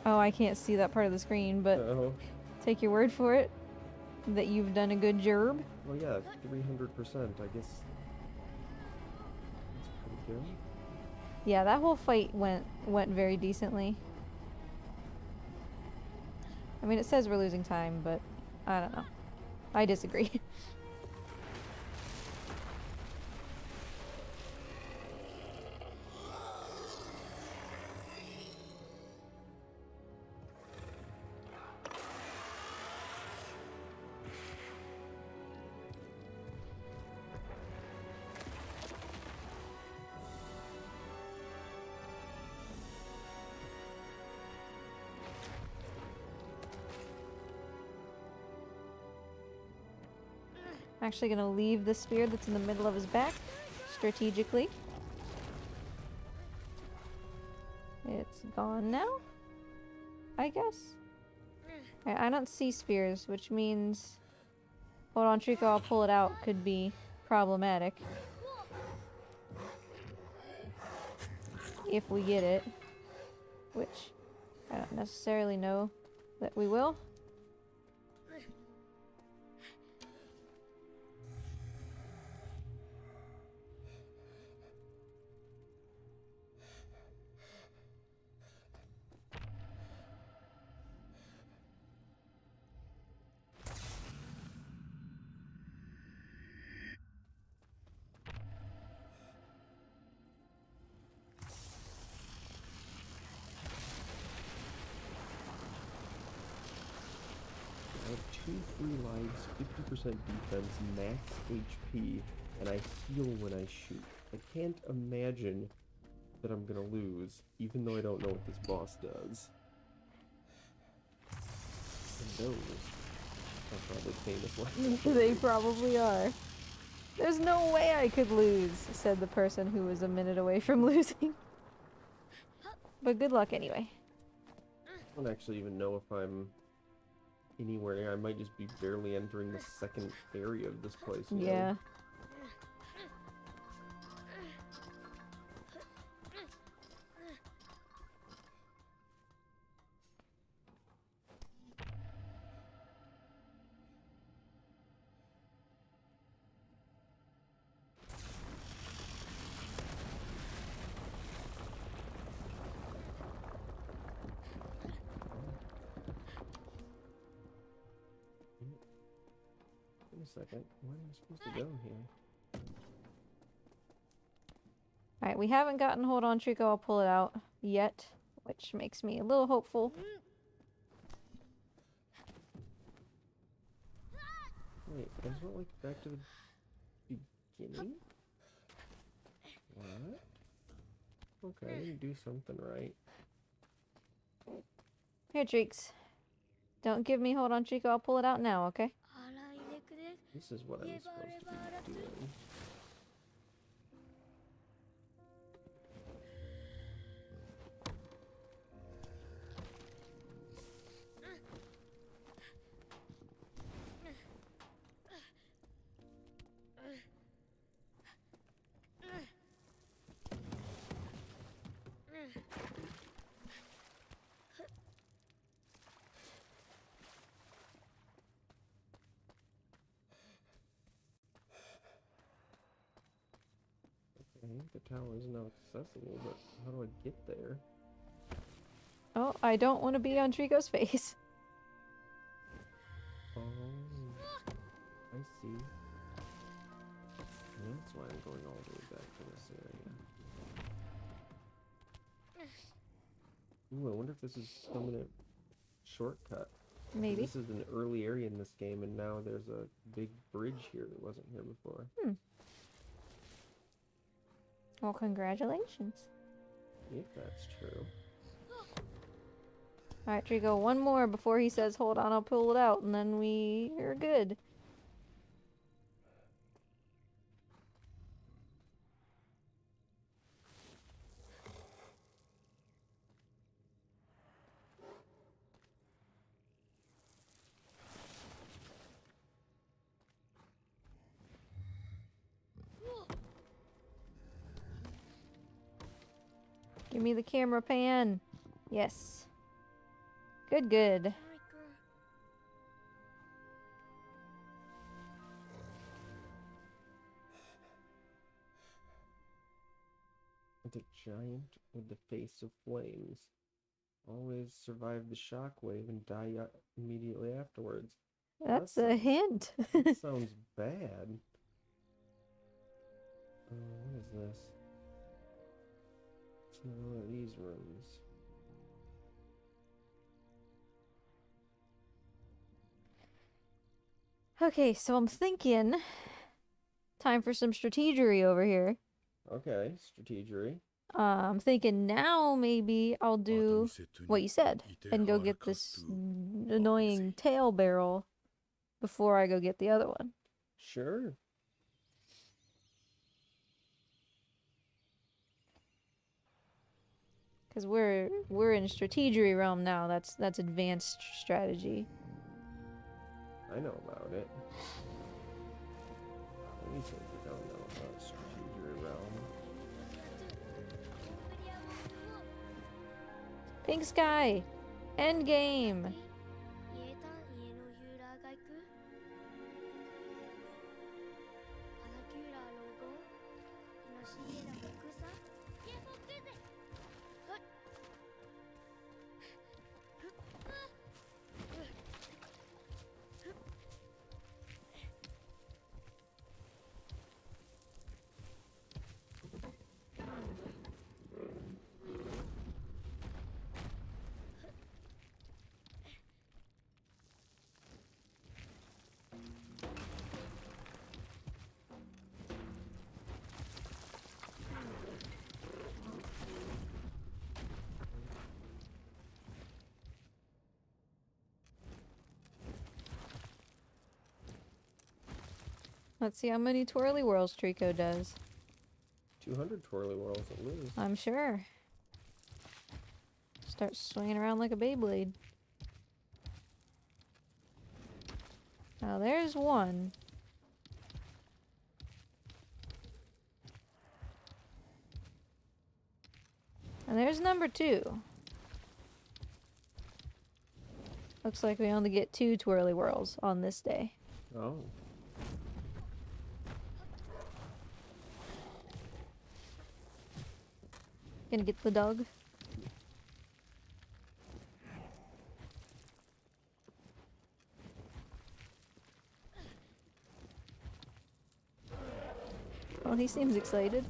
Oh, I can't see that part of the screen, but So, take your word for it that you've done a good job. well, yeah, 300%. I guess that's pretty good. Yeah, that whole fight went very decently. I mean, it says we're losing time, but I don't know. I disagree. I'm actually gonna leave the spear that's in the middle of his back strategically. It's gone now, I guess. I don't see spears, which means... Hold on, Trico, I'll pull it out. Could be problematic. If we get it. Which I don't necessarily know that we will. 3 lives, 50% defense, max HP, and I heal when I shoot. I can't imagine that I'm gonna lose, even though I don't know what this boss does. And those are probably famous lines. They probably are. There's no way I could lose, said the person who was a minute away from losing. But good luck anyway. I don't actually even know if I'm anywhere near. I might just be barely entering the second area of this place. You Yeah. know? Wait a second. Where am I supposed to go here? Alright, we haven't gotten Hold On Trico, I'll pull it out yet, which makes me a little hopeful. Wait, I just went like back to the beginning? What? Okay, I didn't do something right. Here, Treeks. Don't give me Hold On Trico, I'll pull it out now, okay? 洗いでくれ This is what I'm supposed to be doing. Okay, the tower is not accessible, but how do I get there? Oh, I don't want to be on Trico's face. Oh, I see. That's why I'm going all the way back to this area. Ooh, I wonder if this is some kind of shortcut. 'Cause Maybe. This is an early area in this game, and now there's a big bridge here that wasn't here before. Well, congratulations. If that's true. Alright, Trico, one more before he says, hold on, I'll pull it out, and then we're good. Give me the camera pan. Yes. Good, good. マイク The giant with the face of flames. Always survive the shockwave and die immediately afterwards. That's That a sounds- hint. That sounds bad. What is this? It's in one of these rooms. Okay, so I'm thinking time for some strategery over here. Okay, strategery. I'm thinking now maybe I'll do what you said and go get this annoying tail barrel before I go get the other one. Sure. Cause we're in strategery realm now. That's advanced strategy. I know about it. Let me see if we don't know about strategery realm. クリアボールを Pink sky, end game. 言えた家のユーラーが行くアラキューラー老後イノシエラが行くさイエフォックゼはいふっあふっふっ I Let's see how many twirly whirls Trico does. 200 twirly whirls at least. I'm sure. Start swinging around like a Beyblade. Now there's one. And there's number 2. Looks like we only get 2 twirly whirls on this day. Oh. Gonna get the dog. Oh, he seems excited.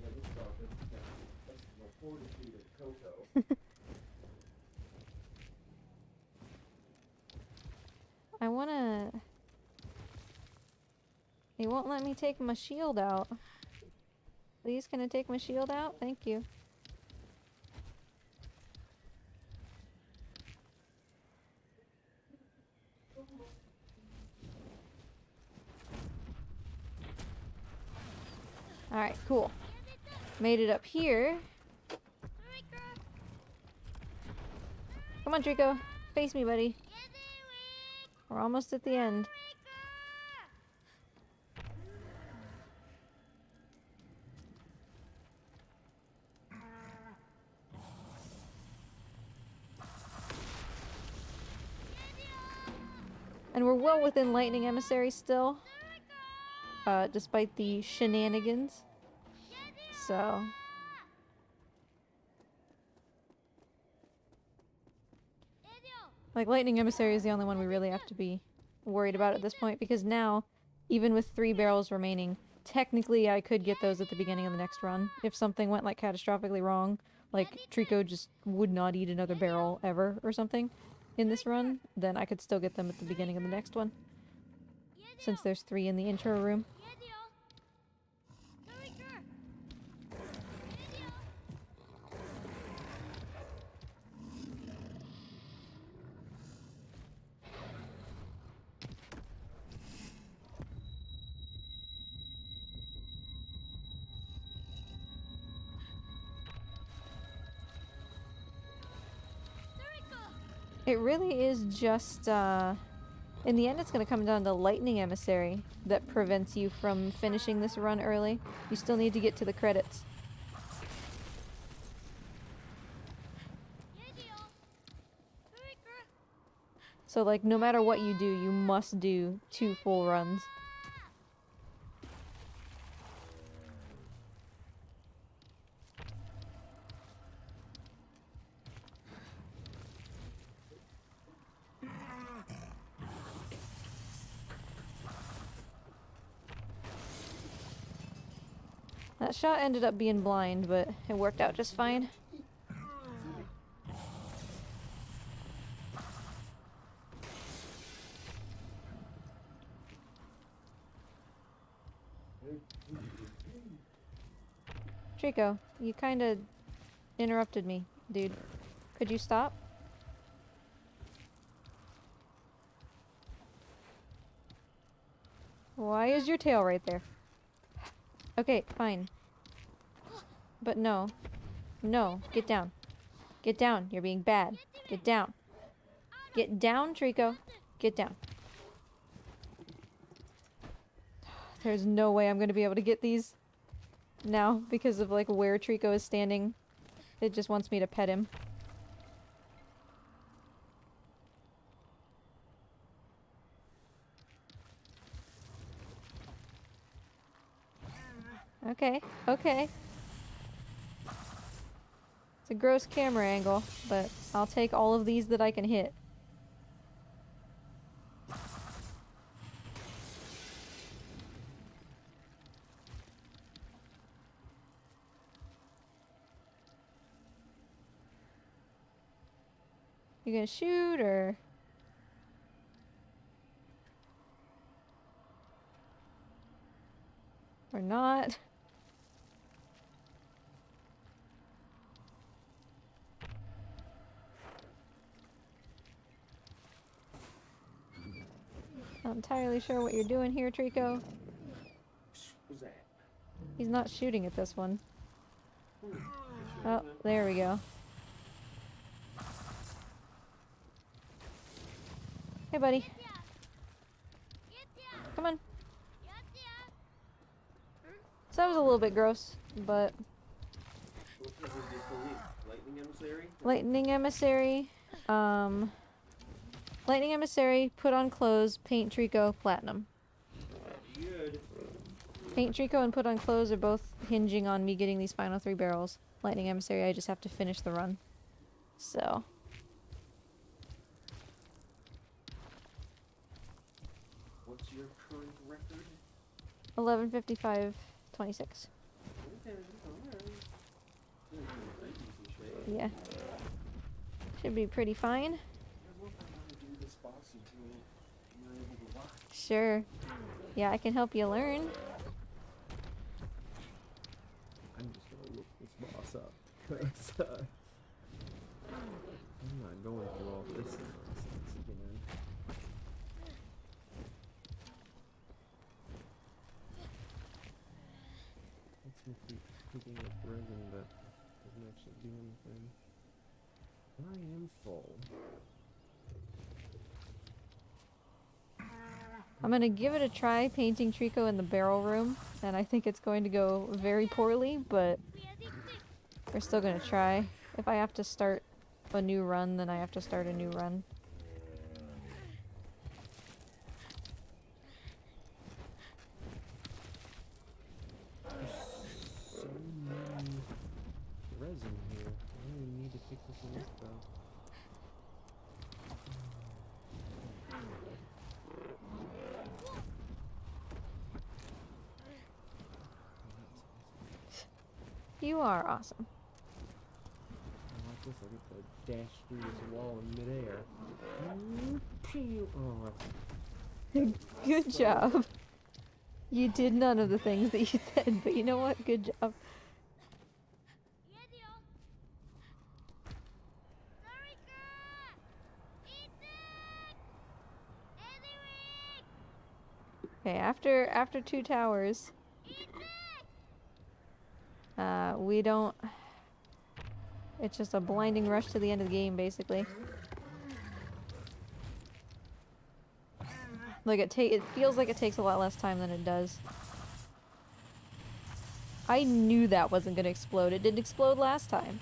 Yeah, this dog that's my fortitude of Coco. I wanna... He won't let me take my shield out. Please, can I take my shield out? Thank you. Alright, cool. Made it up here. Come on, Trico. Face me, buddy. We're almost at the end. And we're well within Lightning Emissary still. Despite the shenanigans. So... Like, Lightning Emissary is the only one we really have to be worried about at this point, because now, even with 3 barrels remaining, technically I could get those at the beginning of the next run. If something went, like, catastrophically wrong, like, Trico just would not eat another barrel ever or something in this run, then I could still get them at the beginning of the next one. Since there's 3 in the intro room. It really is just, in the end it's going to come down to Lightning Emissary that prevents you from finishing this run early. You still need to get to the credits. So, like, no matter what you do, you must do 2 full runs. That shot ended up being blind, but it worked out just fine. Trico, you kinda interrupted me, dude. Could you stop? Why is your tail right there? Okay, fine. But no. No, get down. Get down, you're being bad. Get down. Get down, Trico. Get down. There's no way I'm gonna be able to get these now because of like where Trico is standing. It just wants me to pet him. Okay, okay. It's a gross camera angle, but I'll take all of these that I can hit. You gonna shoot or? Or not? Not entirely sure what you're doing here, Trico. He's not shooting at this one. Oh, there we go. Hey, buddy. Come on. So that was a little bit gross, but... What was this delete? Lightning emissary? Lightning emissary. Lightning emissary, put on clothes, paint Trico, platinum. Good. Paint Trico and put on clothes are both hinging on me getting these final 3 barrels. Lightning emissary, I just have to finish the run. So... What's your current record? 11:55:26. Okay, alright. Yeah. Should be pretty fine. I wonder how to do this boss until you're able to watch. Sure. Yeah, I can help you learn. I'm just gonna look this boss up. 'Cause, I'm not going through all this nonsense again. Makes me keep picking up resin, but doesn't actually do anything. I am full. I'm gonna give it a try painting Trico in the barrel room, and I think it's going to go very poorly, but we're still gonna try. If I have to start a new run, then I have to start a new run. So many resin here. I don't even need to pick this one up though. You are awesome. I like this. I get to dash through this wall in midair. Pew! Oh, Good job. You did none of the things that you said, but you know what? Good job. Okay, after 2 towers, we don't... It's just a blinding rush to the end of the game, basically. Like, it feels like it takes a lot less time than it does. I knew that wasn't gonna explode. It didn't explode last time.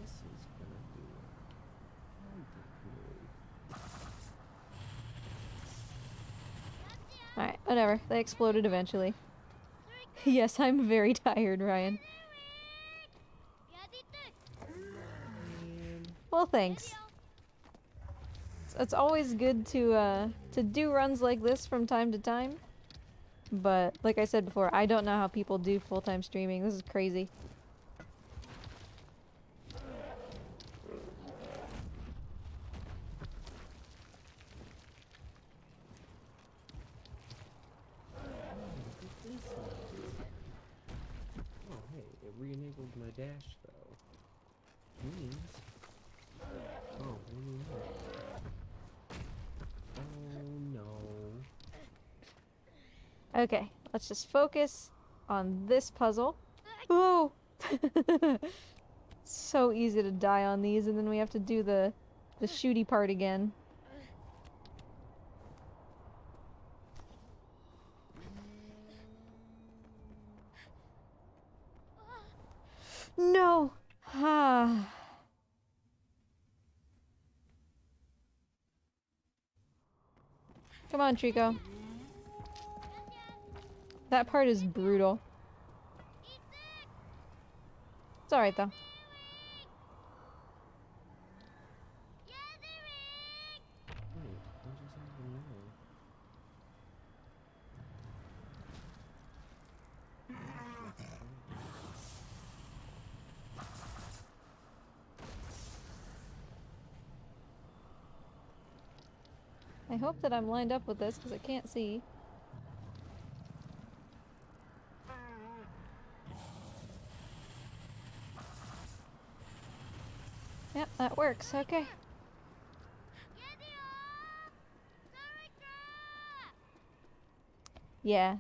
this is gonna do good. Alright, whatever. They exploded eventually. Yes, I'm very tired, Ryan. Well, thanks. It's always good to do runs like this from time to time. But, like I said before, I don't know how people do full-time streaming. This is crazy. Oh, hey, it re-enabled my dash though. Means. Oh, no. Okay, let's just focus on this puzzle. Ooh! So easy to die on these, and then we have to do the shooty part again. No! Ah. Come on, Trico. That part is brutal. It's alright though. Wait, what just happened now? I hope that I'm lined up with this because I can't see. Yep, that works. Okay. Yeah.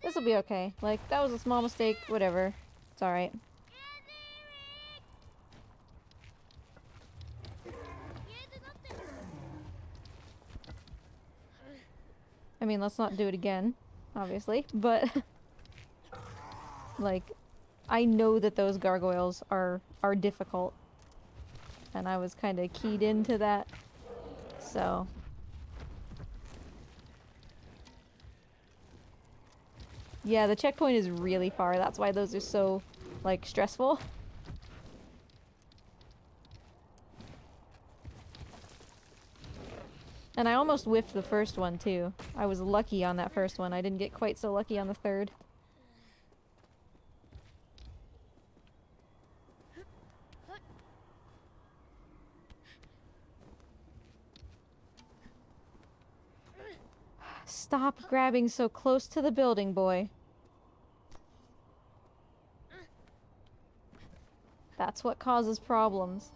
This'll be okay. Like, that was a small mistake, whatever. It's alright. I mean, let's not do it again, obviously, but like, I know that those gargoyles are difficult, and I was kind of keyed into that, so. Yeah, the checkpoint is really far, that's why those are so, like, stressful. And I almost whiffed the first one, too. I was lucky on that first one. I didn't get quite so lucky on the third. Stop grabbing so close to the building, boy. That's what causes problems.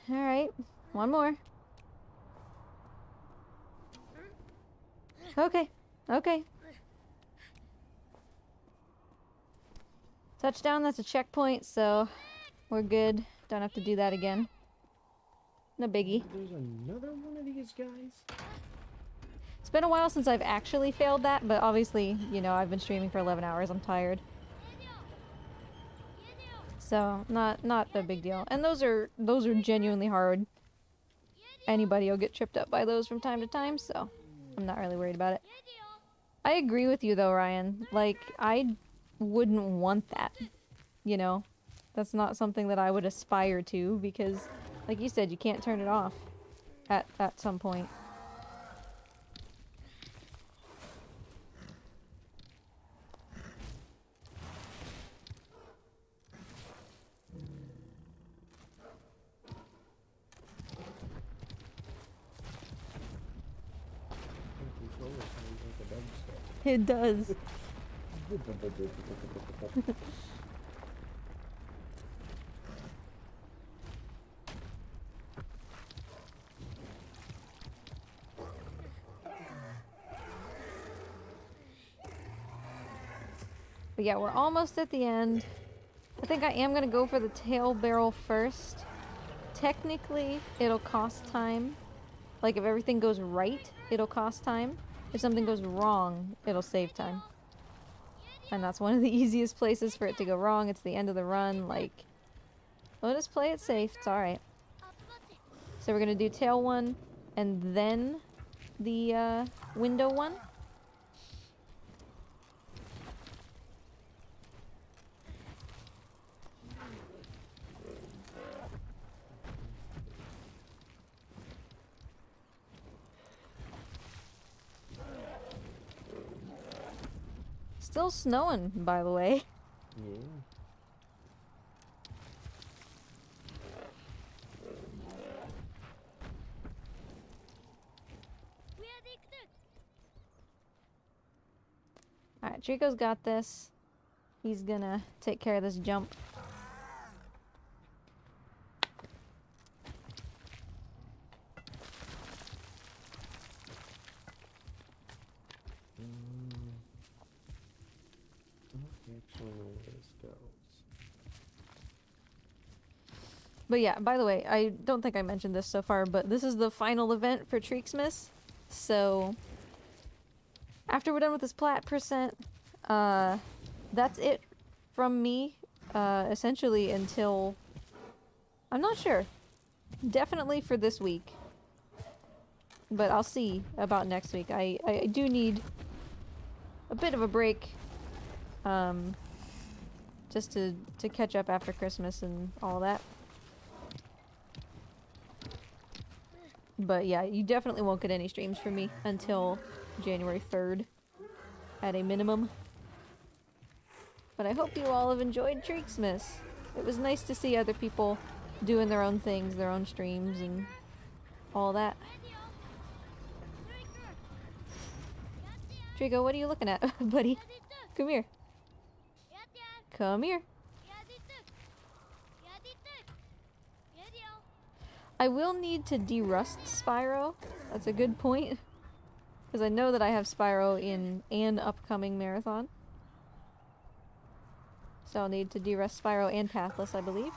Alright, one more. Okay, okay. Touchdown, that's a checkpoint, so we're good. Don't have to do that again. No biggie. There's another one of these guys? It's been a while since I've actually failed that, but obviously, you know, I've been streaming for 11 hours. I'm tired. So, not a big deal. And those are genuinely hard. Anybody will get tripped up by those from time to time, so I'm not really worried about it. I agree with you though, Ryan. Like, I wouldn't want that. You know? That's not something that I would aspire to because, like you said, you can't turn it off at some point. It does. But yeah, we're almost at the end. I think I am gonna go for the tail barrel first. Technically, it'll cost time. Like, if everything goes right, it'll cost time. If something goes wrong, it'll save time. And that's one of the easiest places for it to go wrong. It's the end of the run, like... Let us play it safe, it's alright. So we're gonna do tail one, and then the, window one. Still snowing, by the way. Yeah. Alright, Trico's got this. He's gonna take care of this jump. But yeah, by the way, I don't think I mentioned this so far, but this is the final event for Treeksmas. So, after we're done with this plat percent, that's it from me, essentially until... I'm not sure. Definitely for this week. But I'll see about next week. I do need a bit of a break, just to catch up after Christmas and all that. But yeah, you definitely won't get any streams from me until January 3rd, at a minimum. But I hope you all have enjoyed Treeksmas. It was nice to see other people doing their own things, their own streams, and all that. Trico, what are you looking at, buddy? Come here. Come here. I will need to derust Spyro. That's a good point. Because I know that I have Spyro in an upcoming marathon. So I'll need to de-rest Spyro and Pathless, I believe.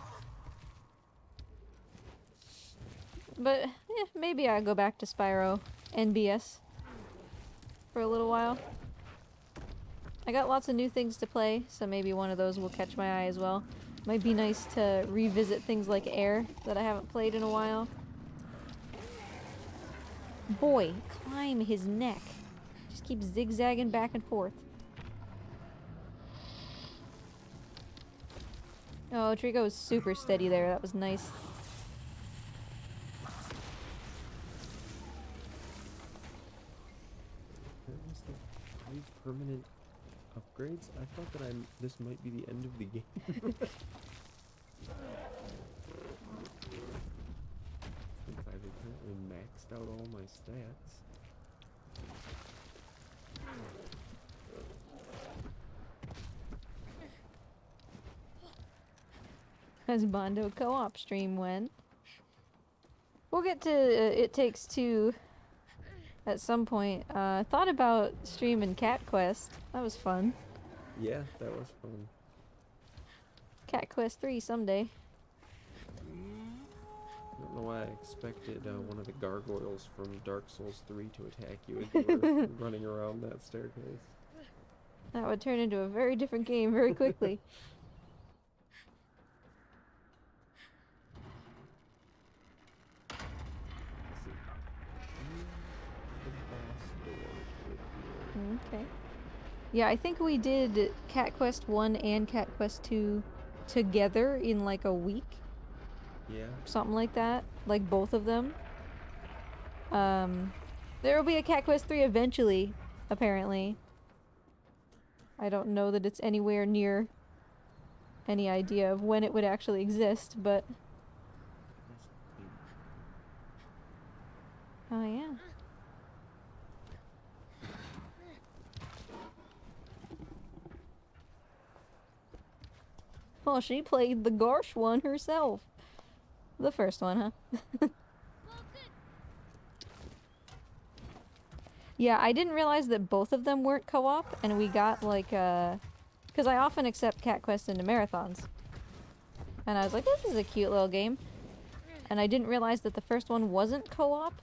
But, maybe I'll go back to Spyro NBS for a little while. I got lots of new things to play, so maybe one of those will catch my eye as well. Might be nice to revisit things like Air that I haven't played in a while. Boy, climb his neck. Just keep zigzagging back and forth. Oh, Trico was super steady there. That was nice. These permanent upgrades? I thought that this might be the end of the game. Since I've apparently maxed out all my stats. As Bondo co-op stream went. We'll get to It Takes Two at some point. Thought about streaming Cat Quest. That was fun. Yeah, that was fun. Cat Quest 3 someday. I don't know why I expected one of the gargoyles from Dark Souls 3 to attack you as you were running around that staircase. That would turn into a very different game very quickly. Okay. Yeah, I think we did Cat Quest 1 and Cat Quest 2 together in like a week. Yeah. Something like that. Like both of them. There will be a Cat Quest 3 eventually, apparently. I don't know that it's anywhere near any idea of when it would actually exist, but... Oh yeah. Well, she played the Garsh one herself. The first one, huh? Yeah, I didn't realize that both of them weren't co-op, and we got like because I often accept Cat Quest into marathons. And I was like, this is a cute little game. And I didn't realize that the first one wasn't co-op.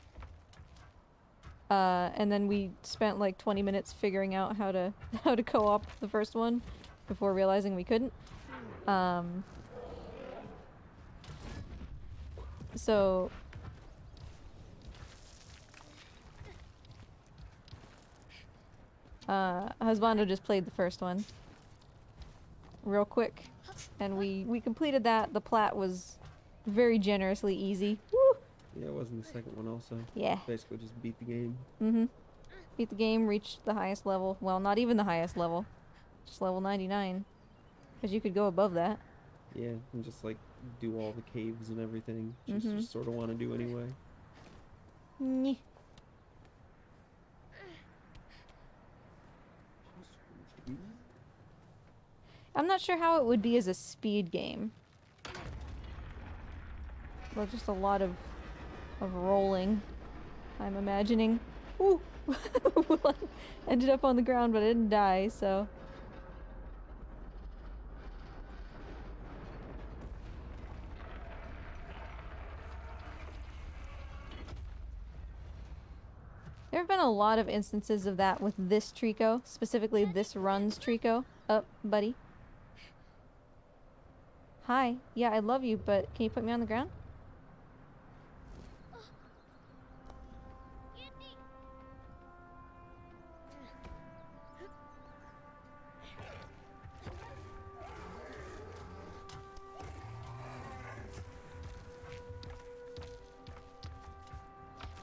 And then we spent like 20 minutes figuring out how to co-op the first one before realizing we couldn't. So Husbando just played the first one real quick, and we completed that. The plat was very generously easy. Woo! Yeah, it was in the second one also. Yeah. Basically just beat the game. Mm-hmm. Beat the game, reached the highest level. Well, not even the highest level. Just level 99. Because you could go above that. Yeah, and just like do all the caves and everything. Just sort of want to do anyway. Nyeh. I'm not sure how it would be as a speed game. Well, just a lot of rolling, I'm imagining. Ooh! Ended up on the ground, but I didn't die, so... There have been a lot of instances of that with this Trico, specifically this run's Trico. Up, buddy. Hi. Yeah, I love you, but can you put me on the ground?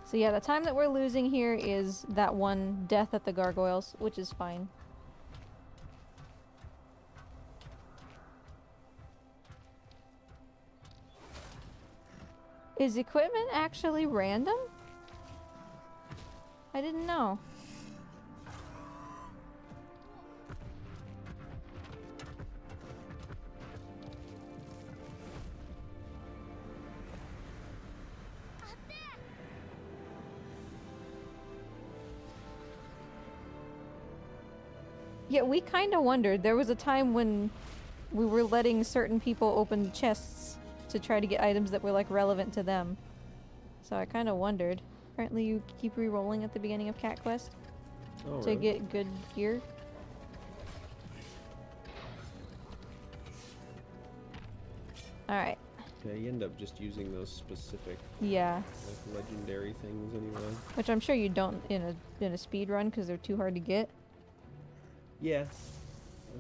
So yeah, the time that we're losing here is that one death at the gargoyles, which is fine. Is equipment actually random? I didn't know. Yeah, we kind of wondered. There was a time when we were letting certain people open chests to try to get items that were like relevant to them. So I kind of wondered. Apparently you keep re-rolling at the beginning of Cat Quest Oh, to really? get good gear. Alright. Yeah, you end up just using those specific, Yeah. like, legendary things anyway. Which I'm sure you don't in a speed run because they're too hard to get. Yeah.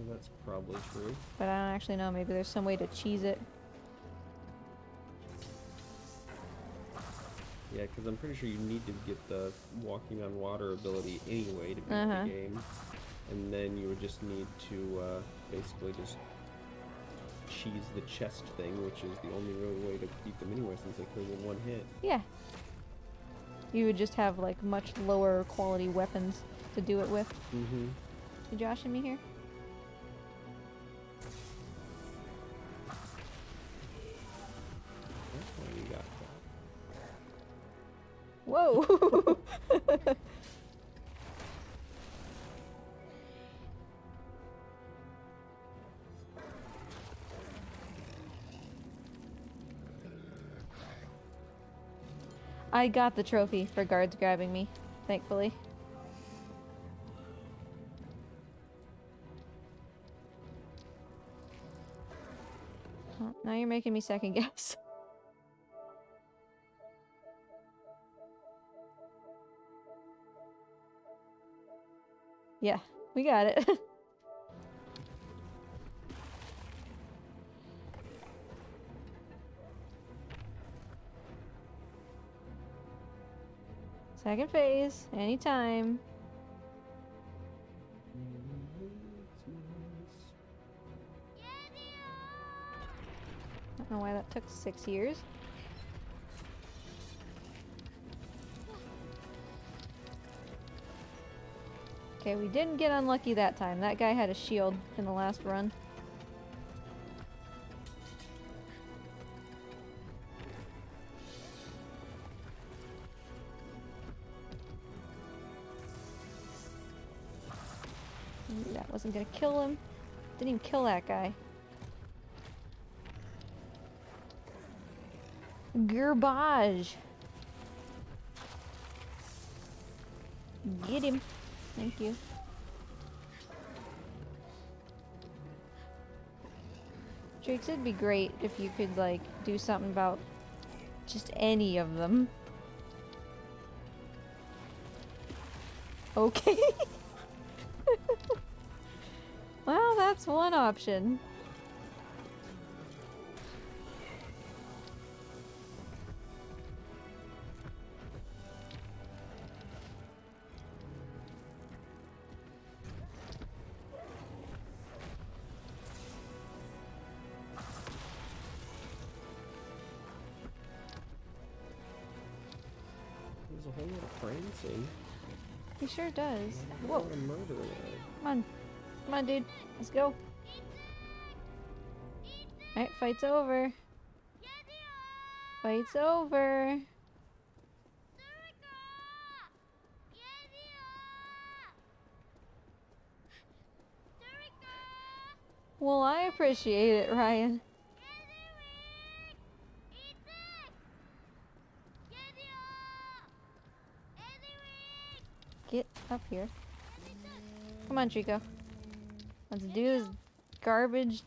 That's probably true. But I don't actually know. Maybe there's some way to cheese it. Yeah, because I'm pretty sure you need to get the walking on water ability anyway to beat Uh-huh. the game. And then you would just need to basically just cheese the chest thing, which is the only real way to beat them anyway since they kill you in one hit. Yeah. You would just have like much lower quality weapons to do it with. Mm-hmm. Is Josh and me here? That's why you got that. Whoa! I got the trophy for guards grabbing me, thankfully. Well, now you're making me second guess. Yeah, we got it. Second phase, anytime. I don't know why that took 6 years. Okay, we didn't get unlucky that time. That guy had a shield in the last run. Ooh, that wasn't gonna kill him. Didn't even kill that guy. Garbage. Get him. Thank you. Treeks, it'd be great if you could, like, do something about just any of them. Okay. Well, that's one option. There's a whole lot of prancing. He sure does. A Whoa. lot of murder there. Come on. Come on, dude. Let's go. Alright, fight's over. Fight's over. Well, I appreciate it, Ryan. Get up here. Come on, Trico. Let's do this garbage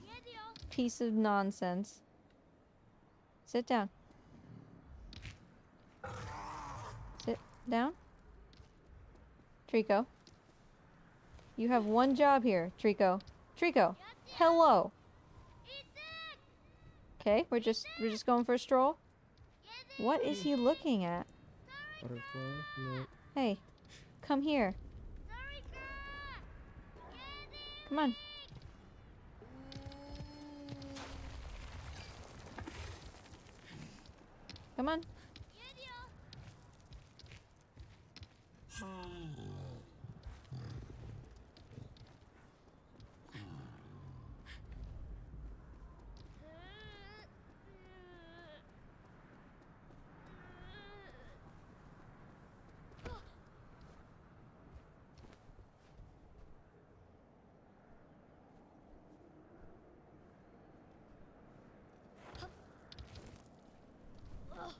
piece of nonsense. Sit down. Sit down. Trico. You have one job here, Trico. Trico. Hello. Okay, we're just going for a stroll. What is he looking at? Butterfly? No. Hey, come here. Come on. Come on.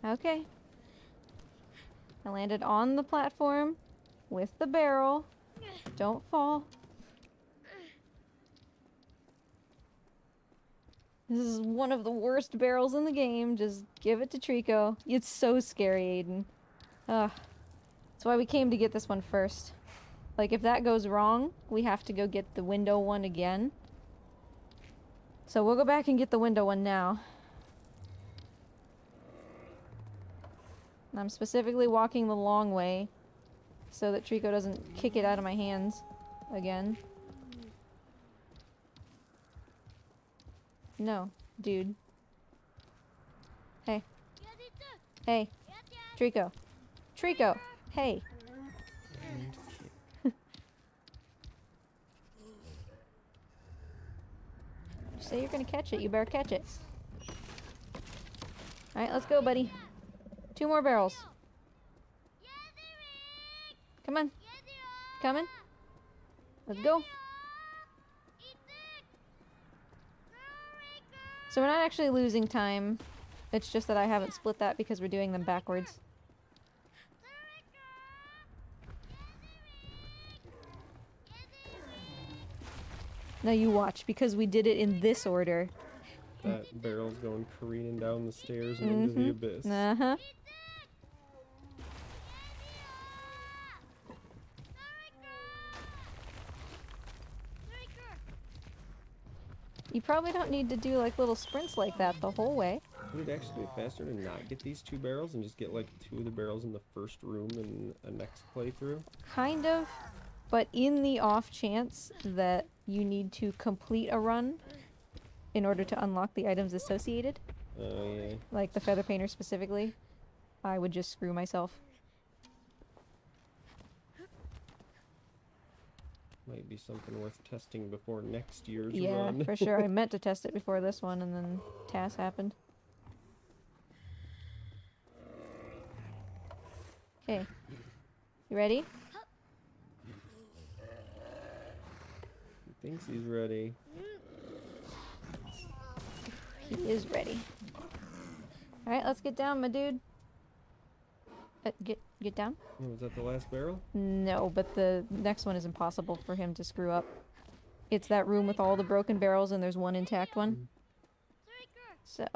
Okay. I landed on the platform with the barrel. Don't fall. This is one of the worst barrels in the game. Just give it to Trico. It's so scary, Aiden. Ugh. That's why we came to get this one first. Like, if that goes wrong, we have to go get the window one again. So we'll go back and get the window one now. And I'm specifically walking the long way so that Trico doesn't kick it out of my hands again. No, dude. Hey. Hey. Trico. Trico. Hey. You say you're gonna catch it, you better catch it. Alright, let's go, buddy. 2 more barrels. Come on. Coming? Let's go. So we're not actually losing time. It's just that I haven't split that because we're doing them backwards. Now you watch, because we did it in this order. That barrel's going careening down the stairs and into the abyss. Uh-huh. You probably don't need to do like little sprints like that the whole way. Would it actually be faster to not get these 2 barrels and just get like 2 of the barrels in the first room in a next playthrough? Kind of. But in the off chance that you need to complete a run in order to unlock the items associated, Oh, yeah. like the feather painter specifically, I would just screw myself. Might be something worth testing before next year's Yeah, run. for sure. I meant to test it before this one, and then TAS happened. Okay. You ready? He thinks he's ready. He is ready. Alright, let's get down, my dude. Get down? Oh, was that the last barrel? No, but the next one is impossible for him to screw up. It's that room with all the broken barrels and there's one intact one. So.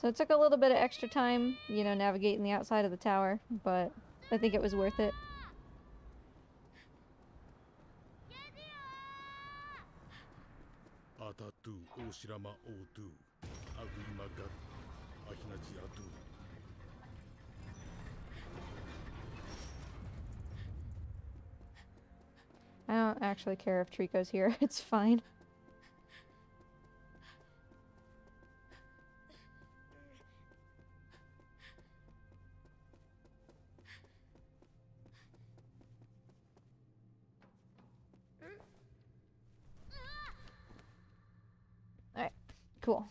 So it took a little bit of extra time, you know, navigating the outside of the tower, but I think it was worth it. I don't actually care if Trico's here, it's fine. Alright, cool.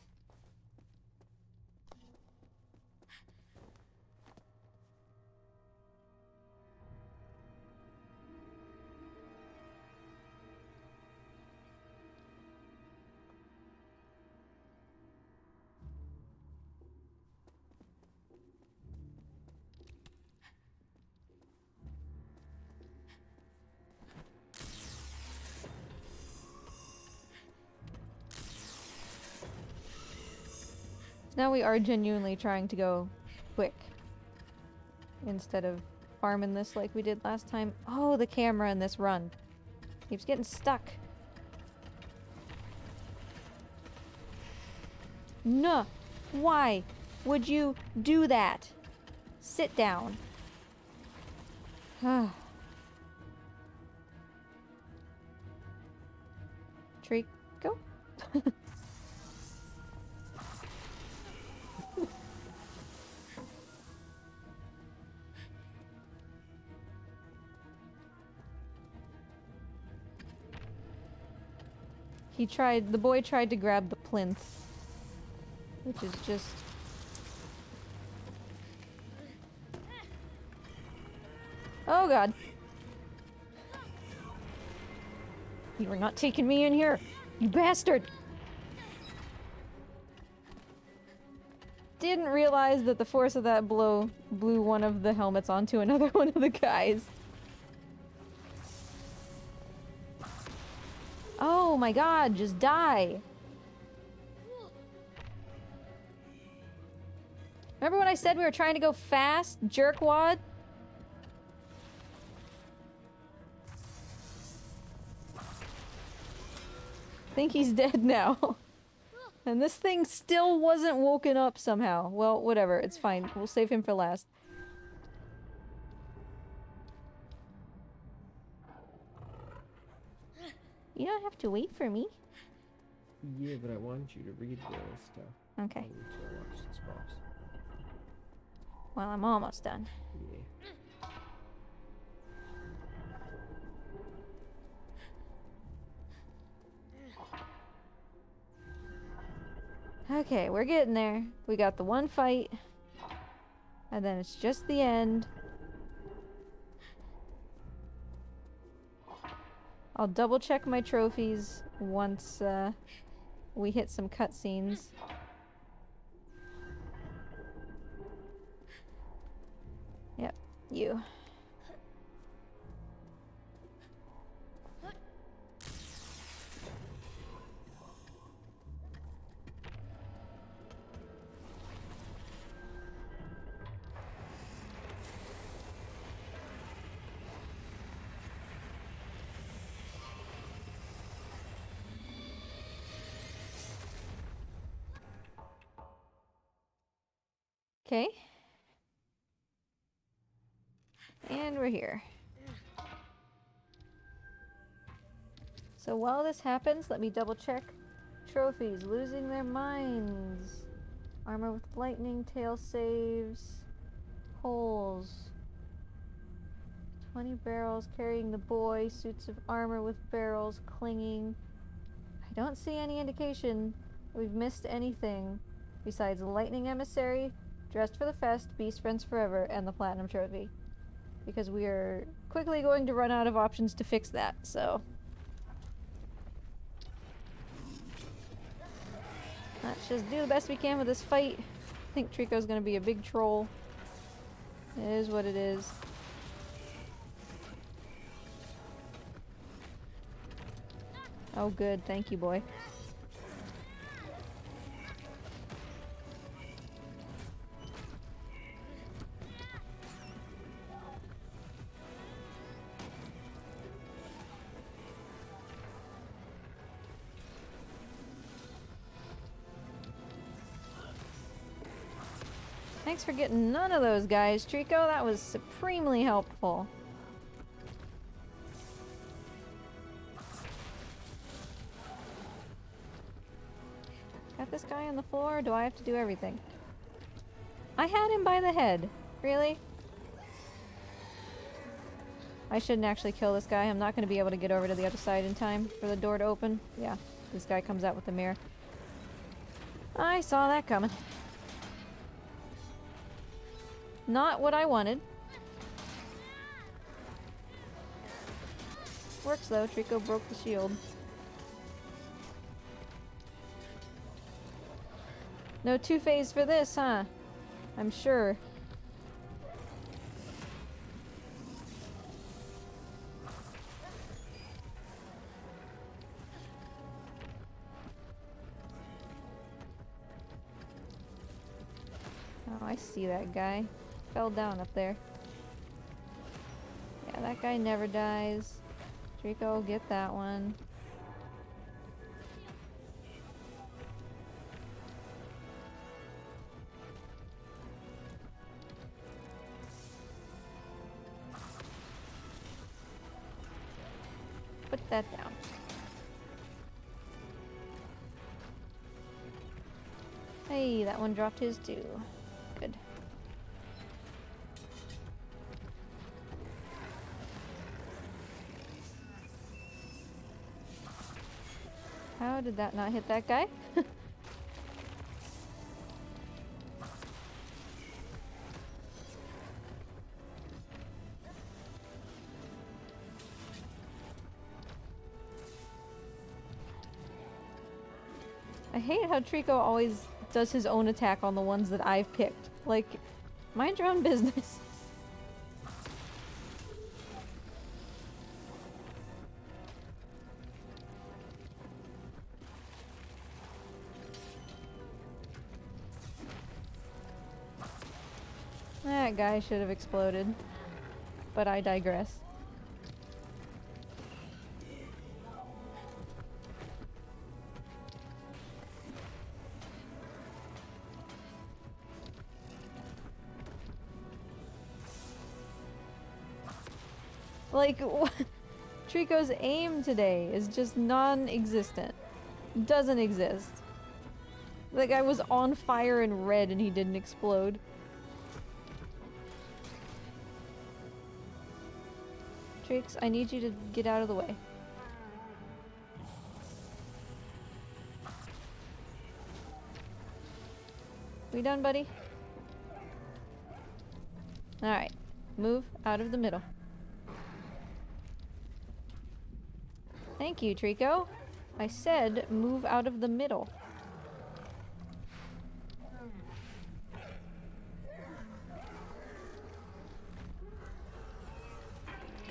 Now we are genuinely trying to go quick instead of farming this like we did last time. Oh, the camera in this run keeps getting stuck. No, why would you do that? Sit down. Trico? The boy tried to grab the plinth, which is just... god. You are not taking me in here, you bastard! Didn't realize that the force of that blow blew one of the helmets onto another one of the guys. Oh my god, just die! Remember when I said we were trying to go fast, jerkwad? Think he's dead now. And this thing still wasn't woken up somehow. Well, whatever, it's fine. We'll save him for last. You don't have to wait for me. Yeah, but I wanted you to read the stuff. Okay. I need to watch this boss. Well, I'm almost done. Yeah. Okay, we're getting there. We got the one fight. And then it's just the end. I'll double check my trophies once we hit some cutscenes. Yep, you. Okay. And we're here. So while this happens, let me double check. Trophies, losing their minds. Armor with lightning, tail saves. Holes. 20 barrels carrying the boy, suits of armor with barrels, clinging. I don't see any indication that we've missed anything besides lightning emissary, dressed for the fest, beast friends forever, and the platinum trophy. Because we are quickly going to run out of options to fix that, so. Let's just do the best we can with this fight. I think Trico's gonna be a big troll. It is what it is. Oh good, thank you, boy. Thanks for getting none of those guys, Trico. That was supremely helpful. Got this guy on the floor, or do I have to do everything? I had him by the head. Really? I shouldn't actually kill this guy. I'm not going to be able to get over to the other side in time for the door to open. Yeah, this guy comes out with the mirror. I saw that coming. Not what I wanted. Works though, Trico broke the shield. No two-phase for this, huh? I'm sure. Oh, I see that guy. Fell down up there. Yeah, that guy never dies. Trico, get that one. Put that down. Hey, that one dropped his too. Good. How did that not hit that guy? I hate how Trico always does his own attack on the ones that I've picked. Like, mind your own business. That guy should have exploded. But I digress. Like, Trico's aim today is just non-existent. Doesn't exist. The guy was on fire and red and he didn't explode. Treeks, I need you to get out of the way. We done, buddy? Alright. Move out of the middle. Thank you, Trico. I said move out of the middle.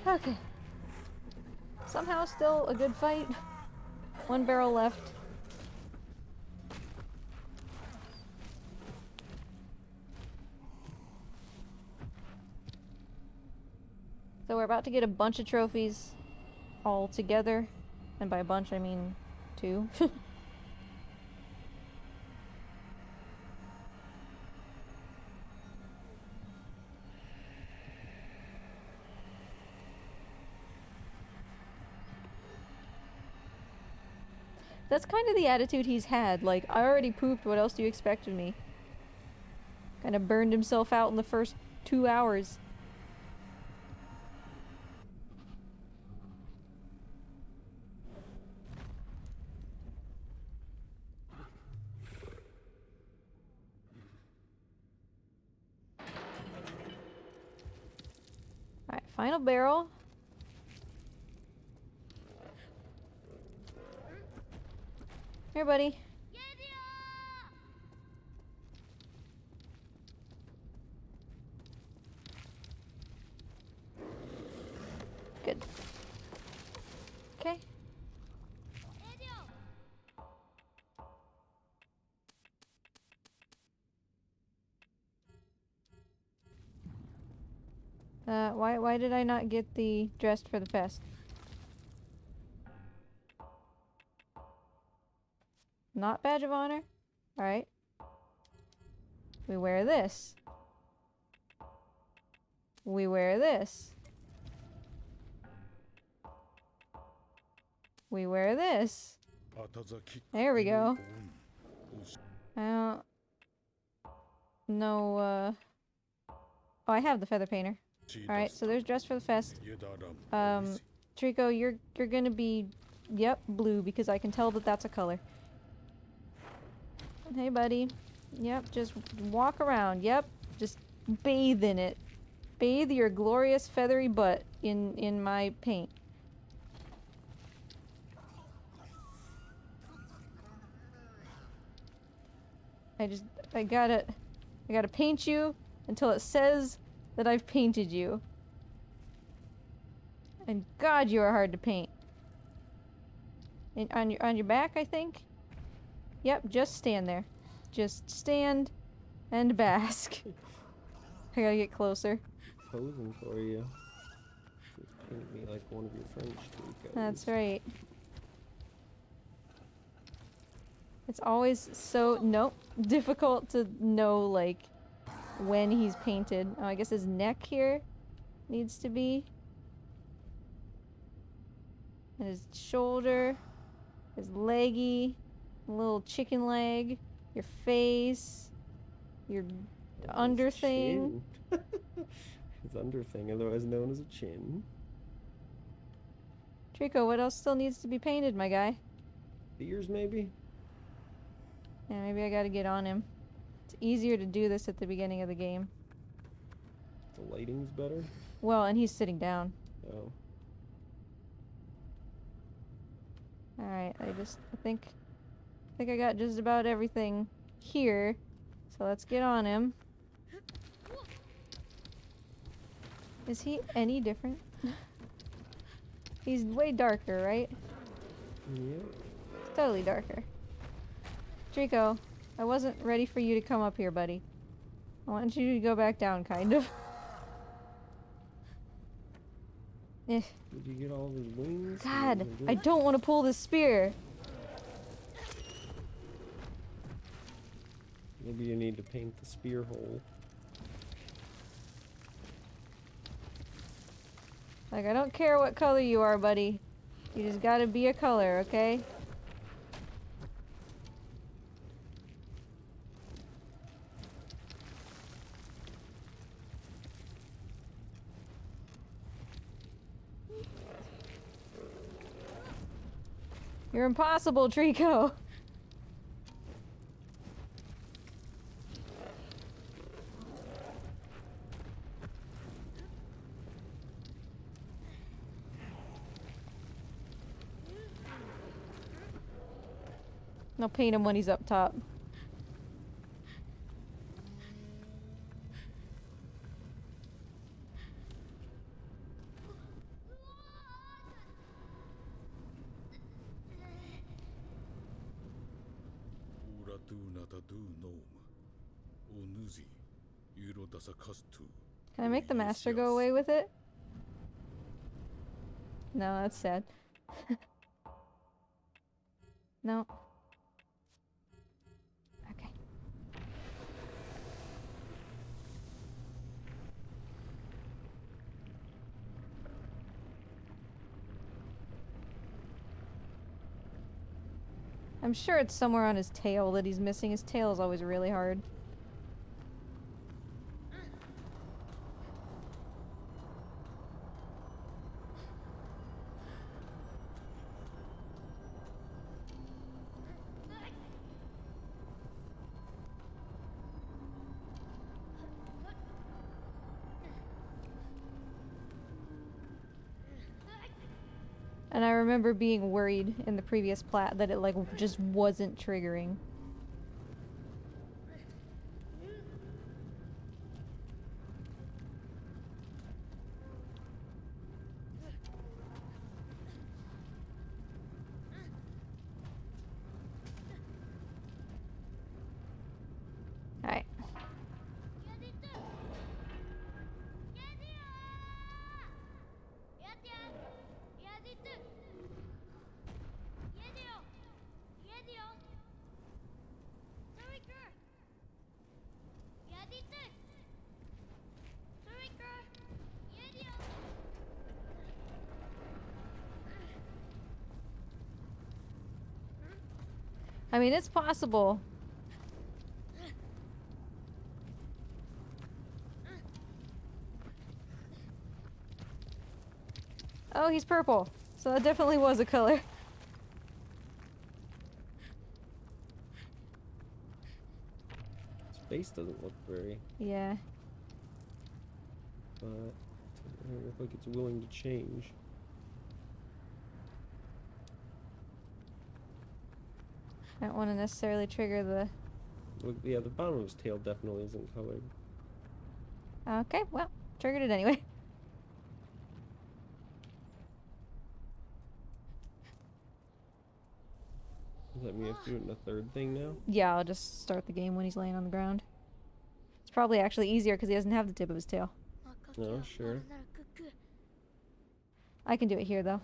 Okay. Somehow still a good fight. One barrel left. So we're about to get a bunch of trophies all together. And by a bunch, I mean 2. That's kind of the attitude he's had. Like, I already pooped, what else do you expect of me? Kind of burned himself out in the first 2 hours. Alright, final barrel. Here, buddy. Good. Okay. Why did I not get the dressed for the fest? Not badge of honor? Alright. We wear this. We wear this. We wear this. There we go. I don't know, oh, I have the feather painter. Alright, so there's dress for the fest. Trico, you're gonna be, yep, blue, because I can tell that that's a color. Hey, buddy. Yep, just walk around. Yep, just bathe in it. Bathe your glorious feathery butt in my paint. I gotta paint you until it says that I've painted you. And God, you are hard to paint. And on your back, I think? Yep, just stand there. Just stand and bask. I gotta get closer. Posing for you. Just paint me like one of your French Tricos. That's right. It's always so, difficult to know, like, when he's painted. Oh, I guess his neck here needs to be. And his shoulder, his leggy, little chicken leg, your face, your under thing. His under thing, otherwise known as a chin. Trico, what else still needs to be painted, my guy? Ears, maybe? Yeah, maybe I gotta get on him. It's easier to do this at the beginning of the game. The lighting's better? Well, and he's sitting down. Oh. Alright, I think think I got just about everything here. So let's get on him. Is he any different? He's way darker, right? Yep. Totally darker. Trico, I wasn't ready for you to come up here, buddy. I want you to go back down, kind of. Eh. Did you get all of his wings? God, I don't want to pull this spear. Maybe you need to paint the spear hole. Like, I don't care what color you are, buddy. You just gotta be a color, okay? You're impossible, Trico. I'll paint him when he's up top. Can I make the master go away with it? No, that's sad. No. Okay. I'm sure it's somewhere on his tail that he's missing. His tail is always really hard. And I remember being worried in the previous plat that it like just wasn't triggering. Alright. I mean, it's possible. Oh, he's purple. So that definitely was a color. His face doesn't look very... Yeah. But it doesn't look like it's willing to change. I don't want to necessarily trigger the... Look, yeah, the bottom of his tail definitely isn't colored. Okay, well, triggered it anyway. Does that mean you have to do it in a third thing now? Yeah, I'll just start the game when he's laying on the ground. It's probably actually easier because he doesn't have the tip of his tail. No, sure. I can do it here, though.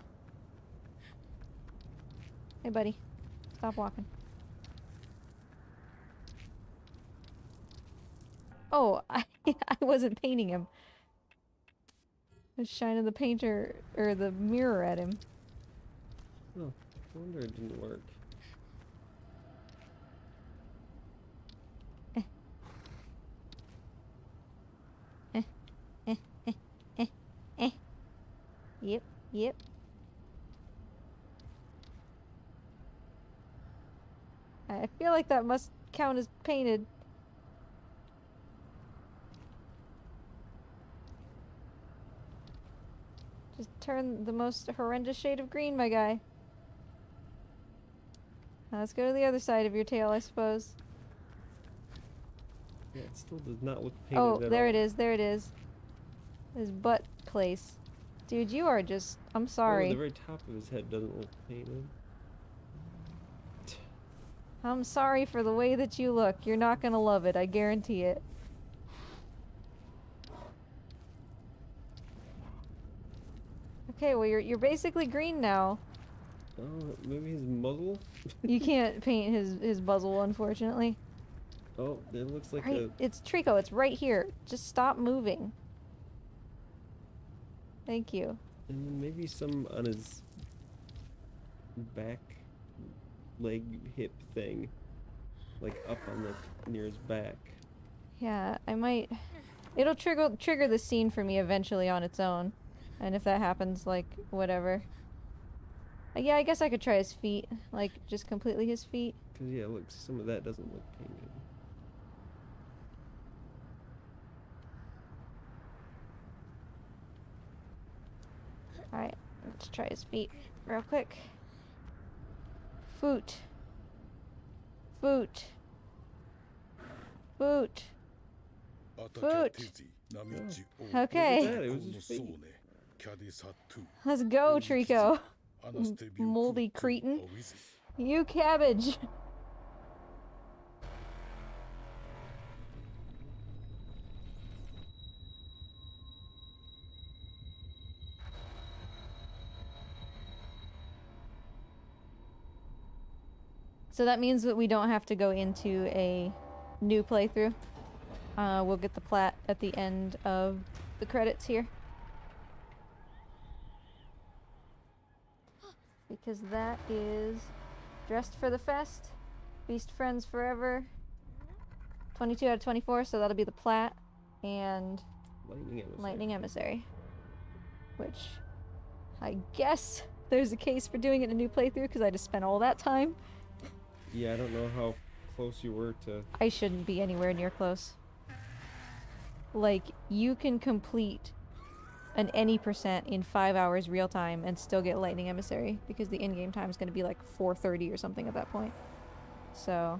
Hey, buddy. Stop walking. Oh, I wasn't painting him. I was shining the painter, or the mirror at him. Oh, I wonder it didn't work. Yep, yep. I feel like that must count as painted. Just turn the most horrendous shade of green, my guy. Let's go to the other side of your tail, I suppose. Yeah, it still does not look painted Oh, at all. there it is. There it is. His butt place. Dude, you are just... I'm sorry. Oh, the very top of his head doesn't look painted. I'm sorry for the way that you look. You're not gonna love it, I guarantee it. Okay, well you're basically green now. Oh, maybe his muzzle? You can't paint his muzzle, unfortunately. Oh, it looks like Right, it's Trico, it's right here. Just stop moving. Thank you. and then maybe some on his back leg hip thing. Like up on the near his back. Yeah, I might... It'll trigger the scene for me eventually on its own. And if that happens, like, whatever. Yeah, I guess I could try his feet. Like, just completely his feet. Cause yeah, look, some of that doesn't look painted. Alright, let's try his feet real quick. Foot. Foot. Foot. Foot. Okay. Look at that, it was his feet. Let's go, Trico. Moldy cretin. You cabbage. So that means that we don't have to go into a new playthrough. We'll get the plat at the end of the credits here. Because that is Dressed for the Fest, Beast Friends Forever, 22 out of 24, so that'll be the plat, and Lightning Emissary. Which, I guess there's a case for doing it in a new playthrough, because I just spent all that time. Yeah, I don't know how close you were to... I shouldn't be anywhere near close. Like, you can complete an any percent in 5 hours real time and still get Lightning Emissary, because the in-game time is going to be like 4:30 or something at that point. So...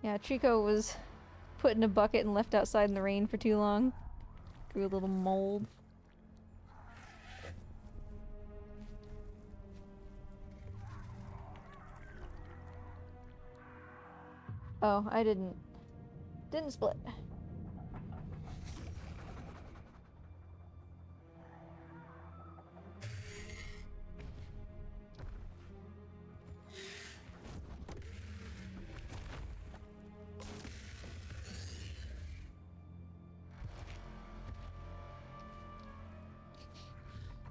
yeah, Trico was put in a bucket and left outside in the rain for too long. Grew a little mold. Oh, I didn't split.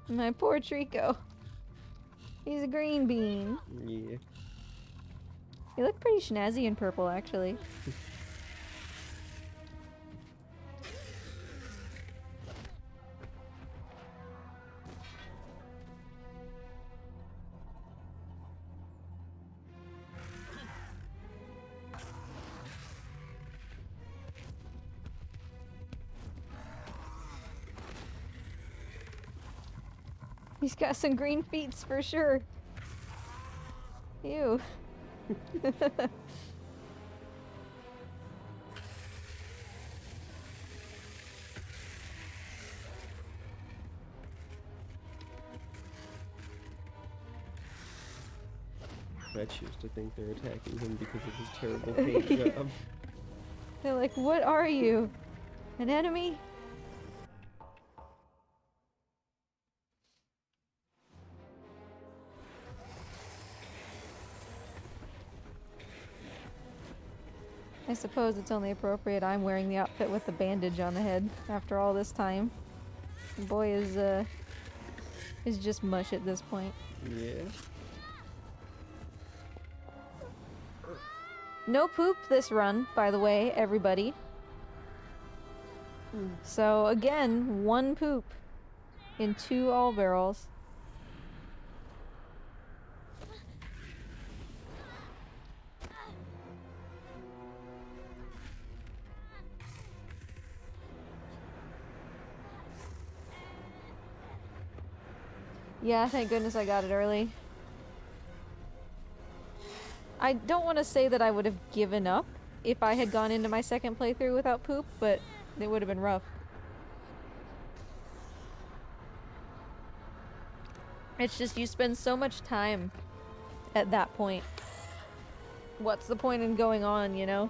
My poor Trico. He's a green bean. Yeah. You look pretty snazzy in purple, actually. He's got some green feet for sure. Ew. I choose to think they're attacking him because of his terrible paint job. They're like, what are you? An enemy? I suppose it's only appropriate I'm wearing the outfit with the bandage on the head after all this time. The boy is just mush at this point. Yeah. No poop this run, by the way, everybody. So again, 1 poop in 2 all barrels. Yeah, thank goodness I got it early. I don't want to say that I would have given up if I had gone into my second playthrough without poop, but it would have been rough. It's just you spend so much time at that point. What's the point in going on, you know?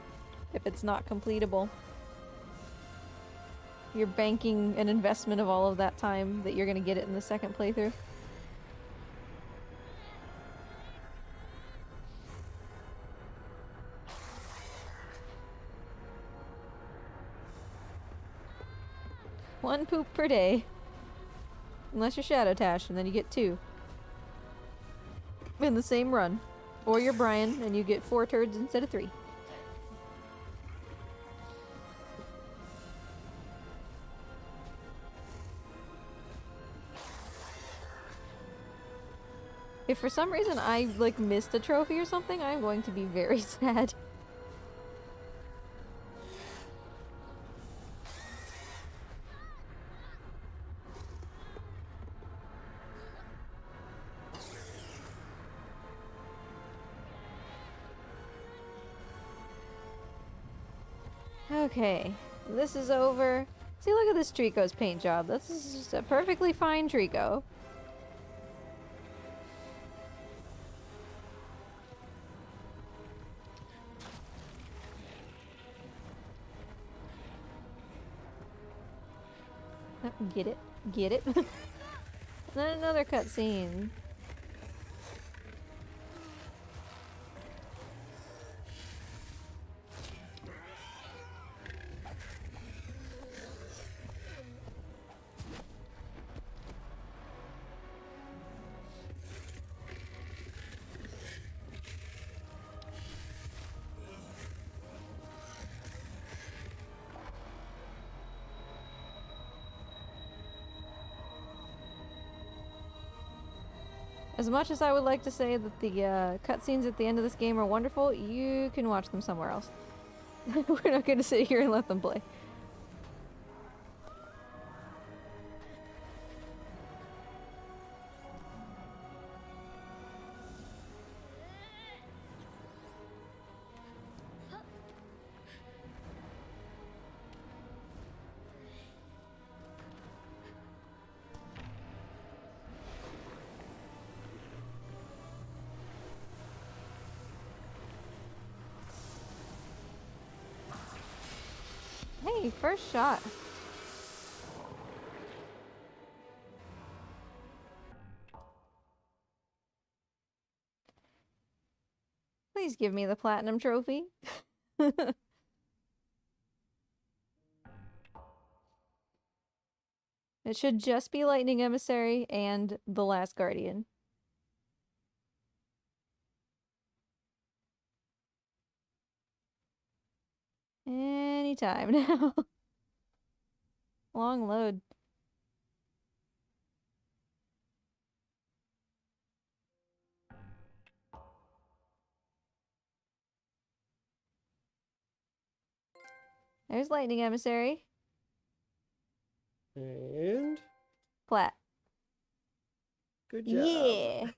If it's not completable. You're banking an investment of all of that time that you're gonna get it in the second playthrough. One poop per day. Unless you're Shadow Tash, and then you get 2. In the same run. Or you're Brian, and you get 4 turds instead of 3. If for some reason I, like, missed a trophy or something, I'm going to be very sad. Okay, this is over. See, look at this Trico's paint job. This is just a perfectly fine Trico. Get it? Get it? Then another cutscene. As much as I would like to say that the cutscenes at the end of this game are wonderful, you can watch them somewhere else. We're not going to sit here and let them play. Hey, first shot. Please give me the platinum trophy. It should just be Lightning Emissary and The Last Guardian. Anytime now. Long load. There's Lightning Emissary. And Plat. good job. Yeah!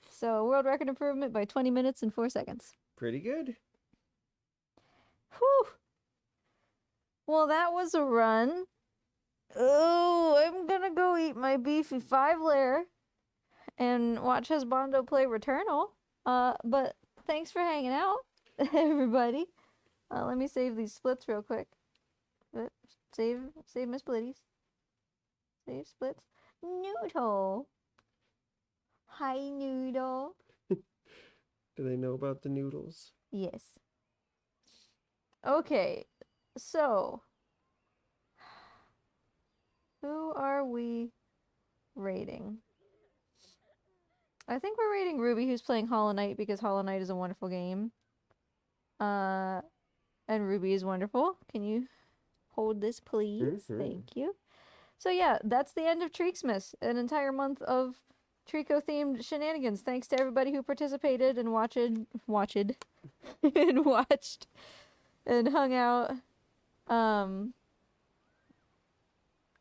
So, world record improvement by 20 minutes and 4 seconds. Pretty good. Whew! Well, that was a run. Oh, I'm gonna go eat my beefy 5-layer and watch Husbando play Returnal. But thanks for hanging out, everybody. Let me save these splits real quick. Save my splitties. Save splits. Noodle. Hi, Noodle. Do they know about the noodles? Yes. Okay, so who are we rating? I think we're rating Ruby, who's playing Hollow Knight, because Hollow Knight is a wonderful game. And Ruby is wonderful. Can you hold this, please? Thank you. So yeah, that's the end of Treeksmas, an entire month of Trico-themed shenanigans. Thanks to everybody who participated and watched and watched and hung out.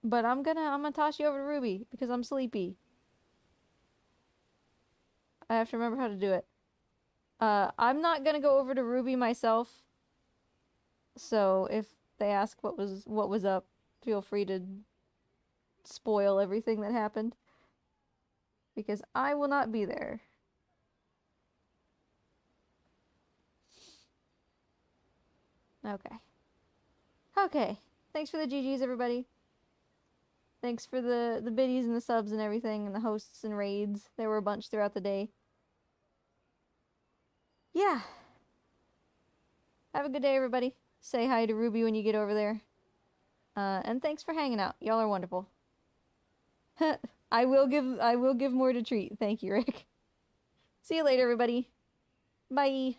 But I'm gonna toss you over to Ruby because I'm sleepy. I have to remember how to do it. I'm not gonna go over to Ruby myself. So if they ask what was up, feel free to spoil everything that happened. Because I will not be there. Okay. Okay. Thanks for the GGs, everybody. Thanks for the biddies and the subs and everything, and the hosts and raids. There were a bunch throughout the day. Yeah. Have a good day, everybody. Say hi to Ruby when you get over there. And thanks for hanging out. Y'all are wonderful. I will give more to treat. Thank you, Rick. See you later, everybody. Bye.